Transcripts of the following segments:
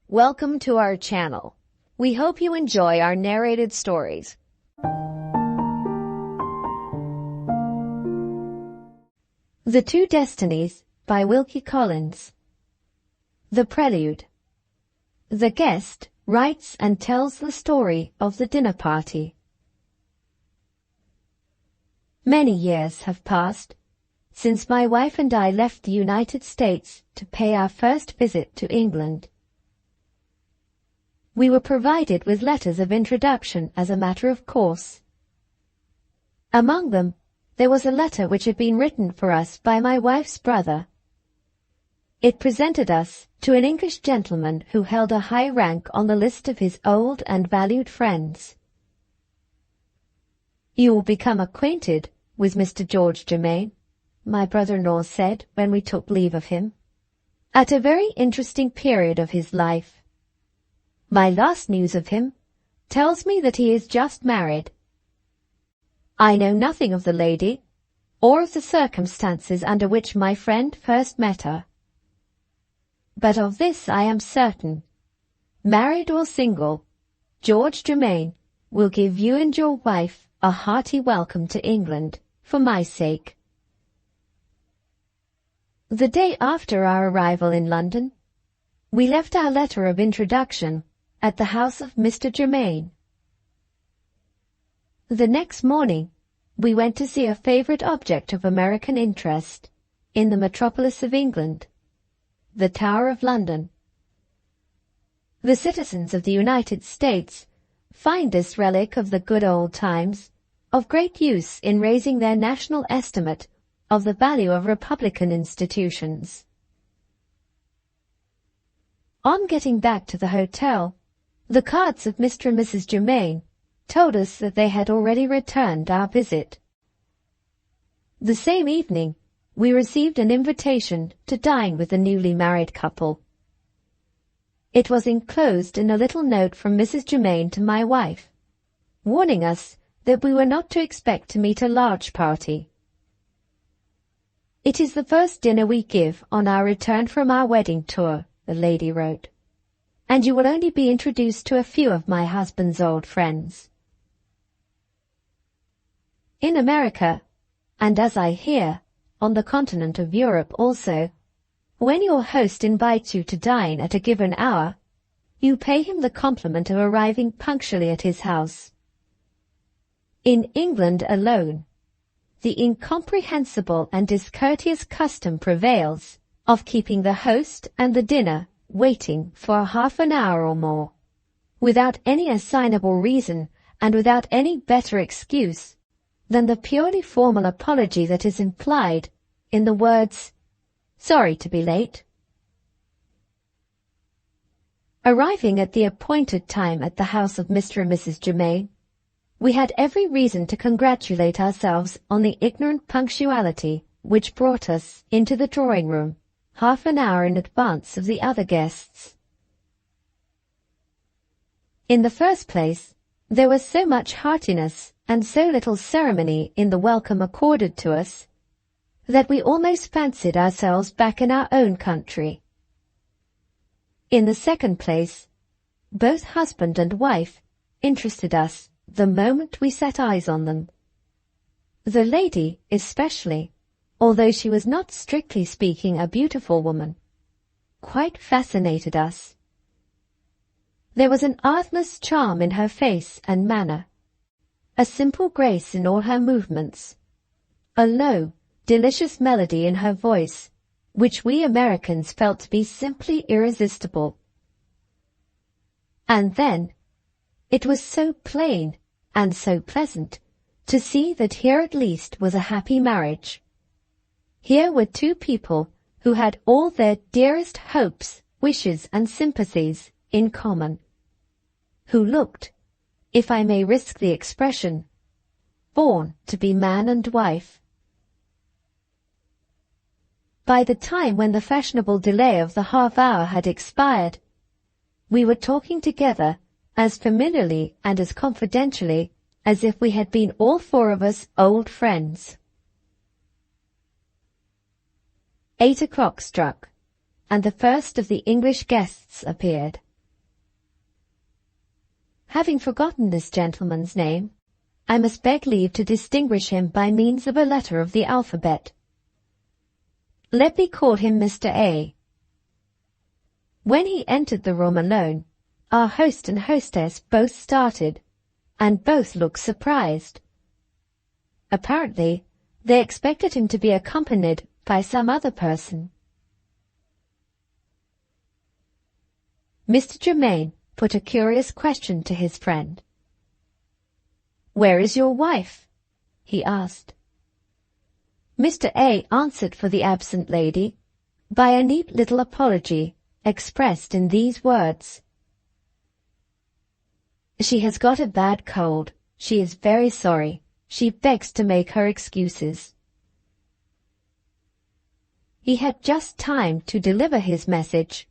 Welcome to our channel. We hope you enjoy our narrated stories. The Two Destinies by Wilkie Collins. The Prelude. The guest writes and tells the story of the dinner party. Many years have passed since my wife and I left the United States to pay our first visit to England. We were provided with letters of introduction as a matter of course. Among them, there was a letter which had been written for us by my wife's brother. It presented us to an English gentleman who held a high rank on the list of his old and valued friends. "You will become acquainted with Mr. George Germain," my brother-in-law said when we took leave of him, "at a very interesting period of his life. My last news of him tells me that he is just married. I know nothing of the lady, or of the circumstances under which my friend first met her. But of this I am certain: married or single, George Germain will give you and your wife a hearty welcome to England for my sake." The day after our arrival in London, we left our letter of introduction at the house of Mr. Germain. The next morning, we went to see a favorite object of American interest in the metropolis of England, the Tower of London. The citizens of the United States find this relic of the good old times of great use in raising their national estimate of the value of republican institutions. On getting back to the hotel, the cards of Mr. and Mrs. Germain told us that they had already returned our visit. The same evening, we received an invitation to dine with the newly married couple. It was enclosed in a little note from Mrs. Germain to my wife, warning us that we were not to expect to meet a large party. "It is the first dinner we give on our return from our wedding tour," the lady wrote, "and you will only be introduced to a few of my husband's old friends. In America, and as I hear, on the continent of Europe also, when your host invites you to dine at a given hour, you pay him the compliment of arriving punctually at his house. In England alone, the incomprehensible and discourteous custom prevails of keeping the host and the dinner waiting for half an hour or more, without any assignable reason and without any better excuse than the purely formal apology that is implied in the words, 'Sorry to be late.' Arriving at the appointed time at the house of Mr. and Mrs. Germain, we had every reason to congratulate ourselves on the ignorant punctuality which brought us into the drawing-room half an hour in advance of the other guests. In the first place, there was so much heartiness and so little ceremony in the welcome accorded to us that we almost fancied ourselves back in our own country. In the second place, both husband and wife interested us the moment we set eyes on them. The lady especially, although she was not strictly speaking a beautiful woman, quite fascinated us. There was an artless charm in her face and manner, a simple grace in all her movements, a low, delicious melody in her voice, which we Americans felt to be simply irresistible. And then, it was so plain and so pleasant to see that here at least was a happy marriage. Here were two people who had all their dearest hopes, wishes, and sympathies in common, who looked, if I may risk the expression, born to be man and wife. By the time when the fashionable delay of the half-hour had expired, we were talking together as familiarly and as confidentially as if we had been all four of us old friends. 8 o'clock struck, and the first of the English guests appeared. Having forgotten this gentleman's name, I must beg leave to distinguish him by means of a letter of the alphabet. Let me call him Mr. A. When he entered the room alone, our host and hostess both started, and both looked surprised. Apparently, they expected him to be accompanied by some other person. Mr. Germain put a curious question to his friend. "Where is your wife?" he asked. Mr. A answered for the absent lady by a neat little apology expressed in these words: "She has got a bad cold. She is very sorry. She begs to make her excuses." He had just time to deliver his message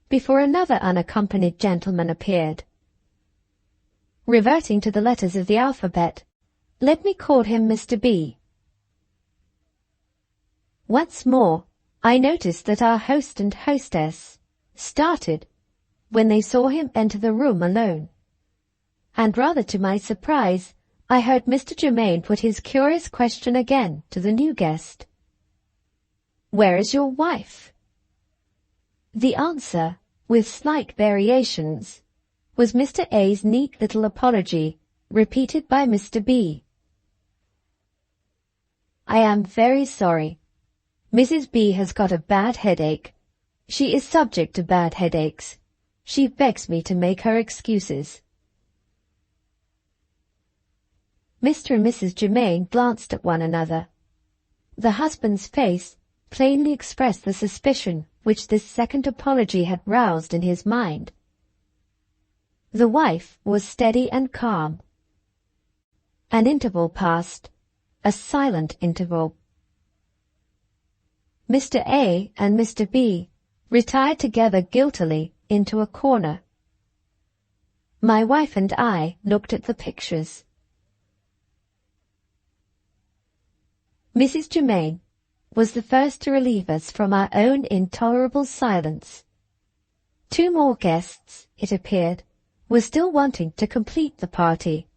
before another unaccompanied gentleman appeared. Reverting to the letters of the alphabet, let me call him Mr. B. Once more, I noticed that our host and hostess started when they saw him enter the room alone, and rather to my surprise, I heard Mr. Germain put his curious question again to the new guest. "Where is your wife?" The answer, with slight variations, was Mr. A's neat little apology, repeated by Mr. B. "I am very sorry. Mrs. B has got a bad headache. She is subject to bad headaches. She begs me to make her excuses." Mr. and Mrs. Germain glanced at one another. The husband's face plainly expressed the suspicion which this second apology had roused in his mind. The wife was steady and calm. An interval passed, a silent interval. Mr. A and Mr. B retired together guiltily into a corner. My wife and I looked at the pictures. Mrs. Germain was the first to relieve us from our own intolerable silence. Two more guests, it appeared, were still wanting to complete the party.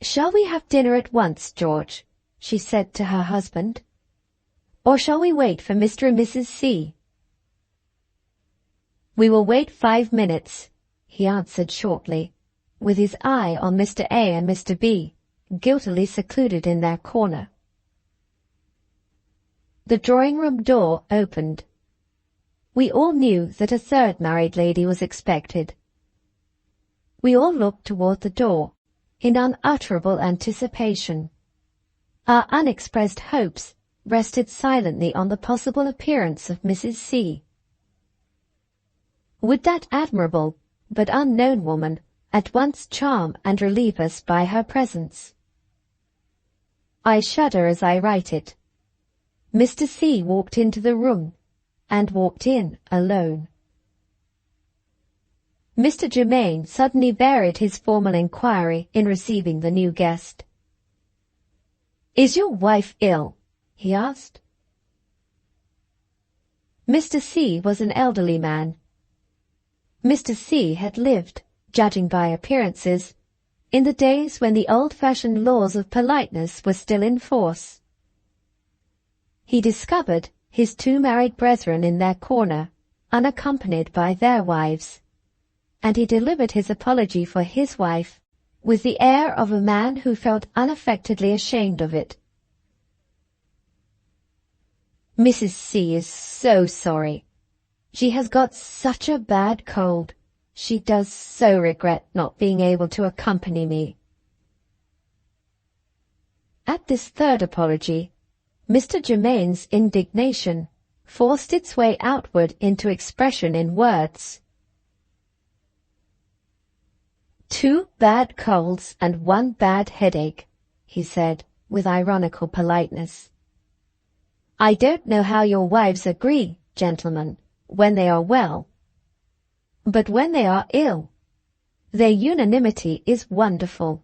"Shall we have dinner at once, George?" she said to her husband. "Or shall we wait for Mr. and Mrs. C?" "We will wait 5 minutes," he answered shortly, with his eye on Mr. A and Mr. B, guiltily secluded in their corner. The drawing-room door opened. We all knew that a third married lady was expected. We all looked toward the door, in unutterable anticipation. Our unexpressed hopes rested silently on the possible appearance of Mrs. C. Would that admirable but unknown woman at once charm and relieve us by her presence? I shudder as I write it. Mr. C walked into the room, and walked in alone. Mr. Germain suddenly varied his formal inquiry in receiving the new guest. "Is your wife ill?" he asked. Mr. C was an elderly man. Mr. C had lived, judging by appearances, in the days when the old-fashioned laws of politeness were still in force. He discovered his two married brethren in their corner, unaccompanied by their wives, and he delivered his apology for his wife with the air of a man who felt unaffectedly ashamed of it. "Mrs. C is so sorry. She has got such a bad cold. She does so regret not being able to accompany me." At this third apology, Mr. Germain's indignation forced its way outward into expression in words. "2 bad colds and 1 bad headache," he said with ironical politeness. "I don't know how your wives agree, gentlemen, when they are well, but when they are ill, their unanimity is wonderful."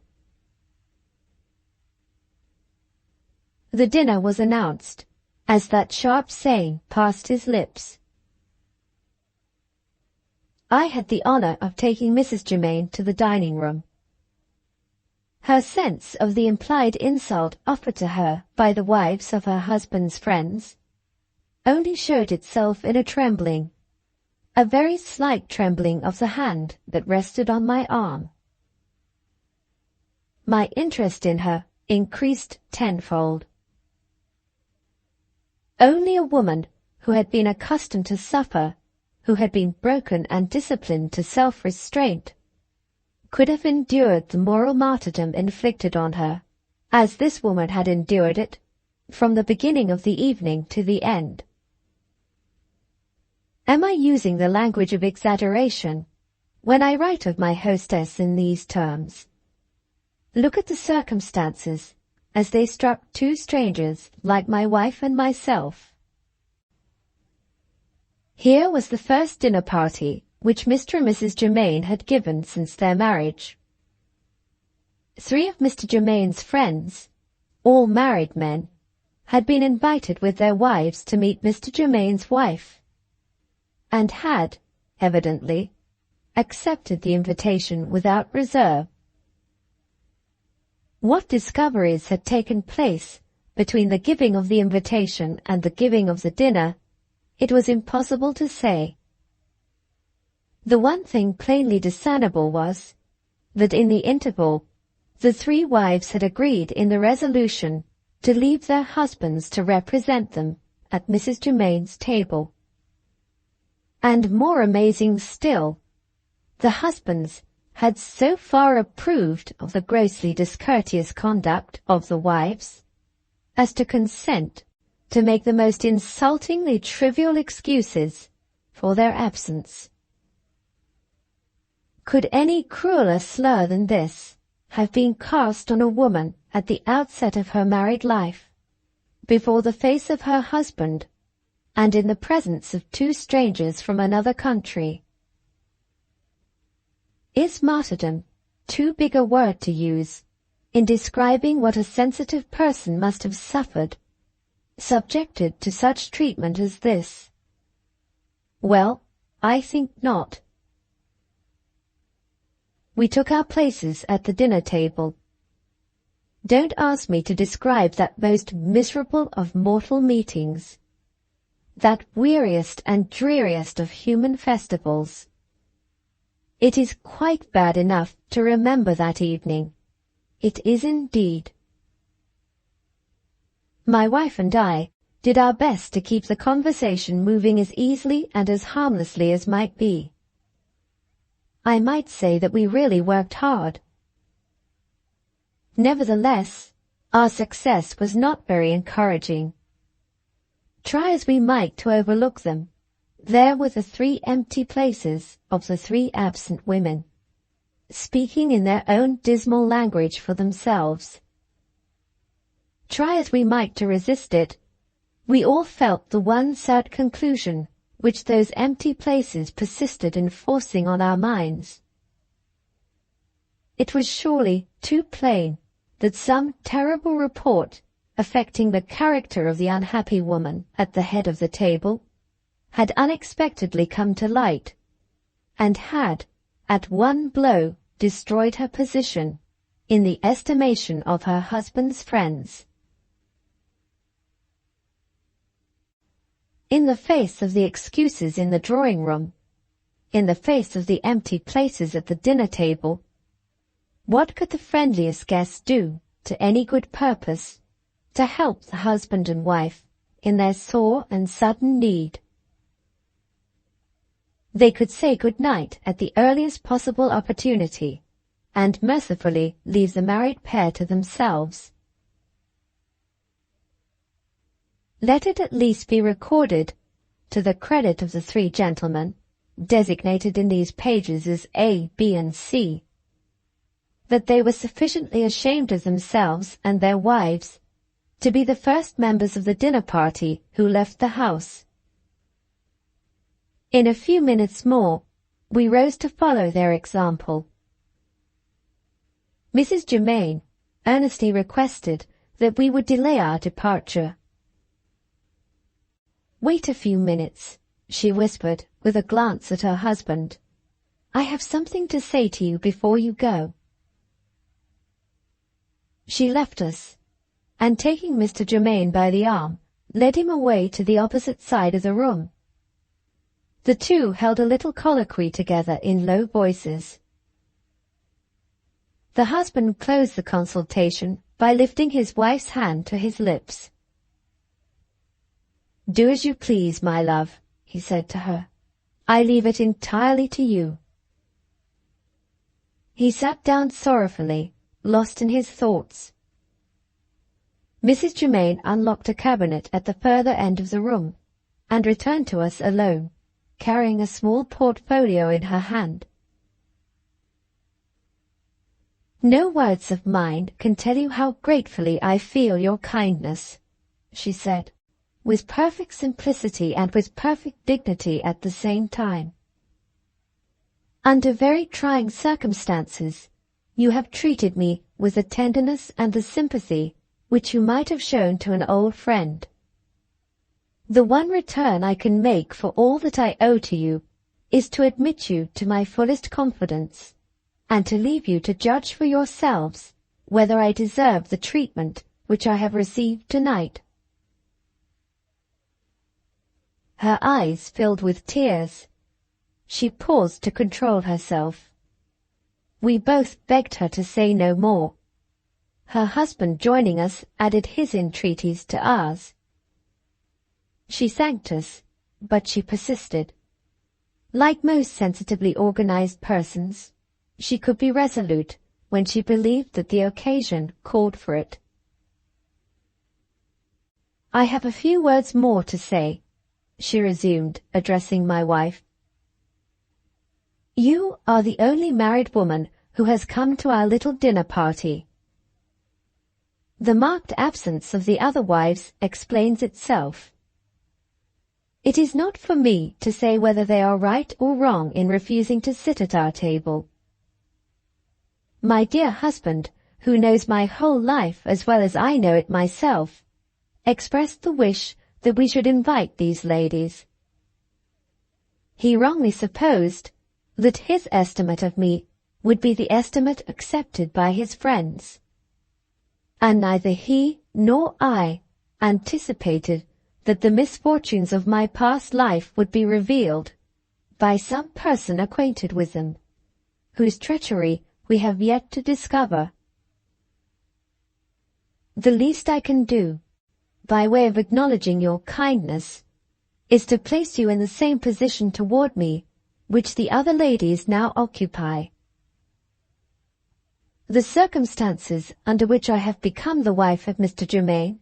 The dinner was announced, as that sharp saying passed his lips. I had the honor of taking Mrs. Germain to the dining room. Her sense of the implied insult offered to her by the wives of her husband's friends only showed itself in a trembling, a very slight trembling of the hand that rested on my arm. My interest in her increased tenfold. Only a woman who had been accustomed to suffer, who had been broken and disciplined to self-restraint, could have endured the moral martyrdom inflicted on her, as this woman had endured it, from the beginning of the evening to the end. Am I using the language of exaggeration when I write of my hostess in these terms? Look at the circumstances as they struck two strangers like my wife and myself. Here was the first dinner party which Mr. and Mrs. Germain had given since their marriage. 3 of Mr. Germain's friends, all married men, had been invited with their wives to meet Mr. Germain's wife, and had, evidently, accepted the invitation without reserve. What discoveries had taken place between the giving of the invitation and the giving of the dinner, it was impossible to say. The one thing plainly discernible was that in the interval the 3 wives had agreed in the resolution to leave their husbands to represent them at Mrs. Germain's table. And more amazing still, the husbands had so far approved of the grossly discourteous conduct of the wives as to consent to make the most insultingly trivial excuses for their absence. Could any crueler slur than this have been cast on a woman at the outset of her married life, before the face of her husband, and in the presence of 2 strangers from another country? Is martyrdom too big a word to use in describing what a sensitive person must have suffered, subjected to such treatment as this? Well, I think not. We took our places at the dinner table. Don't ask me to describe that most miserable of mortal meetings, that weariest and dreariest of human festivals. It is quite bad enough to remember that evening. It is indeed. My wife and I did our best to keep the conversation moving as easily and as harmlessly as might be. I might say that we really worked hard. Nevertheless, our success was not very encouraging. Try as we might to overlook them, there were the 3 empty places of the 3 absent women, speaking in their own dismal language for themselves. Try as we might to resist it, we all felt the one sad conclusion which those empty places persisted in forcing on our minds. It was surely too plain that some terrible report affecting the character of the unhappy woman at the head of the table had unexpectedly come to light, and had, at one blow, destroyed her position in the estimation of her husband's friends. In the face of the excuses in the drawing-room, in the face of the empty places at the dinner-table, what could the friendliest guests do to any good purpose to help the husband and wife in their sore and sudden need? They could say good night at the earliest possible opportunity, and mercifully leave the married pair to themselves. Let it at least be recorded, to the credit of the 3 gentlemen, designated in these pages as A, B, and C, that they were sufficiently ashamed of themselves and their wives to be the first members of the dinner party who left the house. In a few minutes more, we rose to follow their example. Mrs. Germain earnestly requested that we would delay our departure. "Wait a few minutes," she whispered with a glance at her husband. I have something to say to you before you go." She left us, and taking Mr. Germain by the arm, led him away to the opposite side of the room. The two held a little colloquy together in low voices. The husband closed the consultation by lifting his wife's hand to his lips. "Do as you please, my love," he said to her. "I leave it entirely to you." He sat down sorrowfully, lost in his thoughts. Mrs. Germain unlocked a cabinet at the further end of the room, and returned to us alone, carrying a small portfolio in her hand. "No words of mine can tell you how gratefully I feel your kindness," she said, with perfect simplicity and with perfect dignity at the same time. "Under very trying circumstances, you have treated me with the tenderness and the sympathy which you might have shown to an old friend. The one return I can make for all that I owe to you is to admit you to my fullest confidence, and to leave you to judge for yourselves whether I deserve the treatment which I have received tonight." Her eyes filled with tears. She paused to control herself. We both begged her to say no more. Her husband, joining us, added his entreaties to ours. She thanked us, but she persisted. Like most sensitively organized persons, she could be resolute when she believed that the occasion called for it. "I have a few words more to say," she resumed, addressing my wife. "You are the only married woman who has come to our little dinner party. The marked absence of the other wives explains itself. It is not for me to say whether they are right or wrong in refusing to sit at our table. My dear husband, who knows my whole life as well as I know it myself, expressed the wish that we should invite these ladies. He wrongly supposed that his estimate of me would be the estimate accepted by his friends, and neither he nor I anticipated that the misfortunes of my past life would be revealed by some person acquainted with them, whose treachery we have yet to discover. The least I can do, by way of acknowledging your kindness, is to place you in the same position toward me which the other ladies now occupy. The circumstances under which I have become the wife of Mr. Germain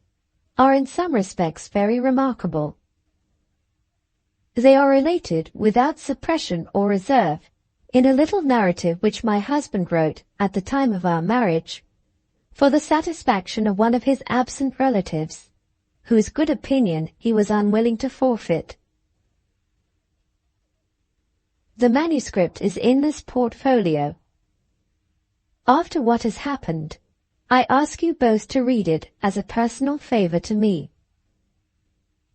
are in some respects very remarkable. They are related without suppression or reserve in a little narrative which my husband wrote at the time of our marriage for the satisfaction of one of his absent relatives, whose good opinion he was unwilling to forfeit. The manuscript is in this portfolio. After what has happened, I ask you both to read it as a personal favor to me.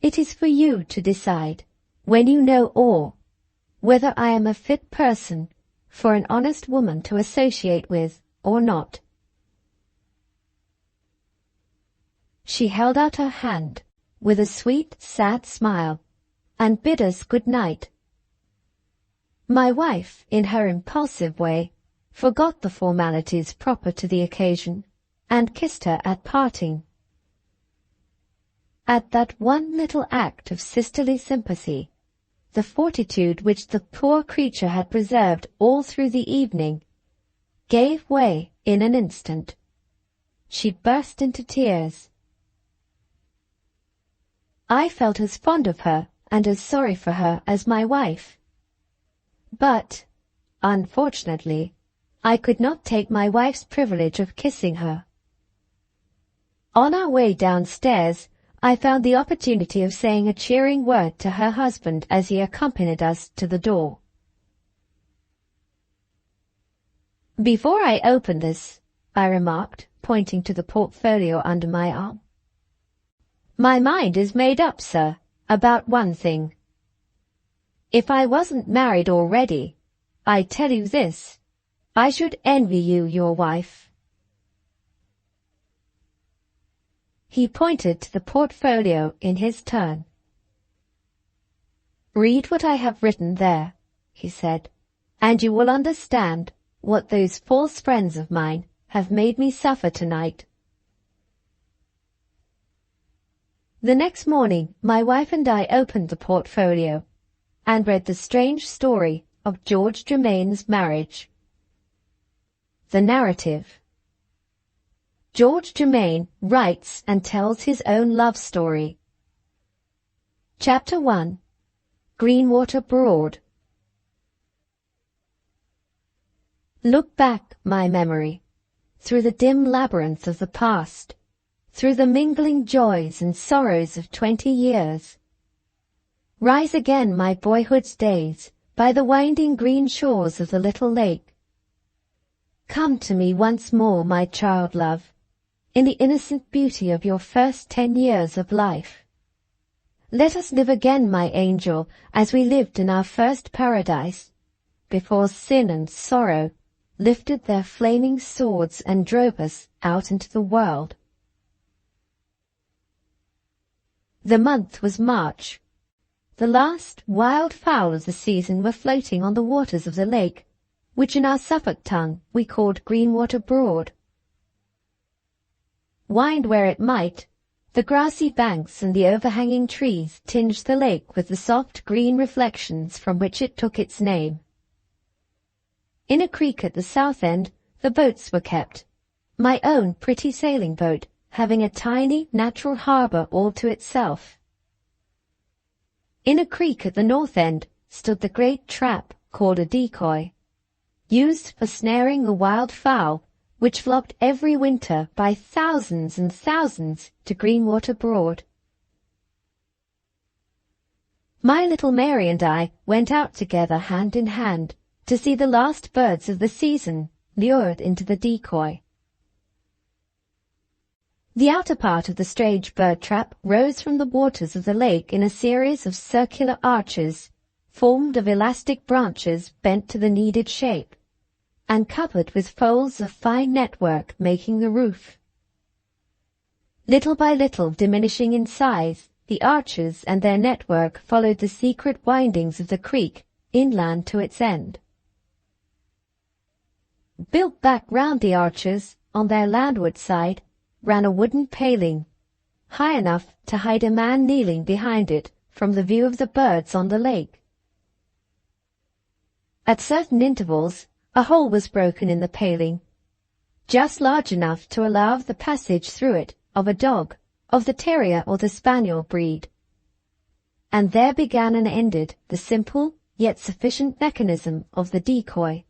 It is for you to decide, when you know all, whether I am a fit person for an honest woman to associate with or not. She held out her hand with a sweet, sad smile and bid us good night. My wife, in her impulsive way, forgot the formalities proper to the occasion, and kissed her at parting. At that one little act of sisterly sympathy, the fortitude which the poor creature had preserved all through the evening gave way in an instant. She burst into tears. I felt as fond of her and as sorry for her as my wife. But, unfortunately, I could not take my wife's privilege of kissing her. On our way downstairs, I found the opportunity of saying a cheering word to her husband as he accompanied us to the door. "Before I open this," I remarked, pointing to the portfolio under my arm, "my mind is made up, sir, about one thing. If I wasn't married already, I tell you this, I should envy you your wife." He pointed to the portfolio in his turn. "Read what I have written there," he said, "and you will understand what those false friends of mine have made me suffer tonight." The next morning my wife and I opened the portfolio and read the strange story of George Germain's marriage. The narrative. George Germain writes and tells his own love story. Chapter 1. Greenwater Broad. Look back, my memory, through the dim labyrinth of the past, through the mingling joys and sorrows of 20 years. Rise again, my boyhood's days, by the winding green shores of the little lake. Come to me once more, my child love, in the innocent beauty of your first 10 years of life. Let us live again, my angel, as we lived in our first paradise, before sin and sorrow lifted their flaming swords and drove us out into the world. The month was March. The last wild fowl of the season were floating on the waters of the lake, which in our Suffolk tongue we called Greenwater Broad. Wind where it might, the grassy banks and the overhanging trees tinged the lake with the soft green reflections from which it took its name. In a creek at the south end, the boats were kept, my own pretty sailing boat having a tiny natural harbour all to itself. In a creek at the north end stood the great trap called a decoy, used for snaring the wild fowl which flocked every winter by thousands and thousands to Greenwater Broad. My little Mary and I went out together hand in hand to see the last birds of the season lured into the decoy. The outer part of the strange bird trap rose from the waters of the lake in a series of circular arches, formed of elastic branches bent to the needed shape, and covered with folds of fine network making the roof. Little by little diminishing in size, the arches and their network followed the secret windings of the creek inland to its end. Built back round the arches, on their landward side, ran a wooden paling, high enough to hide a man kneeling behind it from the view of the birds on the lake. At certain intervals, a hole was broken in the paling, just large enough to allow of the passage through it of a dog of the terrier or the spaniel breed. And there began and ended the simple yet sufficient mechanism of the decoy.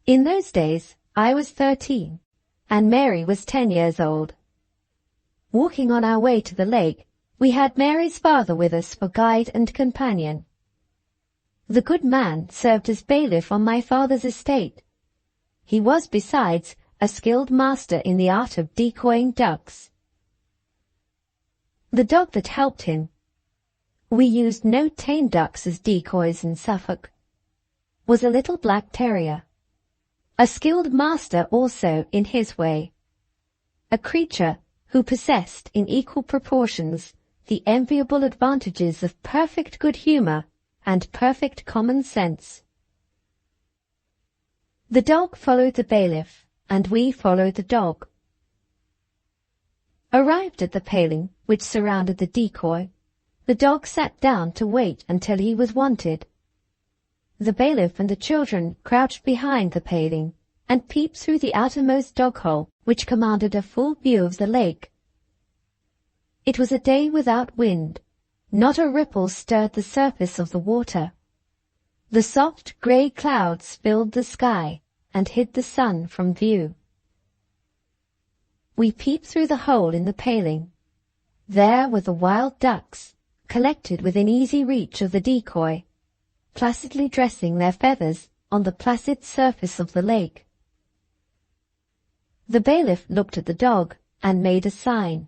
In those days, I was 13, and Mary was 10 years old. Walking on our way to the lake, we had Mary's father with us for guide and companion. The good man served as bailiff on my father's estate. He was, besides, a skilled master in the art of decoying ducks. The dog that helped him — we used no tame ducks as decoys in Suffolk — was a little black terrier, a skilled master also in his way, a creature who possessed in equal proportions the enviable advantages of perfect good humour and perfect common sense. The dog followed the bailiff, and we followed the dog. Arrived at the paling which surrounded the decoy, the dog sat down to wait until he was wanted. The bailiff and the children crouched behind the paling and peeped through the outermost dog-hole which commanded a full view of the lake. It was a day without wind. Not a ripple stirred the surface of the water. The soft grey clouds filled the sky and hid the sun from view. We peeped through the hole in the paling. There were the wild ducks, collected within easy reach of the decoy, placidly dressing their feathers on the placid surface of the lake. The bailiff looked at the dog and made a sign.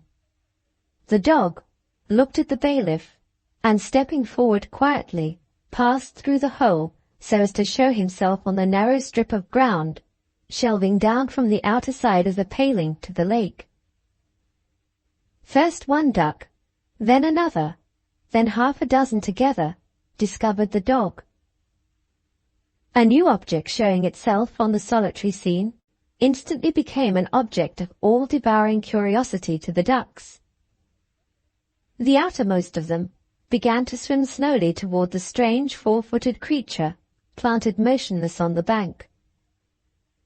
The dog looked at the bailiff, and stepping forward quietly, passed through the hole so as to show himself on the narrow strip of ground, shelving down from the outer side of the paling to the lake. First one duck, then another, then half a dozen together, discovered the dog. A new object showing itself on the solitary scene instantly became an object of all-devouring curiosity to the ducks. The outermost of them began to swim slowly toward the strange four-footed creature planted motionless on the bank.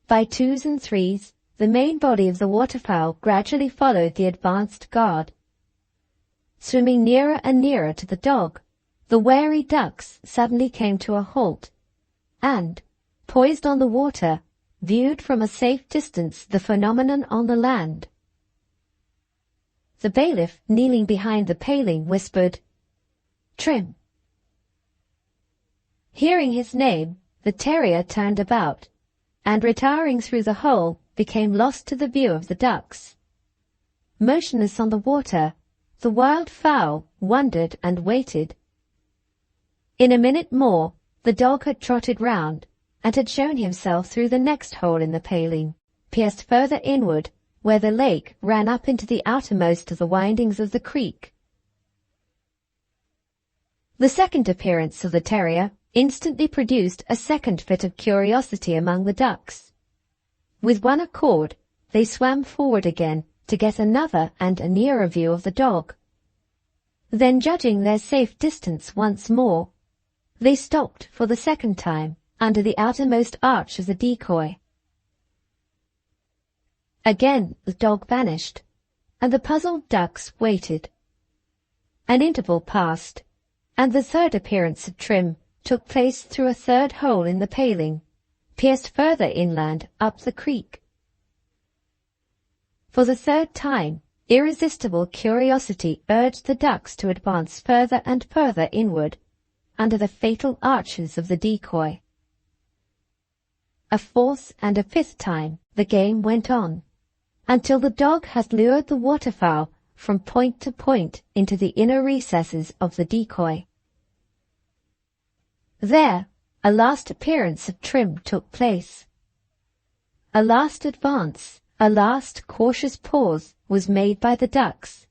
By twos and threes, the main body of the waterfowl gradually followed the advanced guard. Swimming nearer and nearer to the dog, the wary ducks suddenly came to a halt, and, poised on the water, viewed from a safe distance the phenomenon on the land. The bailiff, kneeling behind the paling, whispered, "Trim." Hearing his name, the terrier turned about, and retiring through the hole, became lost to the view of the ducks. Motionless on the water, the wild fowl wondered and waited. In a minute more, the dog had trotted round, and had shown himself through the next hole in the paling, pierced further inward, where the lake ran up into the outermost of the windings of the creek. The second appearance of the terrier instantly produced a second fit of curiosity among the ducks. With one accord, they swam forward again to get another and a nearer view of the dog. Then, judging their safe distance once more, they stopped for the second time under the outermost arch of the decoy. Again the dog vanished, and the puzzled ducks waited. An interval passed, and the third appearance of Trim took place through a third hole in the paling, pierced further inland up the creek. For the third time, irresistible curiosity urged the ducks to advance further and further inward, under the fatal arches of the decoy. A fourth and a fifth time the game went on, until the dog had lured the waterfowl from point to point into the inner recesses of the decoy. There, a last appearance of Trim took place. A last advance, a last cautious pause was made by the ducks.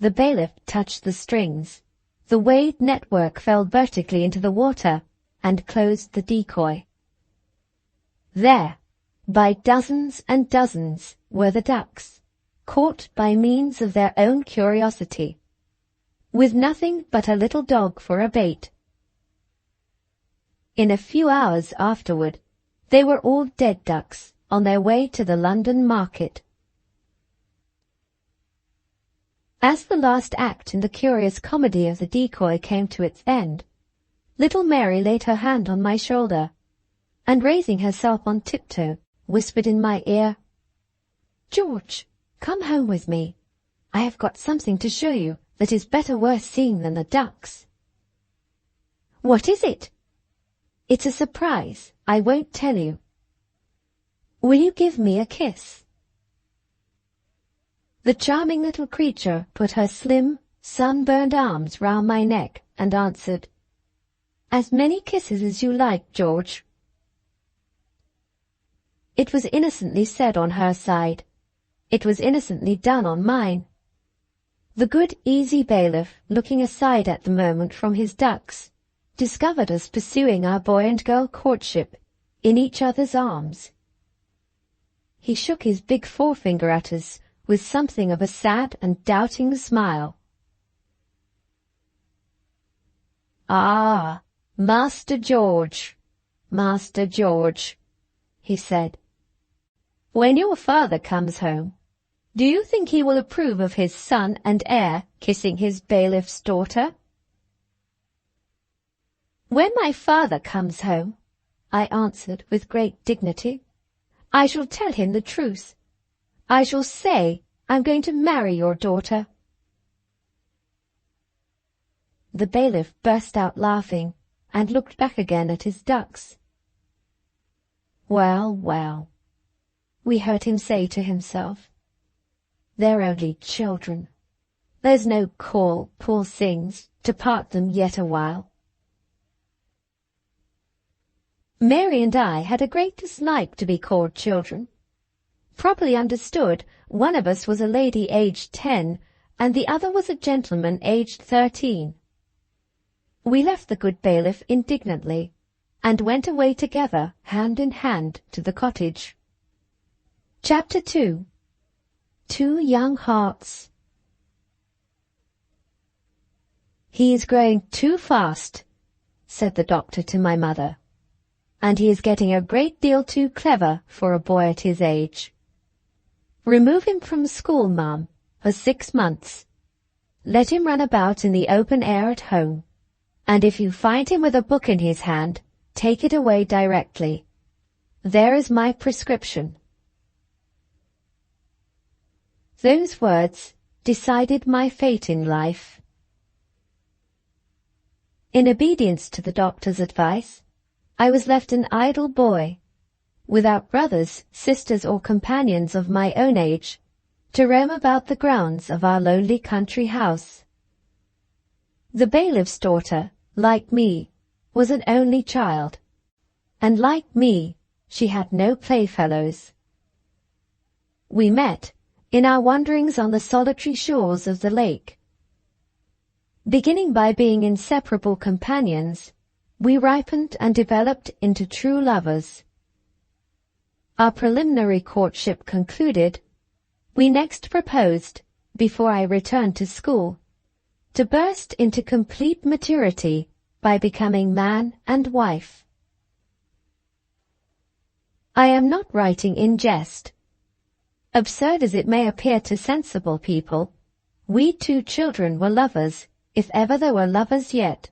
The bailiff touched the strings. The weighted network fell vertically into the water and closed the decoy. There, by dozens and dozens, were the ducks, caught by means of their own curiosity, with nothing but a little dog for a bait. In a few hours afterward, they were all dead ducks on their way to the London market. As the last act in the curious comedy of the decoy came to its end, little Mary laid her hand on my shoulder, and raising herself on tiptoe, whispered in my ear, "George, come home with me. I have got something to show you that is better worth seeing than the ducks." "What is it?" "It's a surprise. I won't tell you." "Will you give me a kiss?" The charming little creature put her slim, sunburned arms round my neck and answered, "As many kisses as you like, George." It was innocently said on her side. It was innocently done on mine. The good, easy bailiff, looking aside at the moment from his ducks, discovered us pursuing our boy and girl courtship in each other's arms. He shook his big forefinger at us with something of a sad and doubting smile. "Ah, Master George, Master George," he said, "when your father comes home, do you think he will approve of his son and heir kissing his bailiff's daughter?" "When my father comes home," I answered with great dignity, "I shall tell him the truth. I shall say I'm going to marry your daughter." The bailiff burst out laughing and looked back again at his ducks. "Well, well," we heard him say to himself, "they're only children. There's no call, poor things, to part them yet awhile. Mary and I had a great dislike to be called children. Properly understood, one of us was a lady aged 10, and the other was a gentleman aged 13. We left the good bailiff indignantly, and went away together, hand in hand, to the cottage. Chapter 2. Two Young Hearts. "He is growing too fast," said the doctor to my mother, "and he is getting a great deal too clever for a boy at his age. Remove him from school, ma'am, for 6 months. Let him run about in the open air at home, and if you find him with a book in his hand, take it away directly. There is my prescription." Those words decided my fate in life. In obedience to the doctor's advice, I was left an idle boy, without brothers, sisters, or companions of my own age, to roam about the grounds of our lonely country house. The bailiff's daughter, like me, was an only child, and like me, she had no playfellows. We met in our wanderings on the solitary shores of the lake. Beginning by being inseparable companions, we ripened and developed into true lovers. Our preliminary courtship concluded, we next proposed, before I returned to school, to burst into complete maturity by becoming man and wife. I am not writing in jest. Absurd as it may appear to sensible people, we 2 children were lovers, if ever there were lovers yet.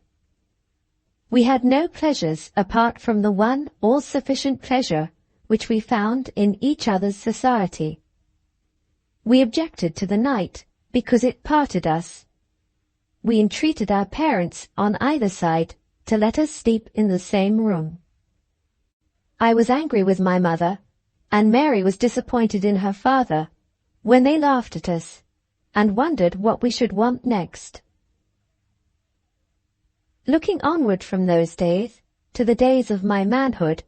We had no pleasures apart from the one all-sufficient pleasure which we found in each other's society. We objected to the night because it parted us. We entreated our parents on either side to let us sleep in the same room. I was angry with my mother, and Mary was disappointed in her father, when they laughed at us, and wondered what we should want next. Looking onward from those days to the days of my manhood,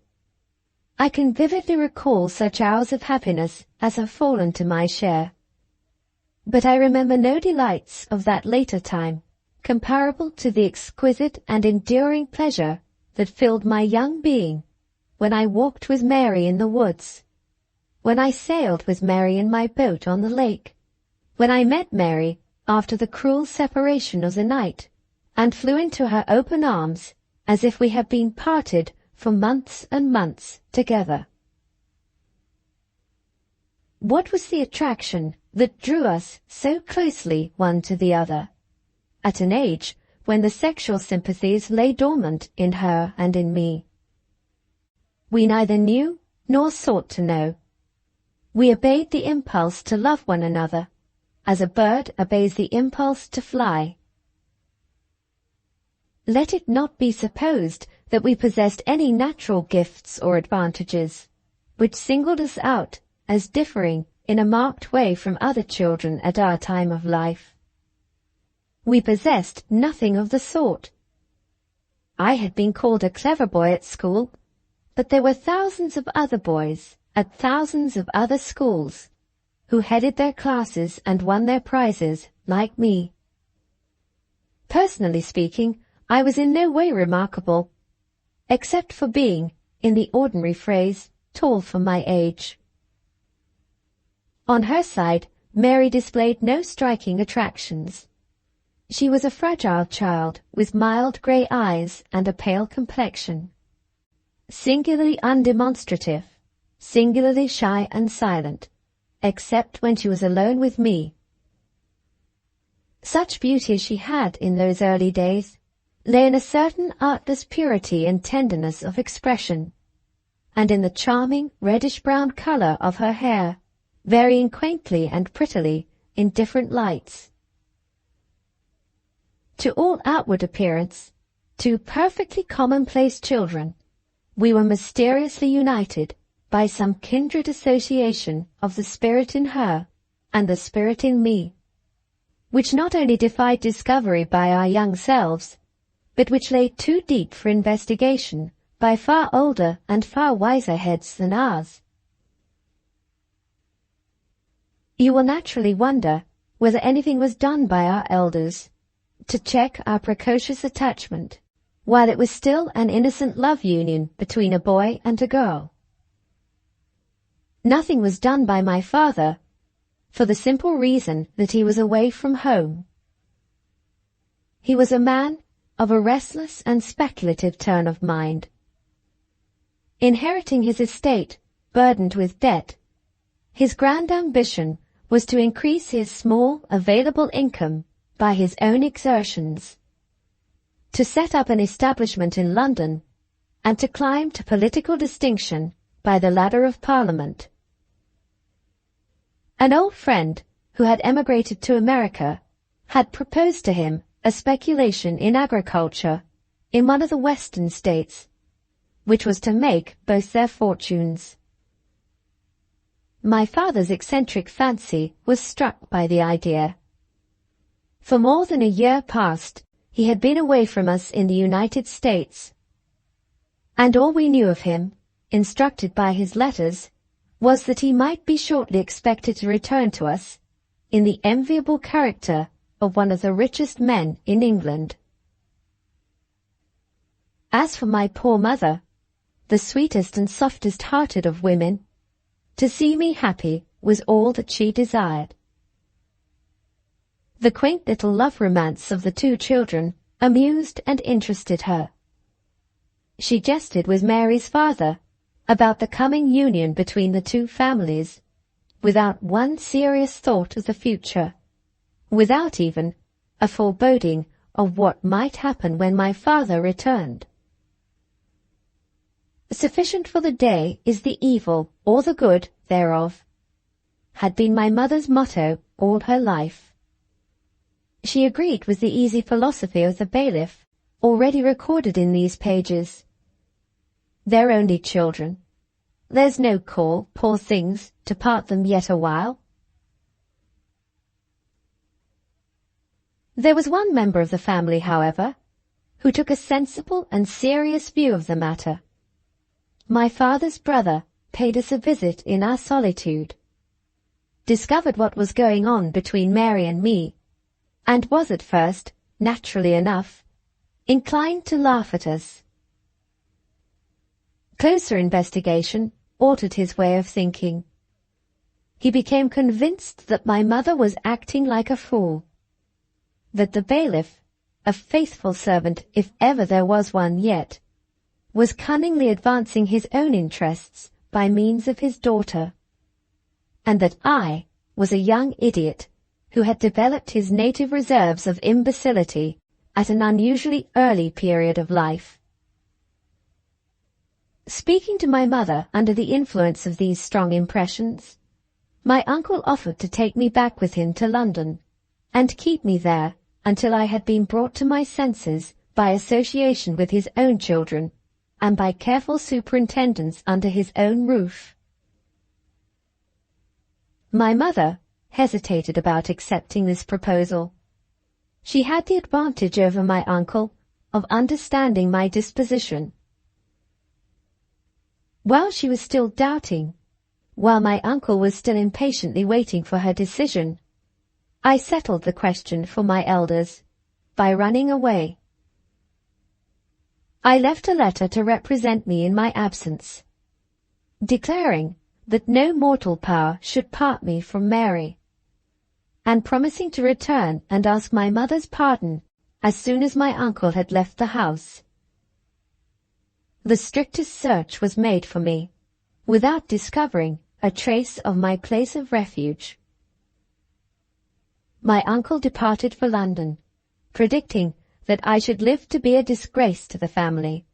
I can vividly recall such hours of happiness as have fallen to my share. But I remember no delights of that later time comparable to the exquisite and enduring pleasure that filled my young being when I walked with Mary in the woods, when I sailed with Mary in my boat on the lake, when I met Mary after the cruel separation of the night, and flew into her open arms as if we had been parted for months and months together. What was the attraction that drew us so closely one to the other, at an age when the sexual sympathies lay dormant in her and in me? We neither knew nor sought to know. We obeyed the impulse to love one another, as a bird obeys the impulse to fly. Let it not be supposed that we possessed any natural gifts or advantages, which singled us out as differing in a marked way from other children at our time of life. We possessed nothing of the sort. I had been called a clever boy at school, but there were thousands of other boys at thousands of other schools who headed their classes and won their prizes like me. Personally speaking, I was in no way remarkable, except for being, in the ordinary phrase, tall for my age. On her side, Mary displayed no striking attractions. She was a fragile child with mild grey eyes and a pale complexion, singularly undemonstrative, singularly shy and silent, except when she was alone with me. Such beauty as she had in those early days lay in a certain artless purity and tenderness of expression, and in the charming reddish-brown colour of her hair, varying quaintly and prettily in different lights. To all outward appearance, 2 perfectly commonplace children, we were mysteriously united by some kindred association of the spirit in her and the spirit in me, which not only defied discovery by our young selves, but which lay too deep for investigation by far older and far wiser heads than ours. You will naturally wonder whether anything was done by our elders to check our precocious attachment, while it was still an innocent love union between a boy and a girl. Nothing was done by my father, for the simple reason that he was away from home. He was a man of a restless and speculative turn of mind. Inheriting his estate burdened with debt, his grand ambition was to increase his small available income by his own exertions, to set up an establishment in London, and to climb to political distinction by the ladder of Parliament. An old friend who had emigrated to America had proposed to him a speculation in agriculture in one of the western states, which was to make both their fortunes. My father's eccentric fancy was struck by the idea. For more than a year past, he had been away from us in the United States, and all we knew of him, instructed by his letters, was that he might be shortly expected to return to us in the enviable character of one of the richest men in England. As for my poor mother, the sweetest and softest-hearted of women, to see me happy was all that she desired. The quaint little love romance of the two children amused and interested her. She jested with Mary's father about the coming union between the two families, without one serious thought of the future, without even a foreboding of what might happen when my father returned. Sufficient for the day is the evil or the good thereof, had been my mother's motto all her life. She agreed with the easy philosophy of the bailiff, already recorded in these pages. They're only children. There's no call, poor things, to part them yet awhile. There was one member of the family, however, who took a sensible and serious view of the matter. My father's brother paid us a visit in our solitude, discovered what was going on between Mary and me, and was at first, naturally enough, inclined to laugh at us. Closer investigation altered his way of thinking. He became convinced that my mother was acting like a fool, that the bailiff, a faithful servant if ever there was one yet, was cunningly advancing his own interests by means of his daughter, and that I was a young idiot who had developed his native reserves of imbecility at an unusually early period of life. Speaking to my mother under the influence of these strong impressions, my uncle offered to take me back with him to London, and keep me there until I had been brought to my senses by association with his own children, and by careful superintendence under his own roof. My mother hesitated about accepting this proposal. She had the advantage over my uncle of understanding my disposition. While she was still doubting, while my uncle was still impatiently waiting for her decision, I settled the question for my elders by running away. I left a letter to represent me in my absence, declaring that no mortal power should part me from Mary, and promising to return and ask my mother's pardon as soon as my uncle had left the house. The strictest search was made for me, without discovering a trace of my place of refuge. My uncle departed for London, predicting that I should live to be a disgrace to the family,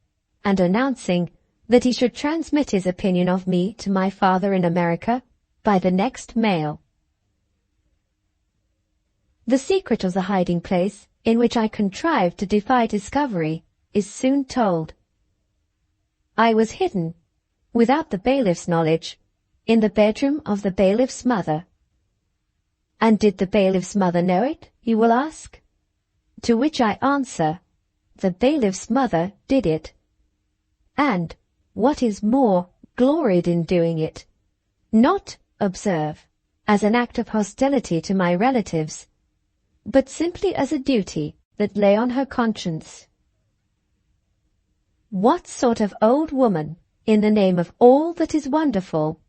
and announcing that he should transmit his opinion of me to my father in America by the next mail. The secret of the hiding place in which I contrived to defy discovery is soon told. I was hidden, without the bailiff's knowledge, in the bedroom of the bailiff's mother. And did the bailiff's mother know it, you will ask? To which I answer, the bailiff's mother did it. and, what is more, gloried in doing it. Not, observe, as an act of hostility to my relatives, but simply as a duty that lay on her conscience. What sort of old woman, in the name of all that is wonderful,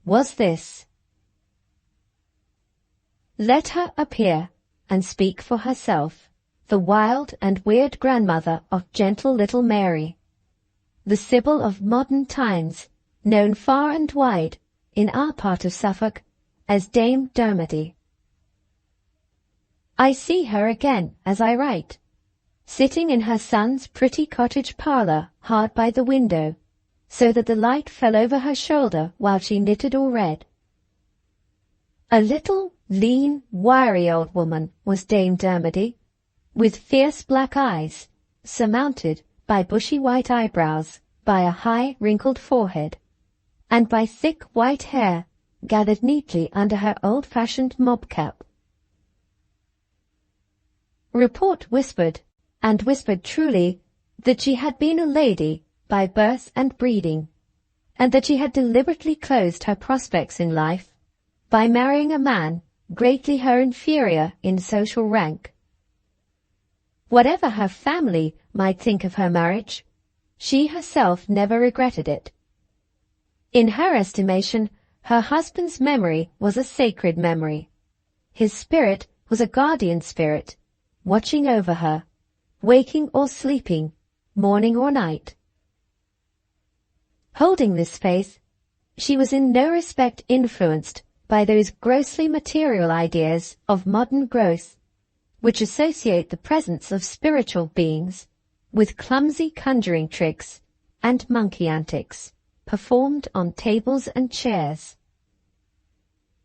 was this? Let her appear and speak for herself, the wild and weird grandmother of gentle little Mary, the Sibyl of modern times, known far and wide, in our part of Suffolk, as Dame Dermody. I see her again as I write, sitting in her son's pretty cottage parlour hard by the window, so that the light fell over her shoulder while she knitted or read. A little, lean, wiry old woman was Dame Dermody, with fierce black eyes, surmounted by bushy white eyebrows, by a high wrinkled forehead, and by thick white hair gathered neatly under her old-fashioned mob-cap. Report whispered, and whispered truly, that she had been a lady by birth and breeding, and that she had deliberately closed her prospects in life by marrying a man greatly her inferior in social rank. Whatever her family might think of her marriage, she herself never regretted it. In her estimation, her husband's memory was a sacred memory. His spirit was a guardian spirit, watching over her, waking or sleeping, morning or night. Holding this faith, she was in no respect influenced by those grossly material ideas of modern growth, which associate the presence of spiritual beings with clumsy conjuring tricks and monkey antics performed on tables and chairs.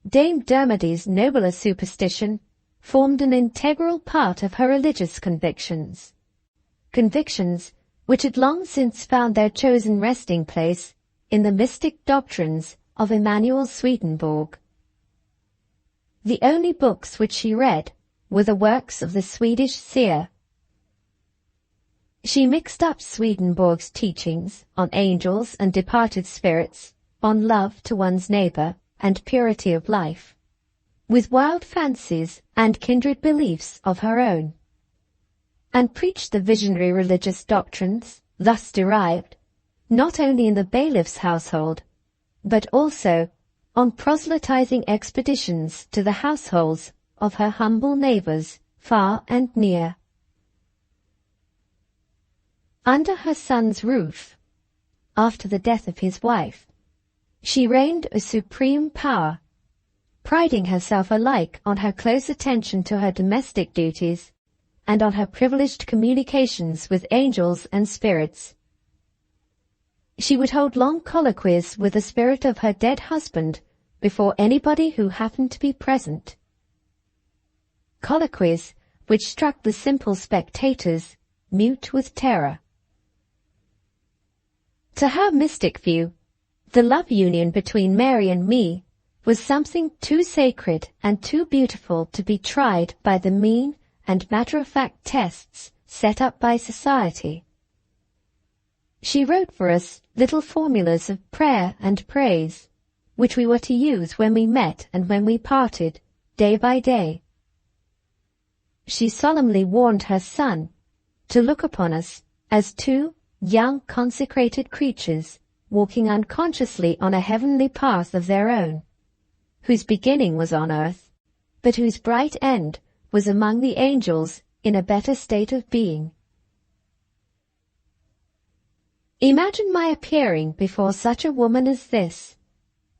Dame Dermody's nobler superstition formed an integral part of her religious convictions, convictions which had long since found their chosen resting place in the mystic doctrines of Emanuel Swedenborg. The only books which she read were the works of the Swedish seer. She mixed up Swedenborg's teachings on angels and departed spirits, on love to one's neighbour and purity of life, with wild fancies and kindred beliefs of her own, and preached the visionary religious doctrines thus derived, not only in the bailiff's household, but also on proselytizing expeditions to the households of her humble neighbours far and near. Under her son's roof, after the death of his wife, she reigned a supreme power, priding herself alike on her close attention to her domestic duties and on her privileged communications with angels and spirits. She would hold long colloquies with the spirit of her dead husband before anybody who happened to be present. Colloquies which struck the simple spectators mute with terror. To her mystic view, the love union between Mary and me was something too sacred and too beautiful to be tried by the mean and matter-of-fact tests set up by society. She wrote for us little formulas of prayer and praise, which we were to use when we met and when we parted, day by day. She solemnly warned her son to look upon us as two young consecrated creatures walking unconsciously on a heavenly path of their own, whose beginning was on earth, but whose bright end was among the angels in a better state of being. Imagine my appearing before such a woman as this,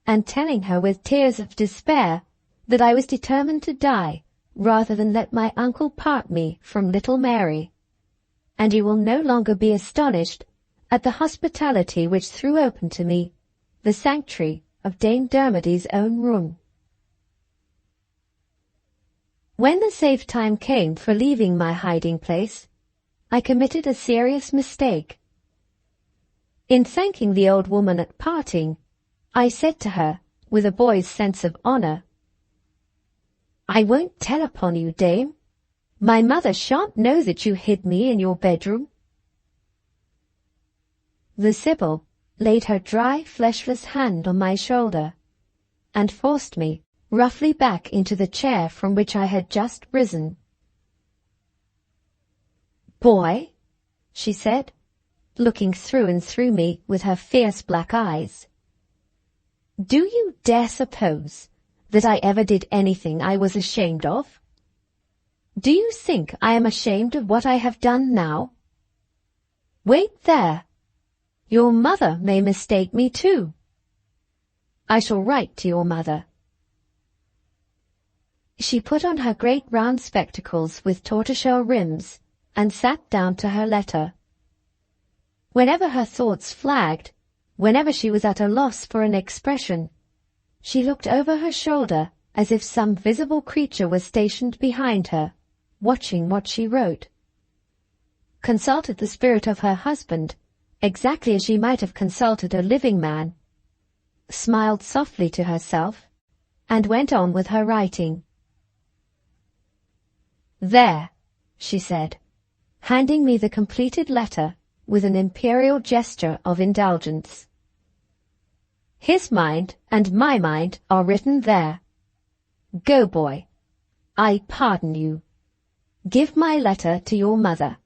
and telling her with tears of despair that I was determined to die rather than let my uncle part me from little Mary, and you will no longer be astonished at the hospitality which threw open to me the sanctuary of Dame Dermody's own room. When the safe time came for leaving my hiding place, I committed a serious mistake. In thanking the old woman at parting, I said to her, with a boy's sense of honour, "I won't tell upon you, dame. My mother shan't know that you hid me in your bedroom." The Sibyl laid her dry, fleshless hand on my shoulder and forced me roughly back into the chair from which I had just risen. "Boy," she said, looking through and through me with her fierce black eyes, "do you dare suppose that I ever did anything I was ashamed of? Do you think I am ashamed of what I have done now? Wait there. Your mother may mistake me too. I shall write to your mother." She put on her great round spectacles with tortoiseshell rims and sat down to her letter. Whenever her thoughts flagged, whenever she was at a loss for an expression, she looked over her shoulder as if some visible creature was stationed behind her, watching what she wrote. Consulted the spirit of her husband, exactly as she might have consulted a living man, smiled softly to herself, and went on with her writing. "There," she said, handing me the completed letter with an imperial gesture of indulgence. "His mind and my mind are written there. Go, boy. I pardon you. Give my letter to your mother."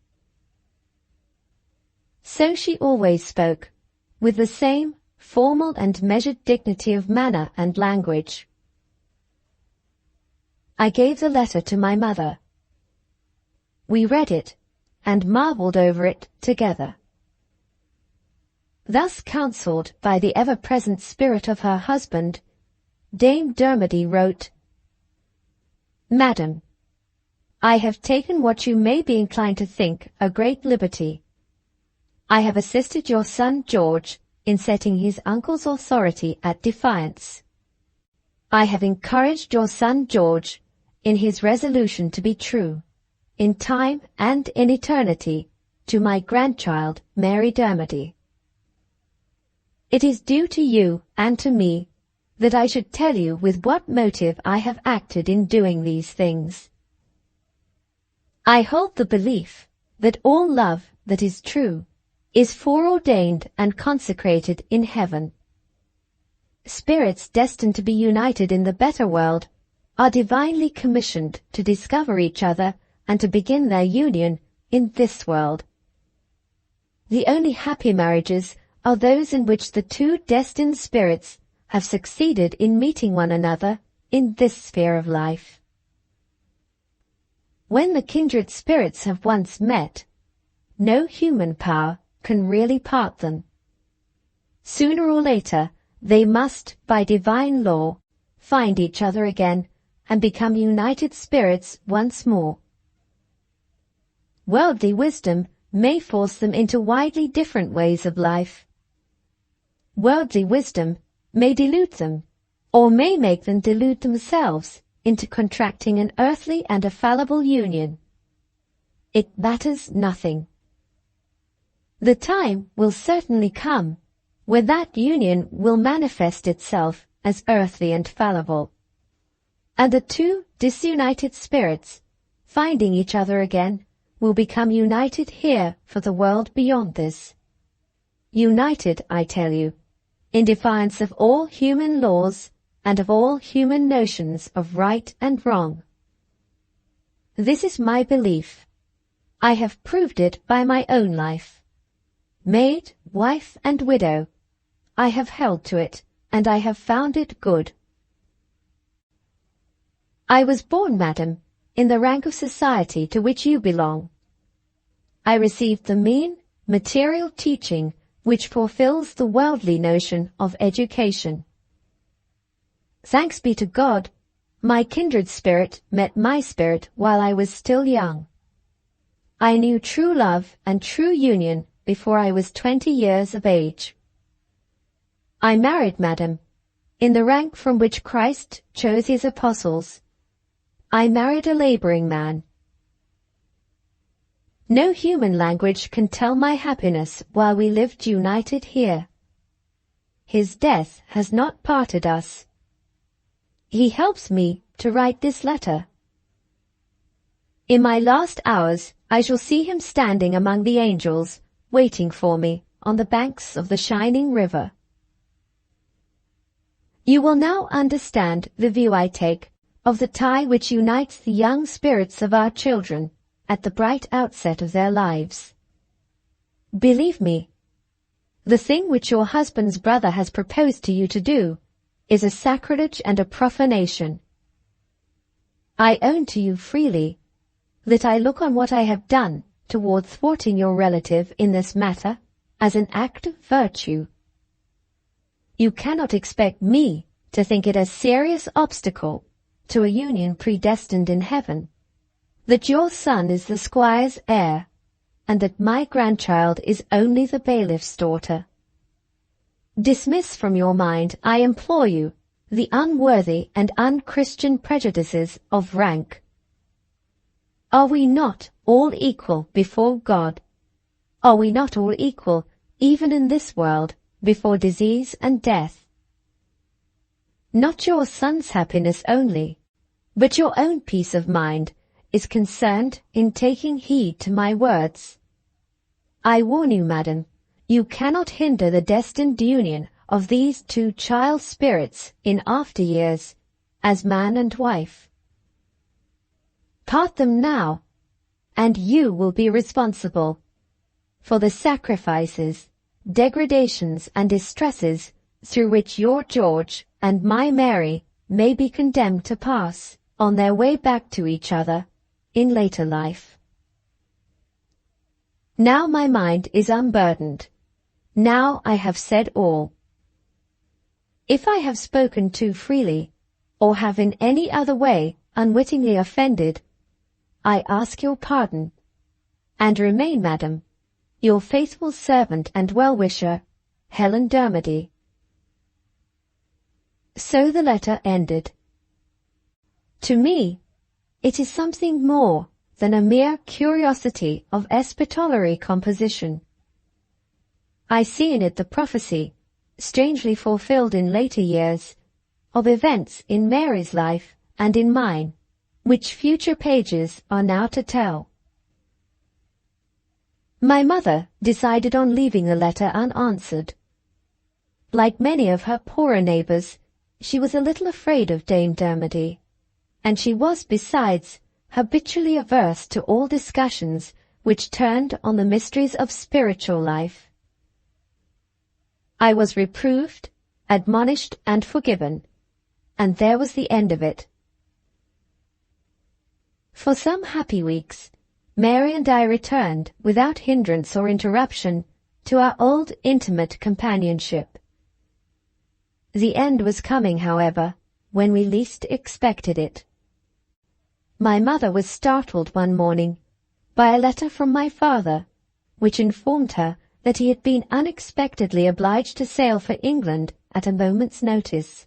So she always spoke, with the same formal and measured dignity of manner and language. I gave the letter to my mother. We read it and marvelled over it together. Thus counselled by the ever-present spirit of her husband, Dame Dermody wrote, "Madam, I have taken what you may be inclined to think a great liberty. I have assisted your son George in setting his uncle's authority at defiance. I have encouraged your son George in his resolution to be true, in time and in eternity, to my grandchild Mary Dermody. It is due to you and to me that I should tell you with what motive I have acted in doing these things. I hold the belief that all love that is true is foreordained and consecrated in heaven. Spirits destined to be united in the better world are divinely commissioned to discover each other and to begin their union in this world. The only happy marriages are those in which the two destined spirits have succeeded in meeting one another in this sphere of life. When the kindred spirits have once met, no human power can really part them. Sooner or later, they must, by divine law, find each other again and become united spirits once more. Worldly wisdom may force them into widely different ways of life. Worldly wisdom may delude them, or may make them delude themselves into contracting an earthly and a fallible union. It matters nothing. The time will certainly come when that union will manifest itself as earthly and fallible, and the two disunited spirits, finding each other again, will become united here for the world beyond this. United, I tell you, in defiance of all human laws and of all human notions of right and wrong. This is my belief. I have proved it by my own life. Maid, wife, and widow, I have held to it, and I have found it good. I was born, madam, in the rank of society to which you belong. I received the mean, material teaching which fulfills the worldly notion of education. Thanks be to God, my kindred spirit met my spirit while I was still young. I knew true love and true union before I was 20 years of age. I married, madam, in the rank from which Christ chose his apostles. I married a laboring man. No human language can tell my happiness while we lived united here. His death has not parted us. He helps me to write this letter. In my last hours I shall see him standing among the angels, waiting for me on the banks of the shining river. You will now understand the view I take of the tie which unites the young spirits of our children at the bright outset of their lives. Believe me, the thing which your husband's brother has proposed to you to do is a sacrilege and a profanation. I own to you freely that I look on what I have done toward thwarting your relative in this matter as an act of virtue. You cannot expect me to think it a serious obstacle to a union predestined in heaven, that your son is the squire's heir, and that my grandchild is only the bailiff's daughter. Dismiss from your mind, I implore you, the unworthy and unchristian prejudices of rank. Are we not all equal before God? Are we not all equal, even in this world, before disease and death? Not your son's happiness only, but your own peace of mind is concerned in taking heed to my words. I warn you, madam, you cannot hinder the destined union of these two child spirits in after years, as man and wife. Part them now, and you will be responsible for the sacrifices, degradations, and distresses through which your George and my Mary may be condemned to pass on their way back to each other in later life. Now my mind is unburdened. Now I have said all. If I have spoken too freely, or have in any other way unwittingly offended, I ask your pardon, and remain, madam, your faithful servant and well-wisher, Helen Dermody. So the letter ended. To me, it is something more than a mere curiosity of epistolary composition. I see in it the prophecy, strangely fulfilled in later years, of events in Mary's life and in mine, which future pages are now to tell. My mother decided on leaving the letter unanswered. Like many of her poorer neighbours, she was a little afraid of Dame Dermody, and she was, besides, habitually averse to all discussions which turned on the mysteries of spiritual life. I was reproved, admonished, and forgiven, and there was the end of it. For some happy weeks, Mary and I returned, without hindrance or interruption, to our old intimate companionship. The end was coming, however, when we least expected it. My mother was startled one morning by a letter from my father, which informed her that he had been unexpectedly obliged to sail for England at a moment's notice,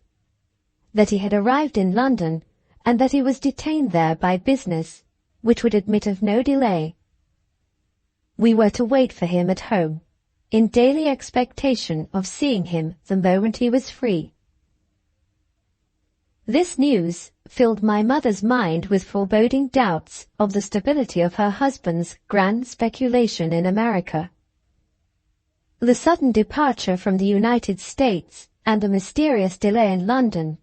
that he had arrived in London, and that he was detained there by business, which would admit of no delay. We were to wait for him at home, in daily expectation of seeing him the moment he was free. This news filled my mother's mind with foreboding doubts of the stability of her husband's grand speculation in America. The sudden departure from the United States and the mysterious delay in London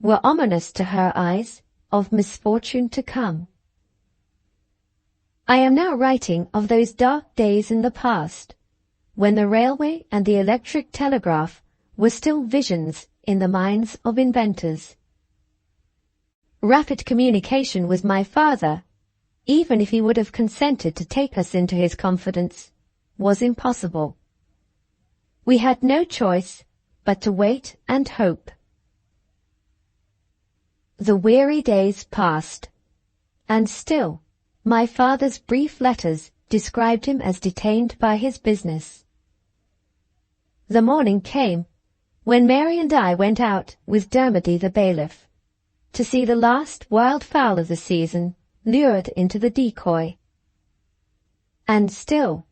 were ominous to her eyes of misfortune to come. I am now writing of those dark days in the past, when the railway and the electric telegraph were still visions in the minds of inventors. Rapid communication with my father, even if he would have consented to take us into his confidence, was impossible. We had no choice but to wait and hope. The weary days passed, and still my father's brief letters described him as detained by his business. The morning came when Mary and I went out with Dermody the bailiff to see the last wild fowl of the season lured into the decoy. And still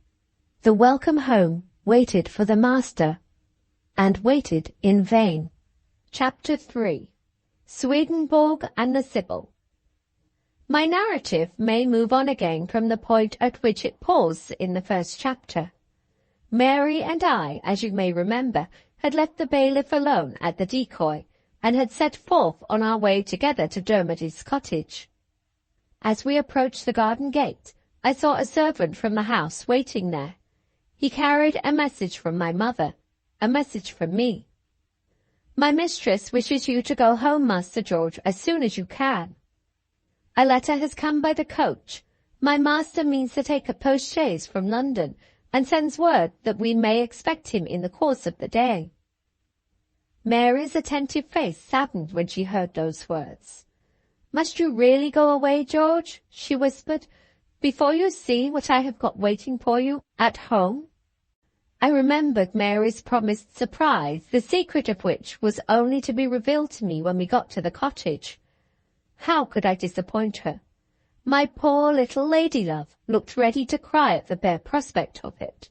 the welcome home waited for the master, and waited in vain. Chapter 3. Swedenborg and the Sibyl. My narrative may move on again from the point at which it paused in the first chapter, Mary and I, as you may remember, had left the bailiff alone at the decoy, and had set forth on our way together to Dermody's cottage. As we approached the garden gate, I saw a servant from the house waiting there. He carried a message from my mother, a message from me. "My mistress wishes you to go home, Master George, as soon as you can. A letter has come by the coach. My master means to take a post-chaise from London, and sends word that we may expect him in the course of the day." Mary's attentive face saddened when she heard those words. "Must you really go away, George?" she whispered, "before you see what I have got waiting for you at home?" I remembered Mary's promised surprise, the secret of which was only to be revealed to me when we got to the cottage. How could I disappoint her? My poor little lady-love looked ready to cry at the bare prospect of it.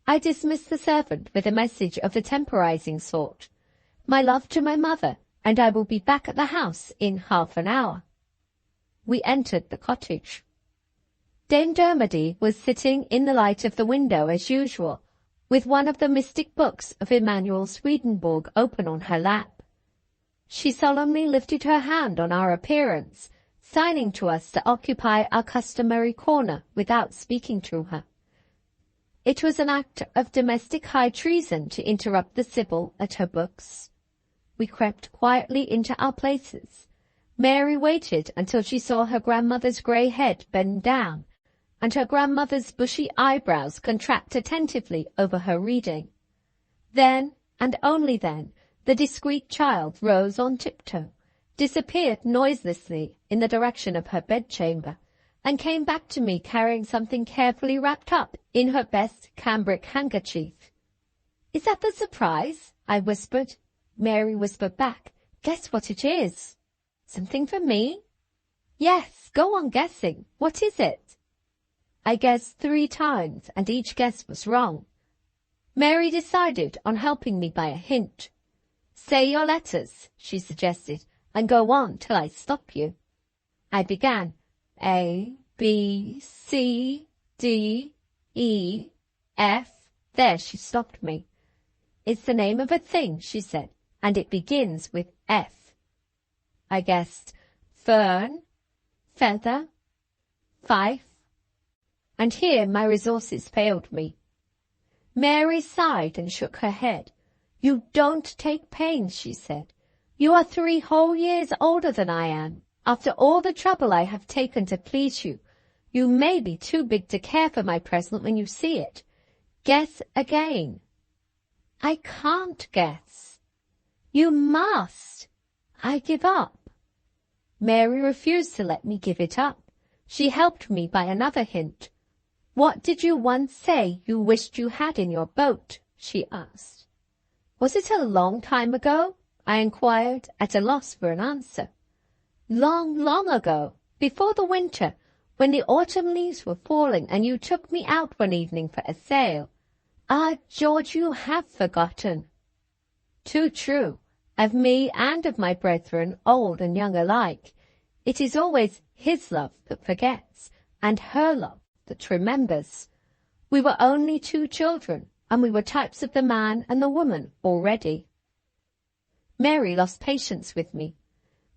I dismissed the servant with a message of the temporizing sort. "My love to my mother, and I will be back at the house in half an hour." We entered the cottage. Dame Dermody was sitting in the light of the window as usual, with one of the mystic books of Emanuel Swedenborg open on her lap. She solemnly lifted her hand on our appearance, signing to us to occupy our customary corner without speaking to her. It was an act of domestic high treason to interrupt the Sibyl at her books. We crept quietly into our places. Mary waited until she saw her grandmother's grey head bend down, and her grandmother's bushy eyebrows contract attentively over her reading. Then, and only then, the discreet child rose on tiptoe, disappeared noiselessly in the direction of her bedchamber, and came back to me carrying something carefully wrapped up in her best cambric handkerchief. "Is that the surprise?" I whispered. Mary whispered back, "Guess what it is." "Something for me?" "Yes, go on guessing. What is it?" I guessed 3 times, and each guess was wrong. Mary decided on helping me by a hint. "Say your letters," she suggested, "and go on till I stop you." I began. A, B, C, D, E, F. There she stopped me. "It's the name of a thing," she said, "and it begins with F." I guessed fern, feather, fife, and here my resources failed me. Mary sighed and shook her head. "You don't take pains," she said. "You are 3 whole years older than I am. After all the trouble I have taken to please you, you may be too big to care for my present when you see it. Guess again." "I can't guess." "You must." "I give up." Mary refused to let me give it up. She helped me by another hint. "What did you once say you wished you had in your boat?" she asked. "Was it a long time ago?" I inquired, at a loss for an answer. "Long, long ago, before the winter, when the autumn leaves were falling and you took me out one evening for a sail." "Ah, George, you have forgotten." "Too true, of me and of my brethren, old and young alike. It is always his love that forgets, and her love that remembers. We were only 2 children, and we were types of the man and the woman already." Mary lost patience with me.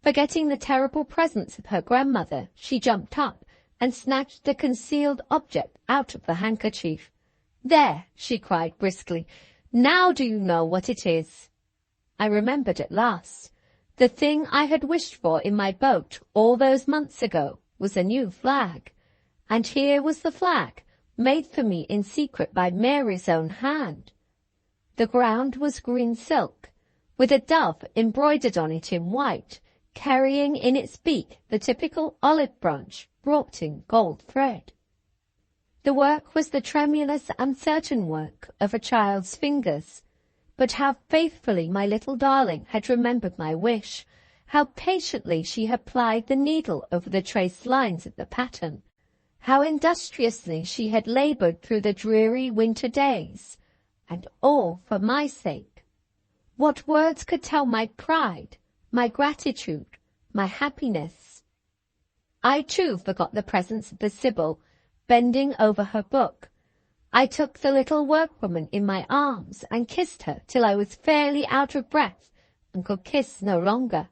Forgetting the terrible presence of her grandmother, she jumped up and snatched the concealed object out of the handkerchief. "There," she cried briskly, "now do you know what it is?" I remembered at last. The thing I had wished for in my boat all those months ago was a new flag. And here was the flag, made for me in secret by Mary's own hand. The ground was green silk, with a dove embroidered on it in white, carrying in its beak the typical olive branch wrought in gold thread. The work was the tremulous, uncertain work of a child's fingers, but how faithfully my little darling had remembered my wish, how patiently she had plied the needle over the traced lines of the pattern, how industriously she had laboured through the dreary winter days, and all for my sake. What words could tell my pride, my gratitude, my happiness? I too forgot the presence of the Sibyl, bending over her book. I took the little workwoman in my arms and kissed her till I was fairly out of breath and could kiss no longer.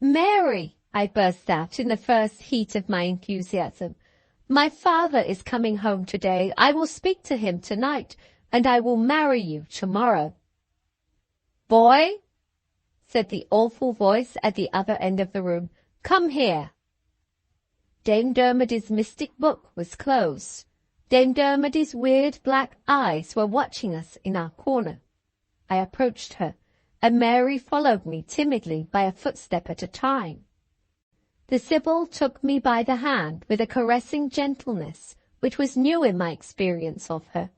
"Mary," I burst out in the first heat of my enthusiasm, "my father is coming home today. I will speak to him tonight, and I will marry you tomorrow." "Boy," said the awful voice at the other end of the room, "come here." Dame Dermody's mystic book was closed. Dame Dermody's weird black eyes were watching us in our corner. I approached her, and Mary followed me timidly by a footstep at a time. The Sibyl took me by the hand with a caressing gentleness which was new in my experience of her.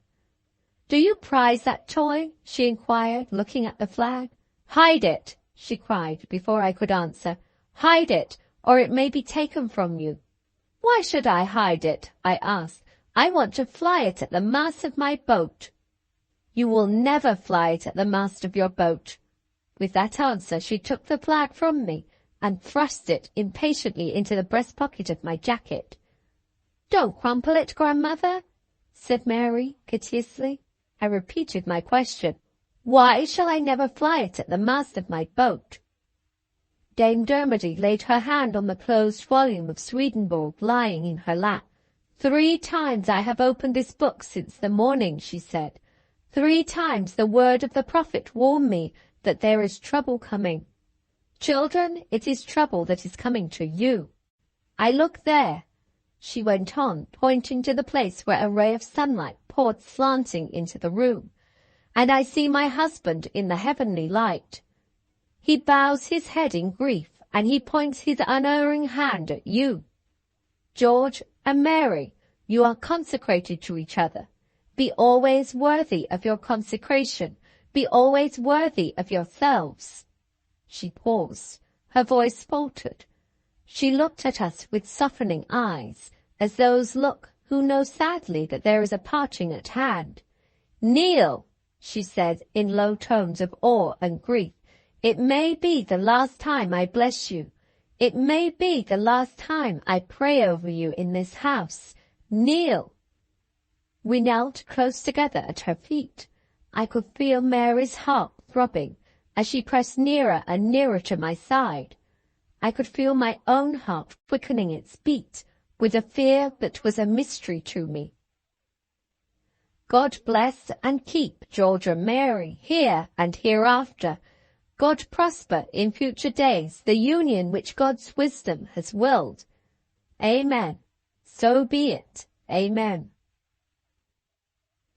"Do you prize that toy?" she inquired, looking at the flag. "Hide it," she cried before I could answer. "Hide it, or it may be taken from you." "Why should I hide it?" I asked. "I want to fly it at the mast of my boat." "You will never fly it at the mast of your boat." With that answer she took the flag from me and thrust it impatiently into the breast pocket of my jacket. "Don't crumple it, grandmother," said Mary courteously. I repeated my question. "Why shall I never fly it at the mast of my boat?" Dame Dermody laid her hand on the closed volume of Swedenborg lying in her lap. "3 times I have opened this book since the morning," she said. 3 times the word of the prophet warned me that there is trouble coming. Children, it is trouble that is coming to you. I look there," she went on, pointing to the place where a ray of sunlight poured slanting into the room, "and I see my husband in the heavenly light. He bows his head in grief, and he points his unerring hand at you. George and Mary, you are consecrated to each other. Be always worthy of your consecration. Be always worthy of yourselves." She paused. Her voice faltered. She looked at us with softening eyes, as those look who know sadly that there is a parting at hand. "Kneel," she said in low tones of awe and grief. "It may be the last time I bless you. It may be the last time I pray over you in this house. Kneel." We knelt close together at her feet. I could feel Mary's heart throbbing as she pressed nearer and nearer to my side. I could feel my own heart quickening its beat with a fear that was a mystery to me. God bless and keep George and Mary here and hereafter. God prosper in future days the union which God's wisdom has willed. Amen. So be it. Amen.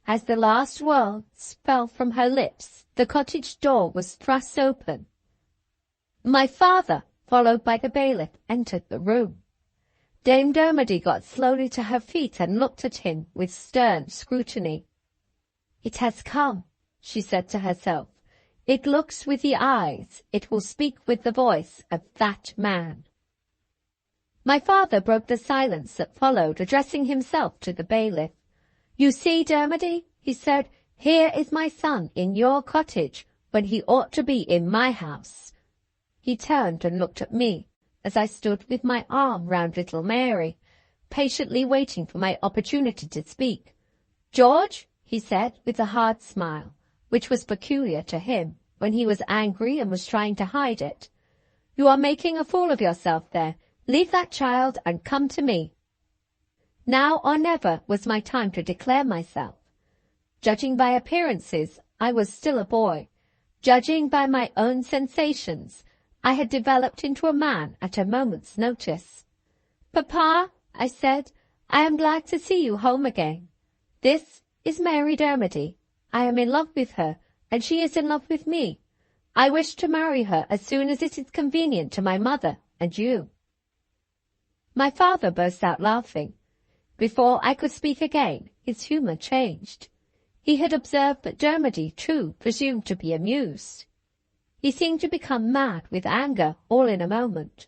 As the last words fell from her lips, the cottage door was thrust open. My father, followed by the bailiff, entered the room. Dame Dermody got slowly to her feet and looked at him with stern scrutiny. "It has come," she said to herself. "It looks with the eyes, it will speak with the voice of that man." My father broke the silence that followed, addressing himself to the bailiff. "You see, Dermody," he said, "here is my son in your cottage when he ought to be in my house." He turned and looked at me as I stood with my arm round little Mary, patiently waiting for my opportunity to speak. "George," he said with a hard smile, which was peculiar to him when he was angry and was trying to hide it, "you are making a fool of yourself there. Leave that child and come to me." Now or never was my time to declare myself. Judging by appearances, I was still a boy. Judging by my own sensations, I had developed into a man at a moment's notice. "Papa," I said, "I am glad to see you home again. This is Mary Dermody. I am in love with her, and she is in love with me. I wish to marry her as soon as it is convenient to my mother and you." My father burst out laughing. Before I could speak again, his humour changed. He had observed that Dermody, too, presumed to be amused. He seemed to become mad with anger all in a moment.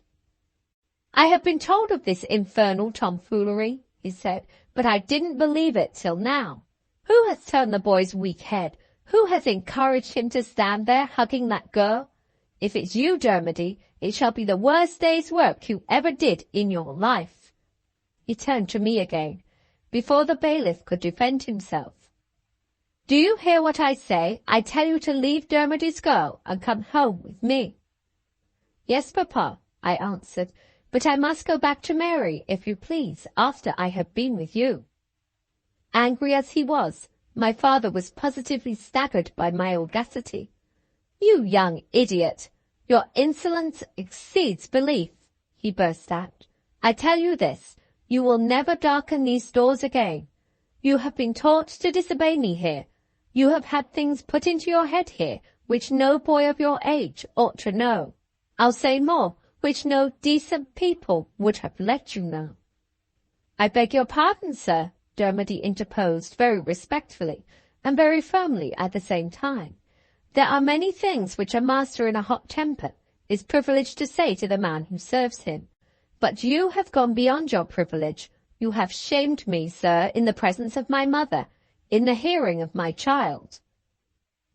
"I have been told of this infernal tomfoolery," he said, "but I didn't believe it till now. Who has turned the boy's weak head? Who has encouraged him to stand there hugging that girl? If it's you, Dermody, it shall be the worst day's work you ever did in your life." He turned to me again. before the bailiff could defend himself. "Do you hear what I say? I tell you to leave Dermody's girl and come home with me." "Yes, Papa," I answered, "but I must go back to Mary, if you please, after I have been with you." Angry as he was, my father was positively staggered by my audacity. "You young idiot! Your insolence exceeds belief," he burst out. "I tell you this, you will never darken these doors again. You have been taught to disobey me here. You have had things put into your head here which no boy of your age ought to know. I'll say more, which no decent people would have let you know." "I beg your pardon, sir," Dermody interposed very respectfully and very firmly at the same time. "There are many things which a master in a hot temper is privileged to say to the man who serves him. But you have gone beyond your privilege. You have shamed me, sir, in the presence of my mother, in the hearing of my child."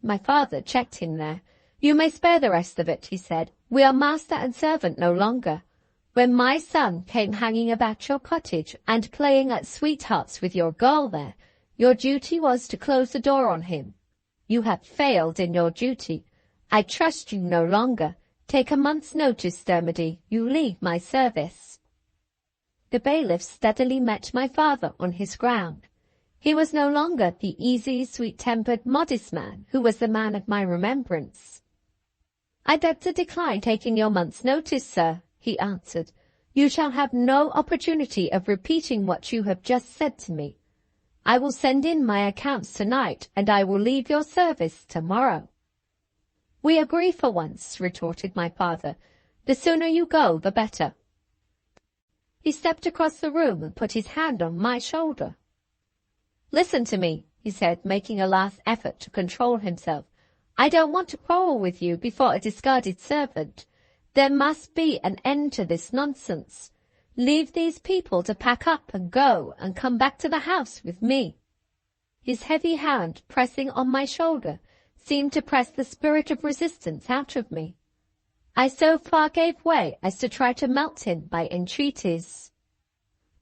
My father checked him there. "You may spare the rest of it," he said. "We are master and servant no longer. When my son came hanging about your cottage and playing at sweethearts with your girl there, your duty was to close the door on him. You have failed in your duty. I trust you no longer. Take a month's notice, Dermody. You leave my service." The bailiff steadily met my father on his ground. He was no longer the easy, sweet-tempered, modest man who was the man of my remembrance. "I beg to decline taking your month's notice, sir," he answered. "You shall have no opportunity of repeating what you have just said to me. I will send in my accounts tonight, and I will leave your service tomorrow." "We agree for once," retorted my father. "The sooner you go, the better." He stepped across the room and put his hand on my shoulder. "Listen to me," he said, making a last effort to control himself. "I don't want to quarrel with you before a discarded servant. There must be an end to this nonsense. Leave these people to pack up and go and come back to the house with me." His heavy hand, pressing on my shoulder, seemed to press the spirit of resistance out of me. I so far gave way as to try to melt him by entreaties.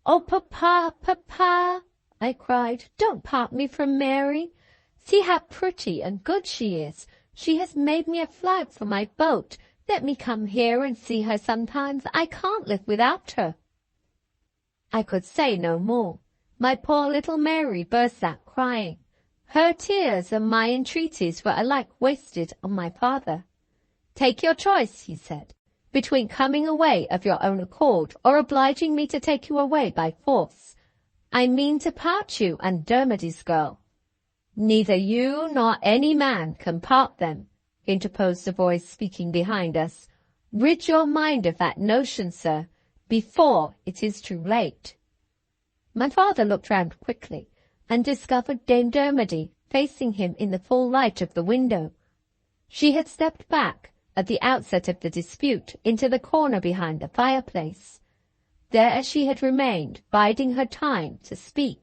"Oh, Papa, Papa," I cried, "don't part me from Mary. See how pretty and good she is. She has made me a flag for my boat. Let me come here and see her sometimes. I can't live without her." I could say no more. My poor little Mary burst out crying. Her tears and my entreaties were alike wasted on my father. "Take your choice," he said, "between coming away of your own accord or obliging me to take you away by force. I mean to part you and Dermody's girl." "Neither you nor any man can part them," interposed a voice speaking behind us. "Rid your mind of that notion, sir, before it is too late." My father looked round quickly and discovered Dame Dermody facing him in the full light of the window. She had stepped back at the outset of the dispute into the corner behind the fireplace. There she had remained, biding her time to speak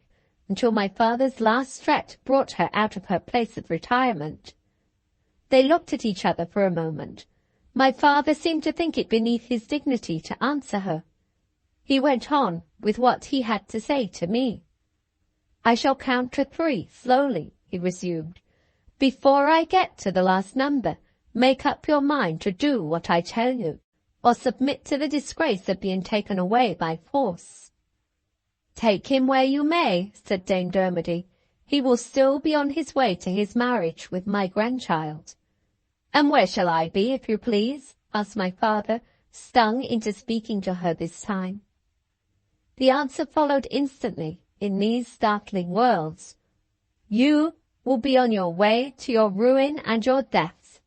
until my father's last threat brought her out of her place of retirement. They looked at each other for a moment. My father seemed to think it beneath his dignity to answer her. He went on with what he had to say to me. "I shall count to 3 slowly," he resumed. "Before I get to the last number, make up your mind to do what I tell you, or submit to the disgrace of being taken away by force." "Take him where you may," said Dame Dermody, "he will still be on his way to his marriage with my grandchild." "And where shall I be, if you please?" asked my father, stung into speaking to her this time. The answer followed instantly in these startling words: "You will be on your way to your ruin and your death."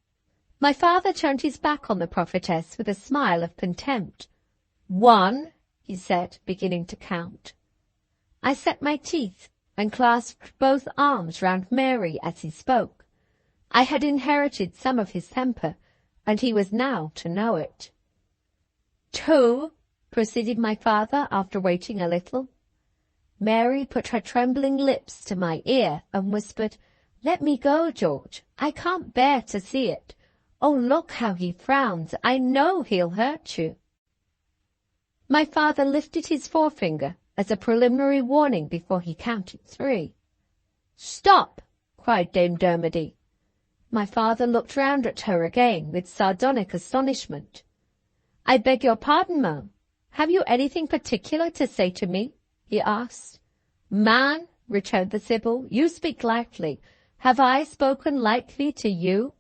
My father turned his back on the prophetess with a smile of contempt. "1," he said, beginning to count. I set my teeth and clasped both arms round Mary as he spoke. I had inherited some of his temper, and he was now to know it. "2," proceeded my father after waiting a little. Mary put her trembling lips to my ear and whispered, "Let me go, George. I can't bear to see it. Oh, look how he frowns. I know he'll hurt you." My father lifted his forefinger as a preliminary warning before he counted 3. "Stop!" cried Dame Dermody. My father looked round at her again with sardonic astonishment. "I beg your pardon, ma'am. Have you anything particular to say to me?" he asked. "Man," returned the Sibyl, "you speak lightly. Have I spoken lightly to you?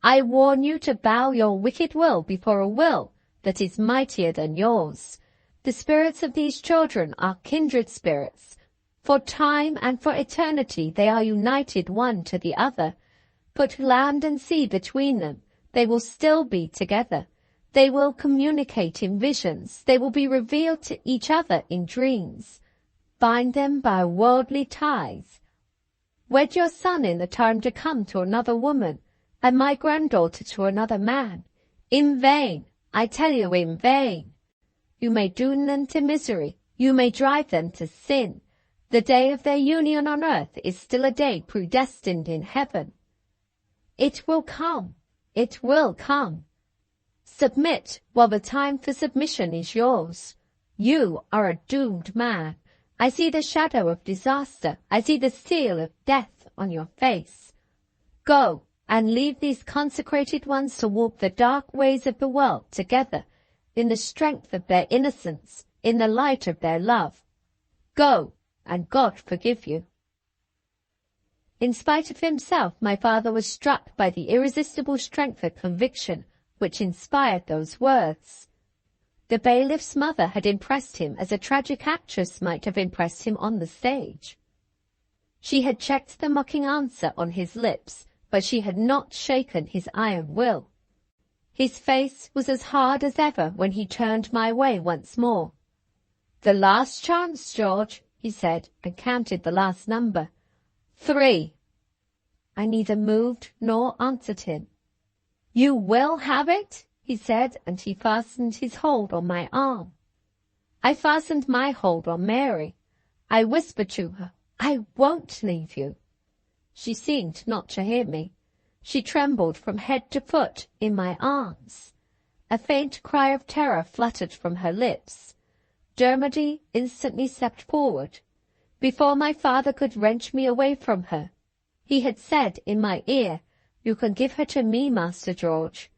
I warn you to bow your wicked will before a will that is mightier than yours. The spirits of these children are kindred spirits. For time and for eternity they are united one to the other. Put land and sea between them, they will still be together. They will communicate in visions. They will be revealed to each other in dreams. Bind them by worldly ties. Wed your son in the time to come to another woman, and my granddaughter to another man. In vain, I tell you, in vain. You may doom them to misery. You may drive them to sin. The day of their union on earth is still a day predestined in heaven. It will come. It will come. Submit while the time for submission is yours. You are a doomed man. I see the shadow of disaster. I see the seal of death on your face. Go and leave these consecrated ones to walk the dark ways of the world together, in the strength of their innocence, in the light of their love. Go, and God forgive you." In spite of himself, my father was struck by the irresistible strength of conviction which inspired those words. The bailiff's mother had impressed him as a tragic actress might have impressed him on the stage. She had checked the mocking answer on his lips, but she had not shaken his iron will. His face was as hard as ever when he turned my way once more. "The last chance, George," he said, and counted the last number. 3. I neither moved nor answered him. "You will have it?" he said, and he fastened his hold on my arm. I fastened my hold on Mary. I whispered to her, "I won't leave you." She seemed not to hear me. She trembled from head to foot in my arms. A faint cry of terror fluttered from her lips. Dermody instantly stepped forward. Before my father could wrench me away from her, he had said in my ear, "You can give her to me, Master George,"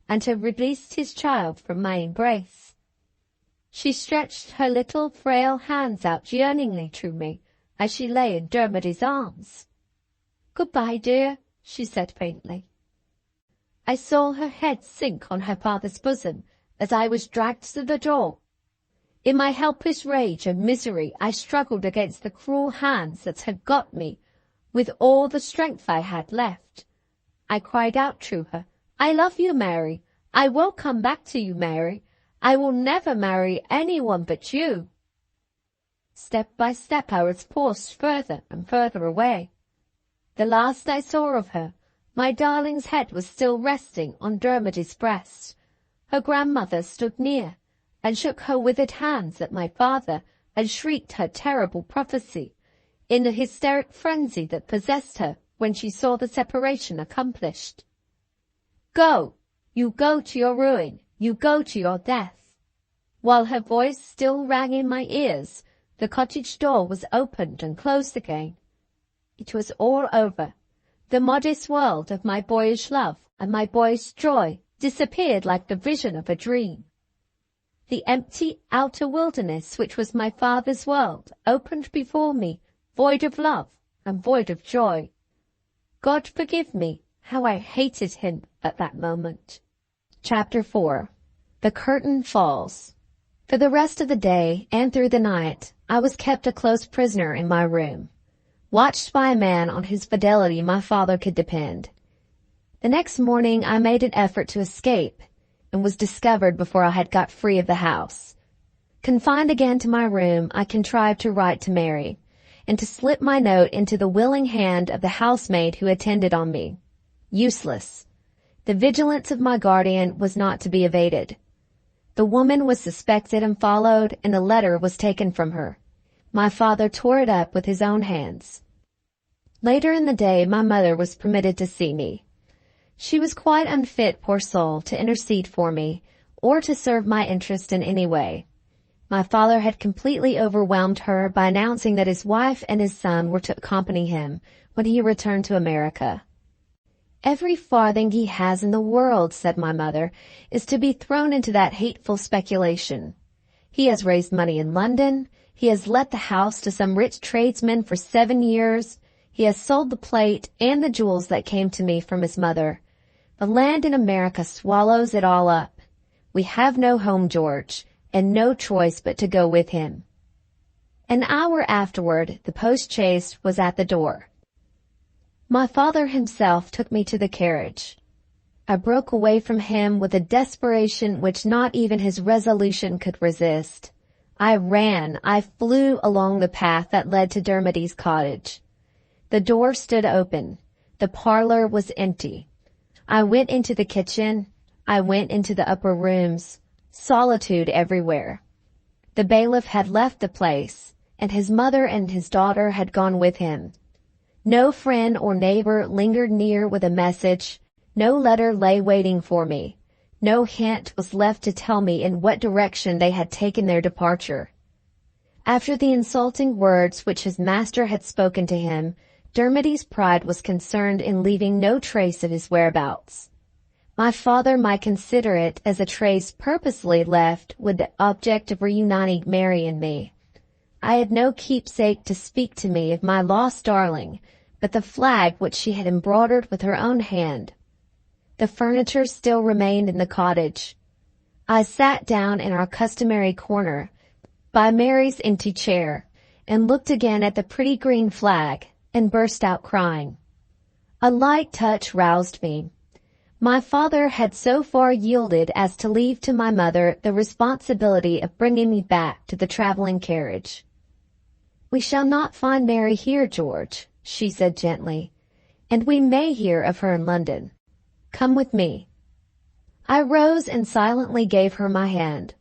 and had released his child from my embrace. She stretched her little frail hands out yearningly to me as she lay in Dermody's arms. "Goodbye, dear," she said faintly. I saw her head sink on her father's bosom as I was dragged to the door. In my helpless rage and misery, I struggled against the cruel hands that had got me with all the strength I had left. I cried out to her, "I love you, Mary. I will come back to you, Mary. I will never marry anyone but you." Step by step I was forced further and further away. The last I saw of her, my darling's head was still resting on Dermody's breast. Her grandmother stood near, and shook her withered hands at my father, and shrieked her terrible prophecy, in the hysteric frenzy that possessed her when she saw the separation accomplished. "Go! You go to your ruin! You go to your death!" While her voice still rang in my ears, the cottage door was opened and closed again. It was all over. The modest world of my boyish love and my boyish joy disappeared like the vision of a dream. The empty outer wilderness which was my father's world opened before me, void of love and void of joy. God forgive me, how I hated him at that moment. Chapter 4. The Curtain Falls. For the rest of the day and through the night, I was kept a close prisoner in my room, watched by a man on whose fidelity my father could depend. The next morning I made an effort to escape, and was discovered before I had got free of the house. Confined again to my room, I contrived to write to Mary, and to slip my note into the willing hand of the housemaid who attended on me. Useless. The vigilance of my guardian was not to be evaded. The woman was suspected and followed, and the letter was taken from her. My father tore it up with his own hands. Later in the day my mother was permitted to see me. She was quite unfit, poor soul, to intercede for me, or to serve my interest in any way. My father had completely overwhelmed her by announcing that his wife and his son were to accompany him when he returned to America. "Every farthing he has in the world," said my mother, "is to be thrown into that hateful speculation. He has raised money in London. He has let the house to some rich tradesman for 7 years. He has sold the plate and the jewels that came to me from his mother. The land in America swallows it all up. We have no home, George, and no choice but to go with him." An hour afterward, the post-chaise was at the door. My father himself took me to the carriage. I broke away from him with a desperation which not even his resolution could resist. I flew along the path that led to Dermody's cottage. The door stood open. The parlor was empty. I went into the kitchen. I went into the upper rooms. Solitude everywhere. The bailiff had left the place, and his mother and his daughter had gone with him. No friend or neighbor lingered near with a message. No letter lay waiting for me. No hint was left to tell me in what direction they had taken their departure. After the insulting words which his master had spoken to him, Dermody's pride was concerned in leaving no trace of his whereabouts. My father might consider it as a trace purposely left with the object of reuniting Mary and me. I had no keepsake to speak to me of my lost darling, but the flag which she had embroidered with her own hand. The furniture still remained in the cottage. I sat down in our customary corner, by Mary's empty chair, and looked again at the pretty green flag, and burst out crying. A light touch roused me. My father had so far yielded as to leave to my mother the responsibility of bringing me back to the traveling carriage. "We shall not find Mary here, George," she said gently, "and we may hear of her in London. Come with me." I rose and silently gave her my hand.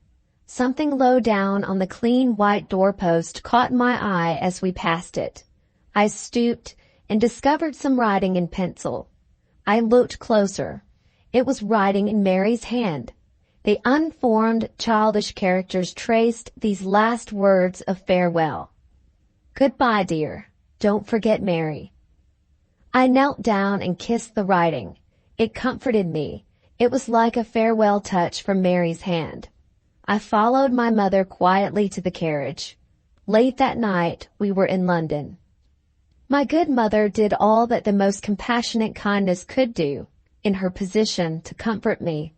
Something low down on the clean white doorpost caught my eye as we passed it. I stooped and discovered some writing in pencil. I looked closer. It was writing in Mary's hand. The unformed, childish characters traced these last words of farewell. "Goodbye, dear. Don't forget Mary." I knelt down and kissed the writing. It comforted me. It was like a farewell touch from Mary's hand. I followed my mother quietly to the carriage. Late that night, we were in London. My good mother did all that the most compassionate kindness could do in her position to comfort me.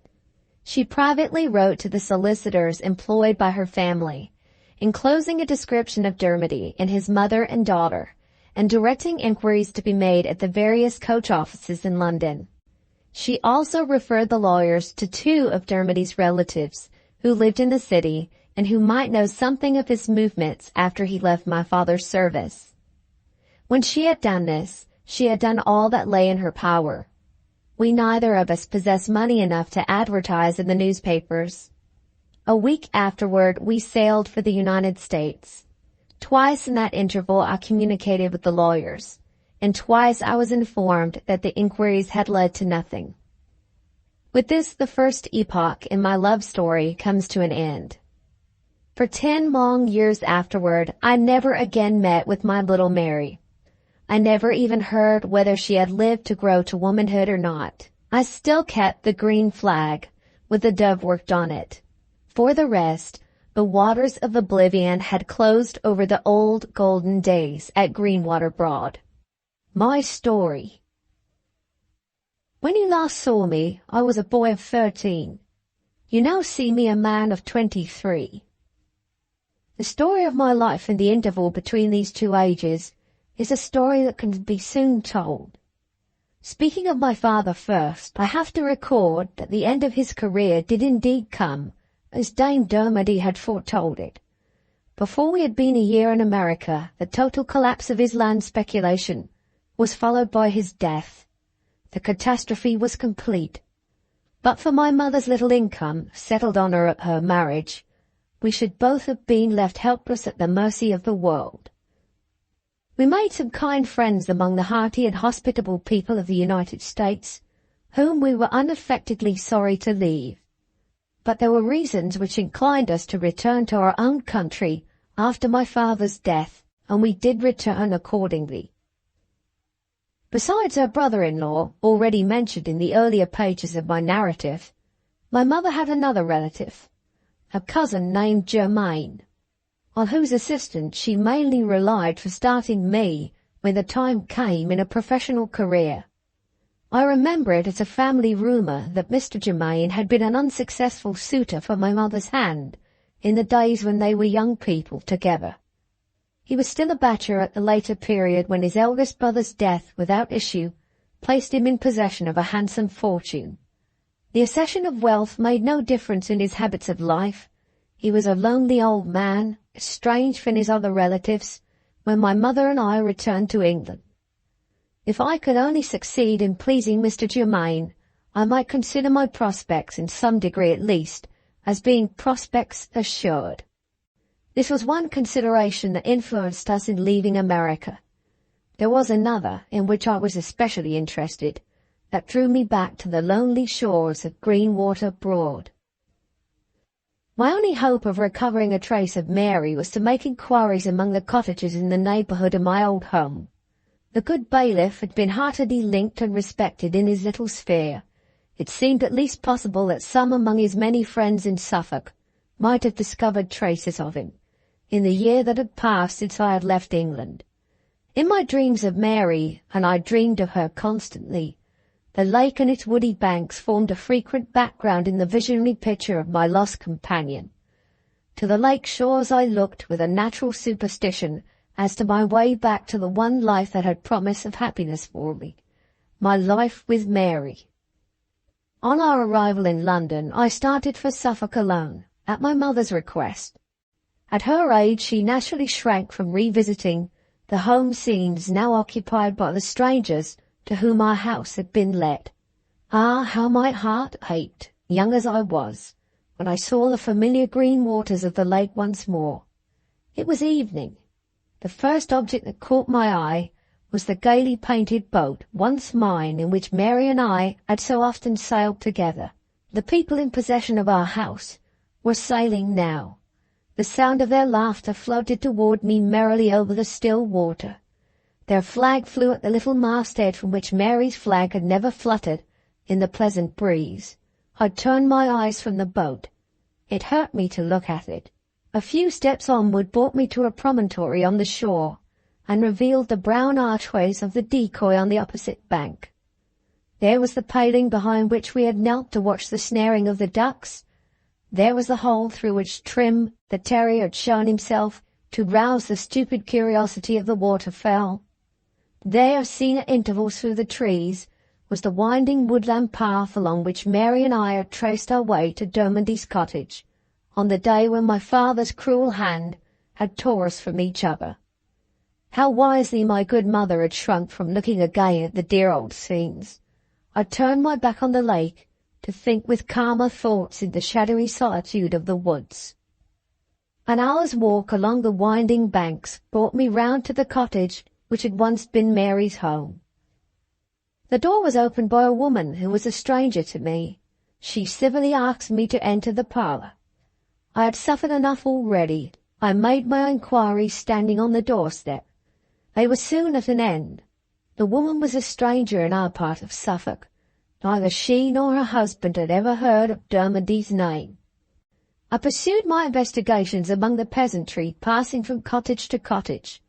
She privately wrote to the solicitors employed by her family, enclosing a description of Dermody and his mother and daughter, and directing inquiries to be made at the various coach offices in London. She also referred the lawyers to 2 of Dermody's relatives who lived in the city and who might know something of his movements after he left my father's service. When she had done this, she had done all that lay in her power. We neither of us possessed money enough to advertise in the newspapers. A week afterward, we sailed for the United States. Twice in that interval I communicated with the lawyers, and twice I was informed that the inquiries had led to nothing. With this, the first epoch in my love story comes to an end. For 10 long years afterward, I never again met with my little Mary. I never even heard whether she had lived to grow to womanhood or not. I still kept the green flag with the dove worked on it. For the rest, the waters of oblivion had closed over the old golden days at Greenwater Broad. My story. When you last saw me, I was a boy of 13. You now see me a man of 23. The story of my life in the interval between these 2 ages is a story that can be soon told. Speaking of my father first, I have to record that the end of his career did indeed come, as Dame Dermody had foretold it. Before we had been a year in America, the total collapse of his land speculation was followed by his death. The catastrophe was complete. But for my mother's little income, settled on her at her marriage, we should both have been left helpless at the mercy of the world. We made some kind friends among the hearty and hospitable people of the United States, whom we were unaffectedly sorry to leave. but there were reasons which inclined us to return to our own country after my father's death, and we did return accordingly. Besides her brother-in-law, already mentioned in the earlier pages of my narrative, my mother had another relative, a cousin named Germaine, on whose assistance she mainly relied for starting me when the time came in a professional career. I remember it as a family rumour that Mr. Germaine had been an unsuccessful suitor for my mother's hand in the days when they were young people together. He was still a bachelor at the later period when his eldest brother's death without issue placed him in possession of a handsome fortune. The accession of wealth made no difference in his habits of life. He was a lonely old man, estranged from his other relatives, when my mother and I returned to England. If I could only succeed in pleasing Mr. Germaine, I might consider my prospects, in some degree at least, as being prospects assured. This was one consideration that influenced us in leaving America. There was another, in which I was especially interested, that drew me back to the lonely shores of Greenwater Broad. My only hope of recovering a trace of Mary was to make inquiries among the cottages in the neighbourhood of my old home. The good bailiff had been heartily linked and respected in his little sphere. It seemed at least possible that some among his many friends in Suffolk might have discovered traces of him in the year that had passed since I had left England. In my dreams of Mary, and I dreamed of her constantly, the lake and its woody banks formed a frequent background in the visionary picture of my lost companion. To the lake shores I looked with a natural superstition as to my way back to the one life that had promise of happiness for me, my life with Mary. On our arrival in London, I started for Suffolk alone, at my mother's request. At her age, she naturally shrank from revisiting the home scenes now occupied by the strangers to whom our house had been let. Ah, how my heart ached, young as I was, when I saw the familiar green waters of the lake once more. It was evening. The first object that caught my eye was the gaily painted boat, once mine, in which Mary and I had so often sailed together. The people in possession of our house were sailing now. The sound of their laughter floated toward me merrily over the still water. Their flag flew at the little masthead from which Mary's flag had never fluttered in the pleasant breeze. I turned my eyes from the boat. It hurt me to look at it. A few steps onward brought me to a promontory on the shore, and revealed the brown archways of the decoy on the opposite bank. There was the paling behind which we had knelt to watch the snaring of the ducks. There was the hole through which Trim, the terrier, had shown himself to rouse the stupid curiosity of the waterfowl. There, seen at intervals through the trees, was the winding woodland path along which Mary and I had traced our way to Dermody's cottage, on the day when my father's cruel hand had tore us from each other. How wisely my good mother had shrunk from looking again at the dear old scenes. I turned my back on the lake to think with calmer thoughts in the shadowy solitude of the woods. An hour's walk along the winding banks brought me round to the cottage which had once been Mary's home. The door was opened by a woman who was a stranger to me. She civilly asked me to enter the parlour. I had suffered enough already. I made my inquiries standing on the doorstep. They were soon at an end. The woman was a stranger in our part of Suffolk. Neither she nor her husband had ever heard of Dermody's name. I pursued my investigations among the peasantry, passing from cottage to cottage.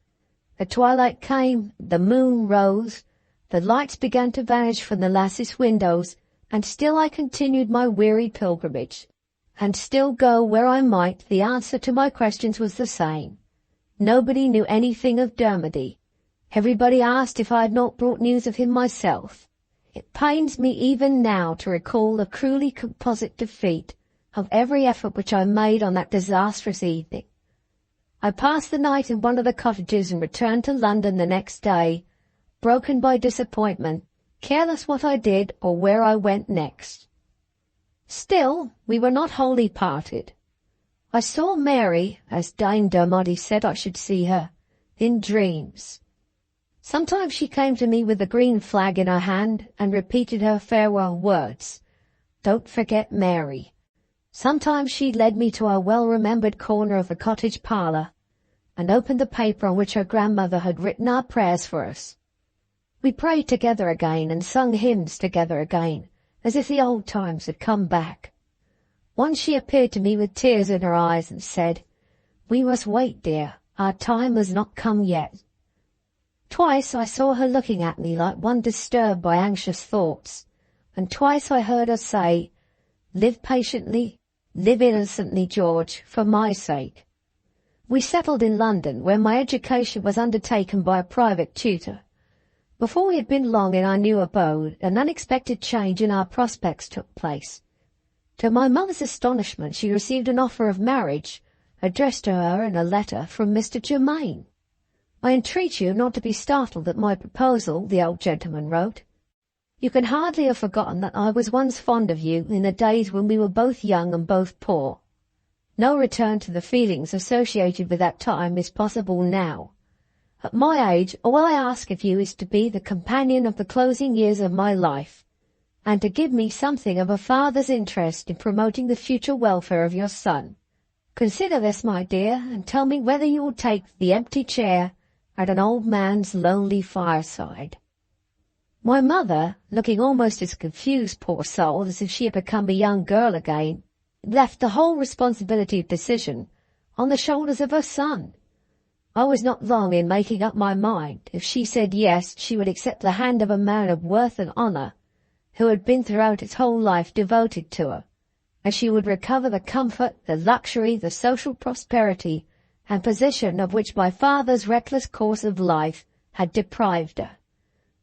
The twilight came, the moon rose, the lights began to vanish from the lattice windows, and still I continued my weary pilgrimage. And still go where I might, the answer to my questions was the same. Nobody knew anything of Dermody. Everybody asked if I had not brought news of him myself. It pains me even now to recall the cruelly composite defeat of every effort which I made on that disastrous evening. I passed the night in one of the cottages and returned to London the next day, broken by disappointment, careless what I did or where I went next. Still, we were not wholly parted. I saw Mary, as Dame Dermody said I should see her, in dreams. Sometimes she came to me with the green flag in her hand and repeated her farewell words. "Don't forget Mary." Sometimes she led me to our well-remembered corner of the cottage parlour, and opened the paper on which her grandmother had written our prayers for us. We prayed together again and sung hymns together again, as if the old times had come back. Once she appeared to me with tears in her eyes and said, "We must wait, dear, our time has not come yet." Twice I saw her looking at me like one disturbed by anxious thoughts, and twice I heard her say, "Live patiently, live innocently, George, for my sake." We settled in London, where my education was undertaken by a private tutor. Before we had been long in our new abode, an unexpected change in our prospects took place. To my mother's astonishment, she received an offer of marriage, addressed to her in a letter from Mr. Germain. "I entreat you not to be startled at my proposal," the old gentleman wrote. "You can hardly have forgotten that I was once fond of you in the days when we were both young and both poor. No return to the feelings associated with that time is possible now. At my age, all I ask of you is to be the companion of the closing years of my life, and to give me something of a father's interest in promoting the future welfare of your son. Consider this, my dear, and tell me whether you will take the empty chair at an old man's lonely fireside." My mother, looking almost as confused, poor soul, as if she had become a young girl again, left the whole responsibility of decision on the shoulders of her son. I was not long in making up my mind. If she said yes, she would accept the hand of a man of worth and honour, who had been throughout his whole life devoted to her, and she would recover the comfort, the luxury, the social prosperity, and position of which my father's reckless course of life had deprived her.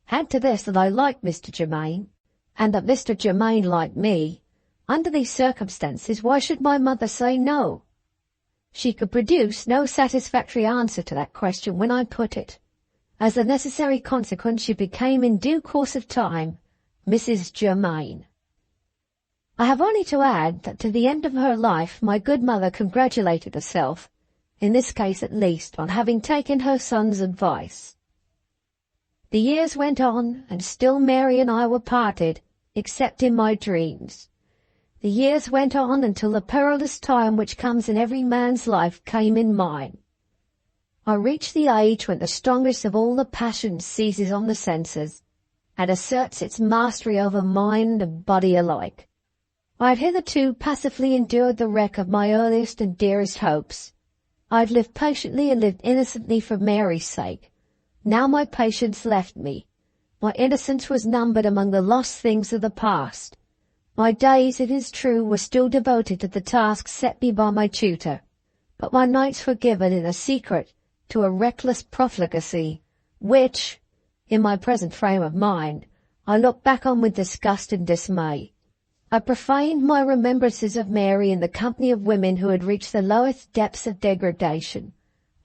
Add to this that I liked Mr. Germain, and that Mr. Germain liked me. Under these circumstances, why should my mother say no? She could produce no satisfactory answer to that question when I put it. As a necessary consequence, she became in due course of time Mrs. Germain. I have only to add that to the end of her life my good mother congratulated herself, in this case at least, on having taken her son's advice. The years went on, and still Mary and I were parted, except in my dreams. The years went on until the perilous time which comes in every man's life came in mine. I reached the age when the strongest of all the passions seizes on the senses, and asserts its mastery over mind and body alike. I had hitherto passively endured the wreck of my earliest and dearest hopes. I had lived patiently and lived innocently for Mary's sake. Now my patience left me. My innocence was numbered among the lost things of the past. My days, it is true, were still devoted to the tasks set me by my tutor, but my nights were given in a secret to a reckless profligacy, which, in my present frame of mind, I look back on with disgust and dismay. I profaned my remembrances of Mary in the company of women who had reached the lowest depths of degradation.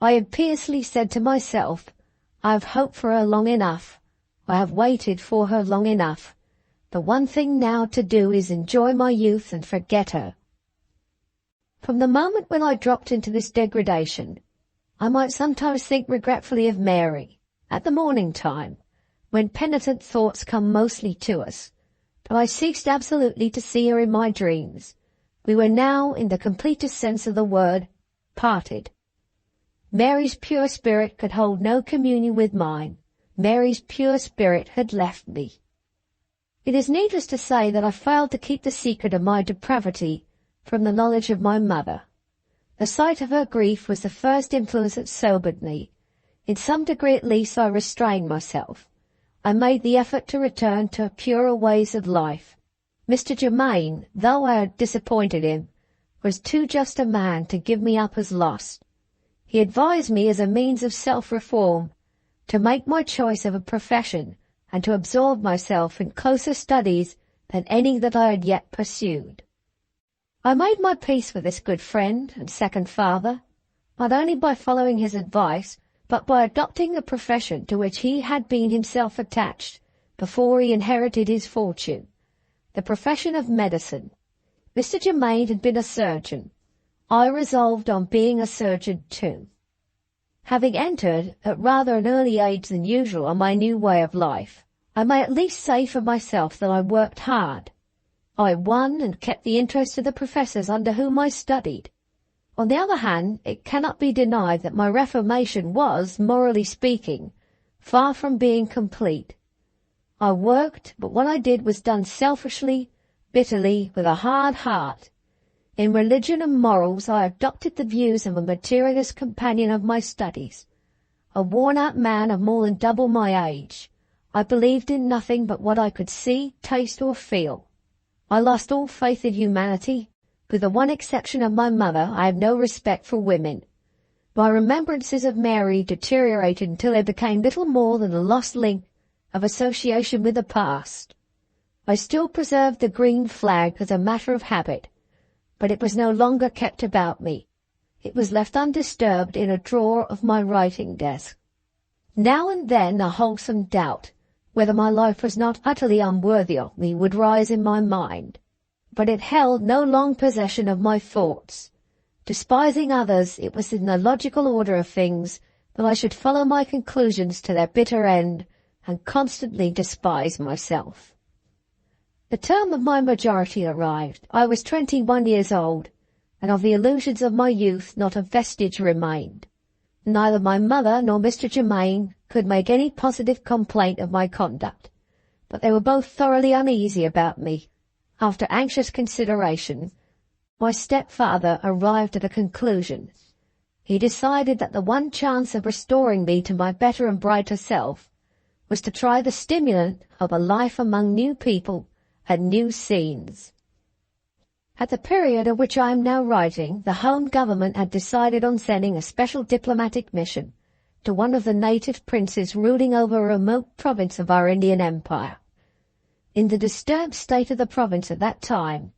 I impiously said to myself, "I have hoped for her long enough. I have waited for her long enough. The one thing now to do is enjoy my youth and forget her." From the moment when I dropped into this degradation, I might sometimes think regretfully of Mary, at the morning time, when penitent thoughts come mostly to us, but I ceased absolutely to see her in my dreams. We were now, in the completest sense of the word, parted. Mary's pure spirit could hold no communion with mine. Mary's pure spirit had left me. It is needless to say that I failed to keep the secret of my depravity from the knowledge of my mother. The sight of her grief was the first influence that sobered me. In some degree at least I restrained myself. I made the effort to return to purer ways of life. Mr. Germain, though I had disappointed him, was too just a man to give me up as lost. He advised me as a means of self-reform to make my choice of a profession and to absorb myself in closer studies than any that I had yet pursued. I made my peace with this good friend and second father, not only by following his advice, but by adopting the profession to which he had been himself attached before he inherited his fortune, the profession of medicine. Mr. Germain had been a surgeon. I resolved on being a surgeon too. Having entered at rather an early age than usual on my new way of life, I may at least say for myself that I worked hard. I won and kept the interest of the professors under whom I studied. On the other hand, it cannot be denied that my reformation was, morally speaking, far from being complete. I worked, but what I did was done selfishly, bitterly, with a hard heart. In religion and morals, I adopted the views of a materialist companion of my studies, a worn-out man of more than double my age. I believed in nothing but what I could see, taste, or feel. I lost all faith in humanity. With the one exception of my mother, I have no respect for women. My remembrances of Mary deteriorated until they became little more than a lost link of association with the past. I still preserved the green flag as a matter of habit, but it was no longer kept about me. It was left undisturbed in a drawer of my writing desk. Now and then a wholesome doubt whether my life was not utterly unworthy of me would rise in my mind, but it held no long possession of my thoughts. Despising others, it was in the logical order of things that I should follow my conclusions to their bitter end and constantly despise myself. The term of my majority arrived. I was 21 years old, and of the illusions of my youth not a vestige remained. Neither my mother nor Mr. Germain could make any positive complaint of my conduct, but they were both thoroughly uneasy about me. After anxious consideration, my stepfather arrived at a conclusion. He decided that the one chance of restoring me to my better and brighter self was to try the stimulant of a life among new people and new scenes. At the period of which I am now writing, the home government had decided on sending a special diplomatic mission to one of the native princes ruling over a remote province of our Indian Empire. In the disturbed state of the province at that time,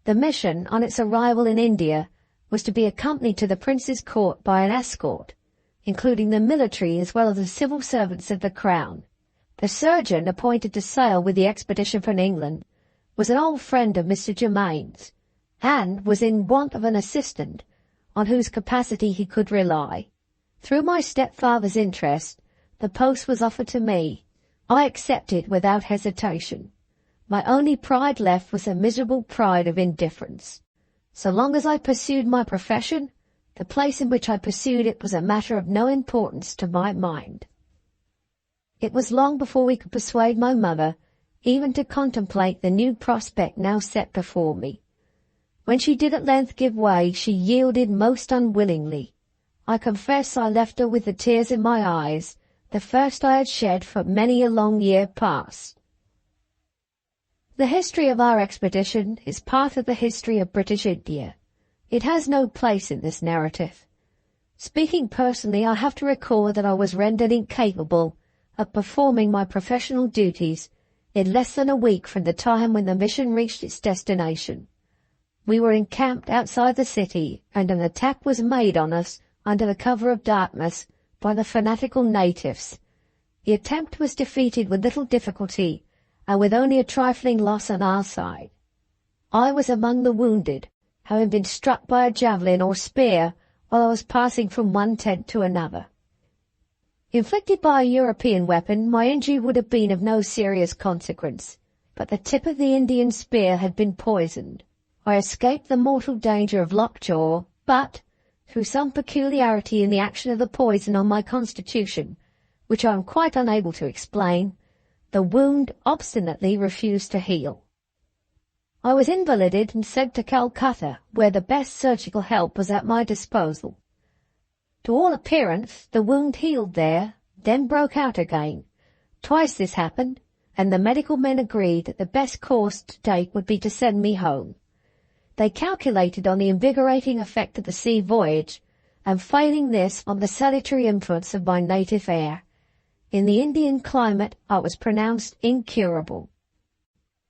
the mission, on its arrival in India, was to be accompanied to the prince's court by an escort, including the military as well as the civil servants of the crown. The surgeon appointed to sail with the expedition from England was an old friend of Mr. Germain's, and was in want of an assistant on whose capacity he could rely. Through my stepfather's interest, the post was offered to me. I accepted without hesitation. My only pride left was a miserable pride of indifference. So long as I pursued my profession, the place in which I pursued it was a matter of no importance to my mind. It was long before we could persuade my mother even to contemplate the new prospect now set before me. When she did at length give way, she yielded most unwillingly. I confess I left her with the tears in my eyes, the first I had shed for many a long year past. The history of our expedition is part of the history of British India. It has no place in this narrative. Speaking personally, I have to record that I was rendered incapable of performing my professional duties in less than a week from the time when the mission reached its destination. We were encamped outside the city, and an attack was made on us under the cover of darkness by the fanatical natives. The attempt was defeated with little difficulty, and with only a trifling loss on our side. I was among the wounded, having been struck by a javelin or spear while I was passing from one tent to another. Inflicted by a European weapon, my injury would have been of no serious consequence, but the tip of the Indian spear had been poisoned. I escaped the mortal danger of lockjaw, but, through some peculiarity in the action of the poison on my constitution, which I am quite unable to explain, the wound obstinately refused to heal. I was invalided and sent to Calcutta, where the best surgical help was at my disposal. To all appearance, the wound healed there, then broke out again. Twice this happened, and the medical men agreed that the best course to take would be to send me home. They calculated on the invigorating effect of the sea voyage, and failing this, on the salutary influence of my native air. In the Indian climate, I was pronounced incurable.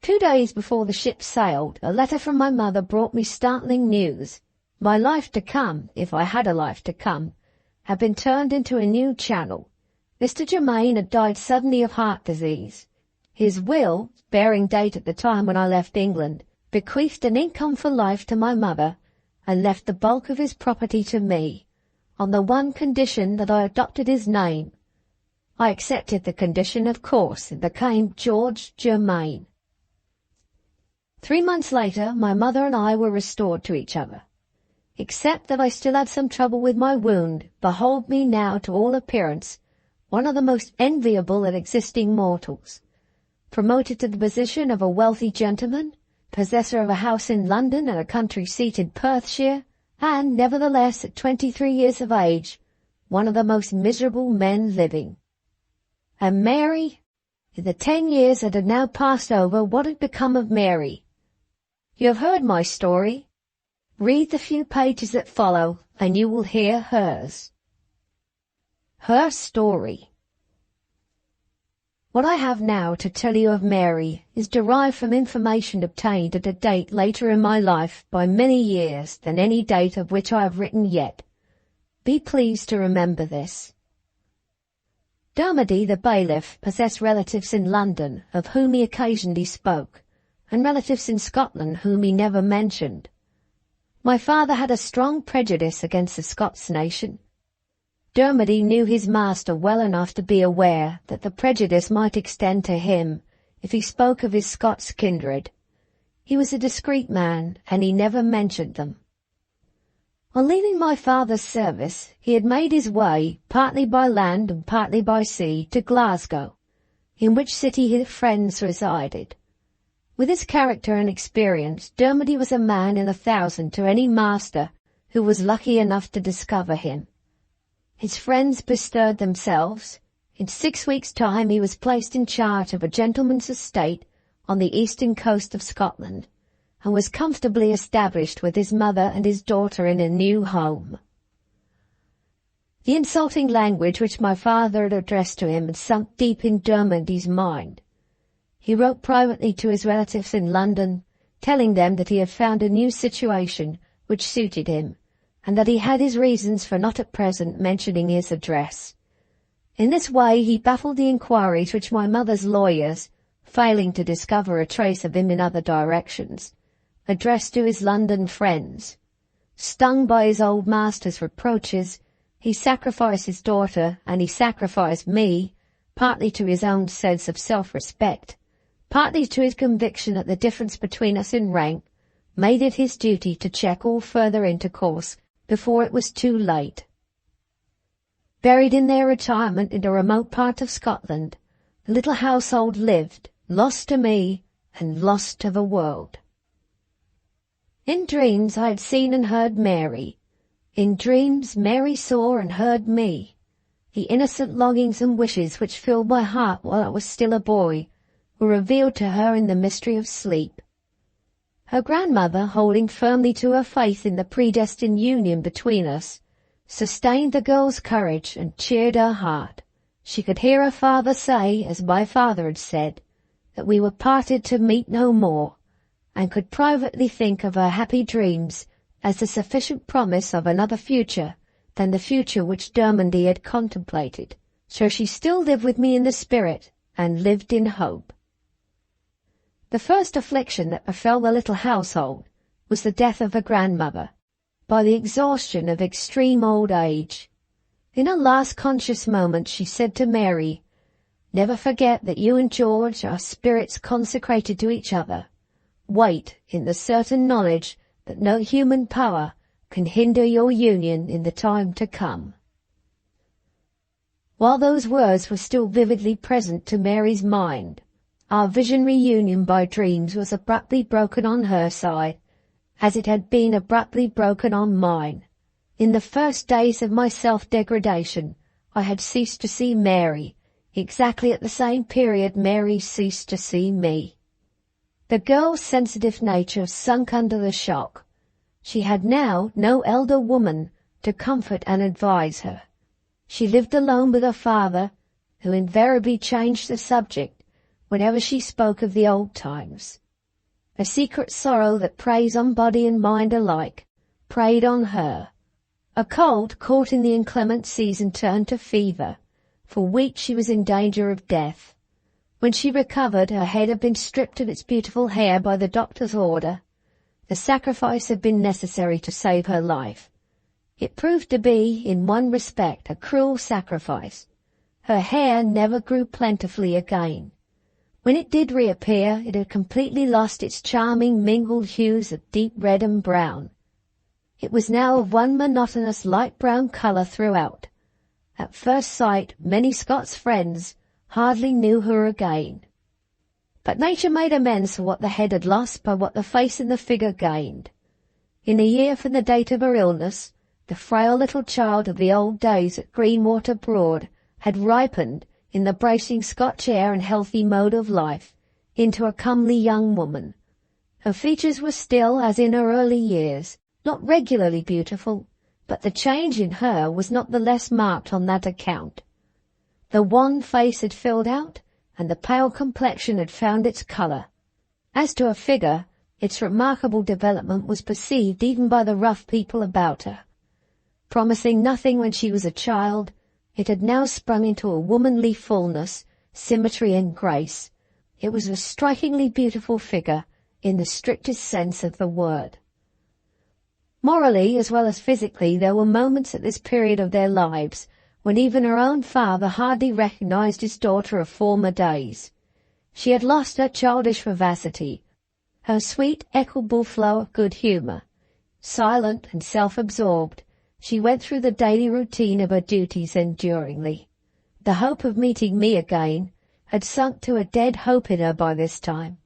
2 days before the ship sailed, a letter from my mother brought me startling news. My life to come, if I had a life to come, had been turned into a new channel. Mr. Germain had died suddenly of heart disease. His will, bearing date at the time when I left England, bequeathed an income for life to my mother, and left the bulk of his property to me, on the one condition that I adopted his name. I accepted the condition, of course, and became George Germain. 3 months later, my mother and I were restored to each other. Except that I still had some trouble with my wound, behold me now, to all appearance, one of the most enviable of existing mortals. Promoted to the position of a wealthy gentleman, possessor of a house in London and a country seat in Perthshire, and, nevertheless, at 23 years of age, one of the most miserable men living. And Mary? In the 10 years that had now passed over, what had become of Mary? You have heard my story. Read the few pages that follow, and you will hear hers. Her story. What I have now to tell you of Mary is derived from information obtained at a date later in my life by many years than any date of which I have written yet. Be pleased to remember this. Dermody the bailiff possessed relatives in London of whom he occasionally spoke, and relatives in Scotland whom he never mentioned. My father had a strong prejudice against the Scots nation. Dermody knew his master well enough to be aware that the prejudice might extend to him if he spoke of his Scots kindred. He was a discreet man, and he never mentioned them. On leaving my father's service, he had made his way, partly by land and partly by sea, to Glasgow, in which city his friends resided. With his character and experience, Dermody was a man in 1,000 to any master who was lucky enough to discover him. His friends bestirred themselves. In 6 weeks' time he was placed in charge of a gentleman's estate on the eastern coast of Scotland, and was comfortably established with his mother and his daughter in a new home. The insulting language which my father had addressed to him had sunk deep in Dermody's mind. He wrote privately to his relatives in London, telling them that he had found a new situation which suited him, and that he had his reasons for not at present mentioning his address. In this way he baffled the inquiries which my mother's lawyers, failing to discover a trace of him in other directions, addressed to his London friends. Stung by his old master's reproaches, he sacrificed his daughter, and he sacrificed me, partly to his own sense of self-respect, partly to his conviction that the difference between us in rank made it his duty to check all further intercourse before it was too late. Buried in their retirement in a remote part of Scotland, the little household lived, lost to me and lost to the world. In dreams I had seen and heard Mary. In dreams Mary saw and heard me. The innocent longings and wishes which filled my heart while I was still a boy were revealed to her in the mystery of sleep. Her grandmother, holding firmly to her faith in the predestined union between us, sustained the girl's courage and cheered her heart. She could hear her father say, as my father had said, that we were parted to meet no more, and could privately think of her happy dreams as the sufficient promise of another future than the future which Dermody had contemplated. So she still lived with me in the spirit, and lived in hope. The first affliction that befell the little household was the death of her grandmother, by the exhaustion of extreme old age. In her last conscious moment she said to Mary, "Never forget that you and George are spirits consecrated to each other. Wait in the certain knowledge that no human power can hinder your union in the time to come." While those words were still vividly present to Mary's mind, our visionary union by dreams was abruptly broken on her side, as it had been abruptly broken on mine. In the first days of my self-degradation, I had ceased to see Mary, exactly at the same period Mary ceased to see me. The girl's sensitive nature sunk under the shock. She had now no elder woman to comfort and advise her. She lived alone with her father, who invariably changed the subject whenever she spoke of the old times. A secret sorrow that preys on body and mind alike preyed on her. A cold caught in the inclement season turned to fever. For weeks she was in danger of death. When she recovered, her head had been stripped of its beautiful hair by the doctor's order. The sacrifice had been necessary to save her life. It proved to be, in one respect, a cruel sacrifice. Her hair never grew plentifully again. When it did reappear, it had completely lost its charming mingled hues of deep red and brown. It was now of one monotonous light brown colour throughout. At first sight, many Scott's friends hardly knew her again. But nature made amends for what the head had lost by what the face and the figure gained. In a year from the date of her illness, the frail little child of the old days at Greenwater Broad had ripened, in the bracing Scotch air and healthy mode of life, into a comely young woman. Her features were still, as in her early years, not regularly beautiful, but the change in her was not the less marked on that account. The wan face had filled out, and the pale complexion had found its colour. As to her figure, its remarkable development was perceived even by the rough people about her. Promising nothing when she was a child, it had now sprung into a womanly fullness, symmetry and grace. It was a strikingly beautiful figure, in the strictest sense of the word. Morally as well as physically, there were moments at this period of their lives when even her own father hardly recognized his daughter of former days. She had lost her childish vivacity, her sweet, equable flow of good humour. Silent and self-absorbed, she went through the daily routine of her duties enduringly. The hope of meeting me again had sunk to a dead hope in her by this time.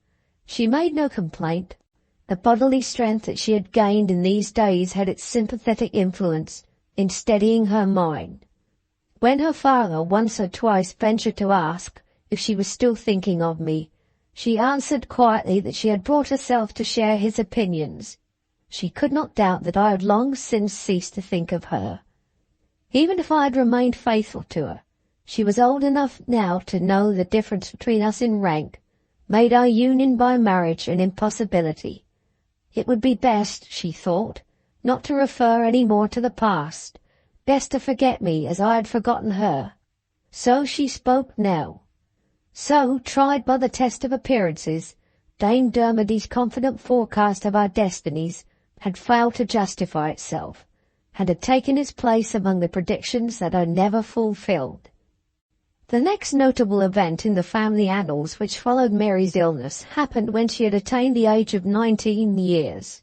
She made no complaint. The bodily strength that she had gained in these days had its sympathetic influence in steadying her mind. When her father once or twice ventured to ask if she was still thinking of me, she answered quietly that she had brought herself to share his opinions. She could not doubt that I had long since ceased to think of her. Even if I had remained faithful to her, she was old enough now to know the difference between us in rank made our union by marriage an impossibility. It would be best, she thought, not to refer any more to the past, best to forget me as I had forgotten her. So she spoke now. So, tried by the test of appearances, Dame Dermody's confident forecast of our destinies had failed to justify itself, and had taken its place among the predictions that are never fulfilled. The next notable event in the family annals which followed Mary's illness happened when she had attained the age of 19 years.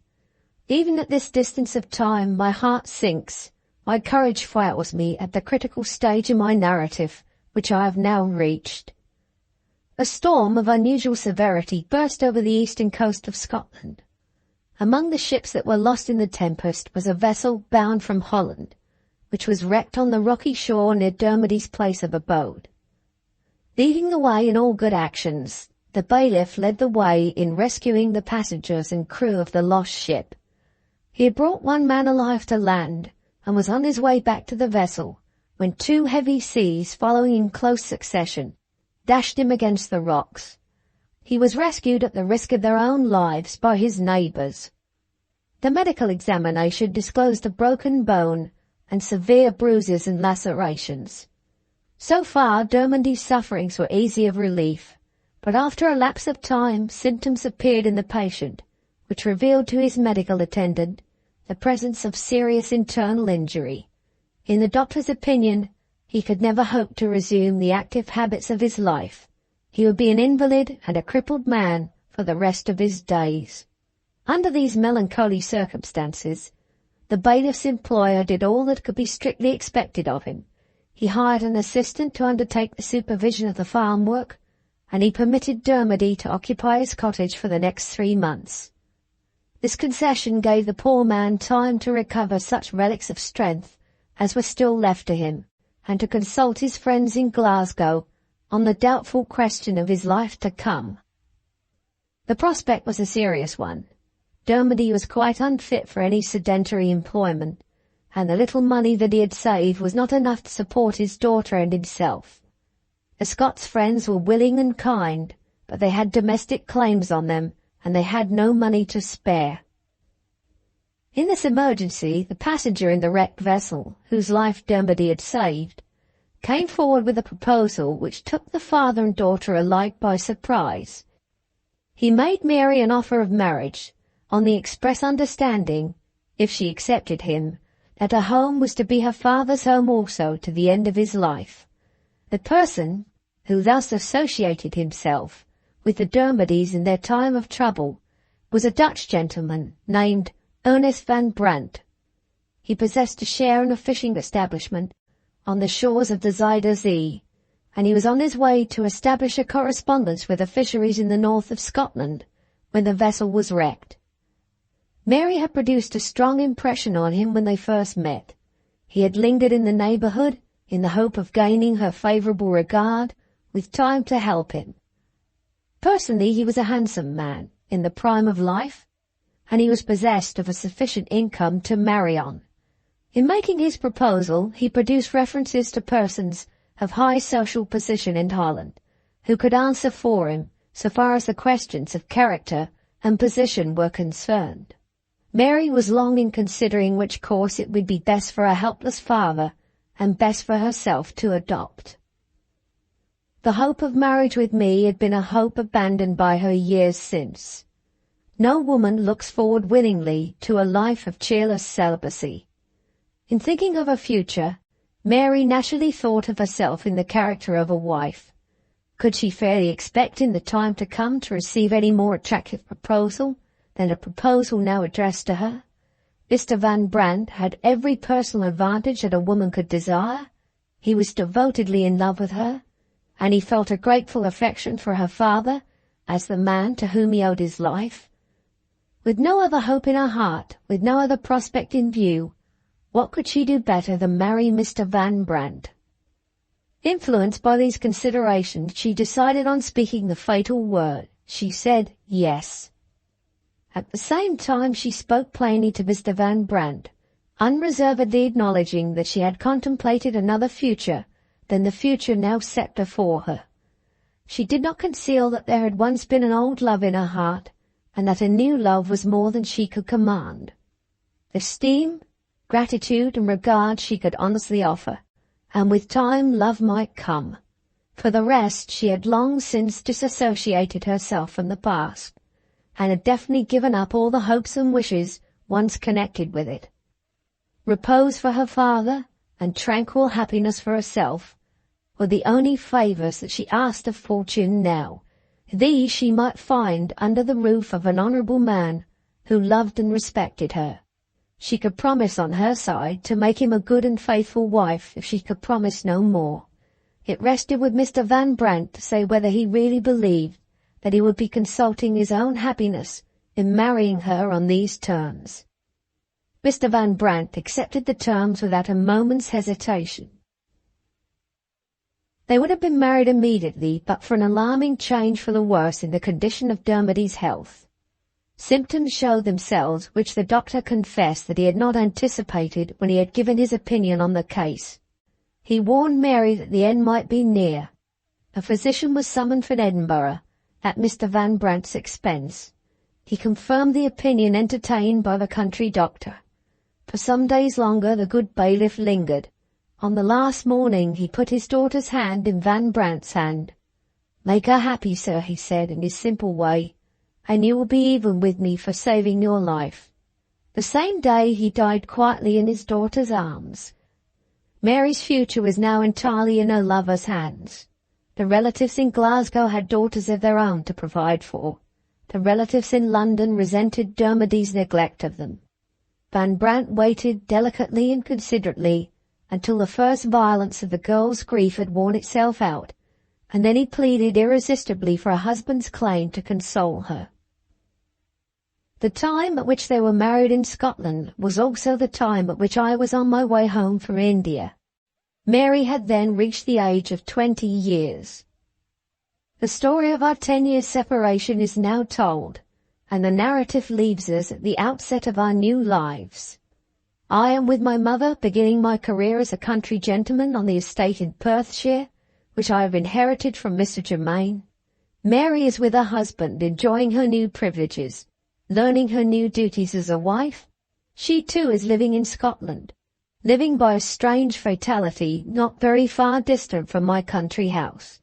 Even at this distance of time my heart sinks, my courage fails me at the critical stage in my narrative which I have now reached. A storm of unusual severity burst over the eastern coast of Scotland. Among the ships that were lost in the tempest was a vessel bound from Holland, which was wrecked on the rocky shore near Dermody's place of abode. Leading the way in all good actions, the bailiff led the way in rescuing the passengers and crew of the lost ship. He had brought one man alive to land, and was on his way back to the vessel, when two heavy seas, following in close succession, dashed him against the rocks. He was rescued at the risk of their own lives by his neighbours. The medical examination disclosed a broken bone and severe bruises and lacerations. So far, Dermody's sufferings were easy of relief, but after a lapse of time, symptoms appeared in the patient, which revealed to his medical attendant the presence of serious internal injury. In the doctor's opinion, he could never hope to resume the active habits of his life. He would be an invalid and a crippled man for the rest of his days. Under these melancholy circumstances, the bailiff's employer did all that could be strictly expected of him. He hired an assistant to undertake the supervision of the farm work, and he permitted Dermody to occupy his cottage for the next 3 months. This concession gave the poor man time to recover such relics of strength as were still left to him, and to consult his friends in Glasgow on the doubtful question of his life to come. The prospect was a serious one. Dermody was quite unfit for any sedentary employment, and the little money that he had saved was not enough to support his daughter and himself. The Scots friends were willing and kind, but they had domestic claims on them, and they had no money to spare. In this emergency, the passenger in the wrecked vessel, whose life Dermody had saved, came forward with a proposal which took the father and daughter alike by surprise. He made Mary an offer of marriage, on the express understanding, if she accepted him, that her home was to be her father's home also to the end of his life. The person who thus associated himself with the Dermodys in their time of trouble was a Dutch gentleman named Ernest van Brandt. He possessed a share in a fishing establishment on the shores of the Zuyder Zee, and he was on his way to establish a correspondence with the fisheries in the north of Scotland when the vessel was wrecked. Mary had produced a strong impression on him when they first met. He had lingered in the neighbourhood in the hope of gaining her favourable regard, with time to help him. Personally, he was a handsome man, in the prime of life, and he was possessed of a sufficient income to marry on. In making his proposal, he produced references to persons of high social position in Holland, who could answer for him so far as the questions of character and position were concerned. Mary was long in considering which course it would be best for her helpless father and best for herself to adopt. The hope of marriage with me had been a hope abandoned by her years since. No woman looks forward willingly to a life of cheerless celibacy. In thinking of her future, Mary naturally thought of herself in the character of a wife. Could she fairly expect in the time to come to receive any more attractive proposal than a proposal now addressed to her? Mr. Van Brandt had every personal advantage that a woman could desire. He was devotedly in love with her, and he felt a grateful affection for her father as the man to whom he owed his life. With no other hope in her heart, with no other prospect in view, what could she do better than marry Mr. Van Brandt? Influenced by these considerations, she decided on speaking the fatal word. She said yes. At the same time, she spoke plainly to Mr. Van Brandt, unreservedly acknowledging that she had contemplated another future than the future now set before her. She did not conceal that there had once been an old love in her heart, and that a new love was more than she could command. Esteem, gratitude, and regard she could honestly offer, and with time love might come. For the rest, she had long since disassociated herself from the past, and had definitely given up all the hopes and wishes once connected with it. Repose for her father, and tranquil happiness for herself, were the only favours that she asked of fortune now. These she might find under the roof of an honourable man who loved and respected her. She could promise on her side to make him a good and faithful wife if she could promise no more. It rested with Mr. Van Brandt to say whether he really believed that he would be consulting his own happiness in marrying her on these terms. Mr. Van Brandt accepted the terms without a moment's hesitation. They would have been married immediately but for an alarming change for the worse in the condition of Dermody's health. Symptoms showed themselves which the doctor confessed that he had not anticipated when he had given his opinion on the case. He warned Mary that the end might be near. A physician was summoned from Edinburgh, at Mr. Van Brandt's expense. He confirmed the opinion entertained by the country doctor. For some days longer the good bailiff lingered. On the last morning he put his daughter's hand in Van Brandt's hand. "Make her happy, sir," he said in his simple way, "and you will be even with me for saving your life." The same day he died quietly in his daughter's arms. Mary's future was now entirely in her lover's hands. The relatives in Glasgow had daughters of their own to provide for. The relatives in London resented Dermody's neglect of them. Van Brandt waited delicately and considerately until the first violence of the girl's grief had worn itself out, and then he pleaded irresistibly for a husband's claim to console her. The time at which they were married in Scotland was also the time at which I was on my way home from India. Mary had then reached the age of 20 years. The story of our 10 years' separation is now told, and the narrative leaves us at the outset of our new lives. I am with my mother beginning my career as a country gentleman on the estate in Perthshire, which I have inherited from Mr. Germain. Mary is with her husband enjoying her new privileges, learning her new duties as a wife. She too is living in Scotland, living by a strange fatality not very far distant from my country house.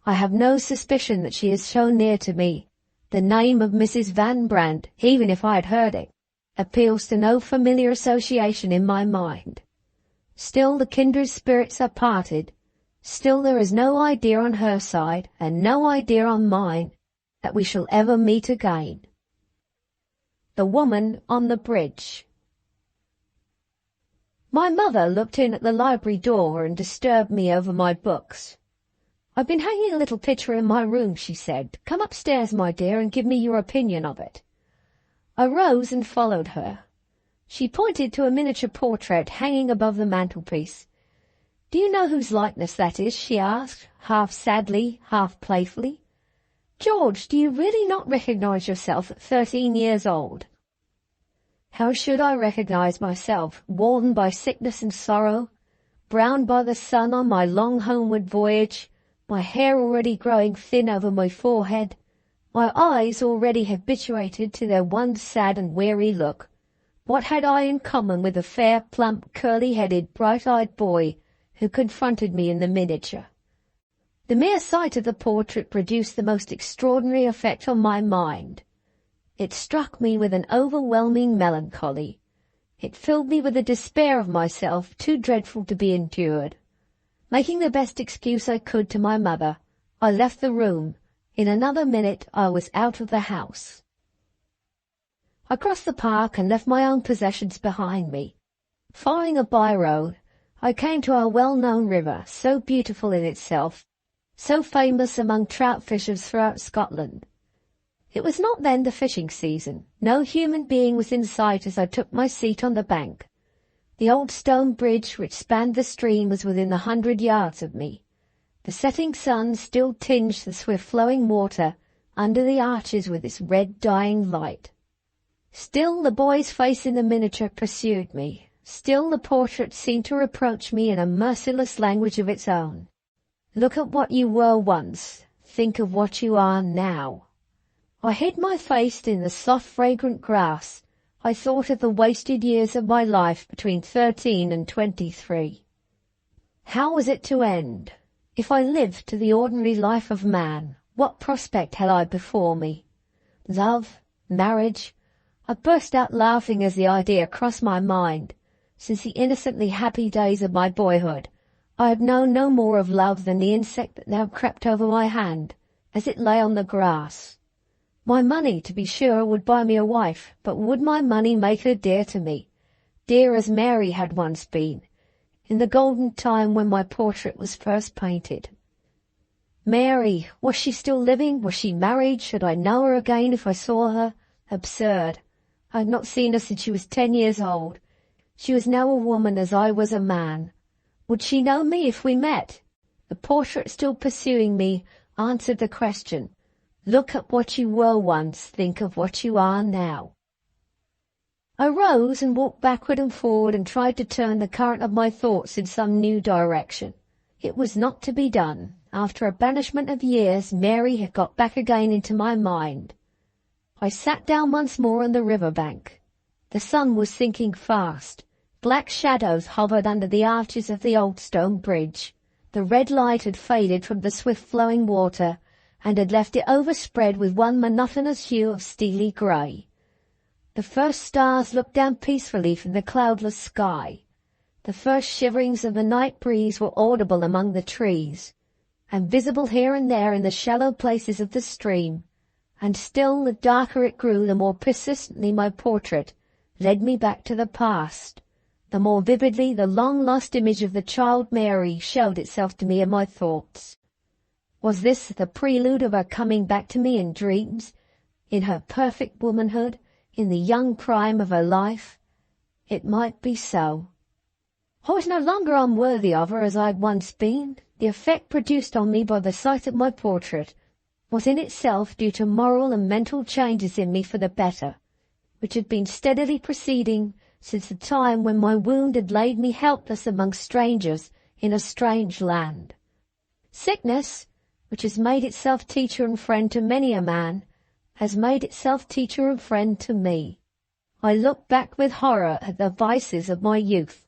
I have no suspicion that she is so near to me. The name of Mrs. Van Brandt, even if I had heard it, appeals to no familiar association in my mind. Still the kindred spirits are parted. Still there is no idea on her side, and no idea on mine, that we shall ever meet again. The Woman on the Bridge. My mother looked in at the library door and disturbed me over my books. "I've been hanging a little picture in my room," she said. "Come upstairs, my dear, and give me your opinion of it." I rose and followed her. She pointed to a miniature portrait hanging above the mantelpiece. "Do you know whose likeness that is?" she asked, half sadly, half playfully. "George, do you really not recognize yourself at 13 years old?" How should I recognize myself, worn by sickness and sorrow, browned by the sun on my long homeward voyage, my hair already growing thin over my forehead, my eyes already habituated to their one sad and weary look? What had I in common with the fair, plump, curly-headed, bright-eyed boy who confronted me in the miniature? The mere sight of the portrait produced the most extraordinary effect on my mind. It struck me with an overwhelming melancholy. It filled me with a despair of myself too dreadful to be endured. Making the best excuse I could to my mother, I left the room. In another minute I was out of the house. I crossed the park and left my own possessions behind me. Following a by-road, I came to a well-known river, so beautiful in itself, so famous among trout fishers throughout Scotland. It was not then the fishing season. No human being was in sight as I took my seat on the bank. The old stone bridge which spanned the stream was within 100 yards of me. The setting sun still tinged the swift-flowing water under the arches with its red dying light. Still the boy's face in the miniature pursued me. Still the portrait seemed to reproach me in a merciless language of its own. "Look at what you were once. Think of what you are now." I hid my face in the soft fragrant grass. I thought of the wasted years of my life between 13 and 23. How was it to end? If I lived to the ordinary life of man, what prospect had I before me? Love? Marriage? I burst out laughing as the idea crossed my mind. Since the innocently happy days of my boyhood, I had known no more of love than the insect that now crept over my hand, as it lay on the grass. My money, to be sure, would buy me a wife, but would my money make her dear to me, dear as Mary had once been, in the golden time when my portrait was first painted? Mary, was she still living? Was she married? Should I know her again if I saw her? Absurd. I had not seen her since she was 10 years old. She was now a woman as I was a man. Would she know me if we met? The portrait still pursuing me answered the question. Look at what you were once, think of what you are now. I rose and walked backward and forward and tried to turn the current of my thoughts in some new direction. It was not to be done. After a banishment of years, Mary had got back again into my mind. I sat down once more on the river bank. The sun was sinking fast. Black shadows hovered under the arches of the old stone bridge. The red light had faded from the swift-flowing water, and had left it overspread with one monotonous hue of steely grey. The first stars looked down peacefully from the cloudless sky. The first shiverings of the night breeze were audible among the trees, and visible here and there in the shallow places of the stream, and still the darker it grew, the more persistently my portrait led me back to the past. The more vividly the long-lost image of the child Mary showed itself to me in my thoughts. Was this the prelude of her coming back to me in dreams, in her perfect womanhood, in the young prime of her life? It might be so. I was no longer unworthy of her as I had once been. The effect produced on me by the sight of my portrait was in itself due to moral and mental changes in me for the better, which had been steadily proceeding since the time when my wound had laid me helpless among strangers in a strange land. Sickness, which has made itself teacher and friend to many a man, has made itself teacher and friend to me. I look back with horror at the vices of my youth,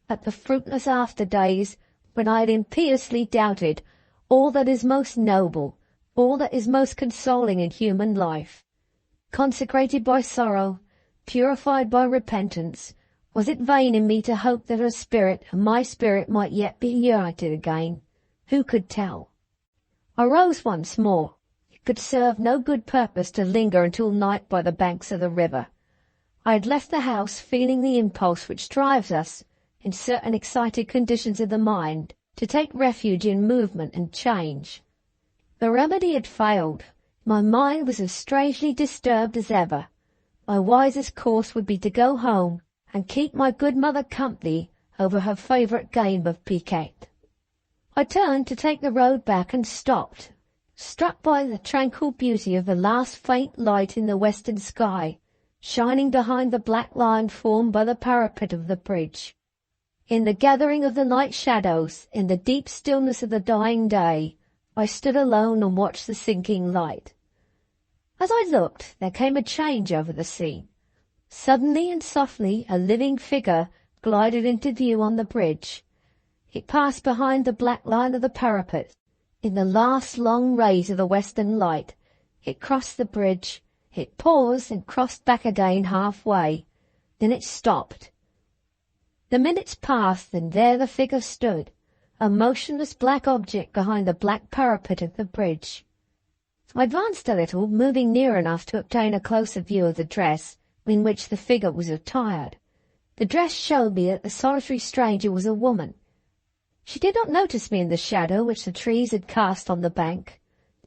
at the fruitless after days when I had impiously doubted all that is most noble, all that is most consoling in human life. Consecrated by sorrow, purified by repentance, was it vain in me to hope that her spirit and my spirit might yet be united again? Who could tell? I rose once more. could serve no good purpose to linger until night by the banks of the river. I had left the house feeling the impulse which drives us, in certain excited conditions of the mind, to take refuge in movement and change. The remedy had failed. My mind was as strangely disturbed as ever. My wisest course would be to go home and keep my good mother company over her favourite game of piquet. I turned to take the road back and stopped, struck by the tranquil beauty of the last faint light in the western sky, shining behind the black line formed by the parapet of the bridge. In the gathering of the night shadows, in the deep stillness of the dying day, I stood alone and watched the sinking light. As I looked, there came a change over the scene. Suddenly and softly a living figure glided into view on the bridge. It passed behind the black line of the parapet. In the last long rays of the western light, it crossed the bridge. It paused and crossed back again halfway. Then it stopped. The minutes passed, and there the figure stood, a motionless black object behind the black parapet of the bridge. I advanced a little, moving near enough to obtain a closer view of the dress in which the figure was attired. The dress showed me that the solitary stranger was a woman. She did not notice me in the shadow which the trees had cast on the bank.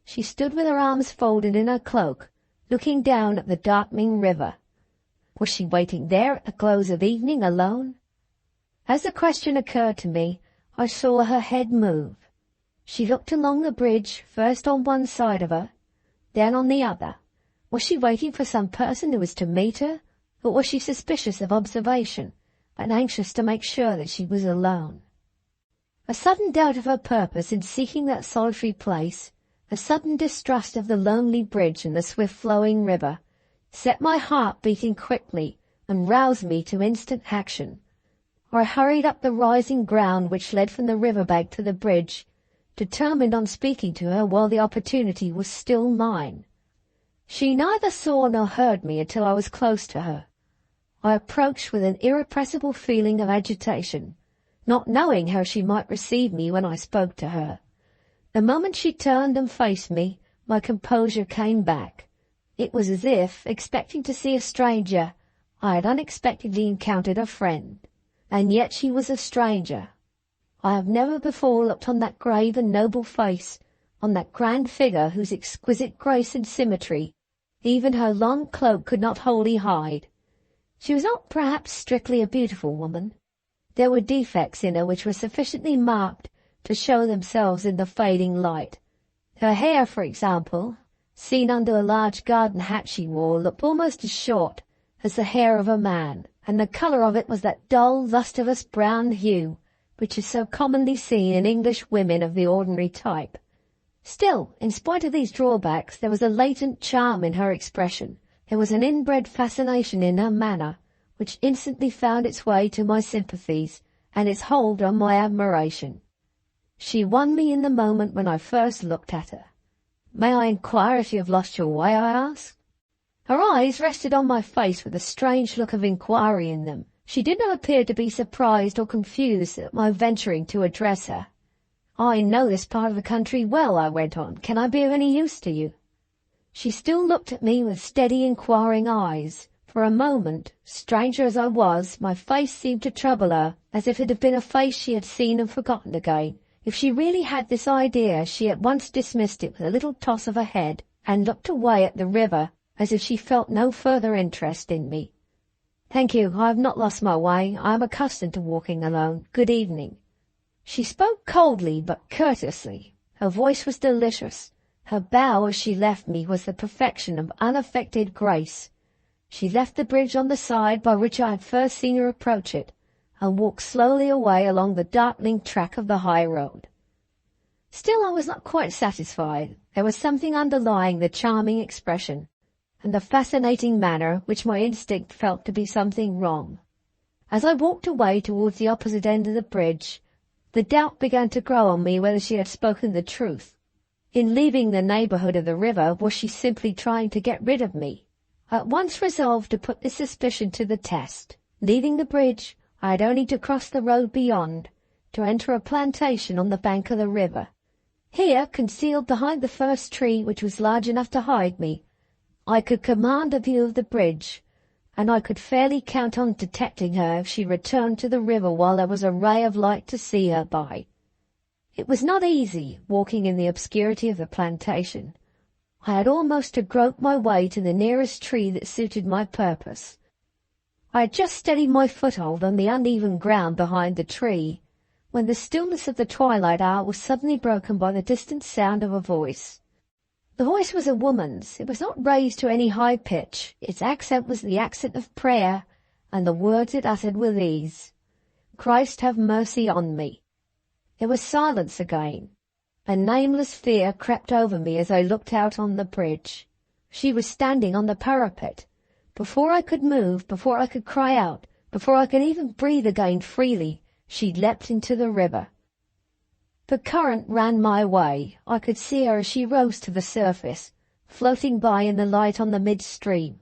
She stood with her arms folded in her cloak, looking down at the darkening river. Was she waiting there at the close of evening alone? As the question occurred to me, I saw her head move. She looked along the bridge, first on one side of her, then on the other. Was she waiting for some person who was to meet her, or was she suspicious of observation, and anxious to make sure that she was alone? A sudden doubt of her purpose in seeking that solitary place, a sudden distrust of the lonely bridge and the swift-flowing river, set my heart beating quickly and roused me to instant action. I hurried up the rising ground which led from the river-bank to the bridge, determined on speaking to her while the opportunity was still mine. She neither saw nor heard me until I was close to her. I approached with an irrepressible feeling of agitation, not knowing how she might receive me when I spoke to her. The moment she turned and faced me, my composure came back. It was as if, expecting to see a stranger, I had unexpectedly encountered a friend. And yet she was a stranger. I have never before looked on that grave and noble face, on that grand figure whose exquisite grace and symmetry even her long cloak could not wholly hide. She was not perhaps strictly a beautiful woman. There were defects in her which were sufficiently marked to show themselves in the fading light. Her hair, for example, seen under a large garden hat she wore, looked almost as short as the hair of a man, and the colour of it was that dull, lustreless brown hue which is so commonly seen in English women of the ordinary type. Still, in spite of these drawbacks, there was a latent charm in her expression. There was an inbred fascination in her manner, which instantly found its way to my sympathies and its hold on my admiration. She won me in the moment when I first looked at her. "May I inquire if you have lost your way?" I asked. Her eyes rested on my face with a strange look of inquiry in them. She did not appear to be surprised or confused at my venturing to address her. "I know this part of the country well," I went on. "Can I be of any use to you?" She still looked at me with steady, inquiring eyes. For a moment, stranger as I was, my face seemed to trouble her, as if it had been a face she had seen and forgotten again. If she really had this idea, she at once dismissed it with a little toss of her head, and looked away at the river, as if she felt no further interest in me. "Thank you, I have not lost my way. I am accustomed to walking alone. Good evening." She spoke coldly but courteously. Her voice was delicious. Her bow as she left me was the perfection of unaffected grace. She left the bridge on the side by which I had first seen her approach it, and walked slowly away along the darkening track of the high road. Still I was not quite satisfied. There was something underlying the charming expression and the fascinating manner which my instinct felt to be something wrong. As I walked away towards the opposite end of the bridge, the doubt began to grow on me whether she had spoken the truth. In leaving the neighbourhood of the river, was she simply trying to get rid of me? I at once resolved to put this suspicion to the test. Leaving the bridge, I had only to cross the road beyond, to enter a plantation on the bank of the river. Here, concealed behind the first tree, which was large enough to hide me, I could command a view of the bridge, and I could fairly count on detecting her if she returned to the river while there was a ray of light to see her by. It was not easy, walking in the obscurity of the plantation. I had almost to grope my way to the nearest tree that suited my purpose. I had just steadied my foothold on the uneven ground behind the tree, when the stillness of the twilight hour was suddenly broken by the distant sound of a voice. The voice was a woman's. It was not raised to any high pitch. Its accent was the accent of prayer, and the words it uttered were these: "Christ, have mercy on me." There was silence again. A nameless fear crept over me as I looked out on the bridge. She was standing on the parapet. Before I could move, before I could cry out, before I could even breathe again freely, she leapt into the river. The current ran my way. I could see her as she rose to the surface, floating by in the light on the midstream.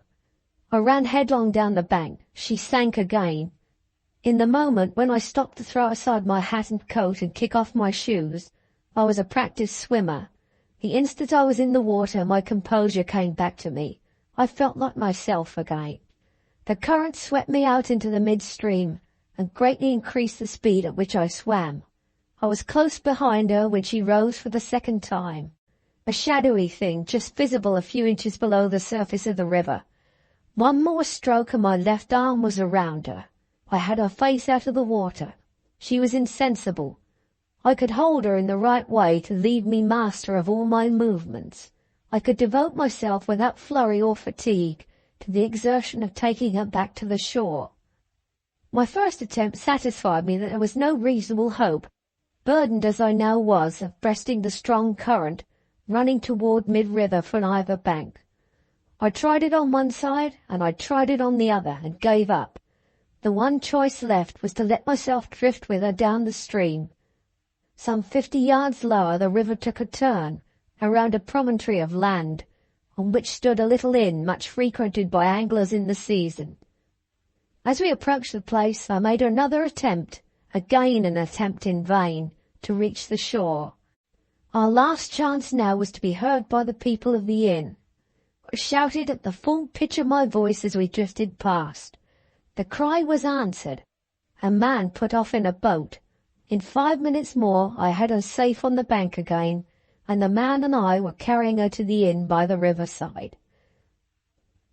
I ran headlong down the bank. She sank again. In the moment when I stopped to throw aside my hat and coat and kick off my shoes, I was a practiced swimmer. The instant I was in the water, my composure came back to me. I felt like myself again. The current swept me out into the midstream and greatly increased the speed at which I swam. I was close behind her when she rose for the second time, a shadowy thing just visible a few inches below the surface of the river. One more stroke and my left arm was around her. I had her face out of the water. She was insensible. I could hold her in the right way to leave me master of all my movements. I could devote myself without flurry or fatigue to the exertion of taking her back to the shore. My first attempt satisfied me that there was no reasonable hope, burdened as I now was, of breasting the strong current running toward mid-river from either bank. I tried it on one side, and I tried it on the other, and gave up. The one choice left was to let myself drift with her down the stream. Some 50 yards lower, the river took a turn, around a promontory of land, on which stood a little inn much frequented by anglers in the season. As we approached the place, I made another attempt, again an attempt in vain, to reach the shore. Our last chance now was to be heard by the people of the inn. I shouted at the full pitch of my voice as we drifted past. The cry was answered. A man put off in a boat. In 5 minutes more I had her safe on the bank again, and the man and I were carrying her to the inn by the riverside.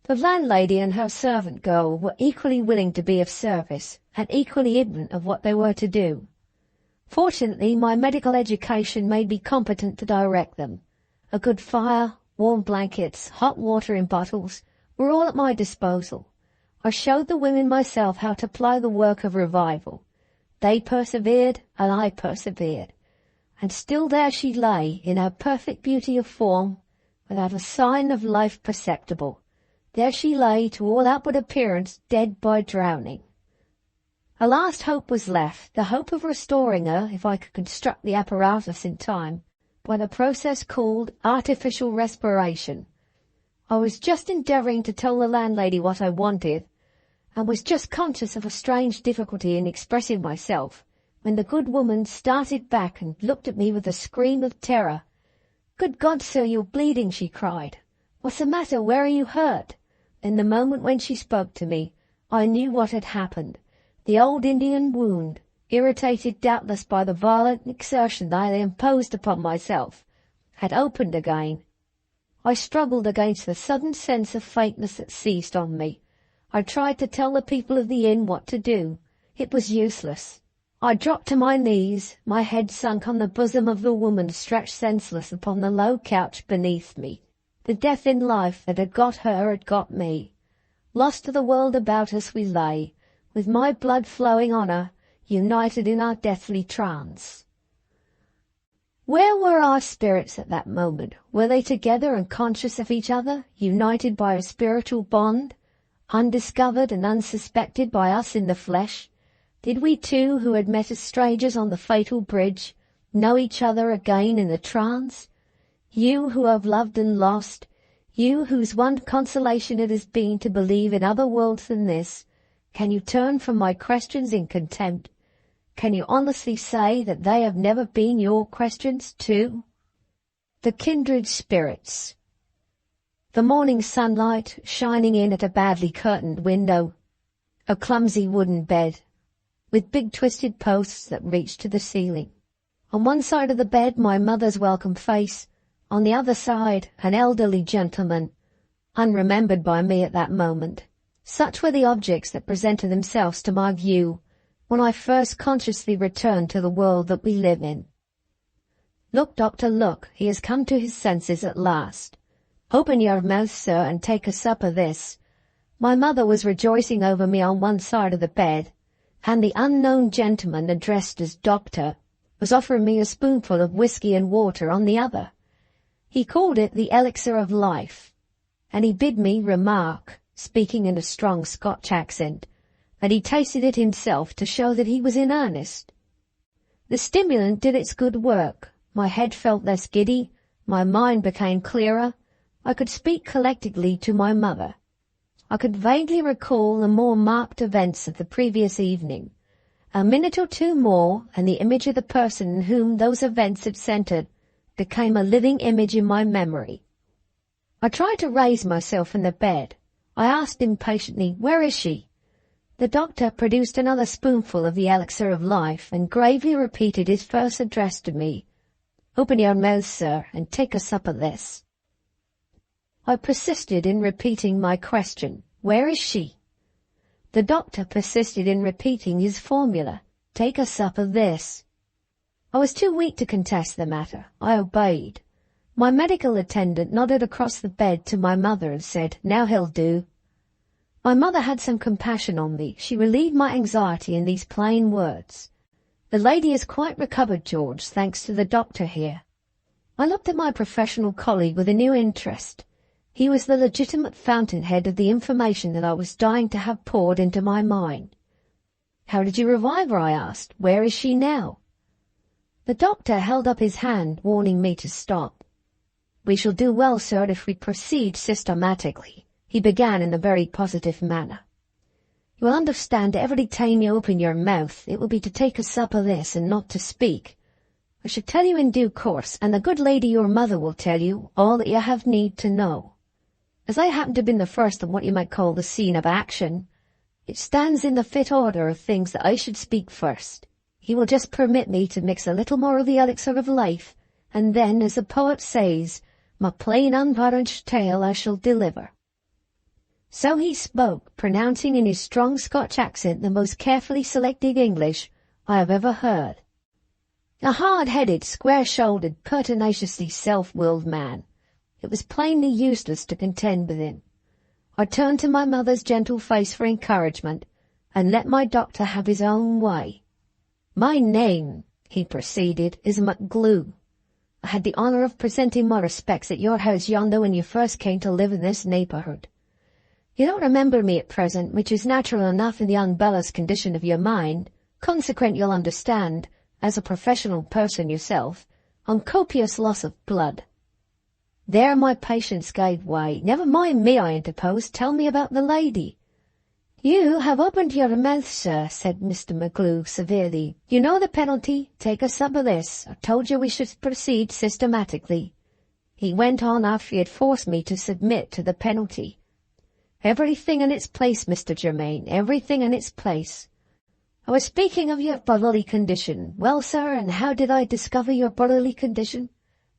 The landlady and her servant girl were equally willing to be of service, and equally ignorant of what they were to do. Fortunately, my medical education made me competent to direct them. A good fire, warm blankets, hot water in bottles were all at my disposal. I showed the women myself how to ply the work of revival. They persevered, and I persevered. And still there she lay, in her perfect beauty of form, without a sign of life perceptible. There she lay, to all outward appearance, dead by drowning. A last hope was left, the hope of restoring her, if I could construct the apparatus in time, by the process called artificial respiration. I was just endeavouring to tell the landlady what I wanted, and was just conscious of a strange difficulty in expressing myself, when the good woman started back and looked at me with a scream of terror. "Good God, sir, you're bleeding," she cried. "What's the matter? Where are you hurt?" In the moment when she spoke to me, I knew what had happened. The old Indian wound, irritated doubtless by the violent exertion that I had imposed upon myself, had opened again. I struggled against the sudden sense of faintness that seized on me. I tried to tell the people of the inn what to do. It was useless. I dropped to my knees, my head sunk on the bosom of the woman stretched senseless upon the low couch beneath me. The death in life that had got her had got me. Lost to the world about us we lay, with my blood flowing on her, united in our deathly trance. Where were our spirits at that moment? Were they together and conscious of each other, united by a spiritual bond, undiscovered and unsuspected by us in the flesh? Did we two, who had met as strangers on the fatal bridge, know each other again in the trance? You who have loved and lost, you whose one consolation it has been to believe in other worlds than this, can you turn from my questions in contempt? Can you honestly say that they have never been your questions too? The kindred spirits. The morning sunlight shining in at a badly curtained window. A clumsy wooden bed, with big twisted posts that reached to the ceiling. On one side of the bed, my mother's welcome face. On the other side, an elderly gentleman, unremembered by me at that moment. Such were the objects that presented themselves to my view when I first consciously returned to the world that we live in. Look, doctor, look, he has come to his senses at last. Open your mouth, sir, and take a sup of this. My mother was rejoicing over me on one side of the bed, and the unknown gentleman addressed as doctor was offering me a spoonful of whiskey and water on the other. He called it the elixir of life, and he bid me remark, speaking in a strong Scotch accent, that he tasted it himself to show that he was in earnest. The stimulant did its good work. My head felt less giddy, my mind became clearer. I could speak collectedly to my mother. I could vaguely recall the more marked events of the previous evening. A minute or two more, and the image of the person in whom those events had centered became a living image in my memory. I tried to raise myself in the bed. I asked impatiently, "Where is she?" The doctor produced another spoonful of the elixir of life and gravely repeated his first address to me. "Open your mouth, sir, and take a sup of this." I persisted in repeating my question, "Where is she?" The doctor persisted in repeating his formula, "Take a sup of this." I was too weak to contest the matter. I obeyed. My medical attendant nodded across the bed to my mother and said, "Now he'll do." My mother had some compassion on me. She relieved my anxiety in these plain words. "The lady is quite recovered, George, thanks to the doctor here." I looked at my professional colleague with a new interest. He was the legitimate fountainhead of the information that I was dying to have poured into my mind. "How did you revive her?" I asked. "Where is she now?" The doctor held up his hand, warning me to stop. "We shall do well, sir, if we proceed systematically," he began in a very positive manner. "You will understand that every time you open your mouth, it will be to take a sup of this and not to speak. I shall tell you in due course, and the good lady your mother will tell you all that you have need to know. As I happen to have been the first on what you might call the scene of action, it stands in the fit order of things that I should speak first. You will just permit me to mix a little more of the elixir of life, and then, as the poet says, my plain unvarnished tale I shall deliver." So he spoke, pronouncing in his strong Scotch accent the most carefully selected English I have ever heard. A hard-headed, square-shouldered, pertinaciously self-willed man. It was plainly useless to contend with him. I turned to my mother's gentle face for encouragement, and let my doctor have his own way. "My name," he proceeded, "is McGlue. I had the honour of presenting my respects at your house yonder when you first came to live in this neighbourhood. You don't remember me at present, which is natural enough in the unbalanced condition of your mind. Consequent, you'll understand, as a professional person yourself, on copious loss of blood." There my patience gave way. "Never mind me," I interposed. "Tell me about the lady." "You have opened your mouth, sir," said Mr. McGlue severely. "You know the penalty. Take a sup of this. I told you we should proceed systematically." He went on after he had forced me to submit to the penalty. "Everything in its place, Mr. Germain, everything in its place. I was speaking of your bodily condition. Well, sir, and how did I discover your bodily condition?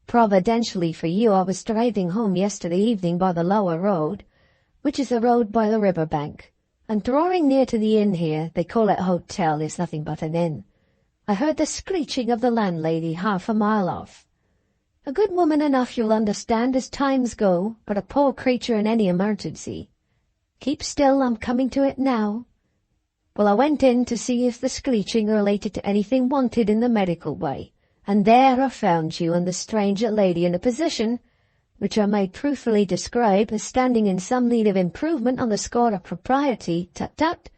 Providentially for you, I was driving home yesterday evening by the lower road, which is the road by the river bank, and drawing near to the inn here, they call it a hotel, is nothing but an inn, I heard the screeching of the landlady half a mile off. A good woman enough, you'll understand, as times go, but a poor creature in any emergency. Keep still, I'm coming to it now. Well, I went in to see if the screeching related to anything wanted in the medical way, and there I found you and the stranger lady in a position which I may truthfully describe as standing in some need of improvement on the score of propriety. Tut-tut,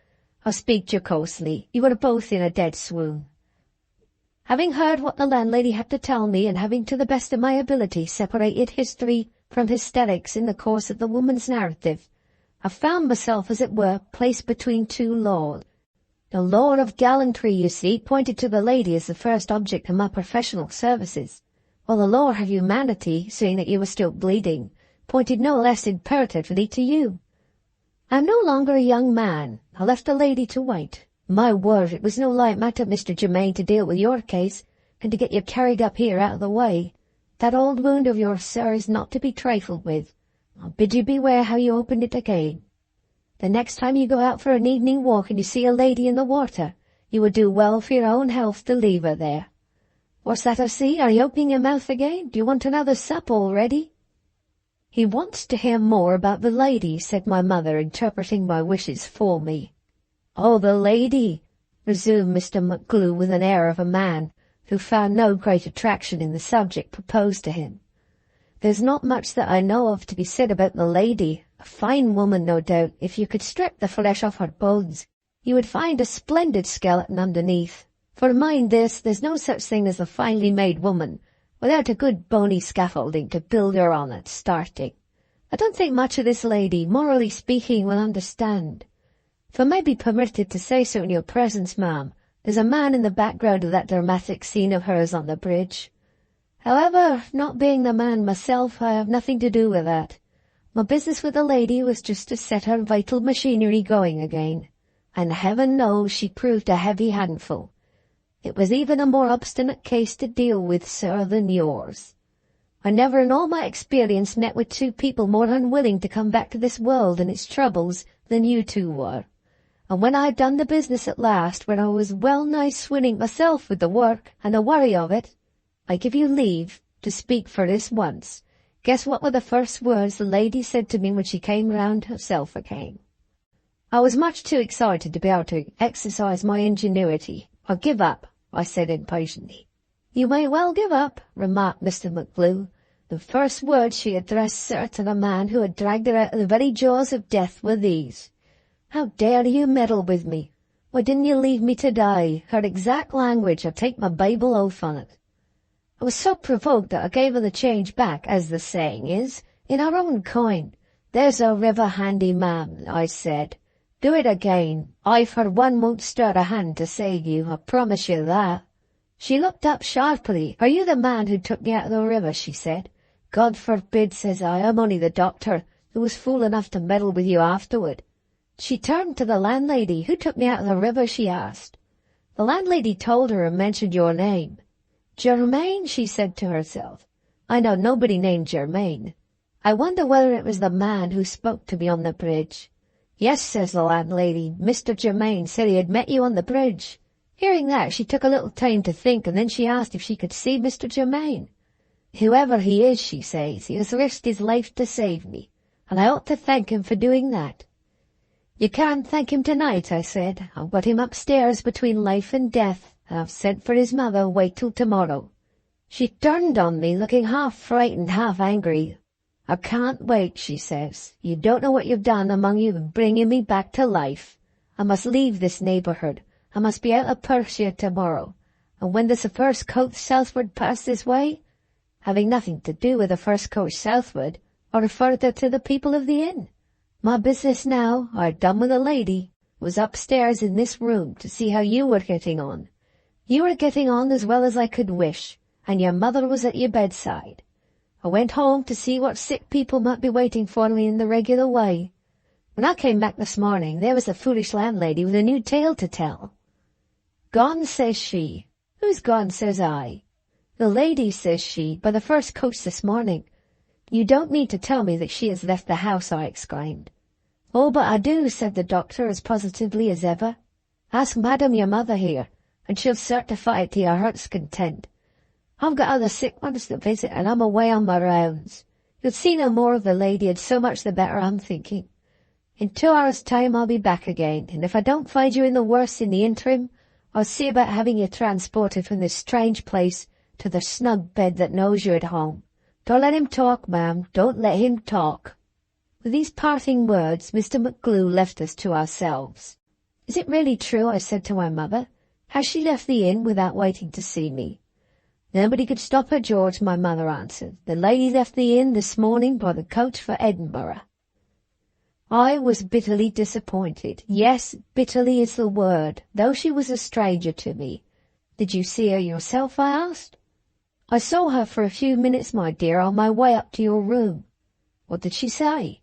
I speak jocosely. You were both in a dead swoon. Having heard what the landlady had to tell me, and having to the best of my ability separated history from hysterics in the course of the woman's narrative, I found myself, as it were, placed between two laws. The law of gallantry, you see, pointed to the lady as the first object of my professional services, while the law of humanity, seeing that you were still bleeding, pointed no less imperatively to you. I am no longer a young man. I left a lady to wait. My word, it was no light matter, Mr. Germain, to deal with your case, and to get you carried up here out of the way. That old wound of yours, sir, is not to be trifled with. I'll bid you beware how you open it again. The next time you go out for an evening walk and you see a lady in the water, you would do well for your own health to leave her there. What's that I see? Are you opening your mouth again? Do you want another sup already? He wants to hear more about the lady, said my mother, interpreting my wishes for me. Oh, the lady, resumed Mr. McGlue with an air of a man who found no great attraction in the subject proposed to him. There's not much that I know of to be said about the lady. A fine woman, no doubt. If you could strip the flesh off her bones, you would find a splendid skeleton underneath. For mind this, there's no such thing as a finely made woman without a good bony scaffolding to build her on at starting. I don't think much of this lady, morally speaking, will understand. If I may be permitted to say so in your presence, ma'am, there's a man in the background of that dramatic scene of hers on the bridge. However, not being the man myself, I have nothing to do with that. My business with the lady was just to set her vital machinery going again, and heaven knows she proved a heavy handful. It was even a more obstinate case to deal with, sir, than yours. I never in all my experience met with two people more unwilling to come back to this world and its troubles than you two were. And when I'd done the business at last, when I was well nigh swinning myself with the work and the worry of it, I give you leave to speak for this once. Guess what were the first words the lady said to me when she came round herself again? I was much too excited to be able to exercise my ingenuity. I give up, I said impatiently. You may well give up, remarked Mr. McGlue. The first words she addressed, sir, to the man who had dragged her out of the very jaws of death were these. How dare you meddle with me? Why didn't you leave me to die? Her exact language, I take my Bible oath on it. I was so provoked that I gave her the change back, as the saying is, in our own coin. There's a river handy, ma'am, I said. Do it again. I for one won't stir a hand to save you, I promise you that. She looked up sharply. Are you the man who took me out of the river? She said. God forbid, says I. I'm only the doctor who was fool enough to meddle with you afterward. She turned to the landlady. Who took me out of the river? She asked. The landlady told her and mentioned your name. Germain, she said to herself. I know nobody named Germain. I wonder whether it was the man who spoke to me on the bridge. Yes, says the landlady, Mr. Germain said he had met you on the bridge. Hearing that, she took a little time to think, and then she asked if she could see Mr. Germain. Whoever he is, she says, he has risked his life to save me, and I ought to thank him for doing that. You can't thank him tonight, I said. I've got him upstairs between life and death, and I've sent for his mother. Wait till tomorrow. She turned on me, looking half frightened, half angry. I can't wait, she says. You don't know what you've done among you in bringing me back to life. I must leave this neighbourhood. I must be out of Persia tomorrow. And when does the first coach southward pass this way? Having nothing to do with the first coach southward, I referred her to the people of the inn. My business now, I'd done with a lady, was upstairs in this room to see how you were getting on. You were getting on as well as I could wish, and your mother was at your bedside. I went home to see what sick people might be waiting for me in the regular way. When I came back this morning, there was the foolish landlady with a new tale to tell. Gone, says she. Who's gone, says I. The lady, says she, by the first coach this morning. You don't mean to tell me that she has left the house, I exclaimed. Oh, but I do, said the doctor as positively as ever. Ask Madam your mother here, and she'll certify it to your heart's content. I've got other sick ones to visit, and I'm away on my rounds. You'll see no more of the lady, and so much the better, I'm thinking. In 2 hours' time I'll be back again, and if I don't find you in the worst in the interim, I'll see about having you transported from this strange place to the snug bed that knows you're at home. Don't let him talk, ma'am. Don't let him talk. With these parting words, Mr. McGlue left us to ourselves. Is it really true, I said to my mother. Has she left the inn without waiting to see me? Nobody could stop her, George, my mother answered. The lady left the inn this morning by the coach for Edinburgh. I was bitterly disappointed. Yes, bitterly is the word, though she was a stranger to me. Did you see her yourself, I asked. I saw her for a few minutes, my dear, on my way up to your room. What did she say?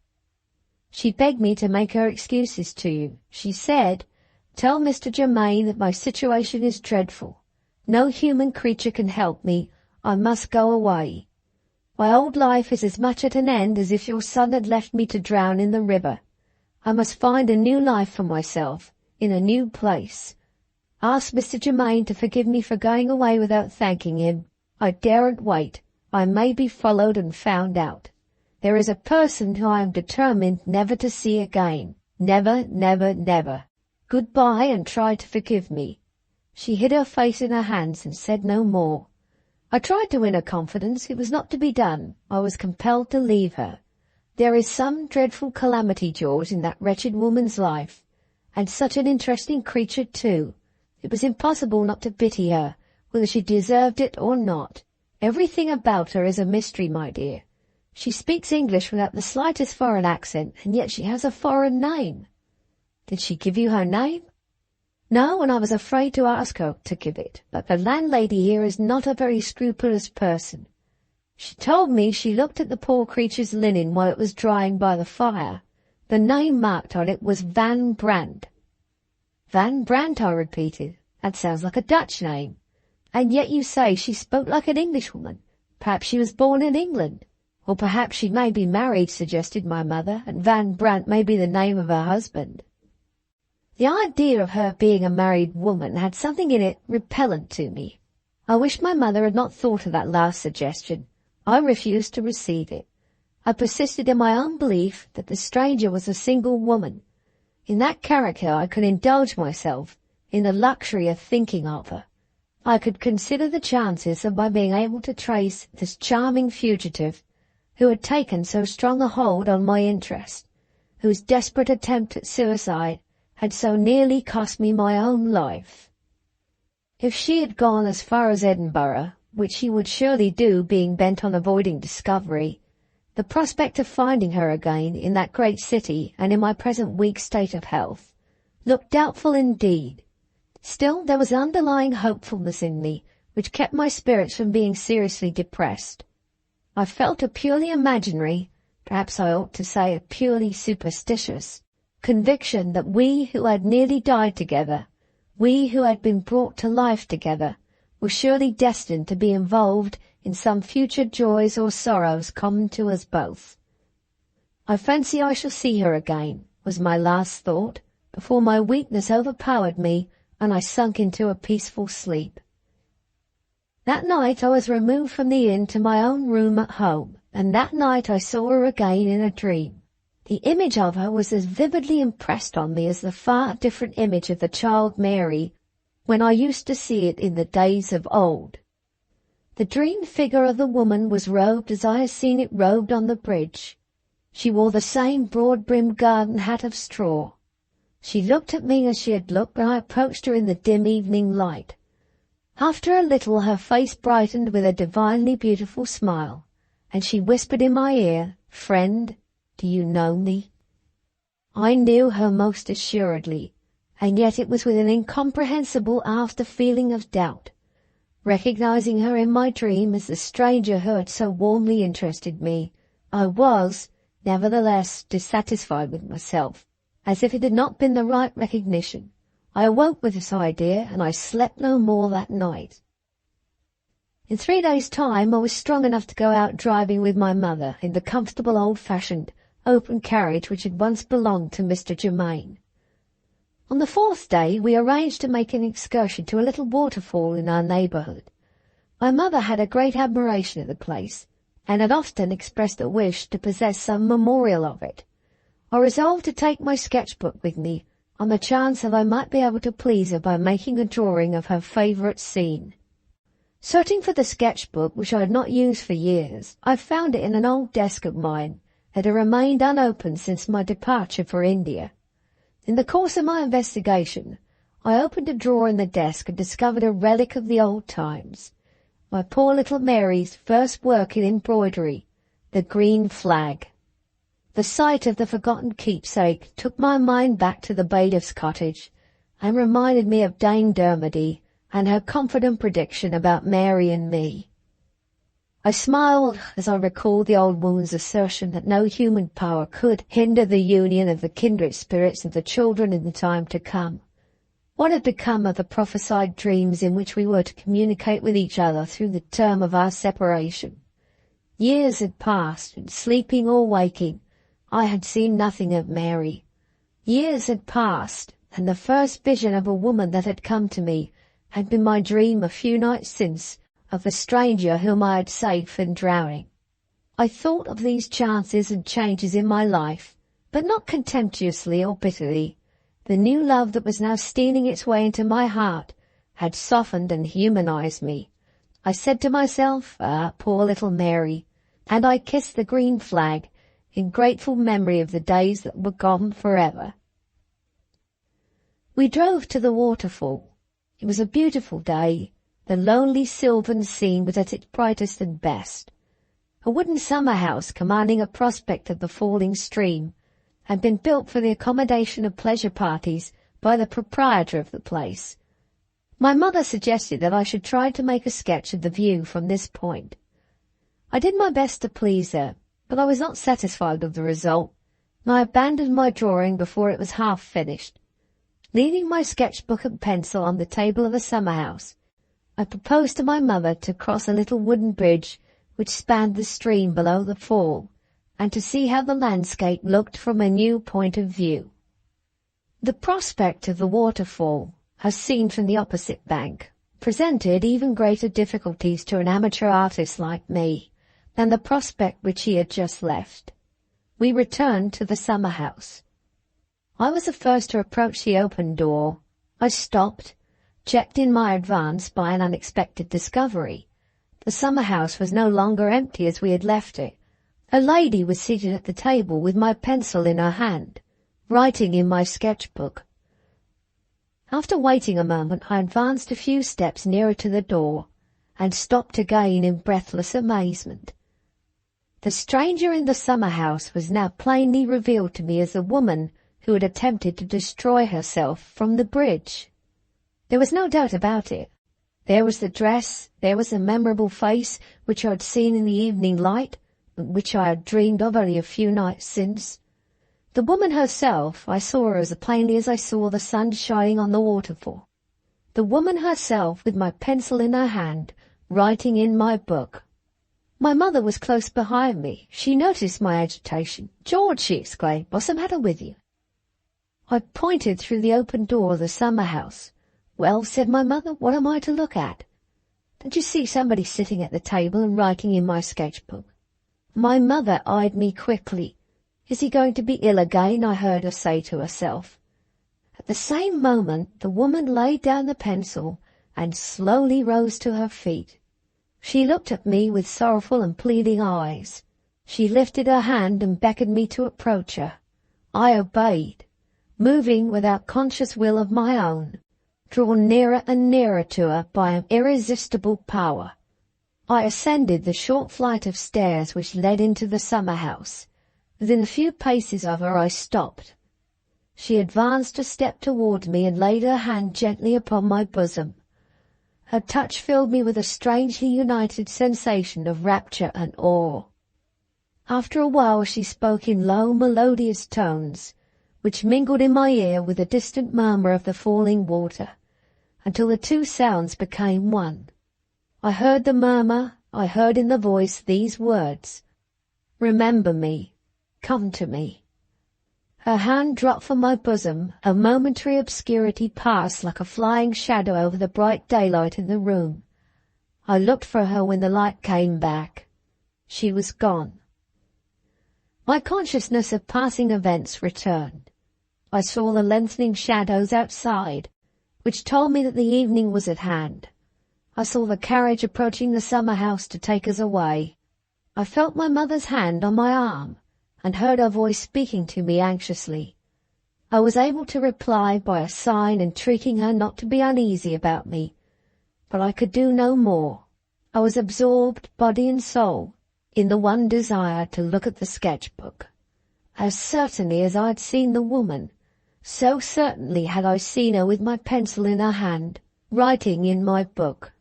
She begged me to make her excuses to you. She said, tell Mr. Germain that my situation is dreadful. No human creature can help me. I must go away. My old life is as much at an end as if your son had left me to drown in the river. I must find a new life for myself, in a new place. Ask Mr. Germain to forgive me for going away without thanking him. I daren't wait. I may be followed and found out. There is a person who I am determined never to see again. Never, never, never. Goodbye, and try to forgive me. She hid her face in her hands and said no more. I tried to win her confidence. It was not to be done. I was compelled to leave her. There is some dreadful calamity, George, in that wretched woman's life. And such an interesting creature, too. It was impossible not to pity her, whether she deserved it or not. Everything about her is a mystery, my dear. She speaks English without the slightest foreign accent, and yet she has a foreign name. Did she give you her name? No, and I was afraid to ask her to give it, but the landlady here is not a very scrupulous person. She told me she looked at the poor creature's linen while it was drying by the fire. The name marked on it was Van Brandt. Van Brandt, I repeated. That sounds like a Dutch name. And yet you say she spoke like an Englishwoman. Perhaps she was born in England. Or perhaps she may be married, suggested my mother, and Van Brandt may be the name of her husband. The idea of her being a married woman had something in it repellent to me. I wish my mother had not thought of that last suggestion. I refused to receive it. I persisted in my own belief that the stranger was a single woman. In that character I could indulge myself in the luxury of thinking of her. I could consider the chances of my being able to trace this charming fugitive who had taken so strong a hold on my interest, whose desperate attempt at suicide had so nearly cost me my own life. If she had gone as far as Edinburgh, which she would surely do, being bent on avoiding discovery, the prospect of finding her again in that great city and in my present weak state of health looked doubtful indeed. Still, there was an underlying hopefulness in me which kept my spirits from being seriously depressed. I felt a purely imaginary, perhaps I ought to say a purely superstitious, conviction that we who had nearly died together, we who had been brought to life together, were surely destined to be involved in some future joys or sorrows common to us both. I fancy I shall see her again, was my last thought, before my weakness overpowered me and I sunk into a peaceful sleep. That night I was removed from the inn to my own room at home, and that night I saw her again in a dream. The image of her was as vividly impressed on me as the far different image of the child Mary when I used to see it in the days of old. The dream figure of the woman was robed as I had seen it robed on the bridge. She wore the same broad-brimmed garden hat of straw. She looked at me as she had looked when I approached her in the dim evening light. After a little her face brightened with a divinely beautiful smile, and she whispered in my ear, "Friend, do you know me?" I knew her most assuredly, and yet it was with an incomprehensible after-feeling of doubt. Recognizing her in my dream as the stranger who had so warmly interested me, I was, nevertheless, dissatisfied with myself, as if it had not been the right recognition. I awoke with this idea, and I slept no more that night. In 3 days' time I was strong enough to go out driving with my mother in the comfortable old-fashioned open carriage which had once belonged to Mr. Germain. On the 4th day we arranged to make an excursion to a little waterfall in our neighbourhood. My mother had a great admiration of the place, and had often expressed a wish to possess some memorial of it. I resolved to take my sketch-book with me, on the chance that I might be able to please her by making a drawing of her favourite scene. Searching for the sketch-book, which I had not used for years, I found it in an old desk of mine that had remained unopened since my departure for India. In the course of my investigation, I opened a drawer in the desk and discovered a relic of the old times, my poor little Mary's first work in embroidery, the green flag. The sight of the forgotten keepsake took my mind back to the bailiff's cottage, and reminded me of Dame Dermody and her confident prediction about Mary and me. I smiled as I recalled the old woman's assertion that no human power could hinder the union of the kindred spirits of the children in the time to come. What had become of the prophesied dreams in which we were to communicate with each other through the term of our separation? Years had passed, and sleeping or waking, I had seen nothing of Mary. Years had passed, and the first vision of a woman that had come to me had been my dream a few nights since of the stranger whom I had saved from drowning. I thought of these chances and changes in my life, but not contemptuously or bitterly. The new love that was now stealing its way into my heart had softened and humanized me. I said to myself, poor little Mary, and I kissed the green flag in grateful memory of the days that were gone forever. We drove to the waterfall. It was a beautiful day. The lonely sylvan scene was at its brightest and best. A wooden summer house commanding a prospect of the falling stream had been built for the accommodation of pleasure parties by the proprietor of the place. My mother suggested that I should try to make a sketch of the view from this point. I did my best to please her, but I was not satisfied with the result, and I abandoned my drawing before it was half finished. Leaving my sketchbook and pencil on the table of the summer house, I proposed to my mother to cross a little wooden bridge which spanned the stream below the fall, and to see how the landscape looked from a new point of view. The prospect of the waterfall, as seen from the opposite bank, presented even greater difficulties to an amateur artist like me than the prospect which he had just left. We returned to the summer house. I was the first to approach the open door. I stopped, checked in my advance by an unexpected discovery. The summer house was no longer empty as we had left it. A lady was seated at the table with my pencil in her hand, writing in my sketchbook. After waiting a moment, I advanced a few steps nearer to the door, and stopped again in breathless amazement. The stranger in the summer house was now plainly revealed to me as the woman who had attempted to destroy herself from the bridge. There was no doubt about it. There was the dress, there was the memorable face which I had seen in the evening light, and which I had dreamed of only a few nights since. The woman herself, I saw her as plainly as I saw the sun shining on the waterfall. The woman herself, with my pencil in her hand, writing in my book. My mother was close behind me. She noticed my agitation. "George," she exclaimed, "what's the matter with you?" I pointed through the open door of the summer house. "Well," said my mother, "what am I to look at?" "Don't you see somebody sitting at the table and writing in my sketchbook?" My mother eyed me quickly. "Is he going to be ill again?" I heard her say to herself. At the same moment the woman laid down the pencil and slowly rose to her feet. She looked at me with sorrowful and pleading eyes. She lifted her hand and beckoned me to approach her. I obeyed, moving without conscious will of my own, drawn nearer and nearer to her by an irresistible power. I ascended the short flight of stairs which led into the summer house. Within a few paces of her I stopped. She advanced a step toward me and laid her hand gently upon my bosom. Her touch filled me with a strangely united sensation of rapture and awe. After a while she spoke in low, melodious tones, which mingled in my ear with the distant murmur of the falling water, until the two sounds became one. I heard the murmur, I heard in the voice these words: "Remember me, come to me." Her hand dropped from my bosom, a momentary obscurity passed like a flying shadow over the bright daylight in the room. I looked for her when the light came back. She was gone. My consciousness of passing events returned. I saw the lengthening shadows outside, which told me that the evening was at hand. I saw the carriage approaching the summer house to take us away. I felt my mother's hand on my arm, and heard her voice speaking to me anxiously. I was able to reply by a sign entreating her not to be uneasy about me, but I could do no more. I was absorbed, body and soul, in the one desire to look at the sketchbook. As certainly as I had seen the woman, so certainly had I seen her with my pencil in her hand, writing in my book.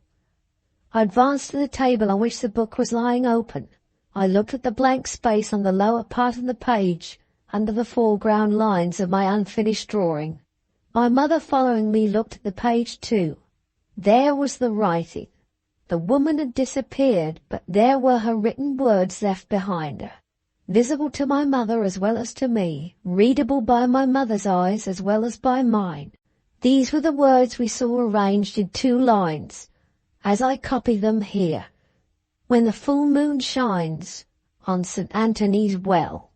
I advanced to the table on which the book was lying open. I looked at the blank space on the lower part of the page, under the foreground lines of my unfinished drawing. My mother, following me, looked at the page too. There was the writing. The woman had disappeared, but there were her written words left behind her, visible to my mother as well as to me, readable by my mother's eyes as well as by mine. These were the words we saw arranged in 2 lines, as I copy them here. When the full moon shines on St. Anthony's Well.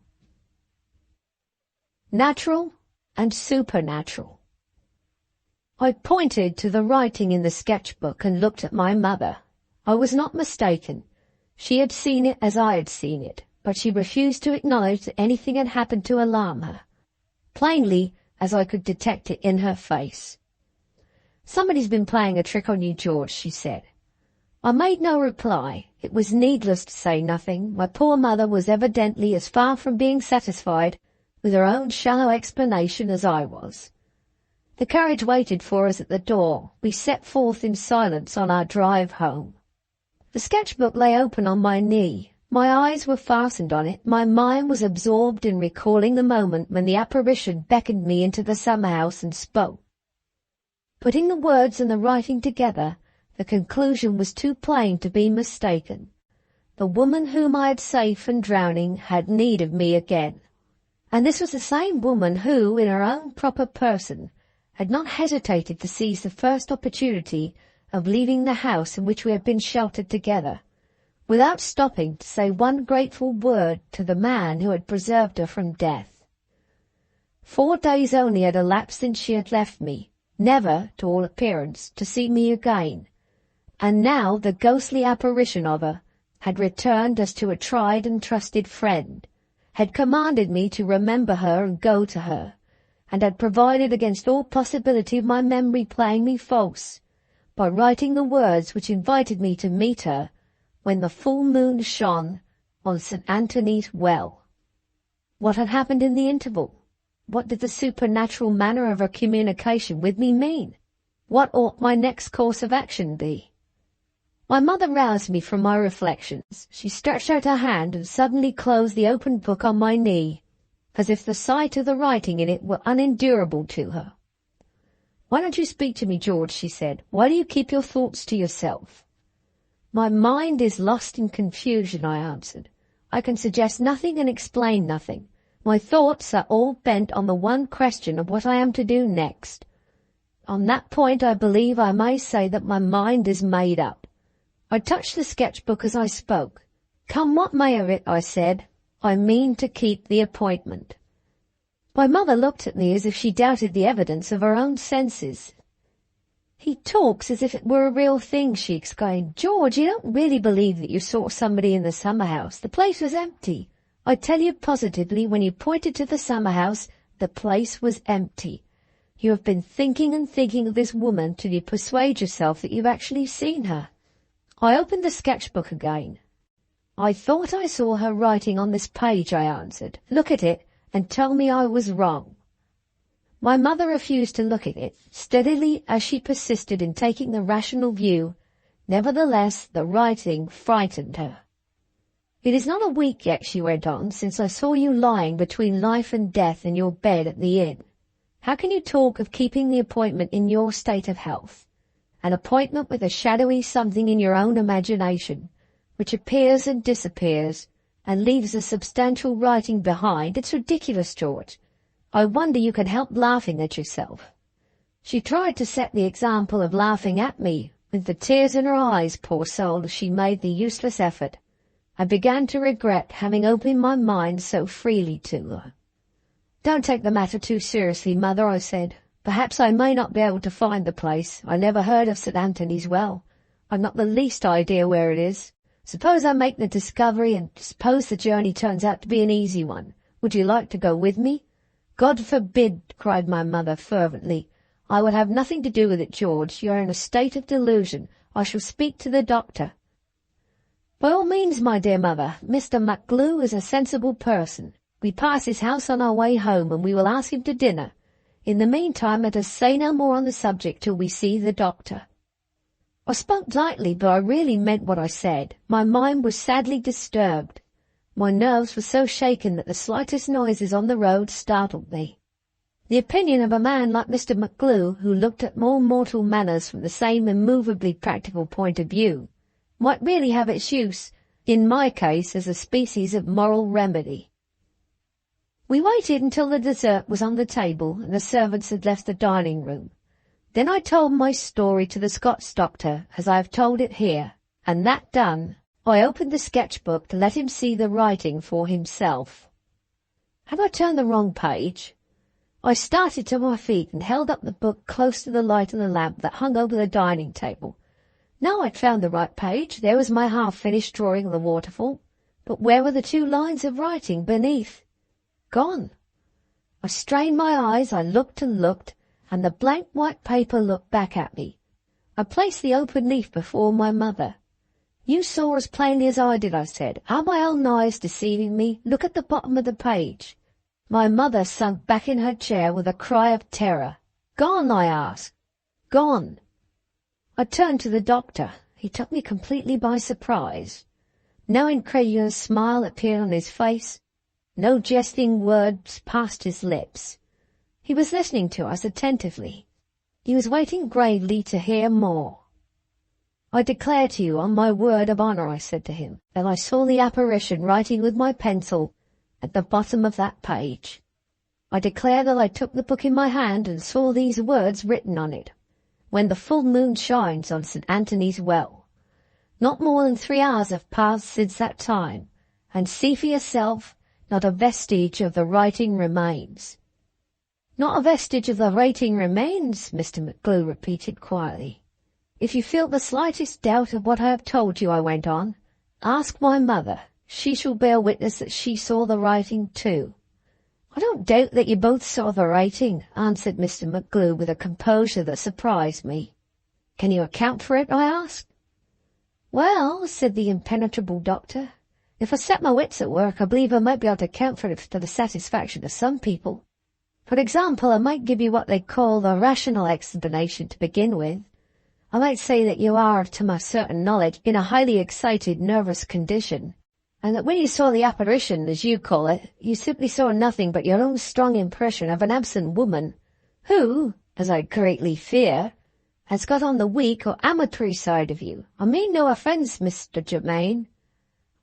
Natural and supernatural. I pointed to the writing in the sketchbook and looked at my mother. I was not mistaken. She had seen it as I had seen it, but she refused to acknowledge that anything had happened to alarm her, plainly as I could detect it in her face. "Somebody's been playing a trick on you, George," she said. I made no reply. It was needless to say nothing. My poor mother was evidently as far from being satisfied with her own shallow explanation as I was. The carriage waited for us at the door. We set forth in silence on our drive home. The sketchbook lay open on my knee. My eyes were fastened on it. My mind was absorbed in recalling the moment when the apparition beckoned me into the summer house and spoke. Putting the words and the writing together, the conclusion was too plain to be mistaken. The woman whom I had saved from drowning had need of me again. And this was the same woman who, in her own proper person, had not hesitated to seize the first opportunity of leaving the house in which we had been sheltered together, without stopping to say one grateful word to the man who had preserved her from death. 4 days only had elapsed since she had left me, never, to all appearance, to see me again, and now the ghostly apparition of her had returned as to a tried and trusted friend, had commanded me to remember her and go to her, and had provided against all possibility of my memory playing me false, by writing the words which invited me to meet her when the full moon shone on St. Anthony's Well. What had happened in the interval? What did the supernatural manner of her communication with me mean? What ought my next course of action be? My mother roused me from my reflections. She stretched out her hand and suddenly closed the open book on my knee, as if the sight of the writing in it were unendurable to her. "Why don't you speak to me, George?" she said. "Why do you keep your thoughts to yourself?" "My mind is lost in confusion," I answered. "I can suggest nothing and explain nothing. My thoughts are all bent on the one question of what I am to do next. On that point I believe I may say that my mind is made up." I touched the sketchbook as I spoke. "Come what may of it," I said, "I mean to keep the appointment." My mother looked at me as if she doubted the evidence of her own senses. "He talks as if it were a real thing," she exclaimed. "George, you don't really believe that you saw somebody in the summer house? The place was empty. I tell you positively, when you pointed to the summer house, the place was empty. You have been thinking and thinking of this woman till you persuade yourself that you've actually seen her." I opened the sketchbook again. "I thought I saw her writing on this page," I answered. "Look at it and tell me I was wrong." My mother refused to look at it, steadily as she persisted in taking the rational view. Nevertheless, the writing frightened her. "It is not a week yet," she went on, "since I saw you lying between life and death in your bed at the inn. How can you talk of keeping the appointment in your state of health? An appointment with a shadowy something in your own imagination, which appears and disappears, and leaves a substantial writing behind. It's ridiculous, George. I wonder you can help laughing at yourself." She tried to set the example of laughing at me. With the tears in her eyes, poor soul, she made the useless effort. I began to regret having opened my mind so freely to her. "Don't take the matter too seriously, Mother," I said. "Perhaps I may not be able to find the place. I never heard of St. Anthony's Well. I've not the least idea where it is. Suppose I make the discovery, and suppose the journey turns out to be an easy one. Would you like to go with me?" "God forbid," cried my mother fervently. "I would have nothing to do with it, George. You are in a state of delusion. I shall speak to the doctor." "By all means, my dear mother. Mr. McGlue is a sensible person. We pass his house on our way home, and we will ask him to dinner. In the meantime, let us say no more on the subject till we see the doctor." I spoke lightly, but I really meant what I said. My mind was sadly disturbed. My nerves were so shaken that the slightest noises on the road startled me. The opinion of a man like Mr. McGlue, who looked at all mortal manners from the same immovably practical point of view, might really have its use, in my case, as a species of moral remedy. We waited until the dessert was on the table and the servants had left the dining room. Then I told my story to the Scots doctor, as I have told it here, and that done, I opened the sketchbook to let him see the writing for himself. Had I turned the wrong page? I started to my feet and held up the book close to the light of the lamp that hung over the dining table. Now I'd found the right page. There was my half-finished drawing of the waterfall. But where were the 2 lines of writing beneath? Gone. I strained my eyes, I looked and looked, and the blank white paper looked back at me. I placed the open leaf before my mother. "You saw as plainly as I did," I said. "Are my own eyes deceiving me? Look at the bottom of the page." My mother sunk back in her chair with a cry of terror. "Gone?" I asked. "Gone." I turned to the doctor. He took me completely by surprise. No incredulous smile appeared on his face. No jesting words passed his lips. He was listening to us attentively. He was waiting gravely to hear more. "I declare to you, on my word of honour," I said to him, "that I saw the apparition writing with my pencil at the bottom of that page. I declare that I took the book in my hand and saw these words written on it. When the full moon shines on St. Anthony's Well. Not more than 3 hours have passed since that time, and see for yourself, not a vestige of the writing remains." "Not a vestige of the writing remains," Mr. McGlue repeated quietly. "If you feel the slightest doubt of what I have told you," I went on, "ask my mother. She shall bear witness that she saw the writing too." "I don't doubt that you both saw the writing," answered Mr. McGlue with a composure that surprised me. "Can you account for it?" I asked. "Well," said the impenetrable doctor, "if I set my wits at work, I believe I might be able to account for it to the satisfaction of some people. For example, I might give you what they call the rational explanation to begin with. I might say that you are, to my certain knowledge, in a highly excited, nervous condition, and that when you saw the apparition, as you call it, you simply saw nothing but your own strong impression of an absent woman, who, as I greatly fear, has got on the weak or amatory side of you. I mean no offence, Mr. Germain."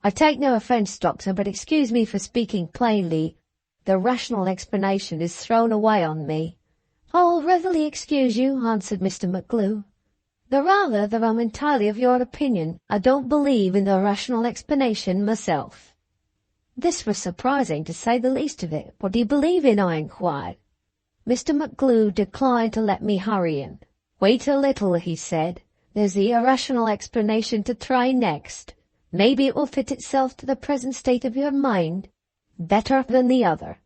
"I take no offence, doctor, but excuse me for speaking plainly. The rational explanation is thrown away on me." "I'll readily excuse you," answered Mr. McGlue. "The rather that I'm entirely of your opinion. I don't believe in the rational explanation myself." This was surprising, to say the least of it. "What do you believe in?" I inquired. Mr. McGlue declined to let me hurry him. "Wait a little," he said. "There's the irrational explanation to try next. Maybe it will fit itself to the present state of your mind better than the other.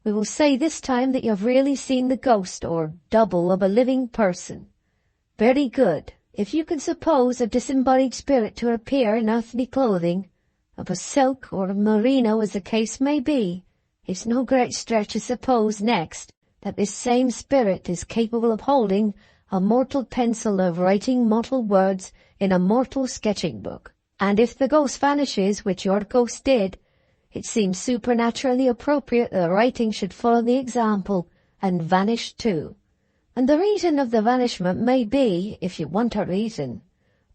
We will say this time that you've really seen the ghost or double of a living person. Very good. If you can suppose a disembodied spirit to appear in earthly clothing, of a silk or of merino as the case may be, it's no great stretch to suppose next that this same spirit is capable of holding a mortal pencil of writing mortal words in a mortal sketching book. And if the ghost vanishes, which your ghost did, it seems supernaturally appropriate that the writing should follow the example and vanish too. And the reason of the vanishment may be, if you want a reason,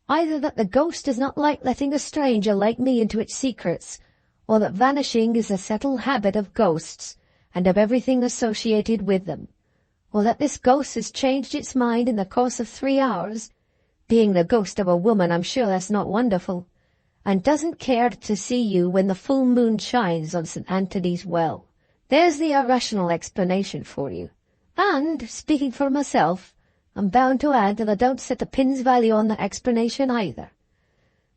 either that the ghost does not like letting a stranger like me into its secrets, or that vanishing is a settled habit of ghosts and of everything associated with them, or that this ghost has changed its mind in the course of 3 hours, being the ghost of a woman, I'm sure that's not wonderful, and doesn't care to see you when the full moon shines on St. Anthony's Well. There's the irrational explanation for you. And, speaking for myself, I'm bound to add that I don't set a pin's value on the explanation either."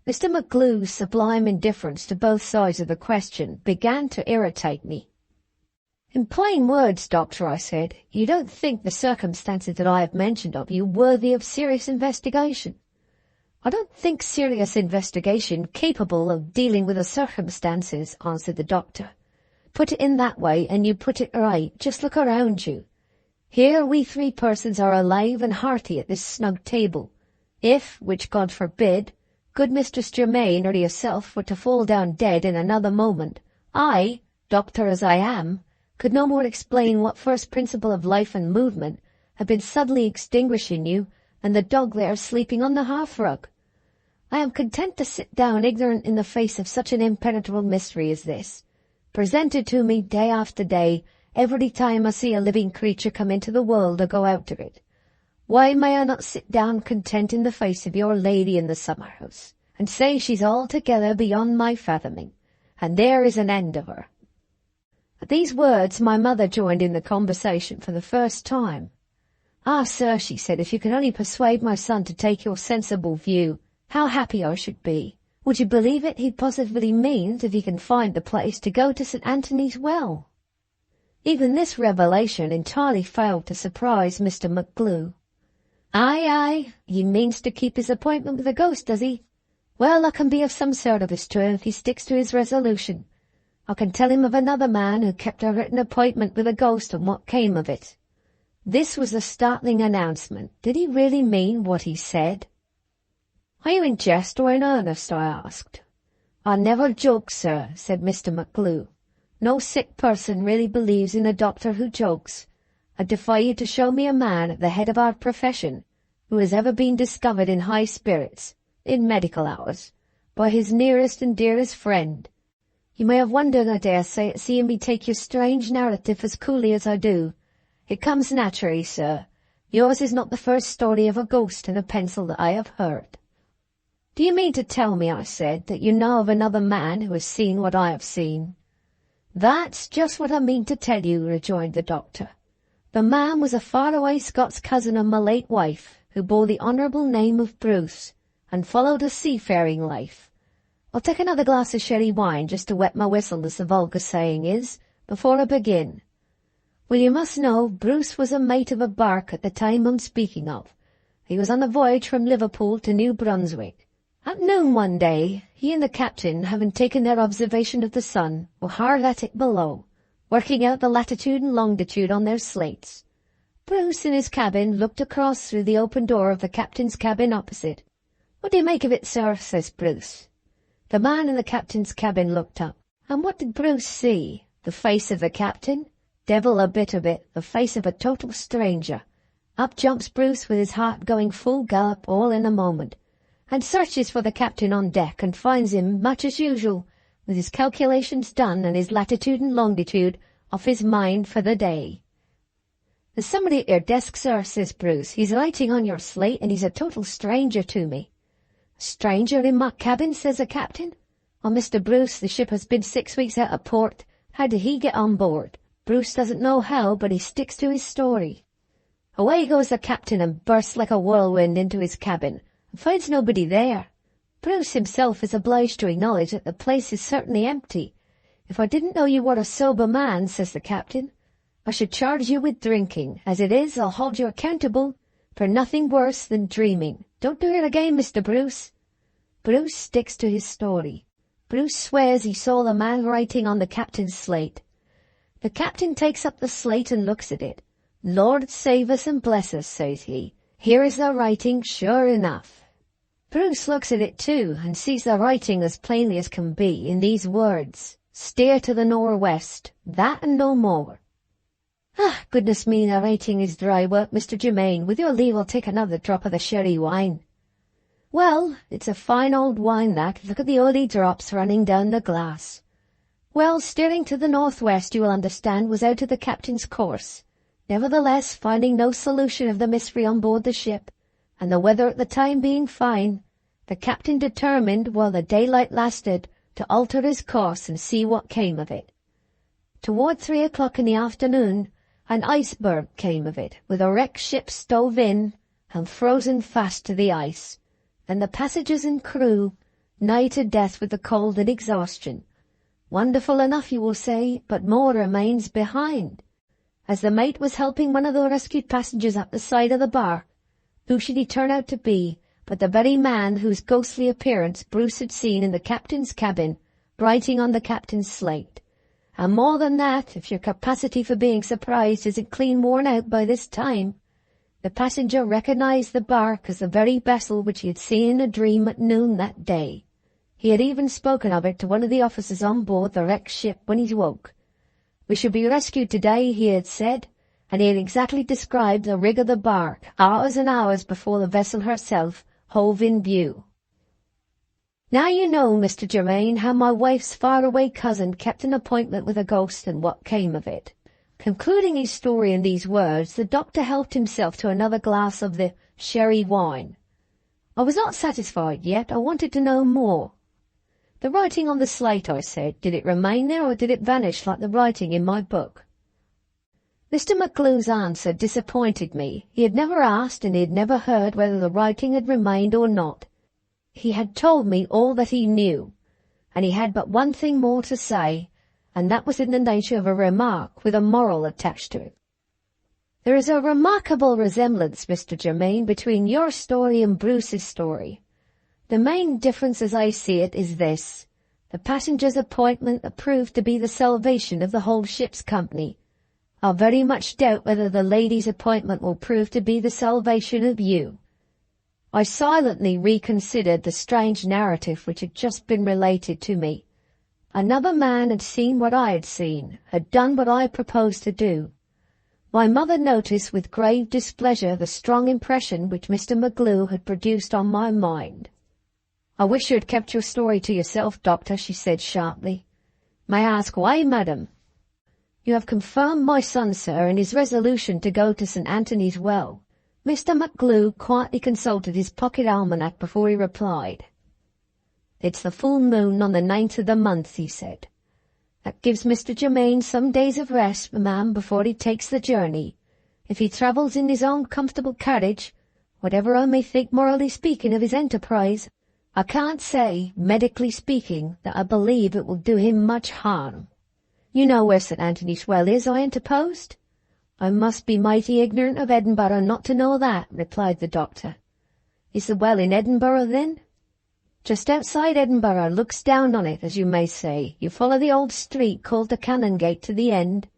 Mr. McGlue's sublime indifference to both sides of the question began to irritate me. "In plain words, doctor," I said, "you don't think the circumstances that I have mentioned of you worthy of serious investigation?" "I don't think serious investigation capable of dealing with the circumstances," answered the doctor. "Put it in that way, and you put it right. Just look around you. Here we 3 persons are alive and hearty at this snug table, If, which God forbid, good Mistress Germain or yourself were to fall down dead in another moment, I, doctor as I am, could no more explain what first principle of life and movement had been suddenly extinguishing you than the dog there sleeping on the hearth-rug. I am content to sit down ignorant in the face of such an impenetrable mystery as this, presented to me day after day, every time I see a living creature come into the world or go out of it. Why may I not sit down content in the face of your lady in the summer-house, and say she's altogether beyond my fathoming, and there is an end of her?" At these words my mother joined in the conversation for the first time. "Ah, sir," she said, "if you could only persuade my son to take your sensible view, how happy I should be. Would you believe it, he positively means, if he can find the place, to go to St. Anthony's Well." Even this revelation entirely failed to surprise Mr. McGlue. Aye, he means to keep his appointment with the ghost, does he? Well, I can be of some service to him if he sticks to his resolution. I can tell him of another man who kept a written appointment with a ghost and what came of it." This was a startling announcement. Did he really mean what he said? "Are you in jest or in earnest?" I asked. "I never joke, sir," said Mr. McGlue. "No sick person really believes in a doctor who jokes. I defy you to show me a man at the head of our profession who has ever been discovered in high spirits, in medical hours, by his nearest and dearest friend. You may have wondered, I dare say, at seeing me take your strange narrative as coolly as I do. It comes naturally, sir. Yours is not the first story of a ghost and a pencil that I have heard." "Do you mean to tell me," I said, "that you know of another man who has seen what I have seen?" "That's just what I mean to tell you," rejoined the doctor. "The man was a far-away Scots cousin of my late wife, who bore the honourable name of Bruce, and followed a seafaring life. I'll take another glass of sherry wine just to wet my whistle, as the vulgar saying is, before I begin. Well, you must know, Bruce was a mate of a bark at the time I'm speaking of. He was on a voyage from Liverpool to New Brunswick. At noon one day, he and the captain, having taken their observation of the sun, were hard at it below, working out the latitude and longitude on their slates. Bruce, in his cabin, looked across through the open door of the captain's cabin opposite. "What do you make of it, sir?" says Bruce. The man in the captain's cabin looked up. And what did Bruce see? The face of the captain? Devil a bit of it, the face of a total stranger. Up jumps Bruce with his heart going full gallop all in a moment, and searches for the captain on deck and finds him much as usual, with his calculations done and his latitude and longitude off his mind for the day. "There's somebody at your desk, sir," says Bruce. "He's writing on your slate, and he's a total stranger to me." "Stranger in my cabin?" says the captain. "Oh, Mr. Bruce, the ship has been 6 weeks out of port. How did he get on board?" Bruce doesn't know how, but he sticks to his story. Away goes the captain and bursts like a whirlwind into his cabin, and finds nobody there. Bruce himself is obliged to acknowledge that the place is certainly empty. "If I didn't know you were a sober man," says the captain, "I should charge you with drinking. As it is, I'll hold you accountable for nothing worse than dreaming. Don't do it again, Mr. Bruce." Bruce sticks to his story. Bruce swears he saw the man writing on the captain's slate. The captain takes up the slate and looks at it. "Lord save us and bless us," says he. "Here is the writing, sure enough." Bruce looks at it too, and sees the writing as plainly as can be, in these words: "Steer to the nor'west, that and no more." "Ah, goodness me, the writing is dry work, Mr. Germain. With your leave I'll take another drop of the sherry wine." "Well, it's a fine old wine that. Look at the early drops running down the glass." Well, steering to the northwest, you will understand, was out of the captain's course. Nevertheless, finding no solution of the mystery on board the ship, and the weather at the time being fine, the captain determined, while the daylight lasted, to alter his course and see what came of it. Toward 3 o'clock in the afternoon, an iceberg came of it, with a wrecked ship stove in and frozen fast to the ice, and the passengers and crew nigh to death with the cold and exhaustion. Wonderful enough, you will say, but more remains behind. As the mate was helping one of the rescued passengers up the side of the bar, who should he turn out to be but the very man whose ghostly appearance Bruce had seen in the captain's cabin, writing on the captain's slate. And more than that, if your capacity for being surprised isn't clean worn out by this time, The passenger recognized the bark as the very vessel which he had seen in a dream at noon that day. He had even spoken of it to one of the officers on board the wrecked ship when he woke. "We shall be rescued today," he had said, and he had exactly described the rig of the bark, hours and hours before the vessel herself hove in view. "Now you know, Mr. Germain, how my wife's far-away cousin kept an appointment with a ghost and what came of it." Concluding his story in these words, the doctor helped himself to another glass of the sherry wine. I was not satisfied yet. I wanted to know more. "The writing on the slate," I said, "did it remain there or did it vanish like the writing in my book?" Mr. McGlue's answer disappointed me. He had never asked and he had never heard whether the writing had remained or not. He had told me all that he knew, and he had but one thing more to say, and that was in the nature of a remark with a moral attached to it. "There is a remarkable resemblance, Mr. Germain, between your story and Bruce's story. The main difference as I see it is this: the passenger's appointment that proved to be the salvation of the whole ship's company. I very much doubt whether the lady's appointment will prove to be the salvation of you." I silently reconsidered the strange narrative which had just been related to me. Another man had seen what I had seen, had done what I proposed to do. My mother noticed with grave displeasure the strong impression which Mr. McGlue had produced on my mind. "I wish you had kept your story to yourself, Doctor," she said sharply. "May I ask why, madam?" "You have confirmed my son, sir, in his resolution to go to St. Anthony's Well." Mr. McGlue quietly consulted his pocket almanac before he replied. "It's the full moon on the 9th of the month," he said. "That gives Mr. Germain some days of rest, ma'am, before he takes the journey. If he travels in his own comfortable carriage, whatever I may think morally speaking of his enterprise, I can't say, medically speaking, that I believe it will do him much harm." "You know where St. Anthony's Well is?" I interposed. "I must be mighty ignorant of Edinburgh not to know that," replied the doctor. "Is the well in Edinburgh, then?" "Just outside Edinburgh, looks down on it, as you may say. You follow the old street called the Canongate to the end.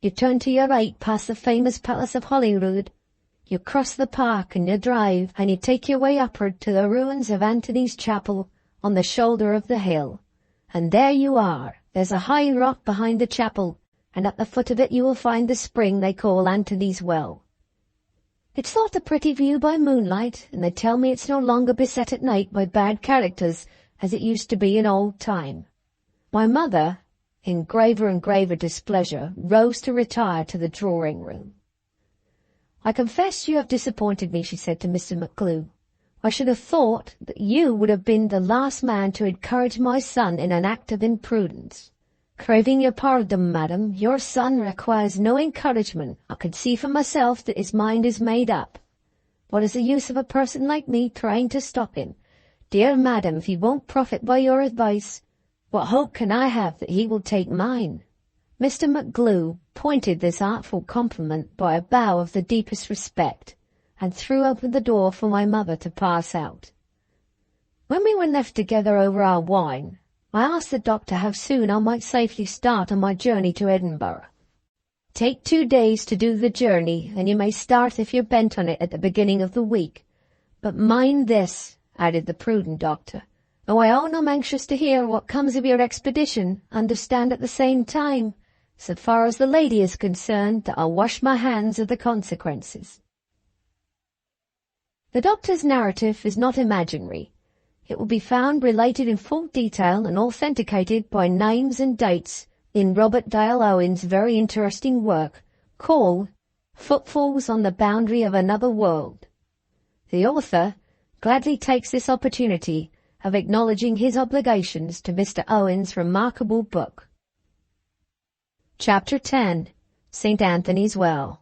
You turn to your right past the famous Palace of Holyrood. You cross the park and you drive, and you take your way upward to the ruins of Anthony's Chapel on the shoulder of the hill. And there you are. There's a high rock behind the chapel, and at the foot of it you will find the spring they call Anthony's Well. It's thought a pretty view by moonlight, and they tell me it's no longer beset at night by bad characters, as it used to be in old time." My mother, in graver and graver displeasure, rose to retire to the drawing-room. "I confess you have disappointed me," she said to Mr. McGlue. "I should have thought that you would have been the last man to encourage my son in an act of imprudence. Craving your pardon, madam, your son requires no encouragement. I can see for myself that his mind is made up. What is the use of a person like me trying to stop him? Dear madam, if he won't profit by your advice, what hope can I have that he will take mine?" Mr. McGlue pointed this artful compliment by a bow of the deepest respect, and threw open the door for my mother to pass out. When we were left together over our wine, I asked the doctor how soon I might safely start on my journey to Edinburgh. "Take 2 days to do the journey, and you may start if you're bent on it at the beginning of the week. But mind this," added the prudent doctor, "though I own I'm anxious to hear what comes of your expedition, understand at the same time, so far as the lady is concerned, that I'll wash my hands of the consequences." The doctor's narrative is not imaginary. It will be found related in full detail and authenticated by names and dates in Robert Dale Owen's very interesting work called Footfalls on the Boundary of Another World. The author gladly takes this opportunity of acknowledging his obligations to Mr. Owen's remarkable book. Chapter 10. St. Anthony's Well.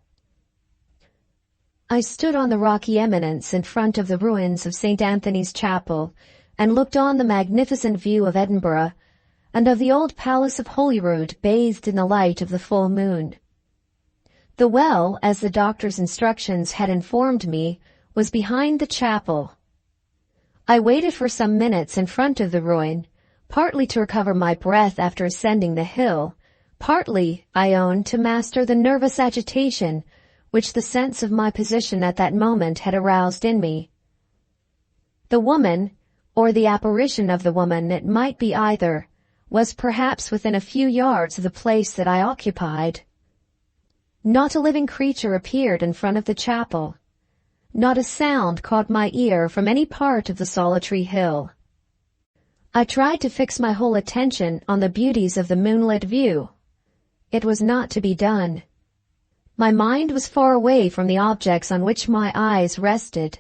I stood on the rocky eminence in front of the ruins of St. Anthony's Chapel and looked on the magnificent view of Edinburgh and of the old Palace of Holyrood bathed in the light of the full moon. The well, as the doctor's instructions had informed me, was behind the chapel. I waited for some minutes in front of the ruin, partly to recover my breath after ascending the hill, partly, I own, to master the nervous agitation which the sense of my position at that moment had aroused in me. The woman, or the apparition of the woman, it might be either, was perhaps within a few yards of the place that I occupied. Not a living creature appeared in front of the chapel. Not a sound caught my ear from any part of the solitary hill. I tried to fix my whole attention on the beauties of the moonlit view. It was not to be done. My mind was far away from the objects on which my eyes rested.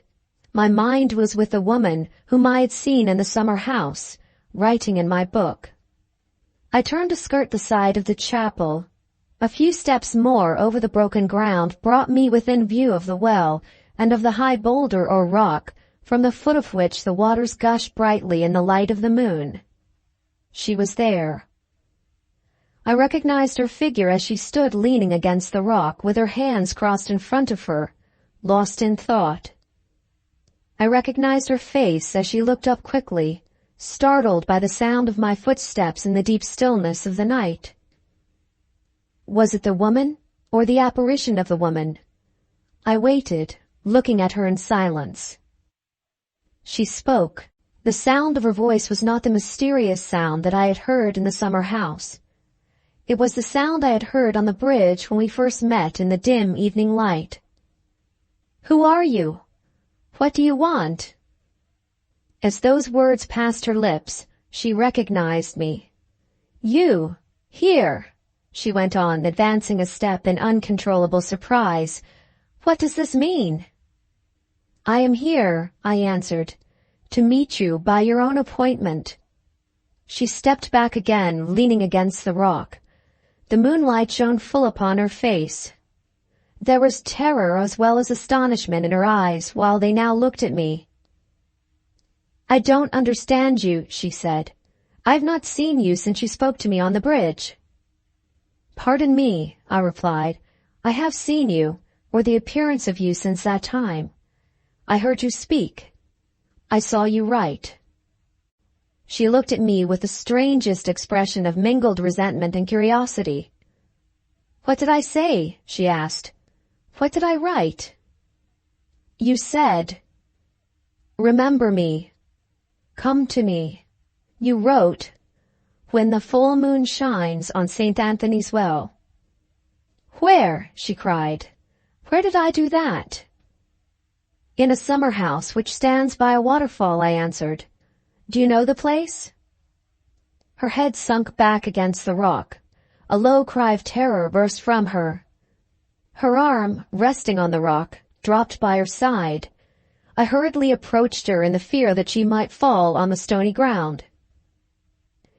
My mind was with the woman whom I had seen in the summer house, writing in my book. I turned to skirt the side of the chapel. A few steps more over the broken ground brought me within view of the well and of the high boulder or rock, from the foot of which the waters gushed brightly in the light of the moon. She was there. I recognized her figure as she stood leaning against the rock with her hands crossed in front of her, lost in thought. I recognized her face as she looked up quickly, startled by the sound of my footsteps in the deep stillness of the night. Was it the woman, or the apparition of the woman? I waited, looking at her in silence. She spoke. The sound of her voice was not the mysterious sound that I had heard in the summer house. It was the sound I had heard on the bridge when we first met in the dim evening light. "Who are you? What do you want?" As those words passed her lips, she recognized me. "You, here," she went on, advancing a step in uncontrollable surprise. "What does this mean?" "I am here," I answered, "to meet you by your own appointment." She stepped back again, leaning against the rock. The moonlight shone full upon her face. There was terror as well as astonishment in her eyes while they now looked at me. "I don't understand you," she said. "I've not seen you since you spoke to me on the bridge." "Pardon me," I replied. "I have seen you, or the appearance of you since that time. I heard you speak. I saw you write." She looked at me with the strangest expression of mingled resentment and curiosity. "What did I say?" she asked. "What did I write?" "You said, 'Remember me. Come to me.' You wrote, 'When the full moon shines on St. Anthony's Well.'" "Where?" she cried. "Where did I do that?" "In a summer house which stands by a waterfall," I answered. "Do you know the place?" Her head sunk back against the rock. A low cry of terror burst from her. Her arm, resting on the rock, dropped by her side. I hurriedly approached her in the fear that she might fall on the stony ground.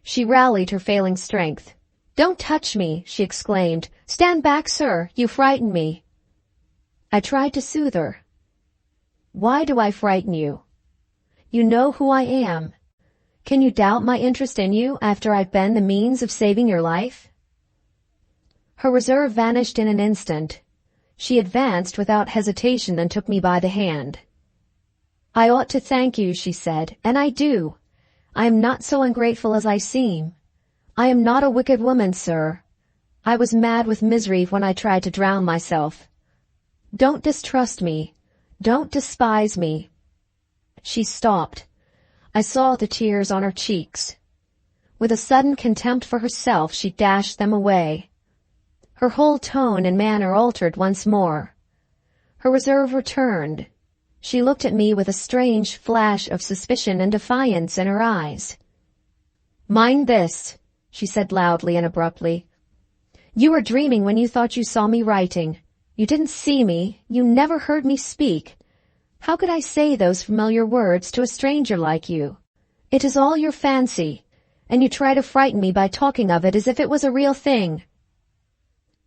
She rallied her failing strength. "Don't touch me," she exclaimed. "Stand back, sir. You frighten me." I tried to soothe her. "Why do I frighten you? You know who I am. Can you doubt my interest in you after I've been the means of saving your life?" Her reserve vanished in an instant. She advanced without hesitation and took me by the hand. "I ought to thank you," she said, "and I do. I am not so ungrateful as I seem. I am not a wicked woman, sir. I was mad with misery when I tried to drown myself. Don't distrust me. Don't despise me." She stopped. I saw the tears on her cheeks. With a sudden contempt for herself, she dashed them away. Her whole tone and manner altered once more. Her reserve returned. She looked at me with a strange flash of suspicion and defiance in her eyes. "Mind this," she said loudly and abruptly. "You were dreaming when you thought you saw me writing. You didn't see me. You never heard me speak. How could I say those familiar words to a stranger like you? It is all your fancy, and you try to frighten me by talking of it as if it was a real thing."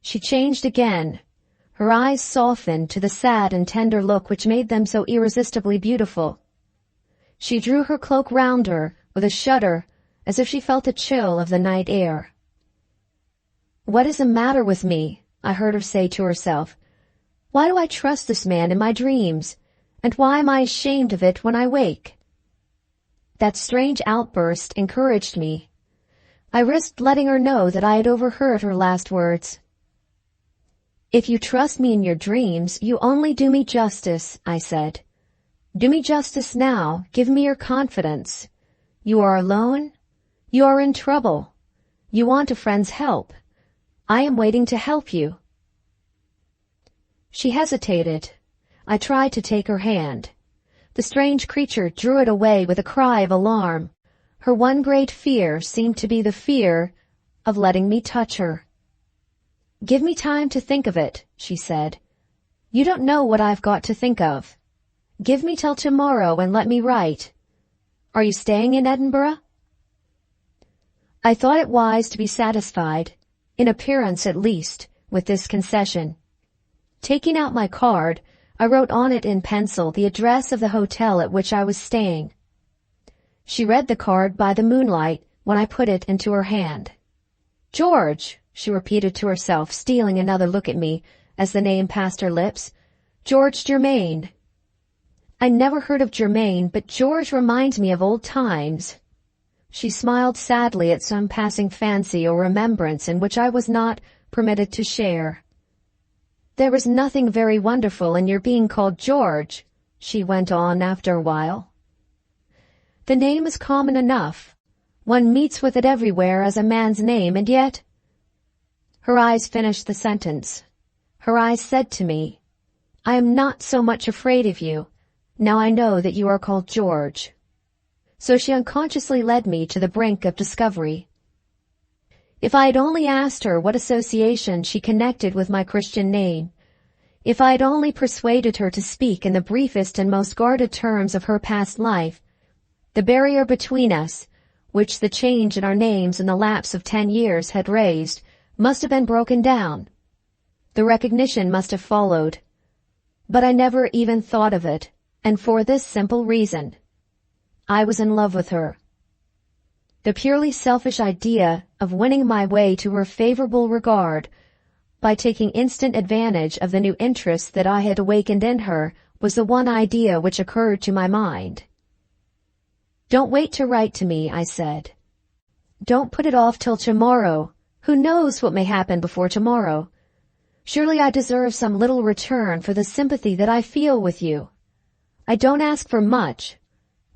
She changed again. Her eyes softened to the sad and tender look which made them so irresistibly beautiful. She drew her cloak round her with a shudder, as if she felt the chill of the night air. "What is the matter with me?" I heard her say to herself. "Why do I trust this man in my dreams? And why am I ashamed of it when I wake?" That strange outburst encouraged me. I risked letting her know that I had overheard her last words. If you trust me in your dreams, you only do me justice, I said. Do me justice now. Give me your confidence. You are alone. You are in trouble. You want a friend's help. I am waiting to help you. She hesitated. I tried to take her hand. The strange creature drew it away with a cry of alarm. Her one great fear seemed to be the fear of letting me touch her. Give me time to think of it, she said. You don't know what I've got to think of. Give me till tomorrow and let me write. Are you staying in Edinburgh? I thought it wise to be satisfied, in appearance at least, with this concession. Taking out my card, I wrote on it in pencil the address of the hotel at which I was staying. She read the card by the moonlight when I put it into her hand. George, she repeated to herself, stealing another look at me as the name passed her lips. George Germain. I never heard of Germain, but George reminds me of old times. She smiled sadly at some passing fancy or remembrance in which I was not permitted to share. There is nothing very wonderful in your being called George, she went on after a while. The name is common enough. One meets with it everywhere as a man's name, and yet— Her eyes finished the sentence. Her eyes said to me, I am not so much afraid of you, now I know that you are called George. So she unconsciously led me to the brink of discovery. If I had only asked her what association she connected with my Christian name, if I had only persuaded her to speak in the briefest and most guarded terms of her past life, the barrier between us, which the change in our names in the lapse of 10 years had raised, must have been broken down. The recognition must have followed. But I never even thought of it, and for this simple reason. I was in love with her. The purely selfish idea of winning my way to her favorable regard by taking instant advantage of the new interest that I had awakened in her was the one idea which occurred to my mind. Don't wait to write to me, I said. Don't put it off till tomorrow. Who knows what may happen before tomorrow? Surely I deserve some little return for the sympathy that I feel with you. I don't ask for much.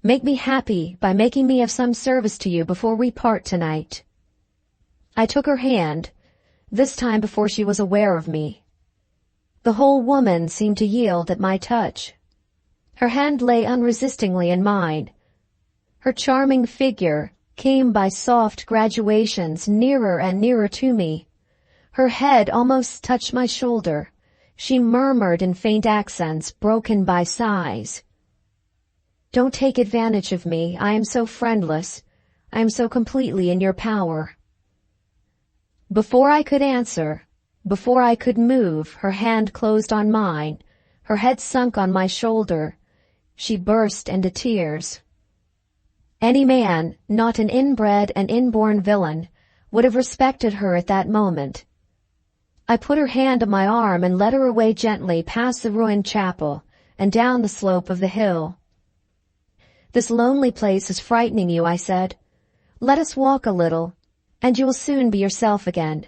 Make me happy by making me of some service to you before we part tonight. I took her hand, this time before she was aware of me. The whole woman seemed to yield at my touch. Her hand lay unresistingly in mine. Her charming figure came by soft graduations nearer and nearer to me. Her head almost touched my shoulder. She murmured in faint accents, broken by sighs. Don't take advantage of me. I am so friendless. I am so completely in your power. Before I could answer, before I could move, her hand closed on mine, her head sunk on my shoulder. She burst into tears. Any man, not an inbred and inborn villain, would have respected her at that moment. I put her hand on my arm and led her away gently past the ruined chapel and down the slope of the hill. This lonely place is frightening you, I said. Let us walk a little, and you will soon be yourself again.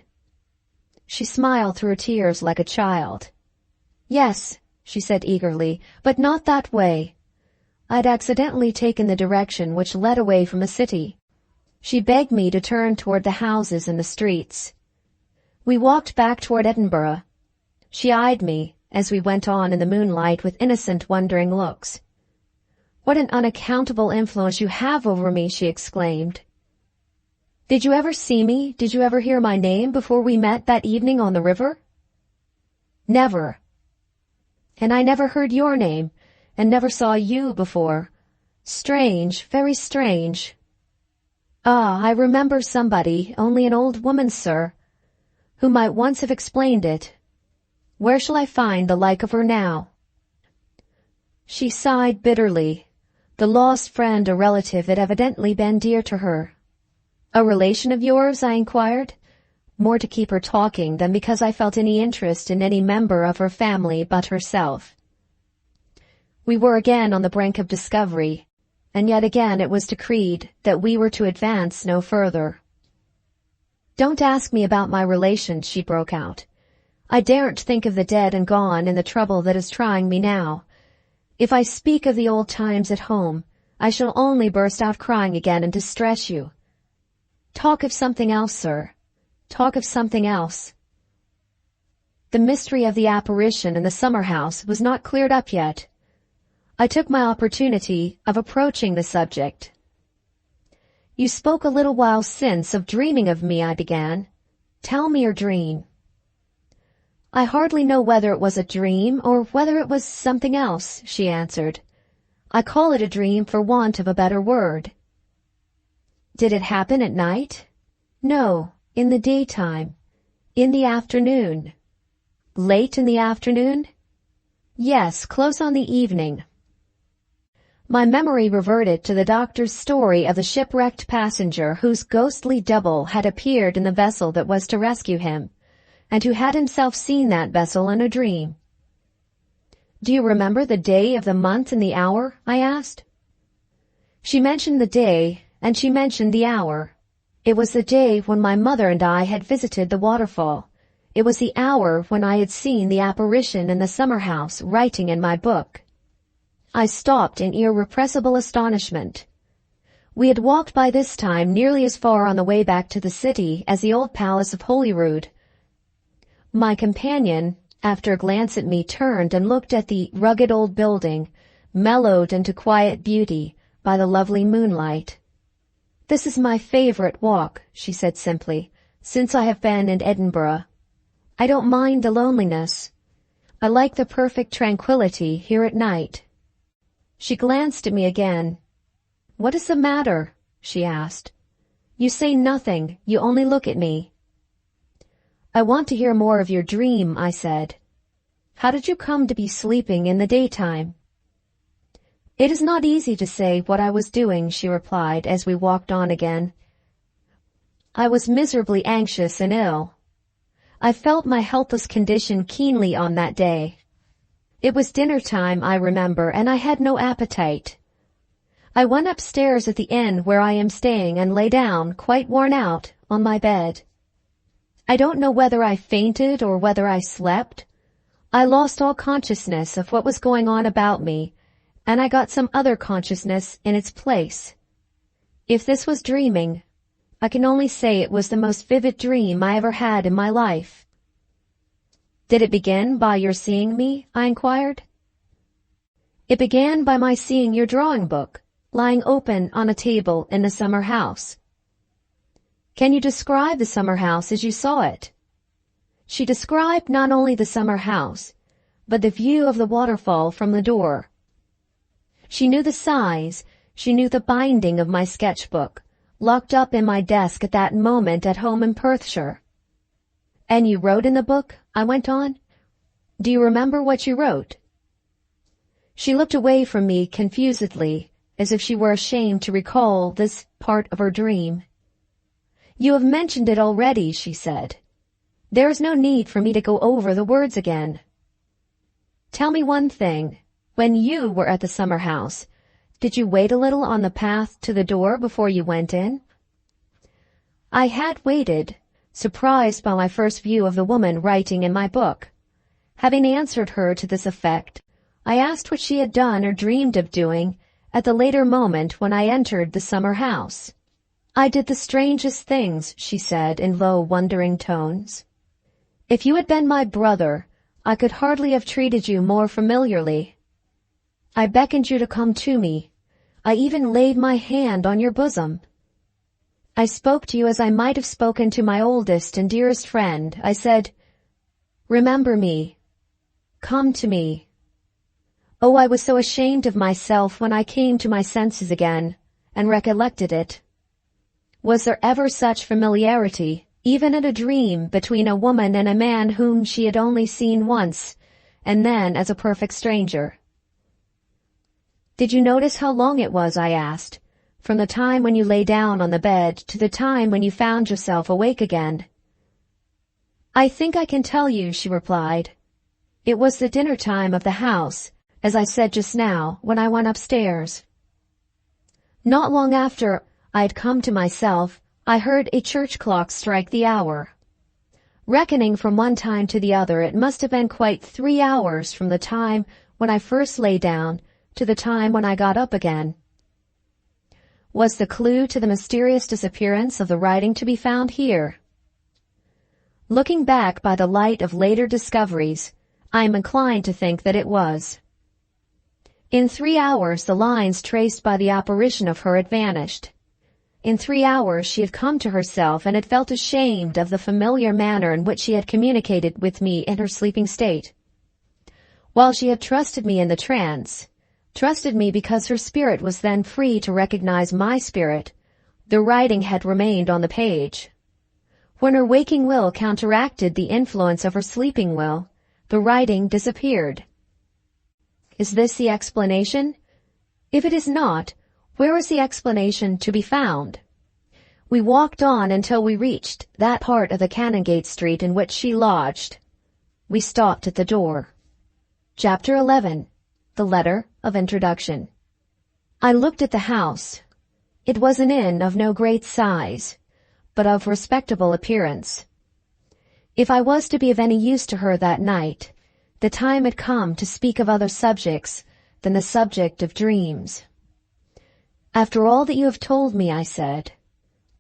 She smiled through her tears like a child. Yes, she said eagerly, but not that way. I'd accidentally taken the direction which led away from the city. She begged me to turn toward the houses and the streets. We walked back toward Edinburgh. She eyed me as we went on in the moonlight with innocent, wondering looks. What an unaccountable influence you have over me, she exclaimed. Did you ever see me? Did you ever hear my name before we met that evening on the river? Never. And I never heard your name, and never saw you before. Strange, very strange. Ah, I remember somebody, only an old woman, sir, who might once have explained it. Where shall I find the like of her now? She sighed bitterly. The lost friend or relative had evidently been dear to her. A relation of yours? I inquired, more to keep her talking than because I felt any interest in any member of her family but herself. We were again on the brink of discovery, and yet again it was decreed that we were to advance no further. Don't ask me about my relations, she broke out. I daren't think of the dead and gone and the trouble that is trying me now. If I speak of the old times at home, I shall only burst out crying again and distress you. Talk of something else, sir. Talk of something else. The mystery of the apparition in the summer house was not cleared up yet. I took my opportunity of approaching the subject. You spoke a little while since of dreaming of me, I began. Tell me your dream. I hardly know whether it was a dream or whether it was something else, she answered. I call it a dream for want of a better word. Did it happen at night? No, in the daytime. In the afternoon. Late in the afternoon? Yes, close on the evening. My memory reverted to the doctor's story of the shipwrecked passenger whose ghostly double had appeared in the vessel that was to rescue him, and who had himself seen that vessel in a dream. Do you remember the day of the month and the hour? I asked. She mentioned the day, and she mentioned the hour. It was the day when my mother and I had visited the waterfall. It was the hour when I had seen the apparition in the summer house writing in my book. I stopped in irrepressible astonishment. We had walked by this time nearly as far on the way back to the city as the old palace of Holyrood. My companion, after a glance at me, turned and looked at the rugged old building, mellowed into quiet beauty by the lovely moonlight. This is my favorite walk, she said simply, since I have been in Edinburgh. I don't mind the loneliness. I like the perfect tranquility here at night. She glanced at me again. What is the matter? She asked. You say nothing, you only look at me. I want to hear more of your dream, I said. How did you come to be sleeping in the daytime? It is not easy to say what I was doing, she replied as we walked on again. I was miserably anxious and ill. I felt my helpless condition keenly on that day. It was dinner time, I remember, and I had no appetite. I went upstairs at the inn where I am staying and lay down, quite worn out, on my bed. I don't know whether I fainted or whether I slept. I lost all consciousness of what was going on about me, and I got some other consciousness in its place. If this was dreaming, I can only say it was the most vivid dream I ever had in my life. Did it begin by your seeing me? I inquired. It began by my seeing your drawing book, lying open on a table in the summer house. Can you describe the summer house as you saw it? She described not only the summer house, but the view of the waterfall from the door. She knew the size, she knew the binding of my sketchbook, locked up in my desk at that moment at home in Perthshire. And you wrote in the book? I went on. Do you remember what you wrote? She looked away from me confusedly, as if she were ashamed to recall this part of her dream. You have mentioned it already, she said. There is no need for me to go over the words again. Tell me one thing. When you were at the summer house, did you wait a little on the path to the door before you went in? I had waited, surprised by my first view of the woman writing in my book. Having answered her to this effect, I asked what she had done or dreamed of doing at the later moment when I entered the summer house. I did the strangest things, she said in low, wondering tones. If you had been my brother, I could hardly have treated you more familiarly. I beckoned you to come to me. I even laid my hand on your bosom. I spoke to you as I might have spoken to my oldest and dearest friend. I said, remember me. Come to me. Oh, I was so ashamed of myself when I came to my senses again and recollected it. Was there ever such familiarity, even in a dream, between a woman and a man whom she had only seen once, and then as a perfect stranger? Did you notice how long it was, I asked, from the time when you lay down on the bed to the time when you found yourself awake again? I think I can tell you, she replied. It was the dinner time of the house, as I said just now, when I went upstairs. Not long after I had come to myself, I heard a church clock strike the hour. Reckoning from one time to the other, it must have been quite 3 hours from the time when I first lay down to the time when I got up again. Was the clue to the mysterious disappearance of the writing to be found here? Looking back by the light of later discoveries, I am inclined to think that it was. In 3 hours, the lines traced by the apparition of her had vanished. In 3 hours, she had come to herself and had felt ashamed of the familiar manner in which she had communicated with me in her sleeping state. While she had trusted me in the trance, trusted me because her spirit was then free to recognize my spirit, the writing had remained on the page. When her waking will counteracted the influence of her sleeping will, the writing disappeared. Is this the explanation? If it is not, where is the explanation to be found? We walked on until we reached that part of the Canongate Street in which she lodged. We stopped at the door. Chapter 11. The Letter of Introduction. I looked at the house. It was an inn of no great size, but of respectable appearance. If I was to be of any use to her that night, the time had come to speak of other subjects than the subject of dreams. After all that you have told me, I said,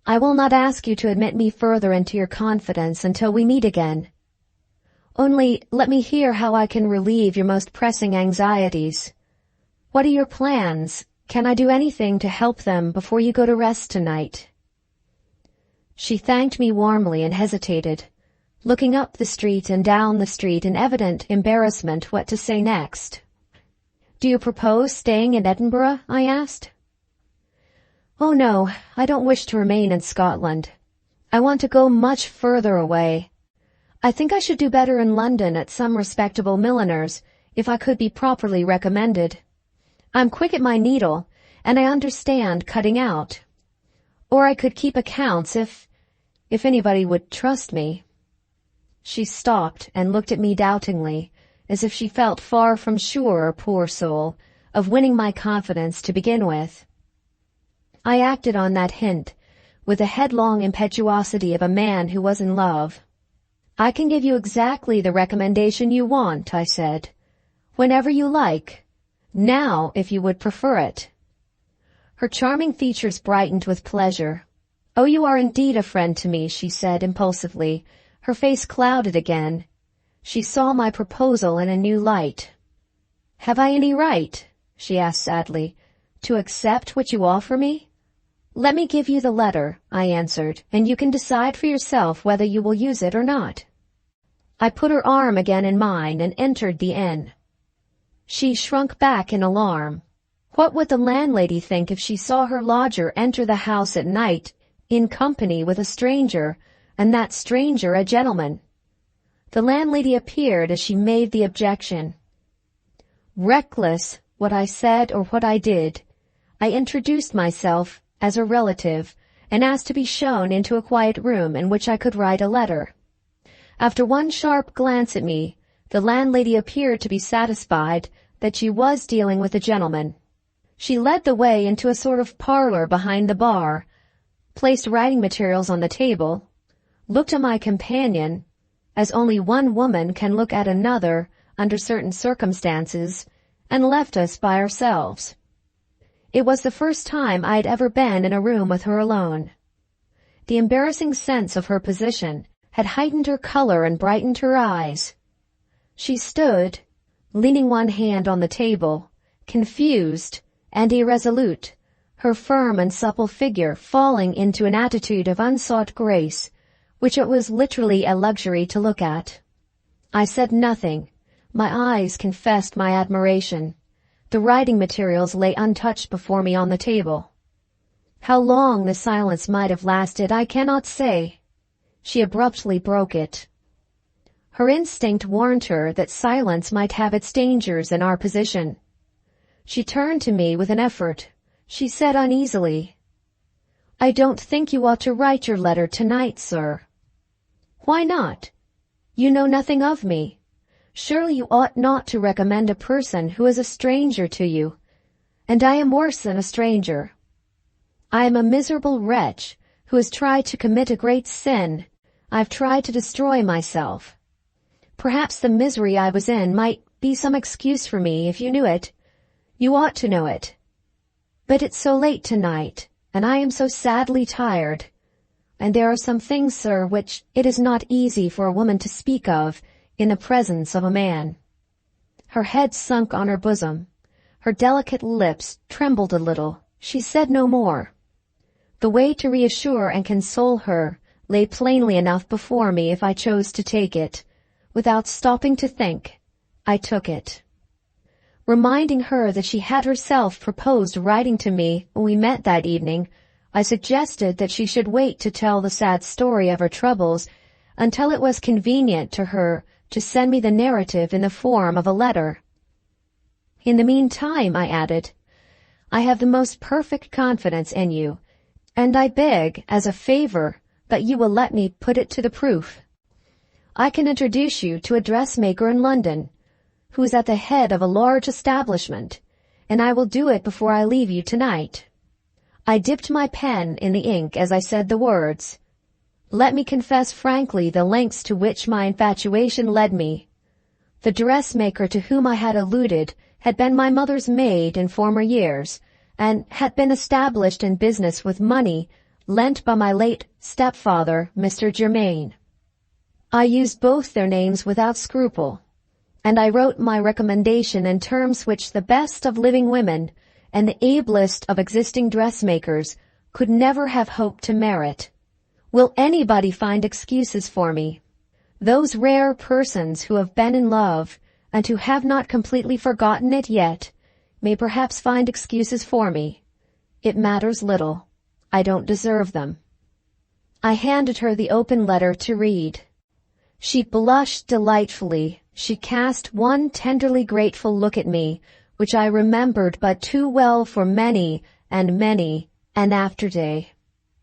I will not ask you to admit me further into your confidence until we meet again. Only let me hear how I can relieve your most pressing anxieties. What are your plans? Can I do anything to help them before you go to rest tonight? She thanked me warmly and hesitated, looking up the street and down the street in evident embarrassment what to say next. Do you propose staying in Edinburgh? I asked. Oh no, I don't wish to remain in Scotland. I want to go much further away. I think I should do better in London at some respectable milliner's if I could be properly recommended. I'm quick at my needle, and I understand cutting out. Or I could keep accounts if anybody would trust me. She stopped and looked at me doubtingly, as if she felt far from sure, poor soul, of winning my confidence to begin with. I acted on that hint with the headlong impetuosity of a man who was in love. I can give you exactly the recommendation you want, I said. Whenever you like. Now, if you would prefer it. Her charming features brightened with pleasure. Oh, you are indeed a friend to me, she said impulsively. Her face clouded again. She saw my proposal in a new light. Have I any right, she asked sadly, to accept what you offer me? Let me give you the letter, I answered, and you can decide for yourself whether you will use it or not. I put her arm again in mine and entered the inn. She shrunk back in alarm. What would the landlady think if she saw her lodger enter the house at night in company with a stranger, and that stranger a gentleman? The landlady appeared as she made the objection. Reckless what I said or what I did, I introduced myself as a relative and asked to be shown into a quiet room in which I could write a letter. After one sharp glance at me, the landlady appeared to be satisfied that she was dealing with a gentleman. She led the way into a sort of parlor behind the bar, placed writing materials on the table, looked at my companion, as only one woman can look at another under certain circumstances, and left us by ourselves. It was the first time I had ever been in a room with her alone. The embarrassing sense of her position had heightened her color and brightened her eyes. She stood, leaning one hand on the table, confused and irresolute, her firm and supple figure falling into an attitude of unsought grace, which it was literally a luxury to look at. I said nothing. My eyes confessed my admiration. The writing materials lay untouched before me on the table. How long the silence might have lasted, I cannot say. She abruptly broke it. Her instinct warned her that silence might have its dangers in our position. She turned to me with an effort. She said uneasily, I don't think you ought to write your letter tonight, sir. Why not? You know nothing of me. Surely you ought not to recommend a person who is a stranger to you, and I am worse than a stranger. I am a miserable wretch who has tried to commit a great sin. I've tried to destroy myself. Perhaps the misery I was in might be some excuse for me if you knew it. You ought to know it. But it's so late tonight, and I am so sadly tired. And there are some things, sir, which it is not easy for a woman to speak of in the presence of a man. Her head sunk on her bosom. Her delicate lips trembled a little. She said no more. The way to reassure and console her lay plainly enough before me if I chose to take it. Without stopping to think, I took it. Reminding her that she had herself proposed writing to me when we met that evening, I suggested that she should wait to tell the sad story of her troubles until it was convenient to her to send me the narrative in the form of a letter. In the meantime, I added, I have the most perfect confidence in you, and I beg, as a favor, that you will let me put it to the proof. I can introduce you to a dressmaker in London, who is at the head of a large establishment, and I will do it before I leave you tonight. I dipped my pen in the ink as I said the words. Let me confess frankly the lengths to which my infatuation led me. The dressmaker to whom I had alluded had been my mother's maid in former years, and had been established in business with money lent by my late stepfather, Mr. Germain. I used both their names without scruple, and I wrote my recommendation in terms which the best of living women and the ablest of existing dressmakers could never have hoped to merit. Will anybody find excuses for me? Those rare persons who have been in love and who have not completely forgotten it yet may perhaps find excuses for me. It matters little. I don't deserve them. I handed her the open letter to read. She blushed delightfully. She cast one tenderly grateful look at me, which I remembered but too well for many an after-day.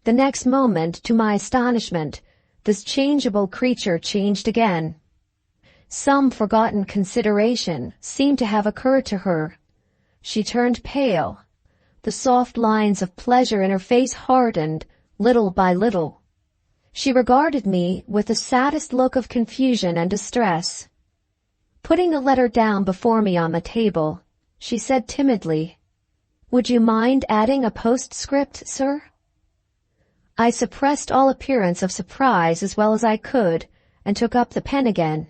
The next moment, to my astonishment, this changeable creature changed again. Some forgotten consideration seemed to have occurred to her. She turned pale. The soft lines of pleasure in her face hardened, little by little. She regarded me with the saddest look of confusion and distress. Putting the letter down before me on the table, she said timidly, Would you mind adding a postscript, sir? I suppressed all appearance of surprise as well as I could, and took up the pen again.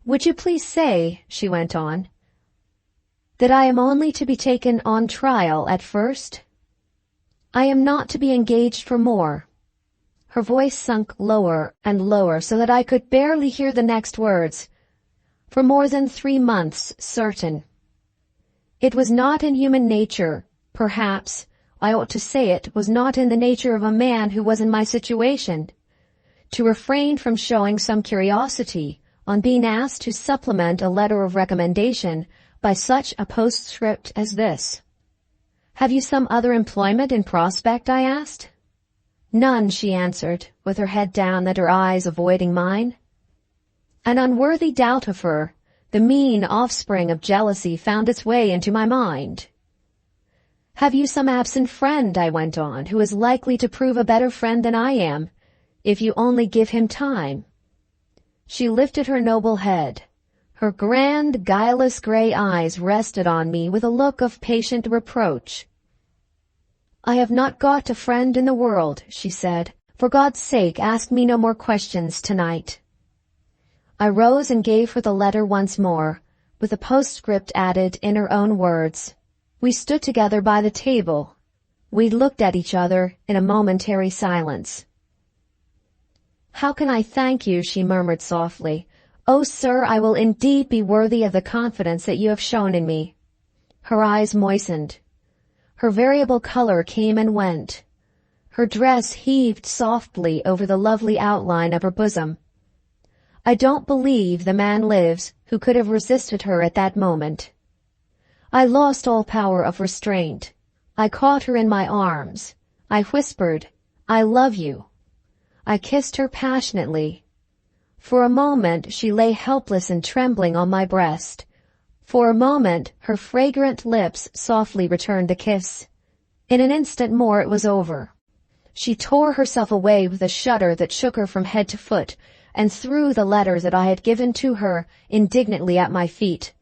Would you please say, she went on, that I am only to be taken on trial at first? I am not to be engaged for more. Her voice sunk lower and lower so that I could barely hear the next words. For more than 3 months, certain. It was not in human nature, perhaps, I ought to say it was not in the nature of a man who was in my situation, to refrain from showing some curiosity on being asked to supplement a letter of recommendation by such a postscript as this. Have you some other employment in prospect? I asked. None, she answered, with her head down and her eyes avoiding mine. An unworthy doubt of her, the mean offspring of jealousy, found its way into my mind. Have you some absent friend, I went on, who is likely to prove a better friend than I am, if you only give him time? She lifted her noble head. Her grand, guileless gray eyes rested on me with a look of patient reproach. I have not got a friend in the world, she said. For God's sake, ask me no more questions tonight. I rose and gave her the letter once more, with a postscript added in her own words. We stood together by the table. We looked at each other in a momentary silence. How can I thank you? She murmured softly. Oh, sir, I will indeed be worthy of the confidence that you have shown in me. Her eyes moistened. Her variable color came and went. Her dress heaved softly over the lovely outline of her bosom. I don't believe the man lives who could have resisted her at that moment. I lost all power of restraint. I caught her in my arms. I whispered, I love you. I kissed her passionately. For a moment she lay helpless and trembling on my breast. For a moment her fragrant lips softly returned the kiss. In an instant more it was over. She tore herself away with a shudder that shook her from head to foot, and threw the letters that I had given to her indignantly at my feet.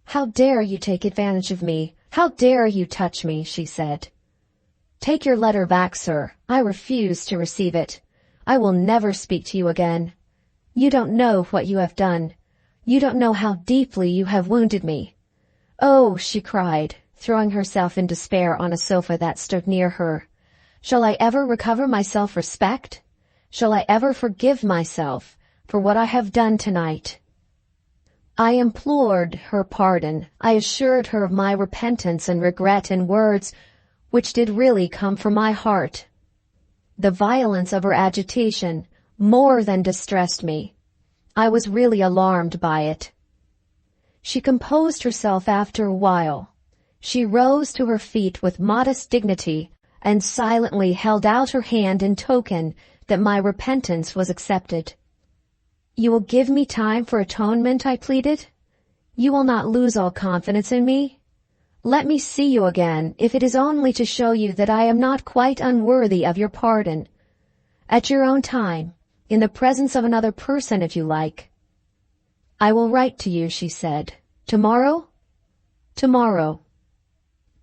"How dare you take advantage of me? How dare you touch me?" she said. "Take your letter back, sir. I refuse to receive it. I will never speak to you again. You don't know what you have done. You don't know how deeply you have wounded me." "Oh," she cried, throwing herself in despair on a sofa that stood near her. "Shall I ever recover my self-respect? Shall I ever forgive myself for what I have done tonight?" I implored her pardon. I assured her of my repentance and regret in words which did really come from my heart. The violence of her agitation more than distressed me. I was really alarmed by it. She composed herself after a while. She rose to her feet with modest dignity and silently held out her hand in token that my repentance was accepted. "You will give me time for atonement," I pleaded. "You will not lose all confidence in me? Let me see you again, if it is only to show you that I am not quite unworthy of your pardon. At your own time, in the presence of another person if you like." "I will write to you," she said. "Tomorrow?" "Tomorrow."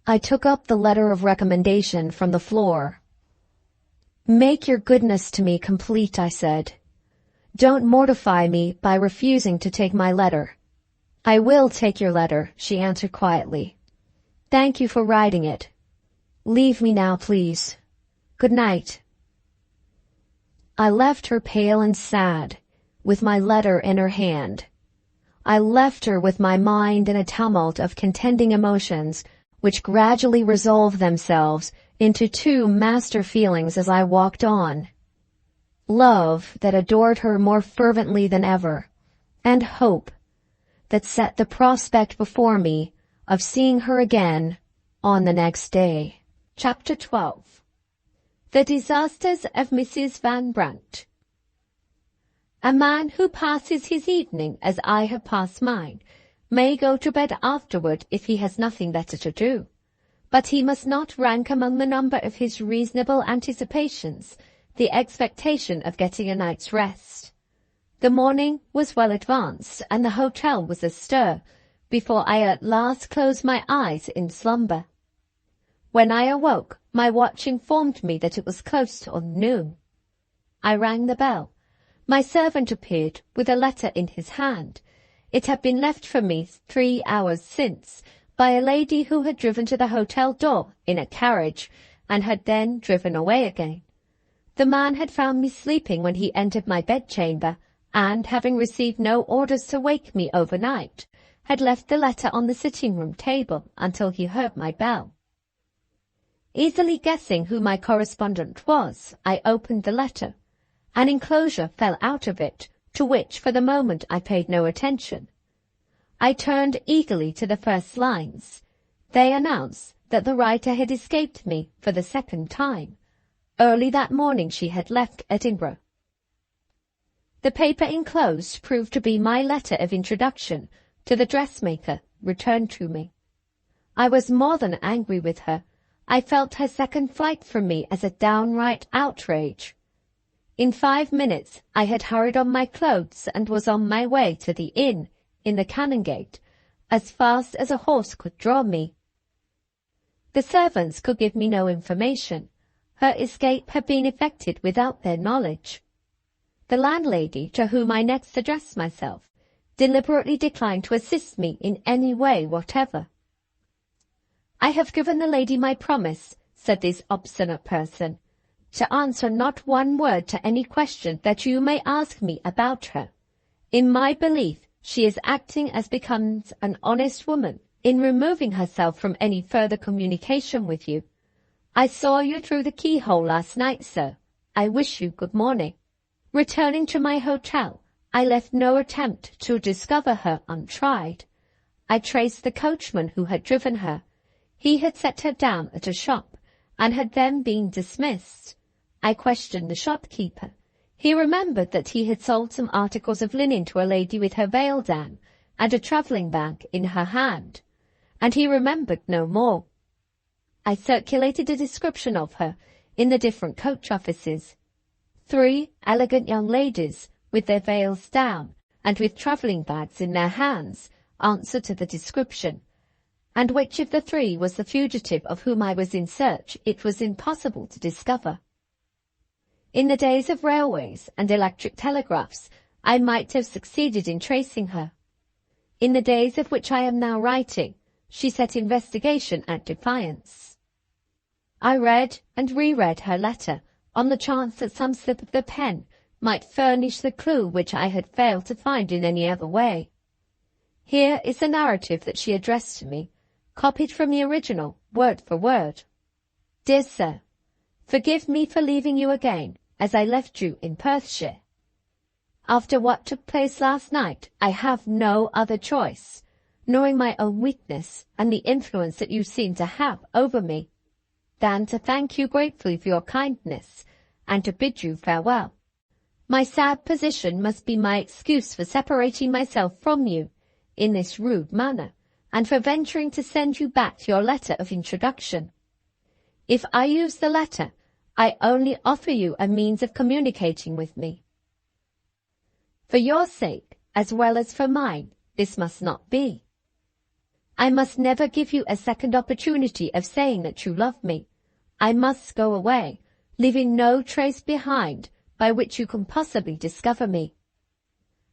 I took up the letter of recommendation from the floor. "Make your goodness to me complete," I said. "Don't mortify me by refusing to take my letter." "I will take your letter," she answered quietly. "Thank you for writing it. Leave me now, please. Good night." I left her pale and sad, with my letter in her hand. I left her with my mind in a tumult of contending emotions, which gradually resolved themselves into two master feelings as I walked on. Love that adored her more fervently than ever, and hope that set the prospect before me of seeing her again on the next day. Chapter 12. The Disasters of Mrs. Van Brandt. A man who passes his evening as I have passed mine may go to bed afterward if he has nothing better to do, but he must not rank among the number of his reasonable anticipations the expectation of getting a night's rest. The morning was well advanced, and the hotel was astir before I at last closed my eyes in slumber. When I awoke, my watch informed me that it was close on noon. I rang the bell. My servant appeared with a letter in his hand. It had been left for me 3 hours since by a lady who had driven to the hotel door in a carriage and had then driven away again. The man had found me sleeping when he entered my bedchamber, and, having received no orders to wake me overnight, had left the letter on the sitting-room table until he heard my bell. Easily guessing who my correspondent was, I opened the letter. An enclosure fell out of it, to which for the moment I paid no attention. I turned eagerly to the first lines. They announced that the writer had escaped me for the second time. Early that morning she had left Edinburgh. The paper enclosed proved to be my letter of introduction to the dressmaker, returned to me. I was more than angry with her. I felt her second flight from me as a downright outrage. In 5 minutes I had hurried on my clothes and was on my way to the inn in the Canongate, as fast as a horse could draw me. The servants could give me no information. Her escape had been effected without their knowledge. The landlady, to whom I next addressed myself, deliberately declined to assist me in any way whatever. "I have given the lady my promise," said this obstinate person, "to answer not one word to any question that you may ask me about her. In my belief, she is acting as becomes an honest woman in removing herself from any further communication with you. I saw you through the keyhole last night, sir. I wish you good morning." Returning to my hotel, I left no attempt to discover her untried. I traced the coachman who had driven her. He had set her down at a shop, and had then been dismissed. I questioned the shopkeeper. He remembered that he had sold some articles of linen to a lady with her veil down, and a travelling bag in her hand, and he remembered no more. I circulated a description of her in the different coach offices. 3 elegant young ladies, with their veils down and with travelling bags in their hands, answered to the description, and which of the 3 was the fugitive of whom I was in search it was impossible to discover. In the days of railways and electric telegraphs, I might have succeeded in tracing her. In the days of which I am now writing, she set investigation at defiance. I read and reread her letter on the chance that some slip of the pen might furnish the clue which I had failed to find in any other way. Here is the narrative that she addressed to me, copied from the original, word for word. Dear Sir, forgive me for leaving you again, as I left you in Perthshire. After what took place last night, I have no other choice, knowing my own weakness and the influence that you seem to have over me, than to thank you gratefully for your kindness and to bid you farewell. My sad position must be my excuse for separating myself from you in this rude manner, and for venturing to send you back your letter of introduction. If I use the letter, I only offer you a means of communicating with me. For your sake, as well as for mine, this must not be. I must never give you a second opportunity of saying that you love me. I must go away, leaving no trace behind by which you can possibly discover me.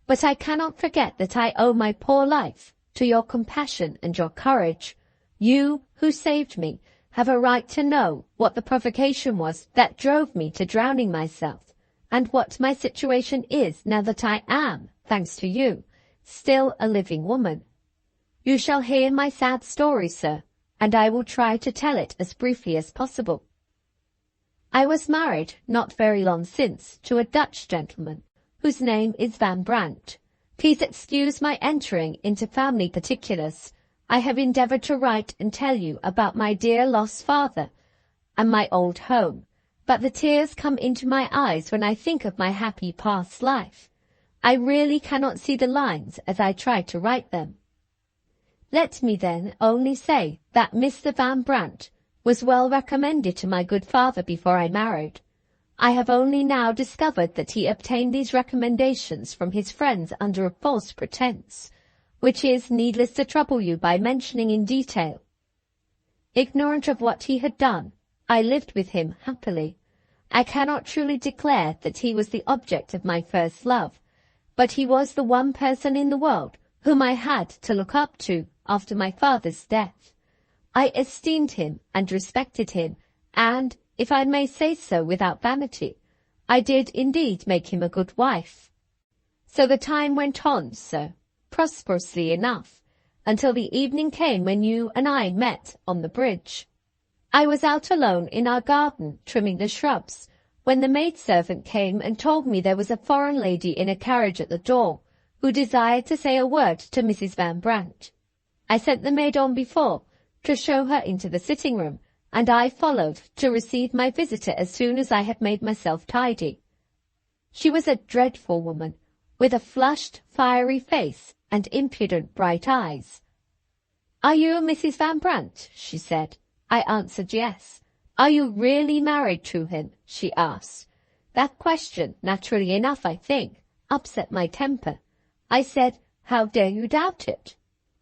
But I cannot forget that I owe my poor life to your compassion and your courage. You, who saved me, have a right to know what the provocation was that drove me to drowning myself, and what my situation is now that I am, thanks to you, still a living woman. You shall hear my sad story, sir, and I will try to tell it as briefly as possible. I was married not very long since to a Dutch gentleman, whose name is Van Brandt. Please excuse my entering into family particulars. I have endeavoured to write and tell you about my dear lost father and my old home, but the tears come into my eyes when I think of my happy past life. I really cannot see the lines as I try to write them. Let me then only say that Mr. Van Brandt was well recommended to my good father before I married. I have only now discovered that he obtained these recommendations from his friends under a false pretence, which is needless to trouble you by mentioning in detail. Ignorant of what he had done, I lived with him happily. I cannot truly declare that he was the object of my first love, but he was the one person in the world whom I had to look up to after my father's death. I esteemed him and respected him, and, if I may say so without vanity, I did indeed make him a good wife. So the time went on, sir, prosperously enough, until the evening came when you and I met on the bridge. I was out alone in our garden trimming the shrubs, when the maidservant came and told me there was a foreign lady in a carriage at the door, who desired to say a word to Mrs. Van Brandt. I sent the maid on before, to show her into the sitting-room, and I followed to receive my visitor as soon as I had made myself tidy. She was a dreadful woman, with a flushed, fiery face and impudent bright eyes. "Are you Mrs. Van Brandt?" she said. I answered yes. "Are you really married to him?" she asked. That question, naturally enough, I think, upset my temper. I said, "How dare you doubt it?"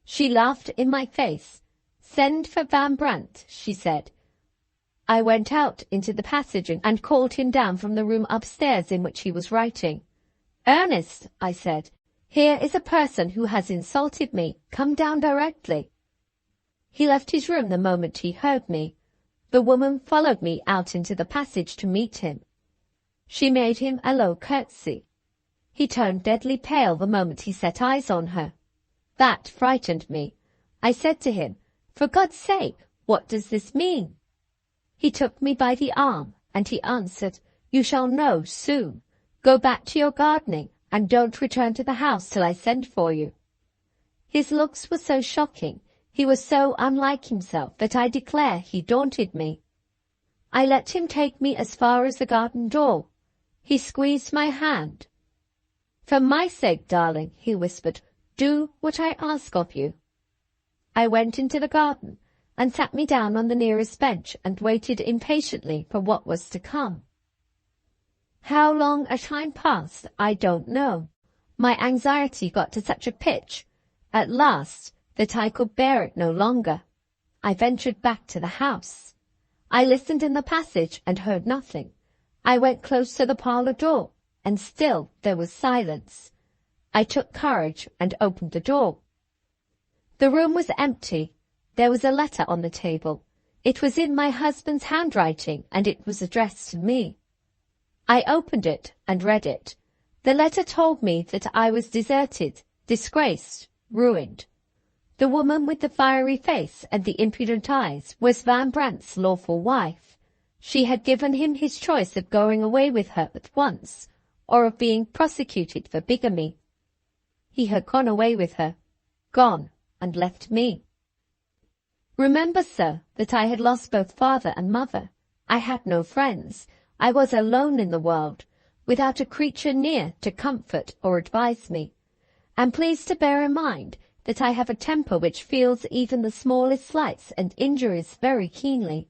She laughed in my face. "Send for Van Brandt," she said. I went out into the passage and called him down from the room upstairs in which he was writing. "Ernest," I said, "here is a person who has insulted me. Come down directly." He left his room the moment he heard me. The woman followed me out into the passage to meet him. She made him a low curtsy. He turned deadly pale the moment he set eyes on her. That frightened me. I said to him, "For God's sake, what does this mean?" He took me by the arm, and he answered, "You shall know soon. Go back to your gardening, and don't return to the house till I send for you." His looks were so shocking, he was so unlike himself, that I declare he daunted me. I let him take me as far as the garden door. He squeezed my hand. "For my sake, darling," he whispered, "do what I ask of you." I went into the garden, and sat me down on the nearest bench and waited impatiently for what was to come. How long a time passed, I don't know. My anxiety got to such a pitch, at last, that I could bear it no longer. I ventured back to the house. I listened in the passage and heard nothing. I went close to the parlour door, and still there was silence. I took courage and opened the door. The room was empty. There was a letter on the table. It was in my husband's handwriting, and it was addressed to me. I opened it and read it. The letter told me that I was deserted, disgraced, ruined. The woman with the fiery face and the impudent eyes was Van Brandt's lawful wife. She had given him his choice of going away with her at once, or of being prosecuted for bigamy. He had gone away with her, gone, and left me. Remember, sir, that I had lost both father and mother. I had no friends. I was alone in the world, without a creature near to comfort or advise me. And please to bear in mind that I have a temper which feels even the smallest slights and injuries very keenly.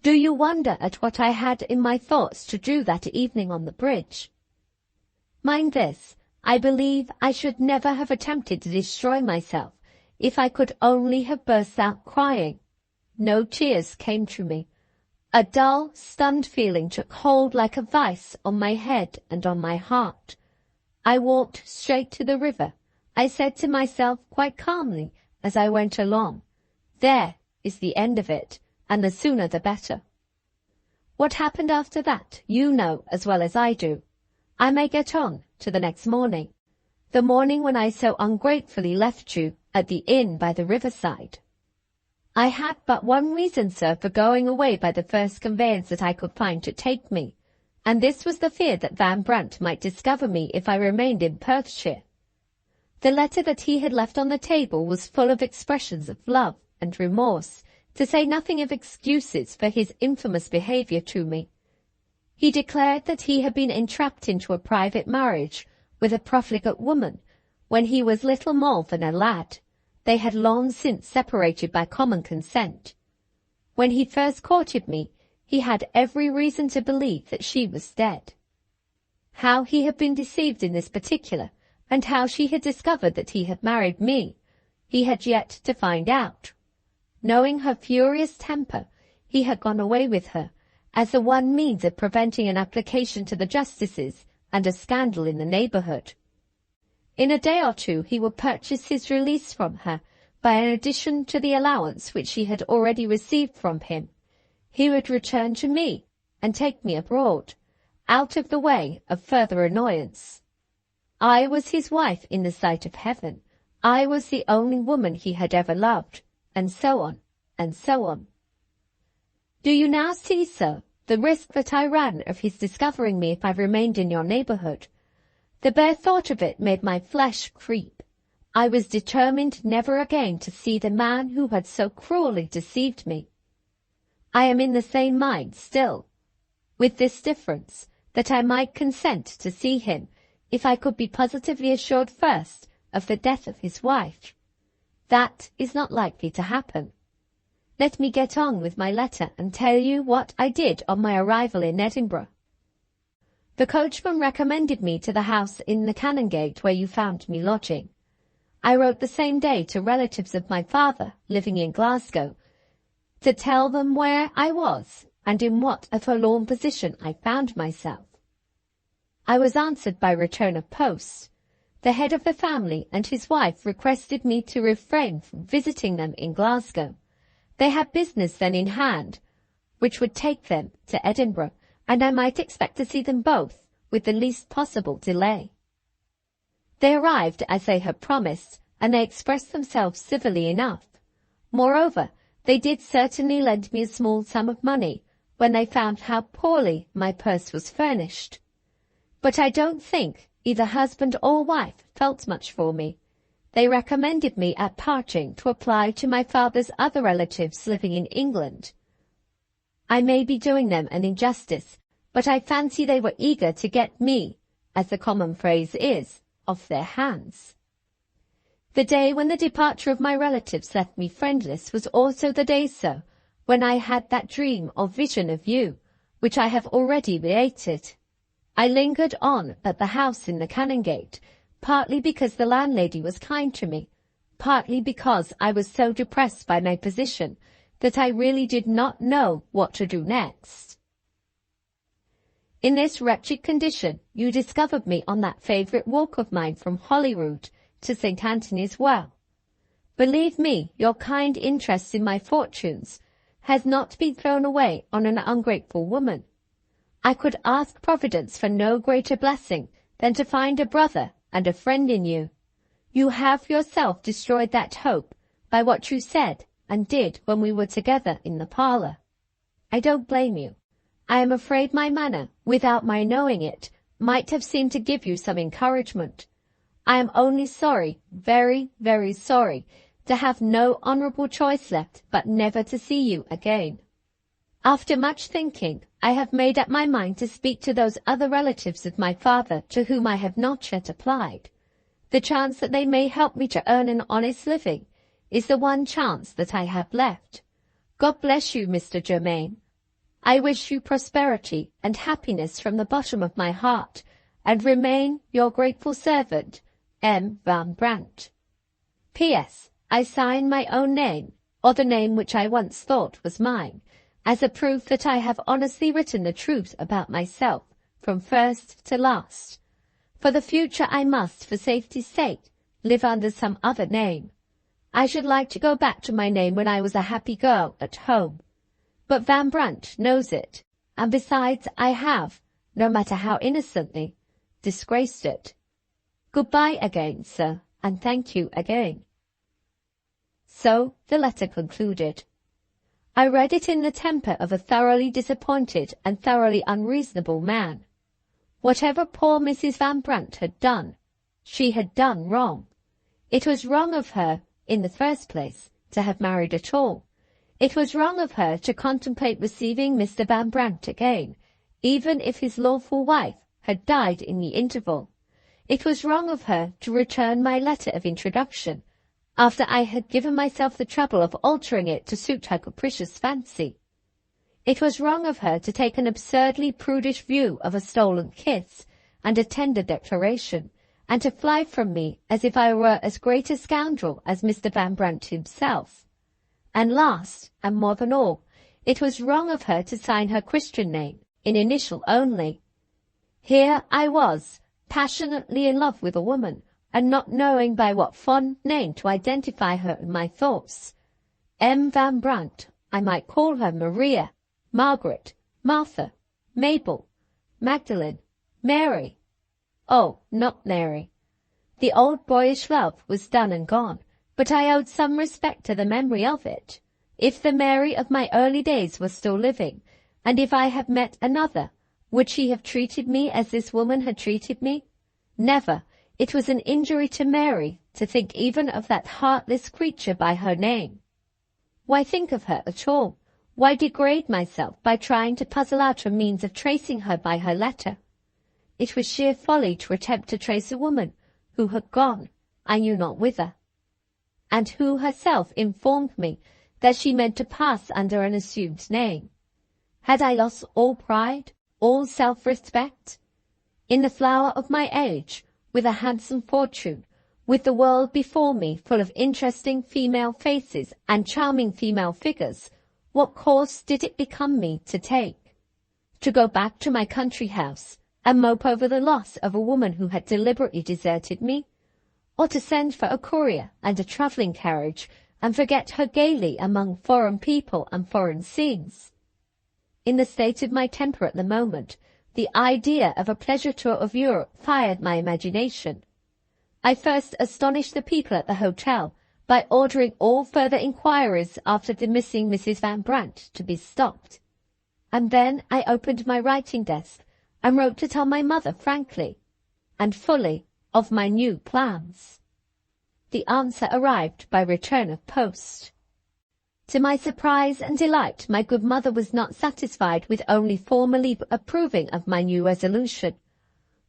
Do you wonder at what I had in my thoughts to do that evening on the bridge? Mind this, I believe I should never have attempted to destroy myself if I could only have burst out crying. No tears came to me. A dull, stunned feeling took hold like a vice on my head and on my heart. I walked straight to the river. I said to myself quite calmly as I went along, "There is the end of it, and the sooner the better." What happened after that you know as well as I do. I may get on to the next morning, the morning when I so ungratefully left you at the inn by the riverside. I had but one reason, sir, for going away by the first conveyance that I could find to take me, and this was the fear that Van Brandt might discover me if I remained in Perthshire. The letter that he had left on the table was full of expressions of love and remorse, to say nothing of excuses for his infamous behaviour to me. He declared that he had been entrapped into a private marriage with a profligate woman when he was little more than a lad. They had long since separated by common consent. When he first courted me, he had every reason to believe that she was dead. How he had been deceived in this particular, and how she had discovered that he had married me, he had yet to find out. Knowing her furious temper, he had gone away with her, as the one means of preventing an application to the justices and a scandal in the neighbourhood. In a day or two he would purchase his release from her by an addition to the allowance which she had already received from him. He would return to me and take me abroad, out of the way of further annoyance. I was his wife in the sight of heaven. I was the only woman he had ever loved, and so on, and so on. Do you now see, sir, the risk that I ran of his discovering me if I remained in your neighbourhood? The bare thought of it made my flesh creep. I was determined never again to see the man who had so cruelly deceived me. I am in the same mind still, with this difference, that I might consent to see him if I could be positively assured first of the death of his wife. That is not likely to happen. Let me get on with my letter and tell you what I did on my arrival in Edinburgh. The coachman recommended me to the house in the Canongate where you found me lodging. I wrote the same day to relatives of my father living in Glasgow, to tell them where I was and in what a forlorn position I found myself. I was answered by return of post. The head of the family and his wife requested me to refrain from visiting them in Glasgow. They had business then in hand, which would take them to Edinburgh, and I might expect to see them both with the least possible delay. They arrived as they had promised, and they expressed themselves civilly enough. Moreover, they did certainly lend me a small sum of money when they found how poorly my purse was furnished. But I don't think either husband or wife felt much for me. They recommended me at parting to apply to my father's other relatives living in England. I may be doing them an injustice, but I fancy they were eager to get me, as the common phrase is, off their hands. The day when the departure of my relatives left me friendless was also the day, sir, when I had that dream or vision of you, which I have already related. I lingered on at the house in the Canongate, partly because the landlady was kind to me, partly because I was so depressed by my position that I really did not know what to do next. In this wretched condition, you discovered me on that favourite walk of mine from Holyrood to St. Anthony's Well. Believe me, your kind interest in my fortunes has not been thrown away on an ungrateful woman. I could ask Providence for no greater blessing than to find a brother and a friend in you. You have yourself destroyed that hope by what you said and did when we were together in the parlour. I don't blame you. I am afraid my manner, without my knowing it, might have seemed to give you some encouragement. I am only sorry, very, very sorry, to have no honourable choice left but never to see you again. After much thinking, I have made up my mind to speak to those other relatives of my father to whom I have not yet applied. The chance that they may help me to earn an honest living is the one chance that I have left. God bless you, Mr. Germain. I wish you prosperity and happiness from the bottom of my heart, and remain your grateful servant, M. Van Brandt. P.S. I sign my own name, or the name which I once thought was mine, as a proof that I have honestly written the truth about myself, from first to last. For the future I must, for safety's sake, live under some other name. I should like to go back to my name when I was a happy girl at home. But Van Brandt knows it, and besides I have, no matter how innocently, disgraced it. Goodbye again, sir, and thank you again. So the letter concluded. I read it in the temper of a thoroughly disappointed and thoroughly unreasonable man. Whatever poor Mrs. Van Brandt had done, she had done wrong. It was wrong of her, in the first place, to have married at all. It was wrong of her to contemplate receiving Mr. Van Brandt again, even if his lawful wife had died in the interval. It was wrong of her to return my letter of introduction, after I had given myself the trouble of altering it to suit her capricious fancy. It was wrong of her to take an absurdly prudish view of a stolen kiss and a tender declaration, and to fly from me as if I were as great a scoundrel as Mr. Van Brandt himself. And last, and more than all, it was wrong of her to sign her Christian name, in initial only. Here I was, passionately in love with a woman, and not knowing by what fond name to identify her in my thoughts. M. Van Brandt, I might call her Maria, Margaret, Martha, Mabel, Magdalene, Mary. Oh, not Mary. The old boyish love was done and gone, but I owed some respect to the memory of it. If the Mary of my early days was still living, and if I had met another, would she have treated me as this woman had treated me? Never. It was an injury to Mary to think even of that heartless creature by her name. Why think of her at all? Why degrade myself by trying to puzzle out a means of tracing her by her letter? It was sheer folly to attempt to trace a woman who had gone, I knew not whither, and who herself informed me that she meant to pass under an assumed name. Had I lost all pride, all self-respect? In the flower of my age, with a handsome fortune, with the world before me full of interesting female faces and charming female figures, what course did it become me to take? To go back to my country house and mope over the loss of a woman who had deliberately deserted me? Or to send for a courier and a travelling carriage and forget her gaily among foreign people and foreign scenes? In the state of my temper at the moment, the idea of a pleasure tour of Europe fired my imagination. I first astonished the people at the hotel by ordering all further inquiries after the missing Mrs. Van Brandt to be stopped. And then I opened my writing desk and wrote to tell my mother frankly and fully of my new plans. The answer arrived by return of post. To my surprise and delight, my good mother was not satisfied with only formally approving of my new resolution.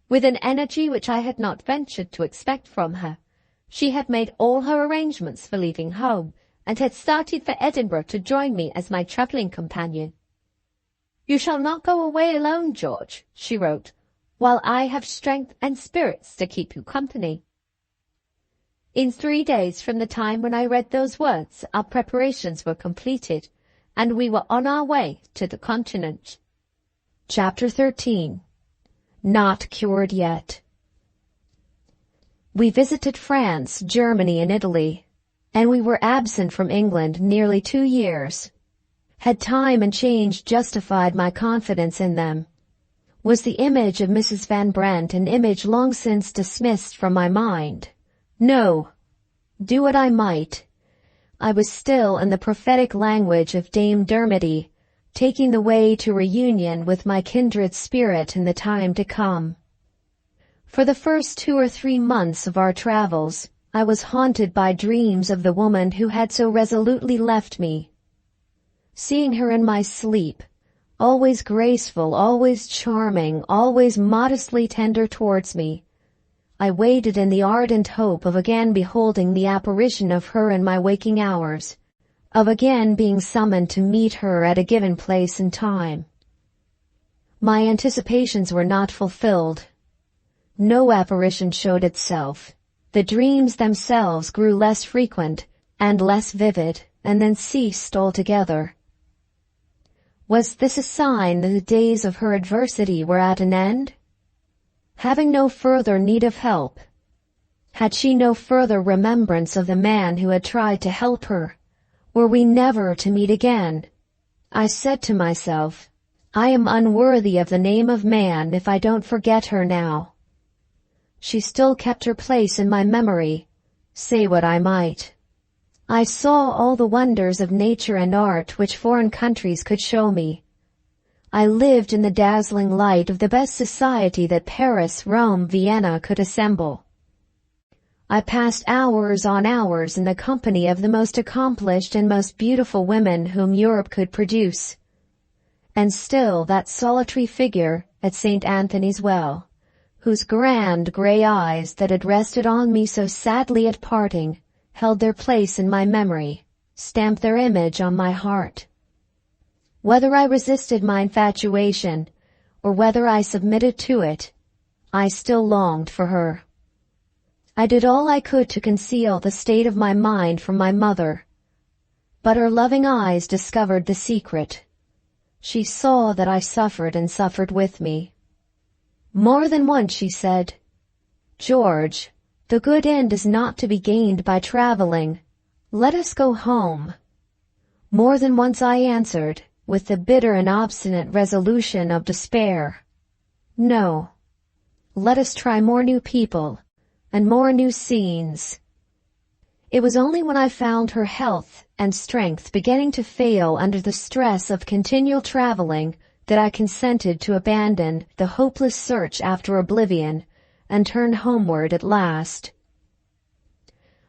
With an energy which I had not ventured to expect from her, She had made all her arrangements for leaving home, and had started for Edinburgh to join me as my travelling companion. "You shall not go away alone, George," she wrote, "while I have strength and spirits to keep you company." In 3 days from the time when I read those words, our preparations were completed, and we were on our way to the continent. Chapter 13. Not cured yet. We visited France, Germany, and Italy, and we were absent from England nearly 2 years. Had time and change justified my confidence in them? Was the image of Mrs. Van Brandt an image long since dismissed from my mind? No. Do what I might, I was still in the prophetic language of Dame Dermody, taking the way to reunion with my kindred spirit in the time to come. For the first 2 or 3 months of our travels, I was haunted by dreams of the woman who had so resolutely left me. Seeing her in my sleep, always graceful, always charming, always modestly tender towards me, I waited in the ardent hope of again beholding the apparition of her in my waking hours, of again being summoned to meet her at a given place and time. My anticipations were not fulfilled. No apparition showed itself. The dreams themselves grew less frequent and less vivid, and then ceased altogether. Was this a sign that the days of her adversity were at an end? Having no further need of help, had she no further remembrance of the man who had tried to help her? Were we never to meet again? I said to myself, I am unworthy of the name of man if I don't forget her now. She still kept her place in my memory, say what I might. I saw all the wonders of nature and art which foreign countries could show me. I lived in the dazzling light of the best society that Paris, Rome, Vienna could assemble. I passed hours on hours in the company of the most accomplished and most beautiful women whom Europe could produce. And still that solitary figure at St. Anthony's Well, whose grand grey eyes that had rested on me so sadly at parting, held their place in my memory, stamped their image on my heart. Whether I resisted my infatuation, or whether I submitted to it, I still longed for her. I did all I could to conceal the state of my mind from my mother, but her loving eyes discovered the secret. She saw that I suffered and suffered with me. More than once she said, "George, the good end is not to be gained by traveling. Let us go home." More than once I answered, with the bitter and obstinate resolution of despair, "No. Let us try more new people, and more new scenes." It was only when I found her health and strength beginning to fail under the stress of continual traveling that I consented to abandon the hopeless search after oblivion and turn homeward at last.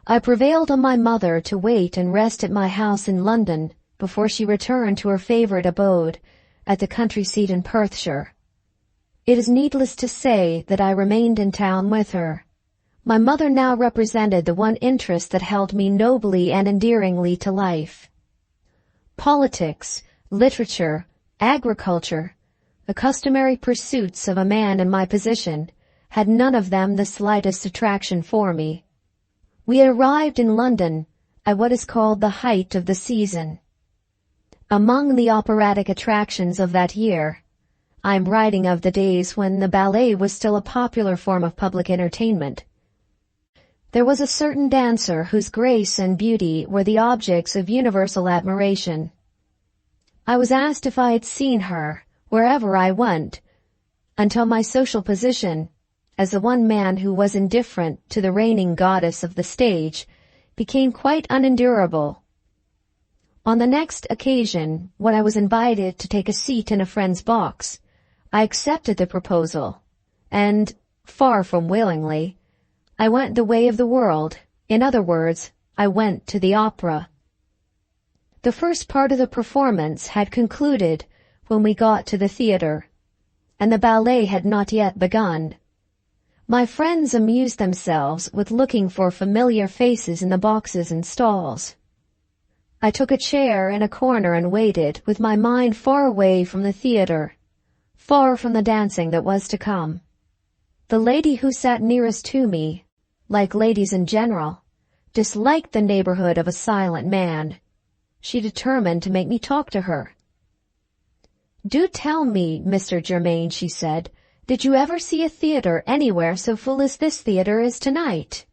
I prevailed on my mother to wait and rest at my house in London before she returned to her favourite abode at the country seat in Perthshire. It is needless to say that I remained in town with her. My mother now represented the one interest that held me nobly and endearingly to life. Politics, literature, agriculture, the customary pursuits of a man in my position, had none of them the slightest attraction for me. We had arrived in London at what is called the height of the season. Among the operatic attractions of that year, I am writing of the days when the ballet was still a popular form of public entertainment, there was a certain dancer whose grace and beauty were the objects of universal admiration. I was asked if I had seen her wherever I went, until my social position, as the one man who was indifferent to the reigning goddess of the stage, became quite unendurable. On the next occasion, when I was invited to take a seat in a friend's box, I accepted the proposal, and, far from willingly, I went the way of the world. In other words, I went to the opera. The first part of the performance had concluded when we got to the theatre, and the ballet had not yet begun. My friends amused themselves with looking for familiar faces in the boxes and stalls. I took a chair in a corner and waited, with my mind far away from the theater, far from the dancing that was to come. The lady who sat nearest to me, like ladies in general, disliked the neighborhood of a silent man. She determined to make me talk to her. "Do tell me, Mr. Germain," she said, "did you ever see a theater anywhere so full as this theater is tonight?"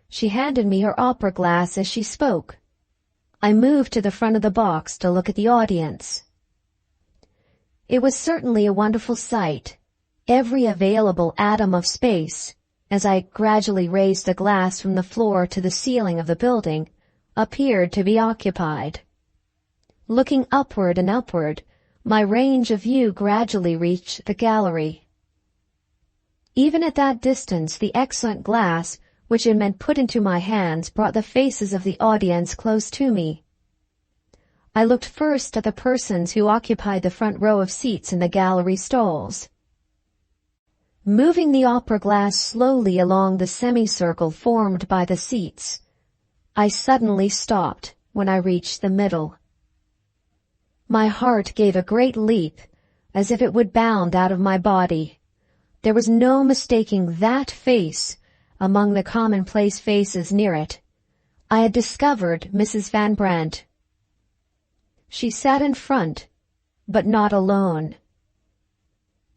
She handed me her opera glass as she spoke. I moved to the front of the box to look at the audience. It was certainly a wonderful sight. Every available atom of space, as I gradually raised the glass from the floor to the ceiling of the building, appeared to be occupied. Looking upward and upward, my range of view gradually reached the gallery. Even at that distance, the excellent glass which had been put into my hands brought the faces of the audience close to me. I looked first at the persons who occupied the front row of seats in the gallery stalls. Moving the opera glass slowly along the semicircle formed by the seats, I suddenly stopped when I reached the middle. My heart gave a great leap, as if it would bound out of my body. There was no mistaking that face among the commonplace faces near it. I had discovered Mrs. Van Brandt. She sat in front, but not alone.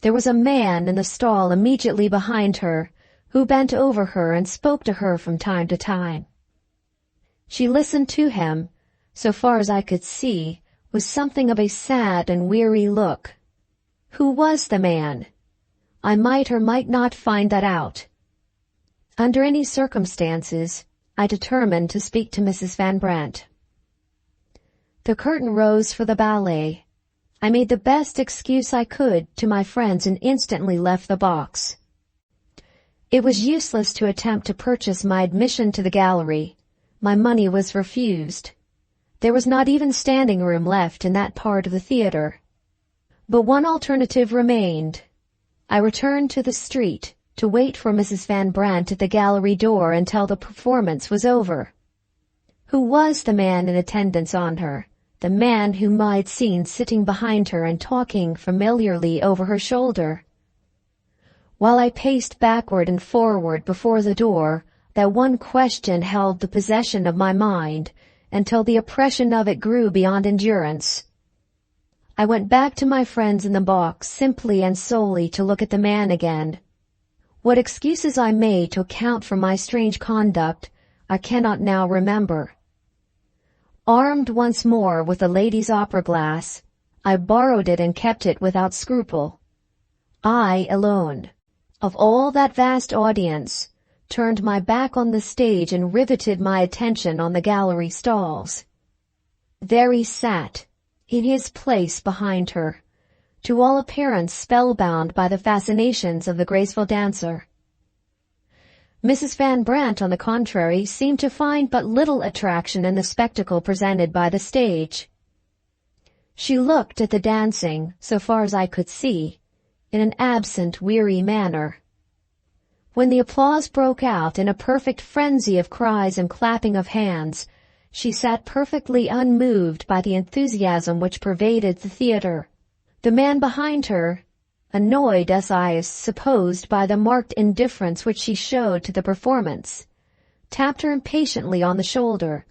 There was a man in the stall immediately behind her, who bent over her and spoke to her from time to time. She listened to him, so far as I could see, with something of a sad and weary look. Who was the man? I might or might not find that out. Under any circumstances, I determined to speak to Mrs. Van Brandt. The curtain rose for the ballet. I made the best excuse I could to my friends and instantly left the box. It was useless to attempt to purchase my admission to the gallery. My money was refused. There was not even standing room left in that part of the theater. But one alternative remained. I returned to the street to wait for Mrs. Van Brandt at the gallery door until the performance was over. Who was the man in attendance on her? The man whom I had seen sitting behind her and talking familiarly over her shoulder. While I paced backward and forward before the door, that one question held the possession of my mind until the oppression of it grew beyond endurance. I went back to my friends in the box simply and solely to look at the man again. What excuses I made to account for my strange conduct, I cannot now remember. Armed once more with the lady's opera glass, I borrowed it and kept it without scruple. I alone, of all that vast audience, turned my back on the stage and riveted my attention on the gallery stalls. There he sat, in his place behind her, to all appearance spellbound by the fascinations of the graceful dancer. Mrs. Van Brandt, on the contrary, seemed to find but little attraction in the spectacle presented by the stage. She looked at the dancing, so far as I could see, in an absent, weary manner. When the applause broke out in a perfect frenzy of cries and clapping of hands, she sat perfectly unmoved by the enthusiasm which pervaded the theater. The man behind her, annoyed as I supposed by the marked indifference which she showed to the performance, tapped her impatiently on the shoulder,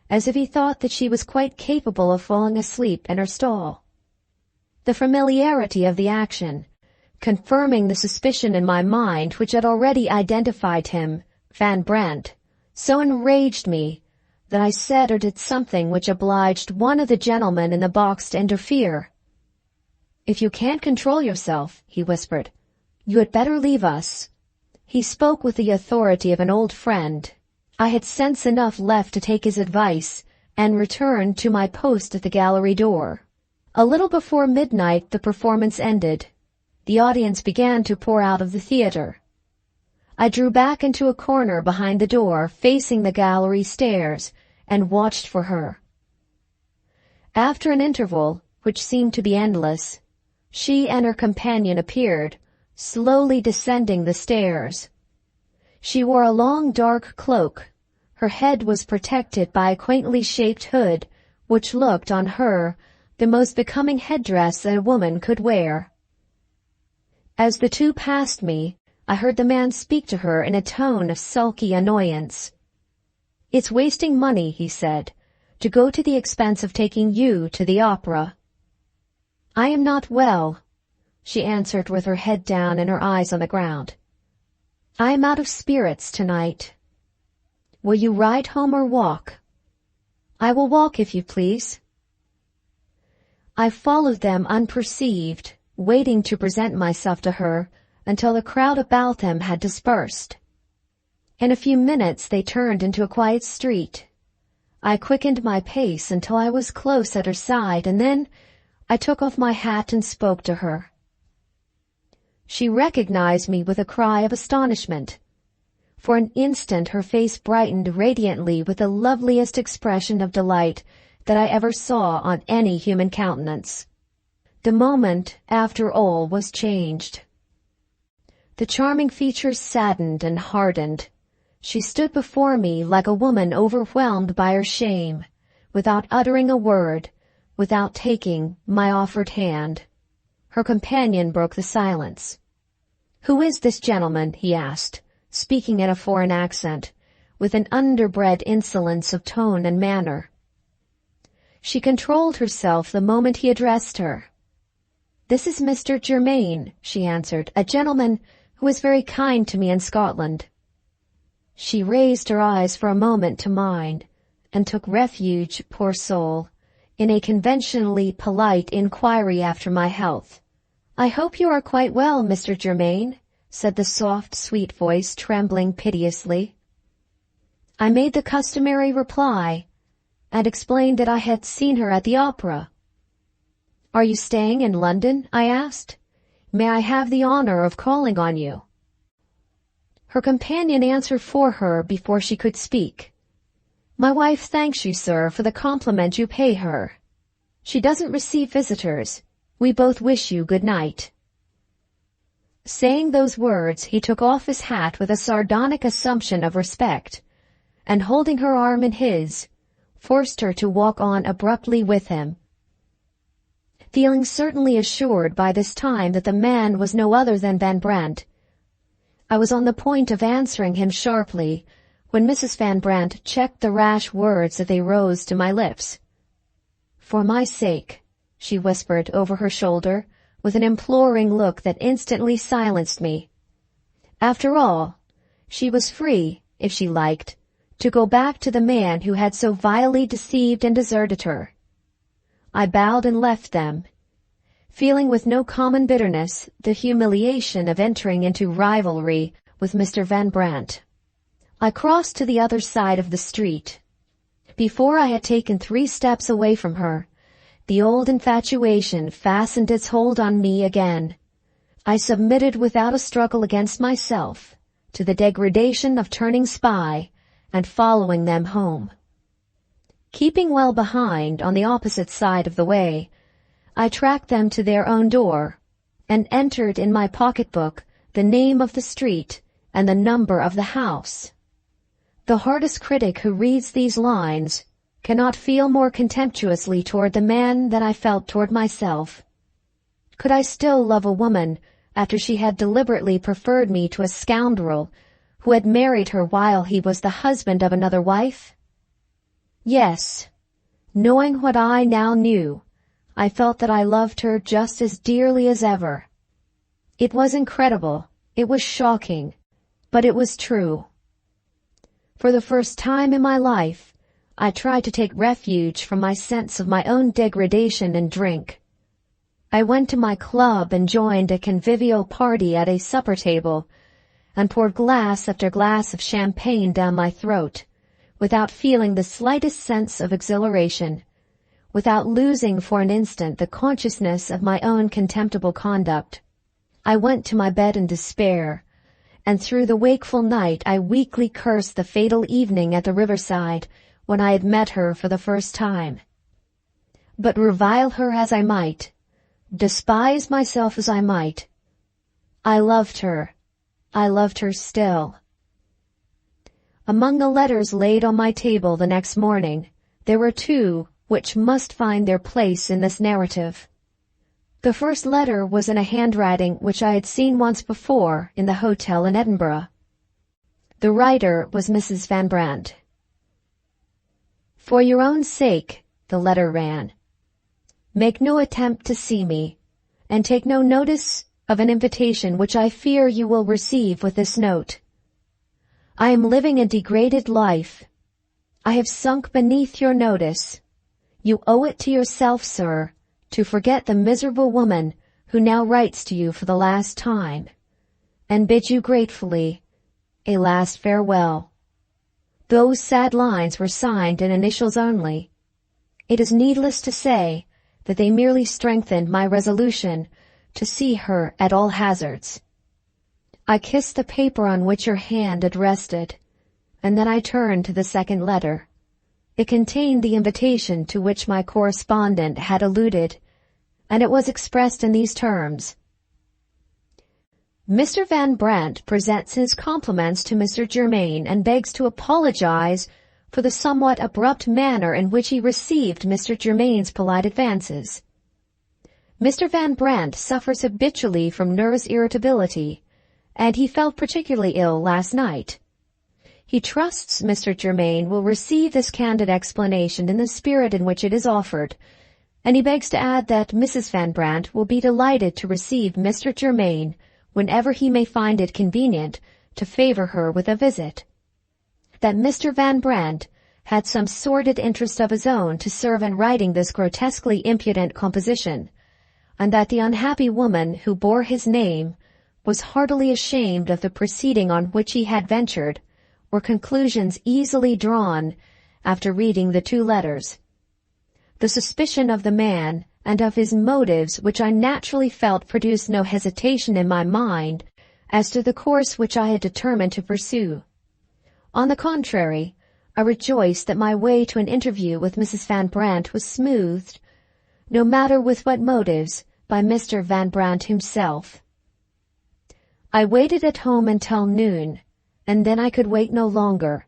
as if he thought that she was quite capable of falling asleep in her stall. The familiarity of the action, confirming the suspicion in my mind which had already identified him, Van Brandt, so enraged me that I said or did something which obliged one of the gentlemen in the box to interfere. "If you can't control yourself," he whispered, "you had better leave us." He spoke with the authority of an old friend. I had sense enough left to take his advice and returned to my post at the gallery door. A little before midnight the performance ended. The audience began to pour out of the theater. I drew back into a corner behind the door, facing the gallery stairs, and watched for her. After an interval, which seemed to be endless, she and her companion appeared, slowly descending the stairs. She wore a long dark cloak. Her head was protected by a quaintly shaped hood, which looked on her the most becoming headdress that a woman could wear. As the two passed me, I heard the man speak to her in a tone of sulky annoyance. "It's wasting money," he said, "to go to the expense of taking you to the opera." "I am not well," she answered with her head down and her eyes on the ground. "I am out of spirits tonight." "Will you ride home or walk?" "I will walk if you please." I followed them unperceived, waiting to present myself to her until the crowd about them had dispersed. In a few minutes they turned into a quiet street. I quickened my pace until I was close at her side, and then I took off my hat and spoke to her. She recognized me with a cry of astonishment. For an instant her face brightened radiantly with the loveliest expression of delight that I ever saw on any human countenance. The moment, after all, was changed. The charming features saddened and hardened. She stood before me like a woman overwhelmed by her shame, without uttering a word, without taking my offered hand. Her companion broke the silence. "Who is this gentleman?" he asked, speaking in a foreign accent, with an underbred insolence of tone and manner. She controlled herself the moment he addressed her. "This is Mr. Germain," she answered, "a gentleman who was very kind to me in Scotland." She raised her eyes for a moment to mine, and took refuge, poor soul, in a conventionally polite inquiry after my health. "I hope you are quite well, Mr. Germain," said the soft, sweet voice, trembling piteously. I made the customary reply, and explained that I had seen her at the opera. "Are you staying in London?" I asked. "May I have the honor of calling on you?" Her companion answered for her before she could speak. "My wife thanks you, sir, for the compliment you pay her. She doesn't receive visitors. We both wish you good night." Saying those words, he took off his hat with a sardonic assumption of respect, and holding her arm in his, forced her to walk on abruptly with him. Feeling certainly assured by this time that the man was no other than Van Brandt, I was on the point of answering him sharply when Mrs. Van Brandt checked the rash words as they rose to my lips. "For my sake," she whispered over her shoulder, with an imploring look that instantly silenced me. After all, she was free, if she liked, to go back to the man who had so vilely deceived and deserted her. I bowed and left them, feeling with no common bitterness the humiliation of entering into rivalry with Mr. Van Brandt. I crossed to the other side of the street. Before I had taken 3 steps away from her, the old infatuation fastened its hold on me again. I submitted without a struggle against myself to the degradation of turning spy and following them home. Keeping well behind on the opposite side of the way, I tracked them to their own door and entered in my pocketbook the name of the street and the number of the house. The hardest critic who reads these lines cannot feel more contemptuously toward the man than I felt toward myself. Could I still love a woman after she had deliberately preferred me to a scoundrel who had married her while he was the husband of another wife? Yes. Knowing what I now knew, I felt that I loved her just as dearly as ever. It was incredible, it was shocking, but it was true. For the first time in my life, I tried to take refuge from my sense of my own degradation in drink. I went to my club and joined a convivial party at a supper table, and poured glass after glass of champagne down my throat, without feeling the slightest sense of exhilaration, without losing for an instant the consciousness of my own contemptible conduct. I went to my bed in despair, and through the wakeful night I weakly cursed the fatal evening at the riverside when I had met her for the first time. But revile her as I might, despise myself as I might, I loved her. I loved her still. Among the letters laid on my table the next morning, there were two which must find their place in this narrative. The first letter was in a handwriting which I had seen once before in the hotel in Edinburgh. The writer was Mrs. Van Brandt. For your own sake, the letter ran, make no attempt to see me, and take no notice of an invitation which I fear you will receive with this note. I am living a degraded life. I have sunk beneath your notice. You owe it to yourself, sir, to forget the miserable woman who now writes to you for the last time, and bids you gratefully a last farewell. Those sad lines were signed in initials only. It is needless to say that they merely strengthened my resolution to see her at all hazards. I kissed the paper on which your hand had rested, and then I turned to the second letter. It contained the invitation to which my correspondent had alluded, and it was expressed in these terms. Mr. Van Brandt presents his compliments to Mr. Germain and begs to apologize for the somewhat abrupt manner in which he received Mr. Germain's polite advances. Mr. Van Brandt suffers habitually from nervous irritability, and he felt particularly ill last night. He trusts Mr. Germain will receive this candid explanation in the spirit in which it is offered, and he begs to add that Mrs. Van Brandt will be delighted to receive Mr. Germain whenever he may find it convenient to favor her with a visit. That Mr. Van Brandt had some sordid interest of his own to serve in writing this grotesquely impudent composition, and that the unhappy woman who bore his name was heartily ashamed of the proceeding on which he had ventured, were conclusions easily drawn after reading the two letters. The suspicion of the man and of his motives which I naturally felt produced no hesitation in my mind as to the course which I had determined to pursue. On the contrary, I rejoiced that my way to an interview with Mrs. Van Brandt was smoothed, no matter with what motives, by Mr. Van Brandt himself. I waited at home until noon, and then I could wait no longer.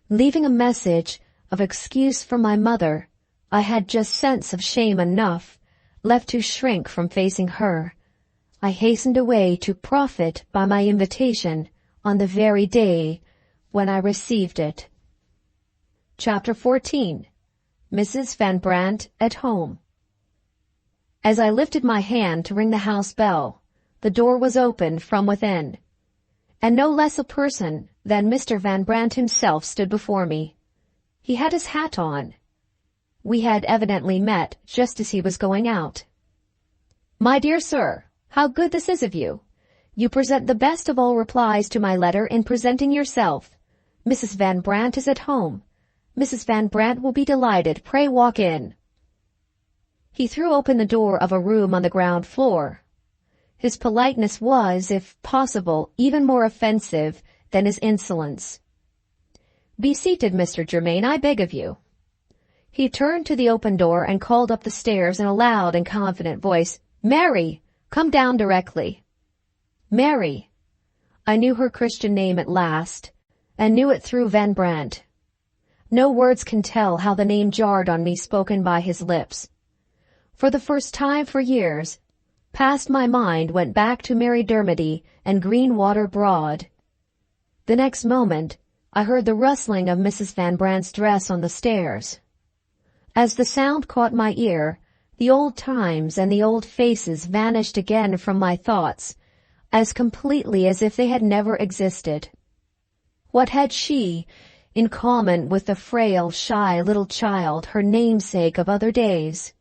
Leaving a message of excuse for my mother, I had just sense of shame enough left to shrink from facing her. I hastened away to profit by my invitation on the very day when I received it. Chapter 14. Mrs. Van Brandt at Home. As I lifted my hand to ring the house bell, the door was opened from within, and no less a person than Mr. Van Brandt himself stood before me. He had his hat on. We had evidently met just as he was going out. My dear sir, how good this is of you. You present the best of all replies to my letter in presenting yourself. Mrs. Van Brandt is at home. Mrs. Van Brandt will be delighted. Pray walk in. He threw open the door of a room on the ground floor. His politeness was, if possible, even more offensive than his insolence. Be seated, Mr. Germain, I beg of you. He turned to the open door and called up the stairs in a loud and confident voice, Mary, come down directly. Mary. I knew her Christian name at last, and knew it through Van Brandt. No words can tell how the name jarred on me spoken by his lips. For the first time for years, past my mind went back to Mary Dermody and Greenwater Broad. The next moment, I heard the rustling of Mrs. Van Brandt's dress on the stairs. As the sound caught my ear, the old times and the old faces vanished again from my thoughts, as completely as if they had never existed. What had she in common with the frail, shy little child, her namesake of other days?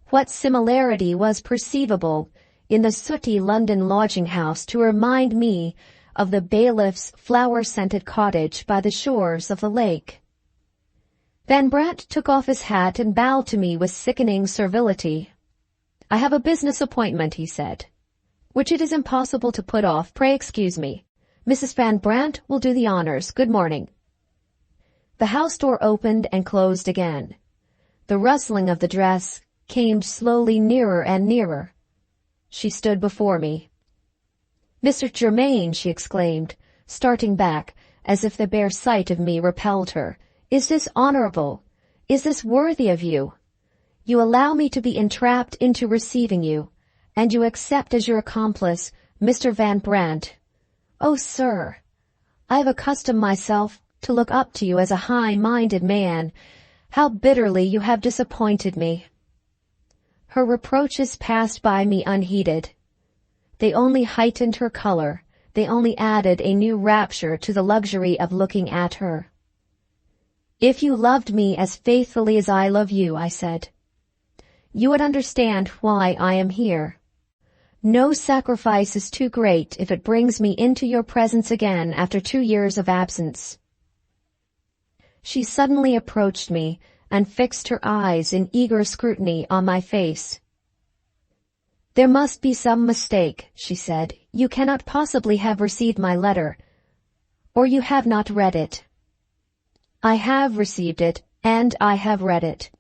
What similarity was perceivable in the sooty London lodging-house to remind me of the bailiff's flower-scented cottage by the shores of the lake? Van Brandt took off his hat and bowed to me with sickening servility. I have a business appointment, he said, which it is impossible to put off. Pray excuse me. Mrs. Van Brandt will do the honors. Good morning. The house door opened and closed again. The rustling of the dress came slowly nearer and nearer. She stood before me. Mr. Germain, she exclaimed, starting back, as if the bare sight of me repelled her. Is this honorable? Is this worthy of you? You allow me to be entrapped into receiving you, and you accept as your accomplice Mr. Van Brandt. Oh, sir, I have accustomed myself to look up to you as a high-minded man. How bitterly you have disappointed me. Her reproaches passed by me unheeded. They only heightened her color. They only added a new rapture to the luxury of looking at her. If you loved me as faithfully as I love you, I said, you would understand why I am here. No sacrifice is too great if it brings me into your presence again after 2 years of absence. She suddenly approached me and fixed her eyes in eager scrutiny on my face. There must be some mistake, she said. You cannot possibly have received my letter, or you have not read it. I have received it, and I have read it.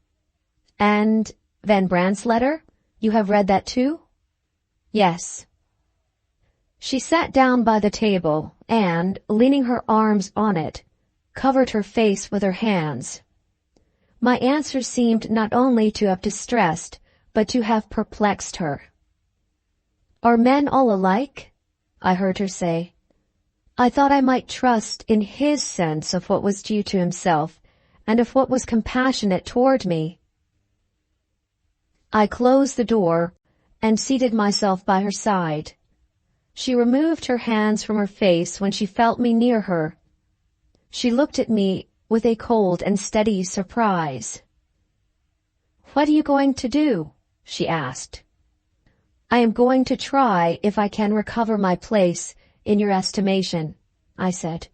And Van Brandt's letter? You have read that too? Yes. She sat down by the table and, leaning her arms on it, covered her face with her hands. My answer seemed not only to have distressed, but to have perplexed her. Are men all alike? I heard her say. I thought I might trust in his sense of what was due to himself, and of what was compassionate toward me. I closed the door and seated myself by her side. She removed her hands from her face when she felt me near her. She looked at me with a cold and steady surprise. What are you going to do? She asked. I am going to try if I can recover my place in your estimation, I said.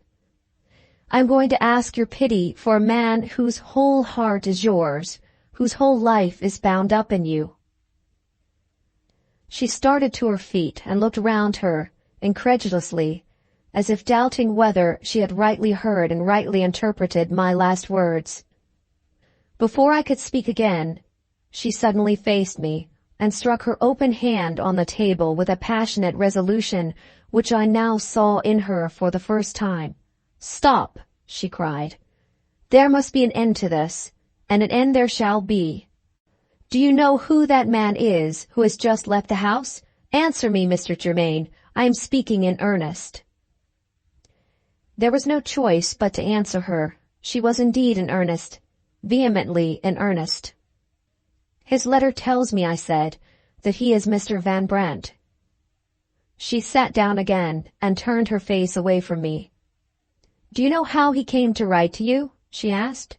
I am going to ask your pity for a man whose whole heart is yours, whose whole life is bound up in you. She started to her feet and looked round her, incredulously, as if doubting whether she had rightly heard and rightly interpreted my last words. Before I could speak again, she suddenly faced me and struck her open hand on the table with a passionate resolution which I now saw in her for the first time. Stop, she cried. There must be an end to this, and an end there shall be. Do you know who that man is who has just left the house? Answer me, Mr. Germain. I am speaking in earnest. There was no choice but to answer her. She was indeed in earnest, vehemently in earnest. His letter tells me, I said, that he is Mr. Van Brandt. She sat down again and turned her face away from me. Do you know how he came to write to you? She asked.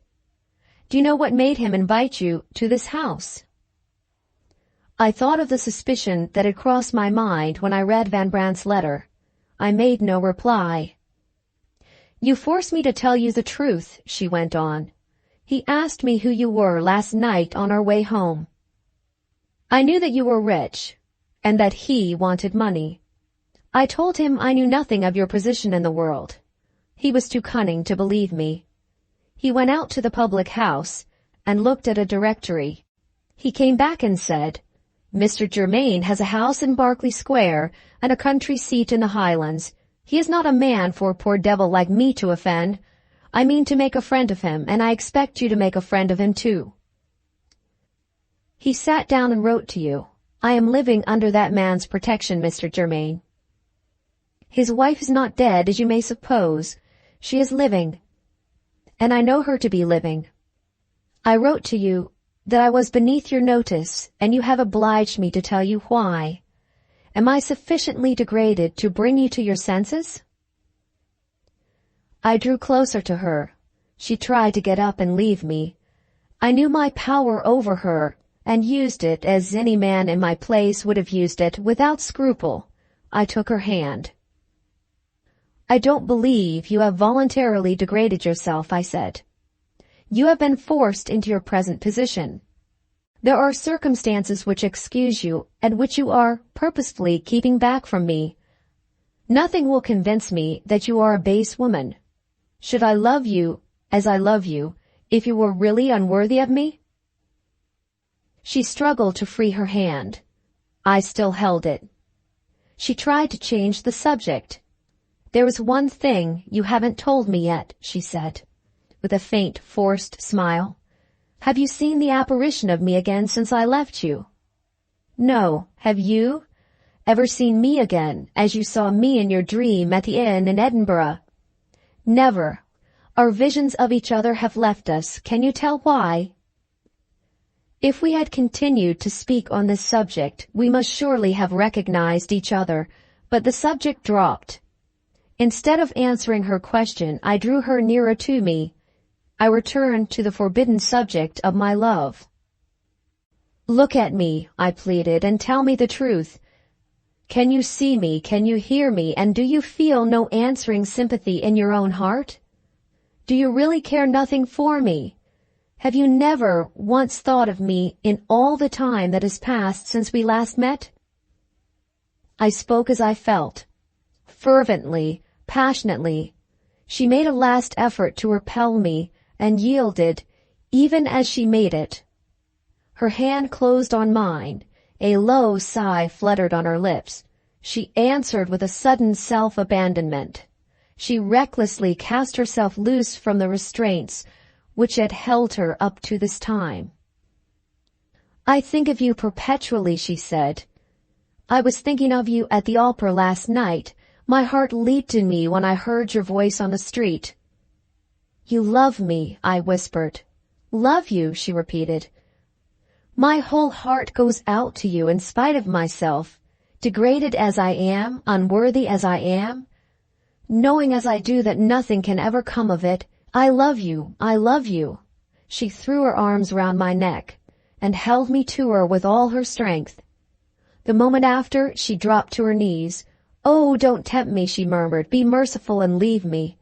Do you know what made him invite you to this house? I thought of the suspicion that had crossed my mind when I read Van Brandt's letter. I made no reply. You force me to tell you the truth, she went on. He asked me who you were last night on our way home. I knew that you were rich, and that he wanted money. I told him I knew nothing of your position in the world. He was too cunning to believe me. He went out to the public house and looked at a directory. He came back and said, Mr. Germain has a house in Berkeley Square and a country seat in the Highlands. He is not a man for a poor devil like me to offend. I mean to make a friend of him, and I expect you to make a friend of him too. He sat down and wrote to you. I am living under that man's protection, Mr. Germain. His wife is not dead, as you may suppose. She is living, and I know her to be living. I wrote to you that I was beneath your notice, and you have obliged me to tell you why. Am I sufficiently degraded to bring you to your senses? I drew closer to her. She tried to get up and leave me. I knew my power over her, and used it as any man in my place would have used it, without scruple. I took her hand. I don't believe you have voluntarily degraded yourself, I said. You have been forced into your present position. There are circumstances which excuse you, and which you are purposefully keeping back from me. Nothing will convince me that you are a base woman. Should I love you as I love you, if you were really unworthy of me? She struggled to free her hand. I still held it. She tried to change the subject. "There is one thing you haven't told me yet," she said, with a faint, forced smile. "Have you seen the apparition of me again since I left you?" "No. Have you ever seen me again, as you saw me in your dream at the inn in Edinburgh?" "Never. Our visions of each other have left us. Can you tell why?" If we had continued to speak on this subject, we must surely have recognized each other, but the subject dropped. Instead of answering her question, I drew her nearer to me. I returned to the forbidden subject of my love. "Look at me," I pleaded, "and tell me the truth. Can you see me, can you hear me, and do you feel no answering sympathy in your own heart? Do you really care nothing for me? Have you never once thought of me in all the time that has passed since we last met?" I spoke as I felt, fervently, passionately. She made a last effort to repel me, and yielded, even as she made it. Her hand closed on mine. A low sigh fluttered on her lips. She answered with a sudden self-abandonment. She recklessly cast herself loose from the restraints which had held her up to this time. "I think of you perpetually," she said. "I was thinking of you at the opera last night. My heart leaped in me when I heard your voice on the street." "You love me," I whispered. "Love you," she repeated. "My whole heart goes out to you in spite of myself, degraded as I am, unworthy as I am, knowing as I do that nothing can ever come of it. I love you, I love you." She threw her arms round my neck and held me to her with all her strength. The moment after, she dropped to her knees. "Oh, don't tempt me," she murmured. "Be merciful and leave me."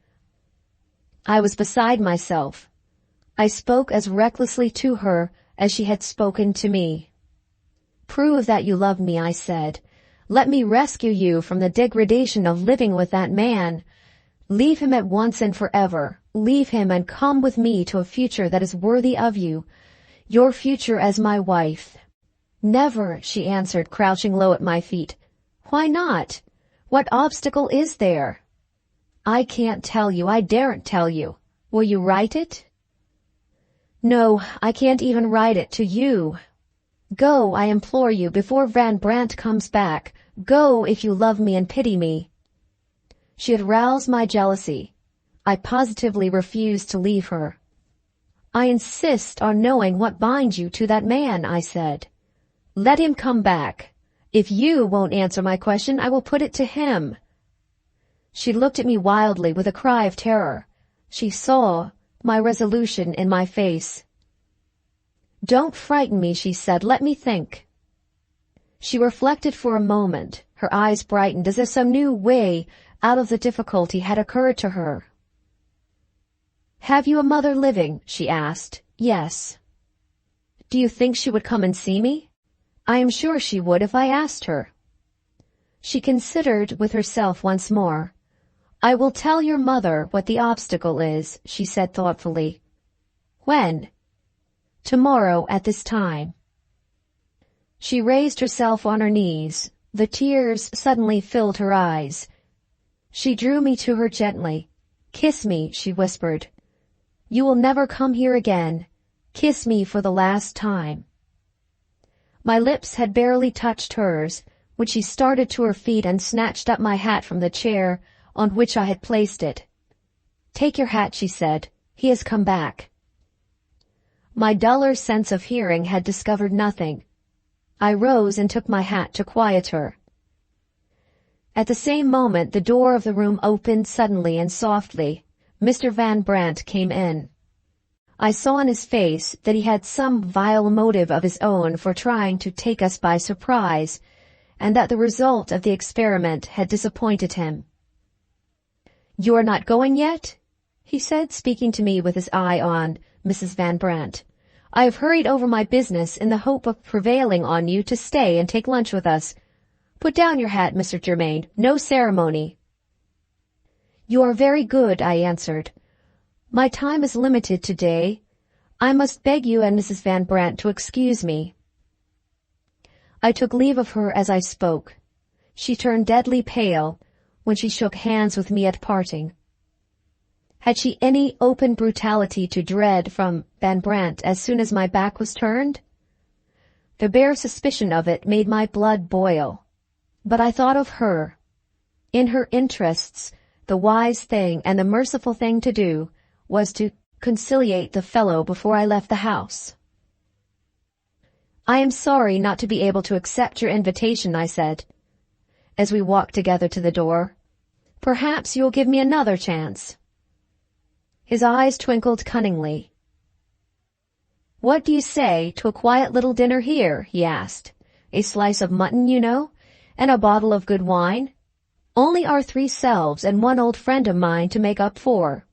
I was beside myself. I spoke as recklessly to her as she had spoken to me. "Prove that you love me," I said. "Let me rescue you from the degradation of living with that man. Leave him at once and forever. Leave him and come with me to a future that is worthy of you, your future as my wife." "Never," she answered, crouching low at my feet. "Why not? What obstacle is there?" "I can't tell you. I daren't tell you. Will you write it?" "No, I can't even write it to you. Go, I implore you, before Van Brandt comes back. Go if you love me and pity me." She had roused my jealousy. I positively refused to leave her. "I insist on knowing what binds you to that man," I said. "Let him come back. If you won't answer my question, I will put it to him." She looked at me wildly with a cry of terror. She saw my resolution in my face. "Don't frighten me," she said. "Let me think." She reflected for a moment. Her eyes brightened as if some new way out of the difficulty had occurred to her. "Have you a mother living?" she asked. "Yes." "Do you think she would come and see me?" "I am sure she would if I asked her." She considered with herself once more. "I will tell your mother what the obstacle is," she said thoughtfully. "When?" "Tomorrow at this time." She raised herself on her knees. The tears suddenly filled her eyes. She drew me to her gently. "Kiss me," she whispered. "You will never come here again. Kiss me for the last time." My lips had barely touched hers when she started to her feet and snatched up my hat from the chair on which I had placed it. "Take your hat," she said. "He has come back." My duller sense of hearing had discovered nothing. I rose and took my hat to quiet her. At the same moment the door of the room opened suddenly and softly. Mr. Van Brandt came in. I saw on his face that he had some vile motive of his own for trying to take us by surprise, and that the result of the experiment had disappointed him. "You are not going yet?" he said, speaking to me with his eye on Mrs. Van Brandt. "I have hurried over my business in the hope of prevailing on you to stay and take lunch with us. Put down your hat, Mr. Germain. No ceremony." "You are very good," I answered. "My time is limited today. I must beg you and Mrs. Van Brandt to excuse me." I took leave of her as I spoke. She turned deadly pale when she shook hands with me at parting. Had she any open brutality to dread from Van Brandt as soon as my back was turned? The bare suspicion of it made my blood boil. But I thought of her. In her interests, the wise thing and the merciful thing to do was to conciliate the fellow before I left the house. "I am sorry not to be able to accept your invitation," I said, as we walked together to the door. "Perhaps you'll give me another chance." His eyes twinkled cunningly. "What do you say to a quiet little dinner here?" he asked. "A slice of mutton, you know, and a bottle of good wine. Only our 3 selves and one old friend of mine to make up 4.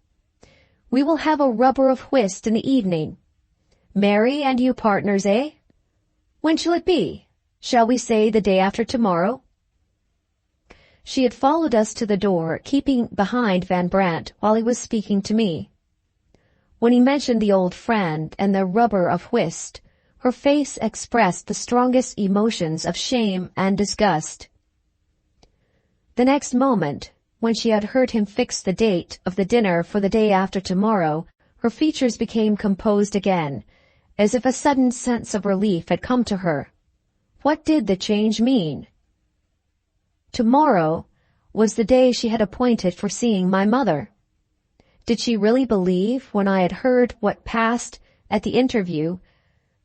We will have a rubber of whist in the evening. Mary and you partners, eh? When shall it be? Shall we say the day after tomorrow?" She had followed us to the door, keeping behind Van Brandt while he was speaking to me. When he mentioned the old friend and the rubber of whist, her face expressed the strongest emotions of shame and disgust. The next moment, when she had heard him fix the date of the dinner for the day after tomorrow, her features became composed again, as if a sudden sense of relief had come to her. What did the change mean? Tomorrow was the day she had appointed for seeing my mother. Did she really believe, when I had heard what passed at the interview,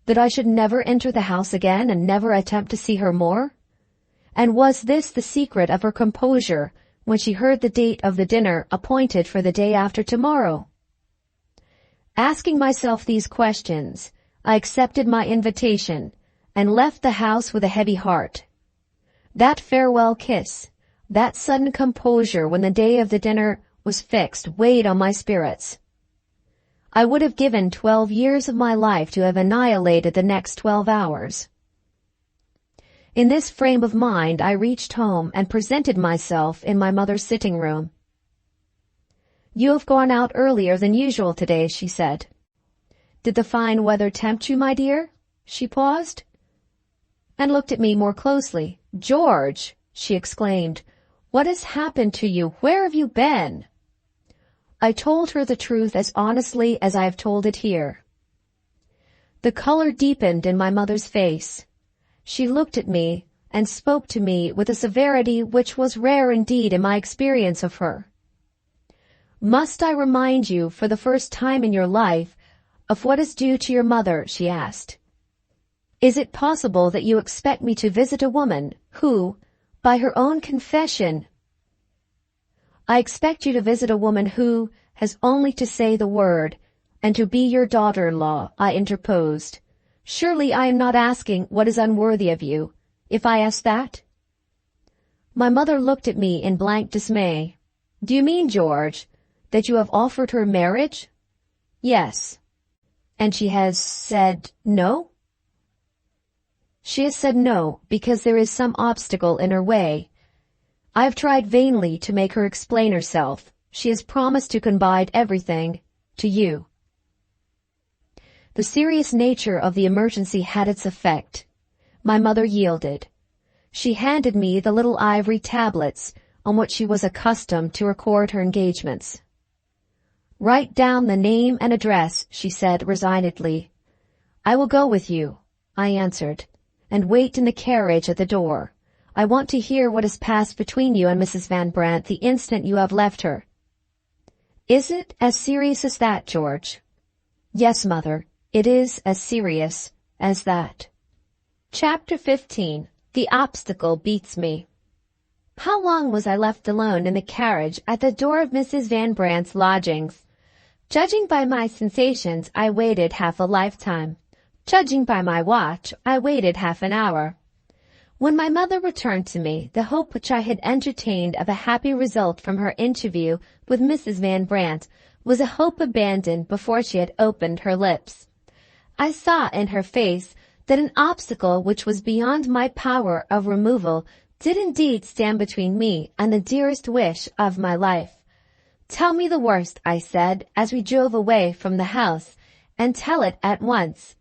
that I should never enter the house again and never attempt to see her more? And was this the secret of her composure when she heard the date of the dinner appointed for the day after tomorrow? Asking myself these questions, I accepted my invitation and left the house with a heavy heart. That farewell kiss, that sudden composure when the day of the dinner was fixed, weighed on my spirits. I would have given 12 years of my life to have annihilated the next 12 hours. In this frame of mind, I reached home and presented myself in my mother's sitting room. "You have gone out earlier than usual today," she said. "Did the fine weather tempt you, my dear?" She paused and looked at me more closely. "George," she exclaimed, "what has happened to you? Where have you been?" I told her the truth as honestly as I have told it here. The color deepened in my mother's face. She looked at me and spoke to me with a severity which was rare indeed in my experience of her. "Must I remind you for the first time in your life of what is due to your mother?" she asked. "Is it possible that you expect me to visit a woman who, by her own confession—" "I expect you to visit a woman who has only to say the word, and to be your daughter-in-law," I interposed. "Surely I am not asking what is unworthy of you, if I ask that?" My mother looked at me in blank dismay. "Do you mean, George, that you have offered her marriage?" "Yes." "And she has said no?" "She has said no, because there is some obstacle in her way. I have tried vainly to make her explain herself. She has promised to confide everything to you." The serious nature of the emergency had its effect. My mother yielded. She handed me the little ivory tablets on which she was accustomed to record her engagements. "Write down the name and address," she said resignedly. "I will go with you," I answered, "and wait in the carriage at the door. I want to hear what has passed between you and Mrs. Van Brandt the instant you have left her." "Is it as serious as that, George?" "Yes, Mother, it is as serious as that." Chapter 15. The Obstacle Beats Me. How long was I left alone in the carriage at the door of Mrs. Van Brandt's lodgings? Judging by my sensations, I waited half a lifetime. Judging by my watch, I waited half an hour. When my mother returned to me, the hope which I had entertained of a happy result from her interview with Mrs. Van Brandt was a hope abandoned before she had opened her lips. I saw in her face that an obstacle which was beyond my power of removal did indeed stand between me and the dearest wish of my life. "Tell me the worst," I said, as we drove away from the house, "and tell it at once."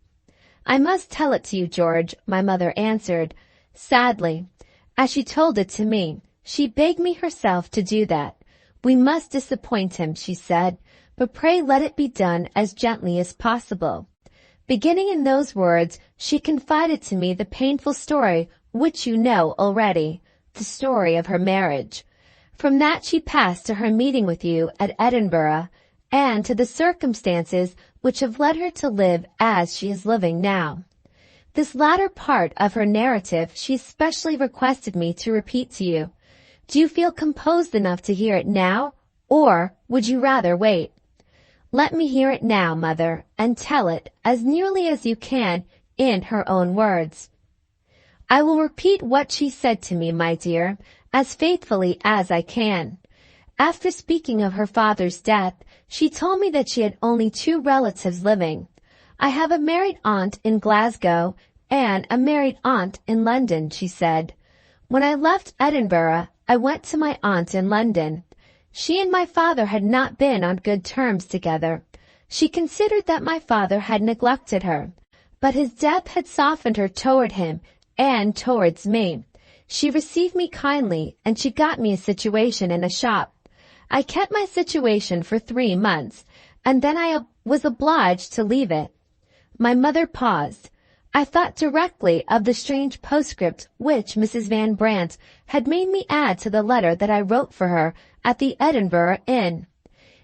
"I must tell it to you, George," my mother answered, sadly, as she told it to me. She begged me herself to do that. We must disappoint him, she said, but pray let it be done as gently as possible. Beginning in those words, she confided to me the painful story which you know already, the story of her marriage. From that she passed to her meeting with you at Edinburgh, and to the circumstances which have led her to live as she is living now. This latter part of her narrative she especially requested me to repeat to you. Do you feel composed enough to hear it now, or would you rather wait? Let me hear it now, mother, and tell it as nearly as you can in her own words. I will repeat what she said to me, my dear, as faithfully as I can. After speaking of her father's death, she told me that she had only 2 relatives living. I have a married aunt in Glasgow and a married aunt in London, she said. When I left Edinburgh, I went to my aunt in London. She and my father had not been on good terms together. She considered that my father had neglected her, but his death had softened her toward him and towards me. She received me kindly, and she got me a situation in a shop. I kept my situation for 3 months, and then I was obliged to leave it. My mother paused. I thought directly of the strange postscript which Mrs. Van Brandt had made me add to the letter that I wrote for her at the Edinburgh Inn.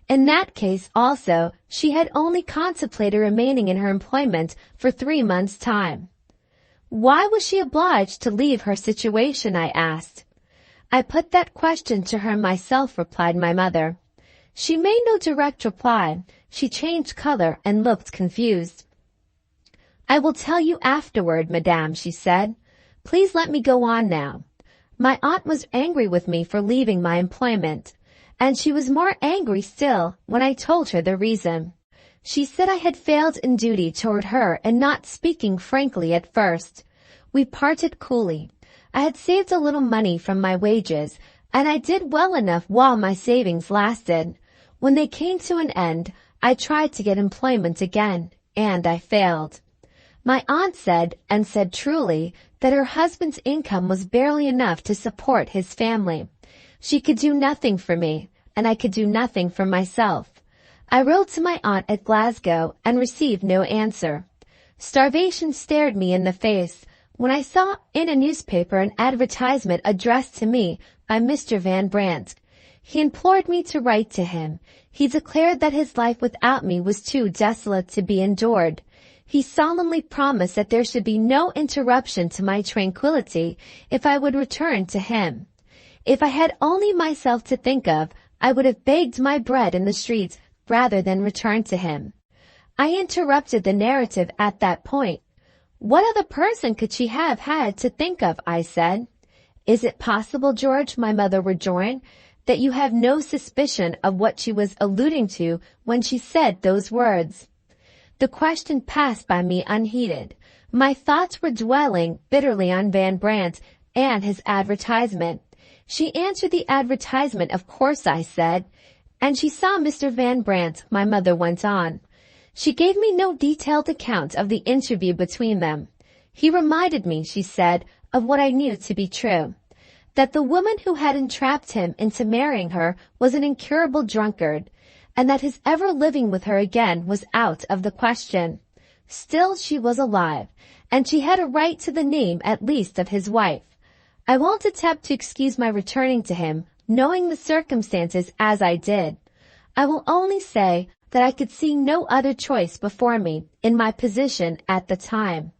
In that case also, she had only contemplated remaining in her employment for 3 months' time. Why was she obliged to leave her situation, I asked. I put that question to her myself, replied my mother. She made no direct reply. She changed color and looked confused. I will tell you afterward, madame, she said. Please let me go on now. My aunt was angry with me for leaving my employment, and she was more angry still when I told her the reason. She said I had failed in duty toward her in not speaking frankly at first. We parted coolly. I had saved a little money from my wages, and I did well enough while my savings lasted. When they came to an end, I tried to get employment again, and I failed. My aunt said, and said truly, that her husband's income was barely enough to support his family. She could do nothing for me, and I could do nothing for myself. I wrote to my aunt at Glasgow and received no answer. Starvation stared me in the face when I saw in a newspaper an advertisement addressed to me by Mr. Van Brandt. He implored me to write to him. He declared that his life without me was too desolate to be endured. He solemnly promised that there should be no interruption to my tranquility if I would return to him. If I had only myself to think of, I would have begged my bread in the streets rather than return to him. I interrupted the narrative at that point. What other person could she have had to think of, I said. Is it possible, George, my mother rejoined, that you have no suspicion of what she was alluding to when she said those words? The question passed by me unheeded. My thoughts were dwelling bitterly on Van Brandt and his advertisement. She answered the advertisement, of course, I said. And she saw Mr. Van Brandt, my mother went on. She gave me no detailed account of the interview between them. He reminded me, she said, of what I knew to be true, that the woman who had entrapped him into marrying her was an incurable drunkard, and that his ever living with her again was out of the question. Still she was alive, and she had a right to the name at least of his wife. I won't attempt to excuse my returning to him, knowing the circumstances as I did. I will only say that I could see no other choice before me in my position at the time.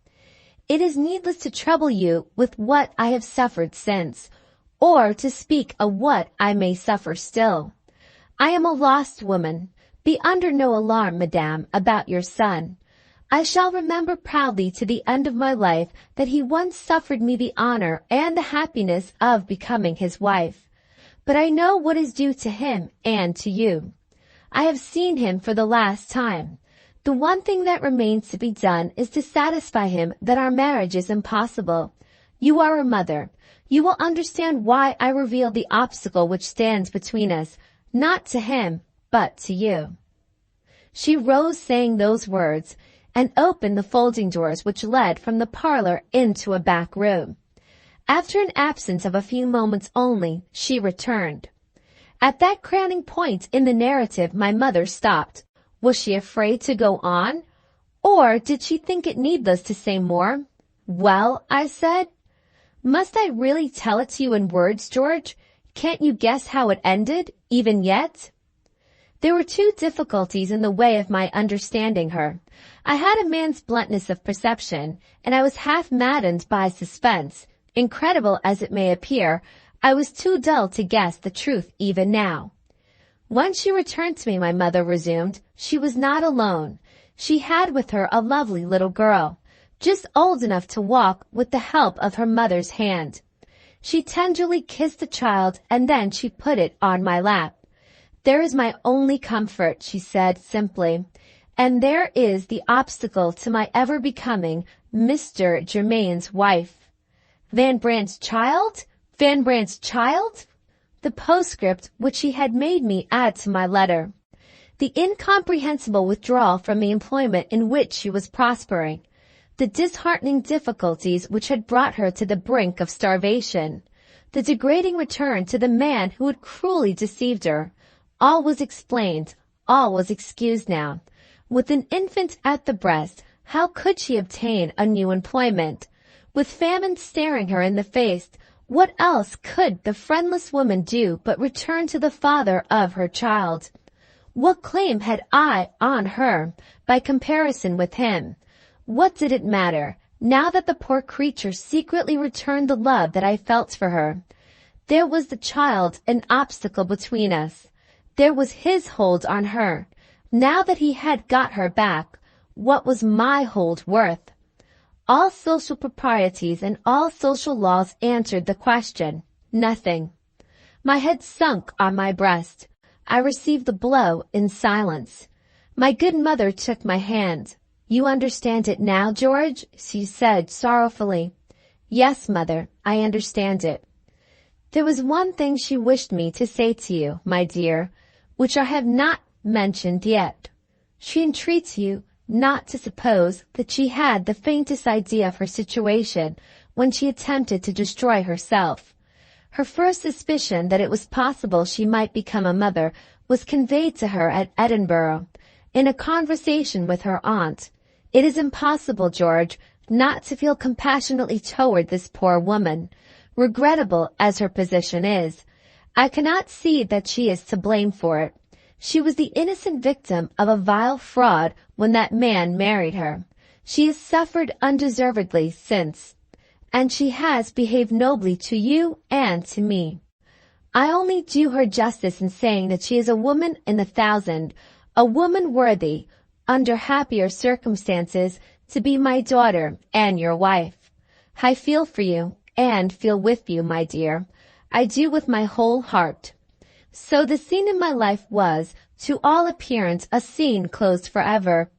It is needless to trouble you with what I have suffered since, or to speak of what I may suffer still. I am a lost woman. Be under no alarm, madame, about your son. I shall remember proudly to the end of my life that he once suffered me the honor and the happiness of becoming his wife. But I know what is due to him and to you. I have seen him for the last time. The one thing that remains to be done is to satisfy him that our marriage is impossible. You are a mother. You will understand why I reveal the obstacle which stands between us, not to him, but to you. She rose saying those words, and opened the folding doors which led from the parlor into a back room. After an absence of a few moments only, she returned. At that crowning point in the narrative, my mother stopped. Was she afraid to go on? Or did she think it needless to say more? Well, I said. Must I really tell it to you in words, George? Can't you guess how it ended, even yet? There were two difficulties in the way of my understanding her. I had a man's bluntness of perception, and I was half maddened by suspense. Incredible as it may appear, I was too dull to guess the truth even now. When she returned to me, my mother resumed, she was not alone. She had with her a lovely little girl, just old enough to walk with the help of her mother's hand. She tenderly kissed the child, and then she put it on my lap. There is my only comfort, she said simply, and there is the obstacle to my ever becoming Mr. Germain's wife. Van Brandt's child? Van Brandt's child? The postscript which he had made me add to my letter. The incomprehensible withdrawal from the employment in which she was prospering. The disheartening difficulties which had brought her to the brink of starvation. The degrading return to the man who had cruelly deceived her. All was explained, all was excused now. With an infant at the breast, how could she obtain a new employment? With famine staring her in the face, what else could the friendless woman do but return to the father of her child? What claim had I on her by comparison with him? What did it matter, now that the poor creature secretly returned the love that I felt for her? There was the child an obstacle between us. There was his hold on her. Now that he had got her back, what was my hold worth? All social proprieties and all social laws answered the question. Nothing. My head sunk on my breast. I received the blow in silence. My good mother took my hand. You understand it now, George? She said sorrowfully. Yes, mother, I understand it. There was one thing she wished me to say to you, my dear, which I have not mentioned yet. She entreats you not to suppose that she had the faintest idea of her situation when she attempted to destroy herself. Her first suspicion that it was possible she might become a mother was conveyed to her at Edinburgh, in a conversation with her aunt. It is impossible, George, not to feel compassionately toward this poor woman, regrettable as her position is. I cannot see that she is to blame for it. She was the innocent victim of a vile fraud when that man married her. She has suffered undeservedly since, and she has behaved nobly to you and to me. I only do her justice in saying that she is a woman in 1,000, a woman worthy, under happier circumstances, to be my daughter and your wife. I feel for you and feel with you, my dear. I do with my whole heart. So the scene in my life was, to all appearance, a scene closed forever.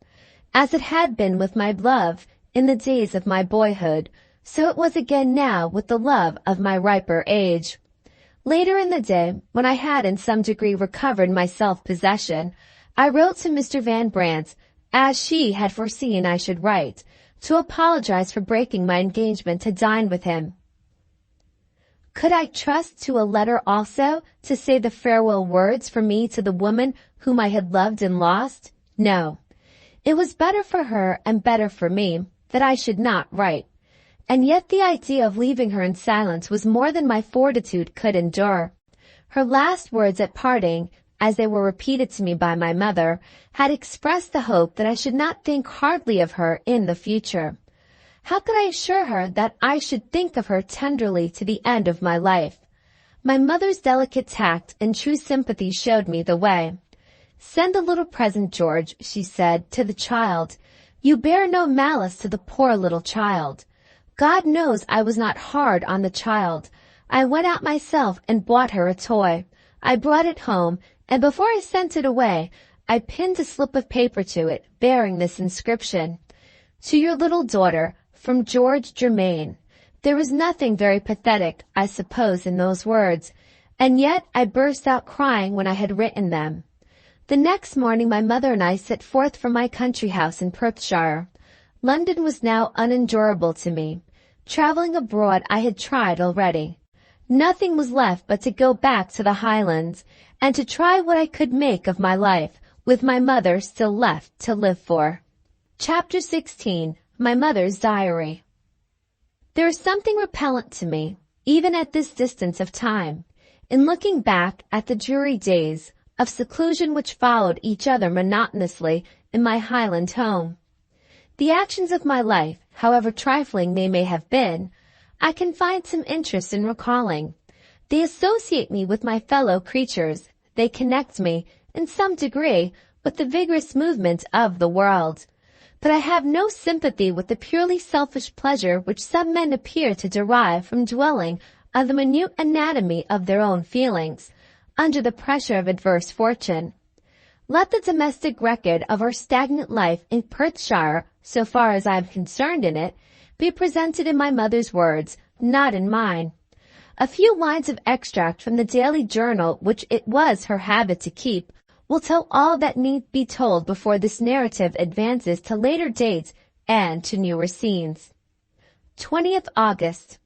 As it had been with my love in the days of my boyhood, so it was again now with the love of my riper age. Later in the day, when I had in some degree recovered my self-possession, I wrote to Mr. Van Brandt, as she had foreseen I should write, to apologize for breaking my engagement to dine with him. Could I trust to a letter also to say the farewell words for me to the woman whom I had loved and lost? No. It was better for her and better for me that I should not write. And yet the idea of leaving her in silence was more than my fortitude could endure. Her last words at parting, as they were repeated to me by my mother, had expressed the hope that I should not think hardly of her in the future. How could I assure her that I should think of her tenderly to the end of my life? My mother's delicate tact and true sympathy showed me the way. Send a little present, George, she said, to the child. You bear no malice to the poor little child. God knows I was not hard on the child. I went out myself and bought her a toy. I brought it home, and before I sent it away, I pinned a slip of paper to it, bearing this inscription. To your little daughter, from George Germain. There was nothing very pathetic, I suppose, in those words, and yet I burst out crying when I had written them. The next morning my mother and I set forth from my country house in Perthshire. London was now unendurable to me. Traveling abroad I had tried already. Nothing was left but to go back to the Highlands and to try what I could make of my life, with my mother still left to live for. Chapter 16. My Mother's Diary. There is something repellent to me, even at this distance of time, in looking back at the dreary days of seclusion which followed each other monotonously in my Highland home. The actions of my life, however trifling they may have been, I can find some interest in recalling. They associate me with my fellow creatures. They connect me, in some degree, with the vigorous movement of the world. But I have no sympathy with the purely selfish pleasure which some men appear to derive from dwelling on the minute anatomy of their own feelings, under the pressure of adverse fortune. Let the domestic record of our stagnant life in Perthshire, so far as I am concerned in it, be presented in my mother's words, not in mine. A few lines of extract from the daily journal which it was her habit to keep will tell all that need be told before this narrative advances to later dates and to newer scenes. 20th August.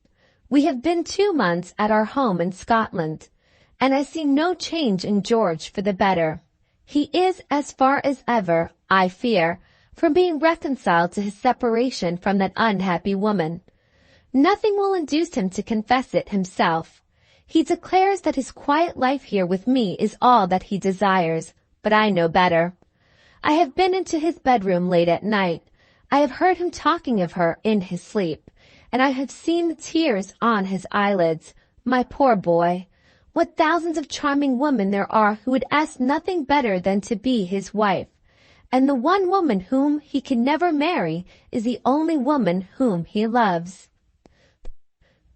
We have been 2 months at our home in Scotland, and I see no change in George for the better. He is as far as ever, I fear, from being reconciled to his separation from that unhappy woman. Nothing will induce him to confess it himself. He declares that his quiet life here with me is all that he desires, but I know better. I have been into his bedroom late at night. I have heard him talking of her in his sleep, and I have seen the tears on his eyelids. My poor boy! What thousands of charming women there are who would ask nothing better than to be his wife. And the one woman whom he can never marry is the only woman whom he loves.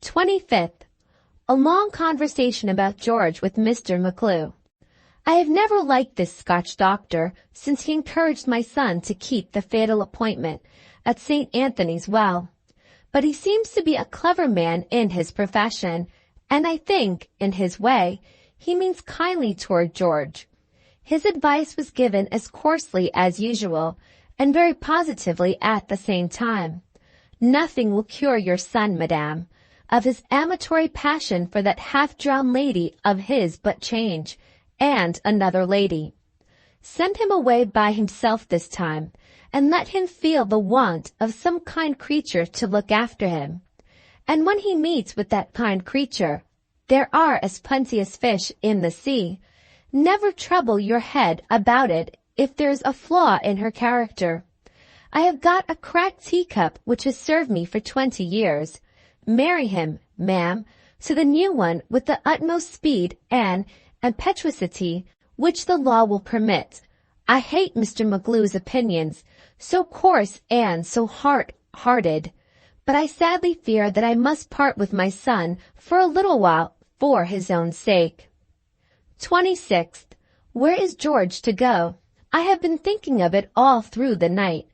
25th. A long conversation about George with Mr. McClue. I have never liked this Scotch doctor since he encouraged my son to keep the fatal appointment at St. Anthony's Well. But he seems to be a clever man in his profession, and I think, in his way, he means kindly toward George. His advice was given as coarsely as usual, and very positively at the same time. Nothing will cure your son, madame, of his amatory passion for that half-drowned lady of his but change, and another lady. Send him away by himself this time, and let him feel the want of some kind creature to look after him. And when he meets with that kind creature, there are as plenty as fish in the sea. Never trouble your head about it if there's a flaw in her character. I have got a cracked teacup which has served me for 20 years. Marry him, ma'am, to the new one with the utmost speed and impetuosity which the law will permit. I hate Mr. McClue's opinions, so coarse and so hard-hearted. But I sadly fear that I must part with my son for a little while for his own sake. 26th. Where is George to go? I have been thinking of it all through the night,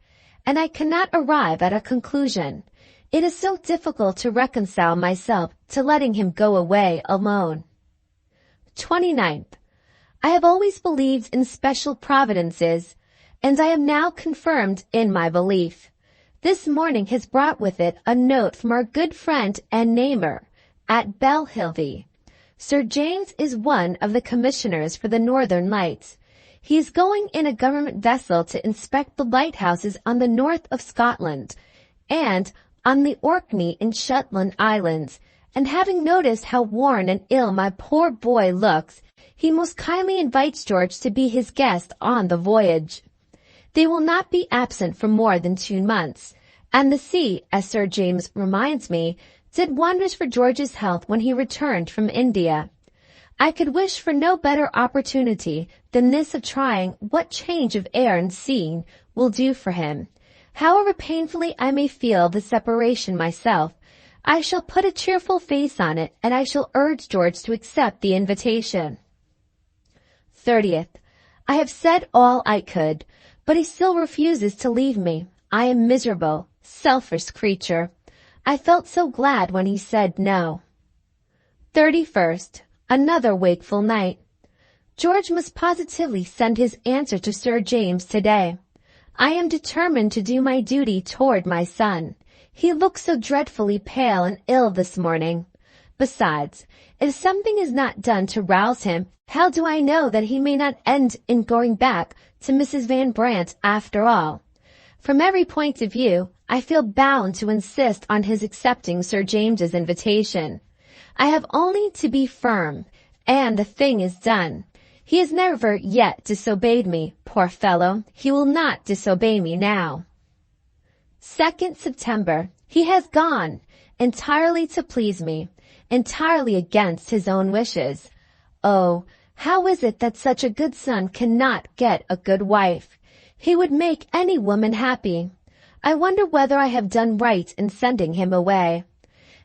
and I cannot arrive at a conclusion. It is so difficult to reconcile myself to letting him go away alone. 29th. I have always believed in special providences, and I am now confirmed in my belief. This morning has brought with it a note from our good friend and neighbor at Belhilvie. Sir James is one of the commissioners for the Northern Lights. He is going in a government vessel to inspect the lighthouses on the north of Scotland and on the Orkney and Shetland Islands, and having noticed how worn and ill my poor boy looks, he most kindly invites George to be his guest on the voyage. They will not be absent for more than 2 months, and the sea, as Sir James reminds me, did wonders for George's health when he returned from India. I could wish for no better opportunity than this of trying what change of air and scene will do for him. However painfully I may feel the separation myself, I shall put a cheerful face on it, and I shall urge George to accept the invitation. 30th. I have said all I could, but he still refuses to leave me. I am miserable, selfish creature. I felt so glad when he said no. 31st. Another wakeful night. George must positively send his answer to Sir James today. I am determined to do my duty toward my son. He looks so dreadfully pale and ill this morning. Besides, if something is not done to rouse him, how do I know that he may not end in going back to Mrs. Van Brandt after all? From every point of view, I feel bound to insist on his accepting Sir James's invitation. I have only to be firm, and the thing is done. He has never yet disobeyed me, poor fellow. He will not disobey me now. 2nd September. He has gone, entirely to please me, entirely against his own wishes. Oh, how is it that such a good son cannot get a good wife? He would make any woman happy. I wonder whether I have done right in sending him away.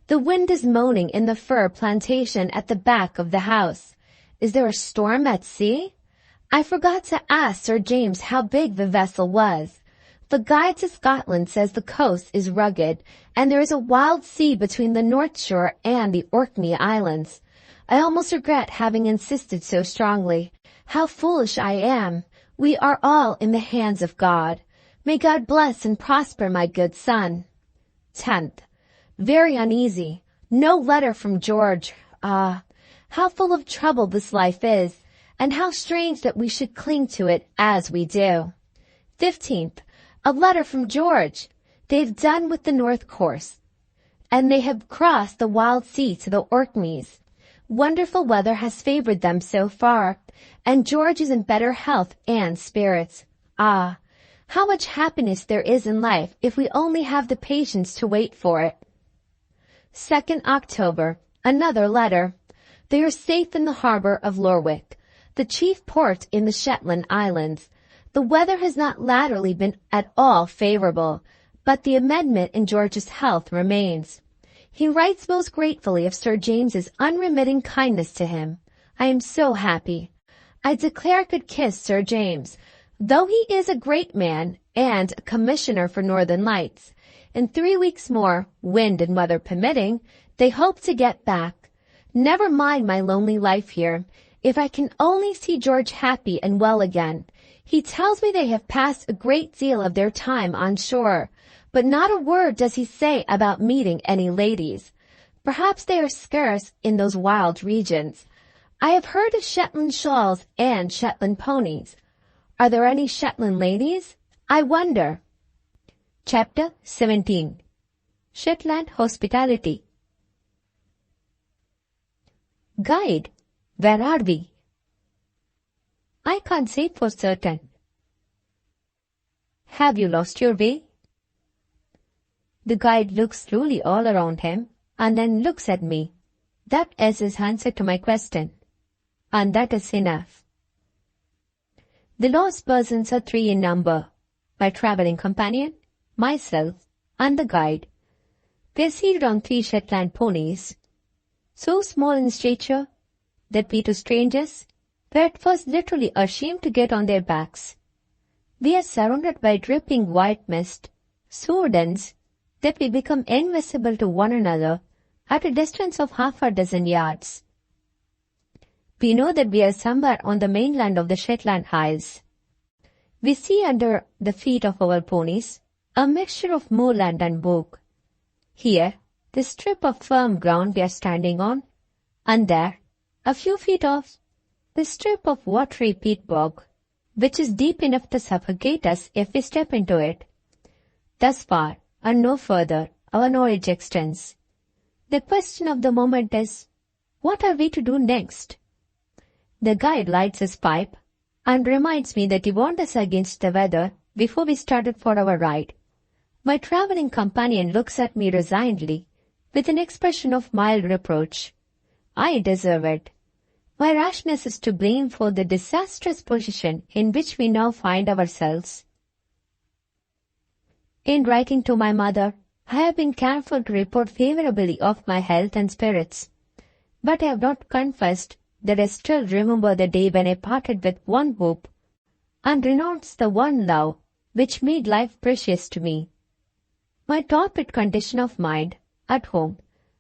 The wind is moaning in the fir plantation at the back of the house. Is there a storm at sea? I forgot to ask Sir James how big the vessel was. The guide to Scotland says the coast is rugged, and there is a wild sea between the North Shore and the Orkney Islands. I almost regret having insisted so strongly. How foolish I am. We are all in the hands of God. May God bless and prosper my good son. 10th. Very uneasy. No letter from George. Ah, how full of trouble this life is, and how strange that we should cling to it as we do. 15th. A letter from George. They've done with the North course, and they have crossed the wild sea to the Orkneys. Wonderful weather has favored them so far, and George is in better health and spirits. Ah, how much happiness there is in life if we only have the patience to wait for it. 2nd October. Another letter. They are safe in the harbor of Lerwick, the chief port in the Shetland Islands. The weather has not latterly been at all favorable, but the amendment in George's health remains. He writes most gratefully of Sir James's unremitting kindness to him. I am so happy. I declare I could kiss Sir James, though he is a great man and a commissioner for Northern Lights. In 3 weeks more, wind and weather permitting, they hope to get back. Never mind my lonely life here. If I can only see George happy and well again. He tells me they have passed a great deal of their time on shore, but not a word does he say about meeting any ladies. Perhaps they are scarce in those wild regions. I have heard of Shetland shawls and Shetland ponies. Are there any Shetland ladies? I wonder. Chapter 17. Shetland Hospitality. Guide, where are we? I can't say for certain. Have you lost your way? The guide looks slowly all around him and then looks at me. That is his answer to my question. And that is enough. The lost persons are 3 in number. My traveling companion, myself, and the guide. They are seated on 3 Shetland ponies, so small in stature that we 2 strangers were at first literally ashamed to get on their backs. We are surrounded by dripping white mist, so dense that we become invisible to one another at a distance of half a dozen yards. We know that we are somewhere on the mainland of the Shetland Isles. We see under the feet of our ponies a mixture of moorland and bog. Here, the strip of firm ground we are standing on, and there, a few feet off, the strip of watery peat bog, which is deep enough to suffocate us if we step into it. Thus far, and no further, our knowledge extends. The question of the moment is, what are we to do next? The guide lights his pipe and reminds me that he warned us against the weather before we started for our ride. My traveling companion looks at me resignedly, with an expression of mild reproach. I deserve it. My rashness is to blame for the disastrous position in which we now find ourselves. In writing to my mother, I have been careful to report favorably of my health and spirits, but I have not confessed that I still remember the day when I parted with one hope and renounced the one love which made life precious to me. My torpid condition of mind at home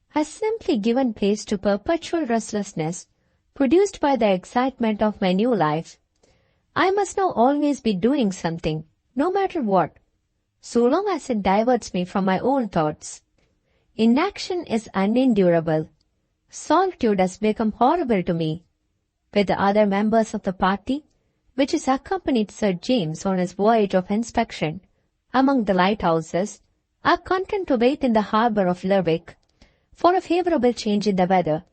has simply given place to perpetual restlessness produced by the excitement of my new life. I must now always be doing something, no matter what, so long as it diverts me from my own thoughts. Inaction is unendurable. Solitude has become horrible to me. With the other members of the party, which has accompanied Sir James on his voyage of inspection among the lighthouses, are content to wait in the harbour of Lerwick for a favourable change in the weather.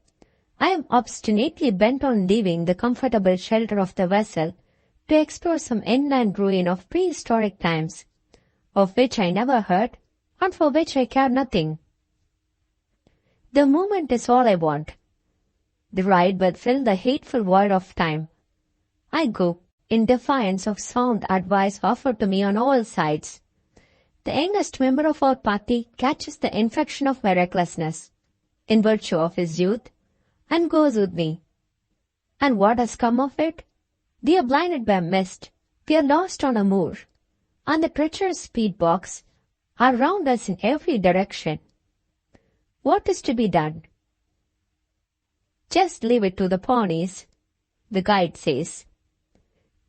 I am obstinately bent on leaving the comfortable shelter of the vessel to explore some inland ruin of prehistoric times, of which I never heard and for which I care nothing. The moment is all I want. The ride will fill the hateful void of time. I go, in defiance of sound advice offered to me on all sides. The youngest member of our party catches the infection of my recklessness, in virtue of his youth, and goes with me. And what has come of it? We are blinded by mist, we are lost on a moor, and the treacherous speed bogs are round us in every direction. What is to be done? Just leave it to the ponies, the guide says.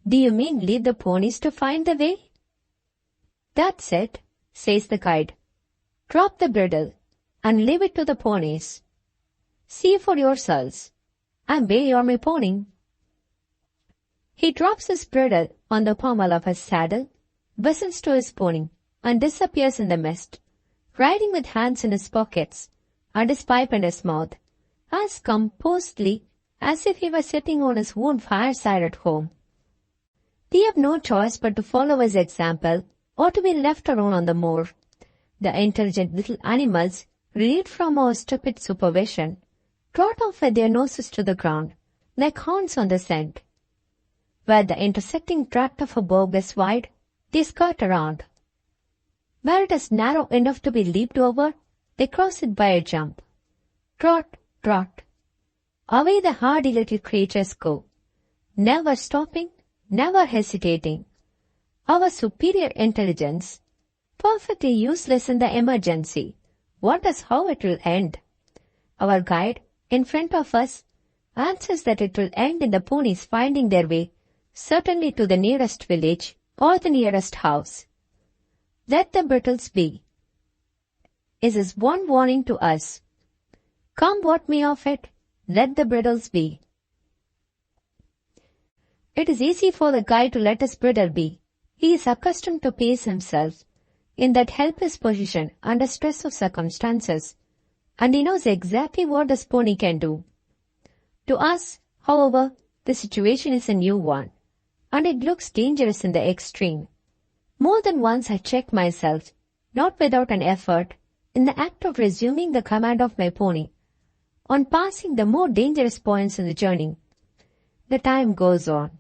Do you mean leave the ponies to find the way? That's it, says the guide. Drop the bridle and leave it to the ponies. See for yourselves. I'm way on my pony. He drops his bridle on the pommel of his saddle, whistles to his pony, and disappears in the mist, riding with hands in his pockets and his pipe in his mouth, as composedly as if he were sitting on his own fireside at home. We have no choice but to follow his example or to be left alone on the moor. The intelligent little animals, relieved from our stupid supervision, trot off with their noses to the ground, like hounds on the scent. Where the intersecting tract of a bog is wide, they skirt around. Where it is narrow enough to be leaped over, they cross it by a jump. Trot, trot. Away the hardy little creatures go, never stopping, never hesitating. Our superior intelligence, perfectly useless in the emergency, wonders how it will end. Our guide, in front of us, answers that it will end in the ponies finding their way, certainly to the nearest village or the nearest house. Let the brittles be, is his one warning to us. Come what may of it, let the bridles be. It is easy for the guide to let his bridle be. He is accustomed to pace himself in that helpless position under stress of circumstances, and he knows exactly what his pony can do. To us, however, the situation is a new one, and it looks dangerous in the extreme. More than once I checked myself, not without an effort, in the act of resuming the command of my pony, on passing the more dangerous points in the journey. The time goes on,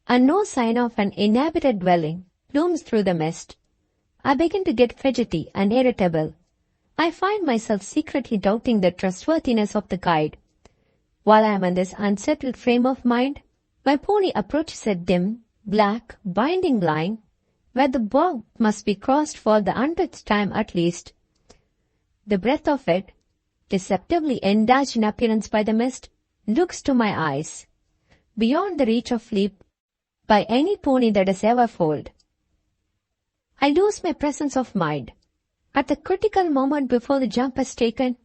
and no sign of an inhabited dwelling looms through the mist. I begin to get fidgety and irritable. I find myself secretly doubting the trustworthiness of the guide. While I am in this unsettled frame of mind, my pony approaches a dim, black, binding line, where the bog must be crossed for the 100th time at least. The breadth of it, deceptively enlarged in appearance by the mist, looks to my eyes, beyond the reach of leap by any pony that is ever foaled. I lose my presence of mind. At the critical moment before the jump is taken,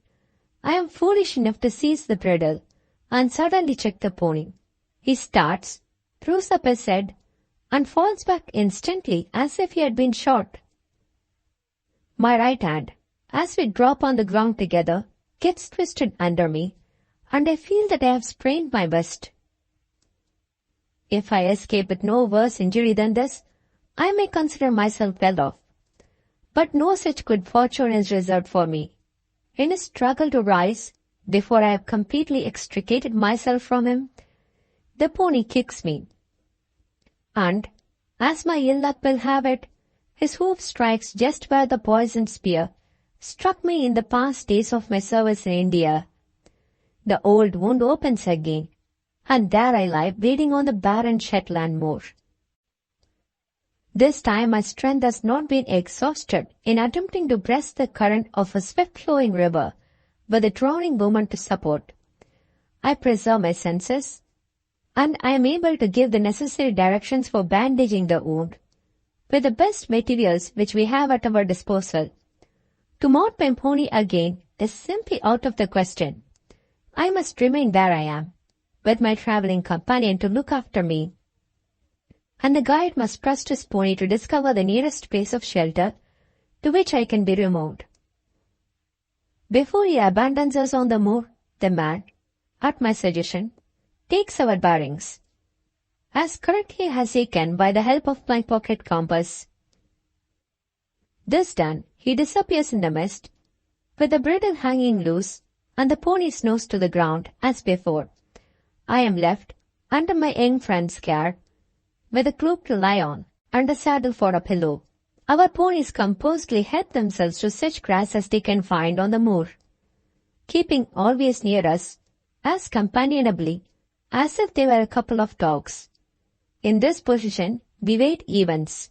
I am foolish enough to seize the bridle and suddenly check the pony. He starts, throws up his head, and falls back instantly as if he had been shot. My right hand, as we drop on the ground together, gets twisted under me, and I feel that I have sprained my wrist. If I escape with no worse injury than this, I may consider myself well off. But no such good fortune is reserved for me. In a struggle to rise, before I have completely extricated myself from him, the pony kicks me. And, as my ill luck will have it, his hoof strikes just where the poisoned spear struck me in the past days of my service in India. The old wound opens again, and there I lie bleeding on the barren Shetland moor. This time my strength has not been exhausted in attempting to breast the current of a swift-flowing river with a drowning woman to support. I preserve my senses, and I am able to give the necessary directions for bandaging the wound, with the best materials which we have at our disposal. To mount my pony again is simply out of the question. I must remain where I am, with my travelling companion to look after me, and the guide must trust his pony to discover the nearest place of shelter to which I can be removed. Before he abandons us on the moor, the man, at my suggestion, takes our bearings, as correctly as he can by the help of my pocket compass. This done, he disappears in the mist, with the bridle hanging loose and the pony's nose to the ground as before. I am left, under my young friend's care, with a cloak to lie on and a saddle for a pillow. Our ponies composedly head themselves to such grass as they can find on the moor, keeping always near us, as companionably as if they were a couple of dogs. In this position, we wait events,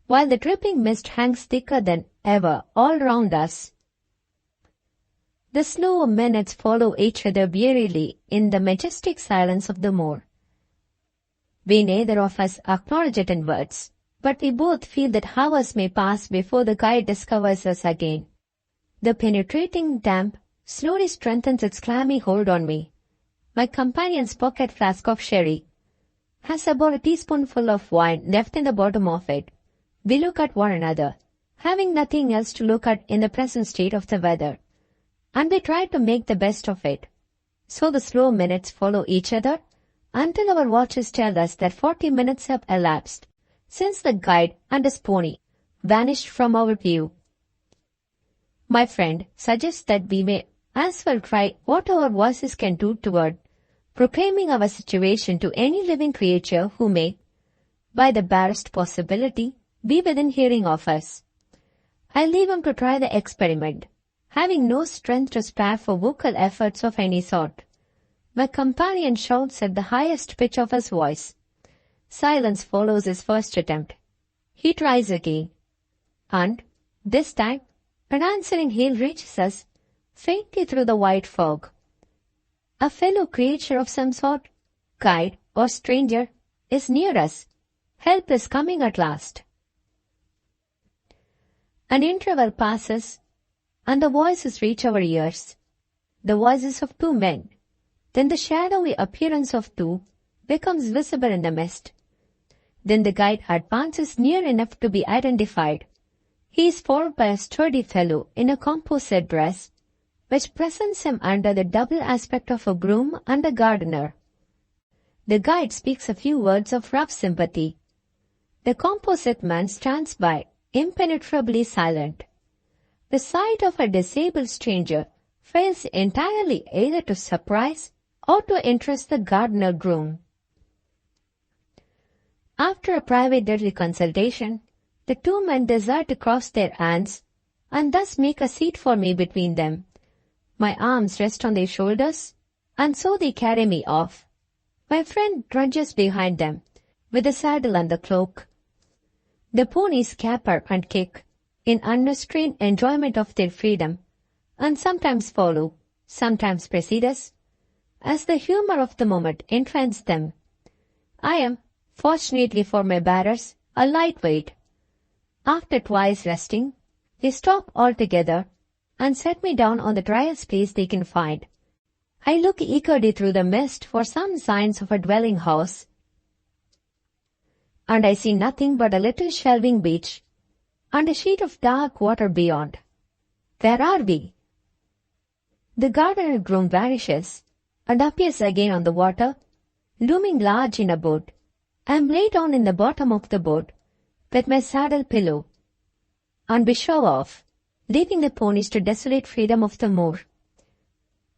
while the dripping mist hangs thicker than ever all round us. The slow minutes follow each other wearily in the majestic silence of the moor. We neither of us acknowledge it in words, but we both feel that hours may pass before the guide discovers us again. The penetrating damp slowly strengthens its clammy hold on me. My companion's pocket flask of sherry has about a teaspoonful of wine left in the bottom of it. We look at one another, having nothing else to look at in the present state of the weather, and we try to make the best of it. So the slow minutes follow each other until our watches tell us that 40 minutes have elapsed since the guide and his pony vanished from our view. My friend suggests that we may as well try what our voices can do toward proclaiming our situation to any living creature who may, by the barest possibility, be within hearing of us. I leave him to try the experiment, having no strength to spare for vocal efforts of any sort. My companion shouts at the highest pitch of his voice. Silence follows his first attempt. He tries again, and, this time, an answering hail reaches us faintly through the white fog. A fellow creature of some sort, guide or stranger, is near us. Help is coming at last. An interval passes, and the voices reach our ears. The voices of two men. Then the shadowy appearance of two becomes visible in the mist. Then the guide advances near enough to be identified. He is followed by a sturdy fellow in a composite dress, which presents him under the double aspect of a groom and a gardener. The guide speaks a few words of rough sympathy. The composite man stands by, impenetrably silent. The sight of a disabled stranger fails entirely either to surprise or to interest the gardener groom. After a private deadly consultation, the two men desire to cross their hands and thus make a seat for me between them. My arms rest on their shoulders, and so they carry me off. My friend trudges behind them, with the saddle and the cloak. The ponies caper and kick, in unrestrained enjoyment of their freedom, and sometimes follow, sometimes precede us, as the humor of the moment inclines them. I am, fortunately for my bearers, a lightweight. After twice resting, they stop altogether and set me down on the driest place they can find. I look eagerly through the mist for some signs of a dwelling house, and I see nothing but a little shelving beach and a sheet of dark water beyond. Where are we? The gardener groom vanishes and appears again on the water, looming large in a boat. I am laid down in the bottom of the boat with my saddle pillow, and we shove off, leaving the ponies to desolate freedom of the moor.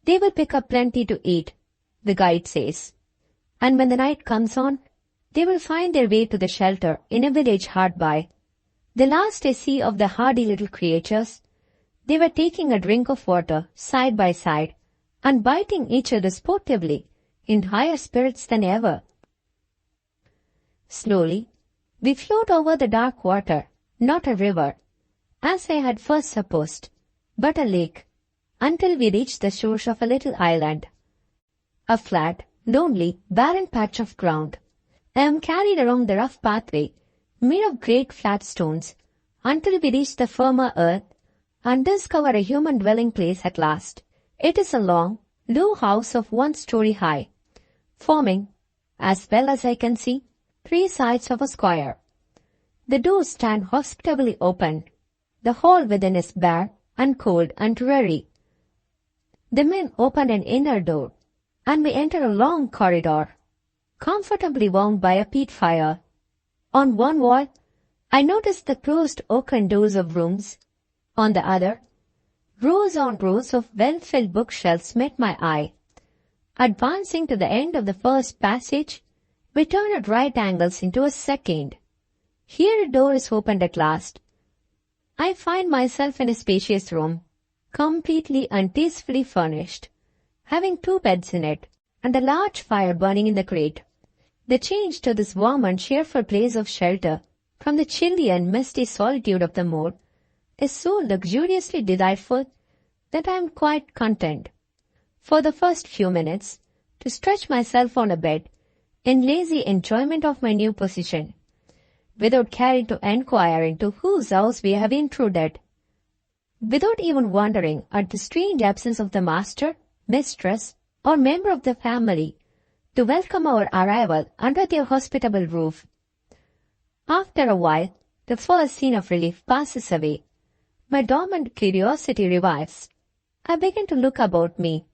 They will pick up plenty to eat, the guide says, and when the night comes on, they will find their way to the shelter in a village hard by. The last I see of the hardy little creatures, they were taking a drink of water side by side and biting each other sportively, in higher spirits than ever. Slowly, we float over the dark water, not a river, as I had first supposed, but a lake, until we reach the shores of a little island. A flat, lonely, barren patch of ground. I am carried along the rough pathway, made of great flat stones, until we reach the firmer earth and discover a human dwelling place at last. It is a long, low house of 1 story high, forming, as well as I can see, 3 sides of a square. The doors stand hospitably open. The hall within is bare and cold and dreary. The men open an inner door, and we enter a long corridor, comfortably warmed by a peat fire. On one wall, I noticed the closed oaken doors of rooms. On the other, rows on rows of well-filled bookshelves met my eye. Advancing to the end of the first passage, we turn at right angles into a second. Here a door is opened at last. I find myself in a spacious room, completely and tastefully furnished, having 2 beds in it, and a large fire burning in the grate. The change to this warm and cheerful place of shelter from the chilly and misty solitude of the moor is so luxuriously delightful that I am quite content, for the first few minutes, to stretch myself on a bed in lazy enjoyment of my new position, without caring to enquire into whose house we have intruded, without even wondering at the strange absence of the master, mistress, or member of the family to welcome our arrival under their hospitable roof. After a while, the first scene of relief passes away. My dormant curiosity revives. I begin to look about me.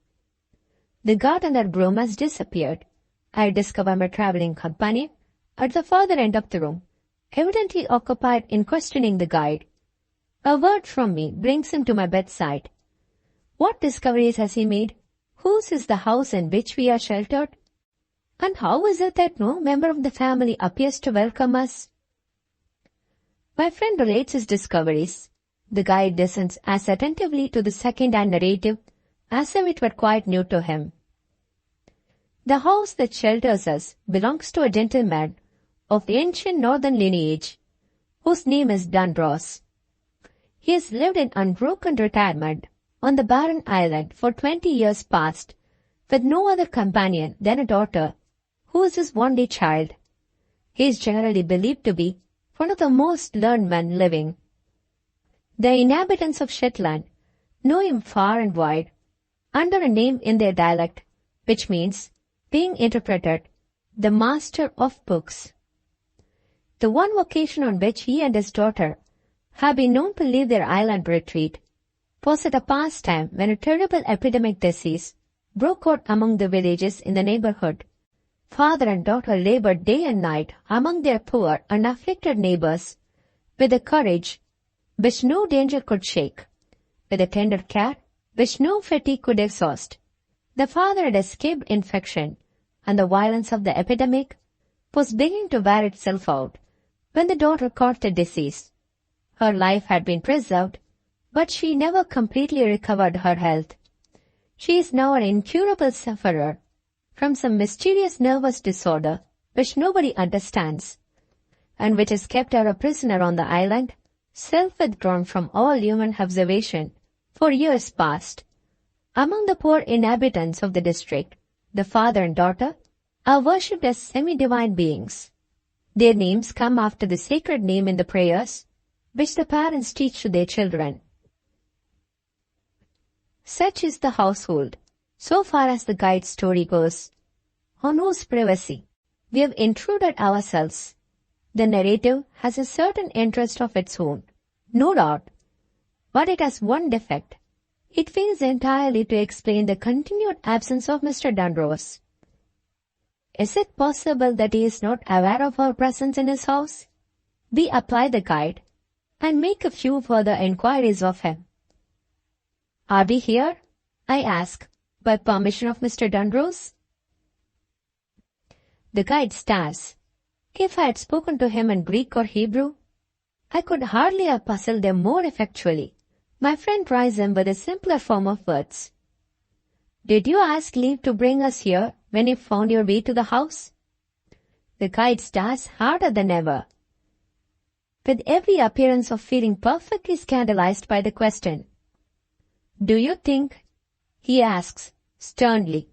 The gardener groom has disappeared. I discover my travelling companion at the further end of the room, evidently occupied in questioning the guide. A word from me brings him to my bedside. What discoveries has he made? Whose is the house in which we are sheltered? And how is it that no member of the family appears to welcome us? My friend relates his discoveries. The guide listens as attentively to the second-hand narrative as if it were quite new to him. The house that shelters us belongs to a gentleman of the ancient northern lineage, whose name is Dunross. He has lived in unbroken retirement on the barren island for 20 years past, with no other companion than a daughter, who is his only child. He is generally believed to be one of the most learned men living. The inhabitants of Shetland know him far and wide, under a name in their dialect, which means, being interpreted, the master of books. The one occasion on which he and his daughter have been known to leave their island retreat was at a past time when a terrible epidemic disease broke out among the villages in the neighborhood. Father and daughter labored day and night among their poor and afflicted neighbors with a courage which no danger could shake, with a tender care which no fatigue could exhaust. The father had escaped infection, and the violence of the epidemic was beginning to wear itself out when the daughter caught the disease. Her life had been preserved, but she never completely recovered her health. She is now an incurable sufferer from some mysterious nervous disorder which nobody understands, and which has kept her a prisoner on the island, self-withdrawn from all human observation for years past. Among the poor inhabitants of the district, the father and daughter are worshipped as semi-divine beings. Their names come after the sacred name in the prayers which the parents teach to their children. Such is the household, so far as the guide's story goes, on whose privacy we have intruded ourselves. The narrative has a certain interest of its own, no doubt, but it has one defect. It fails entirely to explain the continued absence of Mr. Dunross. Is it possible that he is not aware of our presence in his house? We apply the guide and make a few further inquiries of him. Are we here? I ask, by permission of Mr. Dunross? The guide stares. If I had spoken to him in Greek or Hebrew, I could hardly have puzzled them more effectually. My friend tries him with a simpler form of words. Did you ask leave to bring us here when you found your way to the house? The guide stares harder than ever, with every appearance of feeling perfectly scandalized by the question. Do you think, he asks sternly,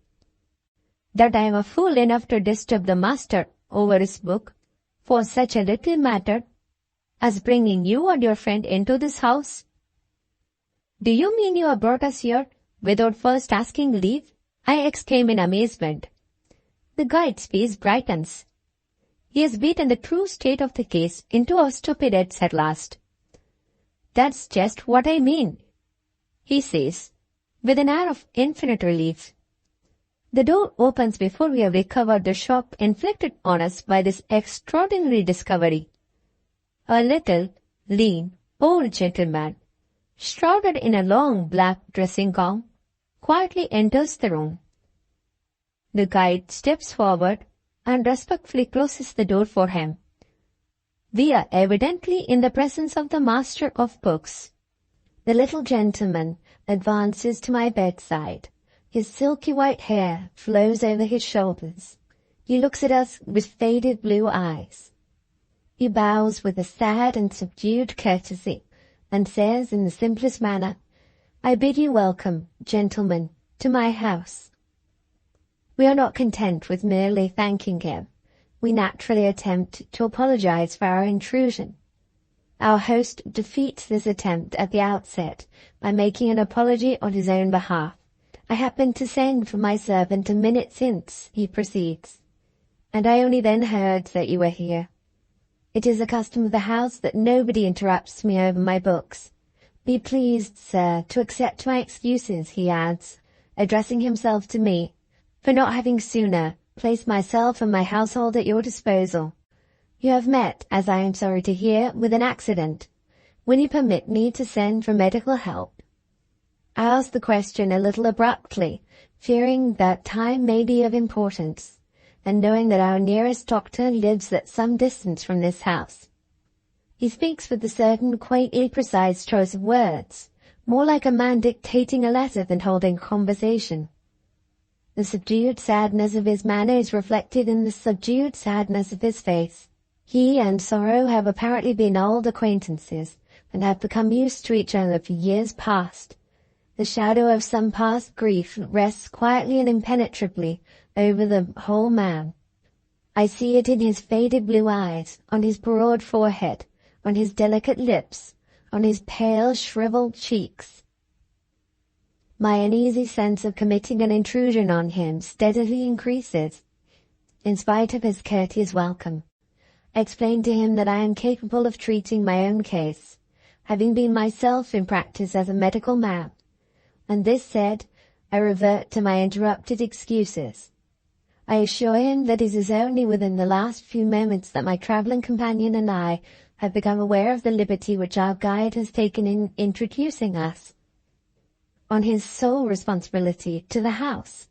that I am a fool enough to disturb the master over his book for such a little matter as bringing you and your friend into this house? Do you mean you have brought us here without first asking leave? I exclaim in amazement. The guide's face brightens. He has beaten the true state of the case into our stupid heads at last. That's just what I mean, he says, with an air of infinite relief. The door opens before we have recovered the shock inflicted on us by this extraordinary discovery. A little, lean, old gentleman, shrouded in a long black dressing gown, quietly enters the room. The guide steps forward and respectfully closes the door for him. We are evidently in the presence of the master of books. The little gentleman advances to my bedside. His silky white hair flows over his shoulders. He looks at us with faded blue eyes. He bows with a sad and subdued courtesy and says in the simplest manner, I bid you welcome, gentlemen, to my house. We are not content with merely thanking him. We naturally attempt to apologize for our intrusion. Our host defeats this attempt at the outset by making an apology on his own behalf. I happened to send for my servant a minute since, he proceeds, and I only then heard that you were here. It is a custom of the house that nobody interrupts me over my books. Be pleased, sir, to accept my excuses, he adds, addressing himself to me, for not having sooner placed myself and my household at your disposal. You have met, as I am sorry to hear, with an accident. Will you permit me to send for medical help? I ask the question a little abruptly, fearing that time may be of importance, and knowing that our nearest doctor lives at some distance from this house. He speaks with a certain quaintly precise choice of words, more like a man dictating a letter than holding a conversation. The subdued sadness of his manner is reflected in the subdued sadness of his face. He and Sorrow have apparently been old acquaintances, and have become used to each other for years past. The shadow of some past grief rests quietly and impenetrably over the whole man. I see it in his faded blue eyes, on his broad forehead, on his delicate lips, on his pale, shriveled cheeks. My uneasy sense of committing an intrusion on him steadily increases. In spite of his courteous welcome, I explain to him that I am capable of treating my own case, having been myself in practice as a medical man. And this said, I revert to my interrupted excuses. I assure him that it is only within the last few moments that my travelling companion and I have become aware of the liberty which our guide has taken in introducing us, on his sole responsibility, to the house.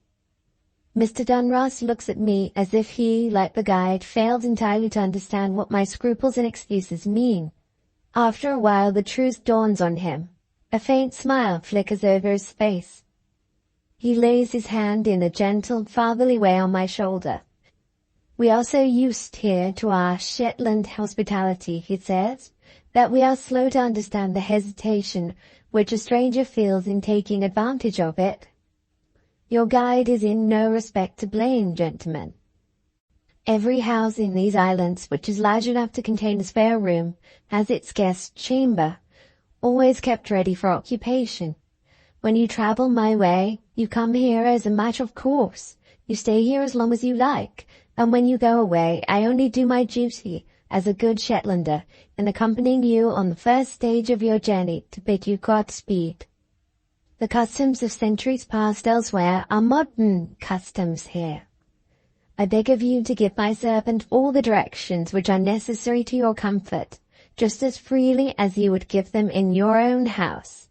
Mr. Dunross looks at me as if he, like the guide, failed entirely to understand what my scruples and excuses mean. After a while the truth dawns on him. A faint smile flickers over his face. He lays his hand in a gentle, fatherly way on my shoulder. We are so used here to our Shetland hospitality, he says, that we are slow to understand the hesitation which a stranger feels in taking advantage of it. Your guide is in no respect to blame, gentlemen. Every house in these islands which is large enough to contain a spare room has its guest chamber, always kept ready for occupation. When you travel my way, you come here as a matter of course. You stay here as long as you like, and when you go away, I only do my duty as a good Shetlander in accompanying you on the first stage of your journey to bid you Godspeed. The customs of centuries past elsewhere are modern customs here. I beg of you to give my servant all the directions which are necessary to your comfort, just as freely as you would give them in your own house.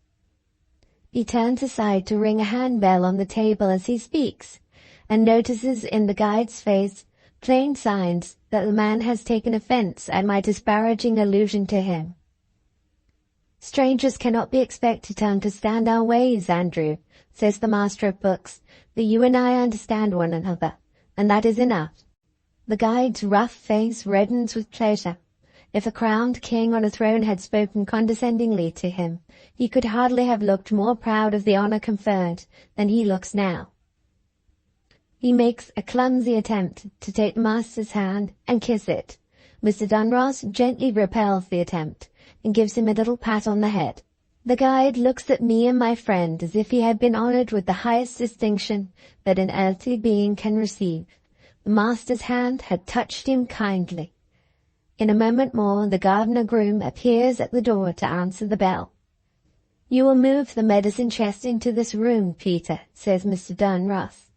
He turns aside to ring a handbell on the table as he speaks, and notices in the guide's face plain signs that the man has taken offence at my disparaging allusion to him. Strangers cannot be expected to understand our ways, Andrew, says the master of books, but you and I understand one another, and that is enough. The guide's rough face reddens with pleasure. If a crowned king on a throne had spoken condescendingly to him, he could hardly have looked more proud of the honour conferred than he looks now. He makes a clumsy attempt to take the master's hand and kiss it, Mr. Dunross gently repels the attempt and gives him a little pat on the head. The guide looks at me and my friend as if he had been honored with the highest distinction that an earthly being can receive. The master's hand had touched him kindly. In a moment more, the gardener-groom appears at the door to answer the bell. "You will move the medicine chest into this room, Peter," says Mr. Dunross,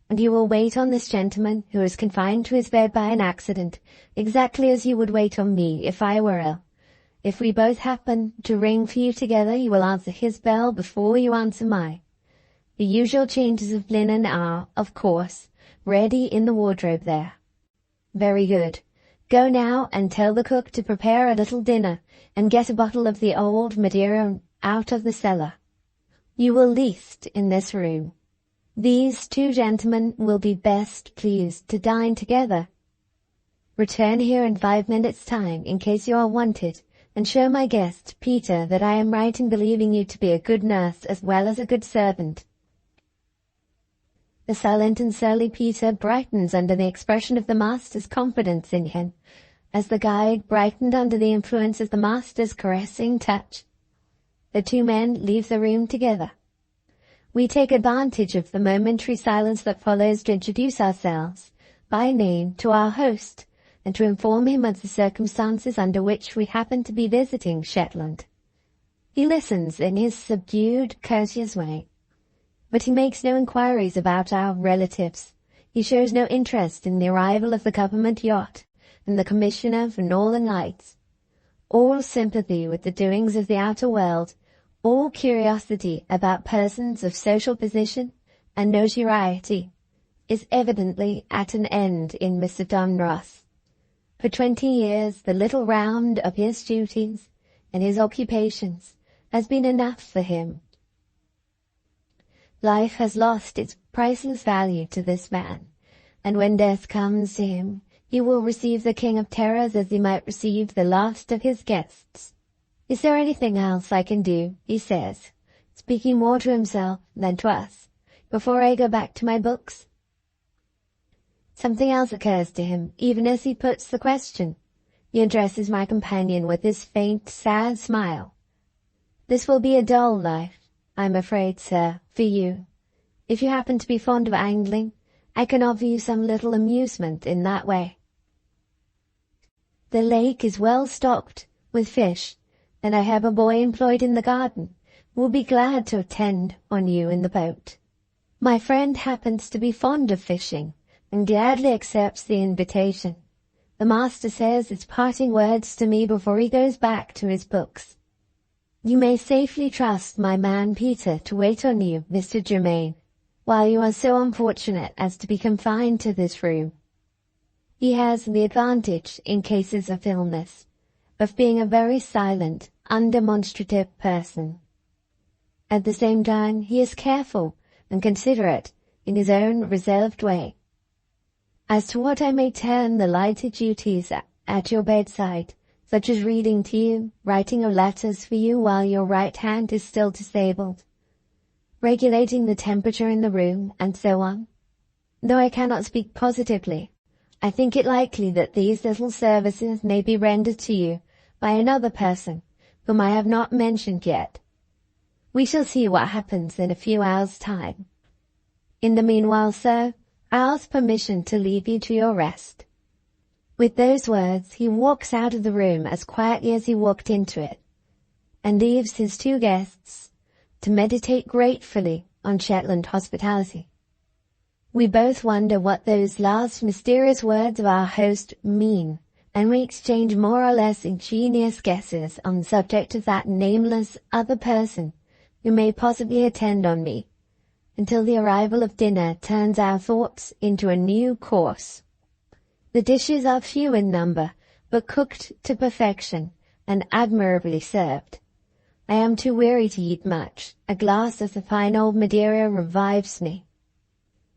"and you will wait on this gentleman who is confined to his bed by an accident, exactly as you would wait on me if I were ill. If we both happen to ring for you together, you will answer his bell before you answer mine. The usual changes of linen are, of course, ready in the wardrobe there." "Very good. Go now and tell the cook to prepare a little dinner and get a bottle of the old Madeira out of the cellar. You will least in this room. These two gentlemen will be best pleased to dine together. Return here in 5 minutes' time in case you are wanted, and show my guest, Peter, that I am right in believing you to be a good nurse as well as a good servant." The silent and surly Peter brightens under the expression of the master's confidence in him, as the guide brightened under the influence of the master's caressing touch. The two men leave the room together. We take advantage of the momentary silence that follows to introduce ourselves, by name, to our host, and to inform him of the circumstances under which we happen to be visiting Shetland. He listens in his subdued, courteous way, but he makes no inquiries about our relatives. He shows no interest in the arrival of the government yacht and the Commissioner for Northern Lights. All sympathy with the doings of the outer world, all curiosity about persons of social position and notoriety, is evidently at an end in Mr. Dunross. For 20 years the little round of his duties and his occupations has been enough for him. Life has lost its priceless value to this man, and when death comes to him, he will receive the King of Terrors as he might receive the last of his guests. "Is there anything else I can do?" he says, speaking more to himself than to us, "before I go back to my books?" Something else occurs to him, even as he puts the question. He addresses my companion with his faint, sad smile. "This will be a dull life, I'm afraid, sir, for you. If you happen to be fond of angling, I can offer you some little amusement in that way. The lake is well stocked with fish, and I have a boy employed in the garden who will be glad to attend on you in the boat. My friend happens to be fond of fishing, and gladly accepts the invitation. The master says his parting words to me before he goes back to his books. You may safely trust my man Peter to wait on you, Mr. Germain, while you are so unfortunate as to be confined to this room. He has the advantage, in cases of illness, of being a very silent, undemonstrative person. At the same time, he is careful and considerate in his own reserved way. As to what I may term the lighter duties at your bedside, such as reading to you, writing your letters for you while your right hand is still disabled, regulating the temperature in the room, and so on, though I cannot speak positively, I think it likely that these little services may be rendered to you by another person, whom I have not mentioned yet. We shall see what happens in a few hours' time. In the meanwhile, sir, I ask permission to leave you to your rest." With those words, he walks out of the room as quietly as he walked into it, and leaves his two guests to meditate gratefully on Shetland hospitality. We both wonder what those last mysterious words of our host mean, and we exchange more or less ingenious guesses on the subject of that nameless other person who may possibly attend on me, until the arrival of dinner turns our thoughts into a new course. The dishes are few in number, but cooked to perfection and admirably served. I am too weary to eat much. A glass of the fine old Madeira revives me.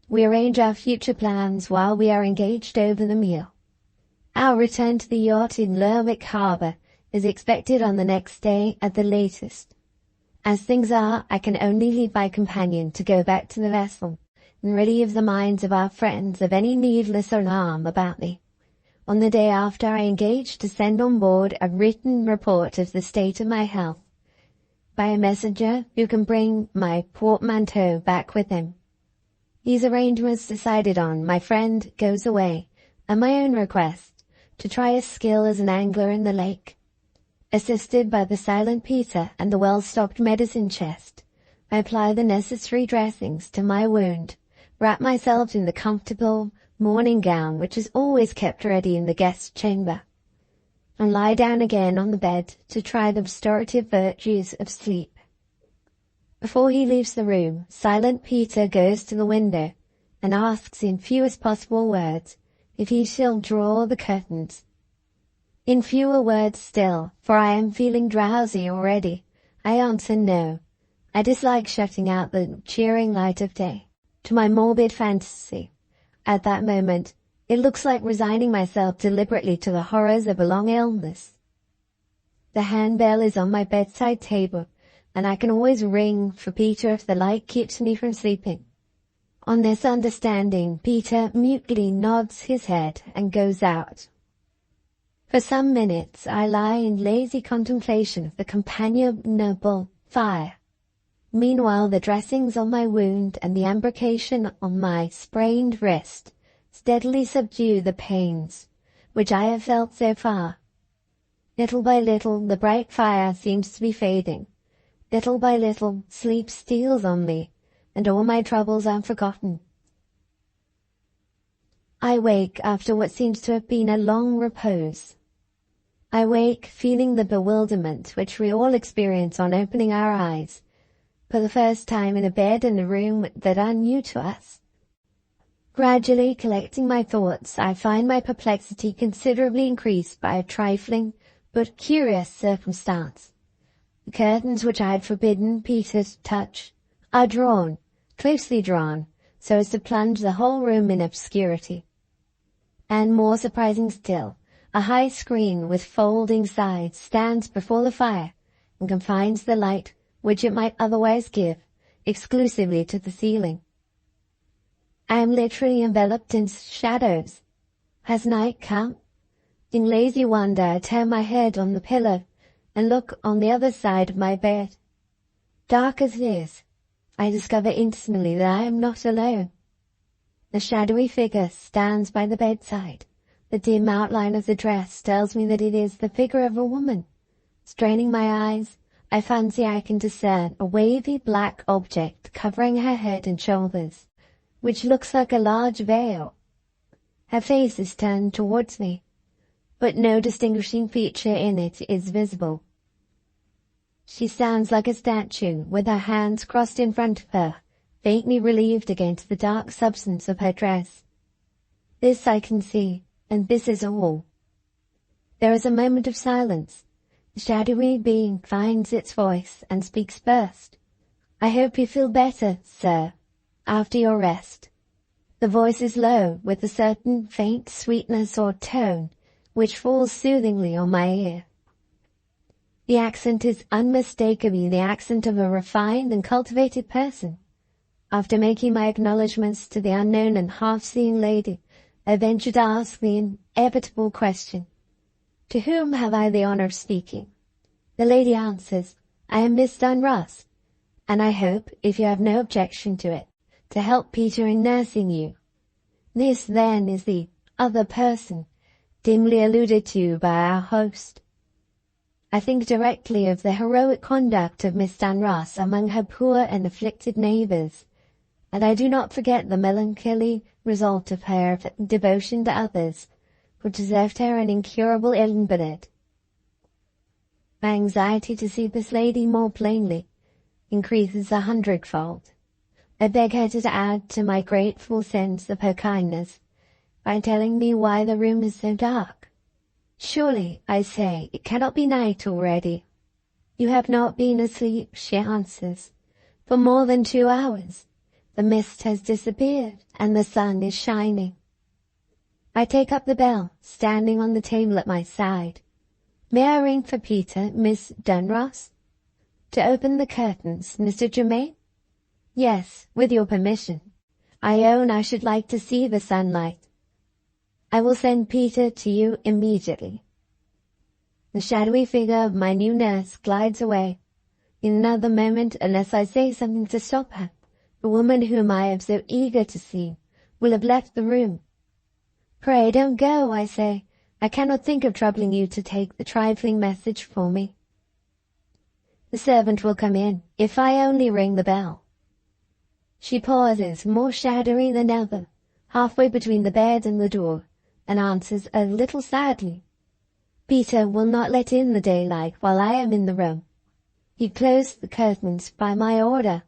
We arrange our future plans while we are engaged over the meal. Our return to the yacht in Lerwick Harbour is expected on the next day at the latest. As things are, I can only leave my companion to go back to the vessel and relieve the minds of our friends of any needless alarm about me, on the day after I engaged to send on board a written report of the state of my health, by a messenger who can bring my portmanteau back with him. These arrangements decided on, my friend goes away, at my own request, to try his skill as an angler in the lake. Assisted by the silent Peter and the well-stocked medicine chest, I apply the necessary dressings to my wound, wrap myself in the comfortable morning gown which is always kept ready in the guest chamber, and lie down again on the bed to try the restorative virtues of sleep. Before he leaves the room, silent Peter goes to the window and asks in fewest possible words if he shall draw the curtains. In fewer words still, for I am feeling drowsy already, I answer no. I dislike shutting out the cheering light of day. To my morbid fantasy, at that moment, it looks like resigning myself deliberately to the horrors of a long illness. The handbell is on my bedside table, and I can always ring for Peter if the light keeps me from sleeping. On this understanding, Peter mutely nods his head and goes out. For some minutes I lie in lazy contemplation of the companionable fire. Meanwhile the dressings on my wound and the embrocation on my sprained wrist steadily subdue the pains which I have felt so far. Little by little the bright fire seems to be fading. Little by little sleep steals on me, and all my troubles are forgotten. I wake after what seems to have been a long repose. I wake feeling the bewilderment which we all experience on opening our eyes, for the first time in a bed and a room that are new to us. Gradually collecting my thoughts, I find my perplexity considerably increased by a trifling but curious circumstance. The curtains which I had forbidden Peter to touch are drawn, closely drawn, so as to plunge the whole room in obscurity. And more surprising still, a high screen with folding sides stands before the fire and confines the light which it might otherwise give exclusively to the ceiling. I am literally enveloped in shadows. Has night come? In lazy wonder I turn my head on the pillow and look on the other side of my bed. Dark as it is, I discover instantly that I am not alone. The shadowy figure stands by the bedside. The dim outline of the dress tells me that it is the figure of a woman. Straining my eyes, I fancy I can discern a wavy black object covering her head and shoulders, which looks like a large veil. Her face is turned towards me, but no distinguishing feature in it is visible. She stands like a statue, with her hands crossed in front of her, faintly relieved against the dark substance of her dress. This I can see, and this is all. There is a moment of silence. The shadowy being finds its voice and speaks first. "I hope you feel better, sir, after your rest." The voice is low, with a certain faint sweetness or tone, which falls soothingly on my ear. The accent is unmistakably the accent of a refined and cultivated person. After making my acknowledgments to the unknown and half-seeing lady, I venture to ask the inevitable question, "To whom have I the honor of speaking?" The lady answers, "I am Miss Dunross, and I hope, if you have no objection to it, to help Peter in nursing you." This, then, is the other person, dimly alluded to by our host. I think directly of the heroic conduct of Miss Dunross among her poor and afflicted neighbours, and I do not forget the melancholy result of her devotion to others, which has left her an incurable invalid. My anxiety to see this lady more plainly increases 100-fold. I beg her to add to my grateful sense of her kindness by telling me why the room is so dark. "Surely," I say, "it cannot be night already." "You have not been asleep," she answers, "for more than 2 hours. The mist has disappeared, and the sun is shining." I take up the bell, standing on the table at my side. "May I ring for Peter, Miss Dunross?" "To open the curtains, Mr. Germain?" "Yes, with your permission. I own I should like to see the sunlight." I will send Peter to you immediately. The shadowy figure of my new nurse glides away. In another moment, unless I say something to stop her, the woman whom I am so eager to see will have left the room. Pray don't go, I say. I cannot think of troubling you to take the trifling message for me. The servant will come in, if I only ring the bell. She pauses, more shadowy than ever, halfway between the bed and the door, and answers a little sadly. Peter will not let in the daylight while I am in the room. He closed the curtains by my order.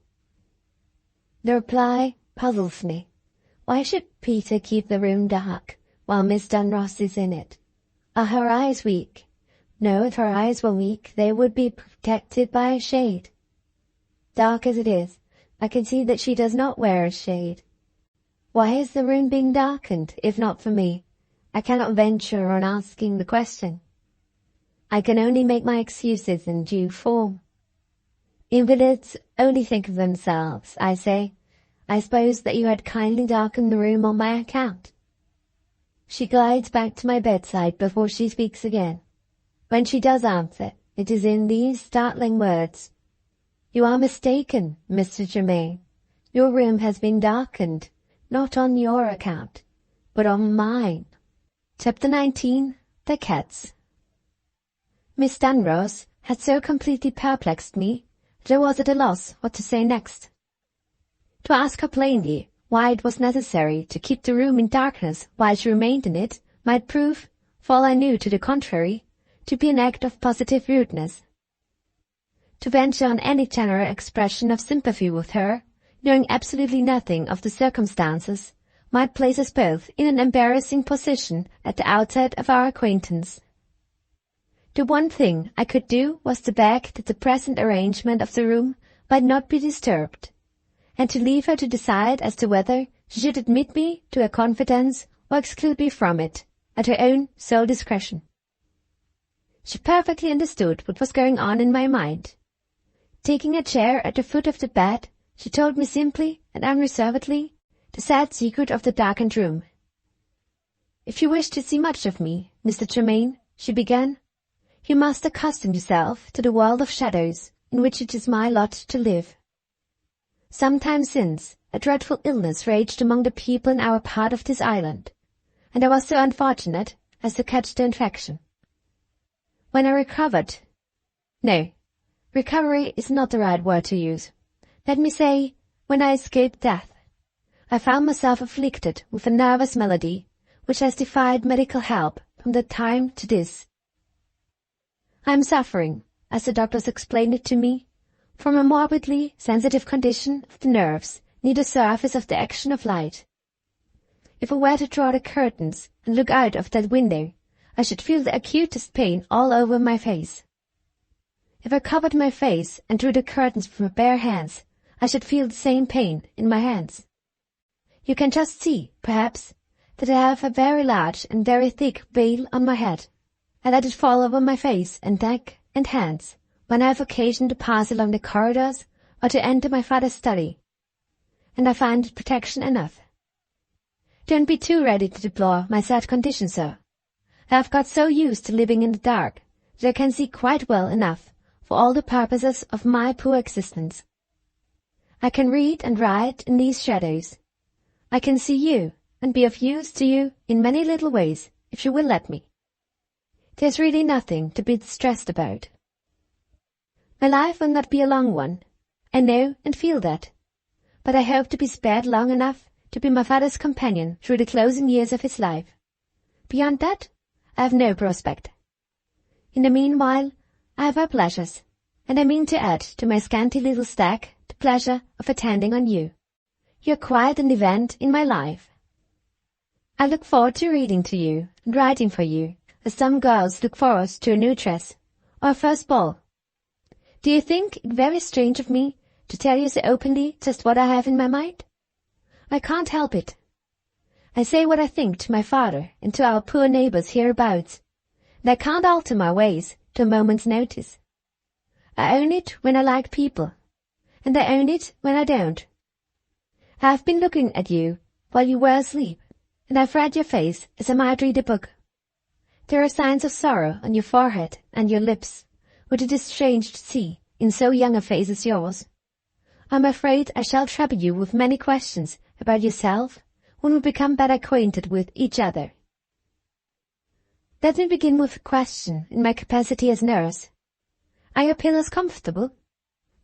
The reply puzzles me. Why should Peter keep the room dark while Miss Dunross is in it? Are her eyes weak? No, if her eyes were weak, they would be protected by a shade. Dark as it is, I can see that she does not wear a shade. Why is the room being darkened, if not for me? I cannot venture on asking the question. I can only make my excuses in due form. Invalids only think of themselves, I say. I suppose that you had kindly darkened the room on my account. She glides back to my bedside before she speaks again. When she does answer, it is in these startling words. You are mistaken, Mr. Germain. Your room has been darkened, not on your account, but on mine. Chapter 19. The Cats. Miss Dunross had so completely perplexed me that I was at a loss what to say next. To ask her plainly why it was necessary to keep the room in darkness while she remained in it might prove, for all I knew to the contrary, to be an act of positive rudeness. To venture on any general expression of sympathy with her, knowing absolutely nothing of the circumstances, might place us both in an embarrassing position at the outset of our acquaintance. The one thing I could do was to beg that the present arrangement of the room might not be disturbed, and to leave her to decide as to whether she should admit me to her confidence or exclude me from it, at her own sole discretion. She perfectly understood what was going on in my mind. Taking a chair at the foot of the bed, she told me simply and unreservedly the sad secret of the darkened room. If you wish to see much of me, Mr. Germain, she began, you must accustom yourself to the world of shadows in which it is my lot to live. Some time since, a dreadful illness raged among the people in our part of this island, and I was so unfortunate as to catch the infection. When I recovered— no, recovery is not the right word to use. Let me say, when I escaped death, I found myself afflicted with a nervous malady which has defied medical help from that time to this. I am suffering, as the doctors explained it to me, from a morbidly sensitive condition of the nerves near the surface of the action of light. If I were to draw the curtains and look out of that window, I should feel the acutest pain all over my face. If I covered my face and drew the curtains with my bare hands, I should feel the same pain in my hands. You can just see, perhaps, that I have a very large and very thick veil on my head. I let it fall over my face and neck and hands when I have occasion to pass along the corridors or to enter my father's study, and I find it protection enough. Don't be too ready to deplore my sad condition, sir. I have got so used to living in the dark that I can see quite well enough for all the purposes of my poor existence. I can read and write in these shadows. I can see you and be of use to you in many little ways, if you will let me. There's really nothing to be distressed about. My life will not be a long one. I know and feel that. But I hope to be spared long enough to be my father's companion through the closing years of his life. Beyond that, I have no prospect. In the meanwhile, I have my pleasures, and I mean to add to my scanty little stack the pleasure of attending on you. You are quite an event in my life. I look forward to reading to you and writing for you, as some girls look forward to a new dress or a first ball. Do you think it very strange of me to tell you so openly just what I have in my mind? I can't help it. I say what I think to my father and to our poor neighbours hereabouts, and I can't alter my ways to a moment's notice. I own it when I like people, and I own it when I don't. I have been looking at you while you were asleep, and I've read your face as I might read a book. There are signs of sorrow on your forehead and your lips, which it is strange to see in so young a face as yours. I'm afraid I shall trouble you with many questions about yourself when we become better acquainted with each other. Let me begin with a question in my capacity as nurse. Are your pillows comfortable?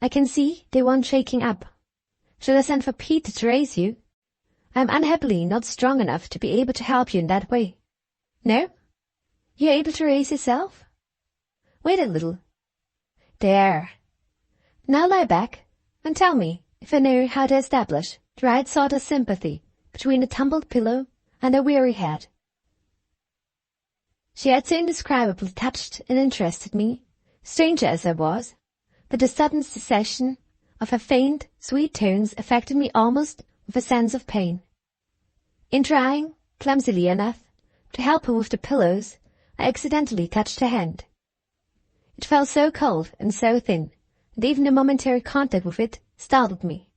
I can see they want shaking up. Shall I send for Peter to raise you? I am unhappily not strong enough to be able to help you in that way. No? You are able to raise yourself? Wait a little. There. Now lie back and tell me if I know how to establish the right sort of sympathy between a tumbled pillow and a weary head. She had so indescribably touched and interested me, stranger as I was, that the sudden cessation of her faint, sweet tones affected me almost with a sense of pain. In trying, clumsily enough, to help her with the pillows, I accidentally touched her hand. It felt so cold and so thin, and even a momentary contact with it startled me.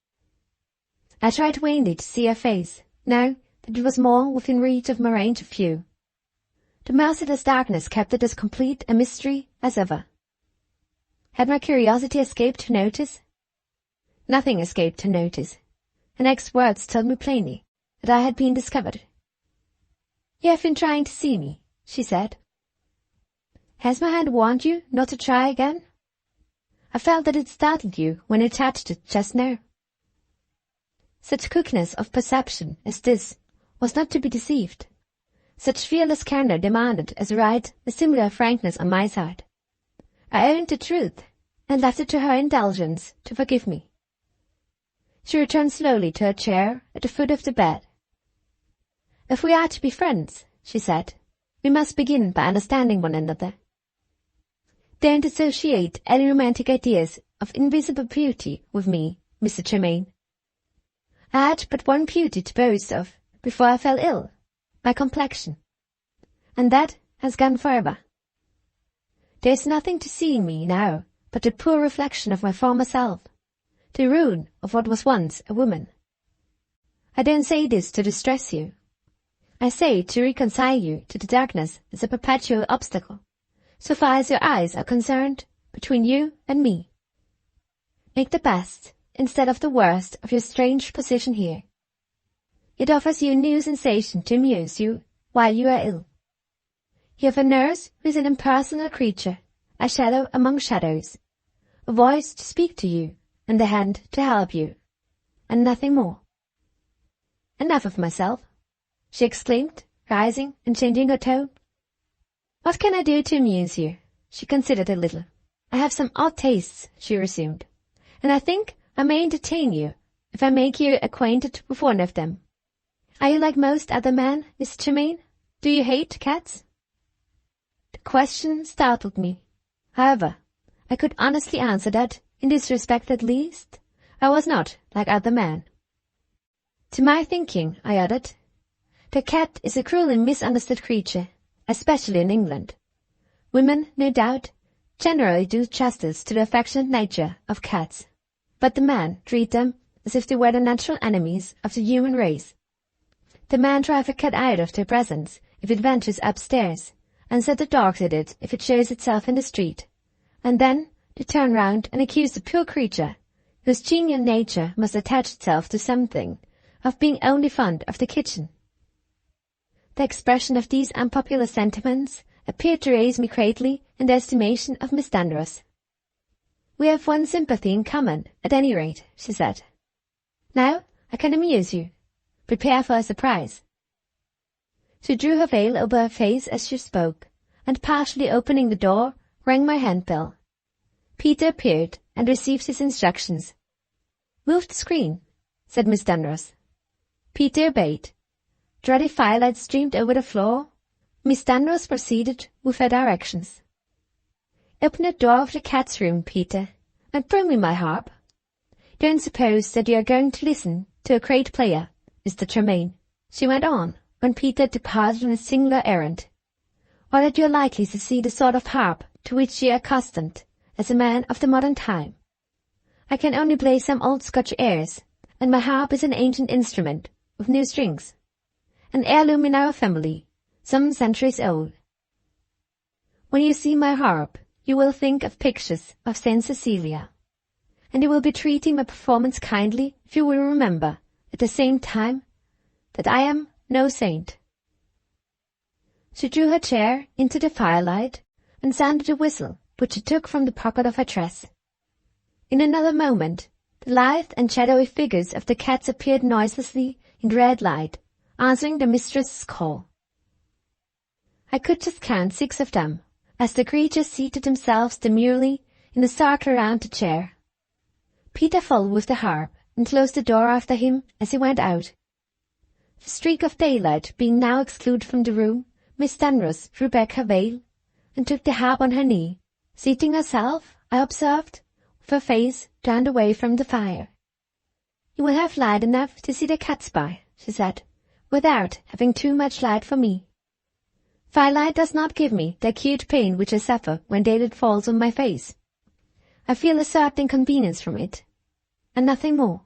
I tried vainly to see her face, now that it was more within reach of my range of view. The merciless darkness kept it as complete a mystery as ever. Had my curiosity escaped her notice? Nothing escaped her notice. Her next words told me plainly that I had been discovered. You have been trying to see me, she said. Has my hand warned you not to try again? I felt that it startled you when I touched it just now. Such quickness of perception as this was not to be deceived. Such fearless candor demanded as a right a similar frankness on my side. I owned the truth, and left it to her indulgence to forgive me. She returned slowly to her chair at the foot of the bed. If we are to be friends, she said, we must begin by understanding one another. Don't associate any romantic ideas of invisible beauty with me, Mr. Tremaine. I had but one beauty to boast of before I fell ill, my complexion. And that has gone forever. There is nothing to see in me now but the poor reflection of my former self, the ruin of what was once a woman. I don't say this to distress you. I say to reconcile you to the darkness as a perpetual obstacle, so far as your eyes are concerned, between you and me. Make the best, instead of the worst, of your strange position here. It offers you a new sensation to amuse you while you are ill. You have a nurse who is an impersonal creature, a shadow among shadows, a voice to speak to you, and a hand to help you, and nothing more. Enough of myself, she exclaimed, rising and changing her tone. What can I do to amuse you? She considered a little. I have some odd tastes, she resumed, and I think I may entertain you if I make you acquainted with one of them. Are you like most other men, Miss Tremaine? Do you hate cats? The question startled me. However, I could honestly answer that, in this respect at least, I was not like other men. To my thinking, I added, the cat is a cruel and misunderstood creature, especially in England. Women, no doubt, generally do justice to the affectionate nature of cats, but the men treat them as if they were the natural enemies of the human race. The men drive a cat out of their presence if it ventures upstairs, and set the dogs at it if it shows itself in the street, and then they turn round and accuse the poor creature, whose genial nature must attach itself to something, of being only fond of the kitchen. The expression of these unpopular sentiments appeared to raise me greatly in the estimation of Miss Dunross. We have one sympathy in common, at any rate, she said. Now I can amuse you. Prepare for a surprise. She drew her veil over her face as she spoke, and partially opening the door, rang my handbell. Peter appeared and received his instructions. Move the screen, said Miss Dunross. Peter obeyed. The ruddy firelight streamed over the floor. Miss Dunross proceeded with her directions. Open the door of the cat's room, Peter, and bring me my harp. Don't suppose that you are going to listen to a great player, Mr. Tremaine, she went on, when Peter departed on a singular errand, or that you are likely to see the sort of harp to which you are accustomed as a man of the modern time. I can only play some old Scotch airs, and my harp is an ancient instrument with no strings. an heirloom in our family, some centuries old. When you see my harp, you will think of pictures of Saint Cecilia, and you will be treating my performance kindly if you will remember, at the same time, that I am no saint." She drew her chair into the firelight and sounded a whistle which she took from the pocket of her dress. In another moment, the lithe and shadowy figures of the cats appeared noiselessly in the red light, answering their mistress's call. I could just count 6 of them, as the creatures seated themselves demurely in a circle around the chair. Peter followed with the harp and closed the door after him as he went out. The streak of daylight being now excluded from the room, Miss Dunross threw back her veil and took the harp on her knee, seating herself, I observed, with her face turned away from the fire. "You will have light enough to see the cats by," she said, "without having too much light for me. Firelight does not give me the acute pain which I suffer when daylight falls on my face. I feel a certain inconvenience from it, and nothing more."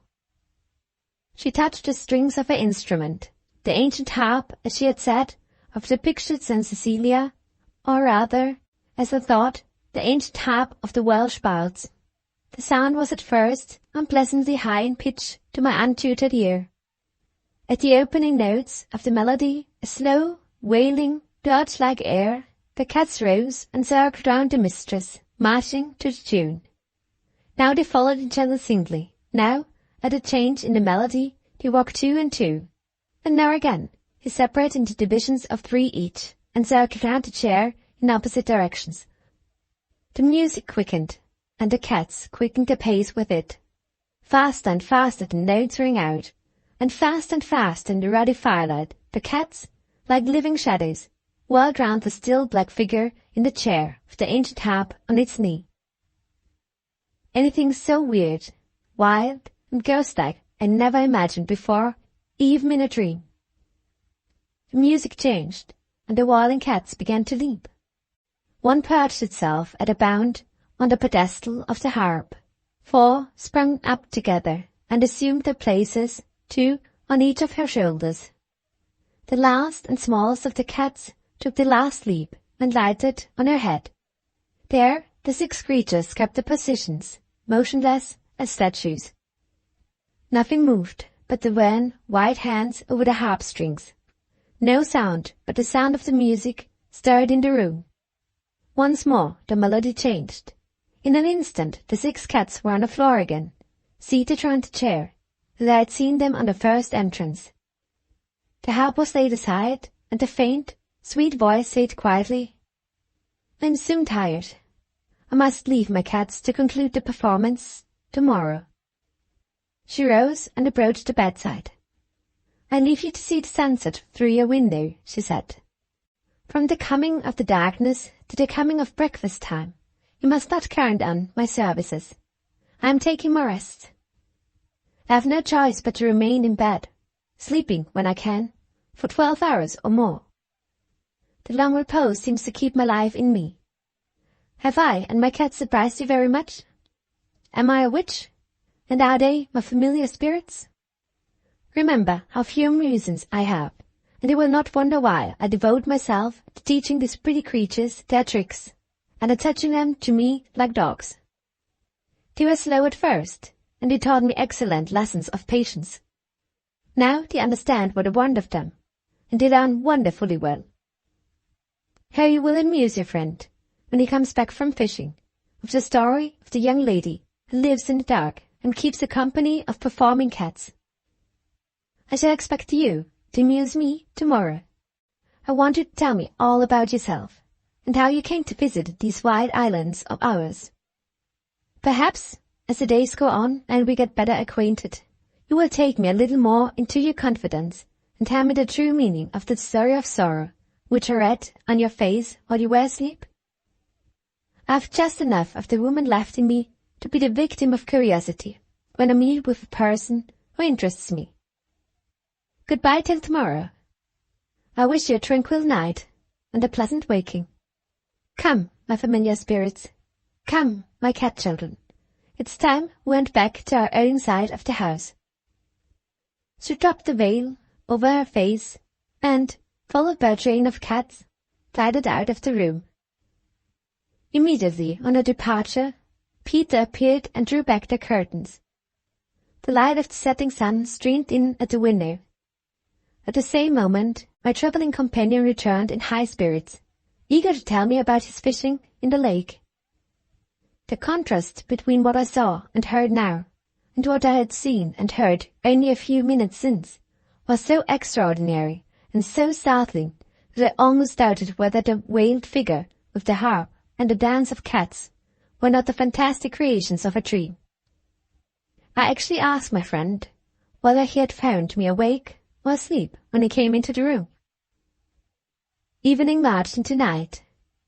She touched the strings of her instrument, the ancient harp, as she had said, of the pictured Saint Cecilia, or rather, as I thought, the ancient harp of the Welsh bards. The sound was at first unpleasantly high in pitch to my untutored ear. At the opening notes of the melody, a slow, wailing, dirge-like air, the cats rose and circled round the mistress, marching to the tune. Now they followed each other singly. Now, at a change in the melody, they walked 2 and 2, and now again they separated into divisions of 3 each, and circled round the chair in opposite directions. The music quickened, and the cats quickened their pace with it. Faster and faster the notes rang out, and faster in the ruddy firelight the cats, like living shadows, whirled round the still black figure in the chair with the ancient harp on its knee. Anything so weird, wild, and ghost-like I never imagined before, even in a dream. The music changed, and the whirling cats began to leap. One perched itself at a bound on the pedestal of the harp. 4 sprung up together and assumed their places, 2 on each of her shoulders. The last and smallest of the cats took the last leap and lighted on her head. There the 6 creatures kept their positions, motionless as statues. Nothing moved but the wan, white hands over the harp strings. No sound but the sound of the music stirred in the room. Once more the melody changed. In an instant the 6 cats were on the floor again, seated round the chair, as I had seen them on the first entrance. The harp was laid aside, and the faint, sweet voice said quietly, "I am soon tired. I must leave my cats to conclude the performance tomorrow." She rose and approached the bedside. "I leave you to see the sunset through your window," she said. "From the coming of the darkness to the coming of breakfast time, you must not count on my services. I am taking my rest. I have no choice but to remain in bed, sleeping when I can, for 12 hours or more. The long repose seems to keep my life in me. Have I and my cats surprised you very much? Am I a witch? And are they my familiar spirits? Remember how few amusements I have, and you will not wonder why I devote myself to teaching these pretty creatures their tricks, and attaching them to me like dogs. They were slow at first, and they taught me excellent lessons of patience. Now they understand what I want of them, and they learn wonderfully well. How you will amuse your friend, when he comes back from fishing, with the story of the young lady who lives in the dark and keeps the company of performing cats. I shall expect you to amuse me tomorrow. I want you to tell me all about yourself, and how you came to visit these wide islands of ours. Perhaps, as the days go on and we get better acquainted, you will take me a little more into your confidence and tell me the true meaning of the story of sorrow which I read on your face while you were asleep. I have just enough of the woman left in me to be the victim of curiosity when I meet with a person who interests me. Goodbye till tomorrow. I wish you a tranquil night and a pleasant waking. Come, my familiar spirits. Come, my cat children. It's time we went back to our own side of the house. She dropped the veil over her face and, followed by a train of cats, glided out of the room. Immediately on her departure, Peter appeared and drew back the curtains. The light of the setting sun streamed in at the window. At the same moment, my travelling companion returned in high spirits, eager to tell me about his fishing in the lake. The contrast between what I saw and heard now, and what I had seen and heard only a few minutes since, was so extraordinary and so startling that I almost doubted whether the veiled figure with the harp and the dance of cats were not the fantastic creations of a dream. I actually asked my friend whether he had found me awake or asleep when he came into the room. Evening marched into night.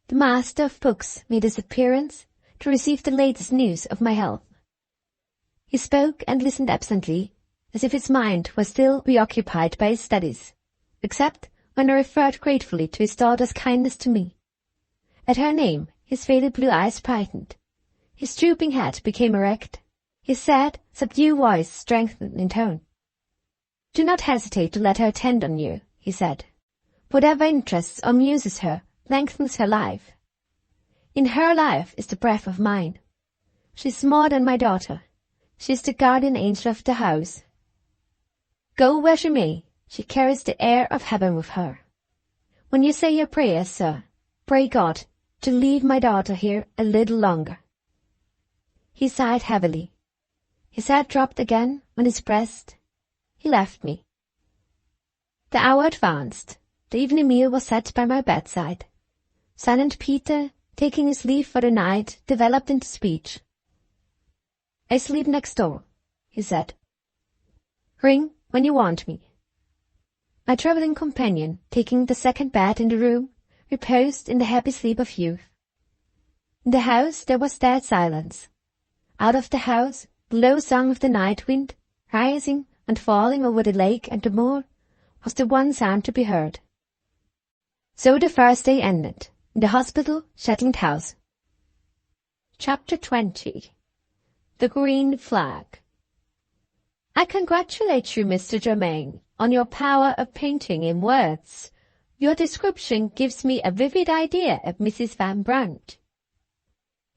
The master of books made his appearance to receive the latest news of my health. He spoke and listened absently, as if his mind was still preoccupied by his studies, except when I referred gratefully to his daughter's kindness to me. At her name, his faded blue eyes brightened. His drooping head became erect. His sad, subdued voice strengthened in tone. "Do not hesitate to let her attend on you," he said. "Whatever interests or amuses her lengthens her life. In her life is the breath of mine. She is more than my daughter. She is the guardian angel of the house. Go where she may, she carries the air of heaven with her. When you say your prayers, sir, pray God to leave my daughter here a little longer." He sighed heavily. His head dropped again on his breast. He left me. The hour advanced. The evening meal was set by my bedside. Silent Peter, taking his leave for the night, developed into speech. "I sleep next door," he said. "Ring when you want me." My travelling companion, taking the second bed in the room, reposed in the happy sleep of youth. In the house there was dead silence. Out of the house, the low song of the night wind, rising and falling over the lake and the moor, was the one sound to be heard. So the first day ended, in the hospital Shetland house. Chapter 20. The Green Flag. I congratulate you, Mr. Germain, on your power of painting in words. Your description gives me a vivid idea of Mrs. Van Brandt.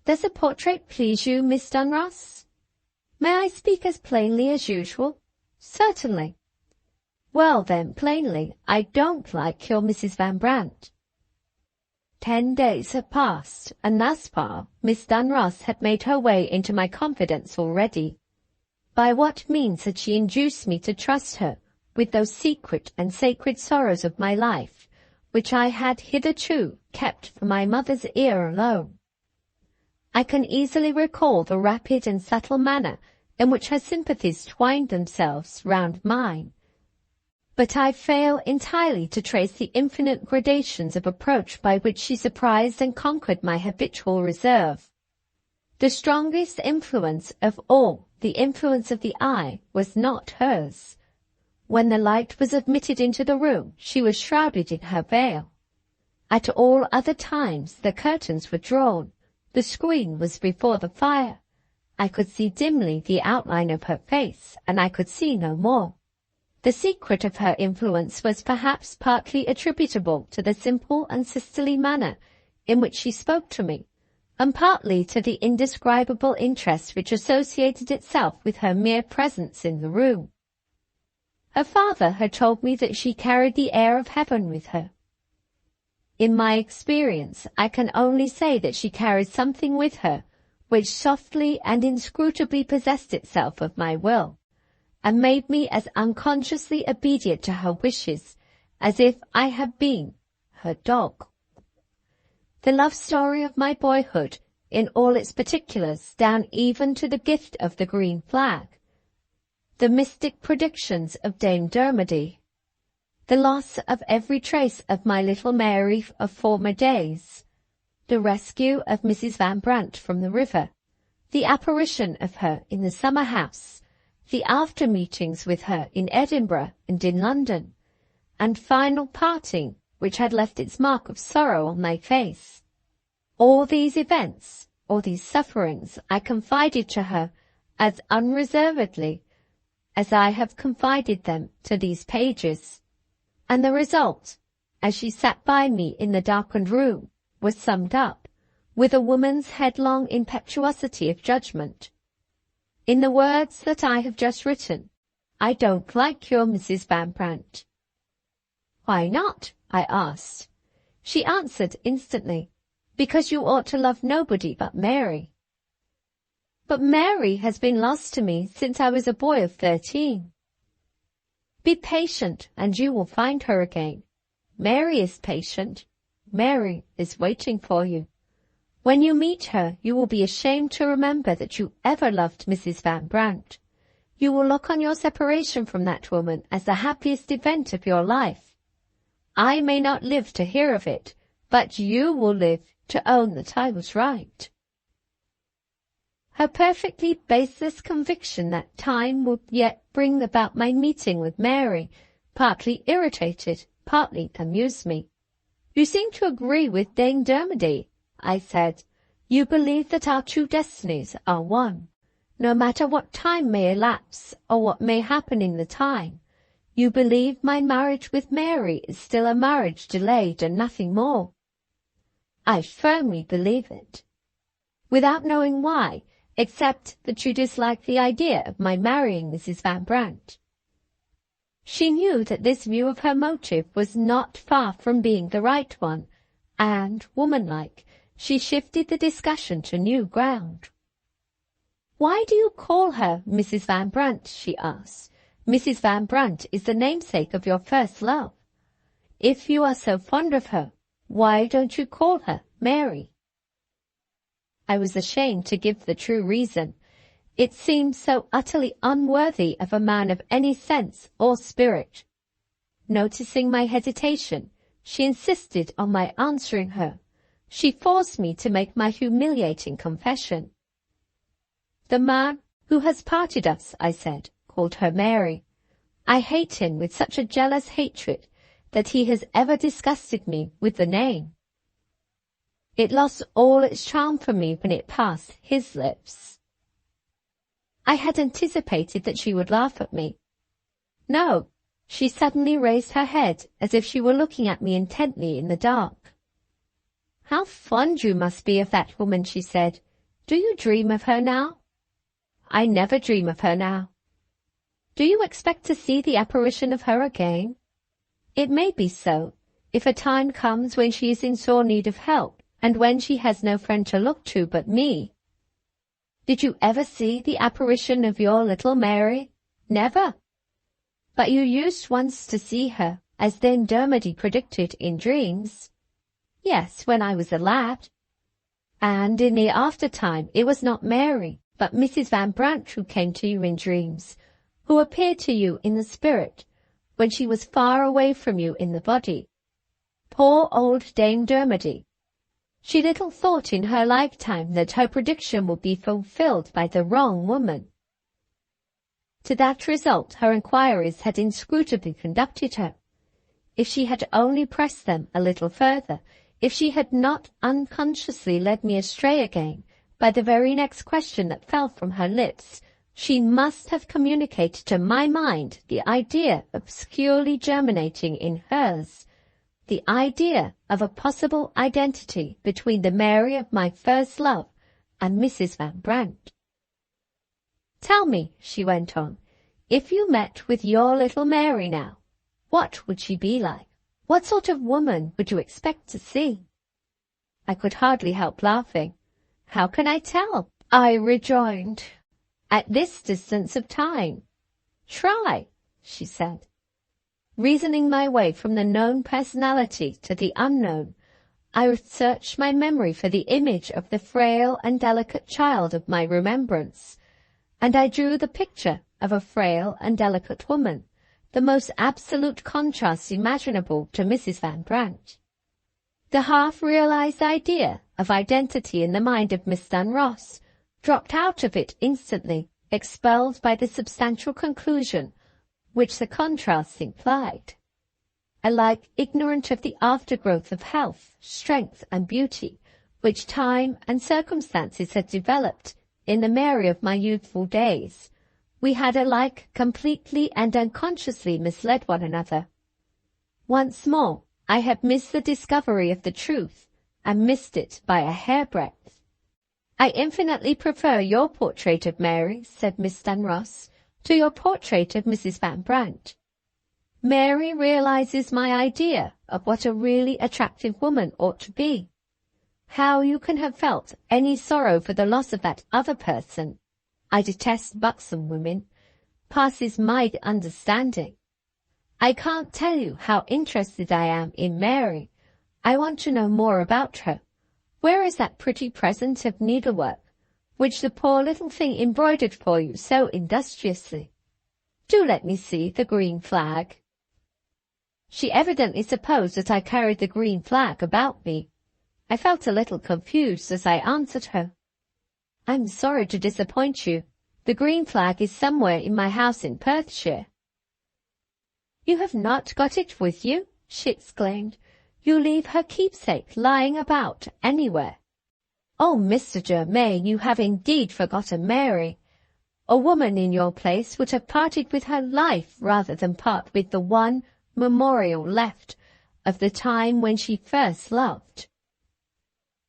Does the portrait please you, Miss Dunross? May I speak as plainly as usual? Certainly. Well then, plainly, I don't like your Mrs. Van Brandt. 10 days had passed, and thus far Miss Dunross had made her way into my confidence already. By what means had she induced me to trust her with those secret and sacred sorrows of my life, which I had hitherto kept for my mother's ear alone? I can easily recall the rapid and subtle manner in which her sympathies twined themselves round mine, but I fail entirely to trace the infinite gradations of approach by which she surprised and conquered my habitual reserve. The strongest influence of all, the influence of the eye, was not hers. When the light was admitted into the room, she was shrouded in her veil. At all other times the curtains were drawn, the screen was before the fire. I could see dimly the outline of her face, and I could see no more. The secret of her influence was perhaps partly attributable to the simple and sisterly manner in which she spoke to me, and partly to the indescribable interest which associated itself with her mere presence in the room. Her father had told me that she carried the air of heaven with her. In my experience, I can only say that she carried something with her which softly and inscrutably possessed itself of my will, and made me as unconsciously obedient to her wishes as if I had been her dog. The love story of my boyhood, in all its particulars, down even to the gift of the green flag, the mystic predictions of Dame Dermody, the loss of every trace of my little Mary of former days, the rescue of Mrs. Van Brandt from the river, the apparition of her in the summer house, the after-meetings with her in Edinburgh and in London, and final parting which had left its mark of sorrow on my face. All these events, all these sufferings, I confided to her as unreservedly as I have confided them to these pages. And the result, as she sat by me in the darkened room, was summed up with a woman's headlong impetuosity of judgment. In the words that I have just written, I don't like your Mrs. Van Brandt. Why not? I asked. She answered instantly, because you ought to love nobody but Mary. But Mary has been lost to me since I was a boy of 13. Be patient, and you will find her again. Mary is patient. Mary is waiting for you. When you meet her, you will be ashamed to remember that you ever loved Mrs. Van Brandt. You will look on your separation from that woman as the happiest event of your life. I may not live to hear of it, but you will live to own that I was right. Her perfectly baseless conviction that time would yet bring about my meeting with Mary partly irritated, partly amused me. You seem to agree with Dame Dermody, I said. You believe that our two destinies are one. No matter what time may elapse or what may happen in the time, you believe my marriage with Mary is still a marriage delayed and nothing more. I firmly believe it. Without knowing why, except that you dislike the idea of my marrying Mrs. Van Brandt. She knew that this view of her motive was not far from being the right one, and, womanlike, she shifted the discussion to new ground. Why do you call her Mrs. Van Brandt? She asked. Mrs. Van Brandt is the namesake of your first love. If you are so fond of her, why don't you call her Mary? I was ashamed to give the true reason. It seemed so utterly unworthy of a man of any sense or spirit. Noticing my hesitation, she insisted on my answering her. She forced me to make my humiliating confession. The man who has parted us, I said, called her Mary. I hate him with such a jealous hatred that he has ever disgusted me with the name. It lost all its charm for me when it passed his lips. I had anticipated that she would laugh at me. No, she suddenly raised her head as if she were looking at me intently in the dark. How fond you must be of that woman, she said. Do you dream of her now? I never dream of her now. Do you expect to see the apparition of her again? It may be so, if a time comes when she is in sore need of help, and when she has no friend to look to but me. Did you ever see the apparition of your little Mary? Never. But you used once to see her, as Dame Dermody predicted in dreams. Yes, when I was a lad. And in the aftertime it was not Mary, but Mrs. Van Brandt who came to you in dreams, who appeared to you in the spirit, when she was far away from you in the body. Poor old Dame Dermody. She little thought in her lifetime that her prediction would be fulfilled by the wrong woman. To that result her inquiries had inscrutably conducted her. If she had only pressed them a little further, if she had not unconsciously led me astray again by the very next question that fell from her lips, she must have communicated to my mind the idea obscurely germinating in hers, the idea of a possible identity between the Mary of my first love and Mrs. Van Brandt. Tell me, she went on, if you met with your little Mary now, what would she be like? What sort of woman would you expect to see? I could hardly help laughing. How can I tell? I rejoined. At this distance of time. Try, she said. Reasoning my way from the known personality to the unknown, I searched my memory for the image of the frail and delicate child of my remembrance, and I drew the picture of a frail and delicate woman, the most absolute contrast imaginable to Mrs. Van Brandt. The half-realized idea of identity in the mind of Miss Dunross dropped out of it instantly, expelled by the substantial conclusion which the contrast implied. Alike ignorant of the aftergrowth of health, strength, and beauty, which time and circumstances had developed in the Mary of my youthful days, we had alike completely and unconsciously misled one another. Once more, I had missed the discovery of the truth, and missed it by a hairbreadth. "I infinitely prefer your portrait of Mary," said Miss Dunross, "to your portrait of Mrs. Van Brandt. Mary realizes my idea of what a really attractive woman ought to be. How you can have felt any sorrow for the loss of that other person, I detest buxom women, passes my understanding. I can't tell you how interested I am in Mary. I want to know more about her. Where is that pretty present of needlework, which the poor little thing embroidered for you so industriously? Do let me see the green flag." She evidently supposed that I carried the green flag about me. I felt a little confused as I answered her. "I'm sorry to disappoint you. The green flag is somewhere in my house in Perthshire." "You have not got it with you?" she exclaimed. "You leave her keepsake lying about anywhere." "Oh, Mr. Germain, you have indeed forgotten Mary. A woman in your place would have parted with her life rather than part with the one memorial left of the time when she first loved."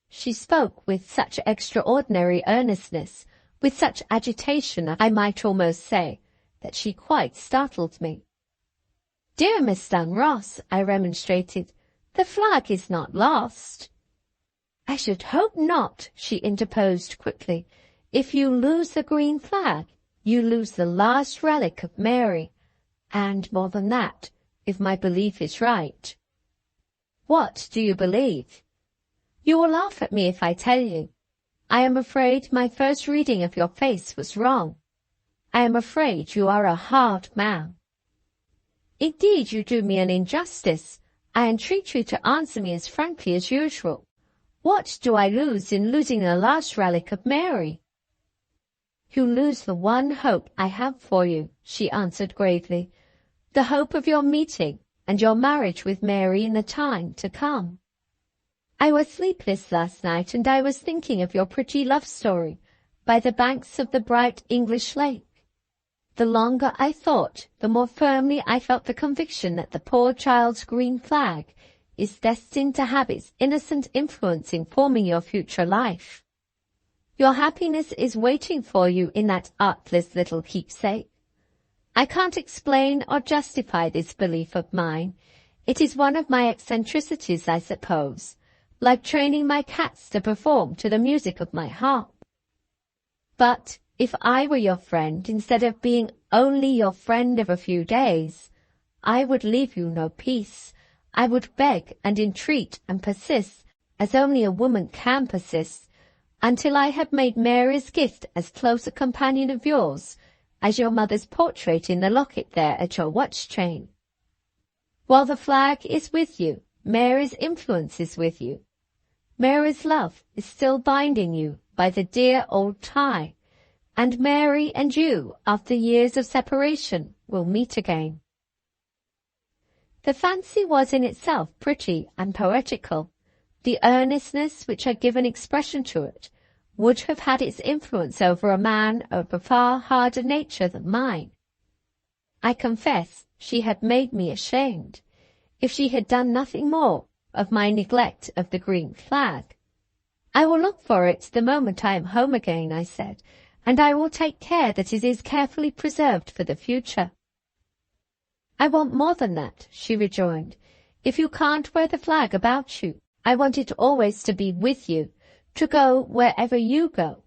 She spoke with such extraordinary earnestness, with such agitation, I might almost say, that she quite startled me. "Dear Miss Dunross," I remonstrated, "the flag is not lost." "I should hope not," she interposed quickly. "If you lose the green flag, you lose the last relic of Mary, and more than that, if my belief is right." "What do you believe?" "You will laugh at me if I tell you. I am afraid my first reading of your face was wrong. I am afraid you are a hard man." "Indeed, you do me an injustice. I entreat you to answer me as frankly as usual. What do I lose in losing the last relic of Mary?" "You lose the one hope I have for you," she answered gravely, "the hope of your meeting and your marriage with Mary in the time to come. I was sleepless last night, and I was thinking of your pretty love story by the banks of the bright English lake. The longer I thought, the more firmly I felt the conviction that the poor child's green flag is destined to have its innocent influence in forming your future life. Your happiness is waiting for you in that artless little keepsake. I can't explain or justify this belief of mine. It is one of my eccentricities, I suppose, like training my cats to perform to the music of my harp. But if I were your friend, instead of being only your friend of a few days, I would leave you no peace. I would beg and entreat and persist, as only a woman can persist, until I had made Mary's gift as close a companion of yours as your mother's portrait in the locket there at your watch-chain. While the flag is with you, Mary's influence is with you. Mary's love is still binding you by the dear old tie, and Mary and you, after years of separation, will meet again." The fancy was in itself pretty and poetical. The earnestness which had given expression to it would have had its influence over a man of a far harder nature than mine. I confess she had made me ashamed, if she had done nothing more, of my neglect of the green flag. "I will look for it the moment I am home again," I said, "and I will take care that it is carefully preserved for the future." "I want more than that," she rejoined. "If you can't wear the flag about you, I want it always to be with you, to go wherever you go.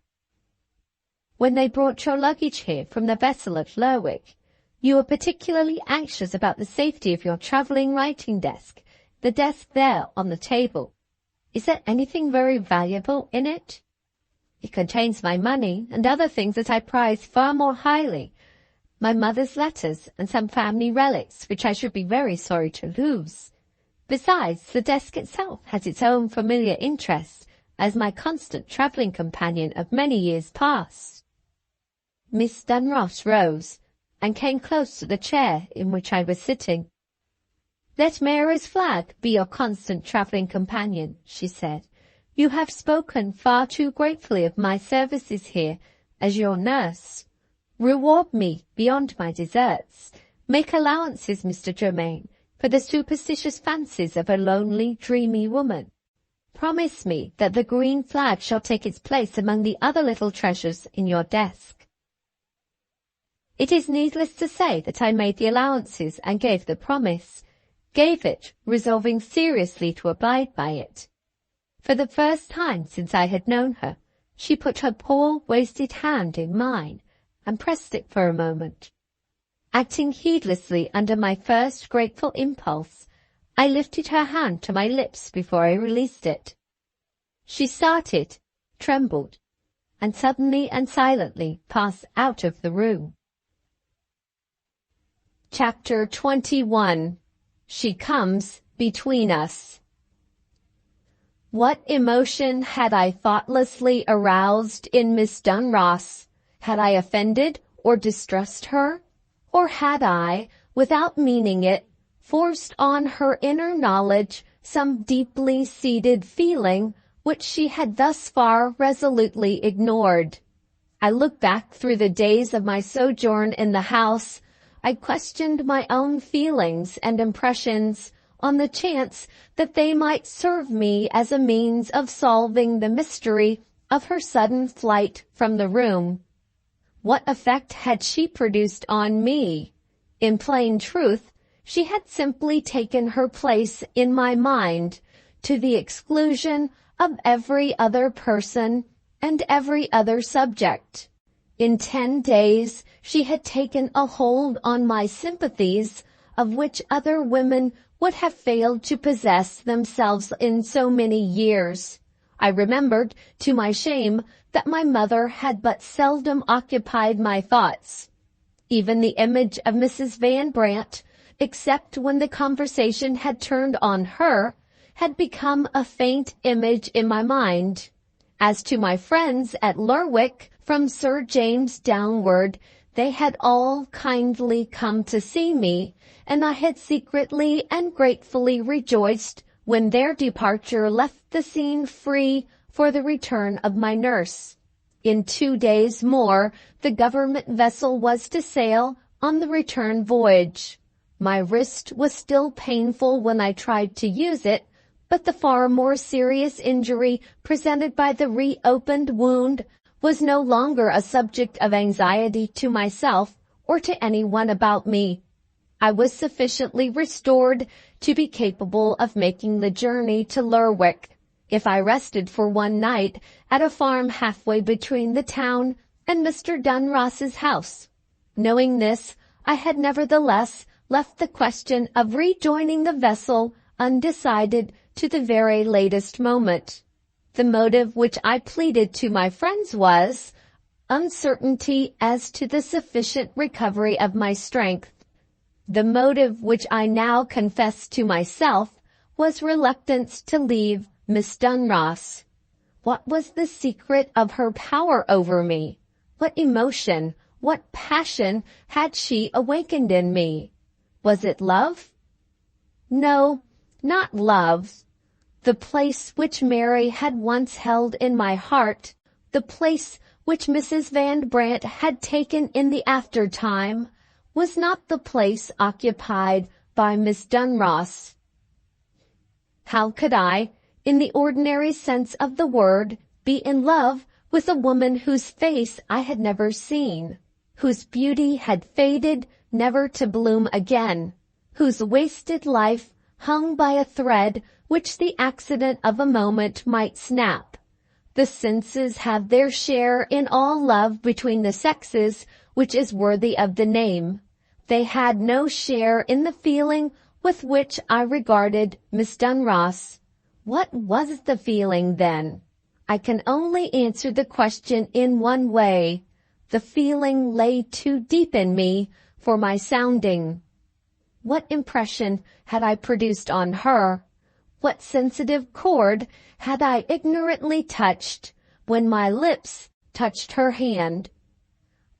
When they brought your luggage here from the vessel at Lerwick, you were particularly anxious about the safety of your travelling writing desk, the desk there on the table. Is there anything very valuable in it?" "It contains my money and other things that I prize far more highly, my mother's letters and some family relics which I should be very sorry to lose. Besides, the desk itself has its own familiar interest as my constant travelling companion of many years past." Miss Dunross rose and came close to the chair in which I was sitting. "Let Mary's flag be your constant travelling companion," she said. "You have spoken far too gratefully of my services here as your nurse. Reward me beyond my deserts. Make allowances, Mr. Germain. for the superstitious fancies of a lonely, dreamy woman. Promise me that the green flag shall take its place among the other little treasures in your desk." It is needless to say that I made the allowances and gave the promise, gave it, resolving seriously to abide by it. For the first time since I had known her, she put her poor wasted hand in mine and pressed it for a moment. Acting heedlessly under my first grateful impulse, I lifted her hand to my lips before I released it. She started, trembled, and suddenly and silently passed out of the room. Chapter 21. She Comes Between Us. What emotion had I thoughtlessly aroused in Miss Dunross? Had I offended or distressed her? Or had I, without meaning it, forced on her inner knowledge some deeply seated feeling which she had thus far resolutely ignored? I look back through the days of my sojourn in the house. I questioned my own feelings and impressions on the chance that they might serve me as a means of solving the mystery of her sudden flight from the room. What effect had she produced on me? In plain truth, she had simply taken her place in my mind to the exclusion of every other person and every other subject. In 10 days, she had taken a hold on my sympathies of which other women would have failed to possess themselves in so many years. I remembered, to my shame, that my mother had but seldom occupied my thoughts. Even the image of Mrs. Van Brandt, except when the conversation had turned on her, had become a faint image in my mind. As to my friends at Lerwick, from Sir James downward, they had all kindly come to see me, and I had secretly and gratefully rejoiced when their departure left the scene free for the return of my nurse. In 2 days more, the government vessel was to sail on the return voyage. My wrist was still painful when I tried to use it, but the far more serious injury presented by the reopened wound was no longer a subject of anxiety to myself or to anyone about me. I was sufficiently restored to be capable of making the journey to Lerwick, if I rested for one night at a farm halfway between the town and Mr. Dunross's house. Knowing this, I had nevertheless left the question of rejoining the vessel undecided to the very latest moment. The motive which I pleaded to my friends was uncertainty as to the sufficient recovery of my strength. The motive which I now confessed to myself was reluctance to leave Miss Dunross. What was the secret of her power over me? What emotion, what passion had she awakened in me? Was it love? No, not love. The place which Mary had once held in my heart, the place which Mrs. Van Brandt had taken in the aftertime, was not the place occupied by Miss Dunross. How could I, in the ordinary sense of the word, be in love with a woman whose face I had never seen, whose beauty had faded never to bloom again, whose wasted life hung by a thread which the accident of a moment might snap? The senses have their share in all love between the sexes which is worthy of the name. They had no share in the feeling with which I regarded Miss Dunross. What was the feeling then? I can only answer the question in one way. The feeling lay too deep in me for my sounding. What impression had I produced on her? What sensitive chord had I ignorantly touched when my lips touched her hand?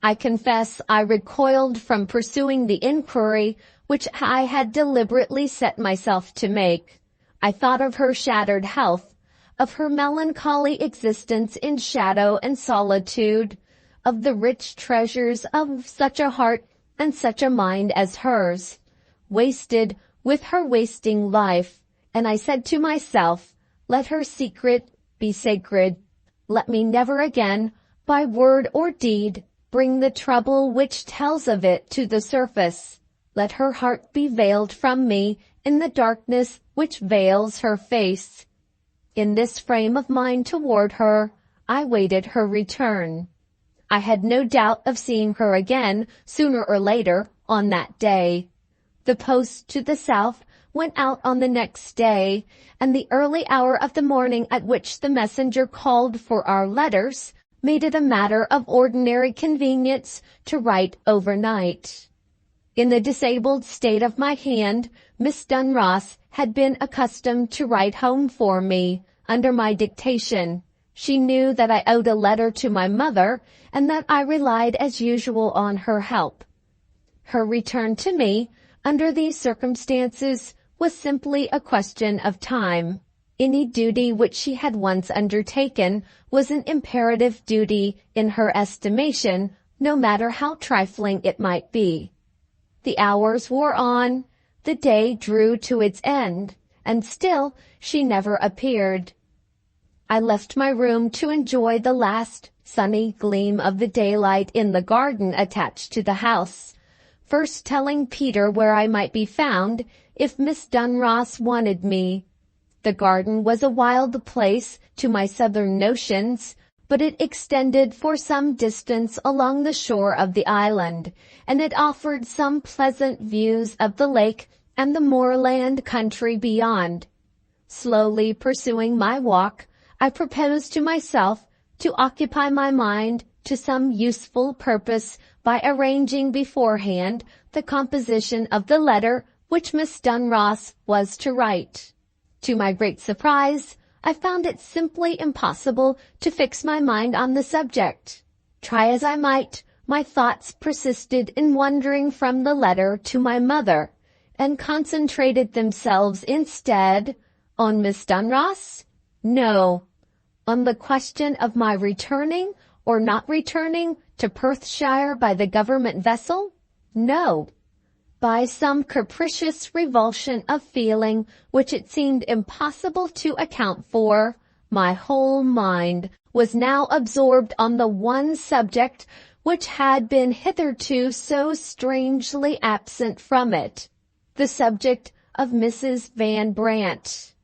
I confess I recoiled from pursuing the inquiry which I had deliberately set myself to make. I thought of her shattered health, of her melancholy existence in shadow and solitude, of the rich treasures of such a heart and such a mind as hers, wasted with her wasting life, and I said to myself, let her secret be sacred. Let me never again, by word or deed, bring the trouble which tells of it to the surface. Let her heart be veiled from me in the darkness which veils her face. In this frame of mind toward her, I waited her return. I had no doubt of seeing her again, sooner or later, on that day. The post to the south went out on the next day, and the early hour of the morning at which the messenger called for our letters made it a matter of ordinary convenience to write overnight. In the disabled state of my hand, Miss Dunross had been accustomed to write home for me, under my dictation. She knew that I owed a letter to my mother, and that I relied as usual on her help. Her return to me, under these circumstances, was simply a question of time. Any duty which she had once undertaken was an imperative duty in her estimation, no matter how trifling it might be. The hours wore on, the day drew to its end, and still she never appeared. I left my room to enjoy the last sunny gleam of the daylight in the garden attached to the house, first telling Peter where I might be found if Miss Dunross wanted me. The garden was a wild place to my southern notions, but it extended for some distance along the shore of the island, and it offered some pleasant views of the lake and the moorland country beyond. Slowly pursuing my walk, I proposed to myself to occupy my mind to some useful purpose by arranging beforehand the composition of the letter which Miss Dunross was to write. To my great surprise, I found it simply impossible to fix my mind on the subject. Try as I might, my thoughts persisted in wandering from the letter to my mother, and concentrated themselves instead on Miss Dunross? No. On the question of my returning or not returning to Perthshire by the government vessel? No. By some capricious revulsion of feeling which it seemed impossible to account for, my whole mind was now absorbed on the one subject which had been hitherto so strangely absent from it, the subject of Mrs. Van Brandt.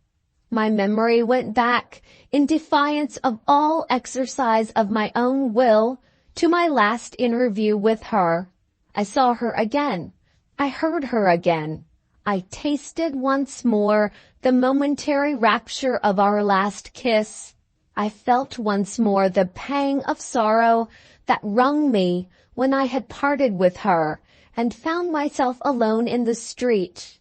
My memory went back, in defiance of all exercise of my own will, to my last interview with her. I saw her again. I heard her again. I tasted once more the momentary rapture of our last kiss. I felt once more the pang of sorrow that wrung me when I had parted with her, and found myself alone in the street.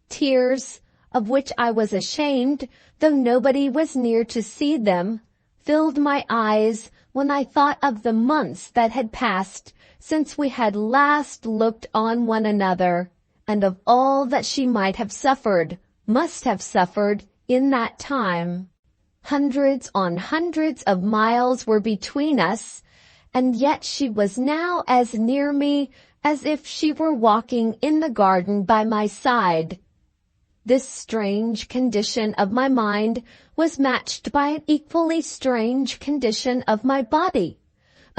Tears, of which I was ashamed, though nobody was near to see them, filled my eyes when I thought of the months that had passed since we had last looked on one another, and of all that she might have suffered, must have suffered, in that time. Hundreds on hundreds of miles were between us, and yet she was now as near me as if she were walking in the garden by my side. This strange condition of my mind was matched by an equally strange condition of my body.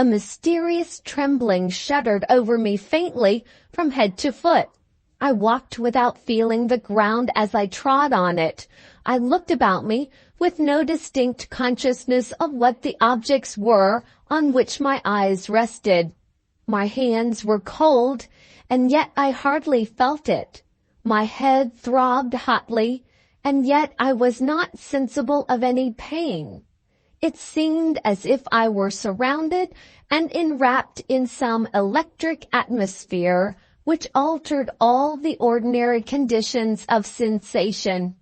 A mysterious trembling shuddered over me faintly from head to foot. I walked without feeling the ground as I trod on it. I looked about me with no distinct consciousness of what the objects were on which my eyes rested. My hands were cold, and yet I hardly felt it. My head throbbed hotly, and yet I was not sensible of any pain. It seemed as if I were surrounded and enwrapped in some electric atmosphere which altered all the ordinary conditions of sensation.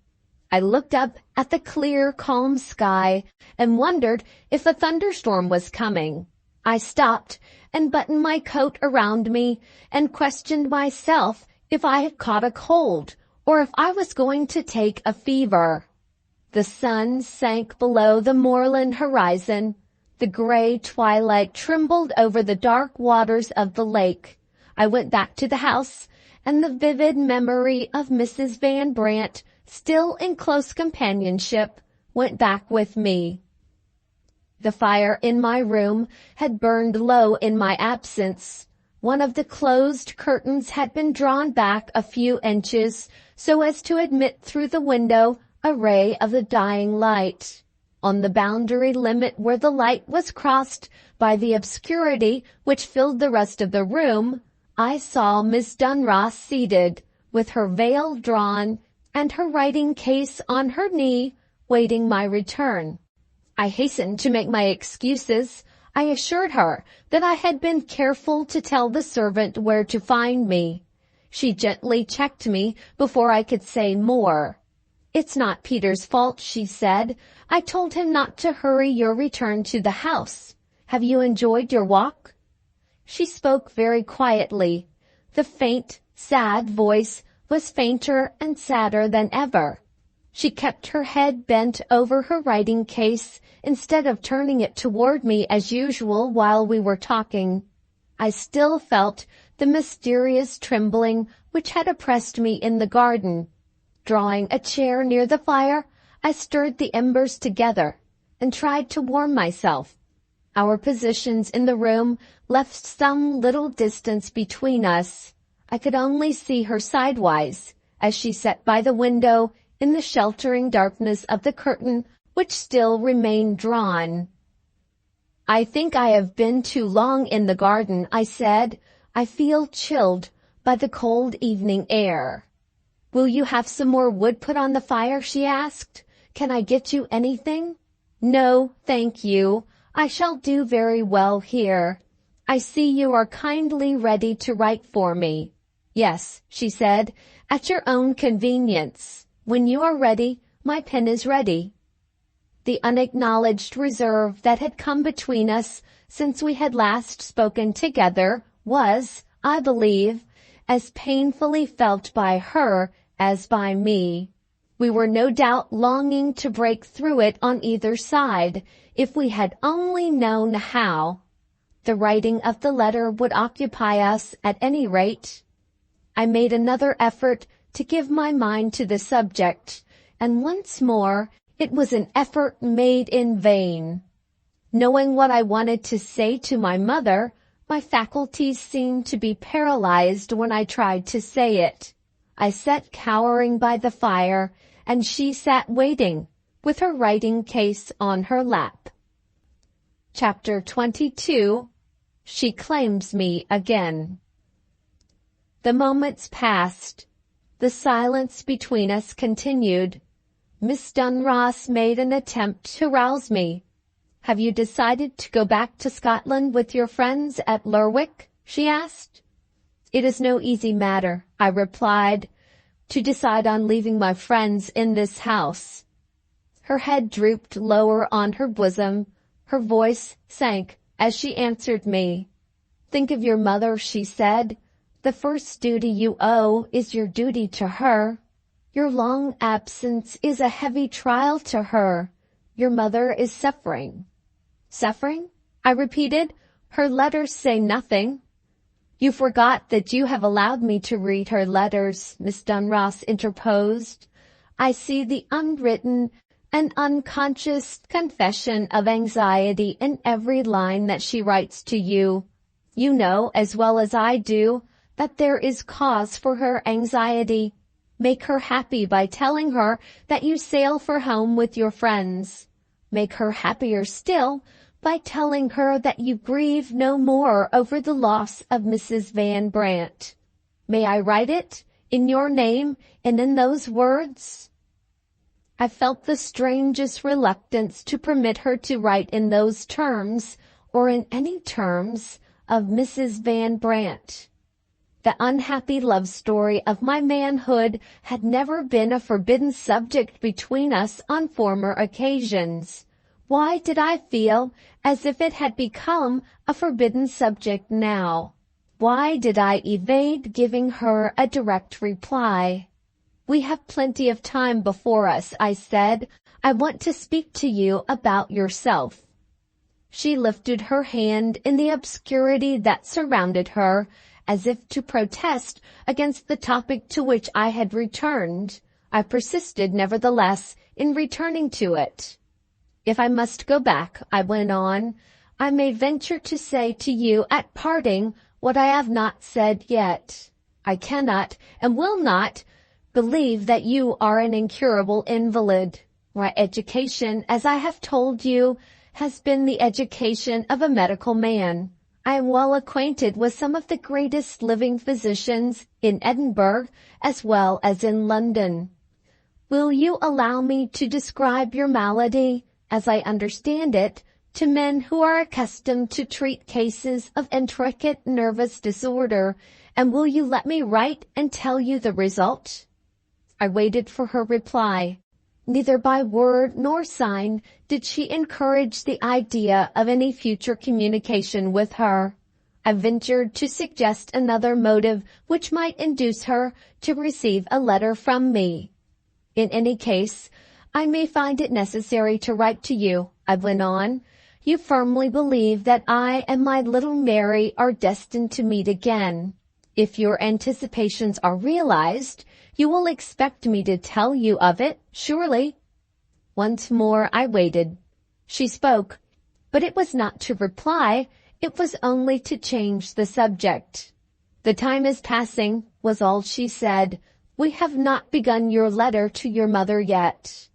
I looked up at the clear, calm sky and wondered if a thunderstorm was coming. I stopped and buttoned my coat around me and questioned myself if I had caught a cold or if I was going to take a fever. The sun sank below the moorland horizon. The gray twilight trembled over the dark waters of the lake. I went back to the house and the vivid memory of Mrs. Van Brandt, still in close companionship, went back with me. The fire in my room had burned low in my absence. One of the closed curtains had been drawn back a few inches so as to admit through the window a ray of the dying light. On the boundary limit where the light was crossed by the obscurity which filled the rest of the room, I saw Miss Dunross seated, with her veil drawn and her writing case on her knee, waiting my return. I hastened to make my excuses. I assured her that I had been careful to tell the servant where to find me. She gently checked me before I could say more. "It's not Peter's fault," she said. "I told him not to hurry your return to the house. Have you enjoyed your walk?" She spoke very quietly. The faint, sad voice was fainter and sadder than ever. She kept her head bent over her writing case instead of turning it toward me as usual while we were talking. I still felt the mysterious trembling which had oppressed me in the garden. Drawing a chair near the fire, I stirred the embers together and tried to warm myself. Our positions in the room left some little distance between us. I could only see her sidewise as she sat by the window in the sheltering darkness of the curtain which still remained drawn. "I think I have been too long in the garden," I said. "I feel chilled by the cold evening air." "Will you have some more wood put on the fire?" she asked. "Can I get you anything?" "No, thank you. I shall do very well here. I see you are kindly ready to write for me." "Yes," she said, "at your own convenience. When you are ready, my pen is ready." The unacknowledged reserve that had come between us since we had last spoken together was, I believe, as painfully felt by her as by me. We were no doubt longing to break through it on either side, if we had only known how. The writing of the letter would occupy us at any rate. I made another effort to give my mind to the subject, and once more it was an effort made in vain. Knowing what I wanted to say to my mother, my faculties seemed to be paralyzed when I tried to say it. I sat cowering by the fire, and she sat waiting, with her writing case on her lap. Chapter 22. She Claims Me Again. The moments passed. The silence between us continued. Miss Dunross made an attempt to rouse me. "Have you decided to go back to Scotland with your friends at Lerwick?" she asked. "It is no easy matter," I replied, "to decide on leaving my friends in this house." Her head drooped lower on her bosom. Her voice sank as she answered me. "Think of your mother," she said. "The first duty you owe is your duty to her. Your long absence is a heavy trial to her. Your mother is suffering." "Suffering?" I repeated. "Her letters say nothing." "You forgot that you have allowed me to read her letters," Miss Dunross interposed. "I see the unwritten and unconscious confession of anxiety in every line that she writes to you. You know as well as I do that there is cause for her anxiety. Make her happy by telling her that you sail for home with your friends. Make her happier still by telling her that you grieve no more over the loss of Mrs. Van Brandt. May I write it in your name and in those words?" I felt the strangest reluctance to permit her to write in those terms, or in any terms, of Mrs. Van Brandt. The unhappy love story of my manhood had never been a forbidden subject between us on former occasions. Why did I feel as if it had become a forbidden subject now? Why did I evade giving her a direct reply? "We have plenty of time before us," I said. "I want to speak to you about yourself." She lifted her hand in the obscurity that surrounded her as if to protest against the topic to which I had returned. I persisted, nevertheless, in returning to it. "If I must go back," I went on, "I may venture to say to you at parting what I have not said yet. I cannot, and will not, believe that you are an incurable invalid. My education, as I have told you, has been the education of a medical man. I am well acquainted with some of the greatest living physicians in Edinburgh as well as in London. Will you allow me to describe your malady, as I understand it, to men who are accustomed to treat cases of intricate nervous disorder, and will you let me write and tell you the result?" I waited for her reply. Neither by word nor sign did she encourage the idea of any future communication with her. I ventured to suggest another motive which might induce her to receive a letter from me. "In any case, I may find it necessary to write to you," I went on. "You firmly believe that I and my little Mary are destined to meet again. If your anticipations are realized, you will expect me to tell you of it, surely." Once more I waited. She spoke, but it was not to reply, it was only to change the subject. "The time is passing," was all she said. "We have not begun your letter to your mother yet."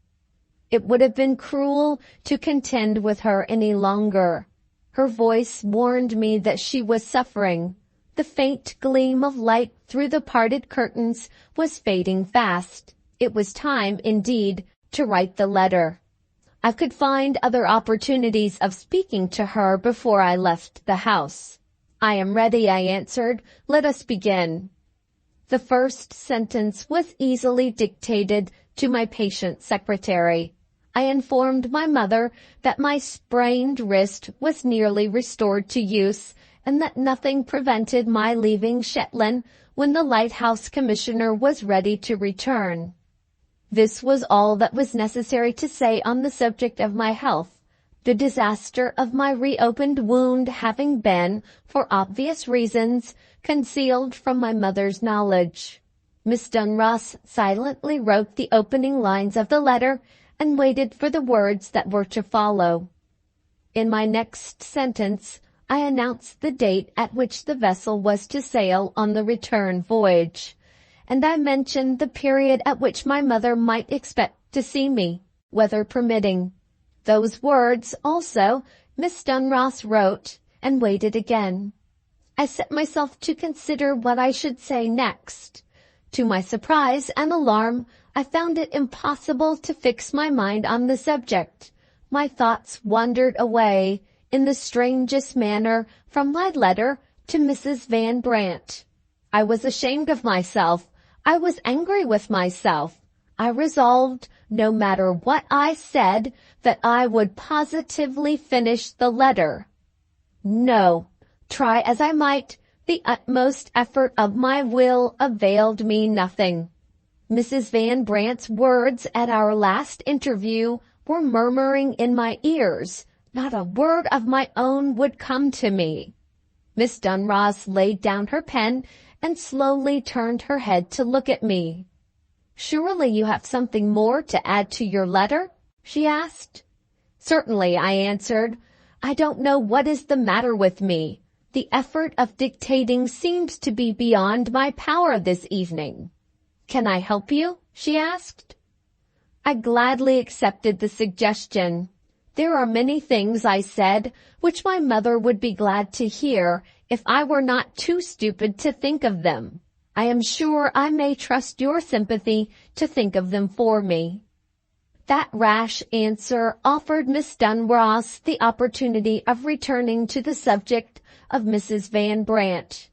It would have been cruel to contend with her any longer. Her voice warned me that she was suffering. The faint gleam of light through the parted curtains was fading fast. It was time, indeed, to write the letter. I could find other opportunities of speaking to her before I left the house. "I am ready," I answered. "Let us begin." The first sentence was easily dictated to my patient secretary. I informed my mother that my sprained wrist was nearly restored to use, and that nothing prevented my leaving Shetland when the lighthouse commissioner was ready to return. This was all that was necessary to say on the subject of my health, the disaster of my reopened wound having been, for obvious reasons, concealed from my mother's knowledge. Miss Dunross silently wrote the opening lines of the letter and waited for the words that were to follow. In my next sentence, I announced the date at which the vessel was to sail on the return voyage, and I mentioned the period at which my mother might expect to see me, weather permitting. Those words, also, Miss Dunross wrote, and waited again. I set myself to consider what I should say next. To my surprise and alarm, I found it impossible to fix my mind on the subject. My thoughts wandered away, in the strangest manner, from my letter to Mrs. Van Brandt. I was ashamed of myself. I was angry with myself. I resolved, no matter what I said, that I would positively finish the letter. No, try as I might, the utmost effort of my will availed me nothing. Mrs. Van Brandt's words at our last interview were murmuring in my ears. Not a word of my own would come to me. Miss Dunross laid down her pen and slowly turned her head to look at me. "Surely you have something more to add to your letter?" she asked. "Certainly," I answered. "I don't know what is the matter with me. The effort of dictating seems to be beyond my power this evening." "Can I help you?" she asked. I gladly accepted the suggestion. "There are many things," I said, "which my mother would be glad to hear if I were not too stupid to think of them. I am sure I may trust your sympathy to think of them for me." That rash answer offered Miss Dunross the opportunity of returning to the subject of Mrs. Van Brandt.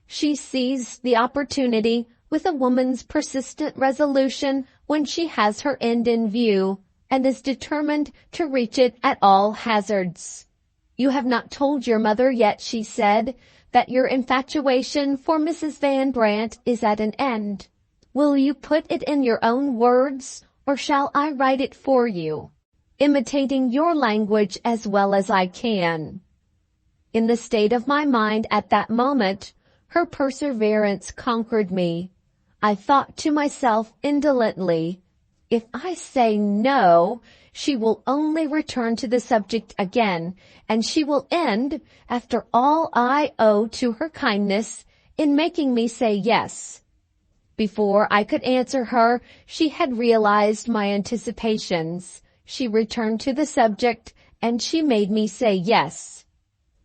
She seized the opportunity with a woman's persistent resolution when she has her end in view, and is determined to reach it at all hazards. "You have not told your mother yet," she said, "that your infatuation for Mrs. Van Brandt is at an end. Will you put it in your own words, or shall I write it for you, imitating your language as well as I can?" In the state of my mind at that moment, Her perseverance conquered me. I thought to myself indolently, if I say no, she will only return to the subject again, and she will end, after all I owe to her kindness, in making me say yes. Before I could answer her, she had realized my anticipations. She returned to the subject, and she made me say yes.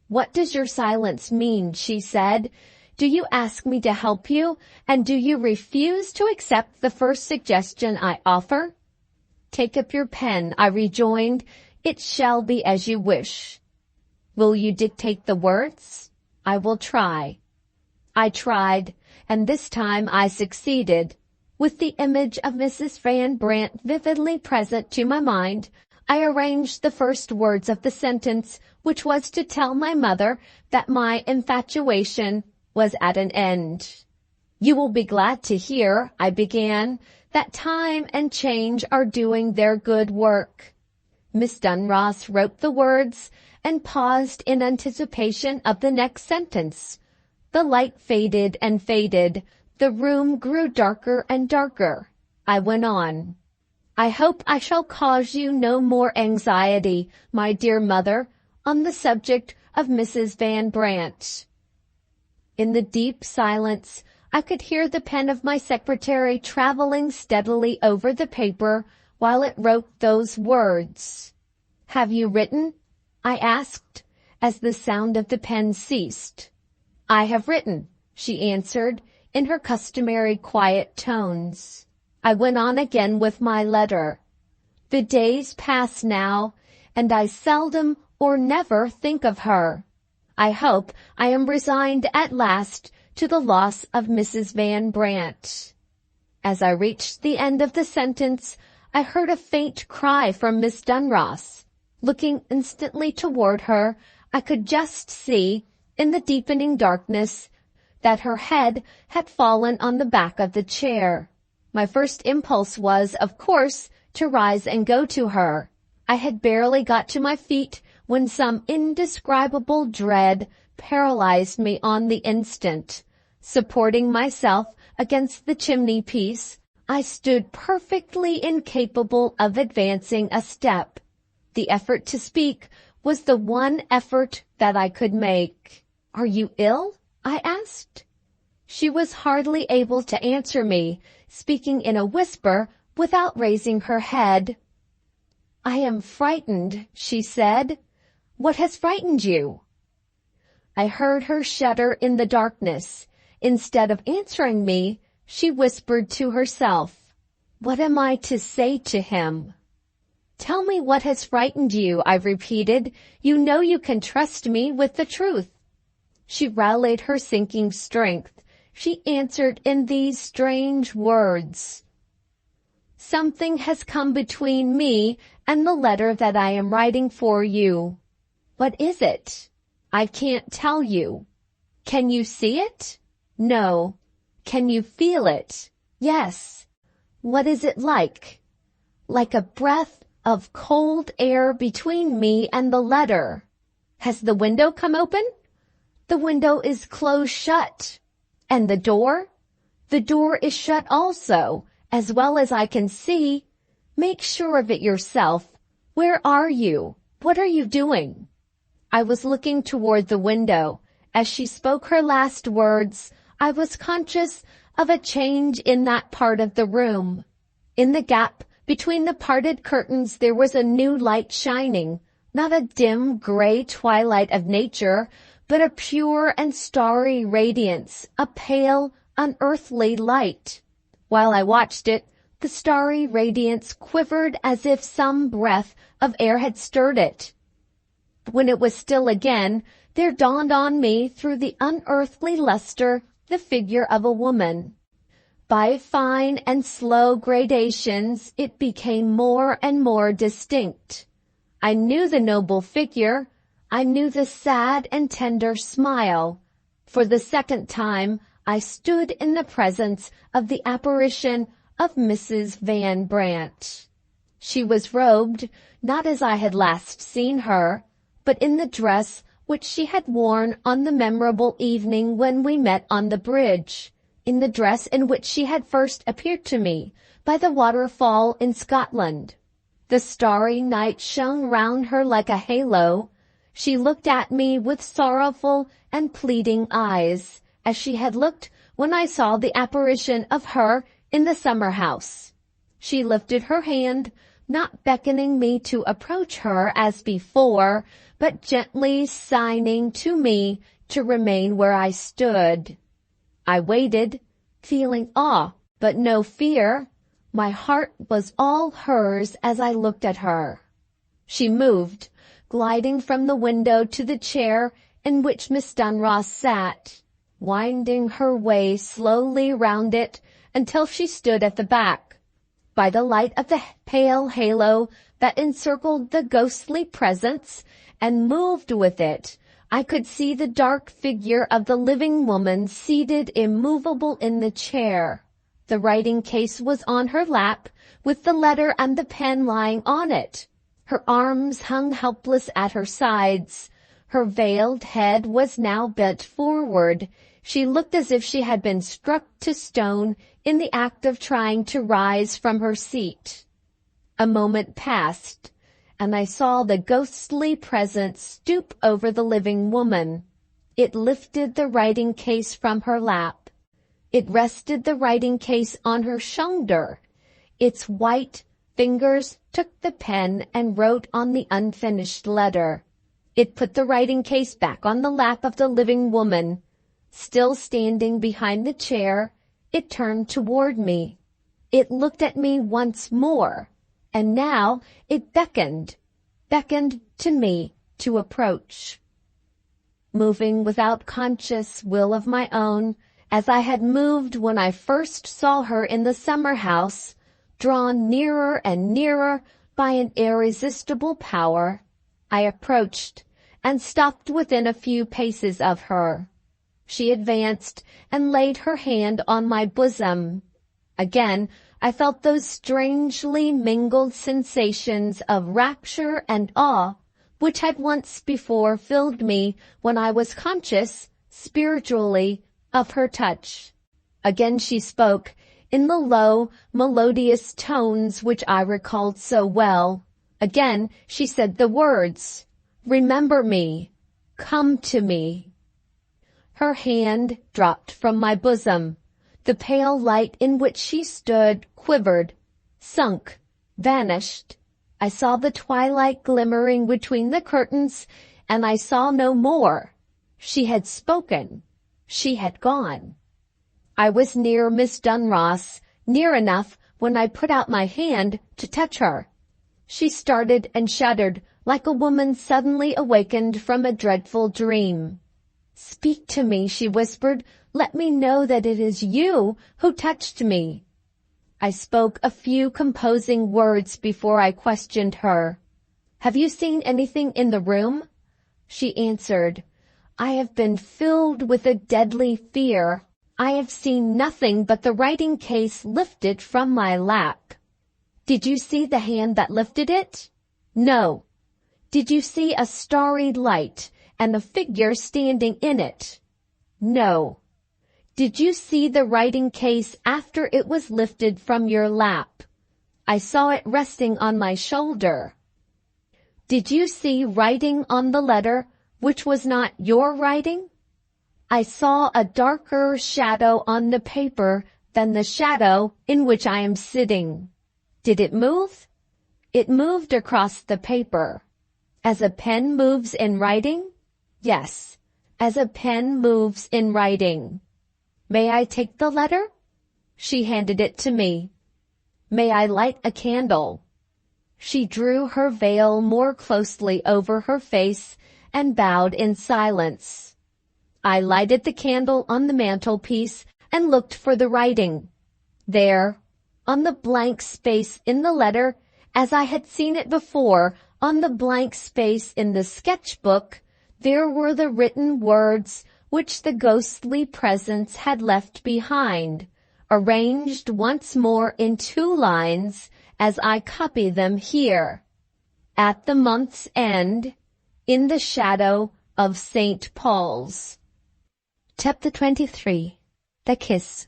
"What does your silence mean?" she said. "Do you ask me to help you, and do you refuse to accept the first suggestion I offer?" "Take up your pen," I rejoined. "It shall be as you wish." "Will you dictate the words?" "I will try." I tried, and this time I succeeded. With the image of Mrs. Van Brandt vividly present to my mind, I arranged the first words of the sentence, which was to tell my mother that my infatuation was at an end. "You will be glad to hear," I began, "that time and change are doing their good work." Miss Dunross wrote the words and paused in anticipation of the next sentence. The light faded and faded. The room grew darker and darker. I went on. "I hope I shall cause you no more anxiety, my dear mother, on the subject of Mrs. Van Brandt." In the deep silence, I could hear the pen of my secretary traveling steadily over the paper while it wrote those words. "Have you written?" I asked, as the sound of the pen ceased. "I have written," she answered, in her customary quiet tones. I went on again with my letter. "The days pass now, and I seldom or never think of her. I hope I am resigned at last to the loss of Mrs. Van Brandt." As I reached the end of the sentence, I heard a faint cry from Miss Dunross. Looking instantly toward her, I could just see, in the deepening darkness, that her head had fallen on the back of the chair. My first impulse was, of course, to rise and go to her. I had barely got to my feet when some indescribable dread paralyzed me on the instant. Supporting myself against the chimney-piece, I stood perfectly incapable of advancing a step. The effort to speak was the one effort that I could make. "Are you ill?" I asked. She was hardly able to answer me, speaking in a whisper without raising her head. "I am frightened," she said. "What has frightened you?" I heard her shudder in the darkness. Instead of answering me, she whispered to herself, "What am I to say to him?" "Tell me what has frightened you," I repeated. "You know you can trust me with the truth." She rallied her sinking strength. She answered in these strange words, "Something has come between me and the letter that I am writing for you." "What is it?" "I can't tell you." "Can you see it?" "No." "Can you feel it?" "Yes." "What is it like?" "Like a breath of cold air between me and the letter." "Has the window come open?" "The window is closed shut." "And the door?" "The door is shut also, as well as I can see." "Make sure of it yourself. Where are you? What are you doing?" I was looking toward the window. As she spoke her last words, I was conscious of a change in that part of the room. In the gap between the parted curtains there was a new light shining, not a dim gray twilight of nature, but a pure and starry radiance, a pale, unearthly light. While I watched it, the starry radiance quivered as if some breath of air had stirred it. When it was still again, there dawned on me through the unearthly luster the figure of a woman. By fine and slow gradations, it became more and more distinct. I knew the noble figure. I knew the sad and tender smile. For the second time, I stood in the presence of the apparition of Mrs. Van Brandt. She was robed, not as I had last seen her, but in the dress which she had worn on the memorable evening when we met on the bridge, in the dress in which she had first appeared to me by the waterfall in Scotland. The starry night shone round her like a halo. She looked at me with sorrowful and pleading eyes, as she had looked when I saw the apparition of her in the summer house. She lifted her hand, not beckoning me to approach her as before, but gently signing to me to remain where I stood. I waited, feeling awe, but no fear. My heart was all hers as I looked at her. She moved, gliding from the window to the chair in which Miss Dunross sat, winding her way slowly round it until she stood at the back. By the light of the pale halo that encircled the ghostly presence and moved with it, I could see the dark figure of the living woman seated immovable in the chair. The writing case was on her lap, with the letter and the pen lying on it. Her arms hung helpless at her sides. Her veiled head was now bent forward. She looked as if she had been struck to stone in the act of trying to rise from her seat. A moment passed, and I saw the ghostly presence stoop over the living woman. It lifted the writing case from her lap. It rested the writing case on her shoulder. Its white fingers took the pen and wrote on the unfinished letter. It put the writing case back on the lap of the living woman. Still standing behind the chair, it turned toward me. It looked at me once more, and now it beckoned to me to approach. Moving without conscious will of my own, as I had moved when I first saw her in the summer house, drawn nearer and nearer by an irresistible power, I approached and stopped within a few paces of her. She advanced and laid her hand on my bosom. Again, I felt those strangely mingled sensations of rapture and awe which had once before filled me when I was conscious, spiritually, of her touch. Again she spoke, in the low, melodious tones which I recalled so well. Again she said the words, "Remember me. Come to me." Her hand dropped from my bosom. The pale light in which she stood quivered, sunk, vanished. I saw the twilight glimmering between the curtains, and I saw no more. She had spoken. She had gone. I was near Miss Dunross, near enough when I put out my hand to touch her. She started and shuddered like a woman suddenly awakened from a dreadful dream. "Speak to me," she whispered. "Let me know that it is you who touched me." I spoke a few composing words before I questioned her. "Have you seen anything in the room?" She answered, "I have been filled with a deadly fear. I have seen nothing but the writing case lifted from my lap." "Did you see the hand that lifted it?" "No." "Did you see a starry light and a figure standing in it?" "No." "Did you see the writing case after it was lifted from your lap?" "I saw it resting on my shoulder." "Did you see writing on the letter which was not your writing?" "I saw a darker shadow on the paper than the shadow in which I am sitting." "Did it move?" "It moved across the paper." "As a pen moves in writing?" "Yes, as a pen moves in writing." "May I take the letter?" She handed it to me. "May I light a candle?" She drew her veil more closely over her face and bowed in silence. I lighted the candle on the mantelpiece and looked for the writing. There, on the blank space in the letter, as I had seen it before on the blank space in the sketchbook, there were the written words which the ghostly presence had left behind, arranged once more in 2 lines as I copy them here. "At the month's end, in the shadow of St. Paul's. Chapter 23. The Kiss.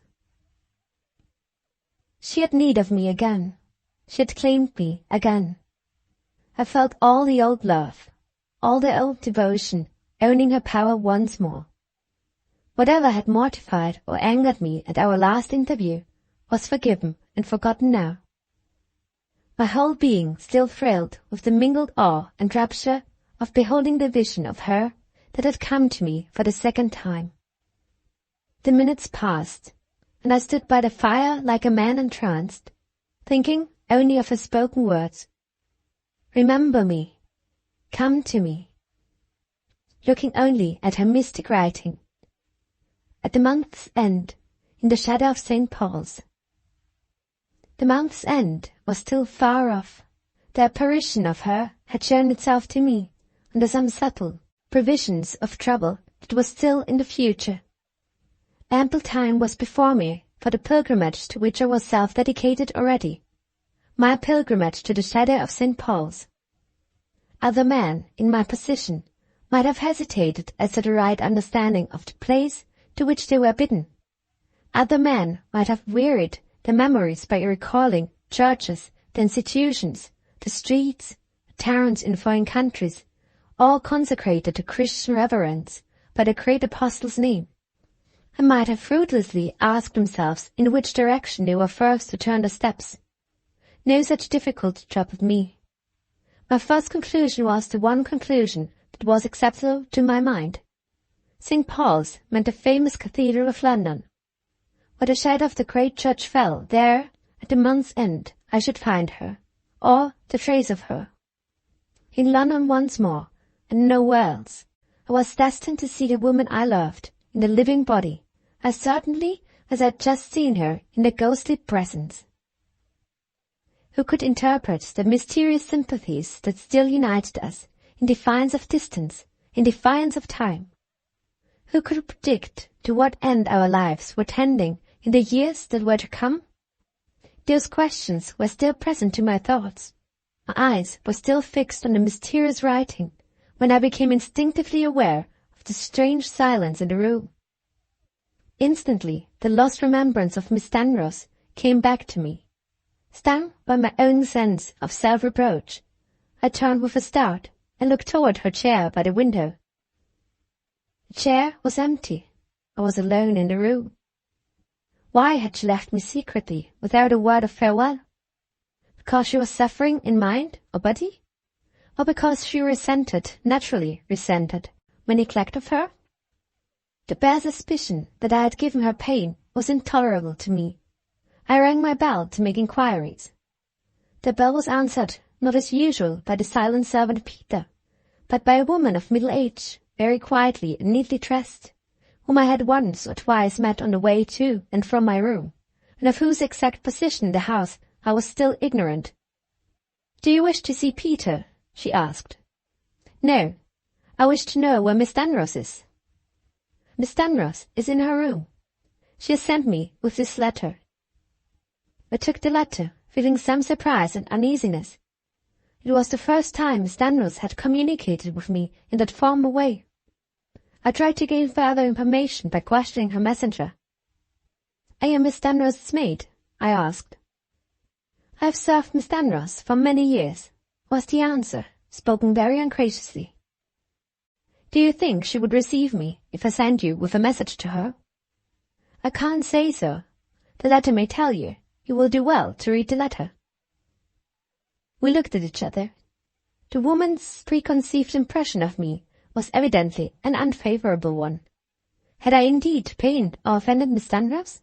She had need of me again. She had claimed me again. I felt all the old love, all the old devotion, owning her power once more. Whatever had mortified or angered me at our last interview was forgiven and forgotten now. My whole being still thrilled with the mingled awe and rapture of beholding the vision of her that had come to me for the second time. The minutes passed, and I stood by the fire like a man entranced, thinking only of her spoken words. Remember me. Come to me. Looking only at her mystic writing. At the month's end, in the shadow of St. Paul's. The month's end was still far off. The apparition of her had shown itself to me under some subtle previsions of trouble that was still in the future. Ample time was before me for the pilgrimage to which I was self-dedicated already. My pilgrimage to the shadow of St. Paul's. Other men in my position might have hesitated as to the right understanding of the place to which they were bidden. Other men might have wearied their memories by recalling churches, the institutions, the streets, towns in foreign countries, all consecrated to Christian reverence by the great apostle's name, and might have fruitlessly asked themselves in which direction they were first to turn their steps. No such difficulty troubled me. My first conclusion was the one conclusion that was acceptable to my mind. St. Paul's meant the famous Cathedral of London. Where the shadow of the great church fell, there, at the month's end, I should find her, or the trace of her. In London once more, and nowhere else, I was destined to see the woman I loved in the living body, as certainly as I had just seen her in the ghostly presence. Who could interpret the mysterious sympathies that still united us, in defiance of distance, in defiance of time? Who could predict to what end our lives were tending in the years that were to come? Those questions were still present to my thoughts. My eyes were still fixed on the mysterious writing, when I became instinctively aware of the strange silence in the room. Instantly, the lost remembrance of Miss Dunross came back to me. Stung by my own sense of self-reproach, I turned with a start and looked toward her chair by the window. The chair was empty. I was alone in the room. Why had she left me secretly, without a word of farewell? Because she was suffering in mind or body? Or because she naturally resented, my neglect of her? The bare suspicion that I had given her pain was intolerable to me. I rang my bell to make inquiries. The bell was answered, not as usual by the silent servant Peter, but by a woman of middle age, very quietly and neatly dressed, whom I had once or twice met on the way to and from my room, and of whose exact position in the house I was still ignorant. "Do you wish to see Peter?" she asked. "No, I wish to know where Miss Dunross is." "Miss Dunross is in her room. She has sent me with this letter." I took the letter, feeling some surprise and uneasiness. It was the first time Miss Dunross had communicated with me in that formal way. I tried to gain further information by questioning her messenger. "Are you Miss Dunross's maid?" I asked. "I have served Miss Dunross for many years," was the answer, spoken very ungraciously. "Do you think she would receive me if I sent you with a message to her?" "I can't say so. The letter may tell you. You will do well to read the letter." We looked at each other. The woman's preconceived impression of me was evidently an unfavorable one. Had I indeed pained or offended Miss Dunross?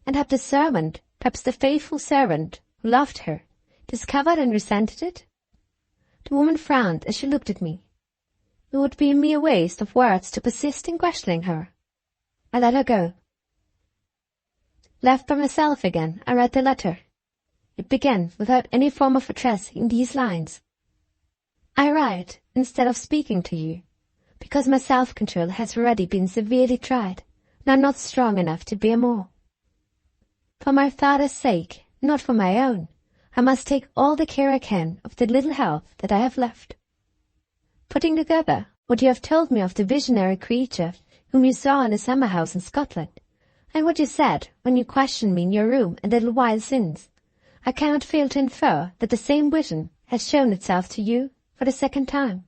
And had the servant, perhaps the faithful servant who loved her, discovered and resented it? The woman frowned as she looked at me. It would be a mere waste of words to persist in questioning her. I let her go. Left by myself again, I read the letter. It began without any form of address in these lines. "I write, instead of speaking to you, because my self-control has already been severely tried, and I am not strong enough to bear more. For my father's sake, not for my own, I must take all the care I can of the little health that I have left. Putting together what you have told me of the visionary creature whom you saw in a summer house in Scotland, and what you said when you questioned me in your room a little while since, I cannot fail to infer that the same vision has shown itself to you for the second time.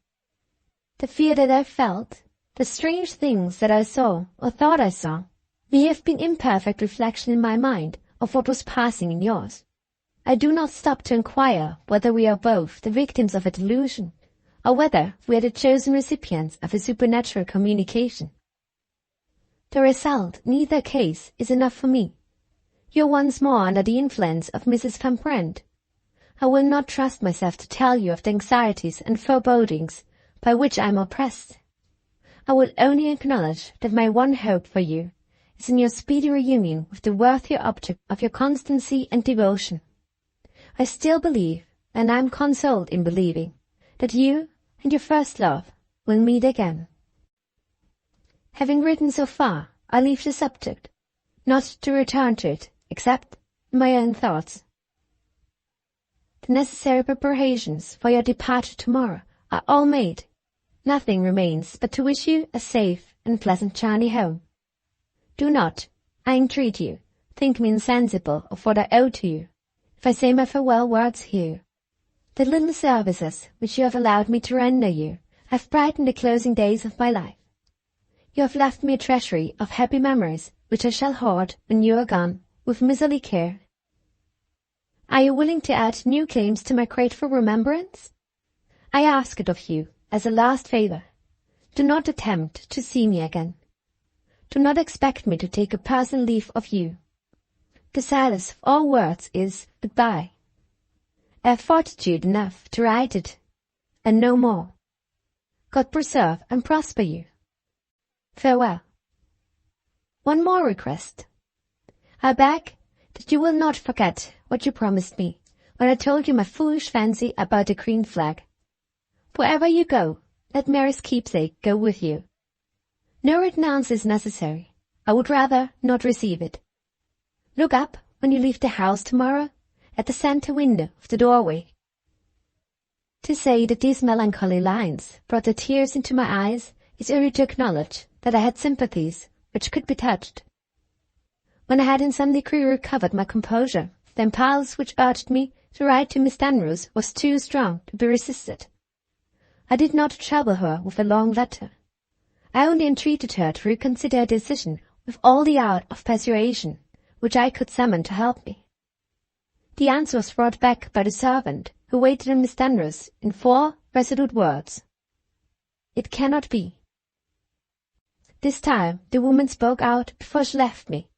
The fear that I felt, the strange things that I saw or thought I saw, may have been imperfect reflection in my mind of what was passing in yours. I do not stop to inquire whether we are both the victims of a delusion, or whether we are the chosen recipients of a supernatural communication. The result in either case is enough for me. You are once more under the influence of Mrs. Van Brandt. I will not trust myself to tell you of the anxieties and forebodings by which I am oppressed. I will only acknowledge that my one hope for you is in your speedy reunion with the worthier object of your constancy and devotion. I still believe, and I am consoled in believing, that you and your first love will meet again. Having written so far, I leave the subject, not to return to it, except in my own thoughts. The necessary preparations for your departure tomorrow are all made. Nothing remains but to wish you a safe and pleasant journey home. Do not, I entreat you, think me insensible of what I owe to you, if I say my farewell words here. The little services which you have allowed me to render you have brightened the closing days of my life. You have left me a treasury of happy memories which I shall hoard when you are gone, with miserly care. Are you willing to add new claims to my grateful remembrance? I ask it of you as a last favour. Do not attempt to see me again. Do not expect me to take a personal leave of you. The saddest of all words is goodbye. I have fortitude enough to write it, and no more. God preserve and prosper you. Farewell. One more request. I beg that you will not forget what you promised me when I told you my foolish fancy about the green flag. Wherever you go, let Mary's keepsake go with you. No written answer is necessary. I would rather not receive it. Look up when you leave the house tomorrow, at the center window of the doorway. To say that these melancholy lines brought the tears into my eyes is only to acknowledge that I had sympathies which could be touched. When I had in some degree recovered my composure, the impulse which urged me to write to Miss Dunross was too strong to be resisted. I did not trouble her with a long letter. I only entreated her to reconsider her decision with all the art of persuasion which I could summon to help me. The answer was brought back by the servant who waited on Miss Dunross in 4 resolute words. It cannot be. This time the woman spoke out before she left me.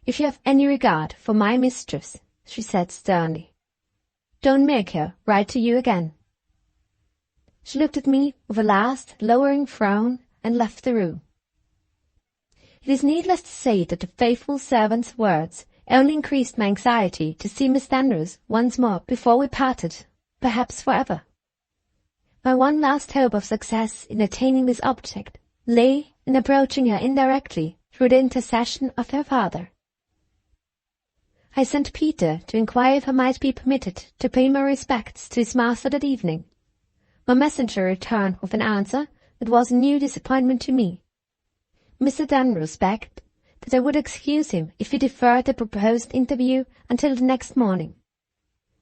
If you have any regard for my mistress, she said sternly, don't make her write to you again. She looked at me with a last lowering frown and left the room. It is needless to say that the faithful servant's words only increased my anxiety to see Miss Dunross once more before we parted, perhaps forever. My one last hope of success in attaining this object lay in approaching her indirectly through the intercession of her father. I sent Peter to inquire if I might be permitted to pay my respects to his master that evening. My messenger returned with an answer that was a new disappointment to me. Mr. Dunross begged that I would excuse him if he deferred the proposed interview until the next morning.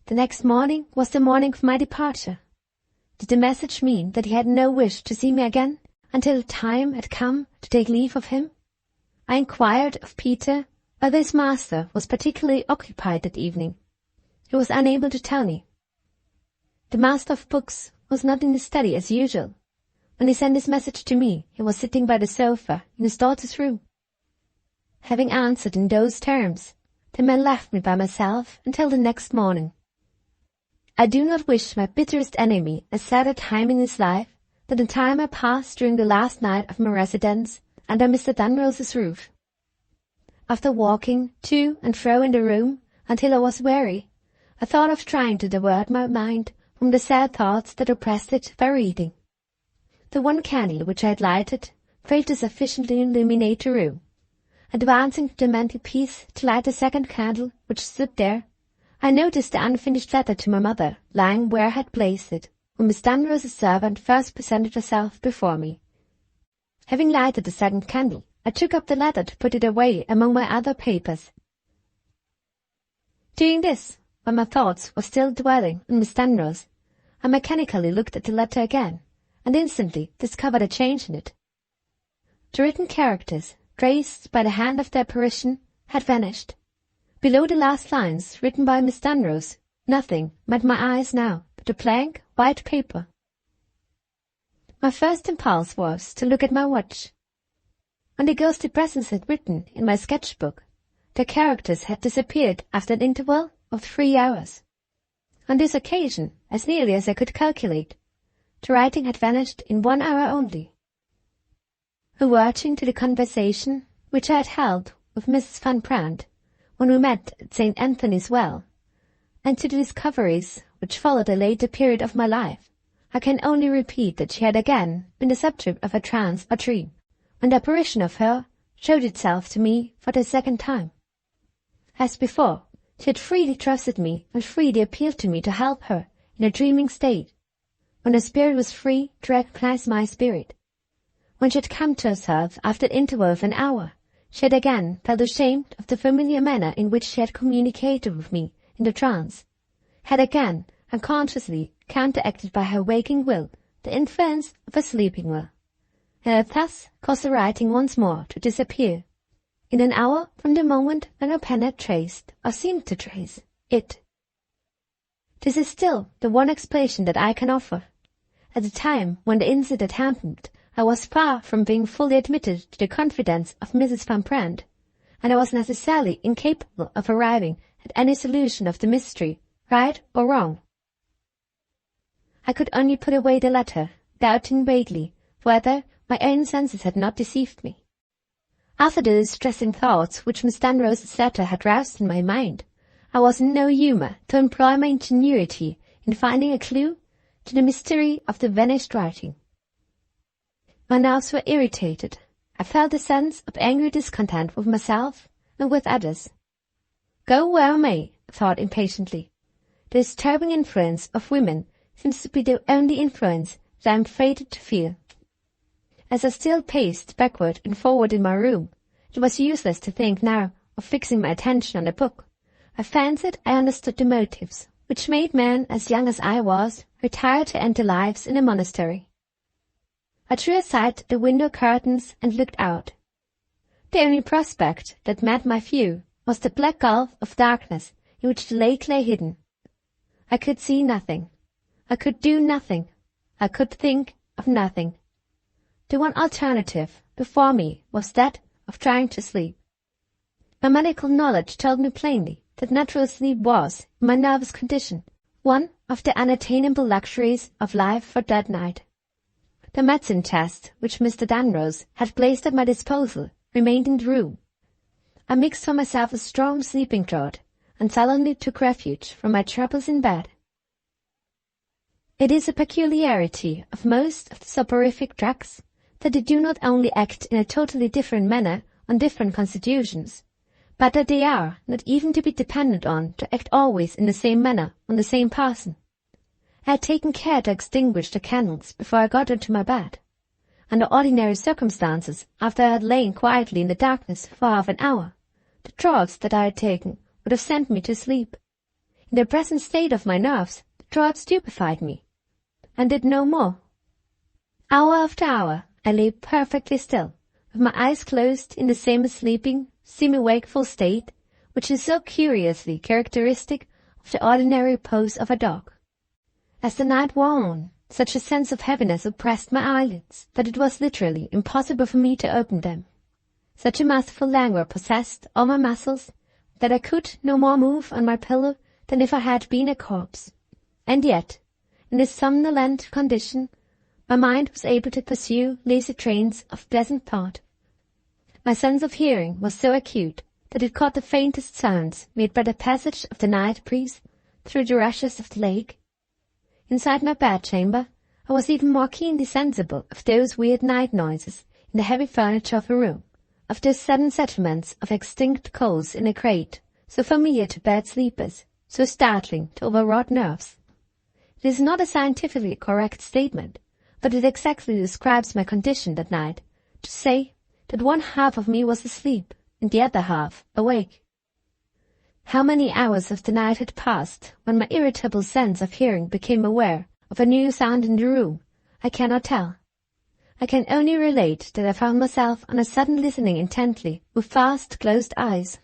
The next morning was the morning of my departure. Did the message mean that he had no wish to see me again until the time had come to take leave of him? I inquired of Peter whether his master was particularly occupied that evening. He was unable to tell me. The master of books was not in the study as usual. When he sent his message to me, he was sitting by the sofa in his daughter's room. Having answered in those terms, the man left me by myself until the next morning. I do not wish my bitterest enemy a sadder time in his life than the time I passed during the last night of my residence under Mr. Dunross's roof. After walking to and fro in the room until I was weary, I thought of trying to divert my mind from the sad thoughts that oppressed it by reading. The one candle which I had lighted failed to sufficiently illuminate the room. Advancing to the mantelpiece to light the second candle which stood there, I noticed the unfinished letter to my mother lying where I had placed it, when Miss Dunrose's servant first presented herself before me. Having lighted the second candle, I took up the letter to put it away among my other papers. Doing this, while my thoughts were still dwelling on Miss Dunrose, I mechanically looked at the letter again, and instantly discovered a change in it. The written characters, traced by the hand of the apparition, had vanished. Below the last lines written by Miss Dunrose, nothing met my eyes now but a blank white paper. My first impulse was to look at my watch. When the ghostly presence had written in my sketchbook, the characters had disappeared after an interval of 3 hours. On this occasion, as nearly as I could calculate, the writing had vanished in 1 hour only. Reverting to the conversation which I had held with Mrs. Van Brandt when we met at St. Anthony's Well, and to the discoveries which followed a later period of my life, I can only repeat that she had again been the subject of a trance or dream, when the apparition of her showed itself to me for the second time. As before, she had freely trusted me and freely appealed to me to help her in a dreaming state, when her spirit was free to recognize my spirit. When she had come to herself after an interval of an hour, she had again felt ashamed of the familiar manner in which she had communicated with me in the trance, had again unconsciously counteracted by her waking will the influence of her sleeping will, and had thus caused the writing once more to disappear, in an hour from the moment when her pen had traced, or seemed to trace, it. This is still the one explanation that I can offer. At the time when the incident happened, I was far from being fully admitted to the confidence of Mrs. Van Brandt, and I was necessarily incapable of arriving at any solution of the mystery, right or wrong. I could only put away the letter, doubting vaguely whether my own senses had not deceived me. After the distressing thoughts which Miss Dunrose's letter had roused in my mind, I was in no humour to employ my ingenuity in finding a clue to the mystery of the vanished writing. My nerves were irritated. I felt a sense of angry discontent with myself and with others. Go where I may, I thought impatiently, the disturbing influence of women seems to be the only influence that I am fated to feel. As I still paced backward and forward in my room, it was useless to think now of fixing my attention on the book. I fancied I understood the motives which made men as young as I was retire to end their lives in a monastery. I drew aside the window curtains and looked out. The only prospect that met my view was the black gulf of darkness in which the lake lay hidden. I could see nothing. I could do nothing. I could think of nothing. The one alternative before me was that of trying to sleep. My medical knowledge told me plainly that natural sleep was, in my nervous condition, one of the unattainable luxuries of life for that night. The medicine chest which Mr. Dunrose had placed at my disposal remained in the room. I mixed for myself a strong sleeping draught, and sullenly took refuge from my troubles in bed. It is a peculiarity of most of the soporific drugs that they do not only act in a totally different manner on different constitutions, but that they are not even to be depended on to act always in the same manner on the same person. I had taken care to extinguish the candles before I got into my bed. Under ordinary circumstances, after I had lain quietly in the darkness for half an hour, the draughts that I had taken would have sent me to sleep. In the present state of my nerves, the draught stupefied me, and did no more. Hour after hour, I lay perfectly still, with my eyes closed in the same sleeping, semi-wakeful state, which is so curiously characteristic of the ordinary repose of a dog. As the night wore on, such a sense of heaviness oppressed my eyelids that it was literally impossible for me to open them. Such a masterful languor possessed all my muscles that I could no more move on my pillow than if I had been a corpse. And yet, in this somnolent condition, my mind was able to pursue lazy trains of pleasant thought. My sense of hearing was so acute that it caught the faintest sounds made by the passage of the night breeze through the rushes of the lake. Inside my bedchamber, I was even more keenly sensible of those weird night noises in the heavy furniture of a room, of those sudden settlements of extinct coals in a grate, so familiar to bad sleepers, so startling to overwrought nerves. It is not a scientifically correct statement, but it exactly describes my condition that night, to say that one half of me was asleep and the other half awake. How many hours of the night had passed when my irritable sense of hearing became aware of a new sound in the room, I cannot tell. I can only relate that I found myself on a sudden listening intently with fast closed eyes.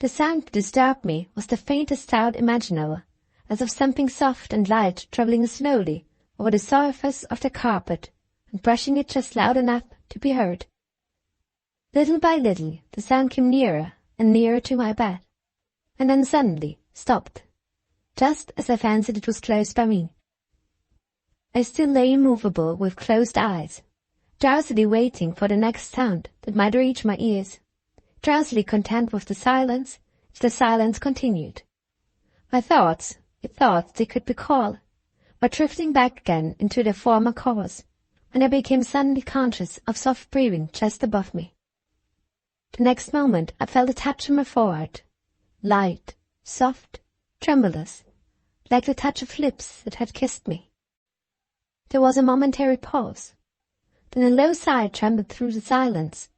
The sound that disturbed me was the faintest sound imaginable, as of something soft and light travelling slowly over the surface of the carpet and brushing it just loud enough to be heard. Little by little the sound came nearer and nearer to my bed, and then suddenly stopped, just as I fancied it was close by me. I still lay immovable with closed eyes, drowsily waiting for the next sound that might reach my ears, drowsily content with the silence if the silence continued. My thoughts, if thoughts they could be called, were drifting back again into their former course, when I became suddenly conscious of soft breathing just above me. The next moment I felt a touch on my forehead, light, soft, tremulous, like the touch of lips that had kissed me. There was a momentary pause. Then a low sigh trembled through the silence.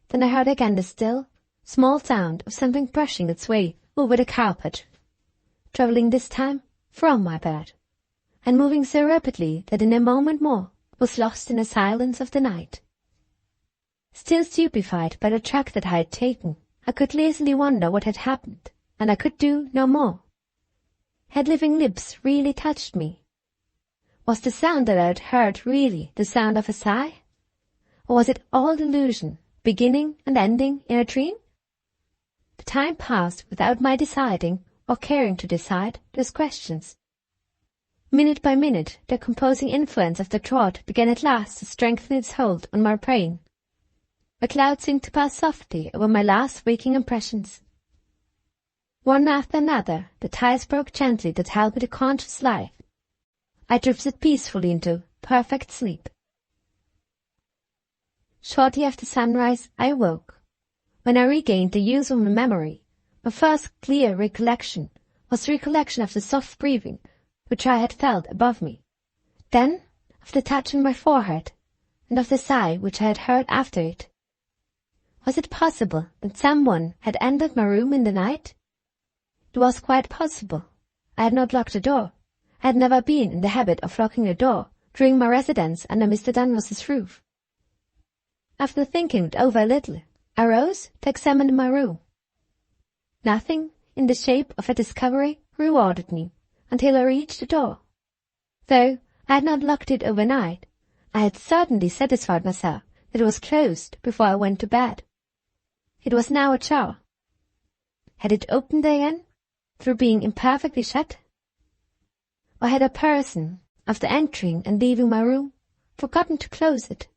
Then I heard again the still, small sound of something brushing its way over the carpet, travelling this time from my bed, and moving so rapidly that in a moment more it was lost in the silence of the night. Still stupefied by the track that I had taken, I could lazily wonder what had happened, and I could do no more. Had living lips really touched me? Was the sound that I had heard really the sound of a sigh? Or was it all delusion, beginning and ending in a dream? The time passed without my deciding or caring to decide those questions. Minute by minute, the composing influence of the thought began at last to strengthen its hold on my brain. A cloud seemed to pass softly over my last waking impressions. One after another, the ties broke gently that held me to conscious life. I drifted peacefully into perfect sleep. Shortly after sunrise, I awoke. When I regained the use of my memory, my first clear recollection was the recollection of the soft breathing which I had felt above me, then of the touch on my forehead, and of the sigh which I had heard after it. Was it possible that someone had entered my room in the night? It was quite possible. I had not locked the door. I had never been in the habit of locking the door during my residence under Mr. Dunross's roof. After thinking it over a little, I rose to examine my room. Nothing in the shape of a discovery rewarded me until I reached the door. Though I had not locked it overnight, I had certainly satisfied myself that it was closed before I went to bed. It was now ajar. Had it opened again, through being imperfectly shut? Or had a person, after entering and leaving my room, forgotten to close it?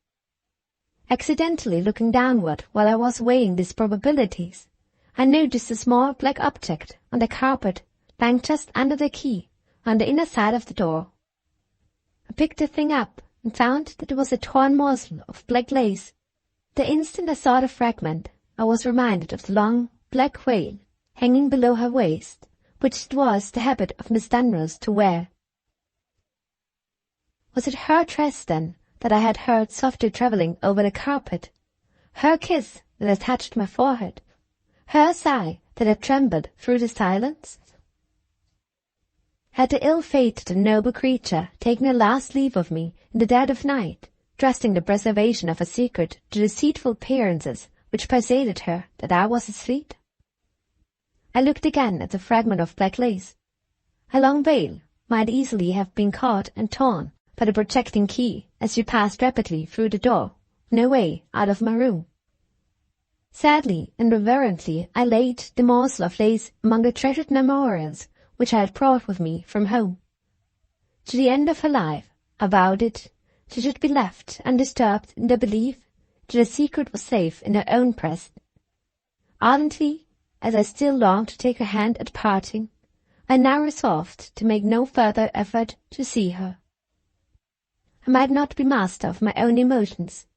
Accidentally looking downward while I was weighing these probabilities, I noticed a small black object on the carpet lying just under the key on the inner side of the door. I picked the thing up and found that it was a torn morsel of black lace. The instant I saw the fragment, I was reminded of the long, black veil hanging below her waist, which it was the habit of Miss Dunross to wear. Was it her dress, then, that I had heard softly travelling over the carpet? Her kiss that had touched my forehead? Her sigh that had trembled through the silence? Had the ill-fated and noble creature taken a last leave of me in the dead of night, trusting the preservation of a secret to deceitful appearances which persuaded her that I was asleep? I looked again at the fragment of black lace. A long veil might easily have been caught and torn by the projecting key as she passed rapidly through the door, on her way out of my room. Sadly and reverently I laid the morsel of lace among the treasured memorials which I had brought with me from home. To the end of her life, I vowed it, she should be left undisturbed in the belief that the secret was safe in her own breast. Ardently, as I still longed to take her hand at parting, I now resolved to make no further effort to see her. I might not be master of my own emotions.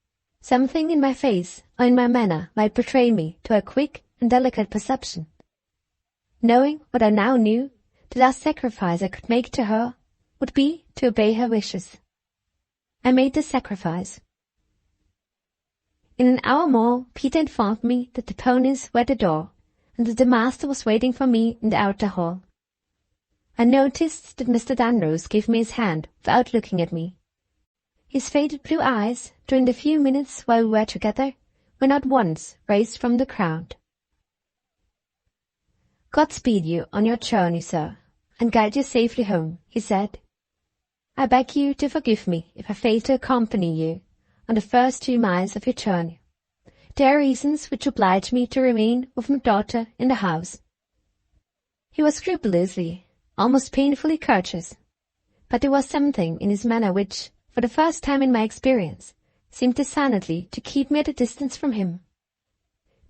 Something in my face or in my manner might betray me to a quick and delicate perception. Knowing what I now knew, the last sacrifice I could make to her would be to obey her wishes. I made the sacrifice. In an hour more, Peter informed me that the ponies were at the door, and that the master was waiting for me in the outer hall. I noticed that Mr. Dunross gave me his hand without looking at me. His faded blue eyes, during the few minutes while we were together, were not once raised from the ground. "God speed you on your journey, sir, and guide you safely home," he said. "I beg you to forgive me if I fail to accompany you on the first 2 miles of your journey. There are reasons which oblige me to remain with my daughter in the house." He was scrupulously, almost painfully courteous, but there was something in his manner which, for the first time in my experience, seemed designedly to keep me at a distance from him.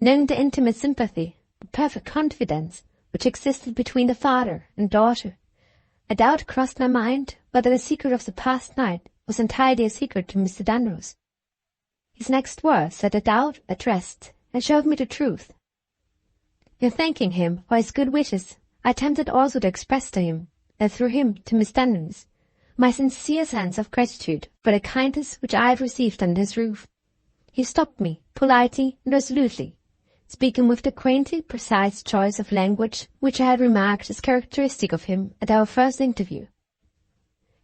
Knowing the intimate sympathy, the perfect confidence which existed between the father and daughter, a doubt crossed my mind whether the secret of the past night was entirely a secret to Mr. Dunross. His next words set the doubt at rest and showed me the truth. In thanking him for his good wishes, I attempted also to express to him, and through him to Miss Dunross, my sincere sense of gratitude for the kindness which I had received under his roof. He stopped me, politely and resolutely, speaking with the quaintly precise choice of language which I had remarked as characteristic of him at our first interview.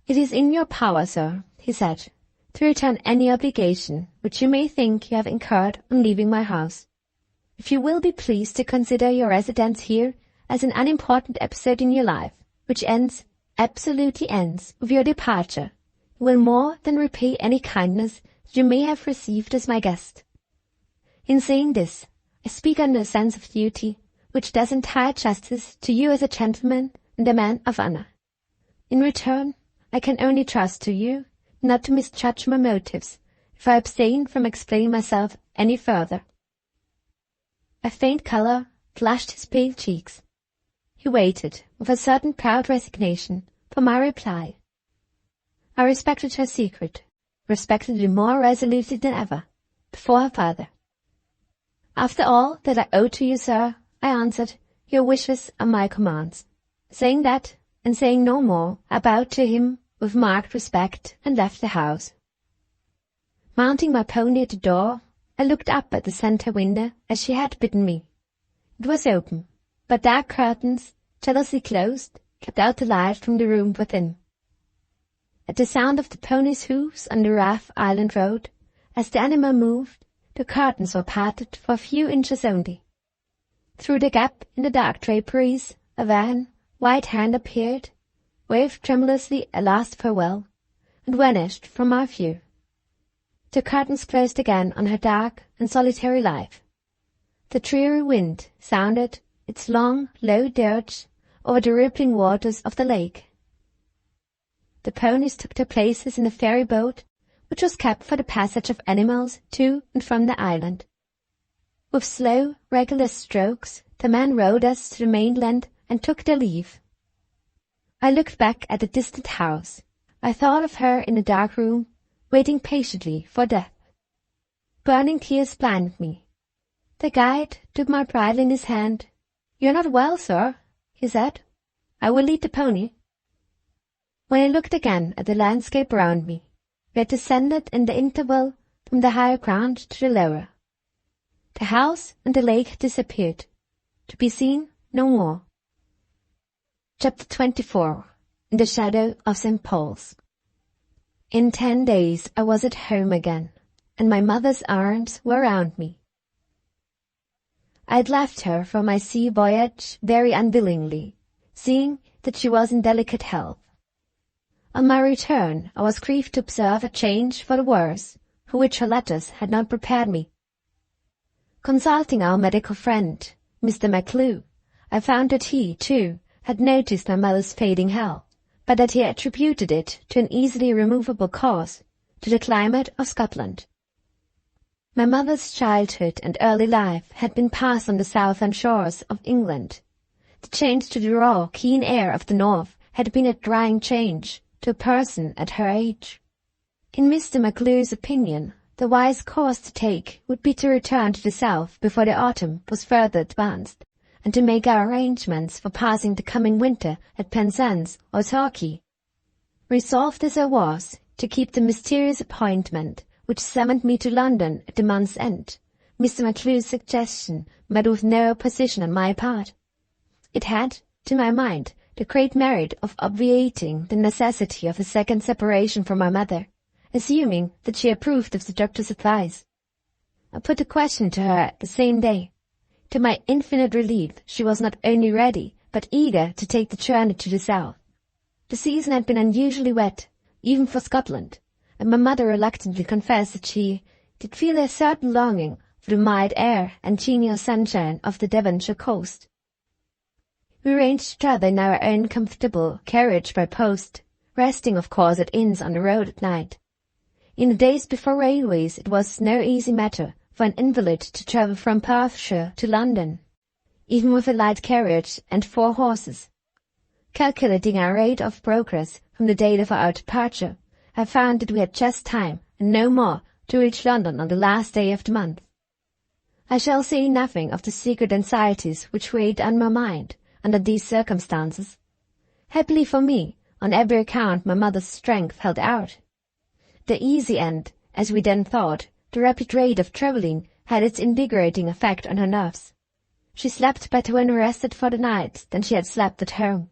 "It is in your power, sir," he said, "to return any obligation which you may think you have incurred on leaving my house. If you will be pleased to consider your residence here as an unimportant episode in your life, which absolutely ends with your departure, you will more than repay any kindness that you may have received as my guest. In saying this, I speak under a sense of duty which does entire justice to you as a gentleman and a man of honor. In return, I can only trust to you not to misjudge my motives if I abstain from explaining myself any further." A faint color flushed his pale cheeks. He waited, with a certain proud resignation, for my reply. I respected her secret, respected it more resolutely than ever, before her father. "After all that I owe to you, sir," I answered, "your wishes are my commands." Saying that, and saying no more, I bowed to him with marked respect and left the house. Mounting my pony at the door, I looked up at the centre window as she had bidden me. It was open, but dark curtains, jealously closed, kept out the light from the room within. At the sound of the pony's hoofs on the rough island road, as the animal moved, the curtains were parted for a few inches only. Through the gap in the dark draperies, a wan, white hand appeared, waved tremulously a last farewell, and vanished from our view. The curtains closed again on her dark and solitary life. The dreary wind sounded its long, low dirge over the rippling waters of the lake. The ponies took their places in the ferry boat, which was kept for the passage of animals to and from the island. With slow, regular strokes, the men rowed us to the mainland and took their leave. I looked back at the distant house. I thought of her in the dark room, waiting patiently for death. Burning tears blinded me. The guide took my bridle in his hand. "You are not well, sir," he said. "I will lead the pony." When I looked again at the landscape around me, we had descended in the interval from the higher ground to the lower. The house and the lake disappeared, to be seen no more. Chapter 24. In the shadow of St. Paul's. In 10 days I was at home again, and my mother's arms were around me. I had left her for my sea voyage very unwillingly, seeing that she was in delicate health. On my return I was grieved to observe a change for the worse, for which her letters had not prepared me. Consulting our medical friend, Mr. McClue, I found that he, too, had noticed my mother's fading health, but that he attributed it to an easily removable cause, to the climate of Scotland. My mother's childhood and early life had been passed on the southern shores of England. The change to the raw, keen air of the north had been a trying change to a person at her age. In Mr. McClue's opinion, the wise course to take would be to return to the south before the autumn was further advanced, and to make our arrangements for passing the coming winter at Penzance or Torquay. Resolved as I was to keep the mysterious appointment which summoned me to London at the month's end, Mr. McClure's suggestion met with no opposition on my part. It had, to my mind, the great merit of obviating the necessity of a second separation from my mother, assuming that she approved of the doctor's advice. I put the question to her the same day. To my infinite relief, she was not only ready, but eager to take the journey to the south. The season had been unusually wet, even for Scotland, and my mother reluctantly confessed that she did feel a certain longing for the mild air and genial sunshine of the Devonshire coast. We arranged each other in our own comfortable carriage by post, resting of course at inns on the road at night. In the days before railways it was no easy matter for an invalid to travel from Perthshire to London, even with a light carriage and 4 horses. Calculating our rate of progress from the date of our departure, I found that we had just time, and no more, to reach London on the last day of the month. I shall say nothing of the secret anxieties which weighed on my mind under these circumstances. Happily for me, on every account my mother's strength held out. The easy and, as we then thought, the rapid rate of travelling had its invigorating effect on her nerves. She slept better when rested for the night than she had slept at home.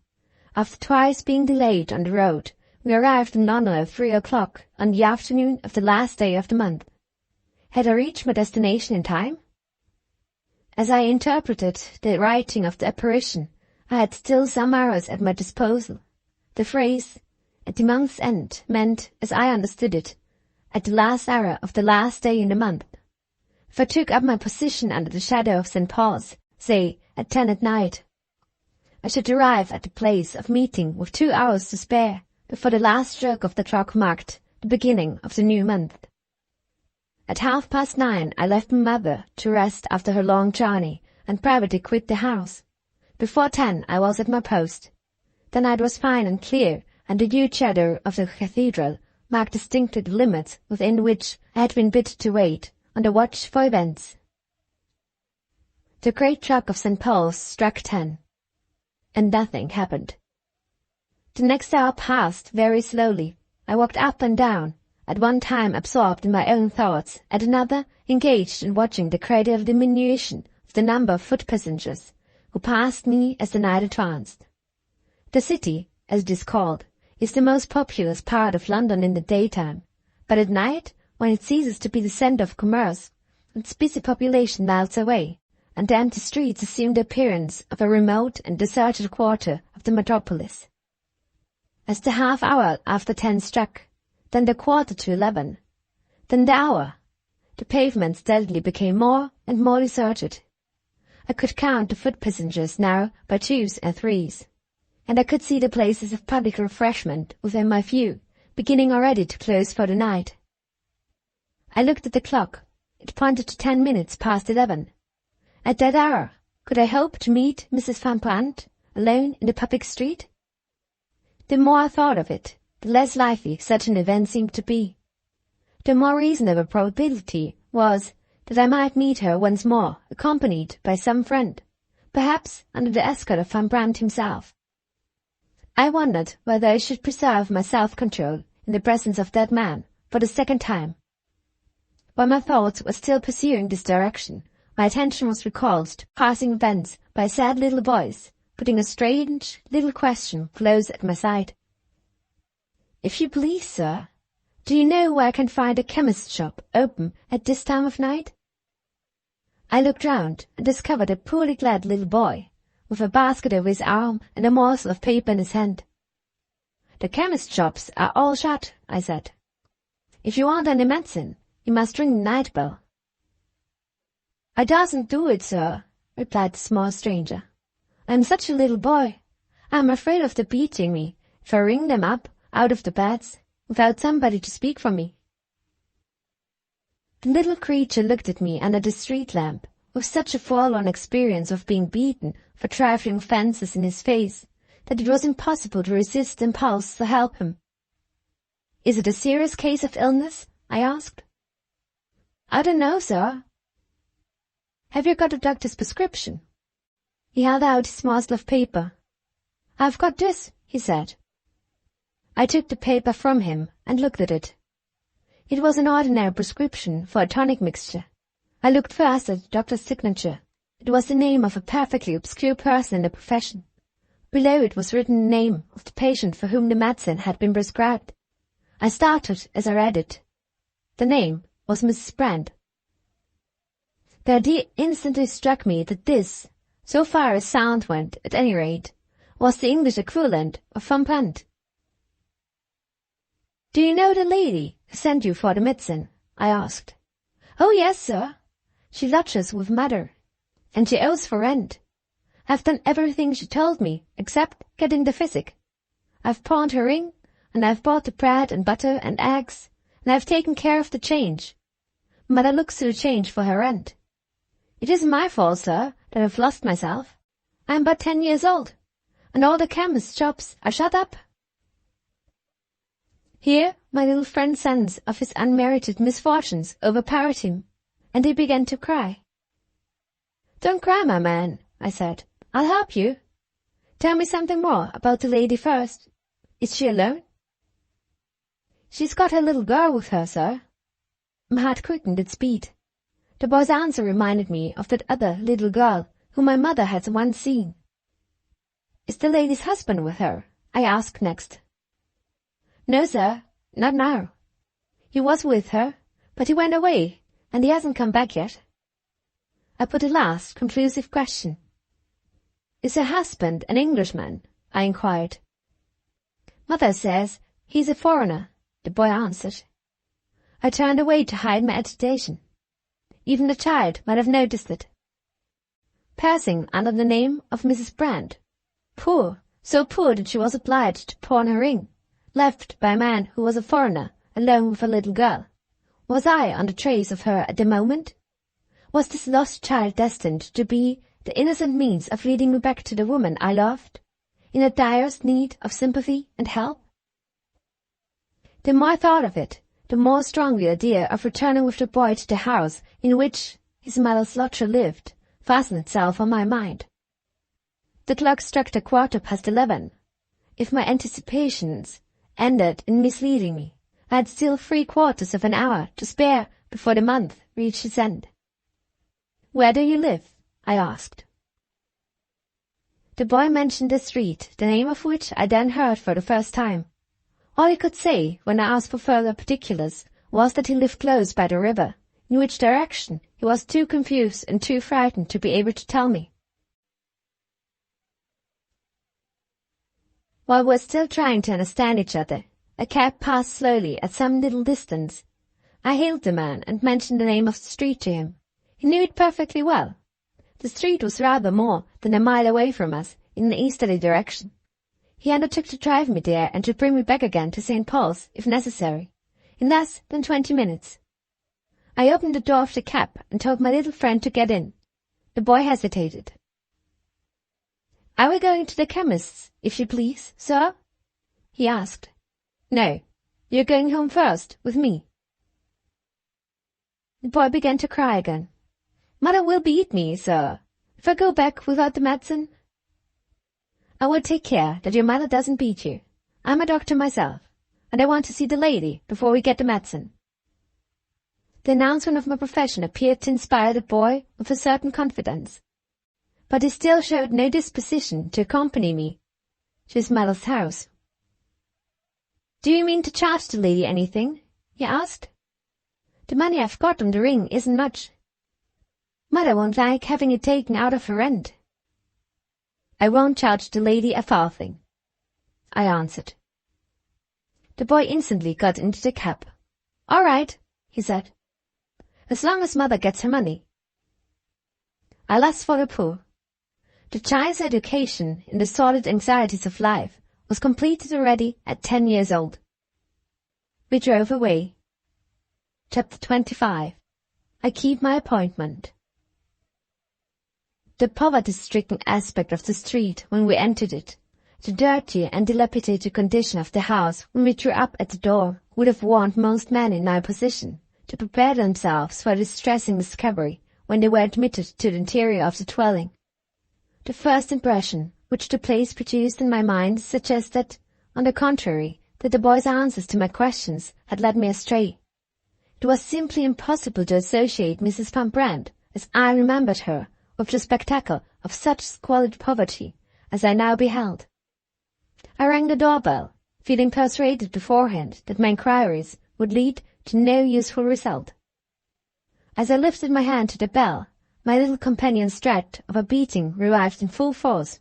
After twice being delayed on the road, we arrived in London at 3 o'clock on the afternoon of the last day of the month. Had I reached my destination in time? As I interpreted the writing of the apparition, I had still some hours at my disposal. The phrase, "at the month's end," meant, as I understood it, at the last hour of the last day in the month. If I took up my position under the shadow of St. Paul's, say, at 10 at night, I should arrive at the place of meeting with 2 hours to spare before the last stroke of the clock marked the beginning of the new month. At 9:30 I left my mother to rest after her long journey and privately quit the house. Before 10 I was at my post. The night was fine and clear, and the huge shadow of the cathedral marked distinctly the limits within which I had been bid to wait on the watch for events. The great clock of St. Paul's struck 10, and nothing happened. The next hour passed very slowly. I walked up and down, at one time absorbed in my own thoughts, at another engaged in watching the gradual diminution of the number of foot passengers who passed me as the night advanced. The city, as it is called, is the most populous part of London in the daytime, but at night, when it ceases to be the centre of commerce, its busy population melts away, and the empty streets assume the appearance of a remote and deserted quarter of the metropolis. As the half hour after 10 struck, then the quarter to 11, then the hour, the pavement steadily became more and more deserted. I could count the foot passengers now by 2s and 3s, and I could see the places of public refreshment within my view beginning already to close for the night. I looked at the clock. It pointed to 10 minutes past 11. At that hour, could I hope to meet Mrs. Van Brandt alone in the public street? The more I thought of it, the less likely such an event seemed to be. The more reasonable probability was that I might meet her once more, accompanied by some friend, perhaps under the escort of Van Brandt himself. I wondered whether I should preserve my self-control in the presence of that man for the second time. While my thoughts were still pursuing this direction, my attention was recalled to passing events by a sad little voice, putting a strange little question close at my side. "If you please, sir, do you know where I can find a chemist's shop open at this time of night?" I looked round and discovered a poorly clad little boy, with a basket over his arm and a morsel of paper in his hand. "The chemist shops are all shut," I said. "If you want any medicine, you must ring the night bell." "I doesn't do it, sir," replied the small stranger. "I'm such a little boy. I'm afraid of the beating me if I ring them up out of the beds without somebody to speak for me." The little creature looked at me under the street lamp, with such a forlorn experience of being beaten for trifling offences in his face, that it was impossible to resist the impulse to help him. "Is it a serious case of illness?" I asked. "I don't know, sir." "Have you got a doctor's prescription?" He held out his morsel of paper. "I've got this," he said. I took the paper from him and looked at it. It was an ordinary prescription for a tonic mixture. I looked first at the doctor's signature. It was the name of a perfectly obscure person in the profession. Below it was written the name of the patient for whom the medicine had been prescribed. I started as I read it. The name was Mrs. Brand. The idea instantly struck me that this, so far as sound went at any rate, was the English equivalent of Van Brandt. "Do you know the lady who sent you for the medicine?" I asked. "Oh, yes, sir. She lodges with mother, and she owes for rent. I've done everything she told me, except getting the physic. I've pawned her ring, and I've bought the bread and butter and eggs, and I've taken care of the change. Mother looks to the change for her rent. It isn't my fault, sir, that I've lost myself. I'm but 10 years old, and all the chemist's shops are shut up." Here my little friend's sense of his unmerited misfortunes overpowered him, and he began to cry. "Don't cry, my man," I said. "I'll help you. Tell me something more about the lady first. Is she alone?" "She's got her little girl with her, sir." My heart quickened its beat. The boy's answer reminded me of that other little girl whom my mother had once seen. "Is the lady's husband with her?" I asked next. "No, sir, not now. He was with her, but he went away, and he hasn't come back yet." I put a last conclusive question. "Is her husband an Englishman?" I inquired. "Mother says he's a foreigner," the boy answered. I turned away to hide my agitation. Even the child might have noticed it. Passing under the name of Mrs. Brand. Poor, so poor that she was obliged to pawn her ring, left by a man who was a foreigner, alone with a little girl. Was I on the trace of her at the moment? Was this lost child destined to be the innocent means of leading me back to the woman I loved, in the direst need of sympathy and help? The more I thought of it, the more strongly the idea of returning with the boy to the house in which his mother's lodger lived fastened itself on my mind. The clock struck the 11:15. If my anticipations ended in misleading me, I had still 3/4 of an hour to spare before the month reached its end. "Where do you live?" I asked. The boy mentioned a street, the name of which I then heard for the first time. All he could say, when I asked for further particulars, was that he lived close by the river, in which direction he was too confused and too frightened to be able to tell me. While we were still trying to understand each other, a cab passed slowly at some little distance. I hailed the man and mentioned the name of the street to him. He knew it perfectly well. The street was rather more than a mile away from us, in an easterly direction. He undertook to drive me there and to bring me back again to St. Paul's, if necessary, in less than 20 minutes. I opened the door of the cab and told my little friend to get in. The boy hesitated. "Are we going to the chemist's, if you please, sir?" he asked. "No, you're going home first, with me." The boy began to cry again. "Mother will beat me, sir, if I go back without the medicine." "I will take care that your mother doesn't beat you. I'm a doctor myself, and I want to see the lady before we get the medicine." The announcement of my profession appeared to inspire the boy with a certain confidence, but he still showed no disposition to accompany me to his mother's house. "Do you mean to charge the lady anything?" he asked. "The money I've got on the ring isn't much. Mother won't like having it taken out of her rent." "I won't charge the lady a farthing," I answered. The boy instantly got into the cab. "All right," he said, "as long as mother gets her money." Alas for the poor. The child's education in the sordid anxieties of life was completed already at 10 years old. We drove away. Chapter 25. I keep my appointment. The poverty-stricken aspect of the street when we entered it, the dirty and dilapidated condition of the house when we drew up at the door, would have warned most men in my position to prepare themselves for a distressing discovery when they were admitted to the interior of the dwelling. The first impression which the place produced in my mind suggested, on the contrary, that the boy's answers to my questions had led me astray. It was simply impossible to associate Mrs. Van Brandt, as I remembered her, with the spectacle of such squalid poverty as I now beheld. I rang the doorbell, feeling persuaded beforehand that my inquiries would lead to no useful result. As I lifted my hand to the bell, my little companion's dread of a beating revived in full force.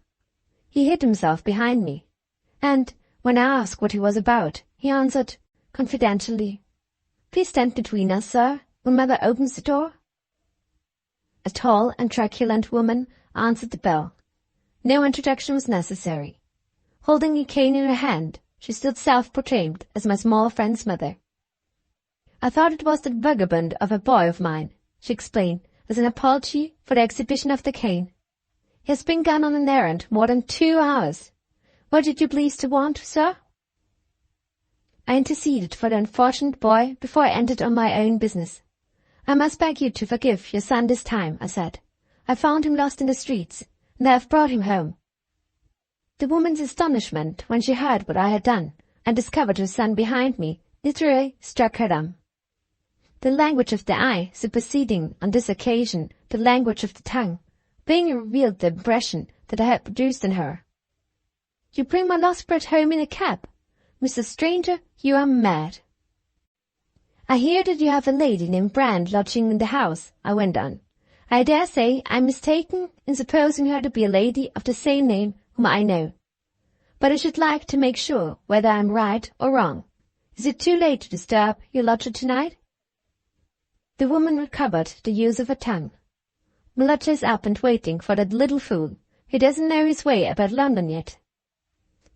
He hid himself behind me, and, when I asked what he was about, he answered, confidentially, "Please stand between us, sir, when mother opens the door." A tall and truculent woman answered the bell. No introduction was necessary. Holding a cane in her hand, she stood self-proclaimed as my small friend's mother. "I thought it was that vagabond of a boy of mine," she explained, as an apology for the exhibition of the cane. "He has been gone on an errand more than 2 hours. What did you please to want, sir?" I interceded for the unfortunate boy before I entered on my own business. "I must beg you to forgive your son this time," I said. "I found him lost in the streets, and I have brought him home." The woman's astonishment when she heard what I had done, and discovered her son behind me, literally struck her dumb. The language of the eye superseding on this occasion the language of the tongue, plainly revealed the impression that I had produced in her. "You bring my lost brat home in a cab? Mr. Stranger, you are mad." "I hear that you have a lady named Brand lodging in the house," I went on. "I dare say I am mistaken in supposing her to be a lady of the same name whom I know. But I should like to make sure whether I am right or wrong. Is it too late to disturb your lodger tonight?" The woman recovered the use of her tongue. "My lodger is up and waiting for that little fool. He doesn't know his way about London yet."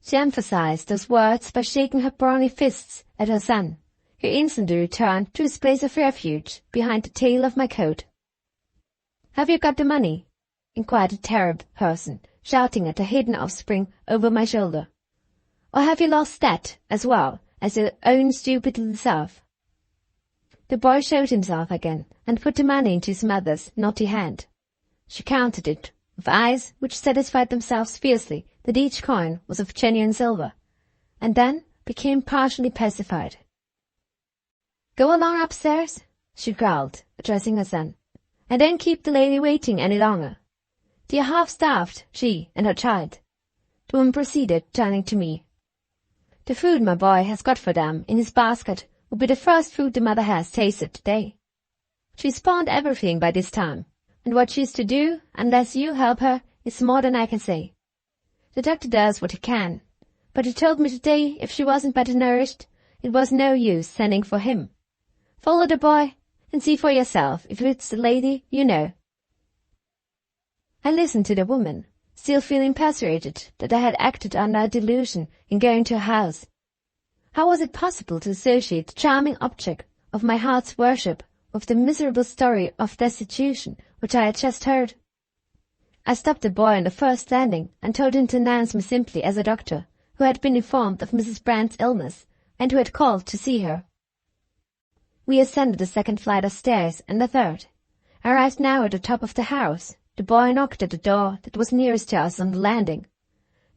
She emphasized those words by shaking her brawny fists at her son, who instantly returned to his place of refuge behind the tail of my coat. "Have you got the money?" inquired the terrible person, shouting at the hidden offspring over my shoulder. "Or have you lost that as well as your own stupid little self?" The boy showed himself again, and put the money into his mother's knotty hand. She counted it, with eyes which satisfied themselves fiercely that each coin was of genuine silver, and then became partially pacified. "Go along upstairs," she growled, addressing her son, "and don't keep the lady waiting any longer. They are half-starved, she and her child." The woman proceeded, turning to me. "The food my boy has got for them in his basket will be the first food the mother has tasted today. She's spawned everything by this time, and what she's to do, unless you help her, is more than I can say. The doctor does what he can, but he told me today if she wasn't better nourished, it was no use sending for him. Follow the boy, and see for yourself if it's the lady you know." I listened to the woman, still feeling persuaded that I had acted under a delusion in going to her house. How was it possible to associate the charming object of my heart's worship with the miserable story of destitution which I had just heard? I stopped the boy on the first landing and told him to announce me simply as a doctor who had been informed of Mrs. Brand's illness and who had called to see her. We ascended the second flight of stairs and the third. I arrived now at the top of the house. The boy knocked at the door that was nearest to us on the landing.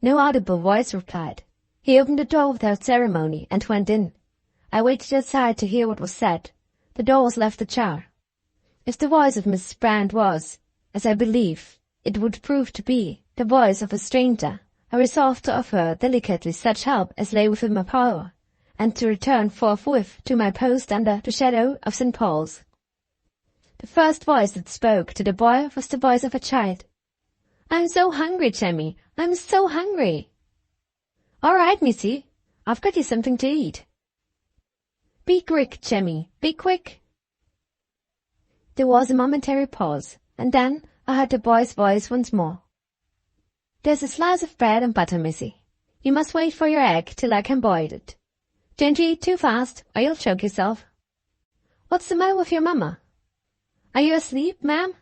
No audible voice replied. He opened the door without ceremony and went in. I waited outside to hear what was said. The door was left ajar. If the voice of Mrs. Brand was, as I believe it would prove to be, the voice of a stranger, I resolved to offer her delicately such help as lay within my power, and to return forthwith to my post under the shadow of St. Paul's. The first voice that spoke to the boy was the voice of a child. "I'm so hungry, Jemmy. I'm so hungry." "All right, missy. I've got you something to eat." "Be quick, Jemmy. Be quick." There was a momentary pause, and then I heard the boy's voice once more. "There's a slice of bread and butter, missy. You must wait for your egg till I can boil it. Don't you eat too fast, or you'll choke yourself." "What's the matter with your mamma?" "Are you asleep, ma'am?"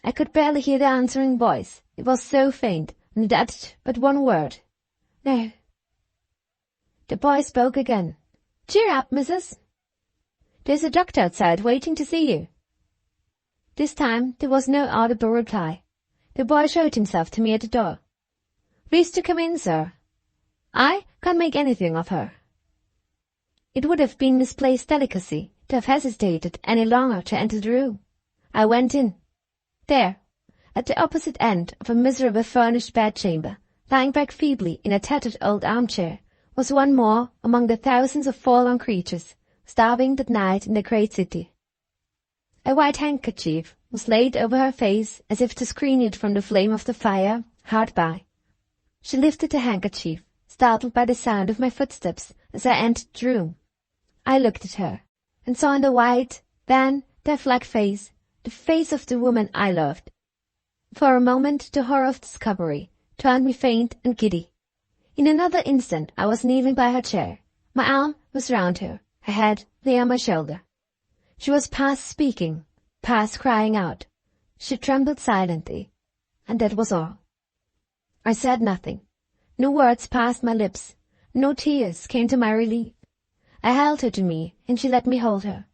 I could barely hear the answering voice. It was so faint, and it uttered but one word. "No." The boy spoke again. "Cheer up, missus. There's a doctor outside waiting to see you." This time there was no audible reply. the boy showed himself to me at the door. "Please to come in, sir. I can't make anything of her." It would have been misplaced delicacy to have hesitated any longer to enter the room. I went in. There, at the opposite end of a miserable furnished bedchamber, lying back feebly in a tattered old armchair, was one more among the thousands of forlorn creatures starving that night in the great city. A white handkerchief was laid over her face as if to screen it from the flame of the fire hard by. She lifted the handkerchief, startled by the sound of my footsteps as I entered the room. I looked at her, and saw in the white, wan, death-like face the face of the woman I loved. For a moment the horror of discovery turned me faint and giddy. In another instant I was kneeling by her chair. My arm was round her, her head lay on my shoulder. She was past speaking, past crying out. She trembled silently, and that was all. I said nothing. No words passed my lips. No tears came to my relief. I held her to me, and she let me hold her.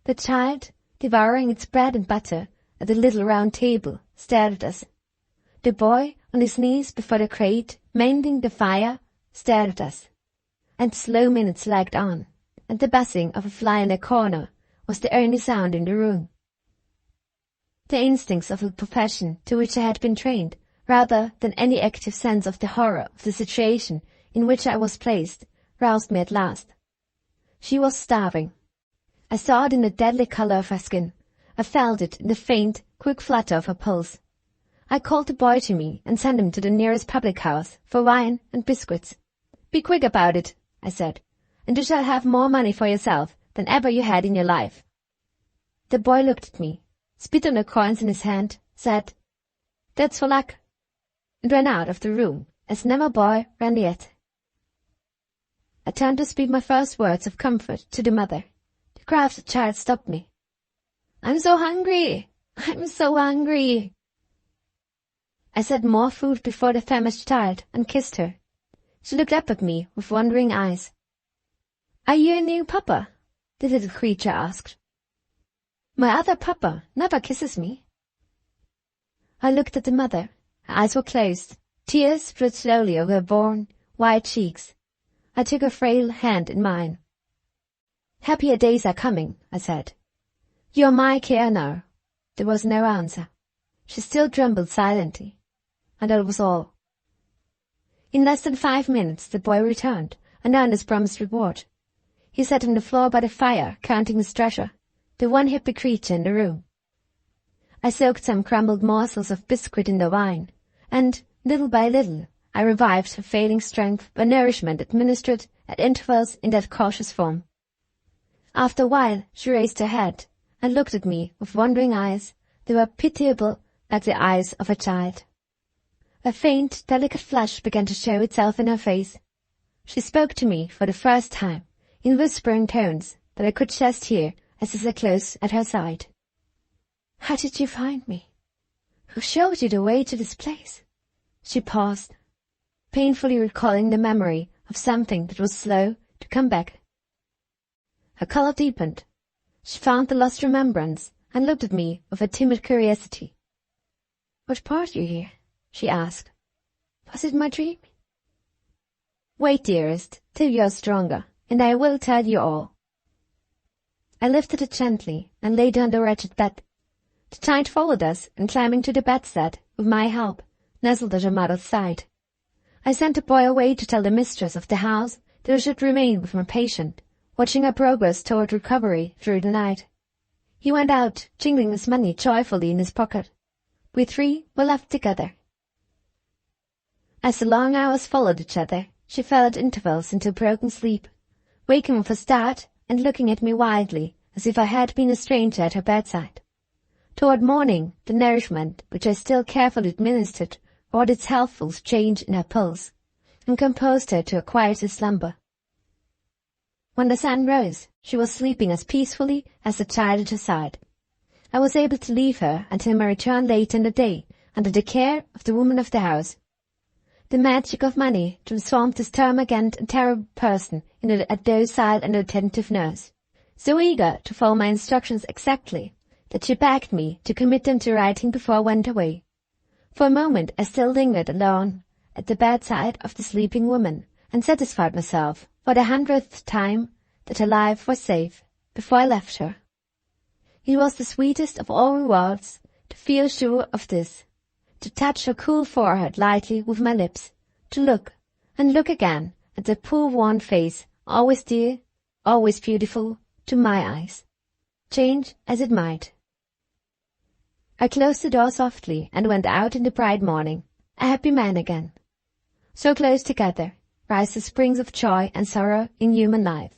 The child, devouring its bread and butter at the little round table, stared at us. The boy, on his knees before the grate, mending the fire, stared at us. And the slow minutes lagged on, and the buzzing of a fly in a corner was the only sound in the room. The instincts of the profession to which I had been trained, rather than any active sense of the horror of the situation in which I was placed, roused me at last. She was starving. I saw it in the deadly color of her skin. I felt it in the faint, quick flutter of her pulse. I called the boy to me and sent him to the nearest public house for wine and biscuits. "Be quick about it," I said, "and you shall have more money for yourself than ever you had in your life." The boy looked at me, spit on the coins in his hand, said, "That's for luck," and ran out of the room as never boy ran yet. I turned to speak my first words of comfort to the mother. The cry of the child stopped me. "I'm so hungry! I'm so hungry!" I set more food before the famished child and kissed her. She looked up at me with wondering eyes. "Are you a new papa?" the little creature asked. "My other papa never kisses me." I looked at the mother. Her eyes were closed. Tears flowed slowly over her worn, white cheeks. I took her frail hand in mine. "Happier days are coming," I said. "You are my care now." There was no answer. She still trembled silently, and that was all. In less than 5 minutes the boy returned, and earned his promised reward. He sat on the floor by the fire, counting his treasure, the one happy creature in the room. I soaked some crumbled morsels of biscuit in the wine, and, little by little, I revived her failing strength by nourishment administered at intervals in that cautious form. After a while she raised her head and looked at me with wondering eyes. They were pitiable like the eyes of a child. A faint, delicate flush began to show itself in her face. She spoke to me for the first time, in whispering tones that I could just hear as I sat close at her side. "How did you find me? Who showed you the way to this place?" She paused, painfully recalling the memory of something that was slow to come back. Her color deepened. She found the lost remembrance and looked at me with a timid curiosity. "What brought you here?" she asked. "Was it my dream?" "Wait, dearest, till you are stronger, and I will tell you all." I lifted her gently and laid her on the wretched bed. The child followed us, and climbing to the bedstead, with my help, nestled at her mother's side. I sent the boy away to tell the mistress of the house that I should remain with my patient, watching her progress toward recovery through the night. He went out, jingling his money joyfully in his pocket. We 3 were left together. As the long hours followed each other, she fell at intervals into broken sleep, waking with a start and looking at me wildly, as if I had been a stranger at her bedside. Toward morning, the nourishment, which I still carefully administered, wrought its healthful change in her pulse, and composed her to a quieter slumber. When the sun rose, she was sleeping as peacefully as the child at her side. I was able to leave her until my return later in the day, under the care of the woman of the house. The magic of money transformed this termagant and terrible person into a docile and attentive nurse, so eager to follow my instructions exactly that she begged me to commit them to writing before I went away. For a moment I still lingered alone at the bedside of the sleeping woman, and satisfied myself for the 100th time that her life was safe before I left her. It was the sweetest of all rewards to feel sure of this, to touch her cool forehead lightly with my lips, to look and look again at that poor worn face, always dear, always beautiful to my eyes, change as it might. I closed the door softly and went out in the bright morning, a happy man again. So close together rise the springs of joy and sorrow in human life.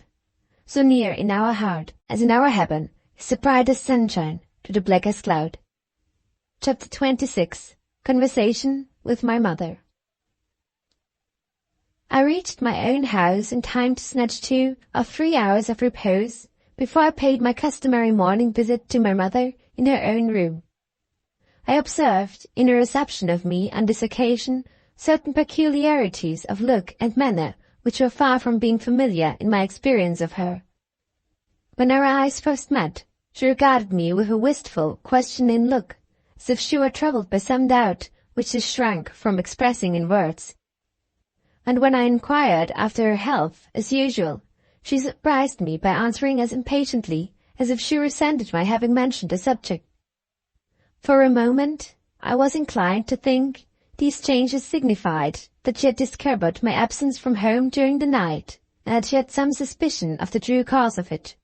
So near in our heart as in our heaven is the brightest sunshine to the blackest cloud. Chapter 26. Conversation with my mother. I reached my own house in time to snatch 2 or 3 hours of repose before I paid my customary morning visit to my mother in her own room. I observed in her reception of me on this occasion certain peculiarities of look and manner which were far from being familiar in my experience of her. When our eyes first met, she regarded me with a wistful, questioning look, as if she were troubled by some doubt which she shrank from expressing in words. And when I inquired after her health, as usual, she surprised me by answering as impatiently as if she resented my having mentioned the subject. For a moment I was inclined to think these changes signified that she had discovered my absence from home during the night, and that she had some suspicion of the true cause of it.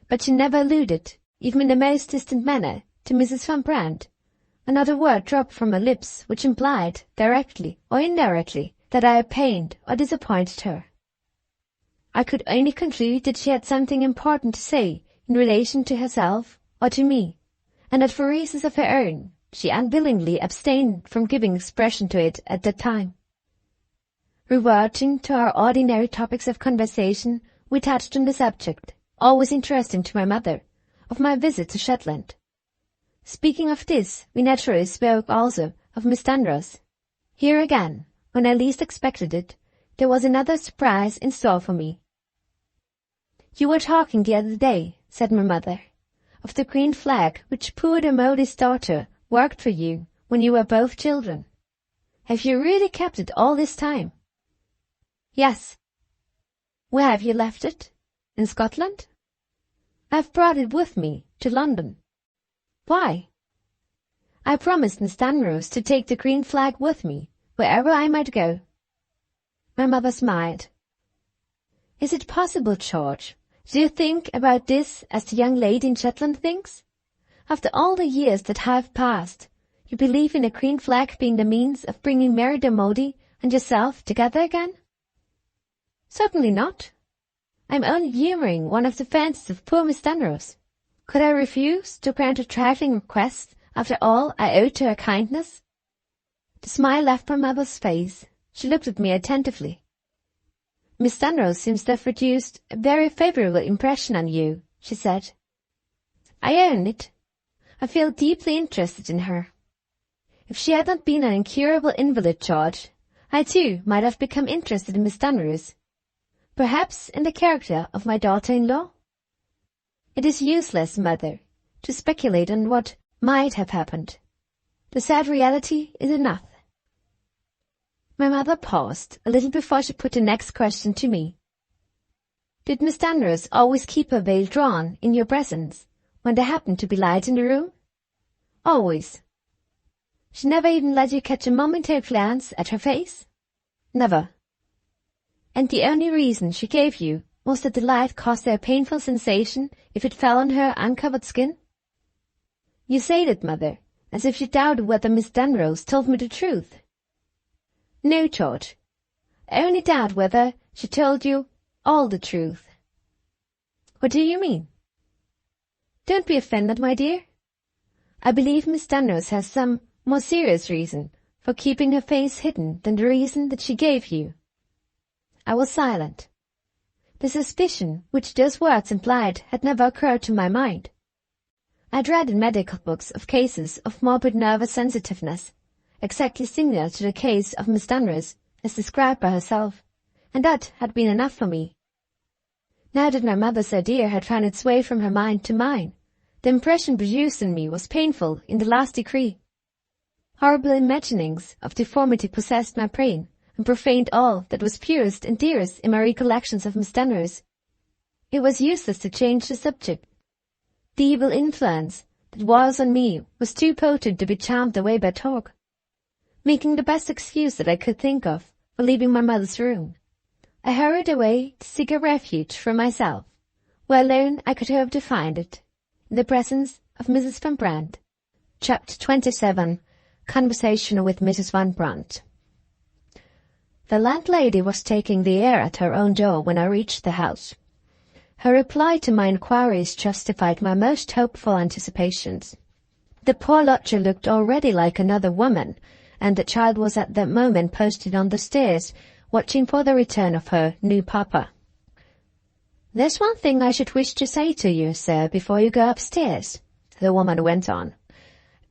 But she never alluded, even in the most distant manner, to Mrs. Van Brandt, and not a word dropped from her lips which implied, directly or indirectly, that I had pained or disappointed her. I could only conclude that she had something important to say in relation to herself or to me, and that for reasons of her own she unwillingly abstained from giving expression to it at that time. Reverting to our ordinary topics of conversation, we touched on the subject, always interesting to my mother, of my visit to Shetland. Speaking of this, we naturally spoke also of Miss Dunross. Here again, when I least expected it, there was another surprise in store for me. "You were talking the other day," said my mother, "of the green flag which poor de Mody's daughter worked for you when you were both children. Have you really kept it all this time?" "Yes." "Where have you left it? In Scotland?" "I have brought it with me to London." "Why?" "I promised Miss Dunross to take the green flag with me, wherever I might go." My mother smiled. "Is it possible, George? Do you think about this as the young lady in Shetland thinks? After all the years that have passed, you believe in a green flag being the means of bringing Mary de Mody and yourself together again?" "Certainly not. I am only humouring one of the fancies of poor Miss Dunross. Could I refuse to grant a trifling request after all I owed to her kindness?" The smile left my mother's face. She looked at me attentively. "Miss Dunross seems to have produced a very favourable impression on you," she said. "I own it. I feel deeply interested in her. If she had not been an incurable invalid, George, I too might have become interested in Miss Dunross, perhaps in the character of my daughter-in-law. It is useless, mother, to speculate on what might have happened. The sad reality is enough." My mother paused a little before she put the next question to me. "Did Miss Dunross always keep her veil drawn in your presence, when there happened to be light in the room?" "Always." "She never even let you catch a momentary glance at her face?" "Never." "And the only reason she gave you was that the light caused her a painful sensation if it fell on her uncovered skin?" "You say that, mother, as if you doubted whether Miss Dunross told me the truth." "No, George. I only doubt whether she told you all the truth." "What do you mean?" "Don't be offended, my dear. I believe Miss Dunross has some more serious reason for keeping her face hidden than the reason that she gave you." I was silent. The suspicion which those words implied had never occurred to my mind. I had read in medical books of cases of morbid nervous sensitiveness, exactly similar to the case of Miss Dunross as described by herself, and that had been enough for me. Now that my mother's idea had found its way from her mind to mine, the impression produced in me was painful in the last degree. Horrible imaginings of deformity possessed my brain and profaned all that was purest and dearest in my recollections of Miss Dunross. It was useless to change the subject. The evil influence that was on me was too potent to be charmed away by talk. Making the best excuse that I could think of for leaving my mother's room, I hurried away to seek a refuge for myself, where alone I could hope to find it, in the presence of Mrs. Van Brandt. Chapter 27. Conversation with Mrs. Van Brandt. The landlady was taking the air at her own door when I reached the house. Her reply to my inquiries justified my most hopeful anticipations. The poor lodger looked already like another woman, and the child was at that moment posted on the stairs, watching for the return of her new papa. "There's one thing I should wish to say to you, sir, before you go upstairs," the woman went on.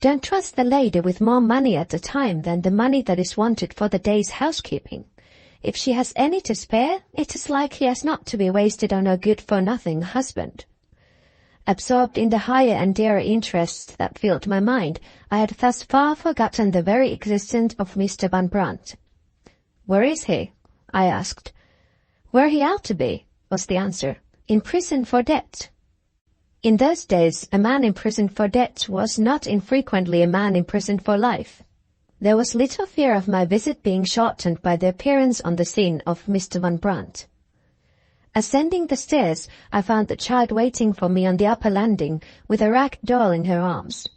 "Don't trust the lady with more money at a time than the money that is wanted for the day's housekeeping. If she has any to spare, it is likely as not to be wasted on her good-for-nothing husband." Absorbed in the higher and dearer interests that filled my mind, I had thus far forgotten the very existence of Mr. Van Brandt. "Where is he?" I asked. "Where he ought to be," was the answer. "In prison for debt." In those days, a man imprisoned for debt was not infrequently a man imprisoned for life. There was little fear of my visit being shortened by the appearance on the scene of Mr. Van Brandt. Ascending the stairs, I found the child waiting for me on the upper landing with a rag doll in her arms.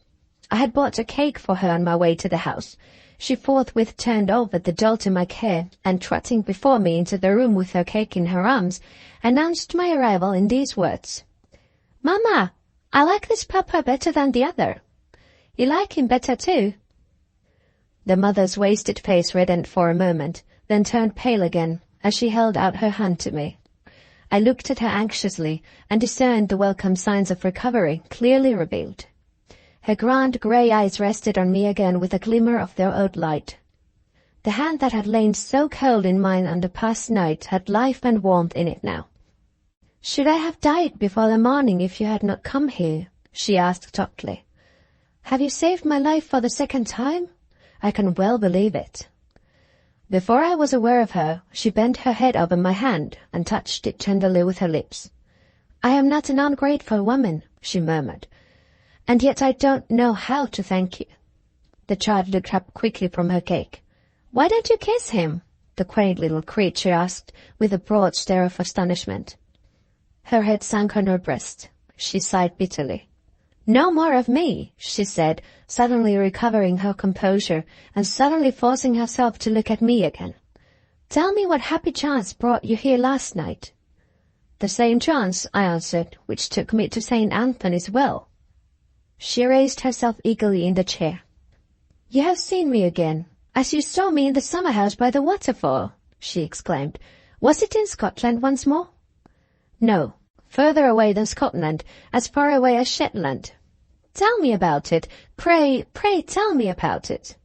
I had bought a cake for her on my way to the house. She forthwith turned over the doll to my care, and trotting before me into the room with her cake in her arms, announced my arrival in these words: "Mamma, I like this papa better than the other." "You like him better too?" The mother's wasted face reddened for a moment, then turned pale again as she held out her hand to me. I looked at her anxiously and discerned the welcome signs of recovery clearly revealed. Her grand grey eyes rested on me again with a glimmer of their old light. The hand that had lain so cold in mine on the past night had life and warmth in it now. "Should I have died before the morning if you had not come here?" she asked softly. "Have you saved my life for the second time? I can well believe it." Before I was aware of her, she bent her head over my hand and touched it tenderly with her lips. "I am not an ungrateful woman," she murmured, "and yet I don't know how to thank you." The child looked up quickly from her cake. "Why don't you kiss him?" the quaint little creature asked, with a broad stare of astonishment. Her head sank on her breast. She sighed bitterly. "No more of me," she said, suddenly recovering her composure and suddenly forcing herself to look at me again. "Tell me what happy chance brought you here last night." "The same chance," I answered, "which took me to St. Anthony's Well." She raised herself eagerly in the chair. "You have seen me again, as you saw me in the summer house by the waterfall," she exclaimed. "Was it in Scotland once more?" "No, further away than Scotland, as far away as Shetland." "Tell me about it. Pray tell me about it."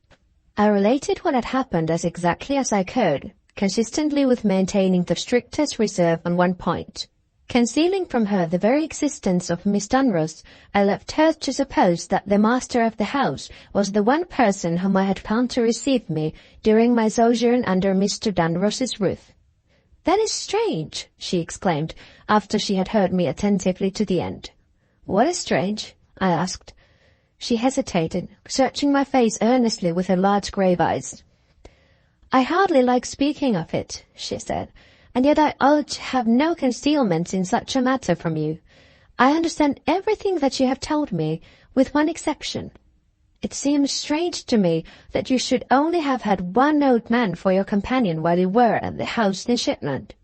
I related what had happened as exactly as I could, consistently with maintaining the strictest reserve on one point. Concealing from her the very existence of Miss Dunross, I left her to suppose that the master of the house was the one person whom I had found to receive me during my sojourn under Mr. Dunross's roof. "That is strange," she exclaimed, after she had heard me attentively to the end. "What is strange?" I asked. She hesitated, searching my face earnestly with her large grave eyes. "I hardly like speaking of it," she said, "and yet I ought to have no concealments in such a matter from you. I understand everything that you have told me, with one exception. It seems strange to me that you should only have had one old man for your companion while you were at the house in Shetland."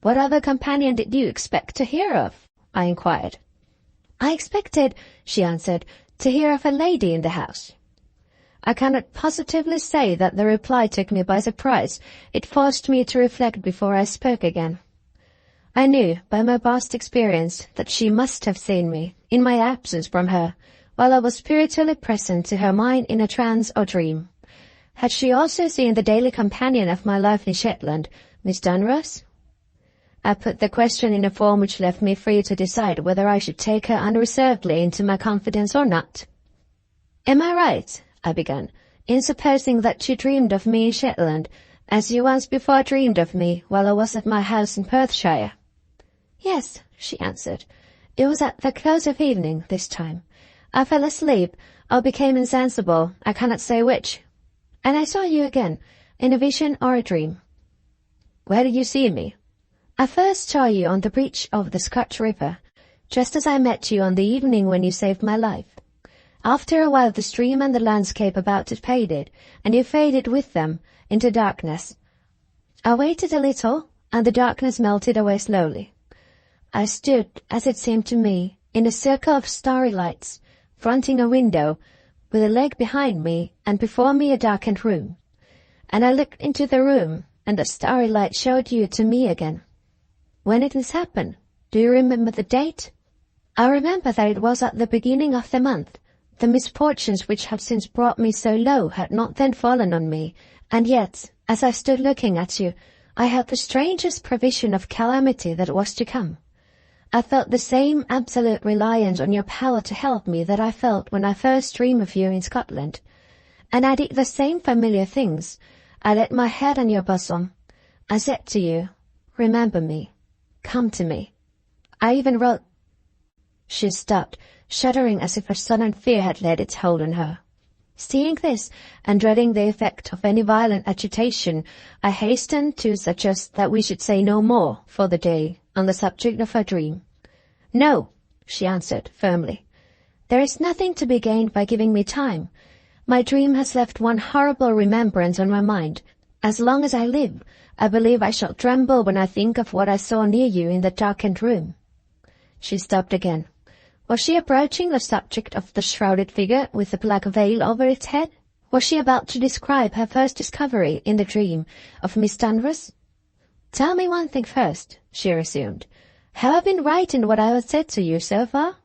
"What other companion did you expect to hear of?" I inquired. "I expected," she answered, "to hear of a lady in the house." I cannot positively say that the reply took me by surprise. It forced me to reflect before I spoke again. I knew, by my past experience, that she must have seen me, in my absence from her, while I was spiritually present to her mind in a trance or dream. Had she also seen the daily companion of my life in Shetland, Miss Dunross? I put the question in a form which left me free to decide whether I should take her unreservedly into my confidence or not. "Am I right," I began, in supposing that you dreamed of me in Shetland, as you once before dreamed of me while I was at my house in Perthshire. Yes, she answered. It was at the close of evening this time. I fell asleep, or became insensible, I cannot say which. And I saw you again, in a vision or a dream. Where did you see me? I first saw you on the beach of the Scotch River, just as I met you on the evening when you saved my life. After a while the stream and the landscape about it faded, and you faded with them into darkness. I waited a little, and the darkness melted away slowly. I stood, as it seemed to me, in a circle of starry lights, fronting a window, with a lake behind me, and before me a darkened room. And I looked into the room, and the starry light showed you to me again. When did this happen? Do you remember the date? I remember that it was at the beginning of the month. The misfortunes which have since brought me so low had not then fallen on me, and yet, as I stood looking at you, I had the strangest prevision of calamity that was to come. I felt the same absolute reliance on your power to help me that I felt when I first dreamed of you in Scotland. And I did the same familiar things. I laid my head on your bosom. I said to you, remember me. Come to me. I even wrote... She stopped, shuddering as if a sudden fear had laid its hold on her. Seeing this, and dreading the effect of any violent agitation, I hastened to suggest that we should say no more, for the day, on the subject of her dream. No, she answered firmly. There is nothing to be gained by giving me time. My dream has left one horrible remembrance on my mind. As long as I live, I believe I shall tremble when I think of what I saw near you in the darkened room. She stopped again. Was she approaching the subject of the shrouded figure with the black veil over its head? Was she about to describe her first discovery in the dream of Miss Danvers? Tell me one thing first, she resumed. Have I been right in what I have said to you so far?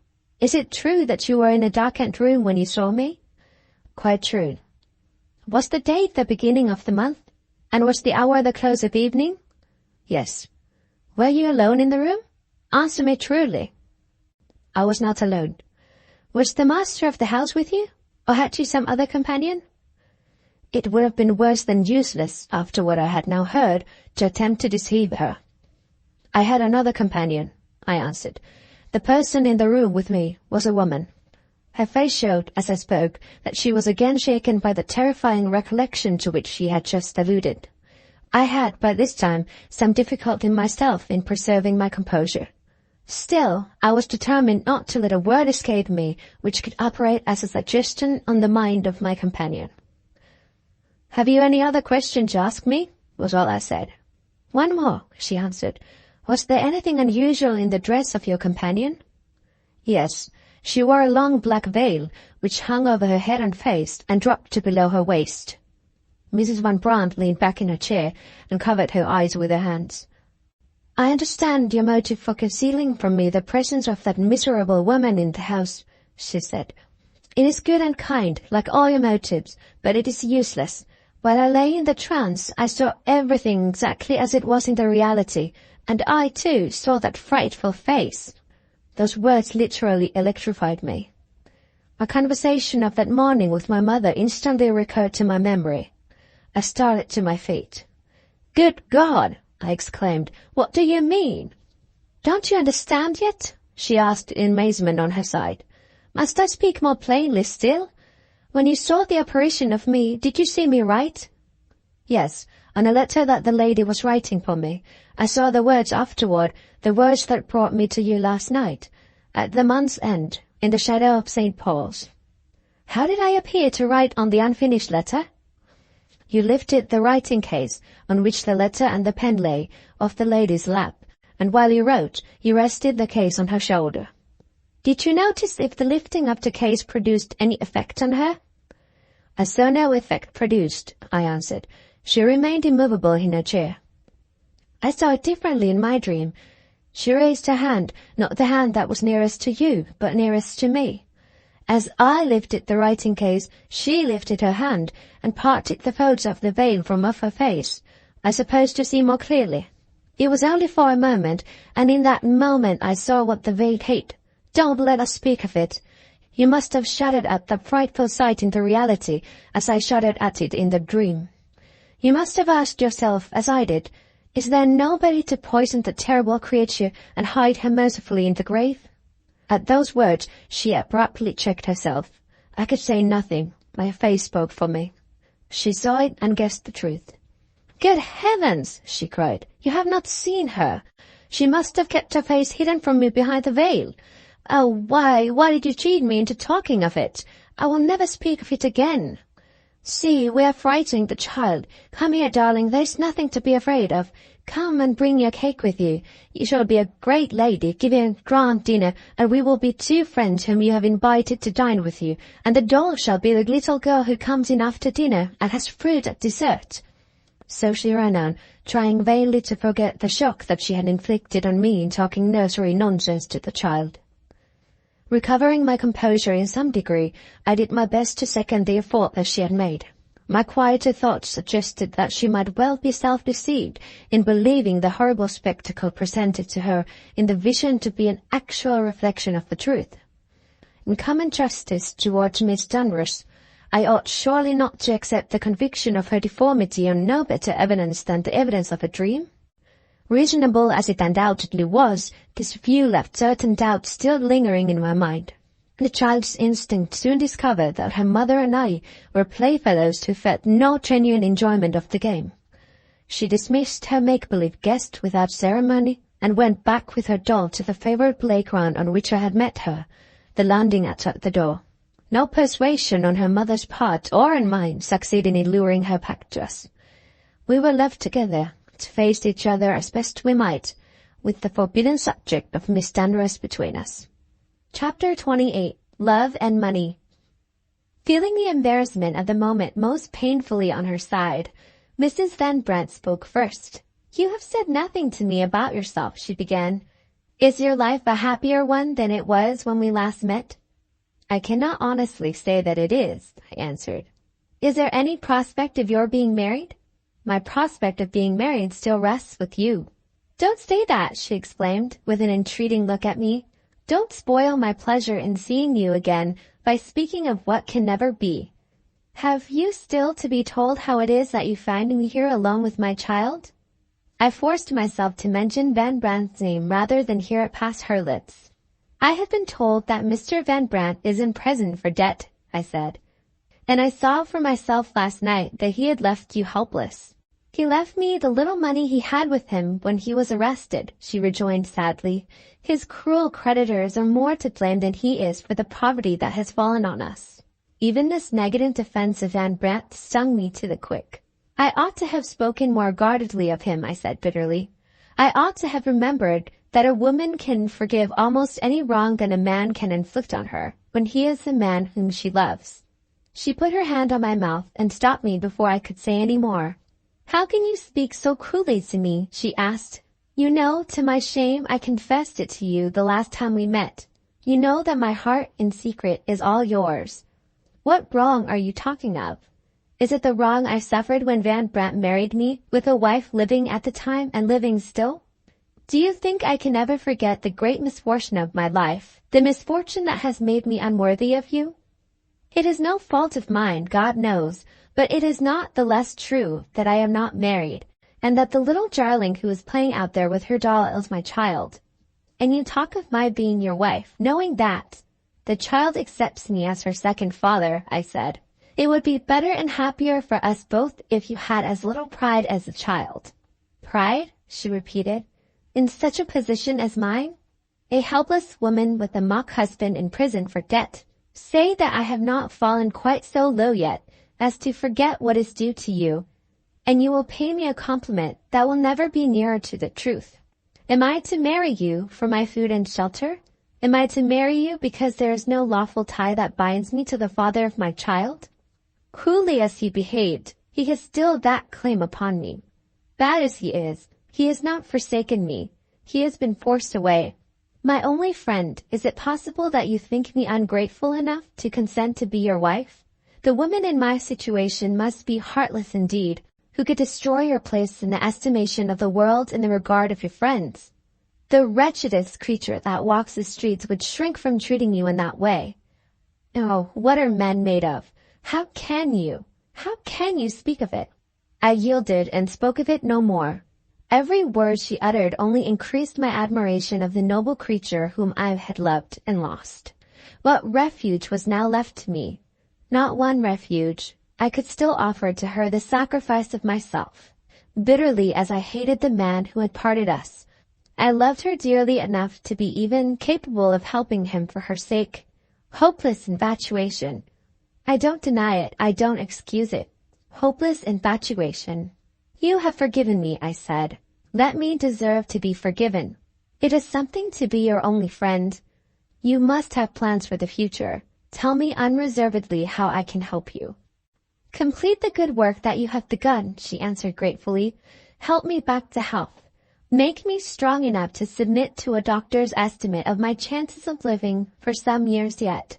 Is it true that you were in a darkened room when you saw me? Quite true. Was the date the beginning of the month? And was the hour the close of evening? Yes. Were you alone in the room? Answer me truly. I was not alone. Was the master of the house with you, or had you some other companion? It would have been worse than useless, after what I had now heard, to attempt to deceive her. I had another companion, I answered. The person in the room with me was a woman. Her face showed, as I spoke, that she was again shaken by the terrifying recollection to which she had just alluded. I had, by this time, some difficulty myself in preserving my composure. Still, I was determined not to let a word escape me which could operate as a suggestion on the mind of my companion. Have you any other question to ask me? Was all I said. One more, she answered. Was there anything unusual in the dress of your companion? Yes, she wore a long black veil, which hung over her head and face and dropped to below her waist. Mrs. Van Brandt leaned back in her chair and covered her eyes with her hands. I understand your motive for concealing from me the presence of that miserable woman in the house, she said. It is good and kind, like all your motives, but it is useless. While I lay in the trance, I saw everything exactly as it was in the reality, and I, too, saw that frightful face. Those words literally electrified me. My conversation of that morning with my mother instantly recurred to my memory. I started to my feet. Good God! I exclaimed. What do you mean? Don't you understand yet? She asked in amazement on her side. Must I speak more plainly still? When you saw the apparition of me, did you see me write? Yes, on a letter that the lady was writing for me. I saw the words afterward, the words that brought me to you last night, at the month's end, in the shadow of St. Paul's. How did I appear to write on the unfinished letter? You lifted the writing case, on which the letter and the pen lay, off the lady's lap, and while you wrote, you rested the case on her shoulder. Did you notice if the lifting of the case produced any effect on her? I saw no effect produced, I answered. She remained immovable in her chair. I saw it differently in my dream. She raised her hand, not the hand that was nearest to you, but nearest to me. As I lifted the writing case, she lifted her hand and parted the folds of the veil from off her face, I suppose to see more clearly. It was only for a moment, and in that moment I saw what the veil hid. Don't let us speak of it. You must have shuddered at the frightful sight in the reality as I shuddered at it in the dream. You must have asked yourself, as I did, is there nobody to poison the terrible creature and hide her mercifully in the grave? At those words she abruptly checked herself. I could say nothing. My face spoke for me. She saw it and guessed the truth. "Good heavens!" she cried. "You have not seen her. She must have kept her face hidden from me behind the veil. Oh, why did you cheat me into talking of it? I will never speak of it again. See, we are frightening the child. Come here, darling, there's nothing to be afraid of. Come and bring your cake with you. You shall be a great lady, giving a grand dinner, and we will be 2 friends whom you have invited to dine with you, and the doll shall be the little girl who comes in after dinner and has fruit at dessert." So she ran on, trying vainly to forget the shock that she had inflicted on me in talking nursery nonsense to the child. Recovering my composure in some degree, I did my best to second the effort that she had made. My quieter thoughts suggested that she might well be self-deceived in believing the horrible spectacle presented to her in the vision to be an actual reflection of the truth. In common justice towards Miss Dunross, I ought surely not to accept the conviction of her deformity on no better evidence than the evidence of a dream. Reasonable as it undoubtedly was, this view left certain doubts still lingering in my mind. The child's instinct soon discovered that her mother and I were playfellows who felt no genuine enjoyment of the game. She dismissed her make-believe guest without ceremony and went back with her doll to the favorite playground on which I had met her, the landing at the door. No persuasion on her mother's part or on mine succeeded in luring her back to us. We were left together, to face each other as best we might, with the forbidden subject of Miss Dunross between us. Chapter 28. Love and Money. Feeling the embarrassment of the moment most painfully on her side, Mrs. Van Brandt spoke first. "You have said nothing to me about yourself," she began. "Is your life a happier one than it was when we last met?" "I cannot honestly say that it is," I answered. "Is there any prospect of your being married?" "My prospect of being married still rests with you." "Don't say that," she exclaimed, with an entreating look at me. "Don't spoil my pleasure in seeing you again by speaking of what can never be. Have you still to be told how it is that you find me here alone with my child?" I forced myself to mention Van Brandt's name rather than hear it pass her lips. "I have been told that Mr. Van Brandt is in prison for debt," I said. "And I saw for myself last night that he had left you helpless." "He left me the little money he had with him when he was arrested," she rejoined sadly. "His cruel creditors are more to blame than he is for the poverty that has fallen on us." Even this negative defense of Van Brandt stung me to the quick. "I ought to have spoken more guardedly of him," I said bitterly. "I ought to have remembered that a woman can forgive almost any wrong that a man can inflict on her when he is the man whom she loves." She put her hand on my mouth and stopped me before I could say any more. "How can you speak so cruelly to me?" she asked. "You know, to my shame, I confessed it to you the last time we met. You know that my heart in secret is all yours. What wrong are you talking of? Is it the wrong I suffered when Van Brandt married me, with a wife living at the time and living still? Do you think I can ever forget the great misfortune of my life, the misfortune that has made me unworthy of you? It is no fault of mine, God knows, but it is not the less true that I am not married, and that the little darling who is playing out there with her doll is my child. And you talk of my being your wife, knowing that the child accepts me as her second father," I said. "It would be better and happier for us both if you had as little pride as the child." "Pride?" she repeated. "In such a position as mine? A helpless woman with a mock husband in prison for debt. Say that I have not fallen quite so low yet as to forget what is due to you, and you will pay me a compliment that will never be nearer to the truth. Am I to marry you for my food and shelter? Am I to marry you because there is no lawful tie that binds me to the father of my child? Cruelly as he behaved, he has still that claim upon me. Bad as he has not forsaken me. He has been forced away. My only friend, is it possible that you think me ungrateful enough to consent to be your wife? The woman in my situation must be heartless indeed, who could destroy your place in the estimation of the world in the regard of your friends. The wretchedest creature that walks the streets would shrink from treating you in that way. Oh, what are men made of? How can you speak of it? I yielded and spoke of it no more. Every word she uttered only increased my admiration of the noble creature whom I had loved and lost. What refuge was now left to me? Not one refuge. I could still offer to her the sacrifice of myself. Bitterly as I hated the man who had parted us, I loved her dearly enough to be even capable of helping him for her sake. Hopeless infatuation. I don't deny it, I don't excuse it. Hopeless infatuation. You have forgiven me, I said. Let me deserve to be forgiven. It is something to be your only friend. You must have plans for the future. Tell me unreservedly how I can help you. Complete the good work that you have begun, she answered gratefully. Help me back to health. Make me strong enough to submit to a doctor's estimate of my chances of living for some years yet.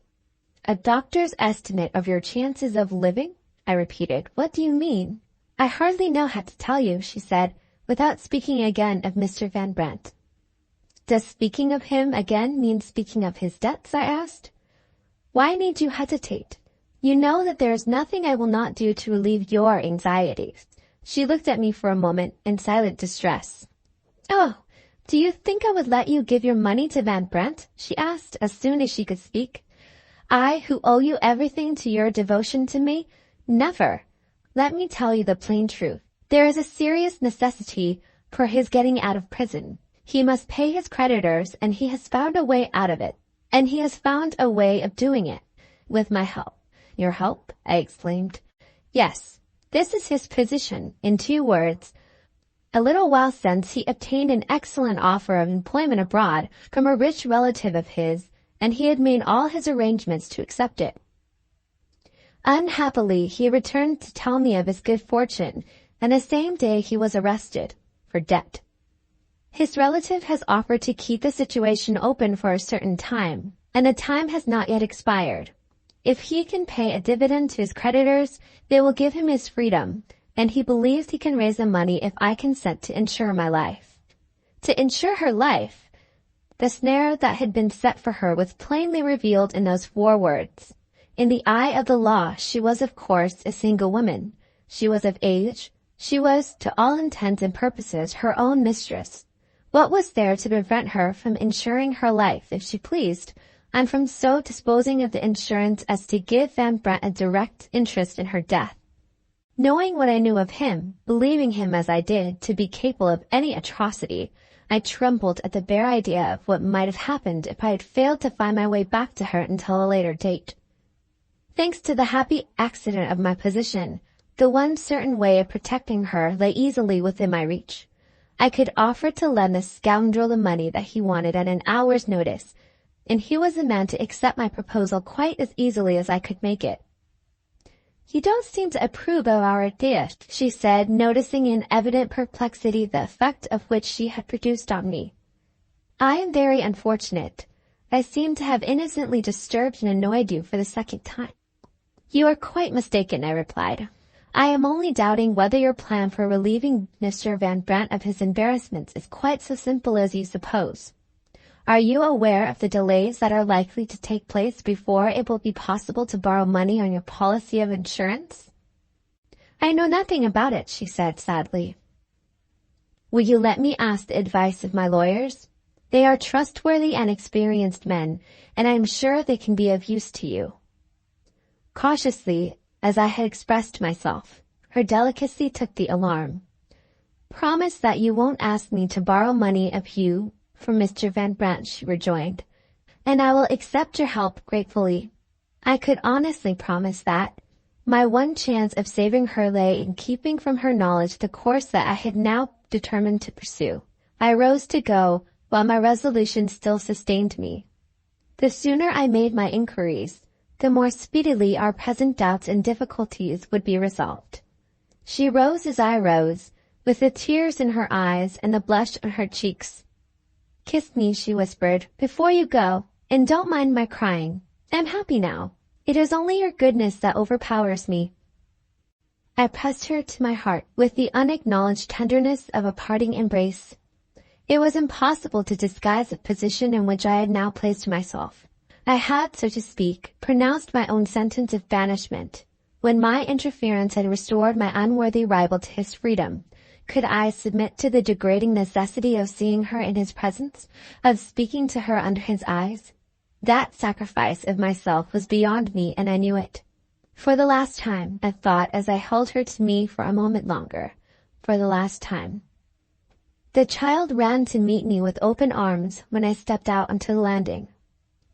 A doctor's estimate of your chances of living? I repeated. What do you mean? I hardly know how to tell you, she said, without speaking again of Mr. Van Brandt. Does speaking of him again mean speaking of his debts? I asked. Why need you hesitate? You know that there is nothing I will not do to relieve your anxieties. She looked at me for a moment in silent distress. Oh, do you think I would let you give your money to Van Brandt? She asked as soon as she could speak. I, who owe you everything to your devotion to me? Never. Let me tell you the plain truth. There is a serious necessity for his getting out of prison. He must pay his creditors, and he has found a way out of it. And he has found a way of doing it. With my help. Your help? I exclaimed. Yes, this is his position, in 2 words. A little while since he obtained an excellent offer of employment abroad from a rich relative of his, and he had made all his arrangements to accept it. Unhappily, he returned to tell me of his good fortune, and the same day he was arrested for debt. His relative has offered to keep the situation open for a certain time, and the time has not yet expired. If he can pay a dividend to his creditors, they will give him his freedom, and he believes he can raise the money if I consent to insure my life. To insure her life? The snare that had been set for her was plainly revealed in those 4 words. In the eye of the law, she was of course a single woman. She was of age. She was, to all intents and purposes, her own mistress. What was there to prevent her from insuring her life if she pleased, and from so disposing of the insurance as to give Van Brandt a direct interest in her death? Knowing what I knew of him, believing him as I did to be capable of any atrocity, I trembled at the bare idea of what might have happened if I had failed to find my way back to her until a later date. Thanks to the happy accident of my position, the one certain way of protecting her lay easily within my reach. I could offer to lend the scoundrel the money that he wanted at an hour's notice, and he was the man to accept my proposal quite as easily as I could make it. You don't seem to approve of our idea, she said, noticing in evident perplexity the effect of which she had produced on me. I am very unfortunate. I seem to have innocently disturbed and annoyed you for the 2nd time. You are quite mistaken, I replied. I am only doubting whether your plan for relieving Mr. Van Brandt of his embarrassments is quite so simple as you suppose. Are you aware of the delays that are likely to take place before it will be possible to borrow money on your policy of insurance? I know nothing about it, she said sadly. Will you let me ask the advice of my lawyers? They are trustworthy and experienced men, and I am sure they can be of use to you. Cautiously, as I had expressed myself, her delicacy took the alarm. Promise that you won't ask me to borrow money of you from Mr. Van Brandt, she rejoined, and I will accept your help gratefully. I could honestly promise that. My one chance of saving her lay in keeping from her knowledge the course that I had now determined to pursue. I rose to go, while my resolution still sustained me. The sooner I made my inquiries, the more speedily our present doubts and difficulties would be resolved. She rose as I rose, with the tears in her eyes and the blush on her cheeks. Kiss me, she whispered, before you go, and don't mind my crying. I'm happy now. It is only your goodness that overpowers me. I pressed her to my heart with the unacknowledged tenderness of a parting embrace. It was impossible to disguise the position in which I had now placed myself. I had, so to speak, pronounced my own sentence of banishment. When my interference had restored my unworthy rival to his freedom, could I submit to the degrading necessity of seeing her in his presence, of speaking to her under his eyes? That sacrifice of myself was beyond me, and I knew it. For the last time, I thought as I held her to me for a moment longer. For the last time. The child ran to meet me with open arms when I stepped out onto the landing.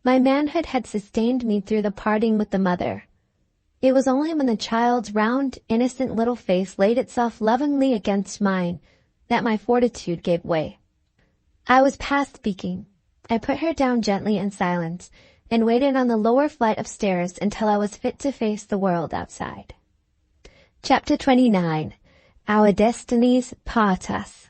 My manhood had sustained me through the parting with the mother. It was only when the child's round, innocent little face laid itself lovingly against mine that my fortitude gave way. I was past speaking. I put her down gently in silence and waited on the lower flight of stairs until I was fit to face the world outside. Chapter 29. Our Destinies Part Us.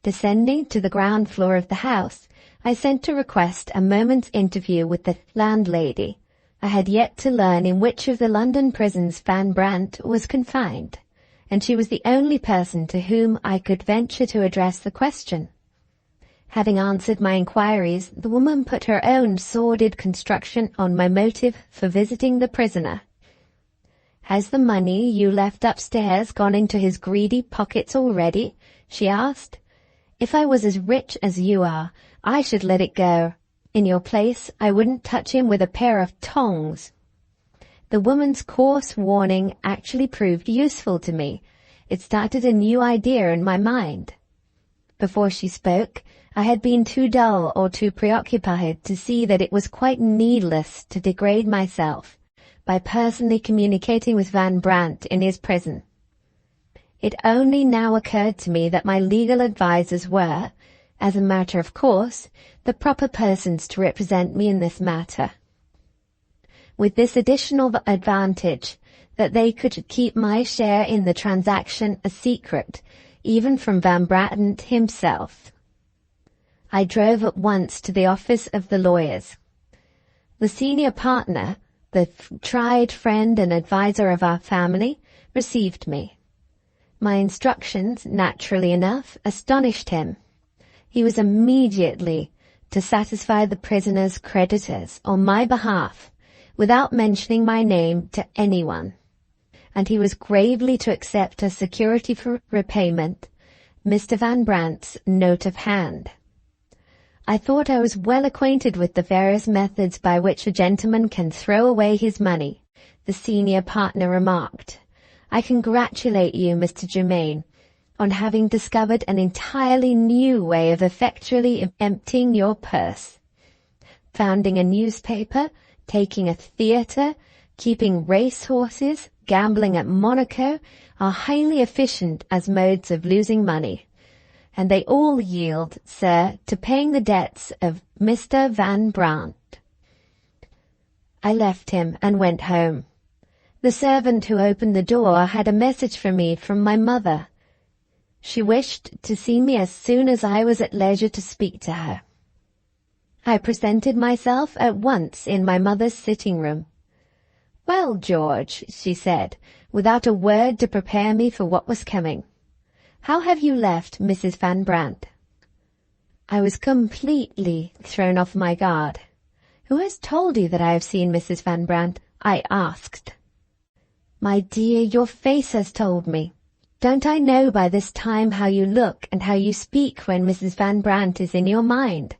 Descending to the ground floor of the house, I sent to request a moment's interview with the landlady. I had yet to learn in which of the London prisons Van Brandt was confined, and she was the only person to whom I could venture to address the question. Having answered my inquiries, the woman put her own sordid construction on my motive for visiting the prisoner. "Has the money you left upstairs gone into his greedy pockets already?" she asked. "If I was as rich as you are, I should let it go. In your place, I wouldn't touch him with a pair of tongs." The woman's coarse warning actually proved useful to me. It started a new idea in my mind. Before she spoke, I had been too dull or too preoccupied to see that it was quite needless to degrade myself by personally communicating with Van Brandt in his prison. It only now occurred to me that my legal advisers were, as a matter of course, the proper persons to represent me in this matter. With this additional advantage, that they could keep my share in the transaction a secret, even from Van Brandt himself. I drove at once to the office of the lawyers. The senior partner, the tried friend and adviser of our family, received me. My instructions, naturally enough, astonished him. He was immediately to satisfy the prisoner's creditors on my behalf, without mentioning my name to anyone, and he was gravely to accept as security for repayment Mr. Van Brandt's note of hand. I thought I was well acquainted with the various methods by which a gentleman can throw away his money, the senior partner remarked. "I congratulate you, Mr. Germain, on having discovered an entirely new way of effectually emptying your purse. Founding a newspaper, taking a theatre, keeping racehorses, gambling at Monaco are highly efficient as modes of losing money, and they all yield, sir, to paying the debts of Mr. Van Brandt." I left him and went home. The servant who opened the door had a message for me from my mother. She wished to see me as soon as I was at leisure to speak to her. I presented myself at once in my mother's sitting room. "Well, George," she said, without a word to prepare me for what was coming, "how have you left Mrs. Van Brandt?" I was completely thrown off my guard. "Who has told you that I have seen Mrs. Van Brandt?" I asked. "My dear, your face has told me. Don't I know by this time how you look and how you speak when Mrs. Van Brandt is in your mind?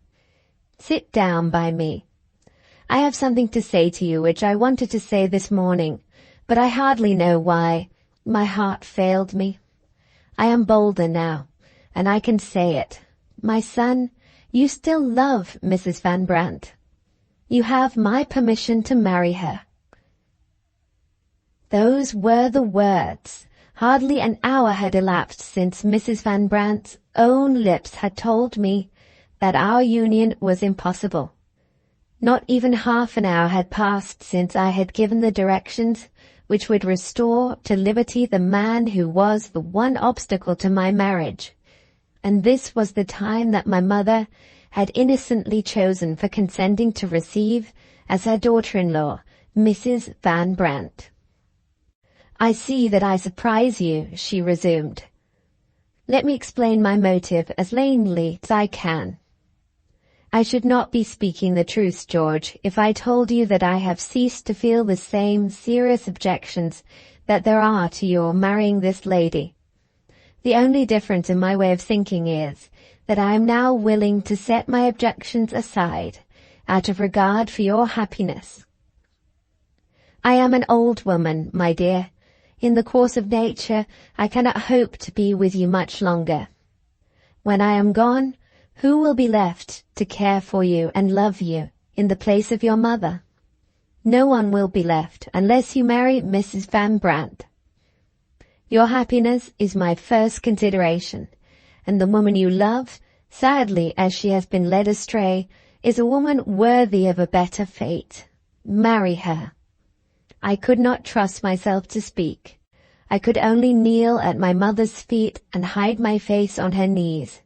Sit down by me. I have something to say to you which I wanted to say this morning, but I hardly know why. My heart failed me. I am bolder now, and I can say it. My son, you still love Mrs. Van Brandt. You have my permission to marry her." Those were the words. Hardly an hour had elapsed since Mrs. Van Brandt's own lips had told me that our union was impossible. Not even half an hour had passed since I had given the directions which would restore to liberty the man who was the one obstacle to my marriage, and this was the time that my mother had innocently chosen for consenting to receive as her daughter-in-law Mrs. Van Brandt. "I see that I surprise you," she resumed. "Let me explain my motive as plainly as I can. I should not be speaking the truth, George, if I told you that I have ceased to feel the same serious objections that there are to your marrying this lady. The only difference in my way of thinking is that I am now willing to set my objections aside out of regard for your happiness. I am an old woman, my dear. In the course of nature, I cannot hope to be with you much longer. When I am gone, who will be left to care for you and love you in the place of your mother? No one will be left unless you marry Mrs. Van Brandt. Your happiness is my first consideration, and the woman you love, sadly as she has been led astray, is a woman worthy of a better fate. Marry her. I could not trust myself to speak. I could only kneel at my mother's feet and hide my face on her knees,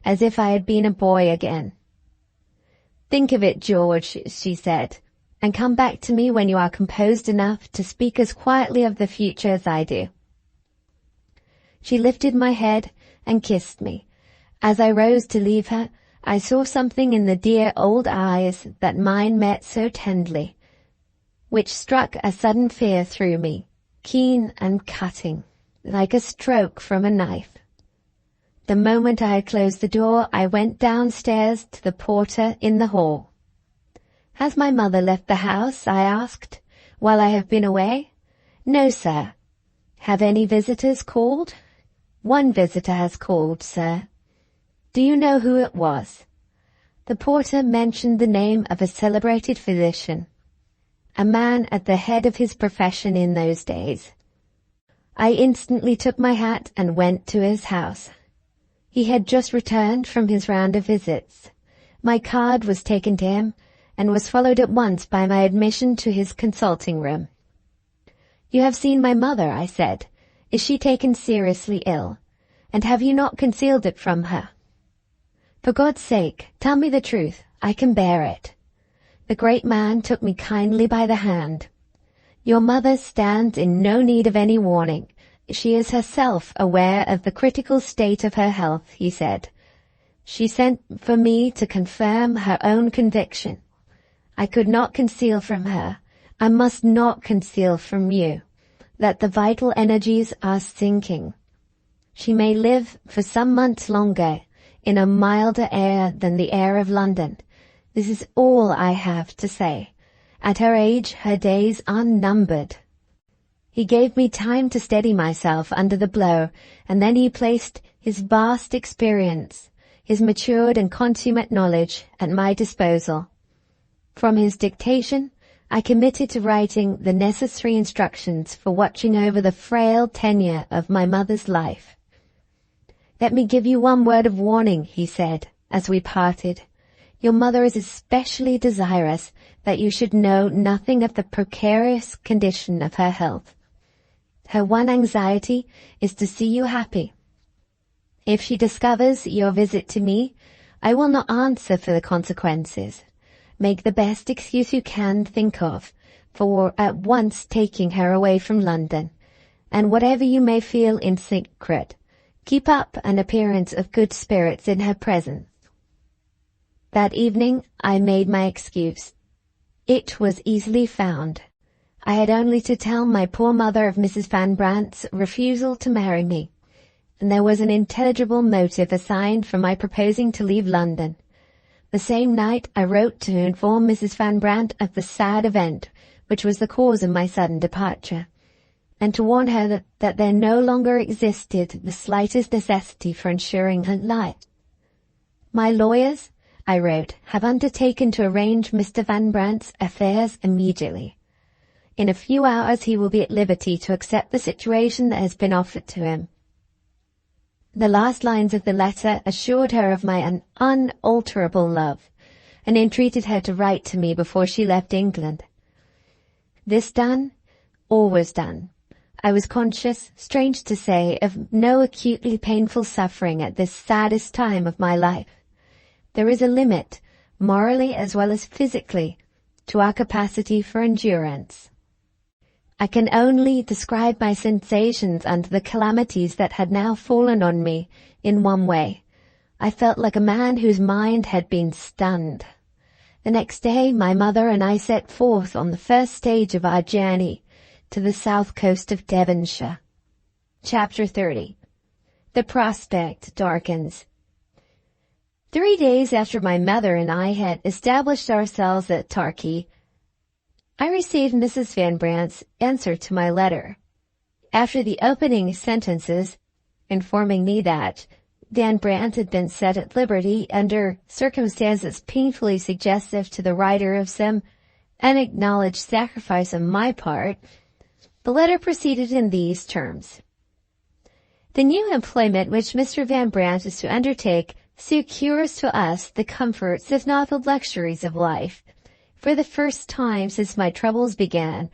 as if I had been a boy again. Think of it, George, she said, and come back to me when you are composed enough to speak as quietly of the future as I do. She lifted my head and kissed me. As I rose to leave her, I saw something in the dear old eyes that mine met so tenderly, which struck a sudden fear through me, keen and cutting, like a stroke from a knife. The moment I had closed the door, I went downstairs to the porter in the hall. "Has my mother left the house?" I asked, "while I have been away?" "No, sir." "Have any visitors called?" "One visitor has called, sir." "Do you know who it was?" The porter mentioned the name of a celebrated physician, a man at the head of his profession in those days. I instantly took my hat and went to his house. He had just returned from his round of visits. My card was taken to him, and was followed at once by my admission to his consulting room. "You have seen my mother," I said. "Is she taken seriously ill? And have you not concealed it from her?" "For God's sake, tell me the truth. I can bear it." The great man took me kindly by the hand. "Your mother stands in no need of any warning. She is herself aware of the critical state of her health," he said. "She sent for me to confirm her own conviction. I could not conceal from her, I must not conceal from you, that the vital energies are sinking. She may live for some months longer in a milder air than the air of London. This is all I have to say. At her age, her days are numbered." He gave me time to steady myself under the blow, and then he placed his vast experience, his matured and consummate knowledge, at my disposal. From his dictation, I committed to writing the necessary instructions for watching over the frail tenure of my mother's life. "Let me give you one word of warning," he said, as we parted. "Your mother is especially desirous that you should know nothing of the precarious condition of her health. Her one anxiety is to see you happy. If she discovers your visit to me, I will not answer for the consequences. Make the best excuse you can think of for at once taking her away from London, and whatever you may feel in secret, keep up an appearance of good spirits in her presence." That evening I made my excuse. It was easily found. I had only to tell my poor mother of Mrs. Van Brandt's refusal to marry me, and there was an intelligible motive assigned for my proposing to leave London. The same night I wrote to inform Mrs. Van Brandt of the sad event which was the cause of my sudden departure, and to warn her that there no longer existed the slightest necessity for ensuring her life. "My lawyers," I wrote, "have undertaken to arrange Mr. Van Brandt's affairs immediately. In a few hours he will be at liberty to accept the situation that has been offered to him." The last lines of the letter assured her of my unalterable love, and entreated her to write to me before she left England. This done, all was done. I was conscious, strange to say, of no acutely painful suffering at this saddest time of my life. There is a limit, morally as well as physically, to our capacity for endurance. I can only describe my sensations under the calamities that had now fallen on me in one way. I felt like a man whose mind had been stunned. The next day, my mother and I set forth on the first stage of our journey to the south coast of Devonshire. Chapter 30. The prospect darkens. 3 days after my mother and I had established ourselves at Torquay, I received Mrs. Van Brandt's answer to my letter. After the opening sentences, informing me that Van Brandt had been set at liberty under circumstances painfully suggestive to the writer of some unacknowledged sacrifice on my part, the letter proceeded in these terms. The new employment which Mr. Van Brandt is to undertake secures to us the comforts, if not the luxuries, of life. For the first time since my troubles began,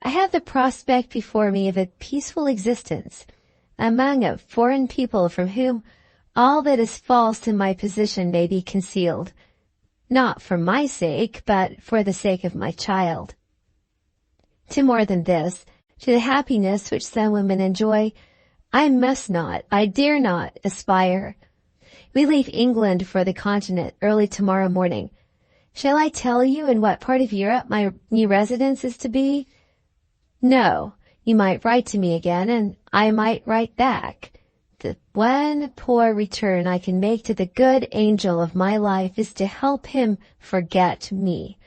I have the prospect before me of a peaceful existence among a foreign people from whom all that is false in my position may be concealed, not for my sake, but for the sake of my child. To more than this, to the happiness which some women enjoy, I must not, I dare not aspire. We leave England for the continent early tomorrow morning. Shall I tell you in what part of Europe my new residence is to be? No, you might write to me again, and I might write back. The one poor return I can make to the good angel of my life is to help him forget me.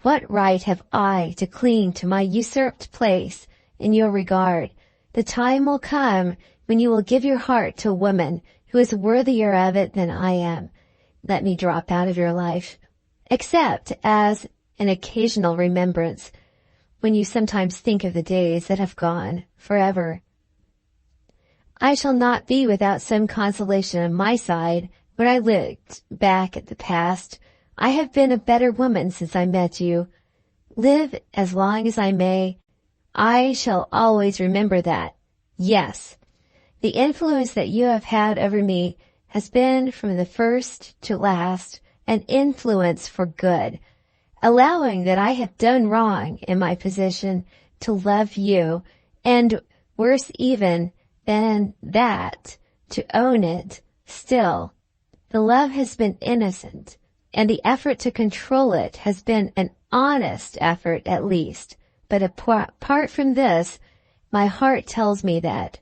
What right have I to cling to my usurped place in your regard? The time will come when you will give your heart to a woman who is worthier of it than I am. Let me drop out of your life, except as an occasional remembrance, when you sometimes think of the days that have gone forever. I shall not be without some consolation on my side when I looked back at the past. I have been a better woman since I met you. Live as long as I may, I shall always remember that. Yes, the influence that you have had over me has been from the first to last an influence for good, allowing that I have done wrong in my position to love you, and worse even than that, to own it. Still, the love has been innocent, and the effort to control it has been an honest effort at least. But apart from this, my heart tells me that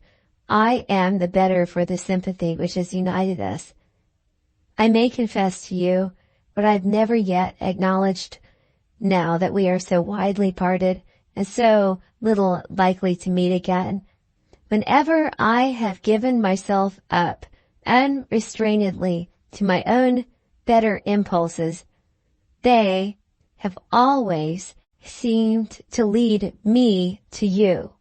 I am the better for the sympathy which has united us. I may confess to you what I've never yet acknowledged, now that we are so widely parted and so little likely to meet again. Whenever I have given myself up unrestrainedly to my own better impulses, they have always seemed to lead me to you.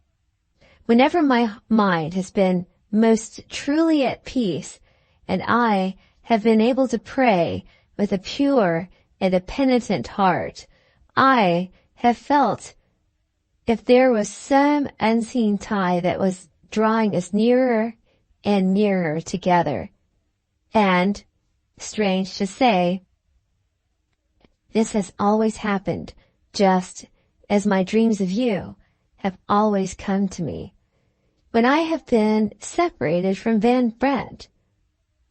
Whenever my mind has been most truly at peace, and I have been able to pray with a pure and a penitent heart, I have felt if there was some unseen tie that was drawing us nearer and nearer together. And, strange to say, this has always happened just as my dreams of you have always come to me. When I have been separated from Van Brandt,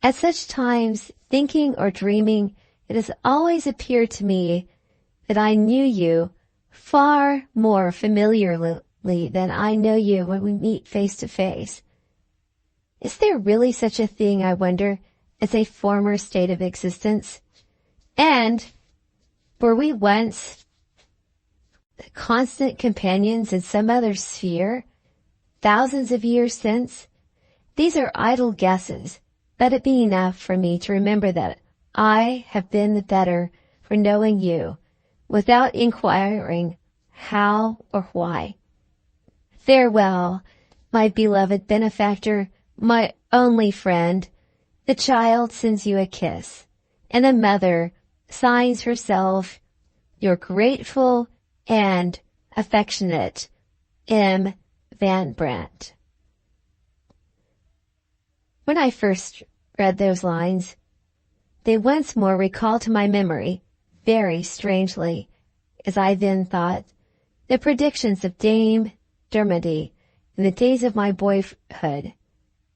at such times, thinking or dreaming, it has always appeared to me that I knew you far more familiarly than I know you when we meet face to face. Is there really such a thing, I wonder, as a former state of existence? And were we once constant companions in some other sphere, thousands of years since? These are idle guesses. Let it be enough for me to remember that I have been the better for knowing you, without inquiring how or why. Farewell, my beloved benefactor, my only friend. The child sends you a kiss, and the mother signs herself your grateful and affectionate M. Van Brandt. When I first read those lines, they once more recalled to my memory, very strangely, as I then thought, the predictions of Dame Dermody in the days of my boyhood.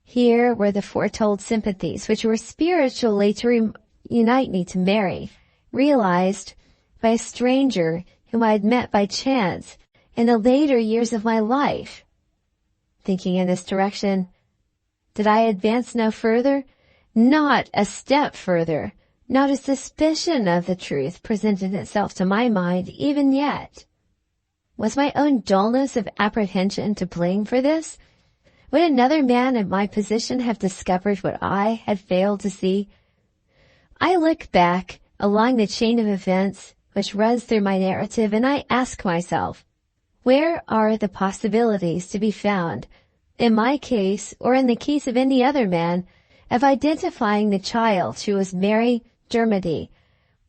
Here were the foretold sympathies which were spiritually to unite me to Mary, realized by a stranger whom I had met by chance in the later years of my life. Thinking in this direction, did I advance no further? Not a step further. Not a suspicion of the truth presented itself to my mind even yet. Was my own dullness of apprehension to blame for this? Would another man in my position have discovered what I had failed to see? I look back along the chain of events which runs through my narrative, and I ask myself, where are the possibilities to be found, in my case or in the case of any other man, of identifying the child who was Mary Dermody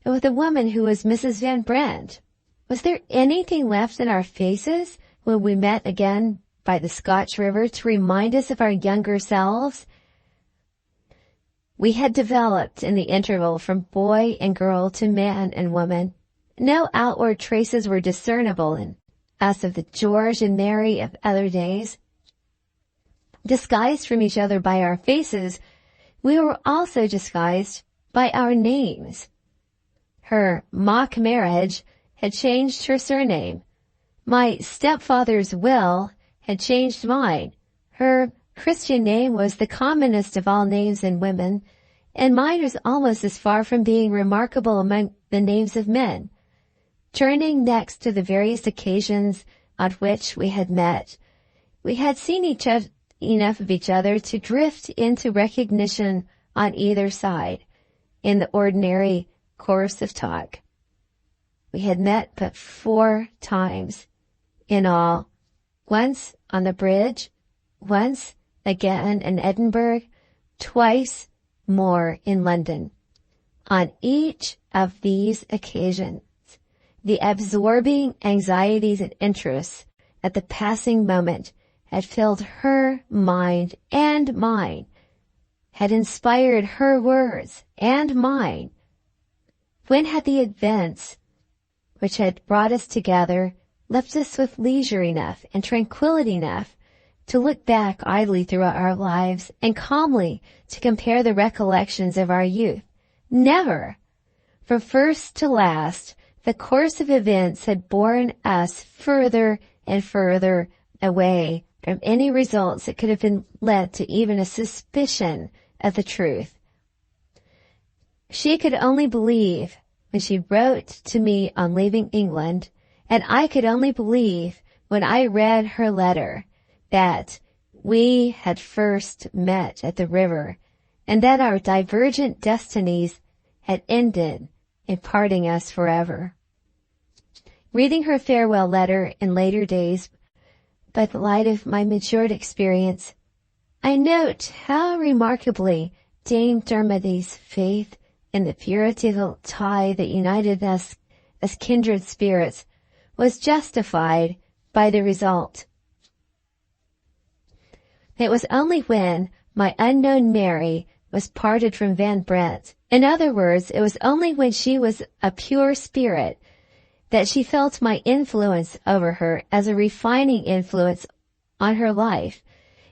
with the woman who was Mrs. Van Brandt? Was there anything left in our faces when we met again by the Scotch River to remind us of our younger selves? We had developed in the interval from boy and girl to man and woman. No outward traces were discernible in us of the George and Mary of other days. Disguised from each other by our faces, we were also disguised by our names. Her mock marriage had changed her surname. My stepfather's will had changed mine. Her Christian name was the commonest of all names in women, and mine was almost as far from being remarkable among the names of men. Turning next to the various occasions on which we had met, we had seen enough of each other to drift into recognition on either side in the ordinary course of talk. We had met but 4 times in all, once on the bridge, once again in Edinburgh, twice more in London. On each of these occasions, the absorbing anxieties and interests at the passing moment had filled her mind and mine, had inspired her words and mine. When had the events which had brought us together left us with leisure enough and tranquility enough to look back idly throughout our lives and calmly to compare the recollections of our youth? Never! From first to last, the course of events had borne us further and further away from any results that could have been led to even a suspicion of the truth. She could only believe when she wrote to me on leaving England, and I could only believe when I read her letter, that we had first met at the river, and that our divergent destinies had ended in parting us forever. Reading her farewell letter in later days, by the light of my matured experience, I note how remarkably Dame Dermody's faith in the purity of the tie that united us as kindred spirits was justified by the result. It was only when my unknown Mary was parted from Van Brandt, in other words, it was only when she was a pure spirit, that she felt my influence over her as a refining influence on her life,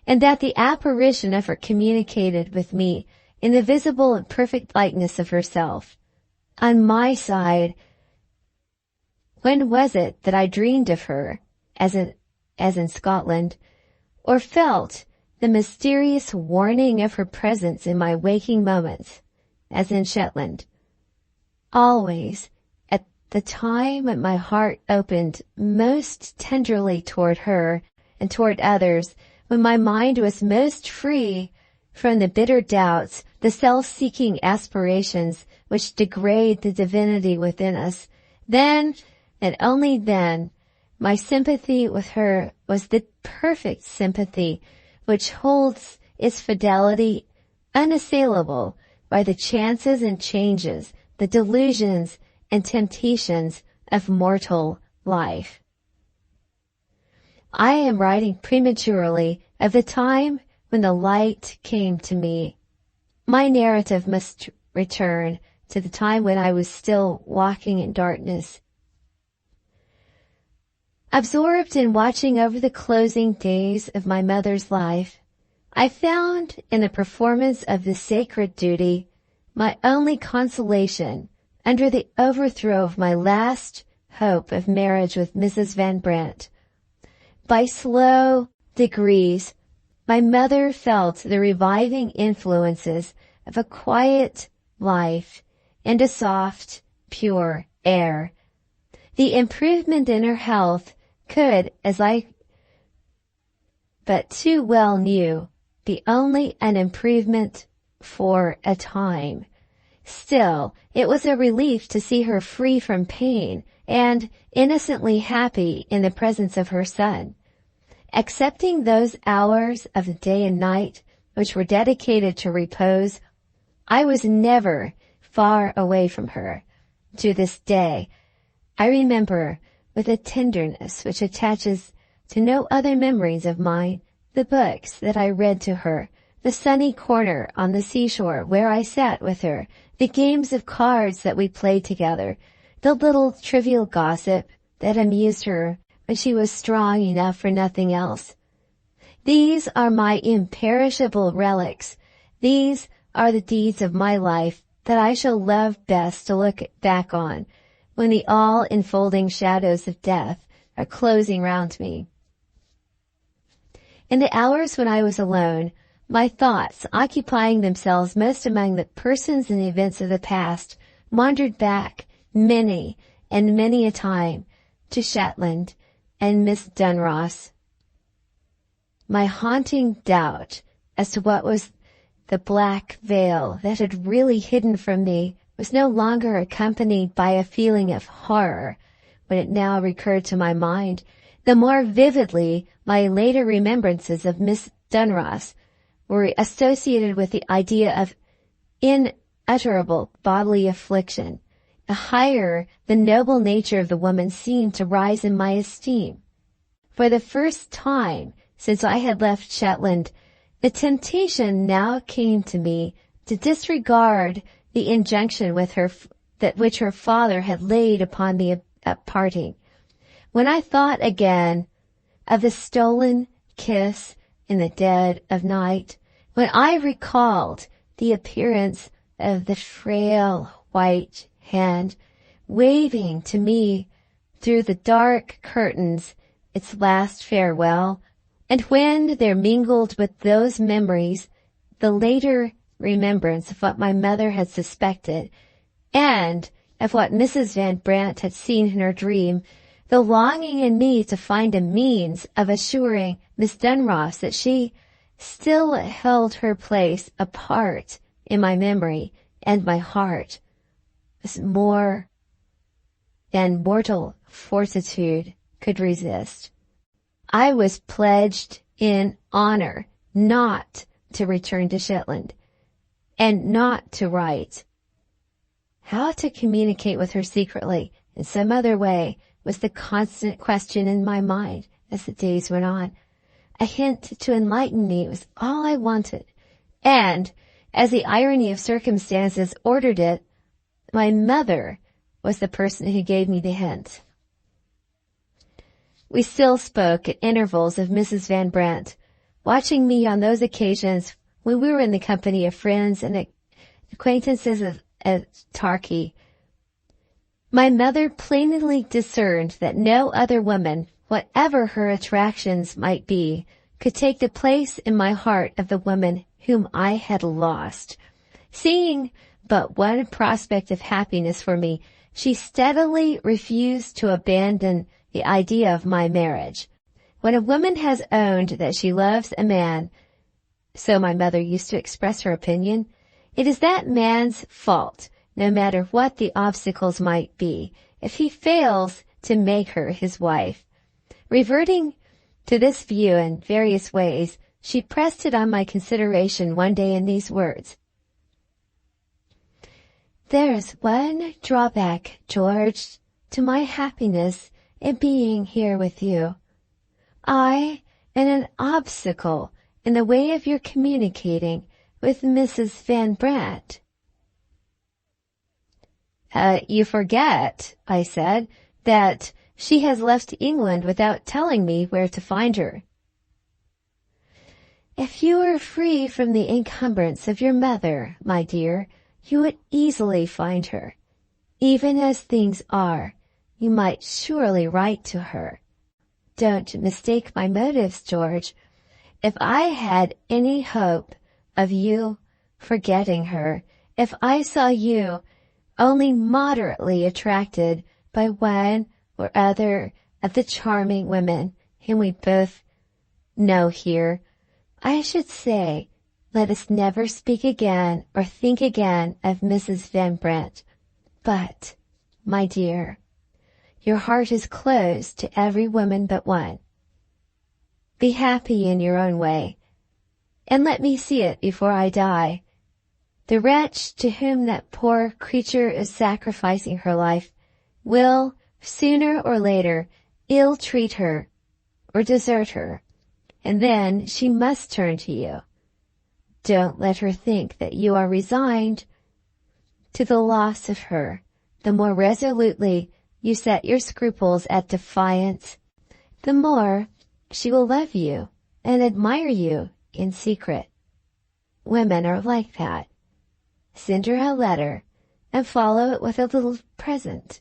and that the apparition of her communicated with me in the visible and perfect likeness of herself. On my side, when was it that I dreamed of her, as in Scotland, or felt the mysterious warning of her presence in my waking moments, as in Shetland? Always, at the time when my heart opened most tenderly toward her and toward others, when my mind was most free from the bitter doubts, the self-seeking aspirations which degrade the divinity within us, then, and only then, my sympathy with her was the perfect sympathy which holds its fidelity unassailable by the chances and changes, the delusions and temptations of mortal life. I am writing prematurely of the time when the light came to me. My narrative must return to the time when I was still walking in darkness. Absorbed in watching over the closing days of my mother's life, I found in the performance of this sacred duty my only consolation under the overthrow of my last hope of marriage with Mrs. Van Brandt. By slow degrees, my mother felt the reviving influences of a quiet life and a soft, pure air. The improvement in her health could, as I but too well knew, be only an improvement for a time. Still, it was a relief to see her free from pain and innocently happy in the presence of her son. Accepting those hours of the day and night which were dedicated to repose, I was never far away from her. To this day, I remember with a tenderness which attaches to no other memories of mine the books that I read to her, the sunny corner on the seashore where I sat with her, the games of cards that we played together, the little trivial gossip that amused her when she was strong enough for nothing else. These are my imperishable relics. These are the deeds of my life that I shall love best to look back on when the all-enfolding shadows of death are closing round me. In the hours when I was alone, my thoughts, occupying themselves most among the persons and events of the past, wandered back many and many a time to Shetland and Miss Dunross. My haunting doubt as to what was the black veil that had really hidden from me was no longer accompanied by a feeling of horror when it now recurred to my mind. The more vividly my later remembrances of Miss Dunross were associated with the idea of unutterable bodily affliction. The higher the noble nature of the woman seemed to rise in my esteem. For the first time since I had left Shetland, the temptation now came to me to disregard the injunction with her that which her father had laid upon me at parting. When I thought again of the stolen kiss in the dead of night, when I recalled the appearance of the frail white hand waving to me through the dark curtains its last farewell, and when there mingled with those memories the later remembrance of what my mother had suspected, and of what Mrs. Van Brandt had seen in her dream, the longing in me to find a means of assuring Miss Dunross that she still held her place apart in my memory and my heart was more than mortal fortitude could resist. I was pledged in honor not to return to Shetland and not to write. How to communicate with her secretly in some other way was the constant question in my mind as the days went on. A hint to enlighten me was all I wanted, and, as the irony of circumstances ordered it, my mother was the person who gave me the hint. We still spoke at intervals of Mrs. Van Brandt, watching me on those occasions when we were in the company of friends and acquaintances at Torquay. My mother plainly discerned that no other woman, whatever her attractions might be, could take the place in my heart of the woman whom I had lost. Seeing but one prospect of happiness for me, she steadily refused to abandon the idea of my marriage. When a woman has owned that she loves a man, so my mother used to express her opinion, it is that man's fault, no matter what the obstacles might be, if he fails to make her his wife. Reverting to this view in various ways, she pressed it on my consideration one day in these words. "There's one drawback, George, to my happiness in being here with you. I am an obstacle in the way of your communicating with Mrs. Van Brandt." You forget," I said, "that she has left England without telling me where to find her." If you were free from the encumbrance of your mother, my dear, you would easily find her. Even as things are, you might surely write to her. Don't mistake my motives, George. If I had any hope of you forgetting her, if I saw you only moderately attracted by one or other of the charming women whom we both know here, I should say, let us never speak again or think again of Mrs. Van Brandt. But, my dear, your heart is closed to every woman but one. Be happy in your own way, and let me see it before I die. The wretch to whom that poor creature is sacrificing her life will, sooner or later, ill-treat her or desert her, and then she must turn to you. Don't let her think that you are resigned to the loss of her. The more resolutely you set your scruples at defiance, the more she will love you and admire you in secret. Women are like that. Send her a letter and follow it with a little present.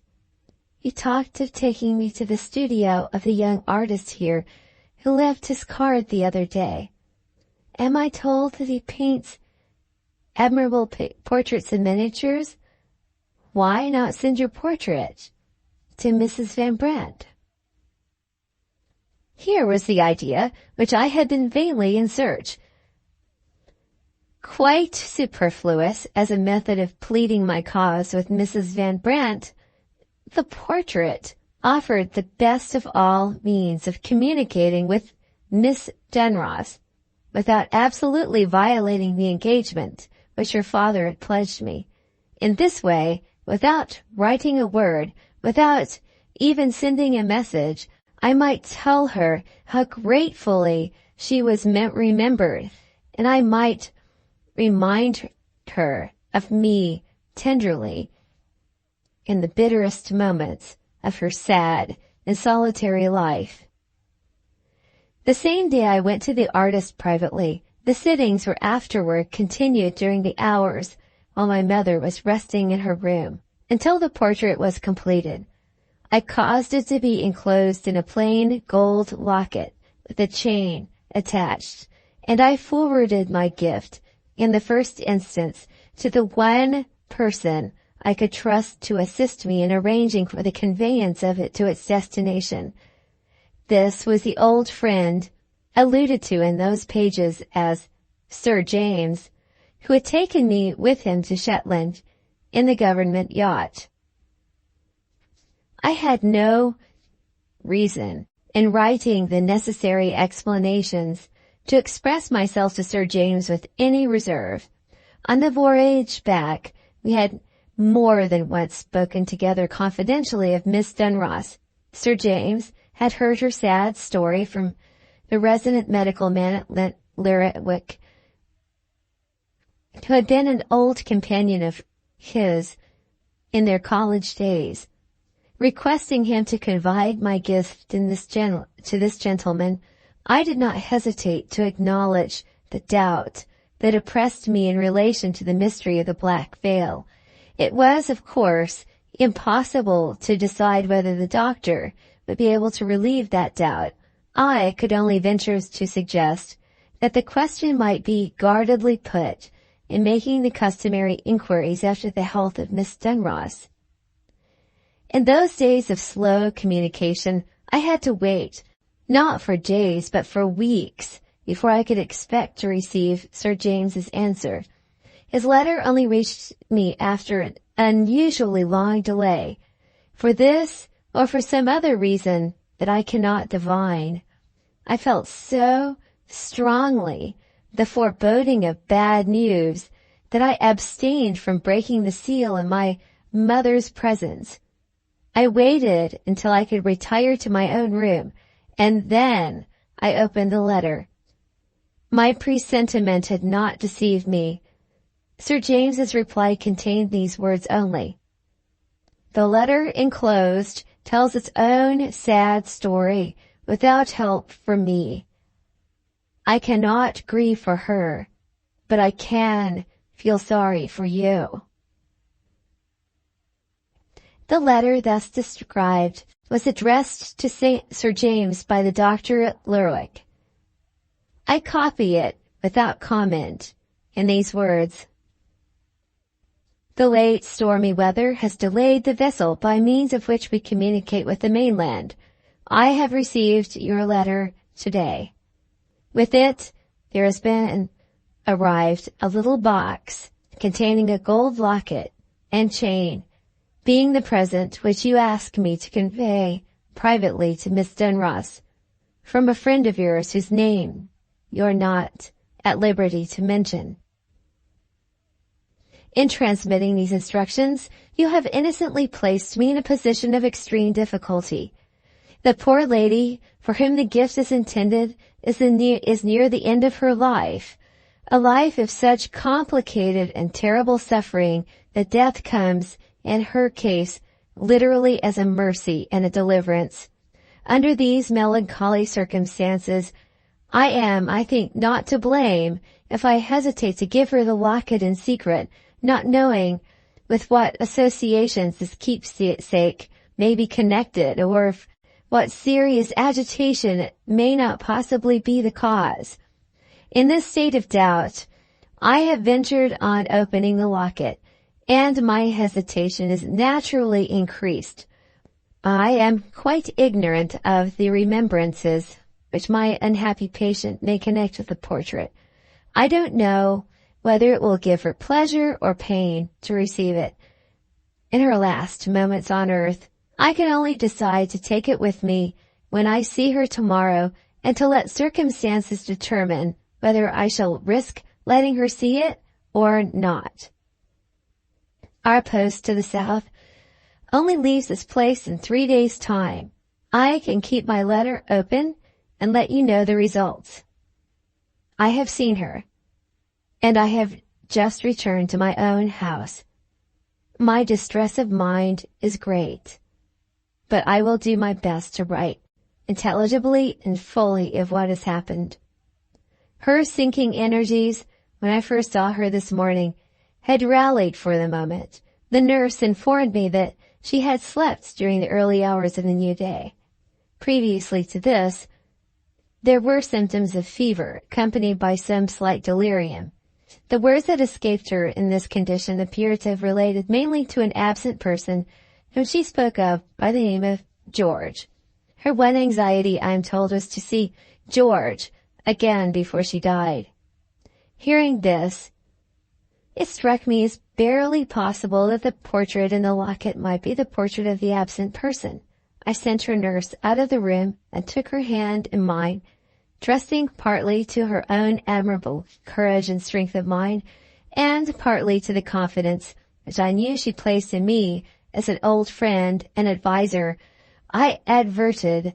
You talked of taking me to the studio of the young artist here who left his card the other day. Am I told that he paints admirable portraits and miniatures? Why not send your portrait to Mrs. Van Brandt? Here was the idea which I had been vainly in search. Quite superfluous as a method of pleading my cause with Mrs. Van Brandt, the portrait offered the best of all means of communicating with Miss Dunross without absolutely violating the engagement which her father had pledged me. In this way, without writing a word, without even sending a message, I might tell her how gratefully she was remembered, and I might remind her of me tenderly in the bitterest moments of her sad and solitary life. The same day I went to the artist privately. The sittings were afterward continued during the hours while my mother was resting in her room, until the portrait was completed. I caused it to be enclosed in a plain gold locket with a chain attached, and I forwarded my gift, in the first instance, to the one person I could trust to assist me in arranging for the conveyance of it to its destination. This was the old friend alluded to in those pages as Sir James, who had taken me with him to Shetland in the government yacht. I had no reason in writing the necessary explanations to express myself to Sir James with any reserve. On the voyage back, we had more than once spoken together confidentially of Miss Dunross. Sir James had heard her sad story from the resident medical man at Lerwick, who had been an old companion of his in their college days. Requesting him to confide my gift to this gentleman, I did not hesitate to acknowledge the doubt that oppressed me in relation to the mystery of the black veil. It was, of course, impossible to decide whether the doctor would be able to relieve that doubt. I could only venture to suggest that the question might be guardedly put in making the customary inquiries after the health of Miss Dunross. In those days of slow communication, I had to wait, not for days, but for weeks, before I could expect to receive Sir James's answer. His letter only reached me after an unusually long delay. For this, or for some other reason that I cannot divine, I felt so strongly the foreboding of bad news that I abstained from breaking the seal in my mother's presence. I waited until I could retire to my own room, and then I opened the letter. My presentiment had not deceived me. Sir James's reply contained these words only. The letter enclosed tells its own sad story without help from me. I cannot grieve for her, but I can feel sorry for you. The letter thus described was addressed to Sir James by the doctor at Lerwick. I copy it without comment in these words. The late stormy weather has delayed the vessel by means of which we communicate with the mainland. I have received your letter today. With it, there has arrived a little box containing a gold locket and chain, being the present which you ask me to convey privately to Miss Dunross, from a friend of yours whose name you're not at liberty to mention. In transmitting these instructions, you have innocently placed me in a position of extreme difficulty. The poor lady for whom the gift is intended is near the end of her life, a life of such complicated and terrible suffering that death comes, in her case, literally as a mercy and a deliverance. Under these melancholy circumstances, I am, I think, not to blame if I hesitate to give her the locket in secret, not knowing with what associations this keepsake may be connected, or if what serious agitation may not possibly be the cause. In this state of doubt, I have ventured on opening the locket, and my hesitation is naturally increased. I am quite ignorant of the remembrances which my unhappy patient may connect with the portrait. I don't know whether it will give her pleasure or pain to receive it. In her last moments on earth, I can only decide to take it with me when I see her tomorrow, and to let circumstances determine whether I shall risk letting her see it or not. Our post to the south only leaves this place in 3 days' time. I can keep my letter open and let you know the results. I have seen her, and I have just returned to my own house. My distress of mind is great, but I will do my best to write intelligibly and fully of what has happened. Her sinking energies, when I first saw her this morning, had rallied for the moment. The nurse informed me that she had slept during the early hours of the new day. Previously to this, there were symptoms of fever, accompanied by some slight delirium. The words that escaped her in this condition appear to have related mainly to an absent person whom she spoke of by the name of George. Her one anxiety, I am told, was to see George again before she died. Hearing this, it struck me as barely possible that the portrait in the locket might be the portrait of the absent person. I sent her nurse out of the room and took her hand in mine, trusting partly to her own admirable courage and strength of mind, and partly to the confidence which I knew she placed in me as an old friend and adviser. I adverted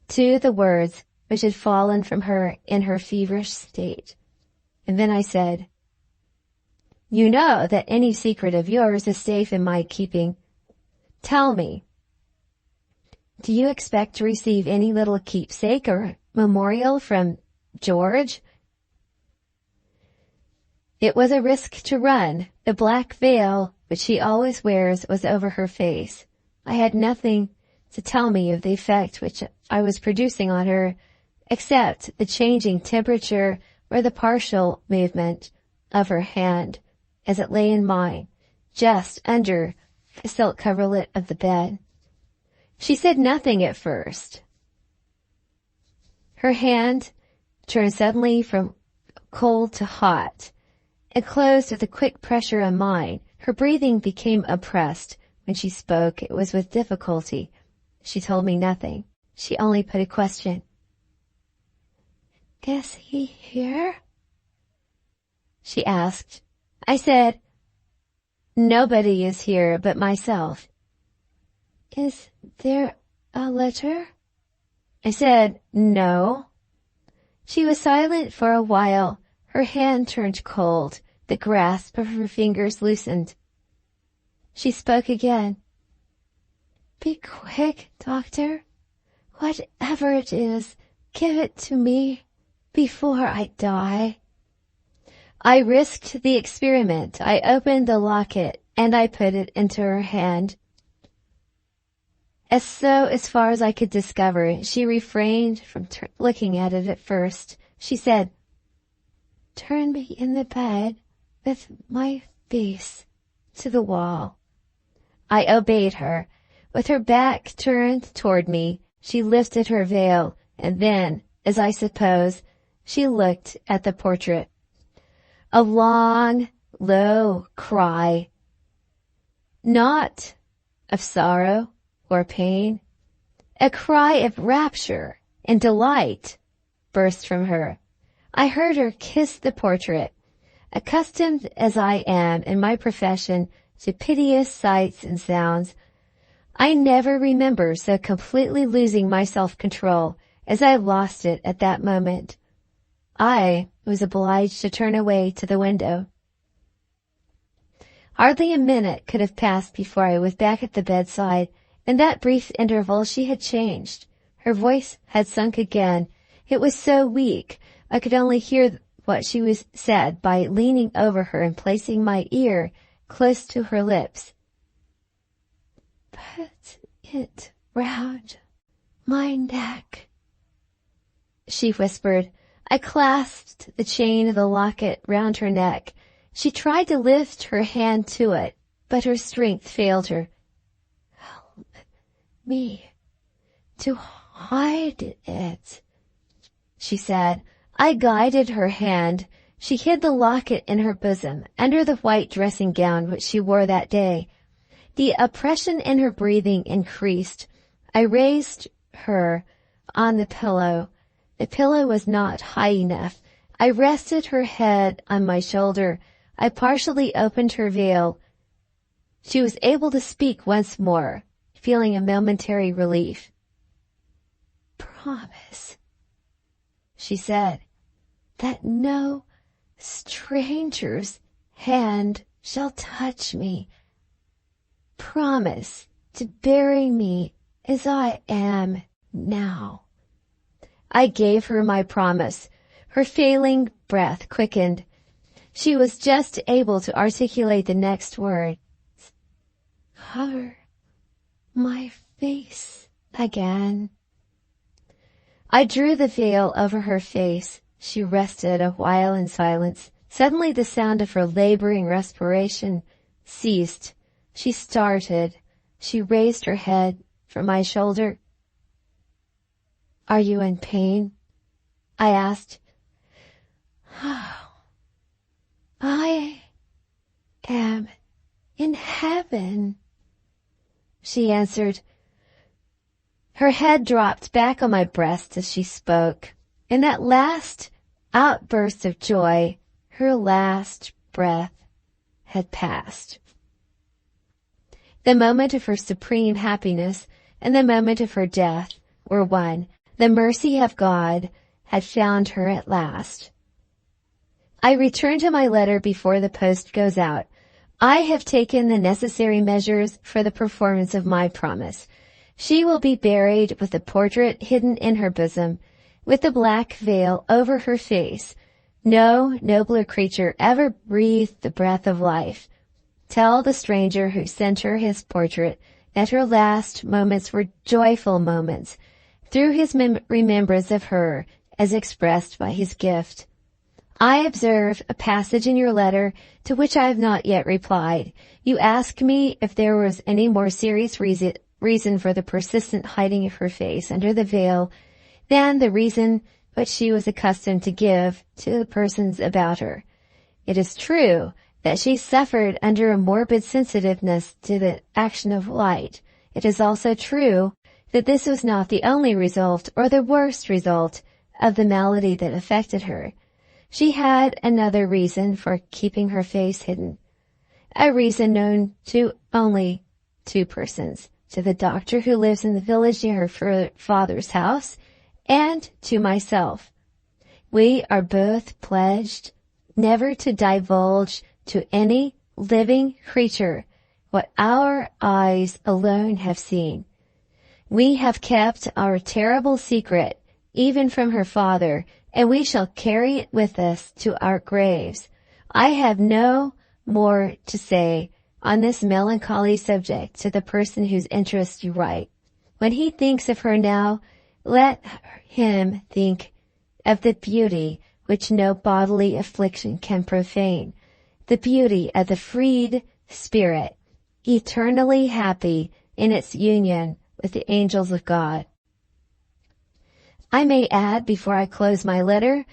to the words which had fallen from her in her feverish state. And then I said, "You know that any secret of yours is safe in my keeping. Tell me, do you expect to receive any little keepsake or memorial from George?" It was a risk to run. The black veil which she always wears was over her face. I had nothing to tell me of the effect which I was producing on her, except the changing temperature or the partial movement of her hand as it lay in mine, just under the silk coverlet of the bed. She said nothing at first. Her hand turned suddenly from cold to hot, and closed with a quick pressure on mine. Her breathing became oppressed. When she spoke, it was with difficulty. She told me nothing. She only put a question. "Is he here?" she asked. I said, "Nobody is here but myself." "Is there a letter?" I said, "No." She was silent for a while. Her hand turned cold. The grasp of her fingers loosened. She spoke again. "Be quick, doctor. Whatever it is, give it to me." before I die. I risked the experiment. I opened the locket and I put it into her hand. As far as I could discover, she refrained from looking at it at first. She said, "Turn me in the bed with my face to the wall." I obeyed her. With her back turned toward me, she lifted her veil, and then, as I suppose, she looked at the portrait. A long, low cry, not of sorrow or pain, a cry of rapture and delight burst from her. I heard her kiss the portrait. Accustomed as I am in my profession to piteous sights and sounds, I never remember so completely losing my self-control as I lost it at that moment. I was obliged to turn away to the window. Hardly a minute could have passed before I was back at the bedside. In that brief interval she had changed. Her voice had sunk again. It was so weak, I could only hear what she was said by leaning over her and placing my ear close to her lips. "Put it round my neck," she whispered. I clasped the chain of the locket round her neck. She tried to lift her hand to it, but her strength failed her. "Help me to hide it," she said. I guided her hand. She hid the locket in her bosom, under the white dressing gown which she wore that day. The oppression in her breathing increased. I raised her on the pillow. The pillow was not high enough. I rested her head on my shoulder. I partially opened her veil. She was able to speak once more, feeling a momentary relief. "Promise," she said, "that no stranger's hand shall touch me. Promise to bury me as I am now." I gave her my promise. Her failing breath quickened. She was just able to articulate the next word. "Cover my face again." I drew the veil over her face. She rested a while in silence. Suddenly the sound of her laboring respiration ceased. She started. She raised her head from my shoulder. "Are you in pain?" I asked. "Oh, I am in heaven," she answered. Her head dropped back on my breast as she spoke. In that last outburst of joy, her last breath had passed. The moment of her supreme happiness and the moment of her death were one. The mercy of God had found her at last. I return to my letter before the post goes out. I have taken the necessary measures for the performance of my promise. She will be buried with the portrait hidden in her bosom, with the black veil over her face. No nobler creature ever breathed the breath of life. Tell the stranger who sent her his portrait that her last moments were joyful moments, through his remembrance of her as expressed by his gift. I observe a passage in your letter to which I have not yet replied. You ask me if there was any more serious reason for the persistent hiding of her face under the veil than the reason which she was accustomed to give to the persons about her. It is true that she suffered under a morbid sensitiveness to the action of light. It is also true that this was not the only result or the worst result of the malady that affected her. She had another reason for keeping her face hidden, a reason known to only two persons, to the doctor who lives in the village near her father's house, and to myself. We are both pledged never to divulge to any living creature what our eyes alone have seen. We have kept our terrible secret, even from her father, and we shall carry it with us to our graves. I have no more to say on this melancholy subject to the person whose interest you write. When he thinks of her now, let him think of the beauty which no bodily affliction can profane, the beauty of the freed spirit, eternally happy in its union with the angels of God. I may add before I close my letter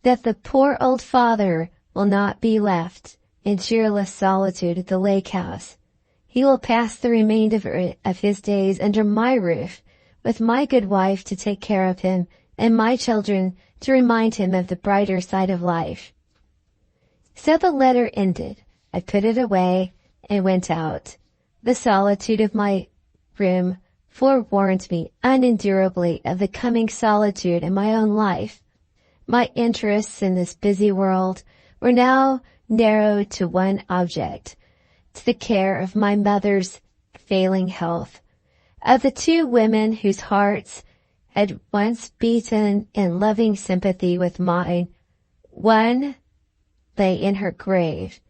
that the poor old father will not be left in cheerless solitude at the lake house. He will pass the remainder of his days under my roof, with my good wife to take care of him and my children to remind him of the brighter side of life. So the letter ended. I put it away and went out. The solitude of my room forewarned me unendurably of the coming solitude in my own life. My interests in this busy world were now narrowed to one object, to the care of my mother's failing health. Of the two women whose hearts had once beaten in loving sympathy with mine, one lay in her grave,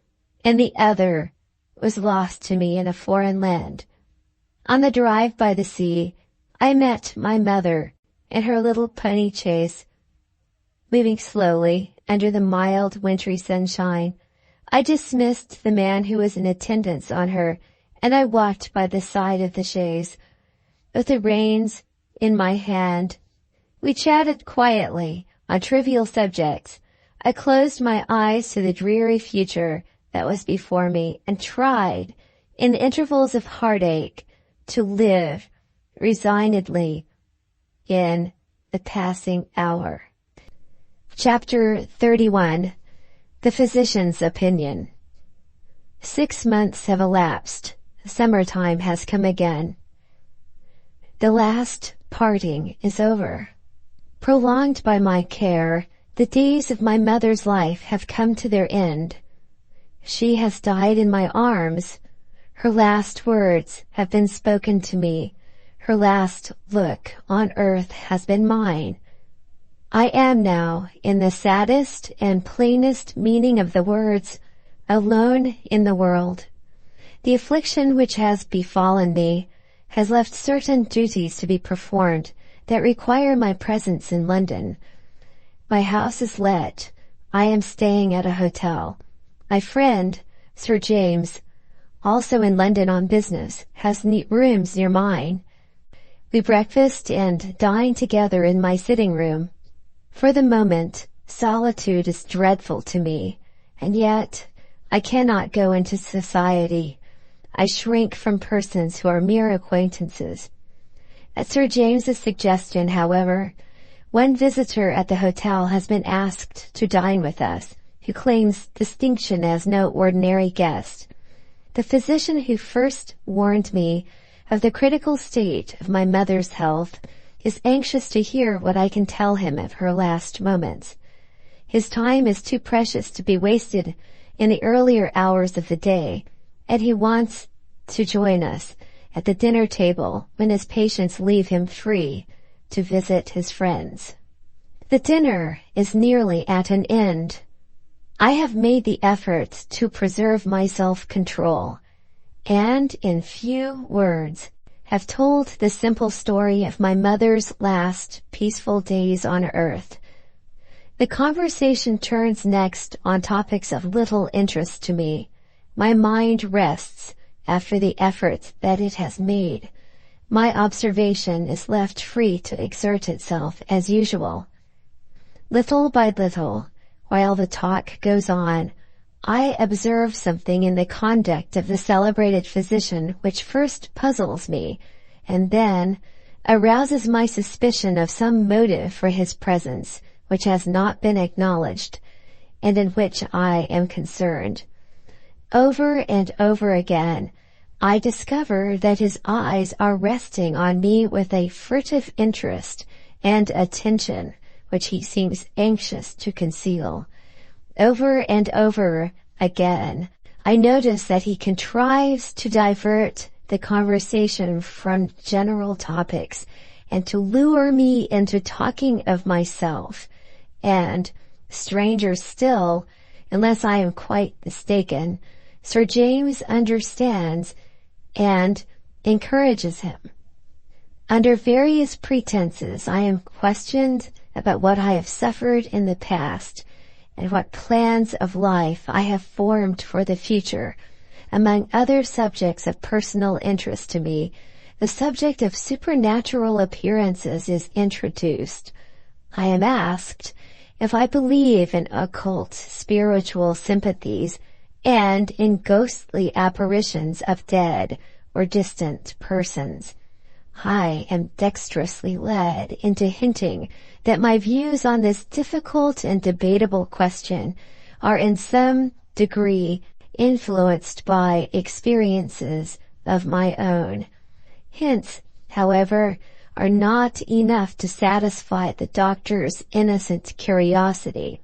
and the other was lost to me in a foreign land. On the drive by the sea, I met my mother in her little pony chaise, moving slowly under the mild wintry sunshine. I dismissed the man who was in attendance on her, and I walked by the side of the chaise, with the reins in my hand. We chatted quietly on trivial subjects. I closed my eyes to the dreary future that was before me and tried, in the intervals of heartache, to live resignedly in the passing hour. Chapter 31. The Physician's Opinion. 6 months have elapsed. Summertime has come again. The last parting is over. Prolonged by my care, the days of my mother's life have come to their end. She has died in my arms. Her last words have been spoken to me. Her last look on earth has been mine. I am now, in the saddest and plainest meaning of the words, alone in the world. The affliction which has befallen me has left certain duties to be performed that require my presence in London. My house is let. I am staying at a hotel. My friend, Sir James, also in London on business, has neat rooms near mine. We breakfast and dine together in my sitting room. For the moment, solitude is dreadful to me, and yet I cannot go into society. I shrink from persons who are mere acquaintances. At Sir James's suggestion, however, one visitor at the hotel has been asked to dine with us, who claims distinction as no ordinary guest. The physician who first warned me of the critical state of my mother's health is anxious to hear what I can tell him of her last moments. His time is too precious to be wasted in the earlier hours of the day, and he wants to join us at the dinner table when his patients leave him free to visit his friends. The dinner is nearly at an end. I have made the effort to preserve my self-control, and in few words have told the simple story of my mother's last peaceful days on earth. The conversation turns next on topics of little interest to me. My mind rests after the effort that it has made. My observation is left free to exert itself as usual. Little by little, while the talk goes on, I observe something in the conduct of the celebrated physician which first puzzles me, and then arouses my suspicion of some motive for his presence which has not been acknowledged, and in which I am concerned. Over and over again, I discover that his eyes are resting on me with a furtive interest and attention which he seems anxious to conceal. Over and over again, I notice that he contrives to divert the conversation from general topics and to lure me into talking of myself, And, stranger still, unless I am quite mistaken, Sir James understands and encourages him. Under various pretenses, I am questioned about what I have suffered in the past and what plans of life I have formed for the future. Among other subjects of personal interest to me, the subject of supernatural appearances is introduced. I am asked if I believe in occult spiritual sympathies and in ghostly apparitions of dead or distant persons. I am dexterously led into hinting that my views on this difficult and debatable question are in some degree influenced by experiences of my own. Hints, however, are not enough to satisfy the doctor's innocent curiosity.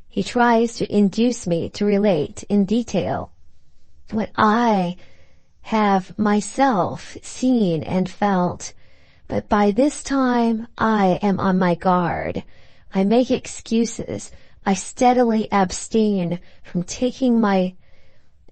He tries to induce me to relate in detail what I have myself seen and felt, but by this time I am on my guard. I make excuses. I steadily abstain from taking my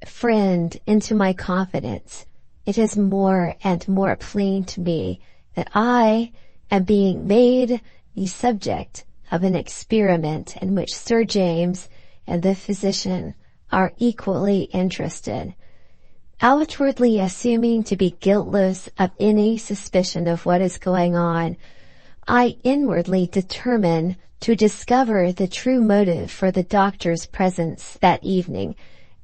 friend into my confidence. It is more and more plain to me that I am being made the subject of an experiment in which Sir James and the physician are equally interested. Outwardly assuming to be guiltless of any suspicion of what is going on, I inwardly determine to discover the true motive for the doctor's presence that evening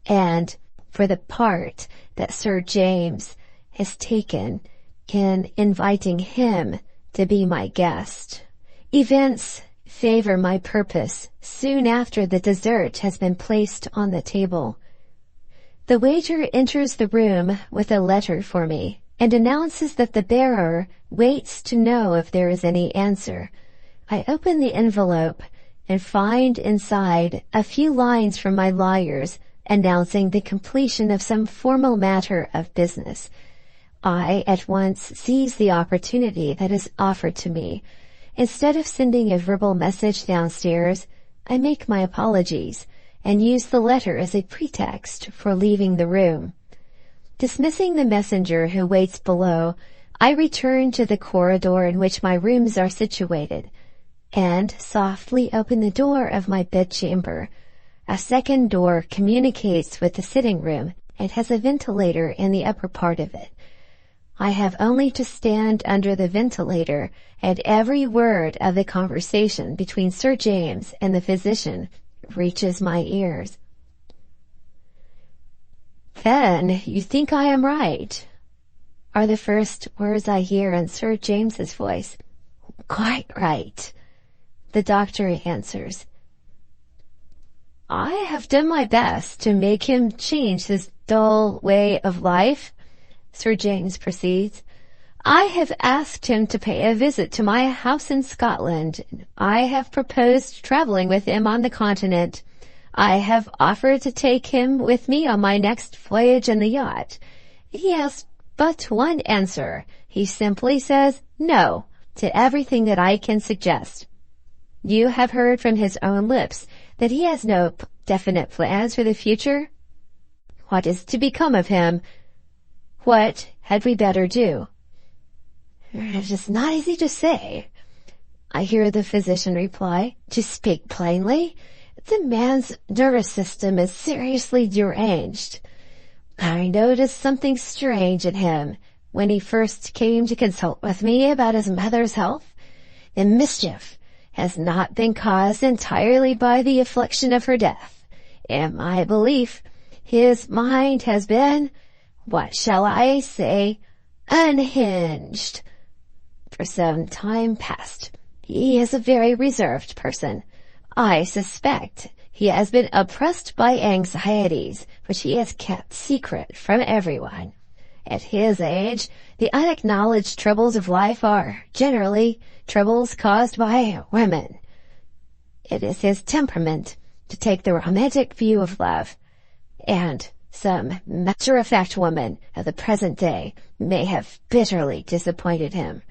and for the part that Sir James has taken in inviting him to be my guest. Events favor my purpose soon after the dessert has been placed on the table. The waiter enters the room with a letter for me and announces that the bearer waits to know if there is any answer. I open the envelope and find inside a few lines from my lawyers announcing the completion of some formal matter of business. I at once seize the opportunity that is offered to me. Instead of sending a verbal message downstairs, I make my apologies and use the letter as a pretext for leaving the room. Dismissing the messenger who waits below, I return to the corridor in which my rooms are situated and softly open the door of my bedchamber. A second door communicates with the sitting room and has a ventilator in the upper part of it. I have only to stand under the ventilator, and every word of the conversation between Sir James and the physician reaches my ears. "Then you think I am right?" are the first words I hear in Sir James's voice. "Quite right," the doctor answers. "I have done my best to make him change his dull way of life," Sir James proceeds. "I have asked him to pay a visit to my house in Scotland. I have proposed traveling with him on the continent. I have offered to take him with me on my next voyage in the yacht. He has but one answer. He simply says no to everything that I can suggest. You have heard from his own lips that he has no definite plans for the future. What is to become of him? What had we better do?" "It is not easy to say," I hear the physician reply. "To speak plainly, the man's nervous system is seriously deranged. I noticed something strange in him when he first came to consult with me about his mother's health. The mischief has not been caused entirely by the affliction of her death. In my belief, his mind has been, what shall I say, unhinged. For some time past, he is a very reserved person. I suspect he has been oppressed by anxieties, which he has kept secret from everyone. At his age, the unacknowledged troubles of life are, generally, troubles caused by women. It is his temperament to take the romantic view of love, and some matter-of-fact woman of the present day may have bitterly disappointed him.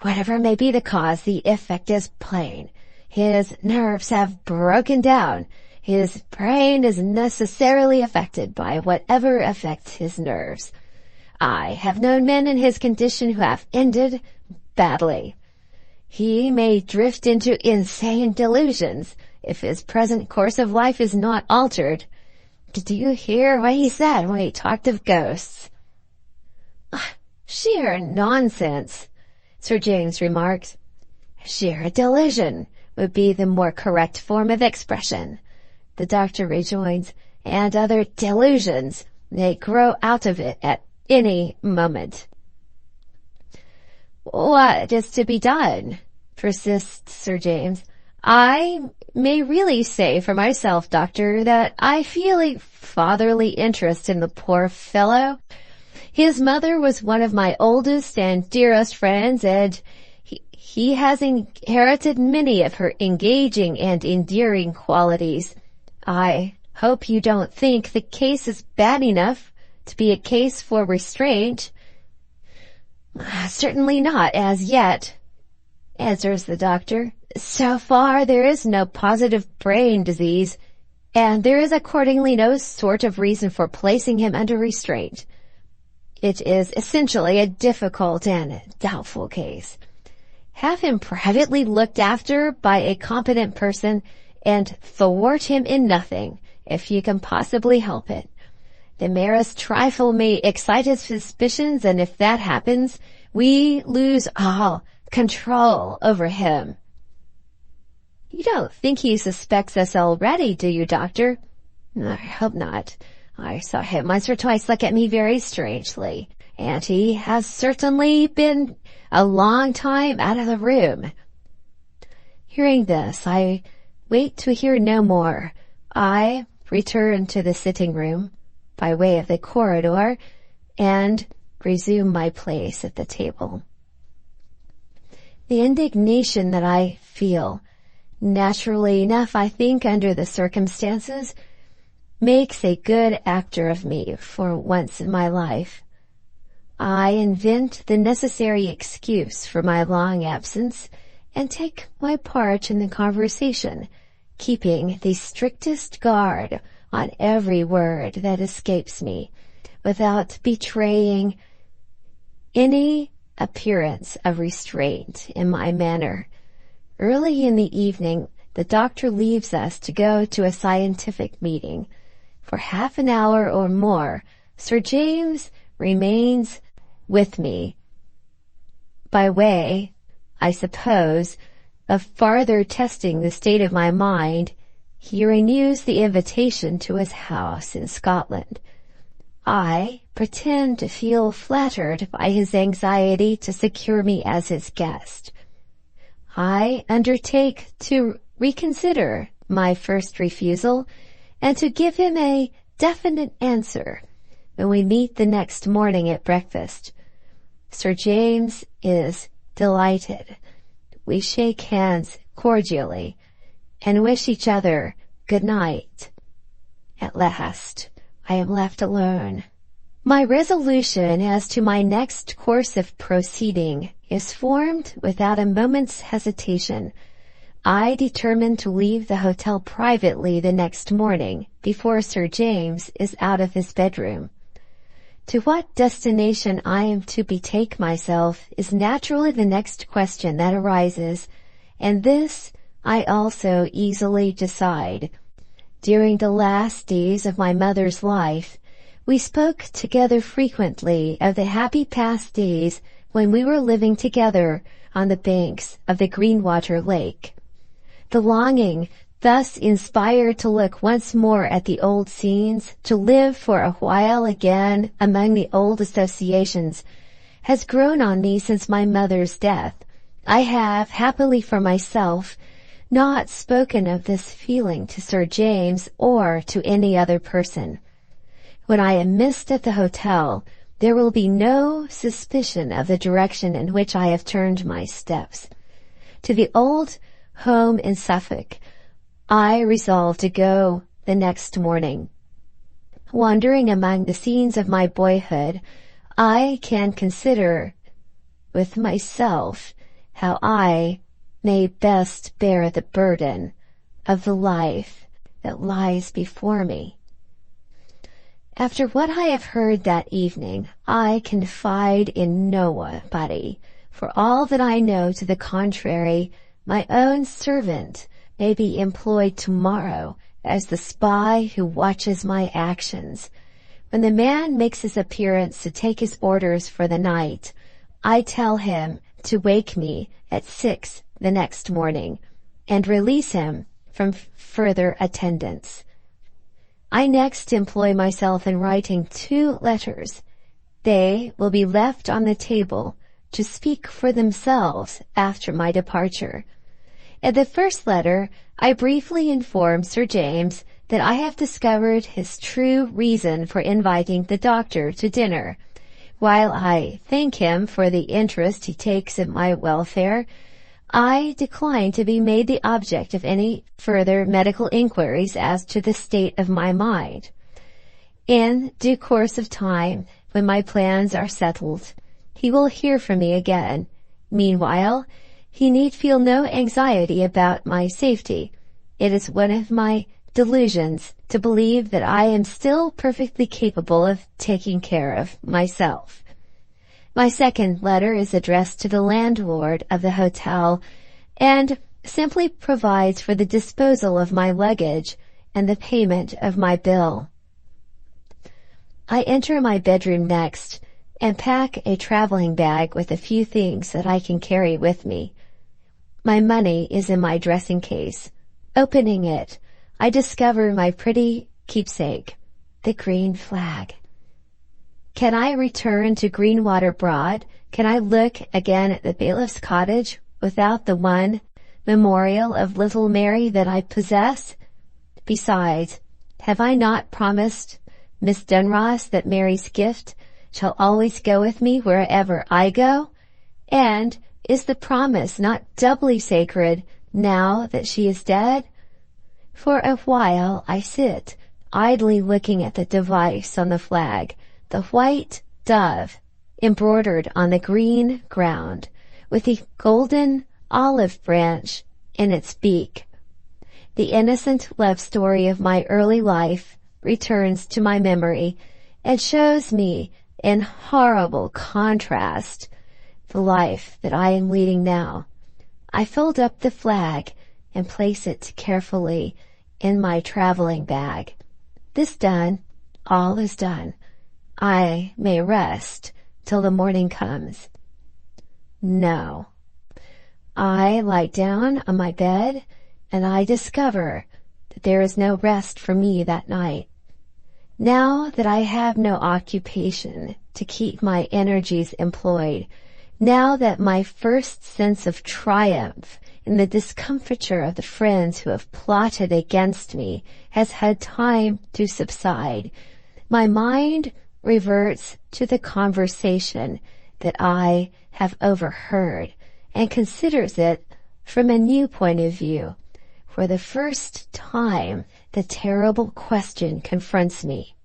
Whatever may be the cause, the effect is plain. His nerves have broken down. His brain is necessarily affected by whatever affects his nerves. I have known men in his condition who have ended badly. He may drift into insane delusions if his present course of life is not altered. Did you hear what he said when he talked of ghosts? Sheer nonsense, Sir James remarked. Sheer delusion would be the more correct form of expression, the doctor rejoins, and other delusions may grow out of it at any moment. What is to be done? Persists Sir James. I may really say for myself, Doctor, that I feel a fatherly interest in the poor fellow. His mother was one of my oldest and dearest friends, and he has inherited many of her engaging and endearing qualities. I hope you don't think the case is bad enough to be a case for restraint. Certainly not as yet, answers the doctor. So far there is no positive brain disease, and there is accordingly no sort of reason for placing him under restraint. It is essentially a difficult and doubtful case. Have him privately looked after by a competent person and thwart him in nothing, if you can possibly help it. The merest trifle may excite his suspicions, and if that happens, we lose all control over him. You don't think he suspects us already, do you, Doctor? I hope not. I saw him once or twice look at me very strangely, and he has certainly been a long time out of the room. Hearing this, I wait to hear no more. I return to the sitting room by way of the corridor and resume my place at the table. The indignation that I feel, naturally enough, I think, under the circumstances, makes a good actor of me for once in my life. I invent the necessary excuse for my long absence and take my part in the conversation, keeping the strictest guard on every word that escapes me, without betraying any appearance of restraint in my manner. Early in the evening, the doctor leaves us to go to a scientific meeting. For half an hour or more, Sir James remains with me, by way, I suppose, of farther testing the state of my mind. He renews the invitation to his house in Scotland. I pretend to feel flattered by his anxiety to secure me as his guest. I undertake to reconsider my first refusal and to give him a definite answer when we meet the next morning at breakfast. Sir James is delighted. We shake hands cordially and wish each other good night. At last, I am left alone. My resolution as to my next course of proceeding is formed without a moment's hesitation. I determine to leave the hotel privately the next morning before Sir James is out of his bedroom. To what destination I am to betake myself is naturally the next question that arises, and this I also easily decide. During the last days of my mother's life, we spoke together frequently of the happy past days when we were living together on the banks of the Greenwater Lake. The longing thus inspired to look once more at the old scenes, to live for a while again among the old associations, has grown on me since my mother's death. I have, happily for myself, not spoken of this feeling to Sir James or to any other person. When I am missed at the hotel, there will be no suspicion of the direction in which I have turned my steps. To the old home in Suffolk, I resolve to go the next morning. Wandering among the scenes of my boyhood, I can consider with myself how I may best bear the burden of the life that lies before me. After what I have heard that evening, I confide in nobody. For all that I know to the contrary, my own servant may be employed tomorrow as the spy who watches my actions. When the man makes his appearance to take his orders for the night, I tell him to wake me at 6 the next morning and release him from further attendance. I next employ myself in writing 2 letters. They will be left on the table to speak for themselves after my departure. In the first letter, I briefly inform Sir James that I have discovered his true reason for inviting the doctor to dinner. While I thank him for the interest he takes in my welfare, I decline to be made the object of any further medical inquiries as to the state of my mind. In due course of time, when my plans are settled, he will hear from me again. Meanwhile, he need feel no anxiety about my safety. It is one of my delusions to believe that I am still perfectly capable of taking care of myself. My second letter is addressed to the landlord of the hotel and simply provides for the disposal of my luggage and the payment of my bill. I enter my bedroom next and pack a traveling bag with a few things that I can carry with me. My money is in my dressing case. Opening it, I discover my pretty keepsake, the green flag. Can I return to Greenwater Broad? Can I look again at the bailiff's cottage without the one memorial of little Mary that I possess? Besides, have I not promised Miss Dunross that Mary's gift shall always go with me wherever I go? And is the promise not doubly sacred now that she is dead? For a while I sit, idly looking at the device on the flag, the white dove embroidered on the green ground, with the golden olive branch in its beak. The innocent love story of my early life returns to my memory and shows me in horrible contrast the life that I am leading now. I fold up the flag and place it carefully in my traveling bag. This done, all is done. I may rest till the morning comes. No. I lie down on my bed and I discover that there is no rest for me that night. Now that I have no occupation to keep my energies employed, now that my first sense of triumph in the discomfiture of the friends who have plotted against me has had time to subside, my mind reverts to the conversation that I have overheard and considers it from a new point of view. For the first time, the terrible question confronts me.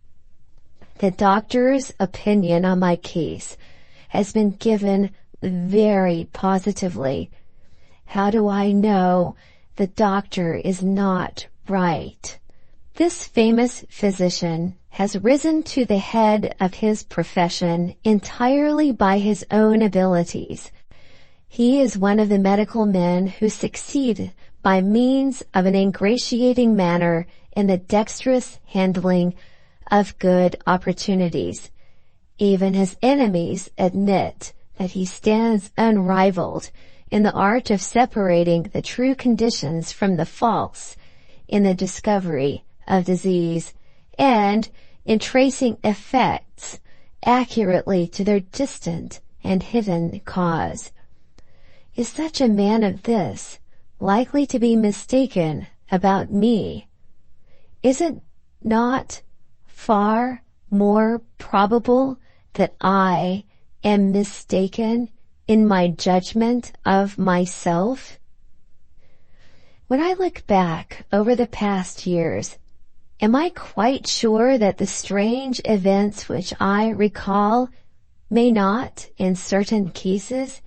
The doctor's opinion on my case has been given very positively. How do I know the doctor is not right? This famous physician has risen to the head of his profession entirely by his own abilities. He is one of the medical men who succeed by means of an ingratiating manner in the dexterous handling of good opportunities. Even his enemies admit that he stands unrivaled in the art of separating the true conditions from the false, in the discovery of disease, and in tracing effects accurately to their distant and hidden cause. Is such a man of this likely to be mistaken about me? Is it not far more probable that I am mistaken in my judgment of myself? When I look back over the past years, am I quite sure that the strange events which I recall may not, in certain cases,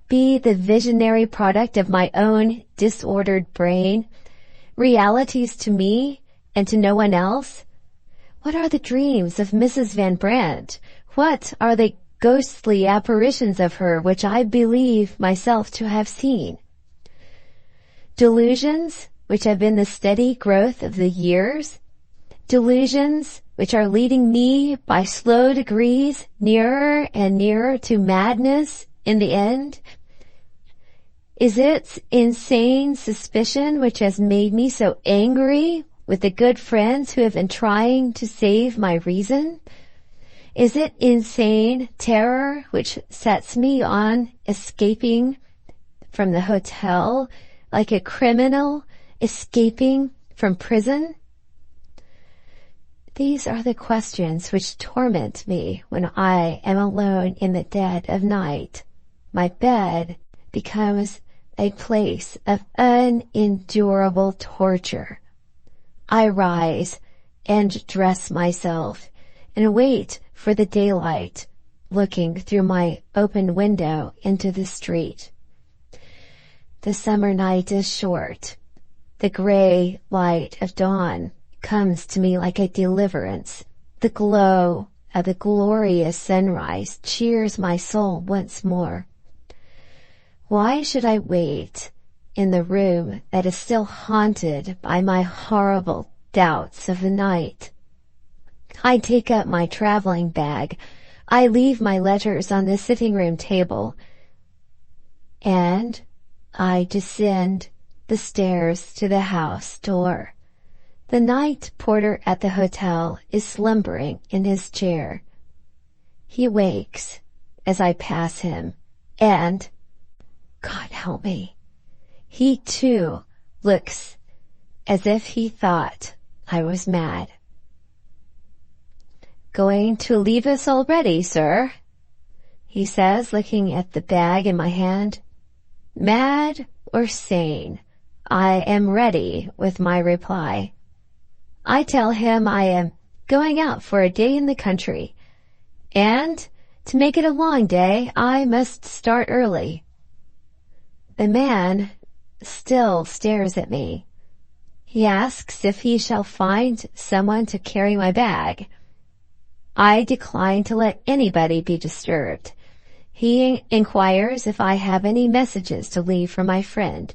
be the visionary product of my own disordered brain? Realities to me and to no one else? What are the dreams of Mrs. Van Brandt? What are the ghostly apparitions of her which I believe myself to have seen? Delusions which have been the steady growth of the years? Delusions which are leading me by slow degrees nearer and nearer to madness in the end? Is it insane suspicion which has made me so angry with the good friends who have been trying to save my reason? Is it insane terror which sets me on escaping from the hotel like a criminal escaping from prison? These are the questions which torment me when I am alone in the dead of night. My bed becomes a place of unendurable torture. I rise and dress myself and wait for the daylight, looking through my open window into the street. The summer night is short. The gray light of dawn comes to me like a deliverance. The glow of the glorious sunrise cheers my soul once more. Why should I wait in the room that is still haunted by my horrible doubts of the night? I take up my traveling bag. I leave my letters on the sitting room table, and I descend the stairs to the house door. The night porter at the hotel is slumbering in his chair. He wakes as I pass him, and, God help me, he too looks as if he thought I was mad. "Going to leave us already, sir?" he says, looking at the bag in my hand. Mad or sane, I am ready with my reply. I tell him I am going out for a day in the country, and to make it a long day, I must start early. The man still stares at me. He asks if he shall find someone to carry my bag. I decline to let anybody be disturbed. He inquires if I have any messages to leave for my friend.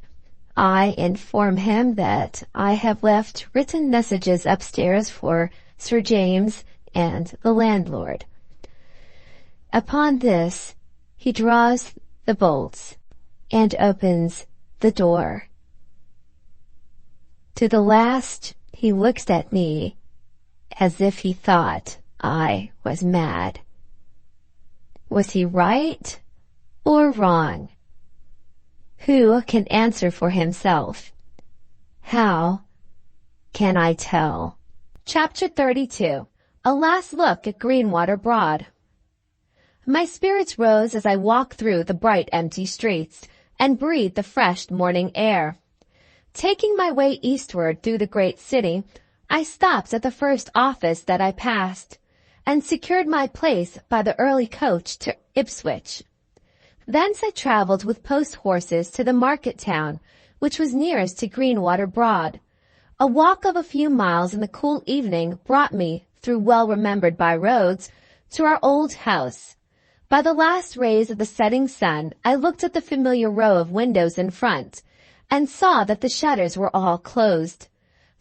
I inform him that I have left written messages upstairs for Sir James and the landlord. Upon this, he draws the bolts and opens the door. To the last, he looks at me as if he thought I was mad. Was he right or wrong? Who can answer for himself? How can I tell? Chapter 32. A last look at Greenwater Broad. My spirits rose as I walked through the bright empty streets and breathed the fresh morning air. Taking my way eastward through the great city, I stopped at the first office that I passed, and secured my place by the early coach to Ipswich. Thence I travelled with post horses to the market town, which was nearest to Greenwater Broad. A walk of a few miles in the cool evening brought me, through well-remembered by-roads, to our old house. By the last rays of the setting sun, I looked at the familiar row of windows in front, and saw that the shutters were all closed.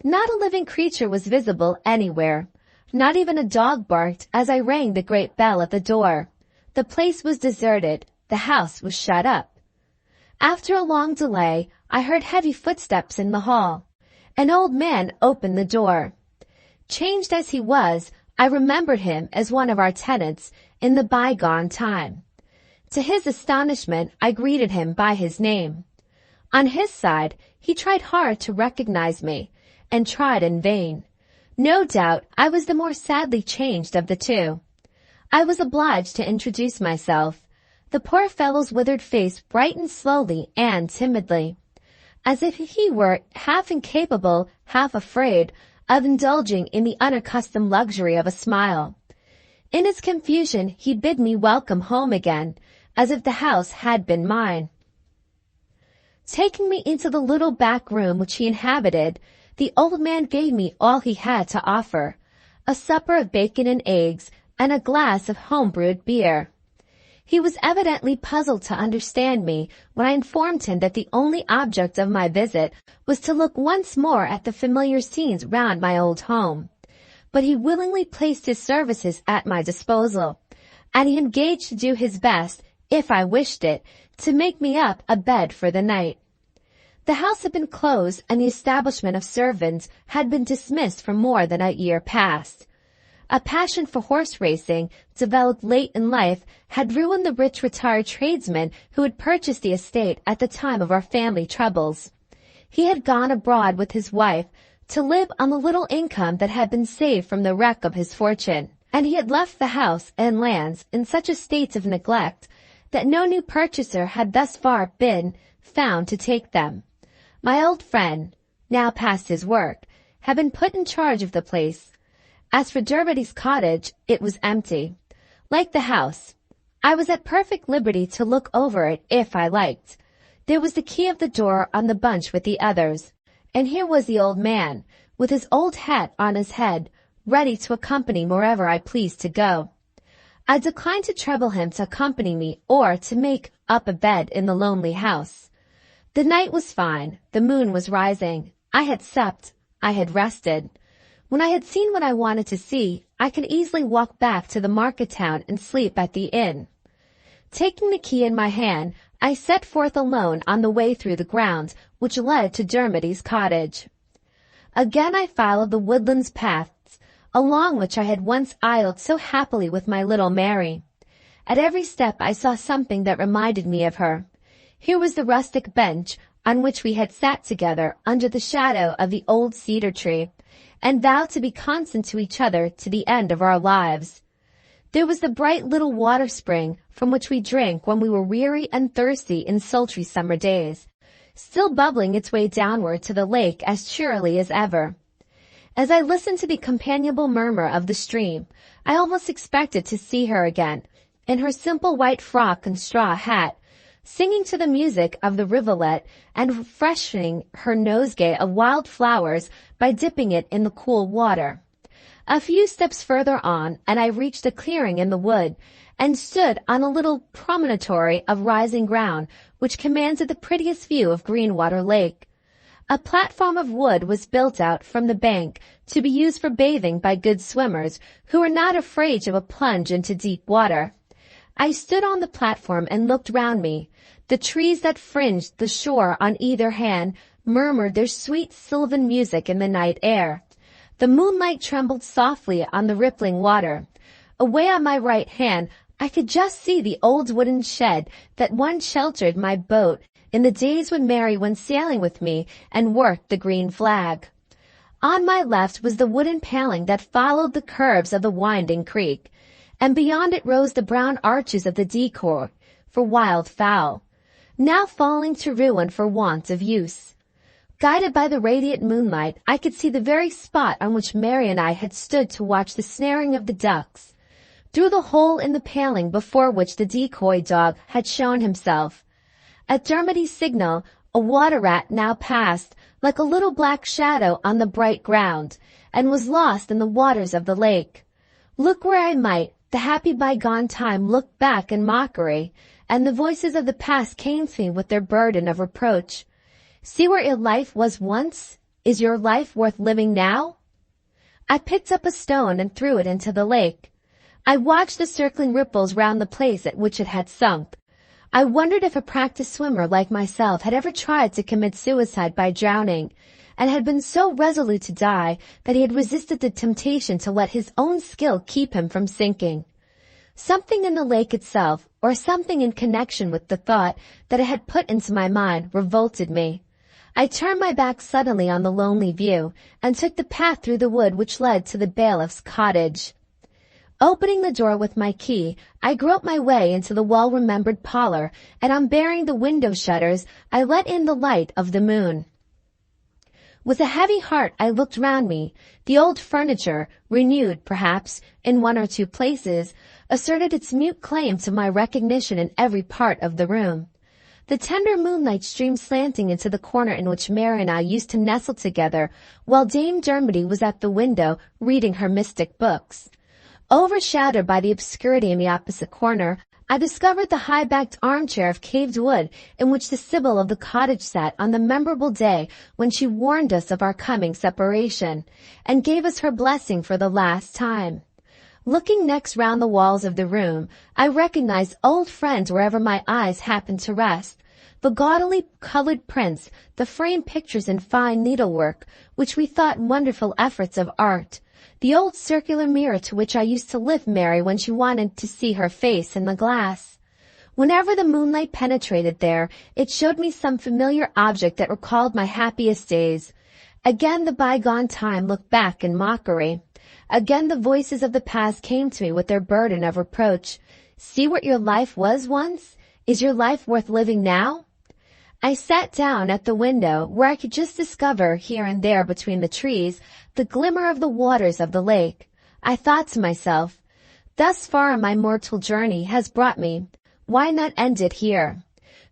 Not a living creature was visible anywhere. Not even a dog barked as I rang the great bell at the door. The place was deserted. The house was shut up. After a long delay, I heard heavy footsteps in the hall. An old man opened the door. Changed as he was, I remembered him as one of our tenants in the bygone time. To his astonishment, I greeted him by his name. On his side, he tried hard to recognize me, and tried in vain. No doubt I was the more sadly changed of the two. I was obliged to introduce myself. The poor fellow's withered face brightened slowly and timidly, as if he were half incapable, half afraid, of indulging in the unaccustomed luxury of a smile. In his confusion he bid me welcome home again, as if the house had been mine. Taking me into the little back room which he inhabited, the old man gave me all he had to offer, a supper of bacon and eggs, and a glass of home-brewed beer. He was evidently puzzled to understand me when I informed him that the only object of my visit was to look once more at the familiar scenes round my old home. But he willingly placed his services at my disposal, and he engaged to do his best, if I wished it, to make me up a bed for the night. The house had been closed, and the establishment of servants had been dismissed for more than a year past. A passion for horse racing, developed late in life, had ruined the rich retired tradesman who had purchased the estate at the time of our family troubles. He had gone abroad with his wife to live on the little income that had been saved from the wreck of his fortune, and he had left the house and lands in such a state of neglect that no new purchaser had thus far been found to take them. My old friend, now past his work, had been put in charge of the place. As for Dermody's cottage, it was empty. Like the house, I was at perfect liberty to look over it if I liked. There was the key of the door on the bunch with the others, and here was the old man, with his old hat on his head, ready to accompany me wherever I pleased to go. I declined to trouble him to accompany me or to make up a bed in the lonely house. The night was fine, the moon was rising. I had supped, I had rested. When I had seen what I wanted to see, I could easily walk back to the market town and sleep at the inn. Taking the key in my hand, I set forth alone on the way through the grounds which led to Dermody's cottage. Again I followed the woodlands paths, along which I had once idled so happily with my little Mary. At every step I saw something that reminded me of her. Here was the rustic bench on which we had sat together under the shadow of the old cedar tree, and vowed to be constant to each other to the end of our lives. There was the bright little water spring from which we drank when we were weary and thirsty in sultry summer days, still bubbling its way downward to the lake as cheerily as ever. As I listened to the companionable murmur of the stream, I almost expected to see her again, in her simple white frock and straw hat, singing to the music of the rivulet and freshening her nosegay of wild flowers by dipping it in the cool water. A few steps further on, and I reached a clearing in the wood, and stood on a little promontory of rising ground which commanded the prettiest view of Greenwater Lake. A platform of wood was built out from the bank to be used for bathing by good swimmers who were not afraid of a plunge into deep water. I stood on the platform and looked round me. The trees that fringed the shore on either hand murmured their sweet sylvan music in the night air. The moonlight trembled softly on the rippling water. Away on my right hand, I could just see the old wooden shed that once sheltered my boat in the days when Mary went sailing with me and worked the green flag. On my left was the wooden paling that followed the curves of the winding creek, and beyond it rose the brown arches of the decoy for wild fowl, now falling to ruin for want of use. Guided by the radiant moonlight, I could see the very spot on which Mary and I had stood to watch the snaring of the ducks, through the hole in the paling before which the decoy dog had shown himself. At Dermody's signal, a water rat now passed like a little black shadow on the bright ground, and was lost in the waters of the lake. Look where I might, the happy bygone time looked back in mockery, and the voices of the past came to me with their burden of reproach. See where your life was once? Is your life worth living now? I picked up a stone and threw it into the lake. I watched the circling ripples round the place at which it had sunk. I wondered if a practiced swimmer like myself had ever tried to commit suicide by drowning, and had been so resolute to die that he had resisted the temptation to let his own skill keep him from sinking. Something in the lake itself, or something in connection with the thought that it had put into my mind, revolted me. I turned my back suddenly on the lonely view, and took the path through the wood which led to the bailiff's cottage. Opening the door with my key, I groped my way into the well-remembered parlor, and unbarring the window shutters, I let in the light of the moon. With a heavy heart I looked round me. The old furniture, renewed, perhaps, in one or two places, asserted its mute claim to my recognition in every part of the room. The tender moonlight streamed slanting into the corner in which Mary and I used to nestle together, while Dame Dermody was at the window reading her mystic books. Overshadowed by the obscurity in the opposite corner, I discovered the high-backed armchair of carved wood in which the Sibyl of the cottage sat on the memorable day when she warned us of our coming separation, and gave us her blessing for the last time. Looking next round the walls of the room, I recognized old friends wherever my eyes happened to rest. The gaudily colored prints, the framed pictures in fine needlework, which we thought wonderful efforts of art, the old circular mirror to which I used to lift Mary when she wanted to see her face in the glass. Whenever the moonlight penetrated there, it showed me some familiar object that recalled my happiest days. Again the bygone time looked back in mockery. Again the voices of the past came to me with their burden of reproach. See what your life was once? Is your life worth living now? I sat down at the window where I could just discover here and there between the trees the glimmer of the waters of the lake. I thought to myself, thus far my mortal journey has brought me. Why not end it here?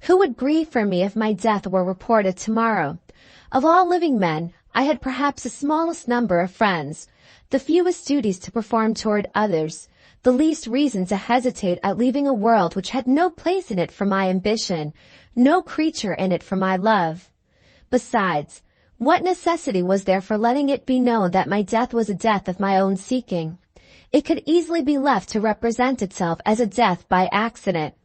Who would grieve for me if my death were reported tomorrow? Of all living men, I had perhaps the smallest number of friends, the fewest duties to perform toward others, the least reason to hesitate at leaving a world which had no place in it for my ambition, no creature in it for my love. Besides, what necessity was there for letting it be known that my death was a death of my own seeking? It could easily be left to represent itself as a death by accident.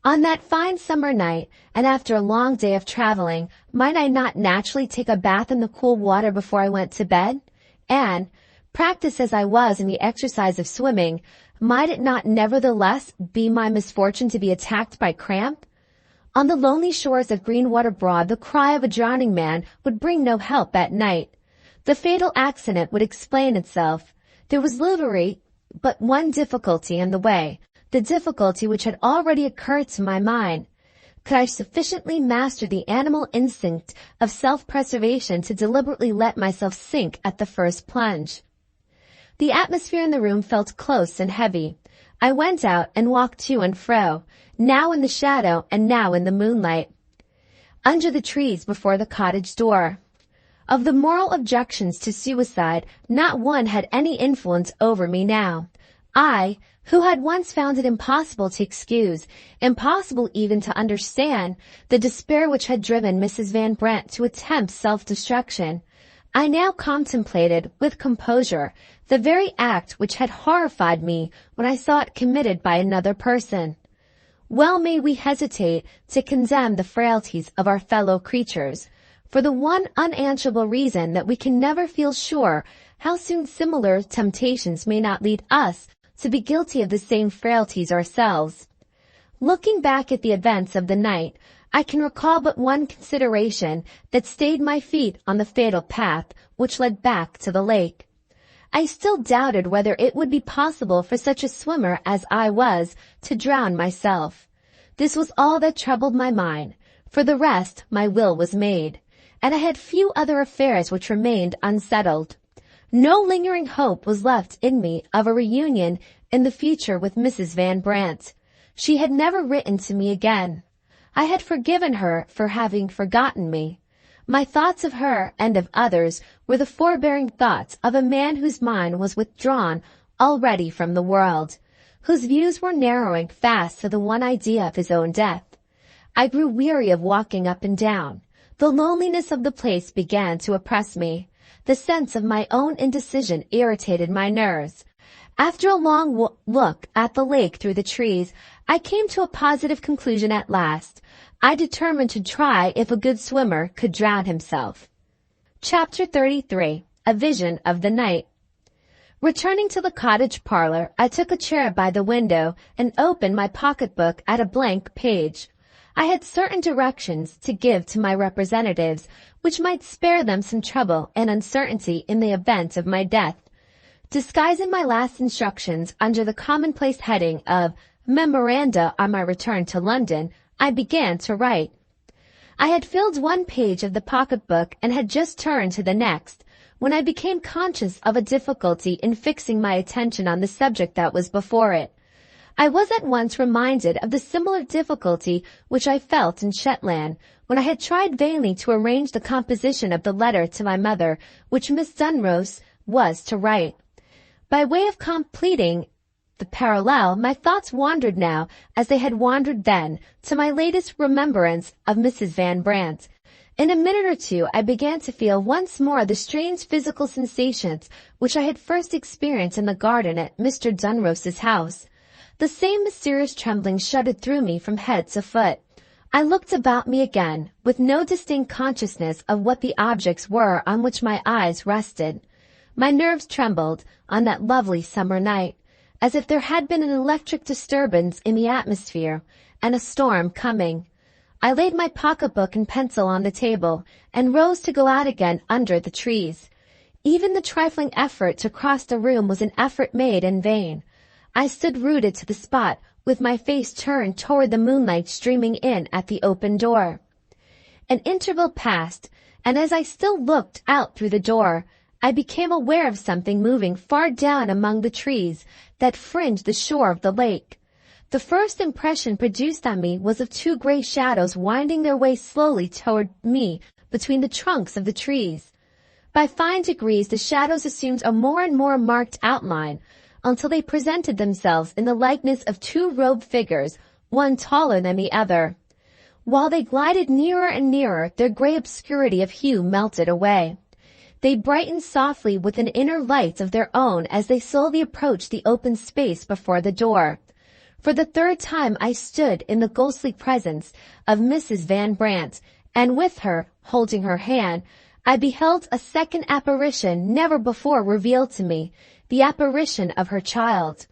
On that fine summer night, and after a long day of traveling, might I not naturally take a bath in the cool water before I went to bed? And, practiced as I was in the exercise of swimming, might it not nevertheless be my misfortune to be attacked by cramp? On the lonely shores of Greenwater Broad, the cry of a drowning man would bring no help at night. The fatal accident would explain itself. There was literally but one difficulty in the way, the difficulty which had already occurred to my mind. Could I sufficiently master the animal instinct of self-preservation to deliberately let myself sink at the first plunge? The atmosphere in the room felt close and heavy. I went out and walked to and fro, now in the shadow and now in the moonlight, under the trees before the cottage door. Of the moral objections to suicide, not one had any influence over me now. I, who had once found it impossible to excuse, impossible even to understand, the despair which had driven Mrs. Van Brandt to attempt self-destruction, I now contemplated, with composure, the very act which had horrified me when I saw it committed by another person. Well may we hesitate to condemn the frailties of our fellow creatures, for the one unanswerable reason that we can never feel sure how soon similar temptations may not lead us to be guilty of the same frailties ourselves. Looking back at the events of the night, I can recall but one consideration that stayed my feet on the fatal path which led back to the lake. I still doubted whether it would be possible for such a swimmer as I was to drown myself. This was all that troubled my mind. For the rest, my will was made, and I had few other affairs which remained unsettled. No lingering hope was left in me of a reunion in the future with Mrs. Van Brandt. She had never written to me again. I had forgiven her for having forgotten me. My thoughts of her and of others were the forbearing thoughts of a man whose mind was withdrawn already from the world, whose views were narrowing fast to the one idea of his own death. I grew weary of walking up and down. The loneliness of the place began to oppress me. The sense of my own indecision irritated my nerves. After a long look at the lake through the trees, I came to a positive conclusion at last. I determined to try if a good swimmer could drown himself. Chapter 33. A Vision of the Night. Returning to the cottage parlor, I took a chair by the window and opened my pocketbook at a blank page. I had certain directions to give to my representatives, which might spare them some trouble and uncertainty in the event of my death. Disguising my last instructions under the commonplace heading of Memoranda on my return to London, I began to write. I had filled one page of the pocketbook and had just turned to the next, when I became conscious of a difficulty in fixing my attention on the subject that was before it. I was at once reminded of the similar difficulty which I felt in Shetland, when I had tried vainly to arrange the composition of the letter to my mother which Miss Dunross was to write. By way of completing the parallel, my thoughts wandered now, as they had wandered then, to my latest remembrance of Mrs. Van Brandt. In a minute or two I began to feel once more the strange physical sensations which I had first experienced in the garden at Mr. Dunross's house. The same mysterious trembling shuddered through me from head to foot. I looked about me again, with no distinct consciousness of what the objects were on which my eyes rested. My nerves trembled on that lovely summer night, as if there had been an electric disturbance in the atmosphere, and a storm coming. I laid my pocketbook and pencil on the table, and rose to go out again under the trees. Even the trifling effort to cross the room was an effort made in vain. I stood rooted to the spot, with my face turned toward the moonlight streaming in at the open door. An interval passed, and as I still looked out through the door, I became aware of something moving far down among the trees that fringed the shore of the lake. The first impression produced on me was of two gray shadows winding their way slowly toward me between the trunks of the trees. By fine degrees the shadows assumed a more and more marked outline, until they presented themselves in the likeness of two robed figures, one taller than the other. While they glided nearer and nearer, their gray obscurity of hue melted away. They brightened softly with an inner light of their own as they slowly approached the open space before the door. For the third time I stood in the ghostly presence of Mrs. Van Brandt, and with her, holding her hand, I beheld a second apparition never before revealed to me, the apparition of her child.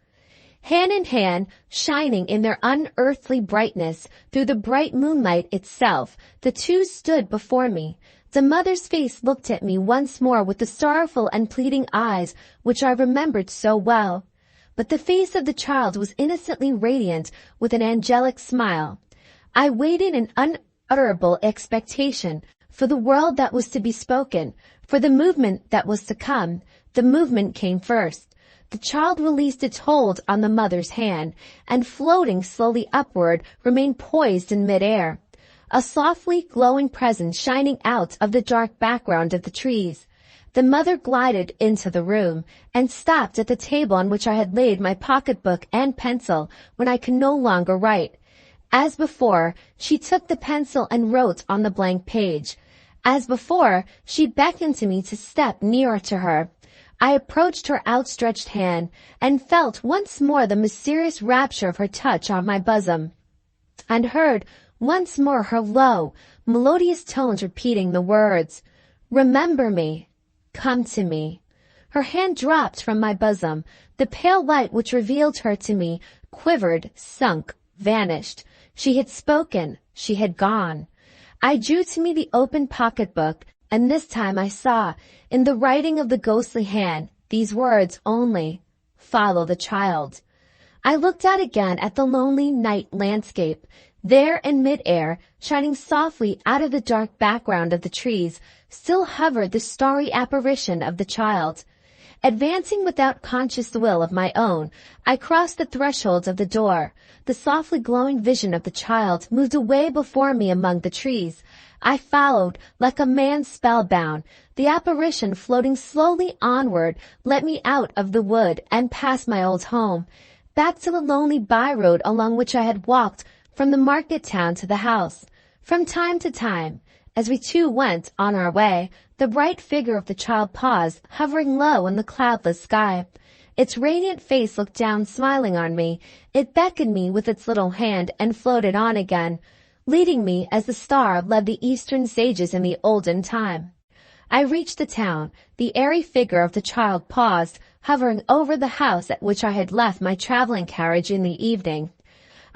Hand in hand, shining in their unearthly brightness through the bright moonlight itself, the two stood before me. The mother's face looked at me once more with the sorrowful and pleading eyes which I remembered so well. But the face of the child was innocently radiant with an angelic smile. I waited in unutterable expectation for the word that was to be spoken, for the movement that was to come. The movement came first. The child released its hold on the mother's hand, and floating slowly upward, remained poised in midair, a softly glowing presence shining out of the dark background of the trees. The mother glided into the room, and stopped at the table on which I had laid my pocketbook and pencil when I could no longer write. As before, she took the pencil and wrote on the blank page. As before, she beckoned to me to step nearer to her. I approached her outstretched hand, and felt once more the mysterious rapture of her touch on my bosom, and heard once more her low, melodious tones repeating the words, "Remember me, come to me." Her hand dropped from my bosom. The pale light which revealed her to me quivered, sunk, vanished. She had spoken. She had gone. I drew to me the open pocketbook, and this time I saw, in the writing of the ghostly hand, these words only, "Follow the child." I looked out again at the lonely night landscape. There in mid-air, shining softly out of the dark background of the trees, still hovered the starry apparition of the child. Advancing without conscious will of my own, I crossed the threshold of the door. The softly glowing vision of the child moved away before me among the trees. I followed, like a man spellbound. The apparition, floating slowly onward, let me out of the wood and past my old home, back to the lonely by-road along which I had walked from the market town to the house. From time to time, as we two went on our way, the bright figure of the child paused, hovering low in the cloudless sky. Its radiant face looked down smiling on me. It beckoned me with its little hand and floated on again, leading me as the star led the eastern sages in the olden time. I reached the town. The airy figure of the child paused, hovering over the house at which I had left my traveling carriage in the evening.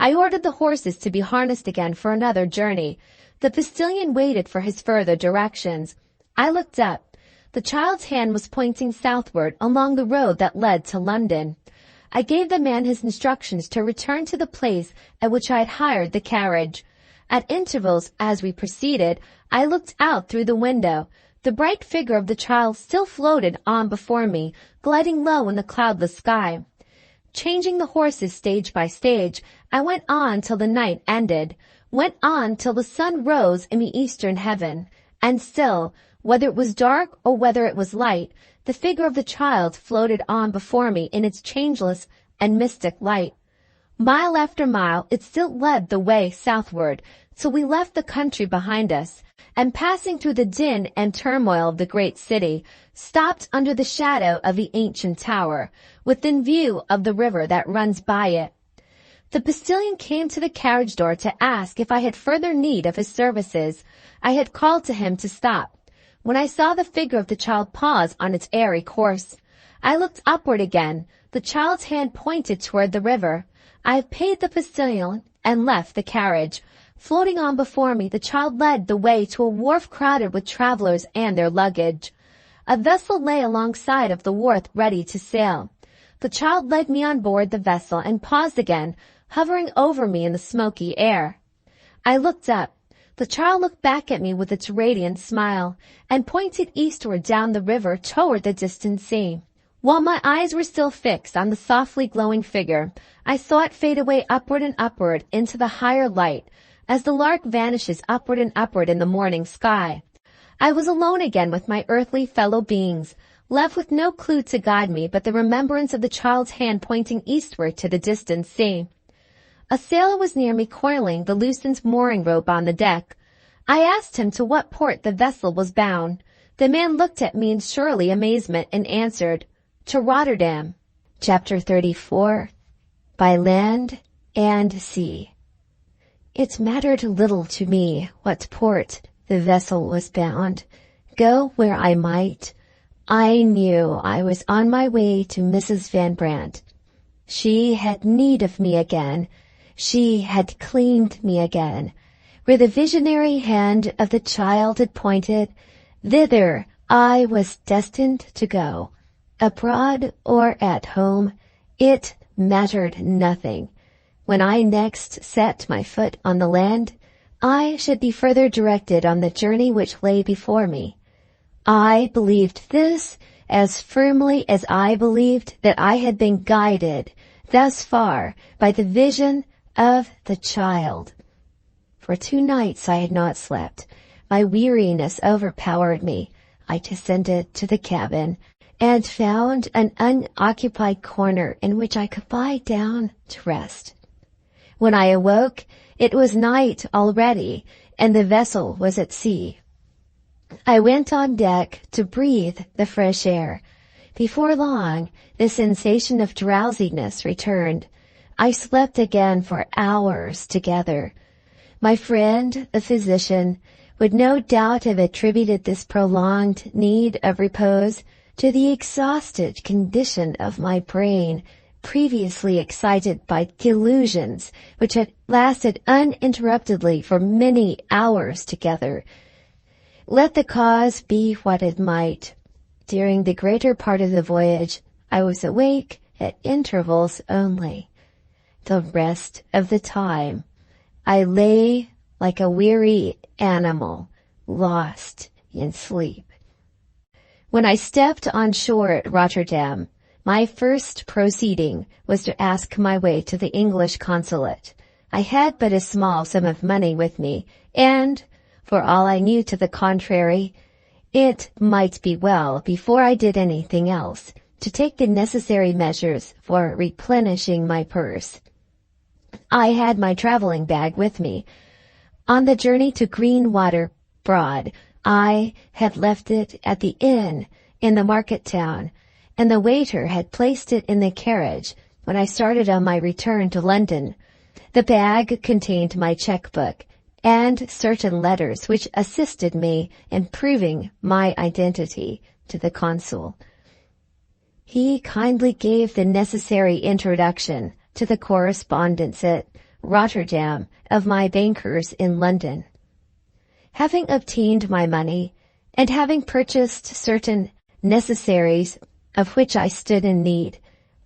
I ordered the horses to be harnessed again for another journey. The postilion waited for his further directions. I looked up. The child's hand was pointing southward along the road that led to London. I gave the man his instructions to return to the place at which I had hired the carriage. At intervals, as we proceeded, I looked out through the window. The The bright figure of the child still floated on before me, gliding low in the cloudless sky. Changing the horses stage by stage, I went on till the night ended, went on till the sun rose in the eastern heaven, and still, whether it was dark or whether it was light, the figure of the child floated on before me in its changeless and mystic light. Mile after mile, it still led the way southward, till we left the country behind us, and passing through the din and turmoil of the great city, stopped under the shadow of the ancient tower, within view of the river that runs by it. The postillion came to the carriage door to ask if I had further need of his services. I had called to him to stop. When I saw the figure of the child pause on its airy course, I looked upward again. The child's hand pointed toward the river. I paid the postillion and left the carriage. Floating on before me, the child led the way to a wharf crowded with travelers and their luggage. A vessel lay alongside of the wharf ready to sail. The child led me on board the vessel and paused again, hovering over me in the smoky air. I looked up. The child looked back at me with its radiant smile, and pointed eastward down the river toward the distant sea. While my eyes were still fixed on the softly glowing figure, I saw it fade away upward and upward into the higher light, as the lark vanishes upward and upward in the morning sky. I was alone again with my earthly fellow beings, left with no clue to guide me but the remembrance of the child's hand pointing eastward to the distant sea. A sailor was near me coiling the loosened mooring rope on the deck. I asked him to what port the vessel was bound. The man looked at me in surly amazement and answered, "To Rotterdam." Chapter 34. By Land and Sea. It mattered little to me what port the vessel was bound. Go where I might, I knew I was on my way to Mrs. Van Brandt. She had need of me again. She had claimed me again. Where the visionary hand of the child had pointed, thither I was destined to go. Abroad or at home, it mattered nothing. When I next set my foot on the land, I should be further directed on the journey which lay before me. I believed this as firmly as I believed that I had been guided thus far by the vision of the child. For 2 nights I had not slept. My weariness overpowered me. I descended to the cabin and found an unoccupied corner in which I could lie down to rest. When I awoke, it was night already, and the vessel was at sea. I went on deck to breathe the fresh air. Before long, the sensation of drowsiness returned. I slept again for hours together. My friend, the physician, would no doubt have attributed this prolonged need of repose to the exhausted condition of my brain, previously excited by delusions which had lasted uninterruptedly for many hours together. Let the cause be what it might. During the greater part of the voyage, I was awake at intervals only. The rest of the time, I lay like a weary animal, lost in sleep. When I stepped on shore at Rotterdam, my first proceeding was to ask my way to the English consulate. I had but a small sum of money with me, and, for all I knew to the contrary, it might be well, before I did anything else, to take the necessary measures for replenishing my purse. I had my traveling bag with me. On the journey to Greenwater Broad, I had left it at the inn in the market town, and the waiter had placed it in the carriage when I started on my return to London. The bag contained my checkbook and certain letters which assisted me in proving my identity to the consul. He kindly gave the necessary introduction to the correspondence at Rotterdam of my bankers in London. Having obtained my money, and having purchased certain necessaries of which I stood in need,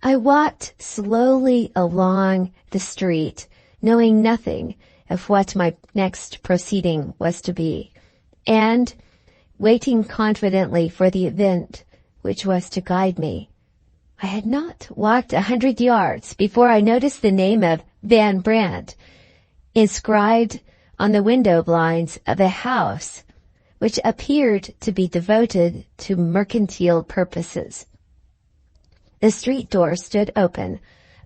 I walked slowly along the street, knowing nothing of what my next proceeding was to be, and waiting confidently for the event which was to guide me. I had not walked 100 yards before I noticed the name of Van Brandt inscribed on the window blinds of a house which appeared to be devoted to mercantile purposes. The street door stood open.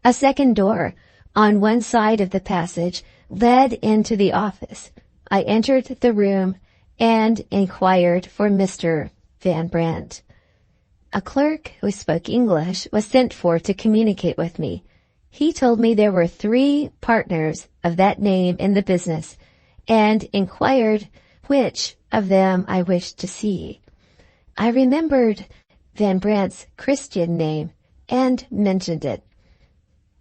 A second door on one side of the passage led into the office. I entered the room and inquired for Mr. Van Brandt. A clerk who spoke English was sent for to communicate with me. He told me there were 3 partners of that name in the business and inquired which of them I wished to see. I remembered Van Brandt's Christian name and mentioned it.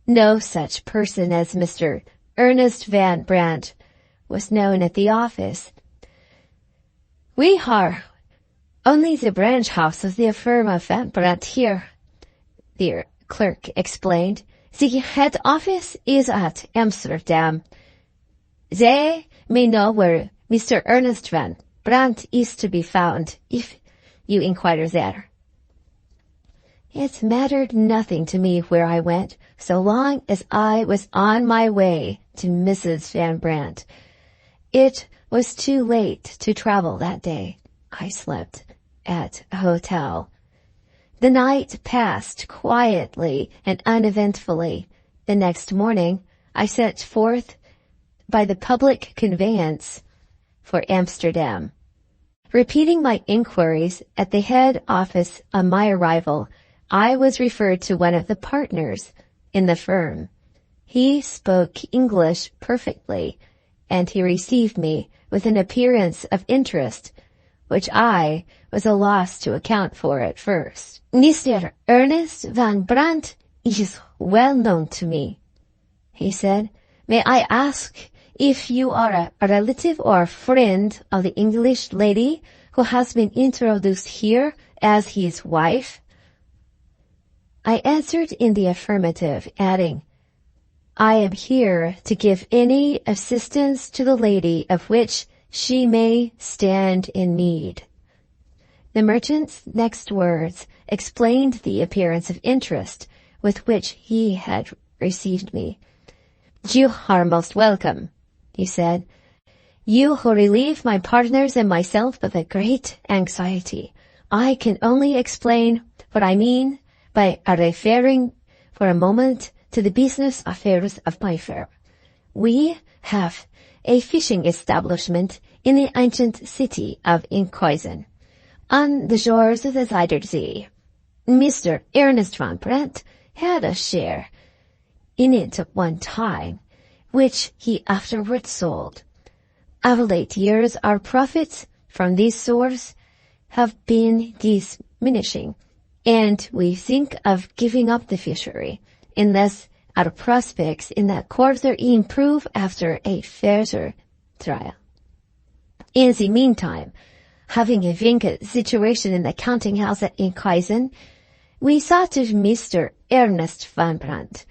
No such person as Mr. Ernest Van Brandt was known at the office. "We are only the branch house of the firm of Van Brandt here," the clerk explained. "The head office is at Amsterdam. They may know where Mr. Ernest Van Brandt is to be found if you inquire there." It mattered nothing to me where I went, so long as I was on my way to Mrs. Van Brandt. It was too late to travel that day. I slept at a hotel. The night passed quietly and uneventfully. The next morning, I set forth by the public conveyance for Amsterdam. Repeating my inquiries at the head office on my arrival, I was referred to one of the partners in the firm. He spoke English perfectly, and he received me with an appearance of interest, which I was at a loss to account for at first. "Mr. Ernest Van Brandt is well known to me," he said. "May I ask if you are a relative or a friend of the English lady who has been introduced here as his wife?" I answered in the affirmative, adding, "I am here to give any assistance to the lady of which she may stand in need." The merchant's next words explained the appearance of interest with which he had received me. "You are most welcome," he said. "You who relieve my partners and myself of a great anxiety. I can only explain what I mean by referring for a moment to the business affairs of my firm. We have a fishing establishment in the ancient city of Enkhuizen, on the shores of the Zuiderzee. Mr. Ernest Van Brandt had a share in it at one time, which he afterwards sold. Of late years, our profits from this source have been diminishing, and we think of giving up the fishery, unless our prospects in that quarter improve after a further trial. In the meantime, having a vacant situation in the counting house at Enkhuizen, we thought of Mr. Ernest Van Brandt,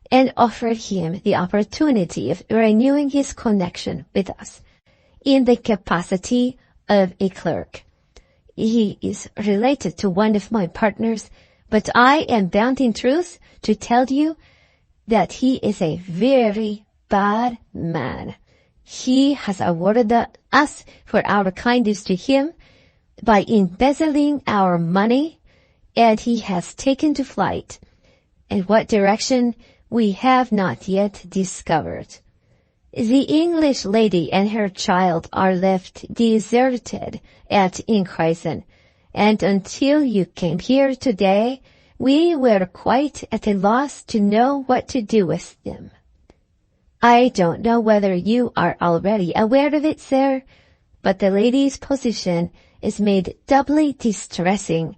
and offered him the opportunity of renewing his connection with us in the capacity of a clerk. He is related to one of my partners, but I am bound in truth to tell you that he is a very bad man. He has awarded us for our kindness to him by embezzling our money, and he has taken to flight, in what direction we have not yet discovered. The English lady and her child are left deserted at Enkhuizen, and until you came here today, we were quite at a loss to know what to do with them. I don't know whether you are already aware of it, sir, but the lady's position is made doubly distressing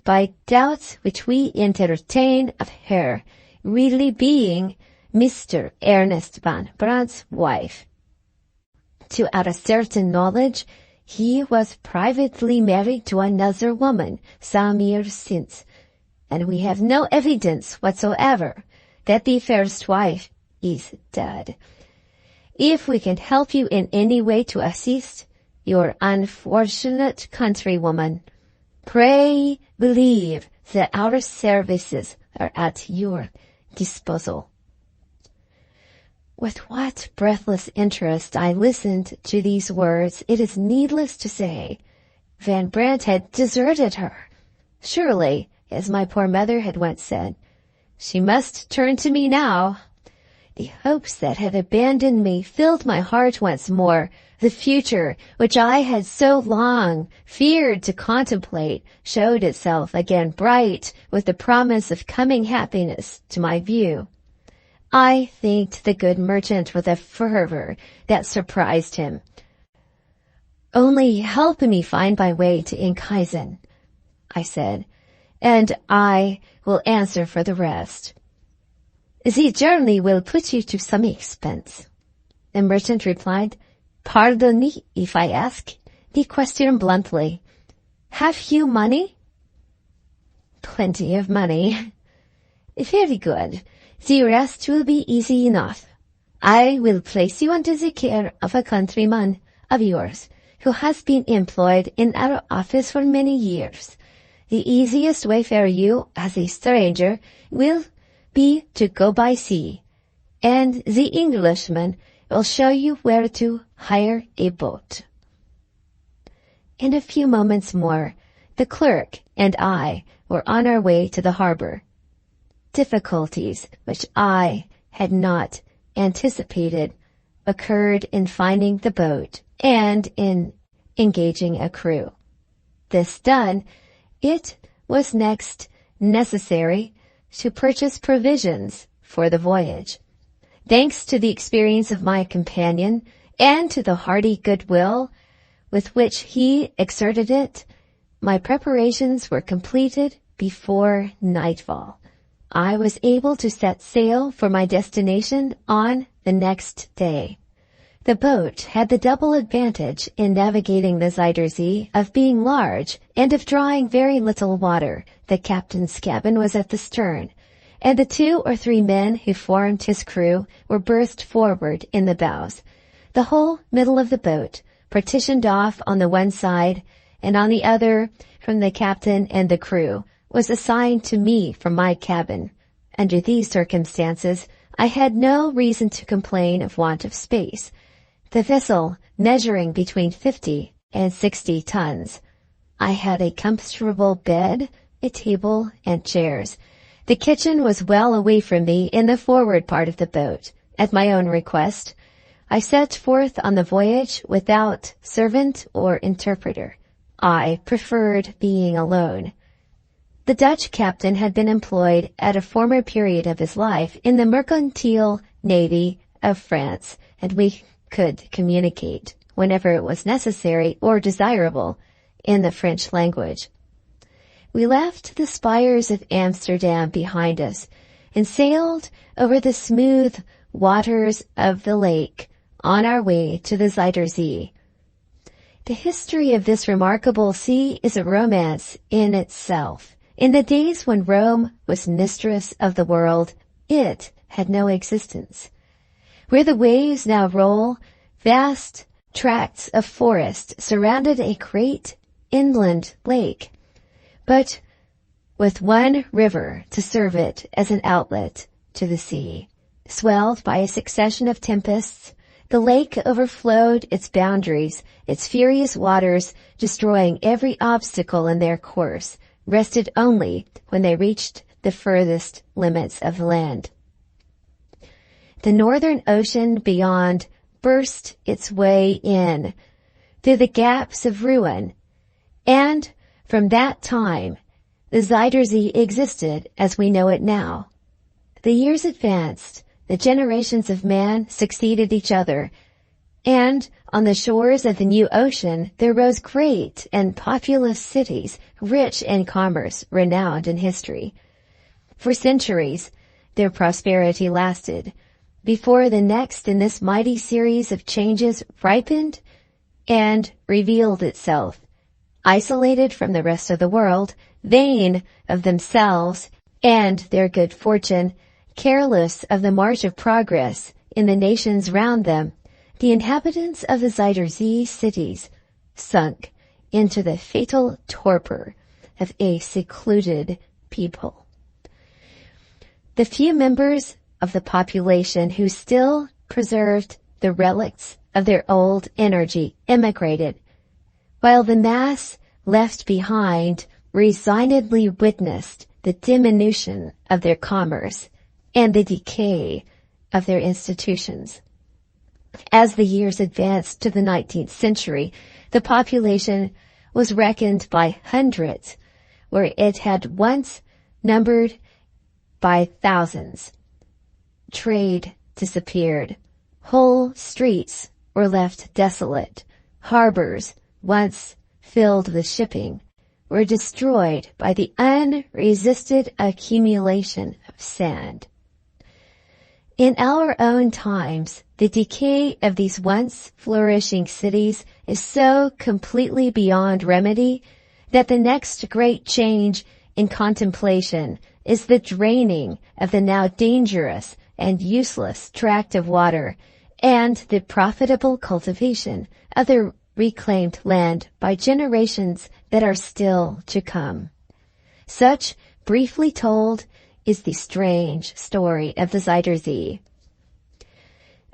by doubts which we entertain of her really being Mr. Ernest Van Brandt's wife. To our certain knowledge, he was privately married to another woman some years since, and we have no evidence whatsoever that the first wife is dead. If we can help you in any way to assist, your unfortunate countrywoman. Pray believe that our services are at your disposal." With what breathless interest I listened to these words, it is needless to say, Van Brandt had deserted her. Surely, as my poor mother had once said, she must turn to me now. The hopes that had abandoned me filled my heart once more. The future, which I had so long feared to contemplate, showed itself again bright with the promise of coming happiness to my view. I thanked the good merchant with a fervor that surprised him. "Only help me find my way to Enkhuizen," I said, "and I will answer for the rest." "The journey will put you to some expense," the merchant replied. "Pardon me if I ask the question bluntly. Have you money?" "Plenty of money." "Very good. The rest will be easy enough. I will place you under the care of a countryman of yours who has been employed in our office for many years. The easiest way for you as a stranger will be to go by sea, and the Englishman will show you where to hire a boat." In a few moments more, the clerk and I were on our way to the harbor. Difficulties which I had not anticipated occurred in finding the boat and in engaging a crew. This done, it was next necessary to purchase provisions for the voyage. Thanks to the experience of my companion and to the hearty goodwill with which he exerted it, my preparations were completed before nightfall. I was able to set sail for my destination on the next day. The boat had the double advantage in navigating the Zuider Zee of being large and of drawing very little water. The captain's cabin was at the stern, and the 2 or 3 men who formed his crew were berthed forward in the bows. The whole middle of the boat, partitioned off on the one side and on the other from the captain and the crew, was assigned to me from my cabin. Under these circumstances, I had no reason to complain of want of space. The vessel measuring between 50 and 60 tons. I had a comfortable bed, a table, and chairs. The kitchen was well away from me in the forward part of the boat. At my own request, I set forth on the voyage without servant or interpreter. I preferred being alone. The Dutch captain had been employed at a former period of his life in the mercantile navy of France, and we could communicate, whenever it was necessary or desirable, in the French language. We left the spires of Amsterdam behind us and sailed over the smooth waters of the lake on our way to the Zuider Zee. The history of this remarkable sea is a romance in itself. In the days when Rome was mistress of the world, it had no existence. Where the waves now roll, vast tracts of forest surrounded a great inland lake, but with one river to serve it as an outlet to the sea. Swelled by a succession of tempests, the lake overflowed its boundaries, its furious waters destroying every obstacle in their course, rested only when they reached the furthest limits of land. The northern ocean beyond burst its way in through the gaps of ruin, and from that time the Zuider Zee existed as we know it now. The years advanced, the generations of man succeeded each other, and on the shores of the new ocean there rose great and populous cities, rich in commerce, renowned in history. For centuries their prosperity lasted, before the next in this mighty series of changes ripened and revealed itself, isolated from the rest of the world, vain of themselves and their good fortune, careless of the march of progress in the nations round them. The inhabitants of the Zuider Zee cities sunk into the fatal torpor of a secluded people. The few members of the population who still preserved the relics of their old energy emigrated, while the mass left behind resignedly witnessed the diminution of their commerce and the decay of their institutions. As the years advanced to the 19th century, the population was reckoned by hundreds, where it had once numbered by thousands. Trade disappeared. Whole streets were left desolate. Harbors, once filled with shipping, were destroyed by the unresisted accumulation of sand. In our own times, the decay of these once flourishing cities is so completely beyond remedy that the next great change in contemplation is the draining of the now dangerous and useless tract of water and the profitable cultivation of the reclaimed land by generations that are still to come. Such, briefly told, is the strange story of the Zuider Zee.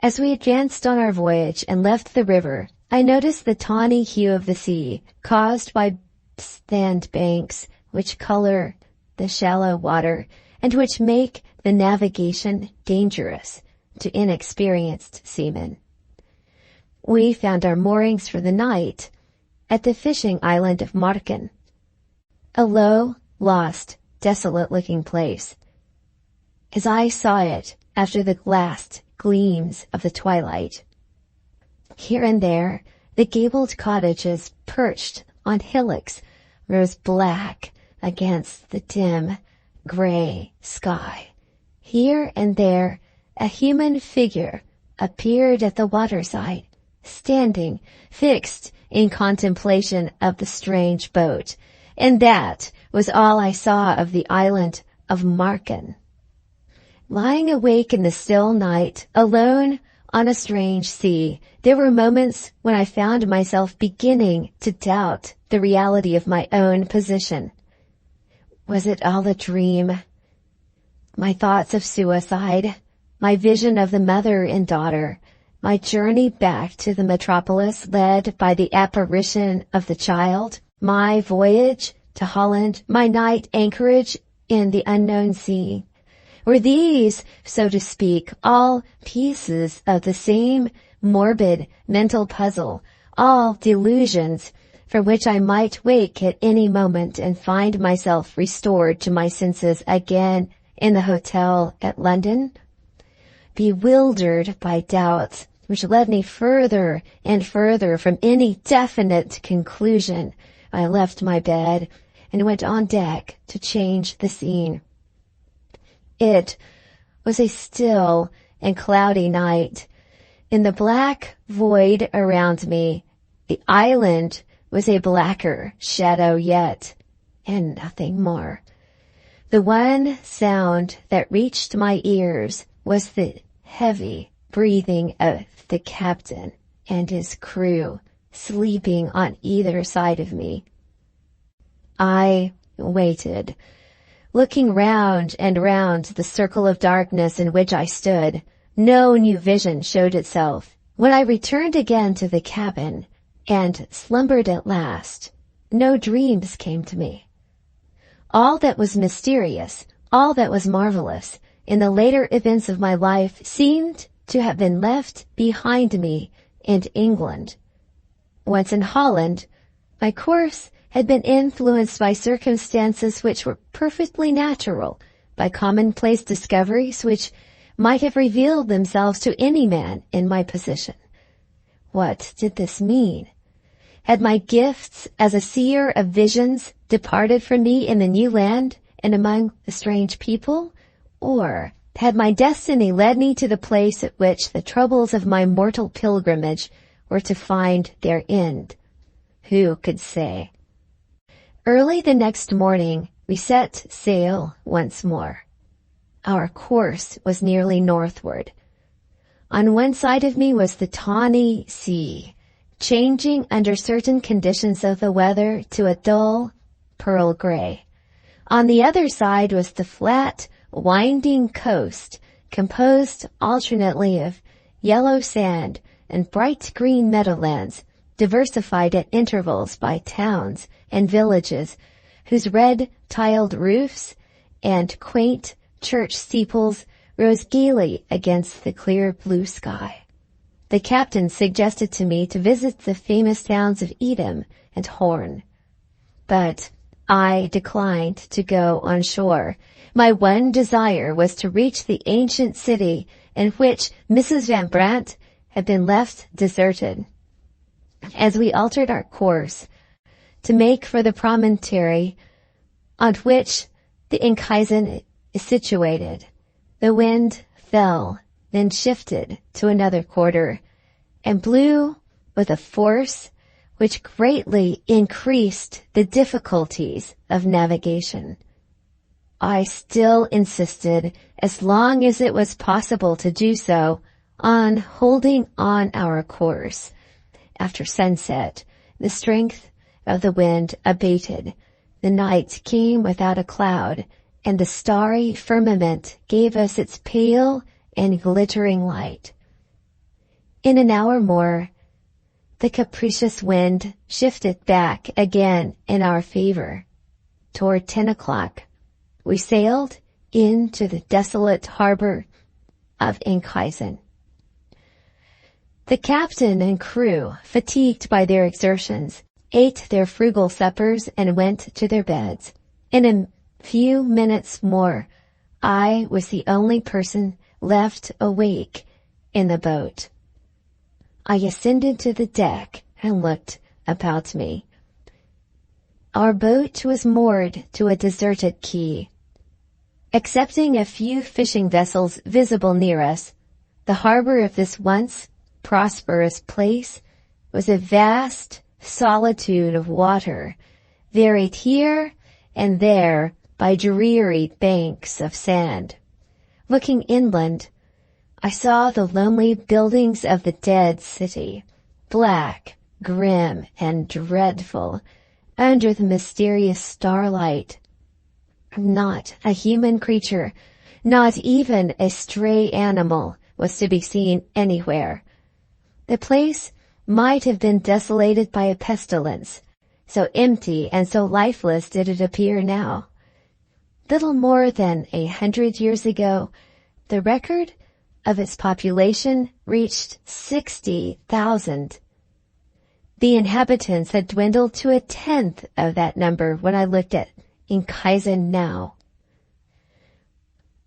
As we advanced on our voyage and left the river, I noticed the tawny hue of the sea, caused by sand banks which color the shallow water and which make the navigation dangerous to inexperienced seamen. We found our moorings for the night at the fishing island of Marken, a low, lost, desolate-looking place. As I saw it after the last gleams of the twilight, here and there the gabled cottages perched on hillocks rose black against the dim, gray sky. Here and there a human figure appeared at the waterside, standing fixed in contemplation of the strange boat, and that was all I saw of the island of Marken. Lying awake in the still night, alone on a strange sea, there were moments when I found myself beginning to doubt the reality of my own position. Was it all a dream? My thoughts of suicide, my vision of the mother and daughter, my journey back to the metropolis led by the apparition of the child, my voyage to Holland, my night anchorage in the unknown sea. Were these, so to speak, all pieces of the same morbid mental puzzle, all delusions from which I might wake at any moment and find myself restored to my senses again in the hotel at London? Bewildered by doubts which led me further and further from any definite conclusion, I left my bed and went on deck to change the scene. It was a still and cloudy night. In the black void around me, the island was a blacker shadow yet, and nothing more. The one sound that reached my ears was the heavy breathing of the captain and his crew sleeping on either side of me. I waited, looking round and round the circle of darkness in which I stood. No new vision showed itself. When I returned again to the cabin and slumbered at last, no dreams came to me. All that was mysterious, all that was marvelous in the later events of my life seemed to have been left behind me in England. Once in Holland, my course had been influenced by circumstances which were perfectly natural, by commonplace discoveries which might have revealed themselves to any man in my position. What did this mean? Had my gifts as a seer of visions departed from me in the new land and among the strange people? Or had my destiny led me to the place at which the troubles of my mortal pilgrimage were to find their end? Who could say? Early the next morning, we set sail once more. Our course was nearly northward. On one side of me was the tawny sea, changing under certain conditions of the weather to a dull pearl gray. On the other side was the flat, winding coast, composed alternately of yellow sand and bright green meadowlands, diversified at intervals by towns and villages whose red tiled roofs and quaint church steeples rose gaily against the clear blue sky. The captain suggested to me to visit the famous towns of Edam and Horn, but I declined to go on shore. My one desire was to reach the ancient city in which Mrs. Van Brandt had been left deserted. As we altered our course to make for the promontory on which the Enkhuizen is situated, the wind fell, then shifted to another quarter, and blew with a force which greatly increased the difficulties of navigation. I still insisted, as long as it was possible to do so, on holding on our course. After sunset, the strength of the wind abated. The night came without a cloud, and the starry firmament gave us its pale and glittering light. In an hour more, the capricious wind shifted back again in our favor. Toward 10 o'clock, we sailed into the desolate harbor of Enkhuizen. The captain and crew, fatigued by their exertions, ate their frugal suppers and went to their beds. In a few minutes more, I was the only person left awake in the boat. I ascended to the deck and looked about me. Our boat was moored to a deserted quay. Excepting a few fishing vessels visible near us, the harbor of this once prosperous place was a vast solitude of water, varied here and there by dreary banks of sand. Looking inland, I saw the lonely buildings of the dead city, black, grim, and dreadful, under the mysterious starlight. Not a human creature, not even a stray animal, was to be seen anywhere. The place might have been desolated by a pestilence, so empty and so lifeless did it appear now. Little more than 100 years ago, the record of its population reached 60,000. The inhabitants had dwindled to 1/10 of that number when I looked at Enkhuizen now.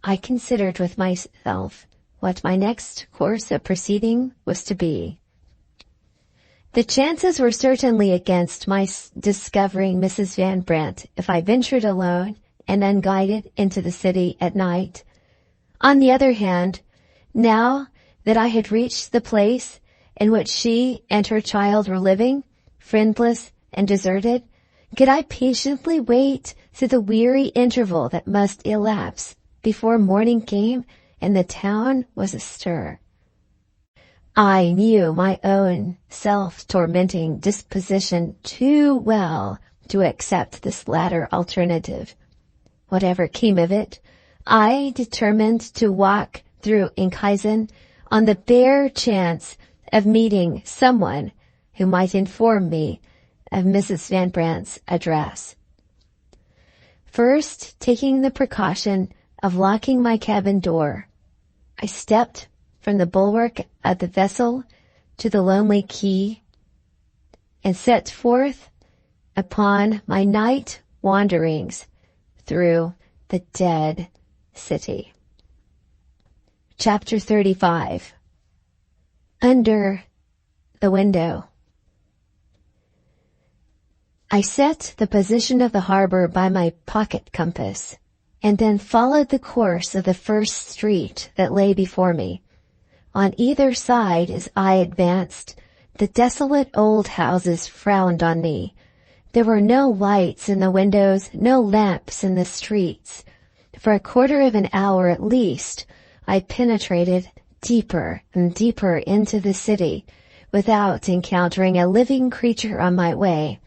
I considered with myself what my next course of proceeding was to be. The chances were certainly against my discovering Mrs. Van Brandt if I ventured alone and unguided into the city at night. On the other hand, now that I had reached the place in which she and her child were living, friendless and deserted, could I patiently wait through the weary interval that must elapse before morning came and the town was astir? I knew my own self-tormenting disposition too well to accept this latter alternative. Whatever came of it, I determined to walk through Enkhuizen on the bare chance of meeting someone who might inform me of Mrs. Van Brandt's address. First, taking the precaution of locking my cabin door, I stepped from the bulwark of the vessel to the lonely quay and set forth upon my night wanderings through the dead city. Chapter 35. Under the window. I set the position of the harbor by my pocket compass, and then followed the course of the first street that lay before me. On either side, as I advanced, the desolate old houses frowned on me. There were no lights in the windows, no lamps in the streets. For a quarter of an hour at least, I penetrated deeper and deeper into the city, without encountering a living creature on my way,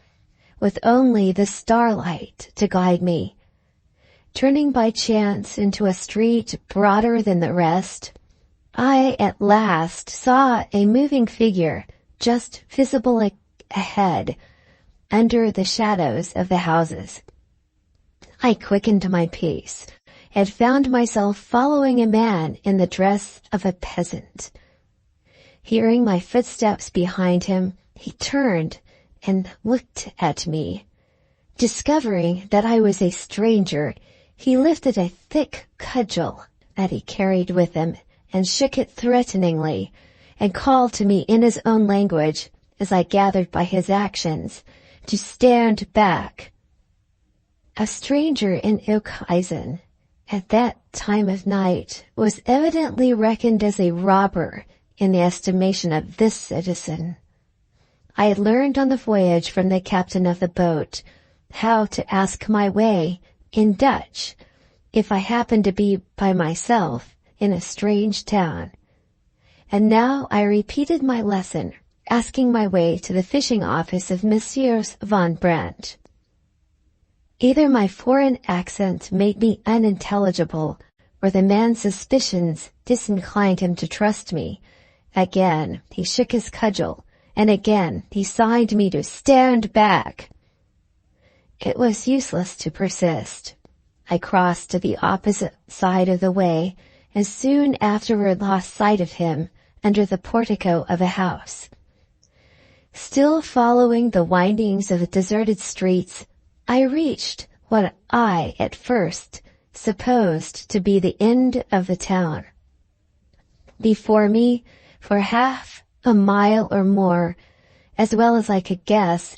with only the starlight to guide me. Turning by chance into a street broader than the rest, I at last saw a moving figure just visible ahead, under the shadows of the houses. I quickened my pace, and found myself following a man in the dress of a peasant. Hearing my footsteps behind him, he turned and looked at me. Discovering that I was a stranger, he lifted a thick cudgel that he carried with him and shook it threateningly, and called to me in his own language, as I gathered by his actions, to stand back. A stranger in Eukhuizen at that time of night was evidently reckoned as a robber in the estimation of this citizen. I had learned on the voyage from the captain of the boat how to ask my way in Dutch if I happened to be by myself in a strange town. And now I repeated my lesson, asking my way to the fishing office of Messieurs Van Brandt. Either my foreign accent made me unintelligible, or the man's suspicions disinclined him to trust me. Again he shook his cudgel, and again he signed me to stand back. It was useless to persist. I crossed to the opposite side of the way, and soon afterward lost sight of him under the portico of a house. Still following the windings of the deserted streets, I reached what I at first supposed to be the end of the town. Before me, for half a mile or more, as well as I could guess,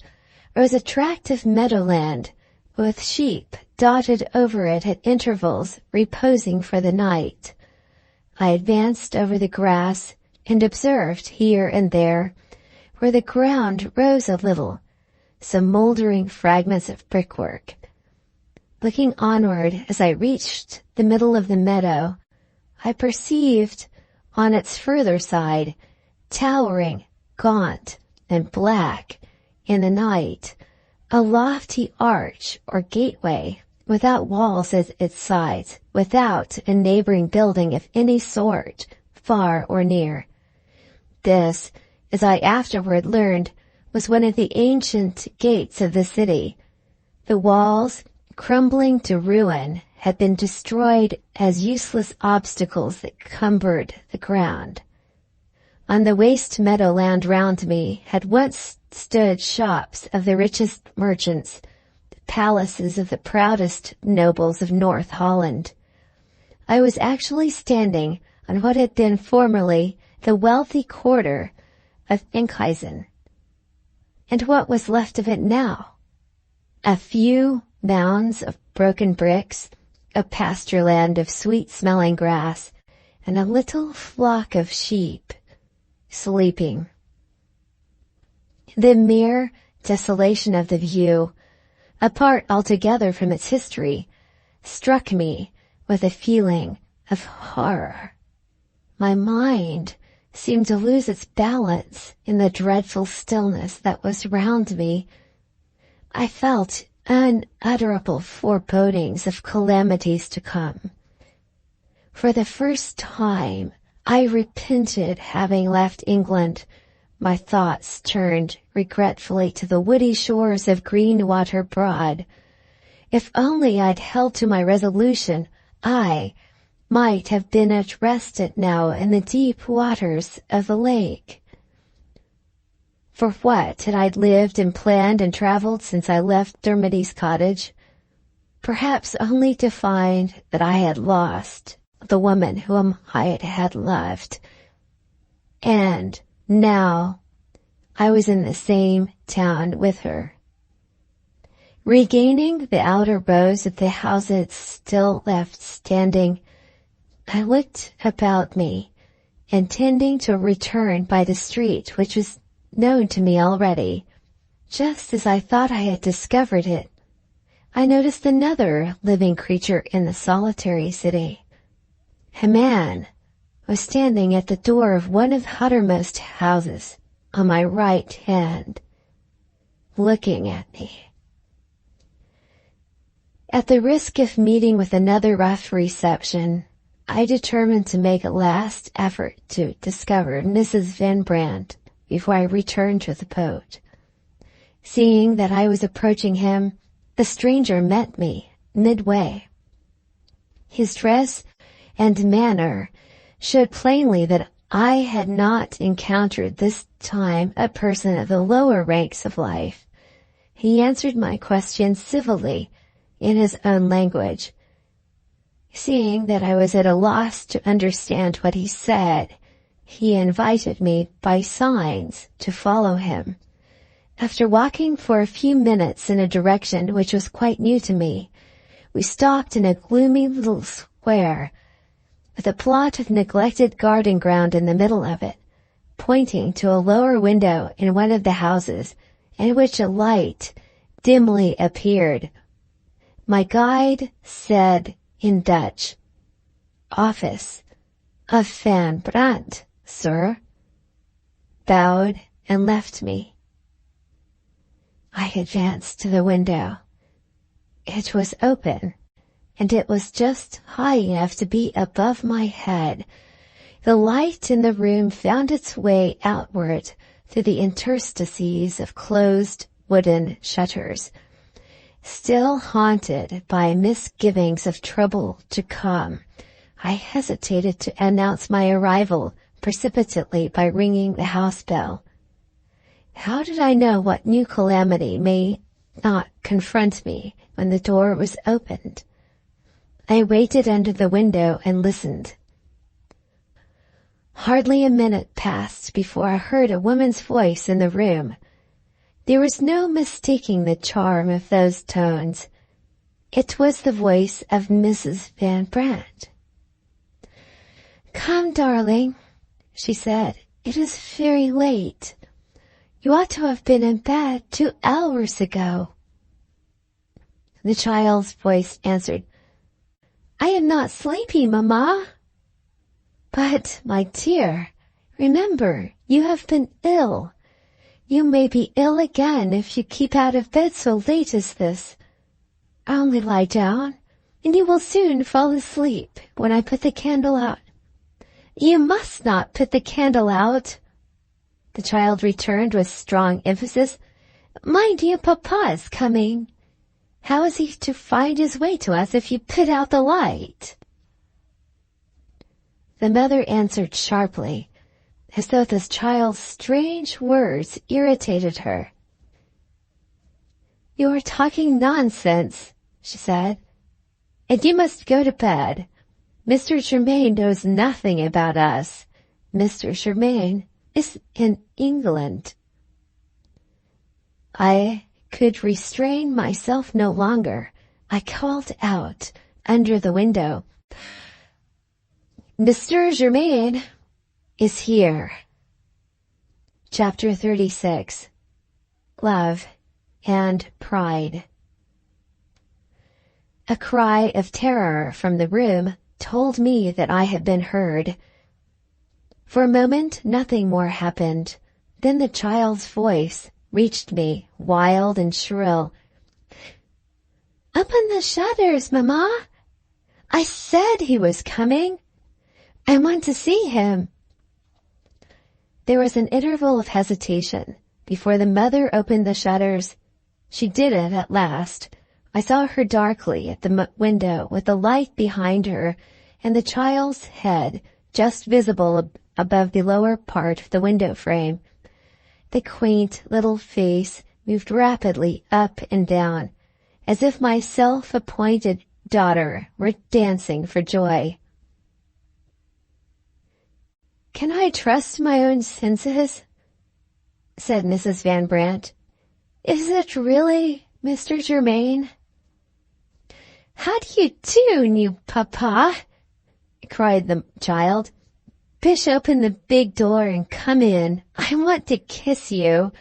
was a tract of meadowland, with sheep dotted over it at intervals, reposing for the night. I advanced over the grass and observed here and there, where the ground rose a little, some moldering fragments of brickwork. Looking onward as I reached the middle of the meadow, I perceived on its further side, towering, gaunt, and black in the night, a lofty arch or gateway without walls at its sides, without a neighboring building of any sort, far or near. This, as I afterward learned, was one of the ancient gates of the city. The walls, crumbling to ruin, had been destroyed as useless obstacles that cumbered the ground. On the waste meadowland round me had once stood shops of the richest merchants, the palaces of the proudest nobles of North Holland. I was actually standing on what had been formerly the wealthy quarter of Enkhuizen. And what was left of it now? A few mounds of broken bricks, a pasture land of sweet-smelling grass, and a little flock of sheep sleeping. The mere desolation of the view, apart altogether from its history, struck me with a feeling of horror. My mind seemed to lose its balance in the dreadful stillness that was round me. I felt unutterable forebodings of calamities to come. For the first time, I repented having left England. My thoughts turned regretfully to the woody shores of Greenwater Broad. If only I'd held to my resolution, I might have been at rest now in the deep waters of the lake. For what had I lived and planned and traveled since I left Dermody's cottage? Perhaps only to find that I had lost the woman whom I had loved. And now I was in the same town with her. Regaining the outer rows of the houses still left standing, I looked about me, intending to return by the street which was known to me already. Just as I thought I had discovered it, I noticed another living creature in the solitary city. A man was standing at the door of one of the uttermost houses, on my right hand, looking at me. At the risk of meeting with another rough reception, I determined to make a last effort to discover Mrs. Van Brandt before I returned to the boat. Seeing that I was approaching him, the stranger met me midway. His dress and manner showed plainly that I had not encountered this time a person of the lower ranks of life. He answered my questions civilly in his own language. Seeing that I was at a loss to understand what he said, he invited me by signs to follow him. After walking for a few minutes in a direction which was quite new to me, we stopped in a gloomy little square with a plot of neglected garden ground in the middle of it, pointing to a lower window in one of the houses, in which a light dimly appeared. My guide said in Dutch, "Office of Van Brandt, sir," bowed and left me. I advanced to the window. It was open, and it was just high enough to be above my head. The light in the room found its way outward through the interstices of closed wooden shutters. Still haunted by misgivings of trouble to come, I hesitated to announce my arrival precipitately by ringing the house bell. How did I know what new calamity may not confront me when the door was opened? I waited under the window and listened. Hardly a minute passed before I heard a woman's voice in the room. There was no mistaking the charm of those tones. It was the voice of Mrs. Van Brandt. "Come, darling," she said. "It is very late. You ought to have been in bed 2 hours ago." The child's voice answered, "I am not sleepy, Mamma." "But, my dear, remember, you have been ill. You may be ill again if you keep out of bed so late as this. Only lie down, and you will soon fall asleep when I put the candle out." "You must not put the candle out," the child returned with strong emphasis. "My dear papa is coming. How is he to find his way to us if you put out the light?" The mother answered sharply, as though this child's strange words irritated her. "You are talking nonsense," she said, "and you must go to bed. Mr. Germain knows nothing about us. Mr. Germain is in England." I could restrain myself no longer. I called out under the window, "Mr. Germain is here." Chapter 36. Love and Pride. A cry of terror from the room told me that I had been heard. For a moment nothing more happened. Then the child's voice reached me, wild and shrill. "Open the shutters, Mamma. I said he was coming. I want to see him." There was an interval of hesitation before the mother opened the shutters. She did it at last. I saw her darkly at the window with the light behind her and the child's head just visible above the lower part of the window frame. The quaint little face moved rapidly up and down, as if my self-appointed daughter were dancing for joy. "Can I trust my own senses?" said Mrs. Van Brandt. "Is it really Mr. Germain?" "How do you do, new papa?" cried the child. "Push open the big door and come in. I want to kiss you."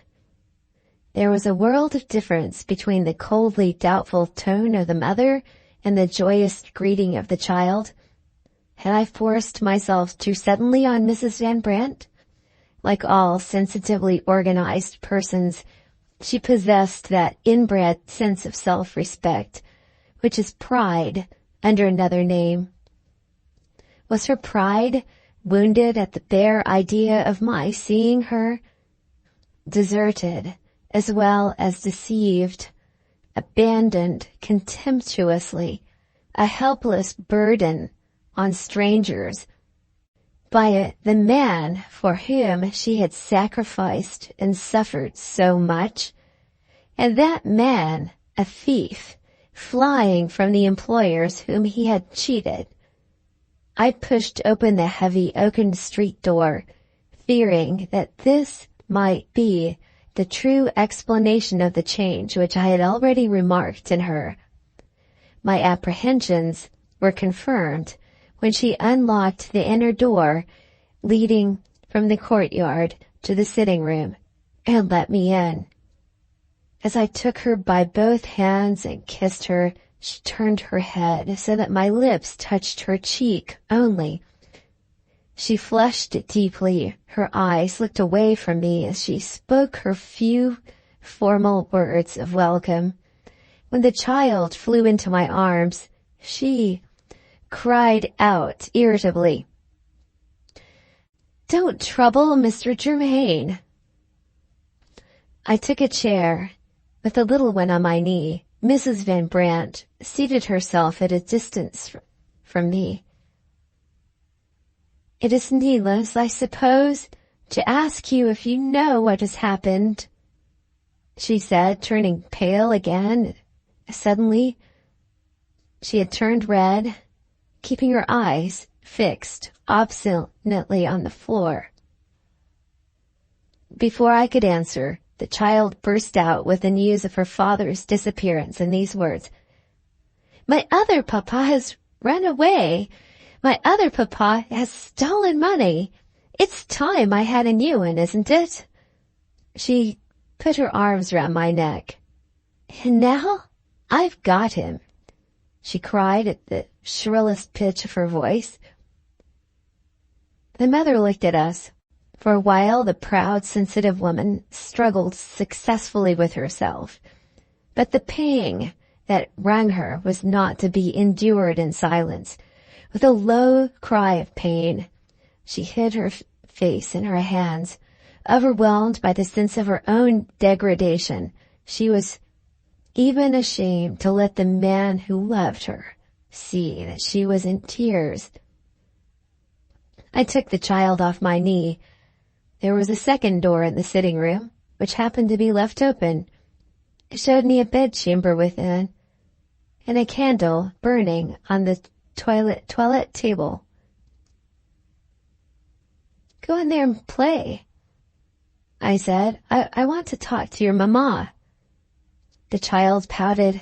There was a world of difference between the coldly doubtful tone of the mother and the joyous greeting of the child. Had I forced myself too suddenly on Mrs. Van Brandt? Like all sensitively organized persons, she possessed that inbred sense of self-respect, which is pride under another name. Was her pride wounded at the bare idea of my seeing her deserted as well as deceived, abandoned contemptuously, a helpless burden on strangers by the man for whom she had sacrificed and suffered so much, and that man a thief, flying from the employers whom he had cheated? I pushed open the heavy oaken street door, fearing that this might be the true explanation of the change which I had already remarked in her. My apprehensions were confirmed when she unlocked the inner door leading from the courtyard to the sitting room and let me in. As I took her by both hands and kissed her, she turned her head so that my lips touched her cheek only. She flushed deeply. Her eyes looked away from me as she spoke her few formal words of welcome. When the child flew into my arms, she cried out irritably, "Don't trouble Mr. Germain." I took a chair. With the little one on my knee, Mrs. Van Brandt seated herself at a distance from me. "It is needless, I suppose, to ask you if you know what has happened," she said, turning pale again. Suddenly, she had turned red, keeping her eyes fixed obstinately on the floor. Before I could answer, the child burst out with the news of her father's disappearance in these words: "My other papa has run away. My other papa has stolen money. It's time I had a new one, isn't it?" She put her arms round my neck. "And now I've got him," she cried at the shrillest pitch of her voice. The mother looked at us. For a while the proud, sensitive woman struggled successfully with herself, but the pang that wrung her was not to be endured in silence. With a low cry of pain, she hid her face in her hands. Overwhelmed by the sense of her own degradation, she was even ashamed to let the man who loved her see that she was in tears. I took the child off my knee. There was a second door in the sitting room, which happened to be left open. It showed me a bedchamber within, and a candle burning on the toilet table. "Go in there and play," I said. I want to talk to your mamma." The child pouted.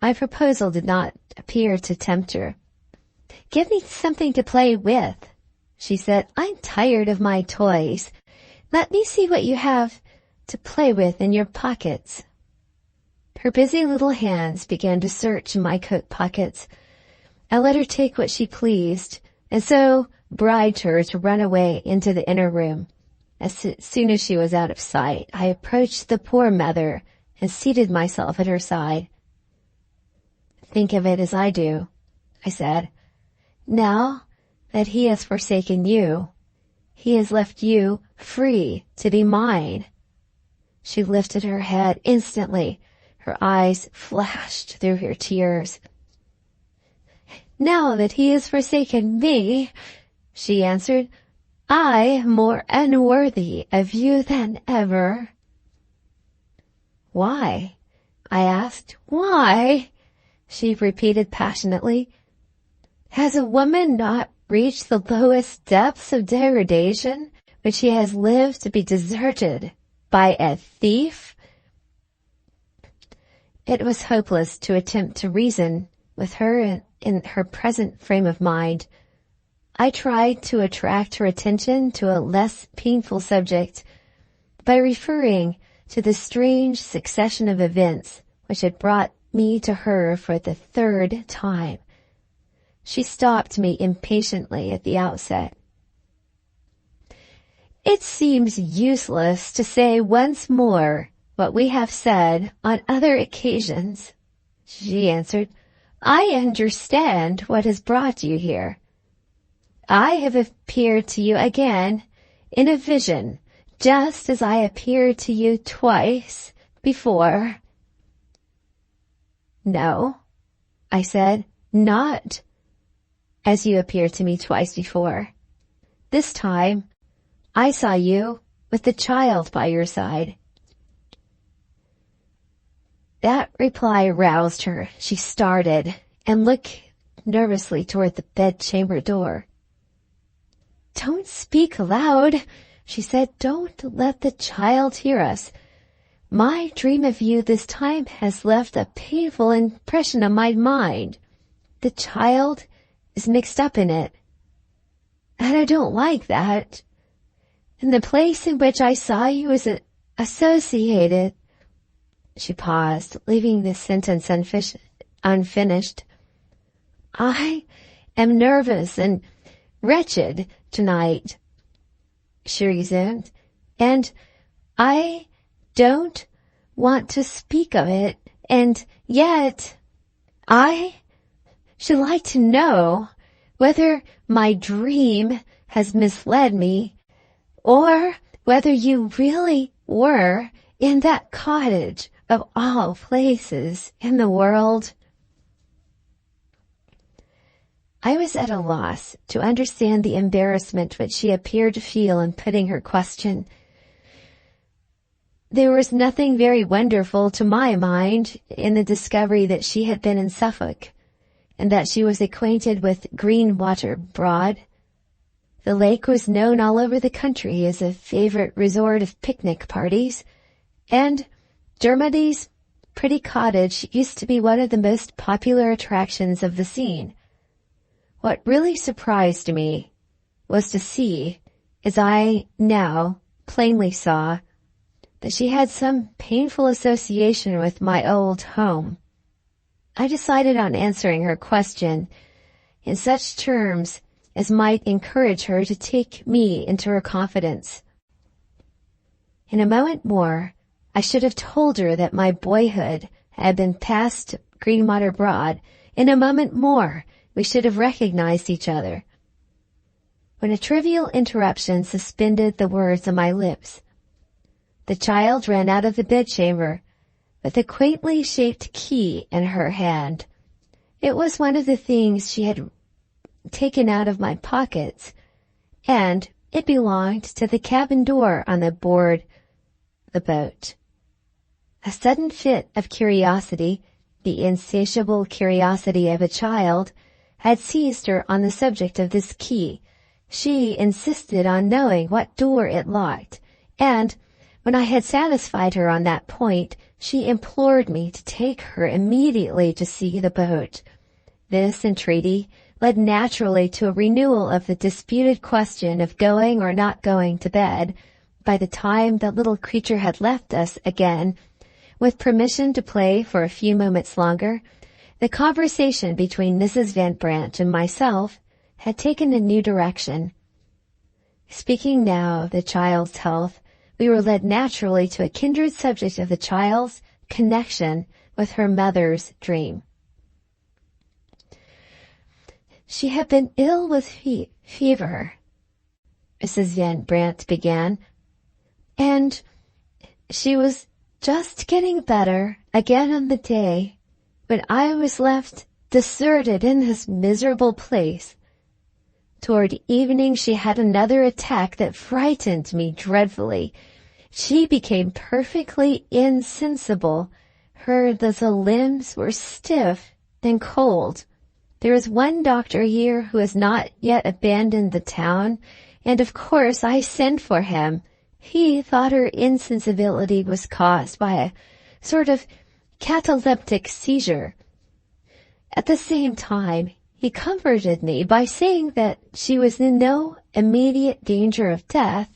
My proposal did not appear to tempt her. "Give me something to play with," she said. "I'm tired of my toys. Let me see what you have to play with in your pockets." Her busy little hands began to search in my coat pockets. I let her take what she pleased, and so bribed her to run away into the inner room. As soon as she was out of sight, I approached the poor mother and seated myself at her side. "Think of it as I do," I said. "Now that he has forsaken you, he has left you free to be mine." She lifted her head instantly. Her eyes flashed through her tears. "Now that he has forsaken me," she answered, "I am more unworthy of you than ever." "Why?" I asked. "Why?" she repeated passionately. "Has a woman not reached the lowest depths of degradation when she has lived to be deserted by a thief?" It was hopeless to attempt to reason with her in her present frame of mind. I tried to attract her attention to a less painful subject by referring to the strange succession of events which had brought me to her for the third time. She stopped me impatiently at the outset. It seems useless to say once more what we have said on other occasions, she answered. I understand what has brought you here. I have appeared to you again in a vision, just as I appeared to you twice before. No, I said, not as you appeared to me twice before. This time, I saw you with the child by your side. That reply roused her. She started and looked nervously toward the bedchamber door. Don't speak aloud, she said. Don't let the child hear us. My dream of you this time has left a painful impression on my mind. The child is mixed up in it, and I don't like that. And the place in which I saw you is associated. She paused, leaving this sentence unfinished. I am nervous and wretched tonight, she resumed, and I don't want to speak of it, and yet I should like to know whether my dream has misled me, or whether you really were in that cottage of all places in the world. I was at a loss to understand the embarrassment which she appeared to feel in putting her question. There was nothing very wonderful to my mind in the discovery that she had been in Suffolk, and that she was acquainted with Greenwater Broad. The lake was known all over the country as a favorite resort of picnic parties, and Dermody's pretty cottage used to be one of the most popular attractions of the scene. What really surprised me was to see, as I now plainly saw, that she had some painful association with my old home. I decided on answering her question in such terms as might encourage her to take me into her confidence. In a moment more, I should have told her that my boyhood had been past Greenwater Broad. In a moment more, we should have recognized each other, when a trivial interruption suspended the words on my lips. The child ran out of the bedchamber with a quaintly shaped key in her hand. It was one of the things she had taken out of my pockets, and it belonged to the cabin door on the board the boat. A sudden fit of curiosity, the insatiable curiosity of a child, had seized her on the subject of this key. She insisted on knowing what door it locked, and when I had satisfied her on that point, she implored me to take her immediately to see the boat. This entreaty led naturally to a renewal of the disputed question of going or not going to bed. By the time the little creature had left us again, with permission to play for a few moments longer, the conversation between Mrs. Van Brandt and myself had taken a new direction. Speaking now of the child's health, we were led naturally to a kindred subject of the child's connection with her mother's dream. She had been ill with fever, Mrs. Van Brandt began, and she was just getting better again on the day when I was left deserted in this miserable place. Toward evening she had another attack that frightened me dreadfully. She became perfectly insensible. Her little limbs were stiff and cold. There is one doctor here who has not yet abandoned the town, and of course I sent for him. He thought her insensibility was caused by a sort of cataleptic seizure. At the same time, he comforted me by saying that she was in no immediate danger of death,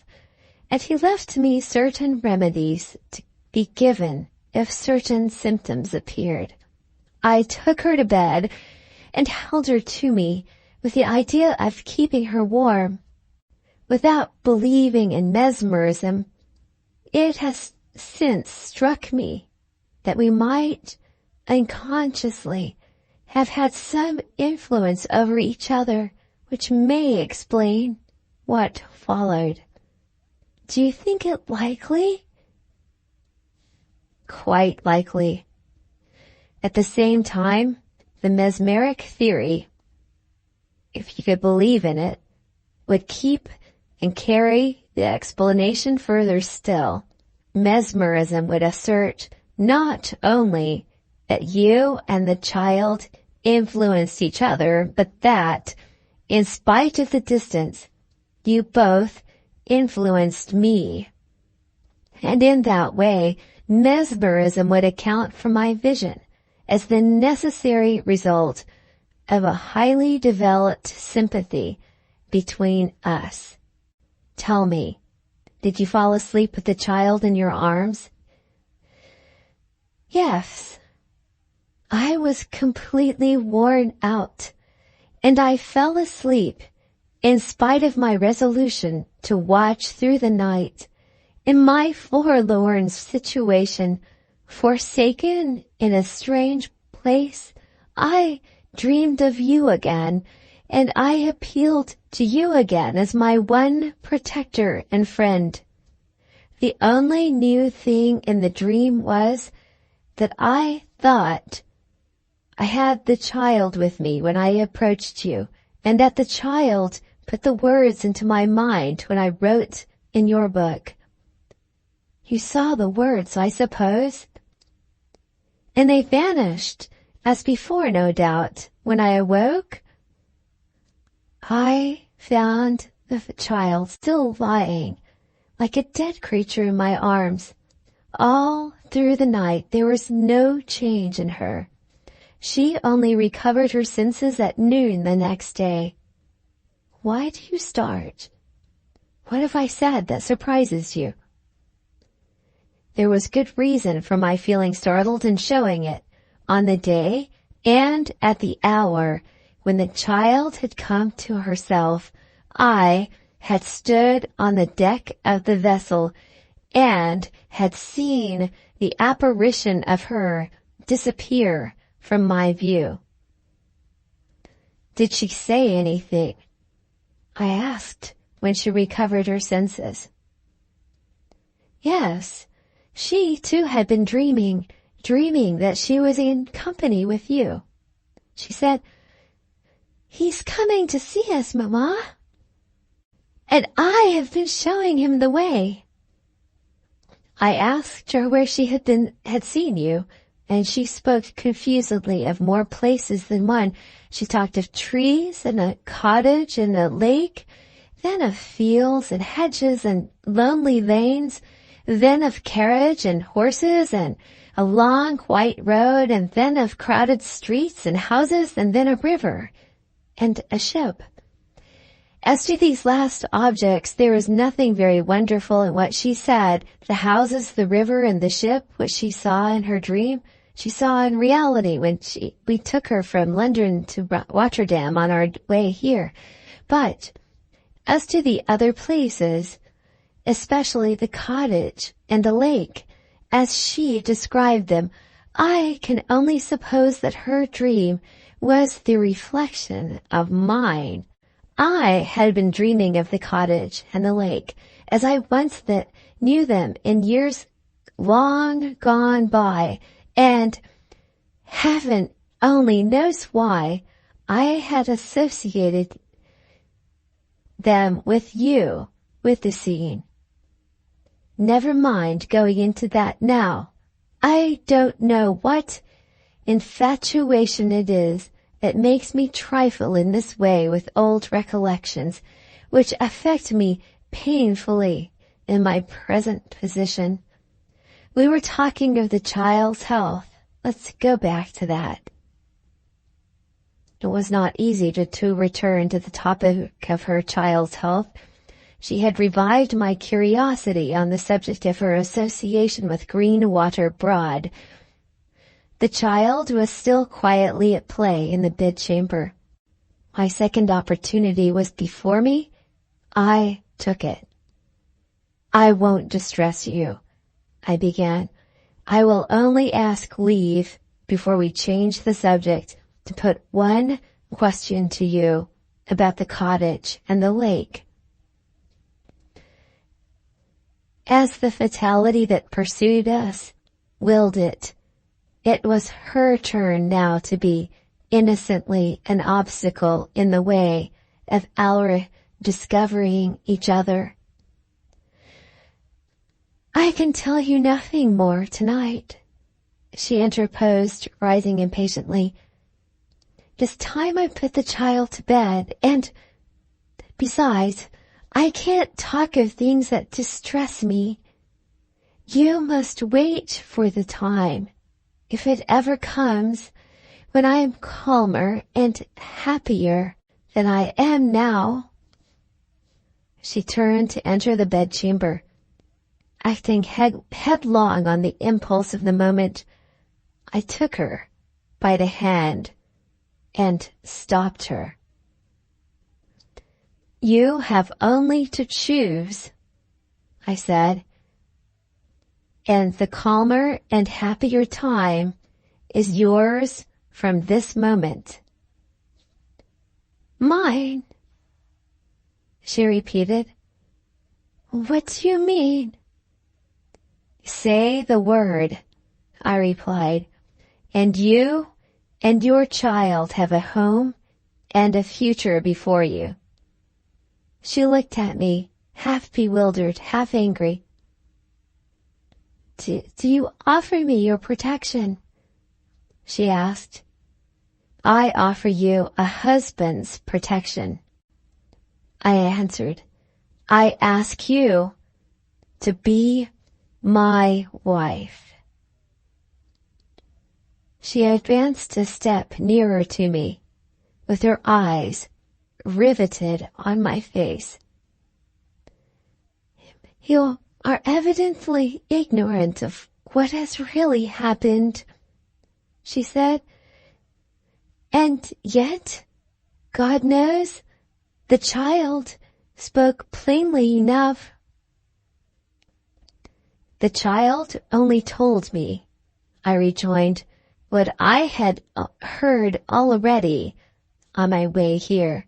and he left me certain remedies to be given if certain symptoms appeared. I took her to bed and held her to me with the idea of keeping her warm. without believing in mesmerism, it has since struck me that we might unconsciously have had some influence over each other, which may explain what followed. Do you think it likely? Quite likely. At the same time, the mesmeric theory, if you could believe in it, would keep and carry the explanation further still. Mesmerism would assert not only that you and the child influenced each other, but that, in spite of the distance, you both influenced me. And in that way, mesmerism would account for my vision as the necessary result of a highly developed sympathy between us. Tell me, did you fall asleep with the child in your arms? Yes. I was completely worn out, and I fell asleep in spite of my resolution to watch through the night. In my forlorn situation, forsaken in a strange place, I dreamed of you again, and I appealed to you again as my one protector and friend. The only new thing in the dream was that I thought I had the child with me when I approached you, and that the child put the words into my mind when I wrote in your book. You saw the words, I suppose? And they vanished, as before, no doubt, when I awoke. I found the child still lying, like a dead creature in my arms. All through the night there was no change in her. She only recovered her senses at noon the next day. Why do you start? What have I said that surprises you? There was good reason for my feeling startled and showing it. On the day and at the hour when the child had come to herself, I had stood on the deck of the vessel and had seen the apparition of her disappear from my view. Did she say anything? I asked when she recovered her senses. Yes, she too had been dreaming that she was in company with you. She said, "He's coming to see us, Mama. And I have been showing him the way." I asked her where she had seen you, and she spoke confusedly of more places than one. She talked of trees and a cottage and a lake, then of fields and hedges and lonely lanes, then of carriage and horses and a long white road, and then of crowded streets and houses, and then a river and a ship. As to these last objects, there was nothing very wonderful in what she said. The houses, the river, and the ship, which she saw in her dream, she saw in reality when we took her from London to Rotterdam on our way here. But as to the other places, especially the cottage and the lake, as she described them, I can only suppose that her dream was the reflection of mine. I had been dreaming of the cottage and the lake as I once knew them in years long gone by, and heaven only knows why I had associated them with you, with the scene. Never mind going into that now. I don't know what infatuation it is that makes me trifle in this way with old recollections, which affect me painfully in my present position. We were talking of the child's health. Let's go back to that. It was not easy to return to the topic of her child's health. She had revived my curiosity on the subject of her association with Greenwater Broad. The child was still quietly at play in the bedchamber. My second opportunity was before me. I took it. "I won't distress you," I began. "I will only ask leave, before we change the subject, to put one question to you about the cottage and the lake." As the fatality that pursued us willed it, it was her turn now to be innocently an obstacle in the way of our discovering each other. "I can tell you nothing more tonight," she interposed, rising impatiently. "It's time I put the child to bed, and besides, I can't talk of things that distress me. You must wait for the time, if it ever comes, when I am calmer and happier than I am now." She turned to enter the bedchamber. Acting headlong on the impulse of the moment, I took her by the hand and stopped her. "You have only to choose," I said, "and the calmer and happier time is yours from this moment." "Mine?" she repeated. "What do you mean?" "Say the word," I replied, "and you and your child have a home and a future before you." She looked at me, half bewildered, half angry. Do you offer me your protection?" she asked. "I offer you a husband's protection," I answered. "I ask you to be my wife." She advanced a step nearer to me, with her eyes riveted on my face. "You are evidently ignorant of what has really happened," she said. "And yet, God knows, the child spoke plainly enough." "The child only told me," I rejoined, "what I had heard already on my way here."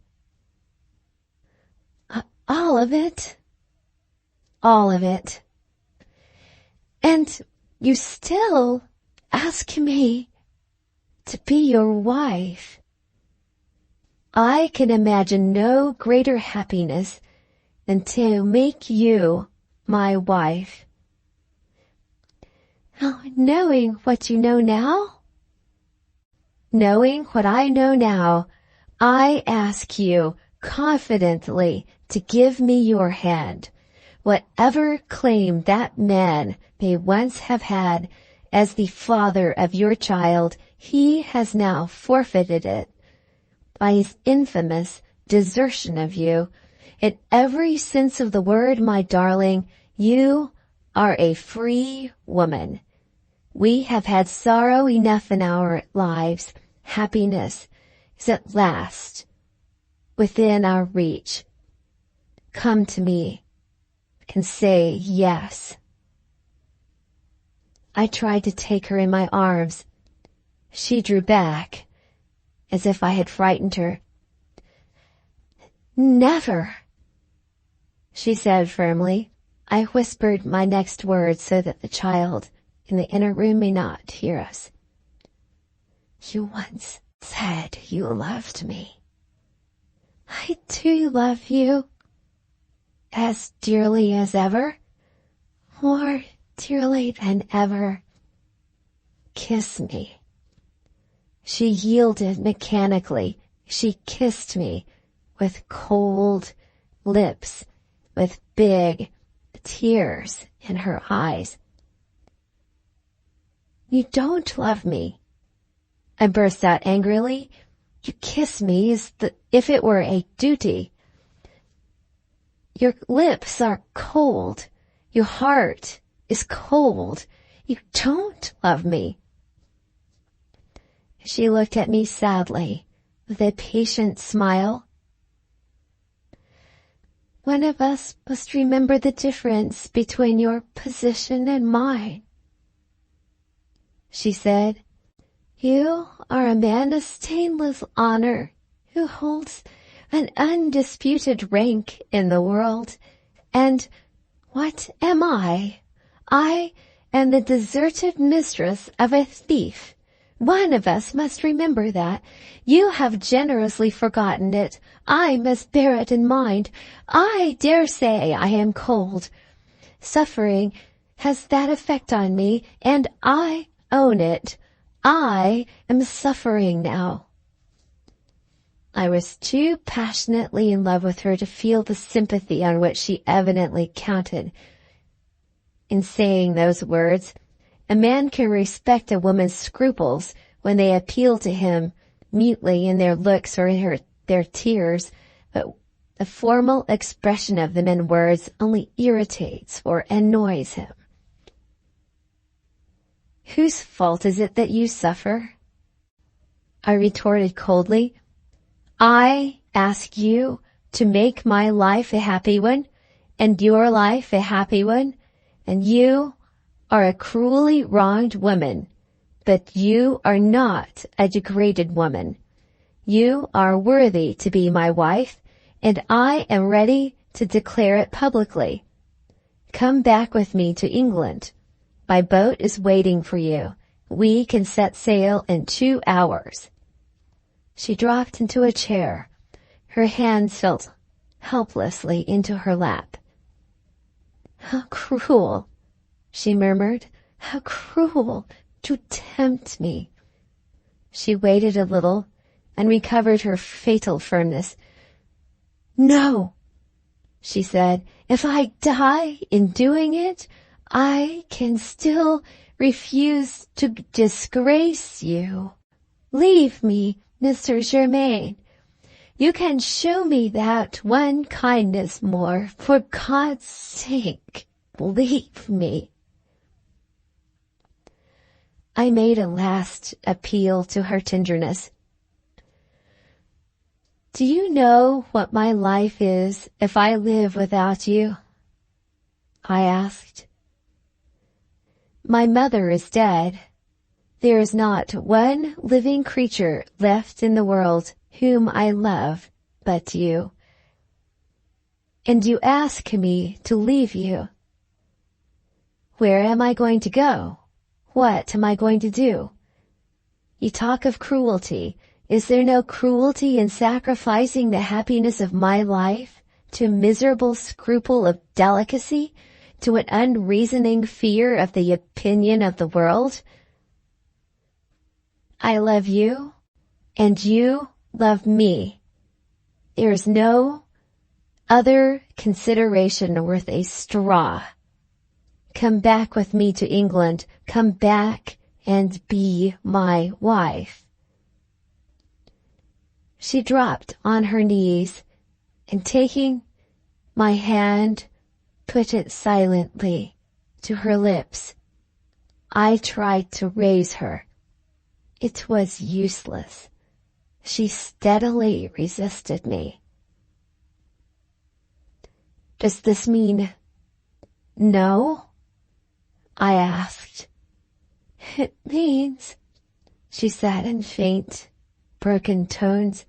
"All of it?" "All of it." "And you still ask me to be your wife?" "I can imagine no greater happiness than to make you my wife." "Knowing what you know now?" "Knowing what I know now, I ask you confidently to give me your hand. Whatever claim that man may once have had as the father of your child, he has now forfeited it by his infamous desertion of you. In every sense of the word, my darling, you are a free woman. We have had sorrow enough in our lives. Happiness is at last within our reach. Come to me and say yes." I tried to take her in my arms. She drew back, as if I had frightened her. "Never," she said firmly. I whispered my next words so that the child in the inner room may not hear us. "You once said you loved me." "I do love you." "As dearly as ever?" "More dearly than ever." "Kiss me." She yielded mechanically. She kissed me with cold lips, with big tears in her eyes. "You don't love me," I burst out angrily. "You kiss me as if it were a duty. Your lips are cold. Your heart is cold. You don't love me." She looked at me sadly, with a patient smile. one of us must remember the difference between your position and mine. She said, you are a man of stainless honor who holds an undisputed rank in the world. And what am I? I am the deserted mistress of a thief. One of us must remember that. You have generously forgotten it. I must bear it in mind. I dare say I am cold. Suffering has that effect on me, and I own it. I am suffering now. I was too passionately in love with her to feel the sympathy on which she evidently counted. In saying those words, a man can respect a woman's scruples when they appeal to him mutely in their looks or in their tears, but the formal expression of them in words only irritates or annoys him. Whose fault is it that you suffer? I retorted coldly. I ask you to make my life a happy one, and your life a happy one, and you are a cruelly wronged woman, but you are not a degraded woman. You are worthy to be my wife, and I am ready to declare it publicly. Come back with me to England. My boat is waiting for you. We can set sail in 2 hours. She dropped into a chair. Her hands fell helplessly into her lap. How cruel, she murmured. How cruel to tempt me. She waited a little and recovered her fatal firmness. No, she said. If I die in doing it, I can still refuse to disgrace you. Leave me, Mr. Germain. You can show me that one kindness more. For God's sake, leave me. I made a last appeal to her tenderness. Do you know what my life is if I live without you? I asked. My mother is dead. There is not one living creature left in the world whom I love but you. And you ask me to leave you. Where am I going to go? What am I going to do? You talk of cruelty. Is there no cruelty in sacrificing the happiness of my life to a miserable scruple of delicacy, to an unreasoning fear of the opinion of the world? I love you, and you love me. There is no other consideration worth a straw. Come back with me to England. Come back and be my wife. She dropped on her knees and taking my hand, put it silently to her lips. I tried to raise her. It was useless. She steadily resisted me. Does this mean no? I asked. It means, she said in faint, broken tones,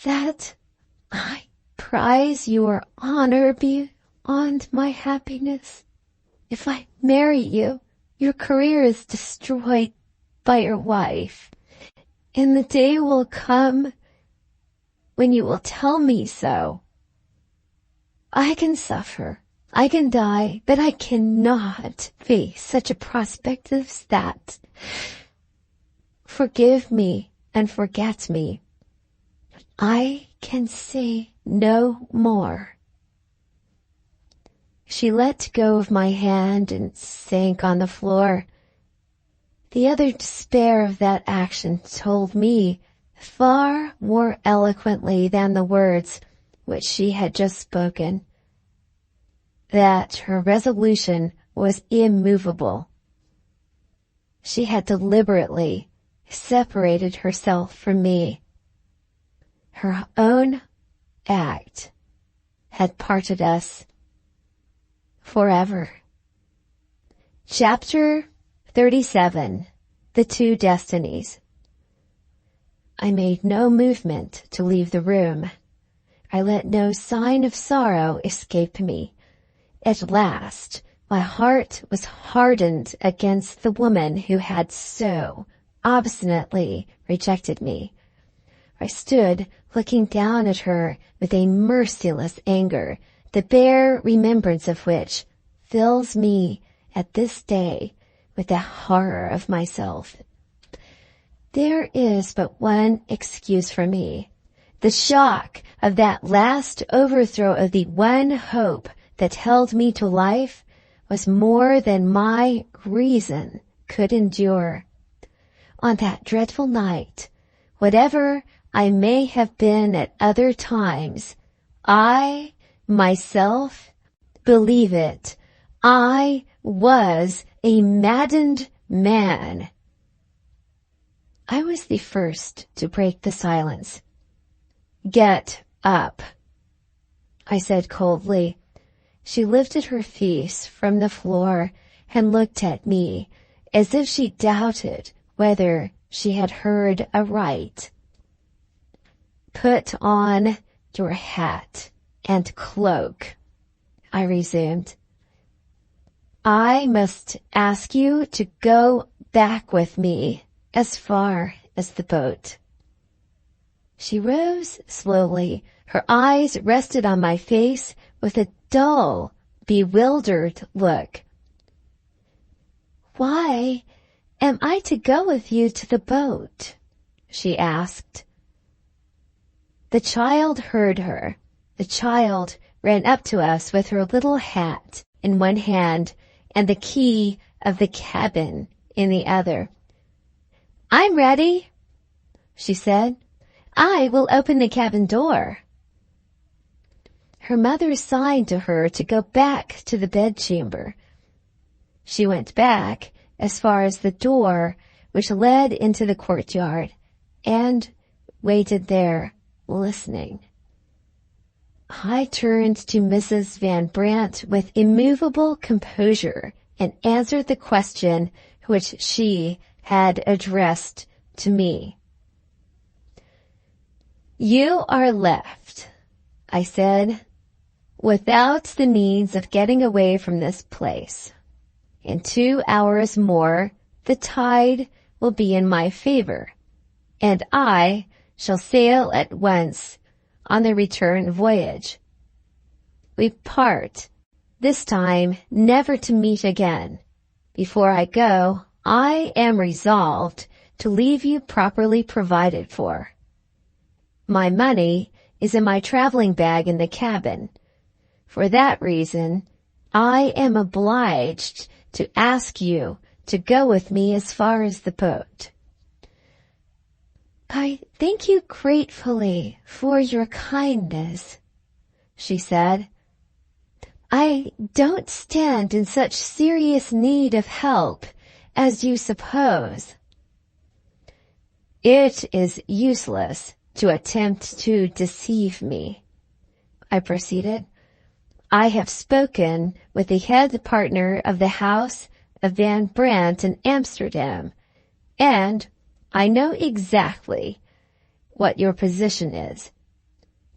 that I prize your honor beyond my happiness. If I marry you, your career is destroyed by your wife, and the day will come when you will tell me so. I can suffer, I can die, but I cannot face such a prospect as that. Forgive me and forget me. I can say no more. She let go of my hand and sank on the floor. The utter despair of that action told me far more eloquently than the words which she had just spoken that her resolution was immovable. She had deliberately separated herself from me. Her own act had parted us forever. Chapter 37. The Two Destinies. I made no movement to leave the room. I let no sign of sorrow escape me. At last, my heart was hardened against the woman who had so obstinately rejected me. I stood looking down at her with a merciless anger, the bare remembrance of which fills me at this day with the horror of myself. There is but one excuse for me. The shock of that last overthrow of the one hope that held me to life was more than my reason could endure. On that dreadful night, whatever I may have been at other times, I, myself, believe it. I was a maddened man. I was the first to break the silence. "Get up," I said coldly. She lifted her face from the floor and looked at me as if she doubted whether she had heard aright. "Put on your hat and cloak," I resumed. "I must ask you to go back with me as far as the boat." She rose slowly. Her eyes rested on my face with a dull, bewildered look. "Why am I to go with you to the boat?" she asked. The child heard her. The child ran up to us with her little hat in one hand and the key of the cabin in the other. "I'm ready," she said. "I will open the cabin door." Her mother signed to her to go back to the bedchamber. She went back as far as the door which led into the courtyard and waited there, listening. I turned to Mrs. Van Brandt with immovable composure and answered the question which she had addressed to me. "You are left," I said, "without the means of getting away from this place. In 2 hours more, the tide will be in my favor, and I shall sail at once on the return voyage. We part, this time never to meet again. Before I go, I am resolved to leave you properly provided for. My money is in my traveling bag in the cabin. For that reason, I am obliged to ask you to go with me as far as the boat." "I thank you gratefully for your kindness," she said. "I don't stand in such serious need of help as you suppose." "It is useless to attempt to deceive me," I proceeded. "I have spoken with the head partner of the house of Van Brandt in Amsterdam, and I know exactly what your position is.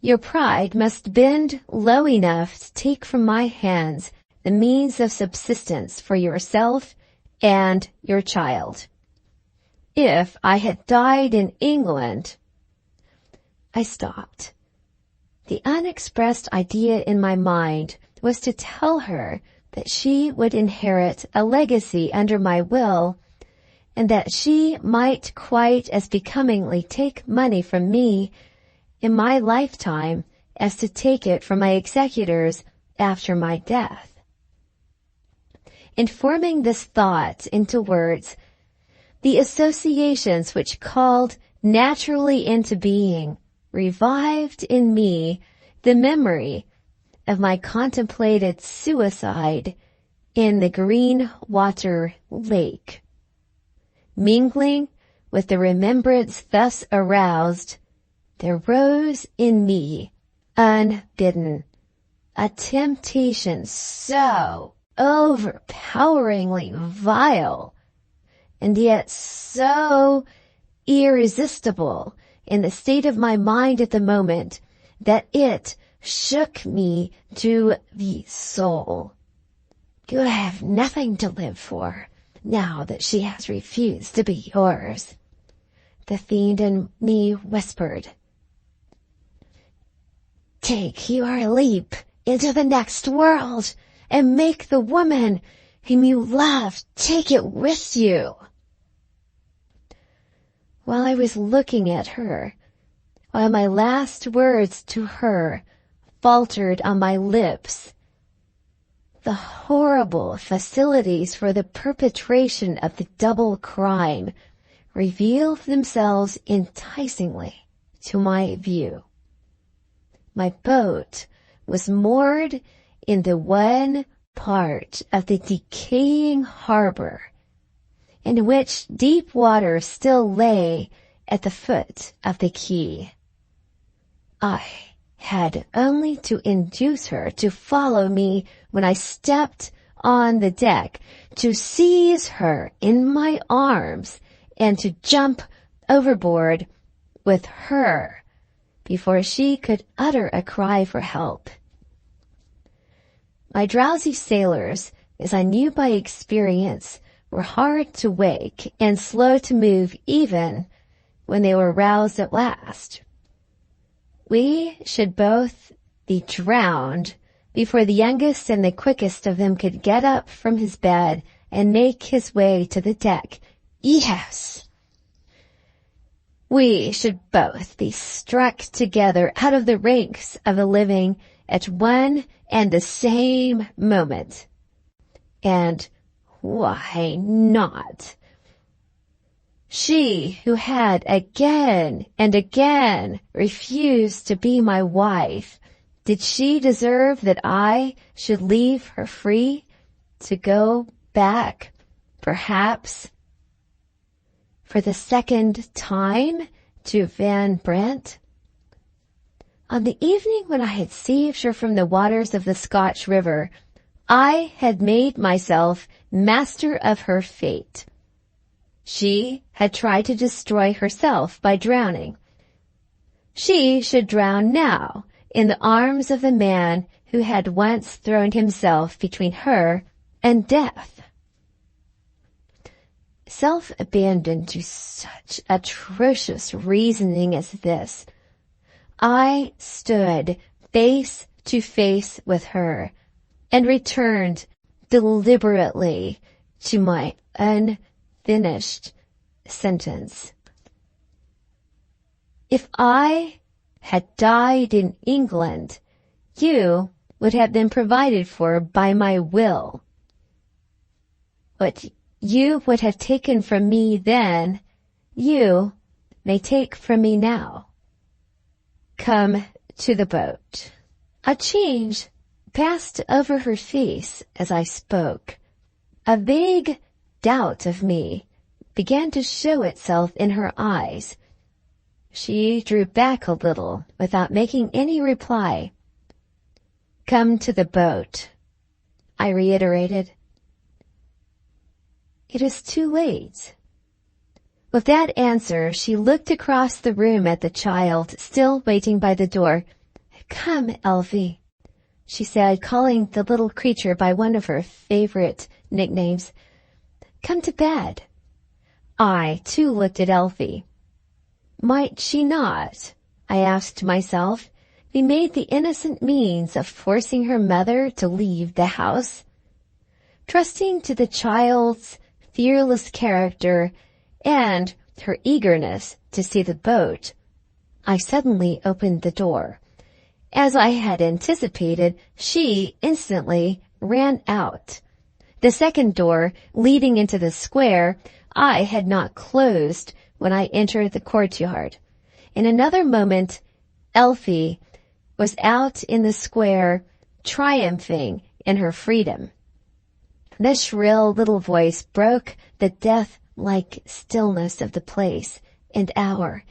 Your pride must bend low enough to take from my hands the means of subsistence for yourself and your child. If I had died in England—" I stopped. The unexpressed idea in my mind was to tell her that she would inherit a legacy under my will, and that she might quite as becomingly take money from me in my lifetime as to take it from my executors after my death. In forming this thought into words, the associations which called naturally into being revived in me the memory of my contemplated suicide in the green water lake. Mingling with the remembrance thus aroused, there rose in me, unbidden, a temptation so overpoweringly vile, and yet so irresistible in the state of my mind at the moment that it shook me to the soul. You have nothing to live for now that she has refused to be yours, the fiend in me whispered. Take your leap into the next world and make the woman whom you love take it with you. While I was looking at her, while my last words to her faltered on my lips, the horrible facilities for the perpetration of the double crime revealed themselves enticingly to my view. My boat was moored in the one part of the decaying harbor in which deep water still lay at the foot of the quay. I had only to induce her to follow me when I stepped on the deck, to seize her in my arms, and to jump overboard with her before she could utter a cry for help. My drowsy sailors, as I knew by experience, were hard to wake and slow to move even when they were roused at last. We should both be drowned before the youngest and the quickest of them could get up from his bed and make his way to the deck. Yes! We should both be struck together out of the ranks of the living at one and the same moment. And why not? She who had again and again refused to be my wife, did she deserve that I should leave her free to go back, perhaps, for the second time to Van Brent? On the evening when I had saved her from the waters of the Scotch River, I had made myself master of her fate. She had tried to destroy herself by drowning. She should drown now in the arms of the man who had once thrown himself between her and death. Self-abandoned to such atrocious reasoning as this, I stood face to face with her and returned deliberately to my unfinished sentence. If I had died in England, you would have been provided for by my will. What you would have taken from me then, you may take from me now. Come to the boat. A change passed over her face as I spoke. A vague doubt of me began to show itself in her eyes. She drew back a little without making any reply. Come to the boat, I reiterated. It is too late. With that answer, she looked across the room at the child, still waiting by the door. Come, Elfie, she said, calling the little creature by one of her favorite nicknames. Come to bed. I, too, looked at Elfie. Might she not, I asked myself, be made the innocent means of forcing her mother to leave the house? Trusting to the child's fearless character and her eagerness to see the boat, I suddenly opened the door. As I had anticipated, she instantly ran out. The second door, leading into the square, I had not closed when I entered the courtyard. In another moment, Elfie was out in the square, triumphing in her freedom. The shrill little voice broke the death-like stillness of the place and hour,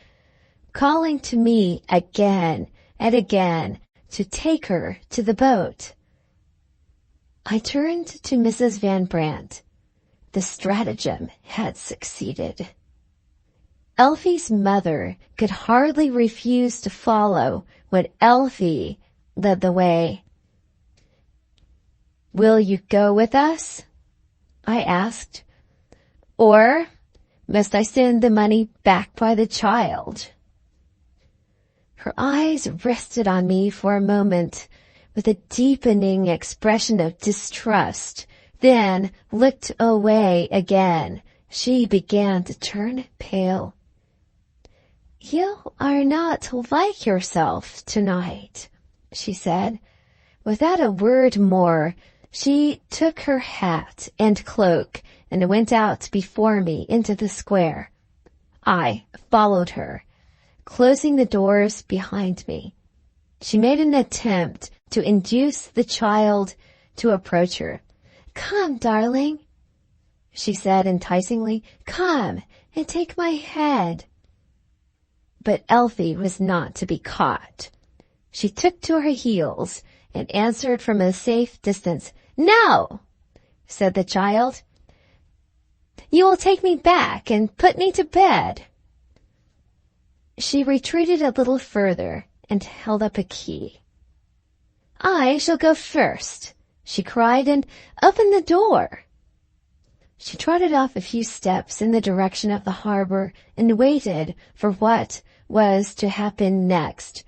calling to me again and again to take her to the boat. I turned to Mrs. Van Brandt. The stratagem had succeeded. Elfie's mother could hardly refuse to follow when Elfie led the way. "Will you go with us?" I asked. "Or must I send the money back by the child?" Her eyes rested on me for a moment with a deepening expression of distrust, then looked away again. She began to turn pale. "You are not like yourself tonight," she said. Without a word more, she took her hat and cloak and went out before me into the square. I followed her, closing the doors behind me. She made an attempt to induce the child to approach her. "Come, darling," she said enticingly. "Come and take my head." But Elfie was not to be caught. She took to her heels and answered from a safe distance. "No," said the child. "You will take me back and put me to bed." She retreated a little further and held up a key. "I shall go first," she cried, "and open the door." She trotted off a few steps in the direction of the harbor and waited for what was to happen next.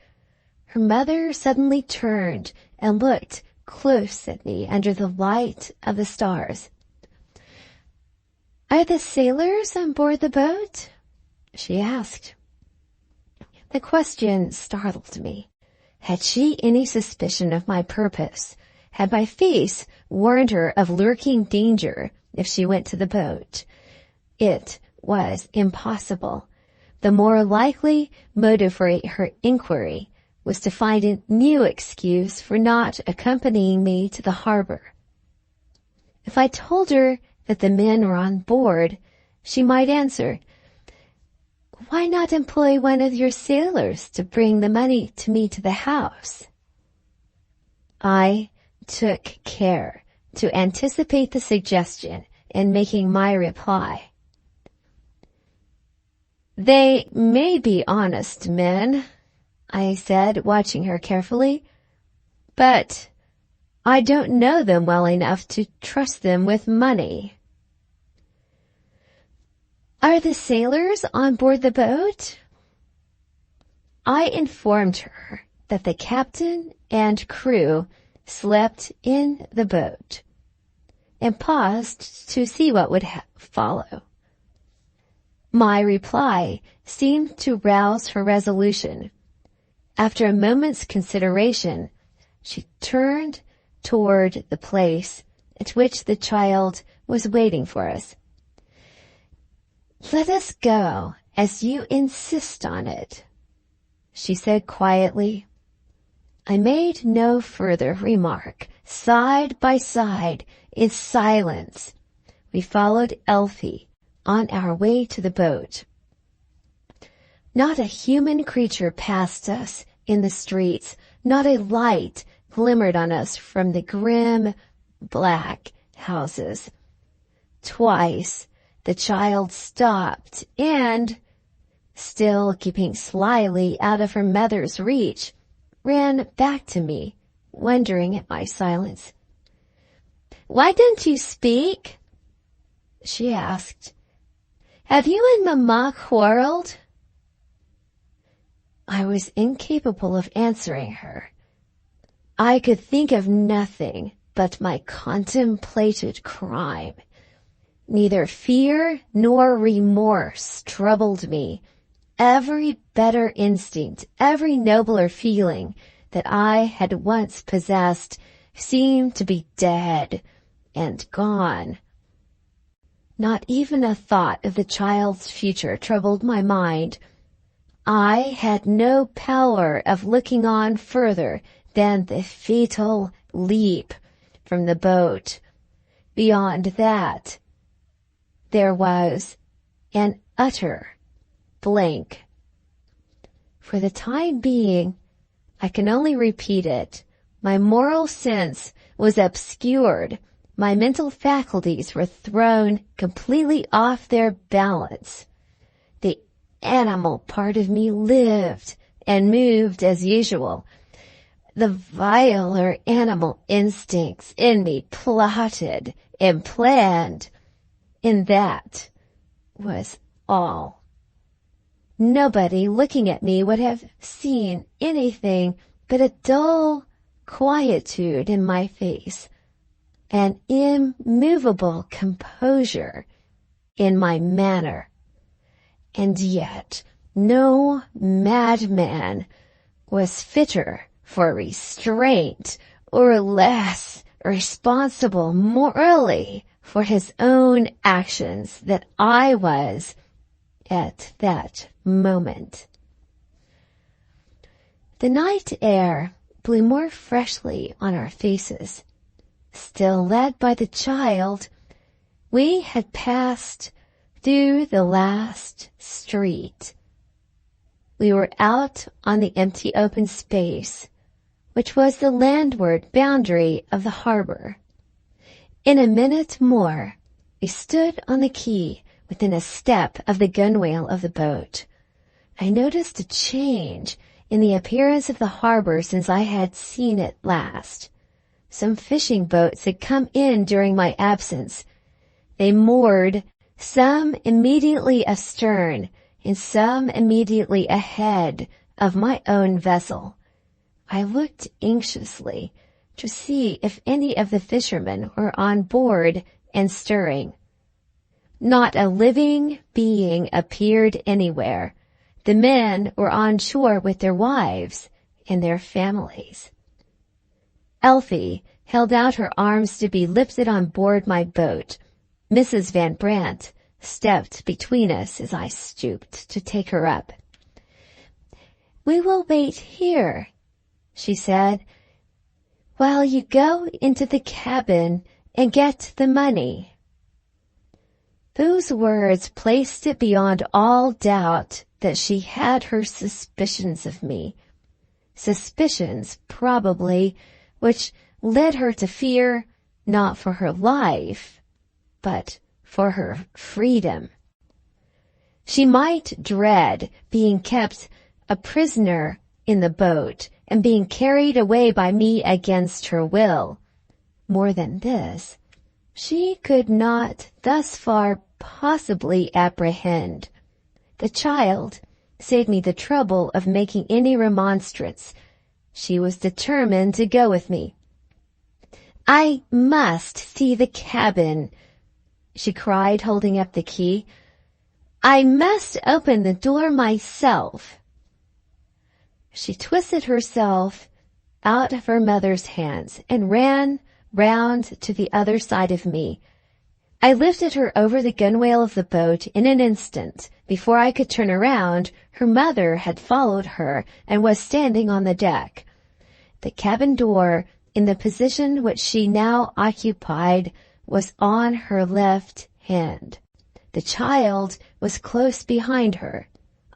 Her mother suddenly turned and looked close at me under the light of the stars. "Are the sailors on board the boat?" she asked. The question startled me. Had she any suspicion of my purpose? Had my face warned her of lurking danger if she went to the boat? It was impossible. The more likely motive for her inquiry was to find a new excuse for not accompanying me to the harbor. If I told her that the men were on board, she might answer, "Why not employ one of your sailors to bring the money to me to the house?" I took care to anticipate the suggestion in making my reply. "They may be honest men," I said, watching her carefully, "but I don't know them well enough to trust them with money." "Are the sailors on board the boat?" I informed her that the captain and crew slept in the boat, and paused to see what would follow. My reply seemed to rouse her resolution. After a moment's consideration, she turned toward the place at which the child was waiting for us. "Let us go, as you insist on it," she said quietly. I made no further remark. Side by side, in silence, we followed Elfie on our way to the boat. Not a human creature passed us in the streets. Not a light glimmered on us from the grim, black houses. Twice the child stopped and, still keeping slyly out of her mother's reach, ran back to me, wondering at my silence. "Why don't you speak?" she asked. "Have you and Mamma quarreled?" I was incapable of answering her. I could think of nothing but my contemplated crime. Neither fear nor remorse troubled me. Every better instinct, every nobler feeling that I had once possessed seemed to be dead and gone. Not even a thought of the child's future troubled my mind. I had no power of looking on further than the fatal leap from the boat. Beyond that, there was an utter blank. For the time being, I can only repeat it. My moral sense was obscured. My mental faculties were thrown completely off their balance. The animal part of me lived and moved as usual. The viler animal instincts in me plotted and planned, and that was all. Nobody looking at me would have seen anything but a dull quietude in my face, an immovable composure in my manner. And yet no madman was fitter for restraint or less responsible morally for his own actions than I was at that moment. The night air blew more freshly on our faces. Still led by the child, we had passed through the last street. We were out on the empty open space, which was the landward boundary of the harbor. In a minute more, we stood on the quay within a step of the gunwale of the boat. I noticed a change in the appearance of the harbor since I had seen it last. Some fishing boats had come in during my absence. They moored, some immediately astern and some immediately ahead of my own vessel. I looked anxiously to see if any of the fishermen were on board and stirring. Not a living being appeared anywhere. The men were on shore with their wives and their families. Elfie held out her arms to be lifted on board my boat. Mrs. Van Brandt stepped between us as I stooped to take her up. "We will wait here," she said, "while you go into the cabin and get the money." Those words placed it beyond all doubt that she had her suspicions of me. Suspicions, probably, which led her to fear not for her life, but for her freedom. She might dread being kept a prisoner in the boat and being carried away by me against her will. More than this, she could not thus far possibly apprehend. The child saved me the trouble of making any remonstrance. She was determined to go with me. "I must see the cabin," she cried, holding up the key. "I must open the door myself." She twisted herself out of her mother's hands and ran round to the other side of me. I lifted her over the gunwale of the boat in an instant. Before I could turn around, her mother had followed her and was standing on the deck. The cabin door, in the position which she now occupied, was on her left hand. The child was close behind her.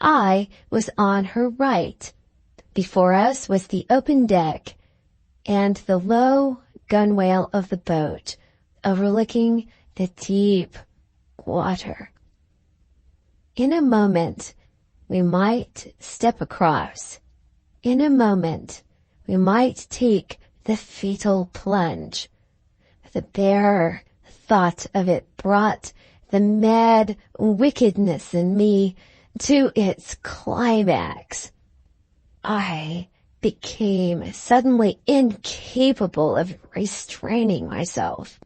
I was on her right. Before us was the open deck and the low gunwale of the boat, overlooking the deep water. In a moment, we might step across. In a moment, we might take the fatal plunge. The bare thought of it brought the mad wickedness in me to its climax. I became suddenly incapable of restraining myself.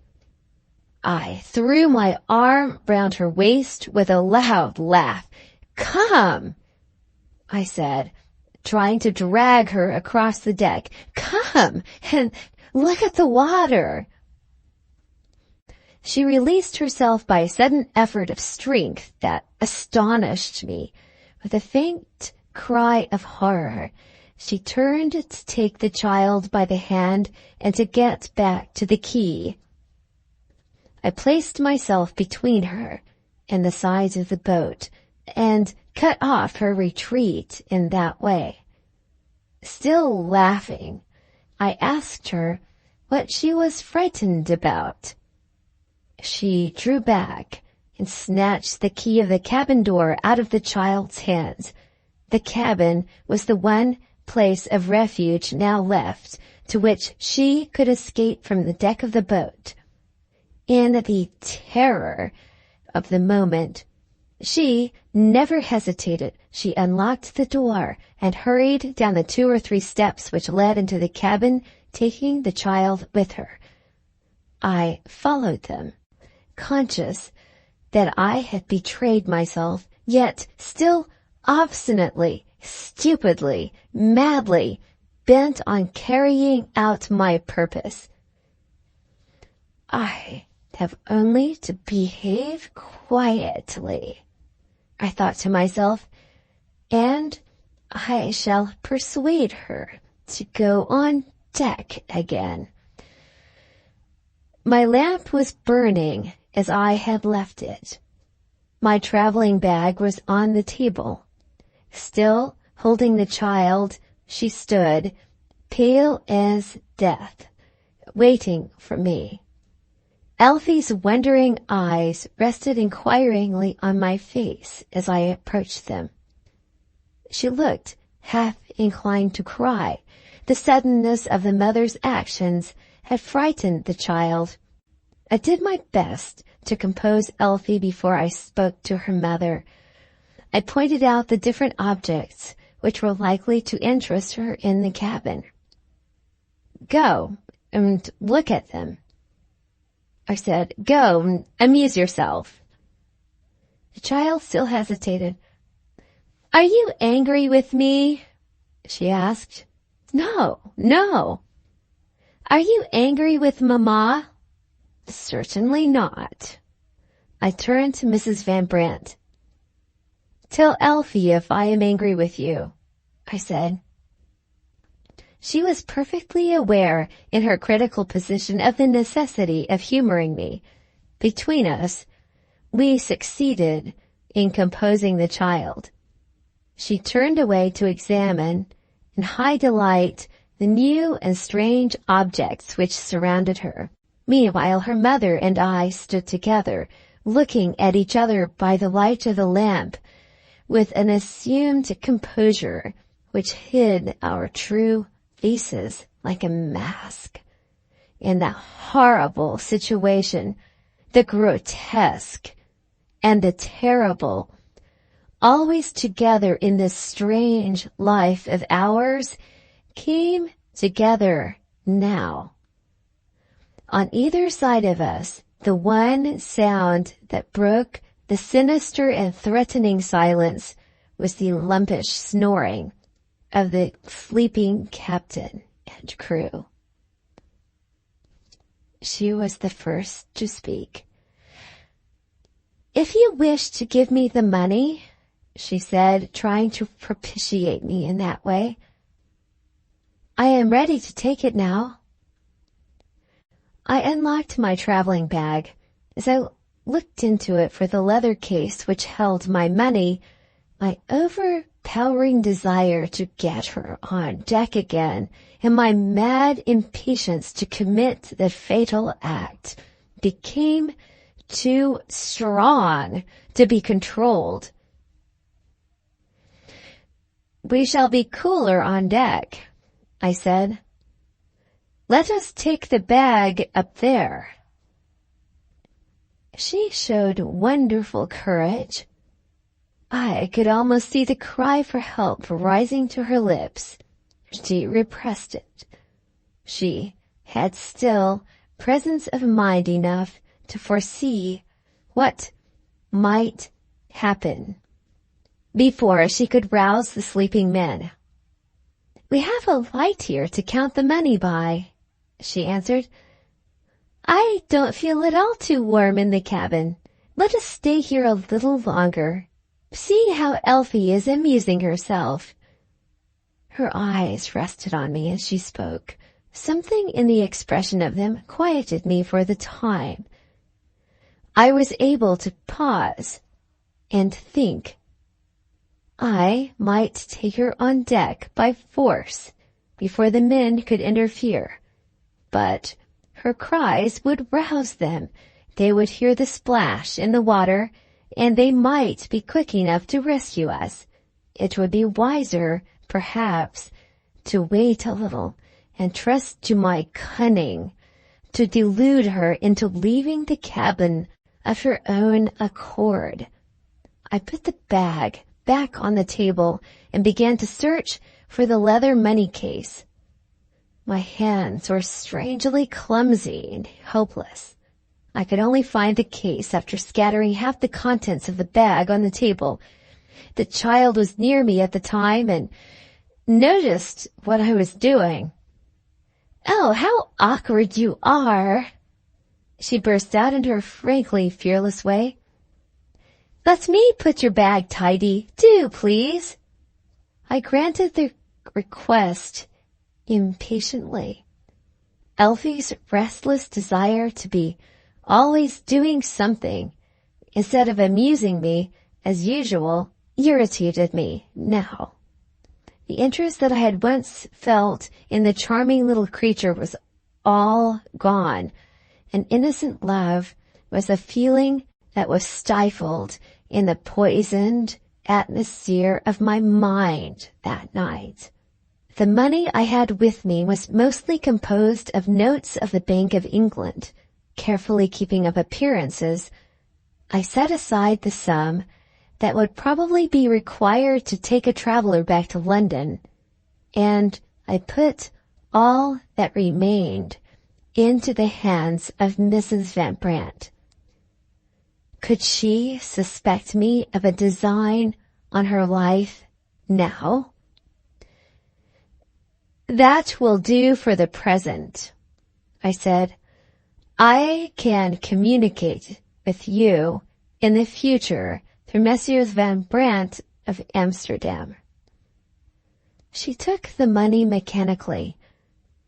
I threw my arm round her waist with a loud laugh. "Come," I said, trying to drag her across the deck. "Come and look at the water." She released herself by a sudden effort of strength that astonished me. With a faint cry of horror, she turned to take the child by the hand and to get back to the quay. I placed myself between her and the sides of the boat and cut off her retreat in that way. Still laughing, I asked her what she was frightened about. She drew back and snatched the key of the cabin door out of the child's hands. The cabin was the one place of refuge now left to which she could escape from the deck of the boat. In the terror of the moment, she never hesitated. She unlocked the door and hurried down the 2 or 3 steps which led into the cabin, taking the child with her. I followed them, conscious that I had betrayed myself, yet still obstinately, stupidly, madly bent on carrying out my purpose. I have only to behave quietly, I thought to myself, and I shall persuade her to go on deck again. My lamp was burning as I had left it. My traveling bag was on the table. Still holding the child, she stood, pale as death, waiting for me. Elfie's wondering eyes rested inquiringly on my face as I approached them. She looked half inclined to cry. The suddenness of the mother's actions had frightened the child. I did my best to compose Elfie before I spoke to her mother. I pointed out the different objects which were likely to interest her in the cabin. "Go and look at them," I said. "Go and amuse yourself." The child still hesitated. "Are you angry with me?" she asked. "No, no." "Are you angry with Mama?" "Certainly not." I turned to Mrs. Van Brandt. "Tell Elfie if I am angry with you," I said. She was perfectly aware in her critical position of the necessity of humoring me. Between us, we succeeded in composing the child. She turned away to examine, in high delight, the new and strange objects which surrounded her. Meanwhile, her mother and I stood together, looking at each other by the light of the lamp, with an assumed composure which hid our true faces like a mask. In the horrible situation, the grotesque and the terrible, always together in this strange life of ours, came together now. On either side of us, the one sound that broke the sinister and threatening silence was the lumpish snoring of the sleeping captain and crew. She was the first to speak. "If you wish to give me the money," she said, trying to propitiate me in that way, "I am ready to take it now." I unlocked my traveling bag. As I looked into it for the leather case which held my money, my overpowering desire to get her on deck again and my mad impatience to commit the fatal act became too strong to be controlled. "We shall be cooler on deck," I said. "Let us take the bag up there." She showed wonderful courage. I could almost see the cry for help rising to her lips. She repressed it. She had still presence of mind enough to foresee what might happen before she could rouse the sleeping men. "We have a light here to count the money by," she answered. "I don't feel at all too warm in the cabin. Let us stay here a little longer. See how Elfie is amusing herself." Her eyes rested on me as she spoke. Something in the expression of them quieted me for the time. I was able to pause and think. I might take her on deck by force before the men could interfere, but her cries would rouse them. They would hear the splash in the water, and they might be quick enough to rescue us. It would be wiser, perhaps, to wait a little and trust to my cunning to delude her into leaving the cabin of her own accord. I put the bag back on the table and began to search for the leather money case. My hands were strangely clumsy and helpless. I could only find the case after scattering half the contents of the bag on the table. The child was near me at the time and noticed what I was doing. "Oh, how awkward you are!" she burst out in her frankly fearless way. "Let me put your bag tidy. Do, please." I granted the request impatiently. Elfie's restless desire to be always doing something instead of amusing me as usual irritated me now. The interest that I had once felt in the charming little creature was all gone. An innocent love was a feeling that was stifled in the poisoned atmosphere of my mind that night. The money I had with me was mostly composed of notes of the Bank of England. Carefully keeping up appearances, I set aside the sum that would probably be required to take a traveler back to London, and I put all that remained into the hands of Mrs. Van Brandt. Could she suspect me of a design on her life now? "That will do for the present," I said. "I can communicate with you in the future through Messrs. Van Brandt of Amsterdam." She took the money mechanically.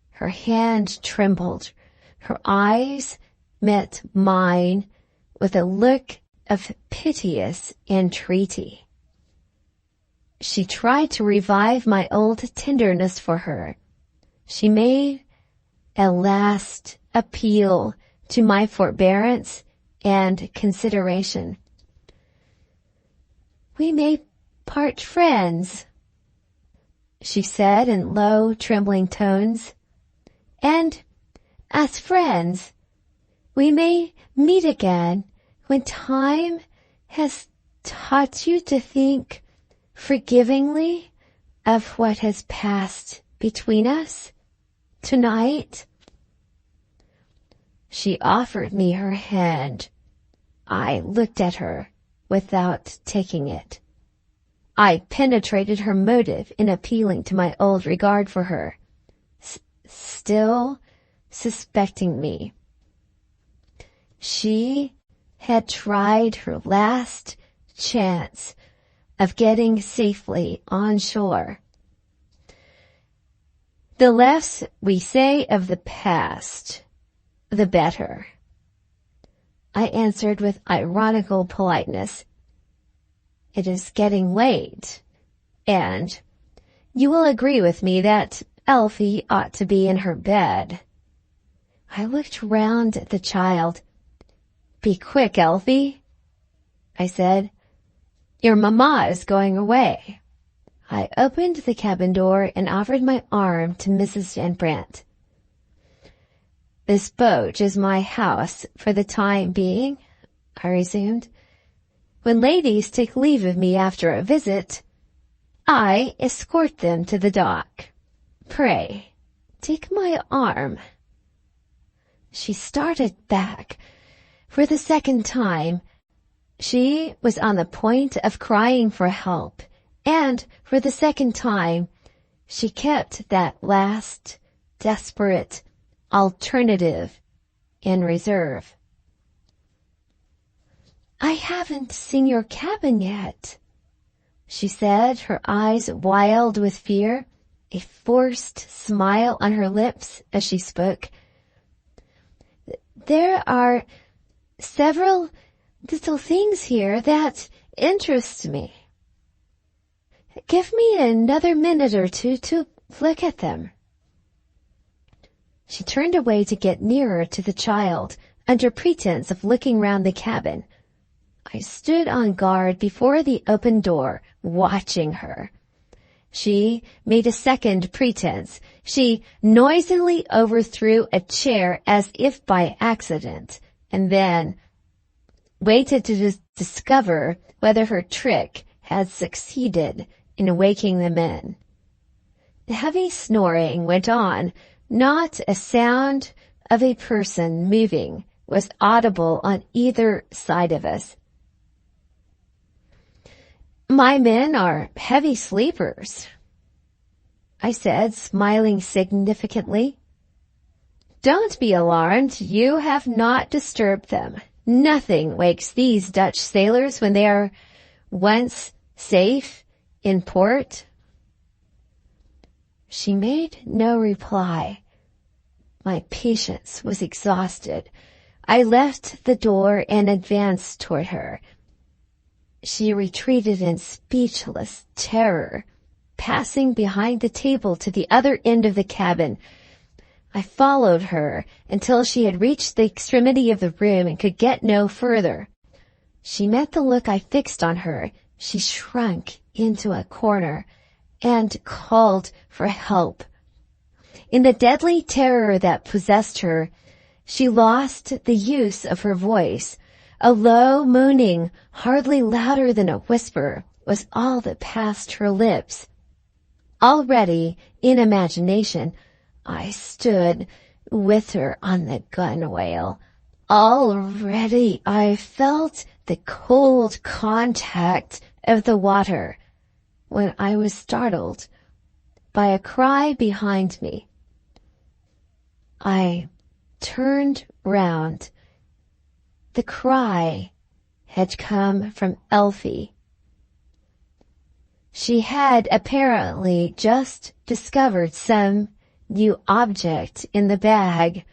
Her hand trembled. Her eyes met mine with a look of piteous entreaty. She tried to revive my old tenderness for her. She made a last appeal to my forbearance and consideration. "We may part friends," she said in low, trembling tones. "And as friends, we may meet again when time has taught you to think forgivingly of what has passed between us tonight." She offered me her hand. I looked at her without taking it. I penetrated her motive in appealing to my old regard for her, still suspecting me. She had tried her last chance of getting safely on shore. The less we say of the past, the better, I answered with ironical politeness. "It is getting late, and you will agree with me that Elfie ought to be in her bed." I looked round at the child. "Be quick, Elfie," I said. "Your mamma is going away." I opened the cabin door and offered my arm to Mrs. Van Brandt. "This boat is my house for the time being," I resumed. "When ladies take leave of me after a visit, I escort them to the dock. Pray, take my arm." She started back. For the second time, she was on the point of crying for help, and for the second time, she kept that last desperate alternative in reserve. "I haven't seen your cabin yet," she said, her eyes wild with fear, a forced smile on her lips as she spoke. "There are several little things here that interest me." Give me another minute or two to look at them." She turned away to get nearer to the child, under pretense of looking round the cabin. I stood on guard before the open door, watching her. She made a second pretense. She noisily overthrew a chair as if by accident, and then waited to discover whether her trick had succeeded in waking the men. The heavy snoring went on. Not a sound of a person moving was audible on either side of us. "My men are heavy sleepers," I said, smiling significantly. "Don't be alarmed. You have not disturbed them. Nothing wakes these Dutch sailors when they are once safe in port." She made no reply. My patience was exhausted. I left the door and advanced toward her. She retreated in speechless terror, passing behind the table to the other end of the cabin. I followed her until she had reached the extremity of the room and could get no further. She met the look I fixed on her. She shrunk into a corner and called for help. In the deadly terror that possessed her, she lost the use of her voice. A low moaning, hardly louder than a whisper, was all that passed her lips. Already, in imagination, I stood with her on the gunwale. Already I felt the cold contact of the water, when I was startled by a cry behind me. I turned round. The cry had come from Elfie. She had apparently just discovered some new object in the bag,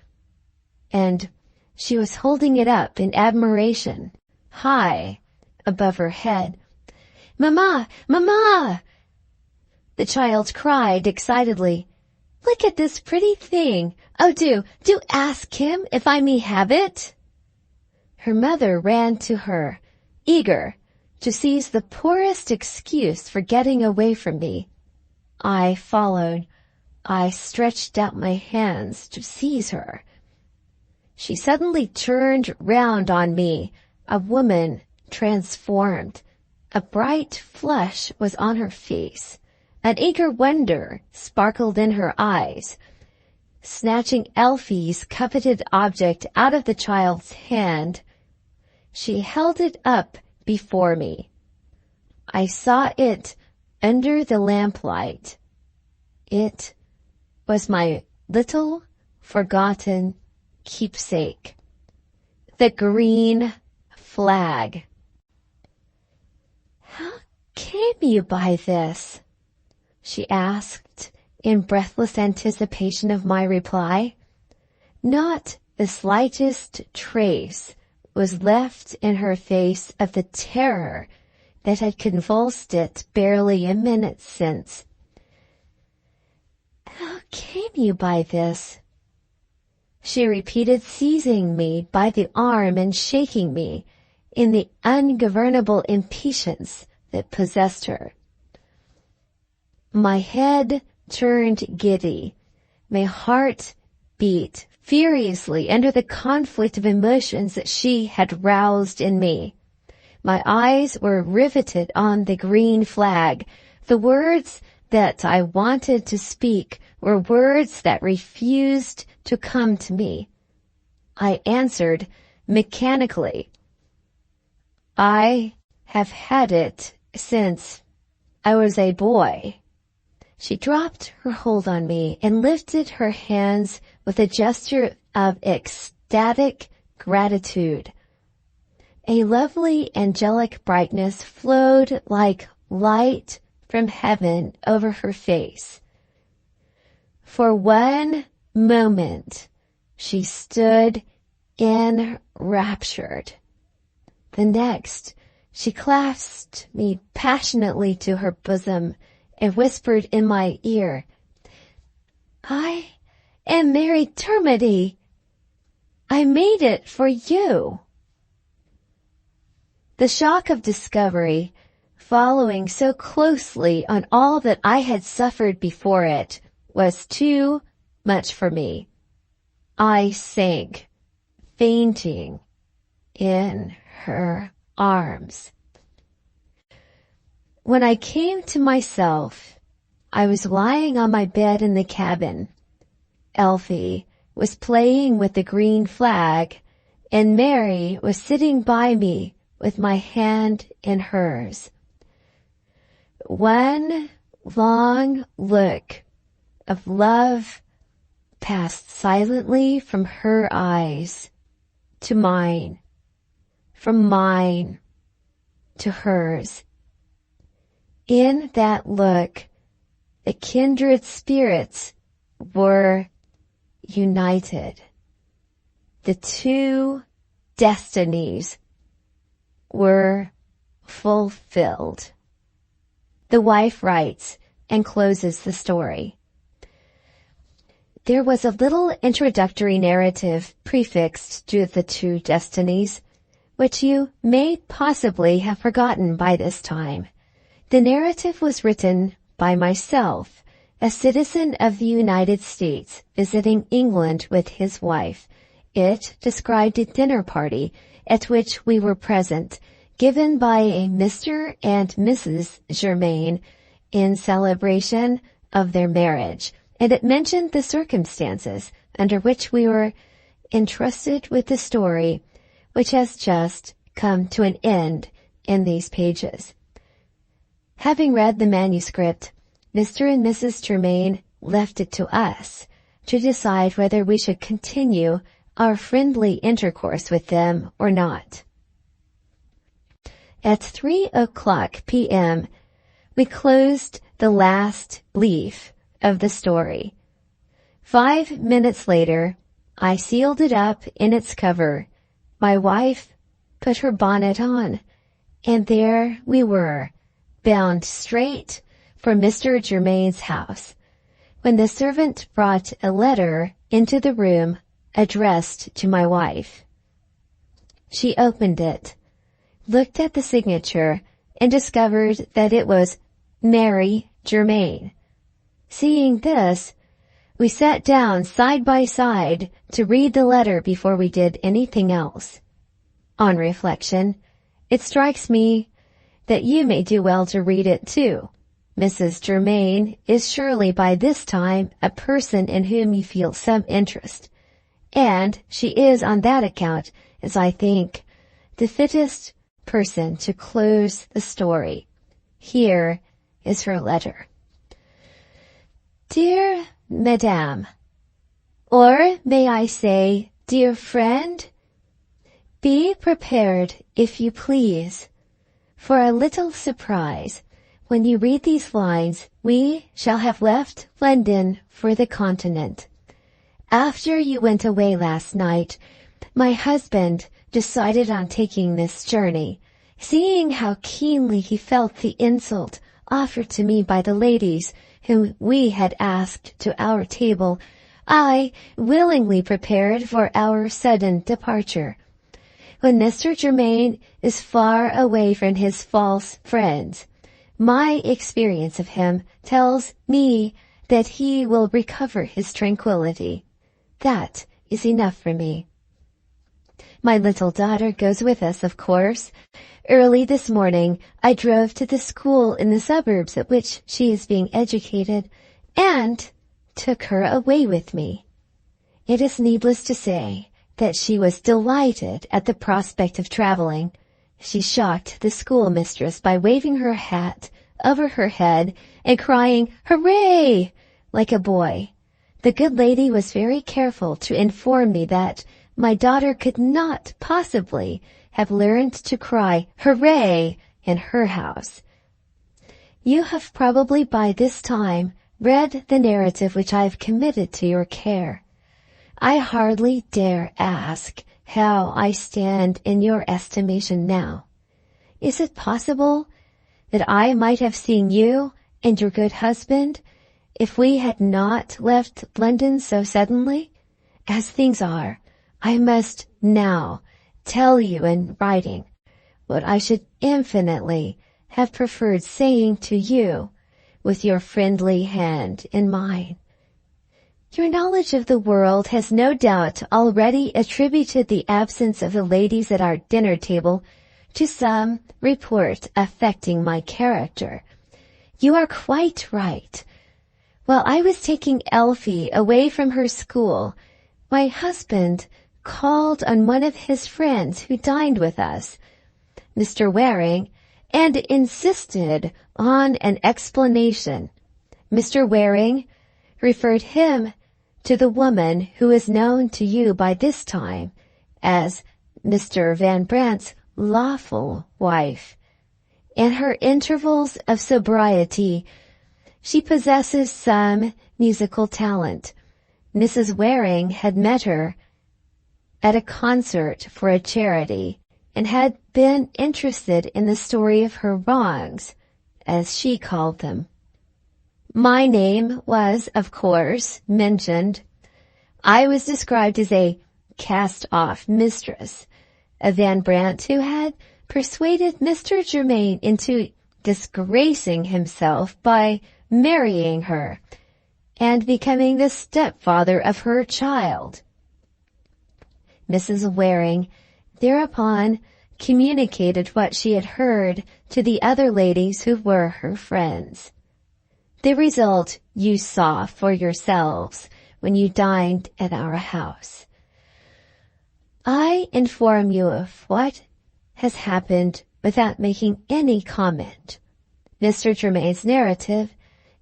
and she was holding it up in admiration, high above her head. "Mama! Mama!" the child cried excitedly. "Look at this pretty thing. Oh, do ask him if I may have it." Her mother ran to her, eager to seize the poorest excuse for getting away from me. I followed. I stretched out my hands to seize her. She suddenly turned round on me, a woman transformed. A bright flush was on her face. An eager wonder sparkled in her eyes. Snatching Elfie's coveted object out of the child's hand, she held it up before me. I saw it under the lamplight. It was my little forgotten keepsake, the green flag. "How came you by this?" she asked in breathless anticipation of my reply. Not the slightest trace was left in her face of the terror that had convulsed it barely a minute since. "How came you by this?" she repeated, seizing me by the arm and shaking me in the ungovernable impatience that possessed her. My head turned giddy. My heart beat furiously under the conflict of emotions that she had roused in me. My eyes were riveted on the green flag. The words that I wanted to speak were words that refused to come to me. I answered mechanically, "I have had it since I was a boy." She dropped her hold on me and lifted her hands with a gesture of ecstatic gratitude. A lovely angelic brightness flowed like light from heaven over her face. For one moment, she stood enraptured. The next, She clasped me passionately to her bosom and whispered in my ear, "I am Mary Dermody. I made it for you." The shock of discovery, following so closely on all that I had suffered before it, was too much for me. I sank, fainting, in her arms. When I came to myself, I was lying on my bed in the cabin. Elfie was playing with the green flag, and Mary was sitting by me with my hand in hers. One long look of love passed silently from her eyes to mine, from mine to hers. In that look, the kindred spirits were united. The two destinies were fulfilled. The wife writes and closes the story. There was a little introductory narrative prefixed to the Two Destinies, which you may possibly have forgotten by this time. The narrative was written by myself, a citizen of the United States visiting England with his wife. It described a dinner party at which we were present, given by a Mr. and Mrs. Germain in celebration of their marriage, and it mentioned the circumstances under which we were entrusted with the story, which has just come to an end in these pages. Having read the manuscript, Mr. and Mrs. Germain left it to us to decide whether we should continue our friendly intercourse with them or not. At 3:00 p.m., we closed the last leaf of the story. 5 minutes later, I sealed it up in its cover. My wife put her bonnet on, and there we were, bound straight for Mr. Germain's house, when the servant brought a letter into the room addressed to my wife. She opened it, looked at the signature, and discovered that it was Mary Germain. Seeing this, we sat down side by side to read the letter before we did anything else. On reflection, it strikes me that you may do well to read it too. Mrs. Germain is surely by this time a person in whom you feel some interest, and she is on that account, as I think, the fittest person to close the story. Here is her letter. Dear Madame, or may I say, dear friend, be prepared, if you please, for a little surprise. When you read these lines, we shall have left London for the continent. After you went away last night, my husband decided on taking this journey. Seeing how keenly he felt the insult offered to me by the ladies whom we had asked to our table, I willingly prepared for our sudden departure. When Mr. Germain is far away from his false friends, my experience of him tells me that he will recover his tranquility. That is enough for me. My little daughter goes with us, of course. Early this morning, I drove to the school in the suburbs at which she is being educated, and took her away with me. It is needless to say that she was delighted at the prospect of traveling. She shocked the schoolmistress by waving her hat over her head and crying, "Hooray!" like a boy. The good lady was very careful to inform me that my daughter could not possibly have learned to cry "Hooray" in her house. You have probably by this time read the narrative which I have committed to your care. I hardly dare ask how I stand in your estimation now. Is it possible that I might have seen you and your good husband if we had not left London so suddenly? As things are, I must now tell you in writing what I should infinitely have preferred saying to you with your friendly hand in mine. Your knowledge of the world has no doubt already attributed the absence of the ladies at our dinner table to some report affecting my character. You are quite right. While I was taking Elfie away from her school, my husband called on one of his friends who dined with us, Mr. Waring, and insisted on an explanation. Mr. Waring referred him to the woman who is known to you by this time as Mr. Van Brandt's lawful wife. In her intervals of sobriety, she possesses some musical talent. Mrs. Waring had met her at a concert for a charity and had been interested in the story of her wrongs, as she called them. My name was, of course, mentioned. I was described as a cast-off mistress of Van Brandt who had persuaded Mr. Germain into disgracing himself by marrying her and becoming the stepfather of her child. Mrs. Waring thereupon communicated what she had heard to the other ladies who were her friends. The result you saw for yourselves when you dined at our house. I inform you of what has happened without making any comment. Mr. Germain's narrative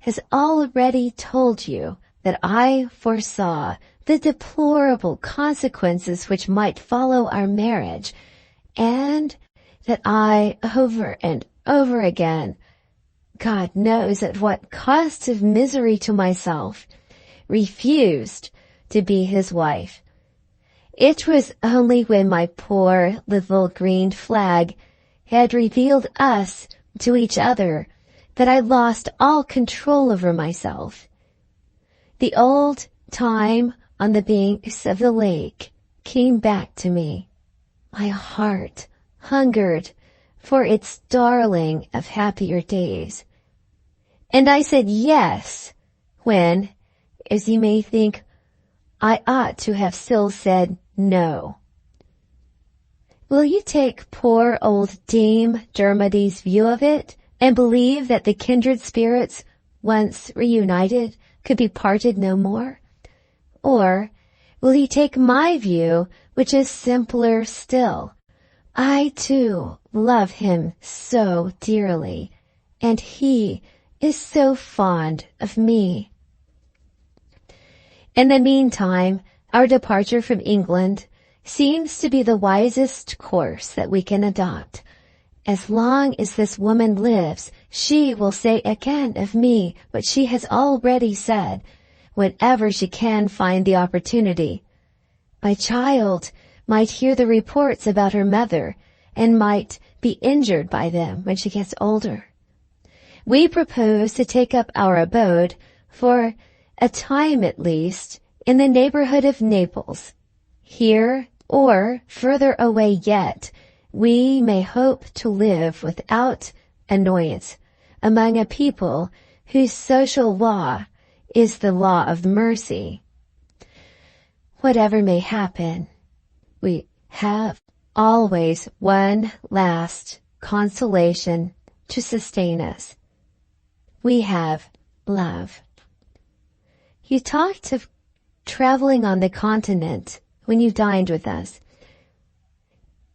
has already told you that I foresaw the deplorable consequences which might follow our marriage, and that I, over and over again, God knows at what cost of misery to myself, refused to be his wife. It was only when my poor little green flag had revealed us to each other that I lost all control over myself. The old time on the banks of the lake came back to me. My heart hungered for its darling of happier days. And I said yes, when, as you may think, I ought to have still said no. Will you take poor old Dame Dermody's view of it, and believe that the kindred spirits, once reunited, could be parted no more? Or will you take my view, which is simpler still? I too love him so dearly, and he is so fond of me. In the meantime, our departure from England seems to be the wisest course that we can adopt. As long as this woman lives, she will say again of me what she has already said, whenever she can find the opportunity. My child might hear the reports about her mother, and might be injured by them when she gets older. We propose to take up our abode, for a time at least, in the neighborhood of Naples. Here, or further away yet, we may hope to live without annoyance among a people whose social law is the law of mercy. Whatever may happen, we have always one last consolation to sustain us. We have love. You talked of traveling on the continent when you dined with us.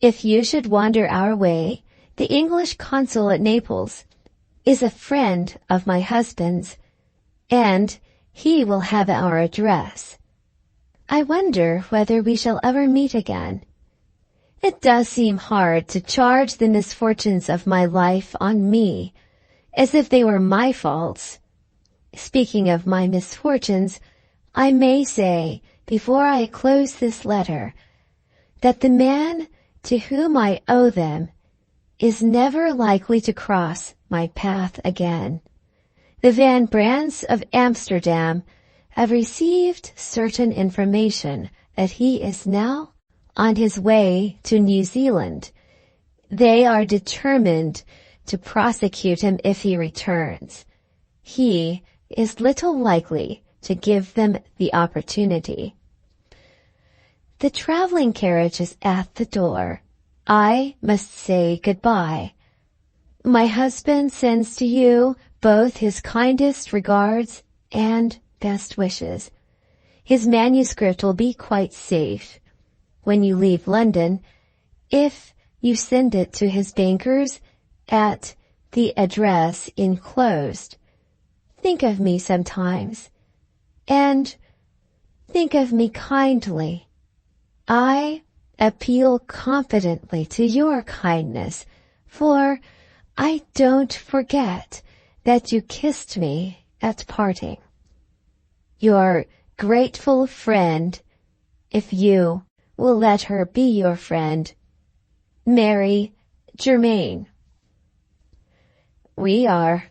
If you should wander our way, the English consul at Naples is a friend of my husband's, and he will have our address. I wonder whether we shall ever meet again. It does seem hard to charge the misfortunes of my life on me, as if they were my faults. Speaking of my misfortunes, I may say, before I close this letter, that the man to whom I owe them is never likely to cross my path again. The Van Brands of Amsterdam have received certain information that he is now on his way to New Zealand. They are determined to prosecute him if he returns. He is little likely to give them the opportunity. The traveling carriage is at the door. I must say goodbye. My husband sends to you both his kindest regards and best wishes. His manuscript will be quite safe when you leave London if you send it to his bankers at the address enclosed. Think of me sometimes, and think of me kindly. I appeal confidently to your kindness, for I don't forget that you kissed me at parting. Your grateful friend, if you will let her be your friend, Mary Germain. We are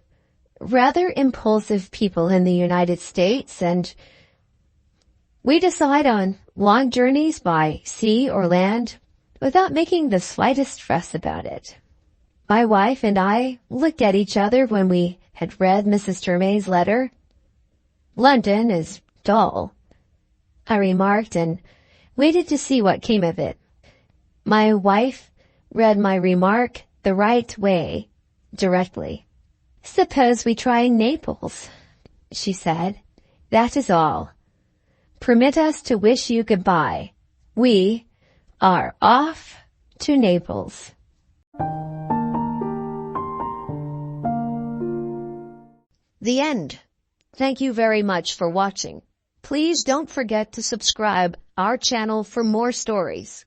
rather impulsive people in the United States, and we decide on long journeys by sea or land without making the slightest fuss about it. My wife and I looked at each other when we had read Mrs. Germain's letter. London is dull, I remarked, and waited to see what came of it. My wife read my remark the right way, directly. Suppose we try Naples, she said. That is all. Permit us to wish you goodbye. We are off to Naples. The end. Thank you very much for watching. Please don't forget to subscribe our channel for more stories.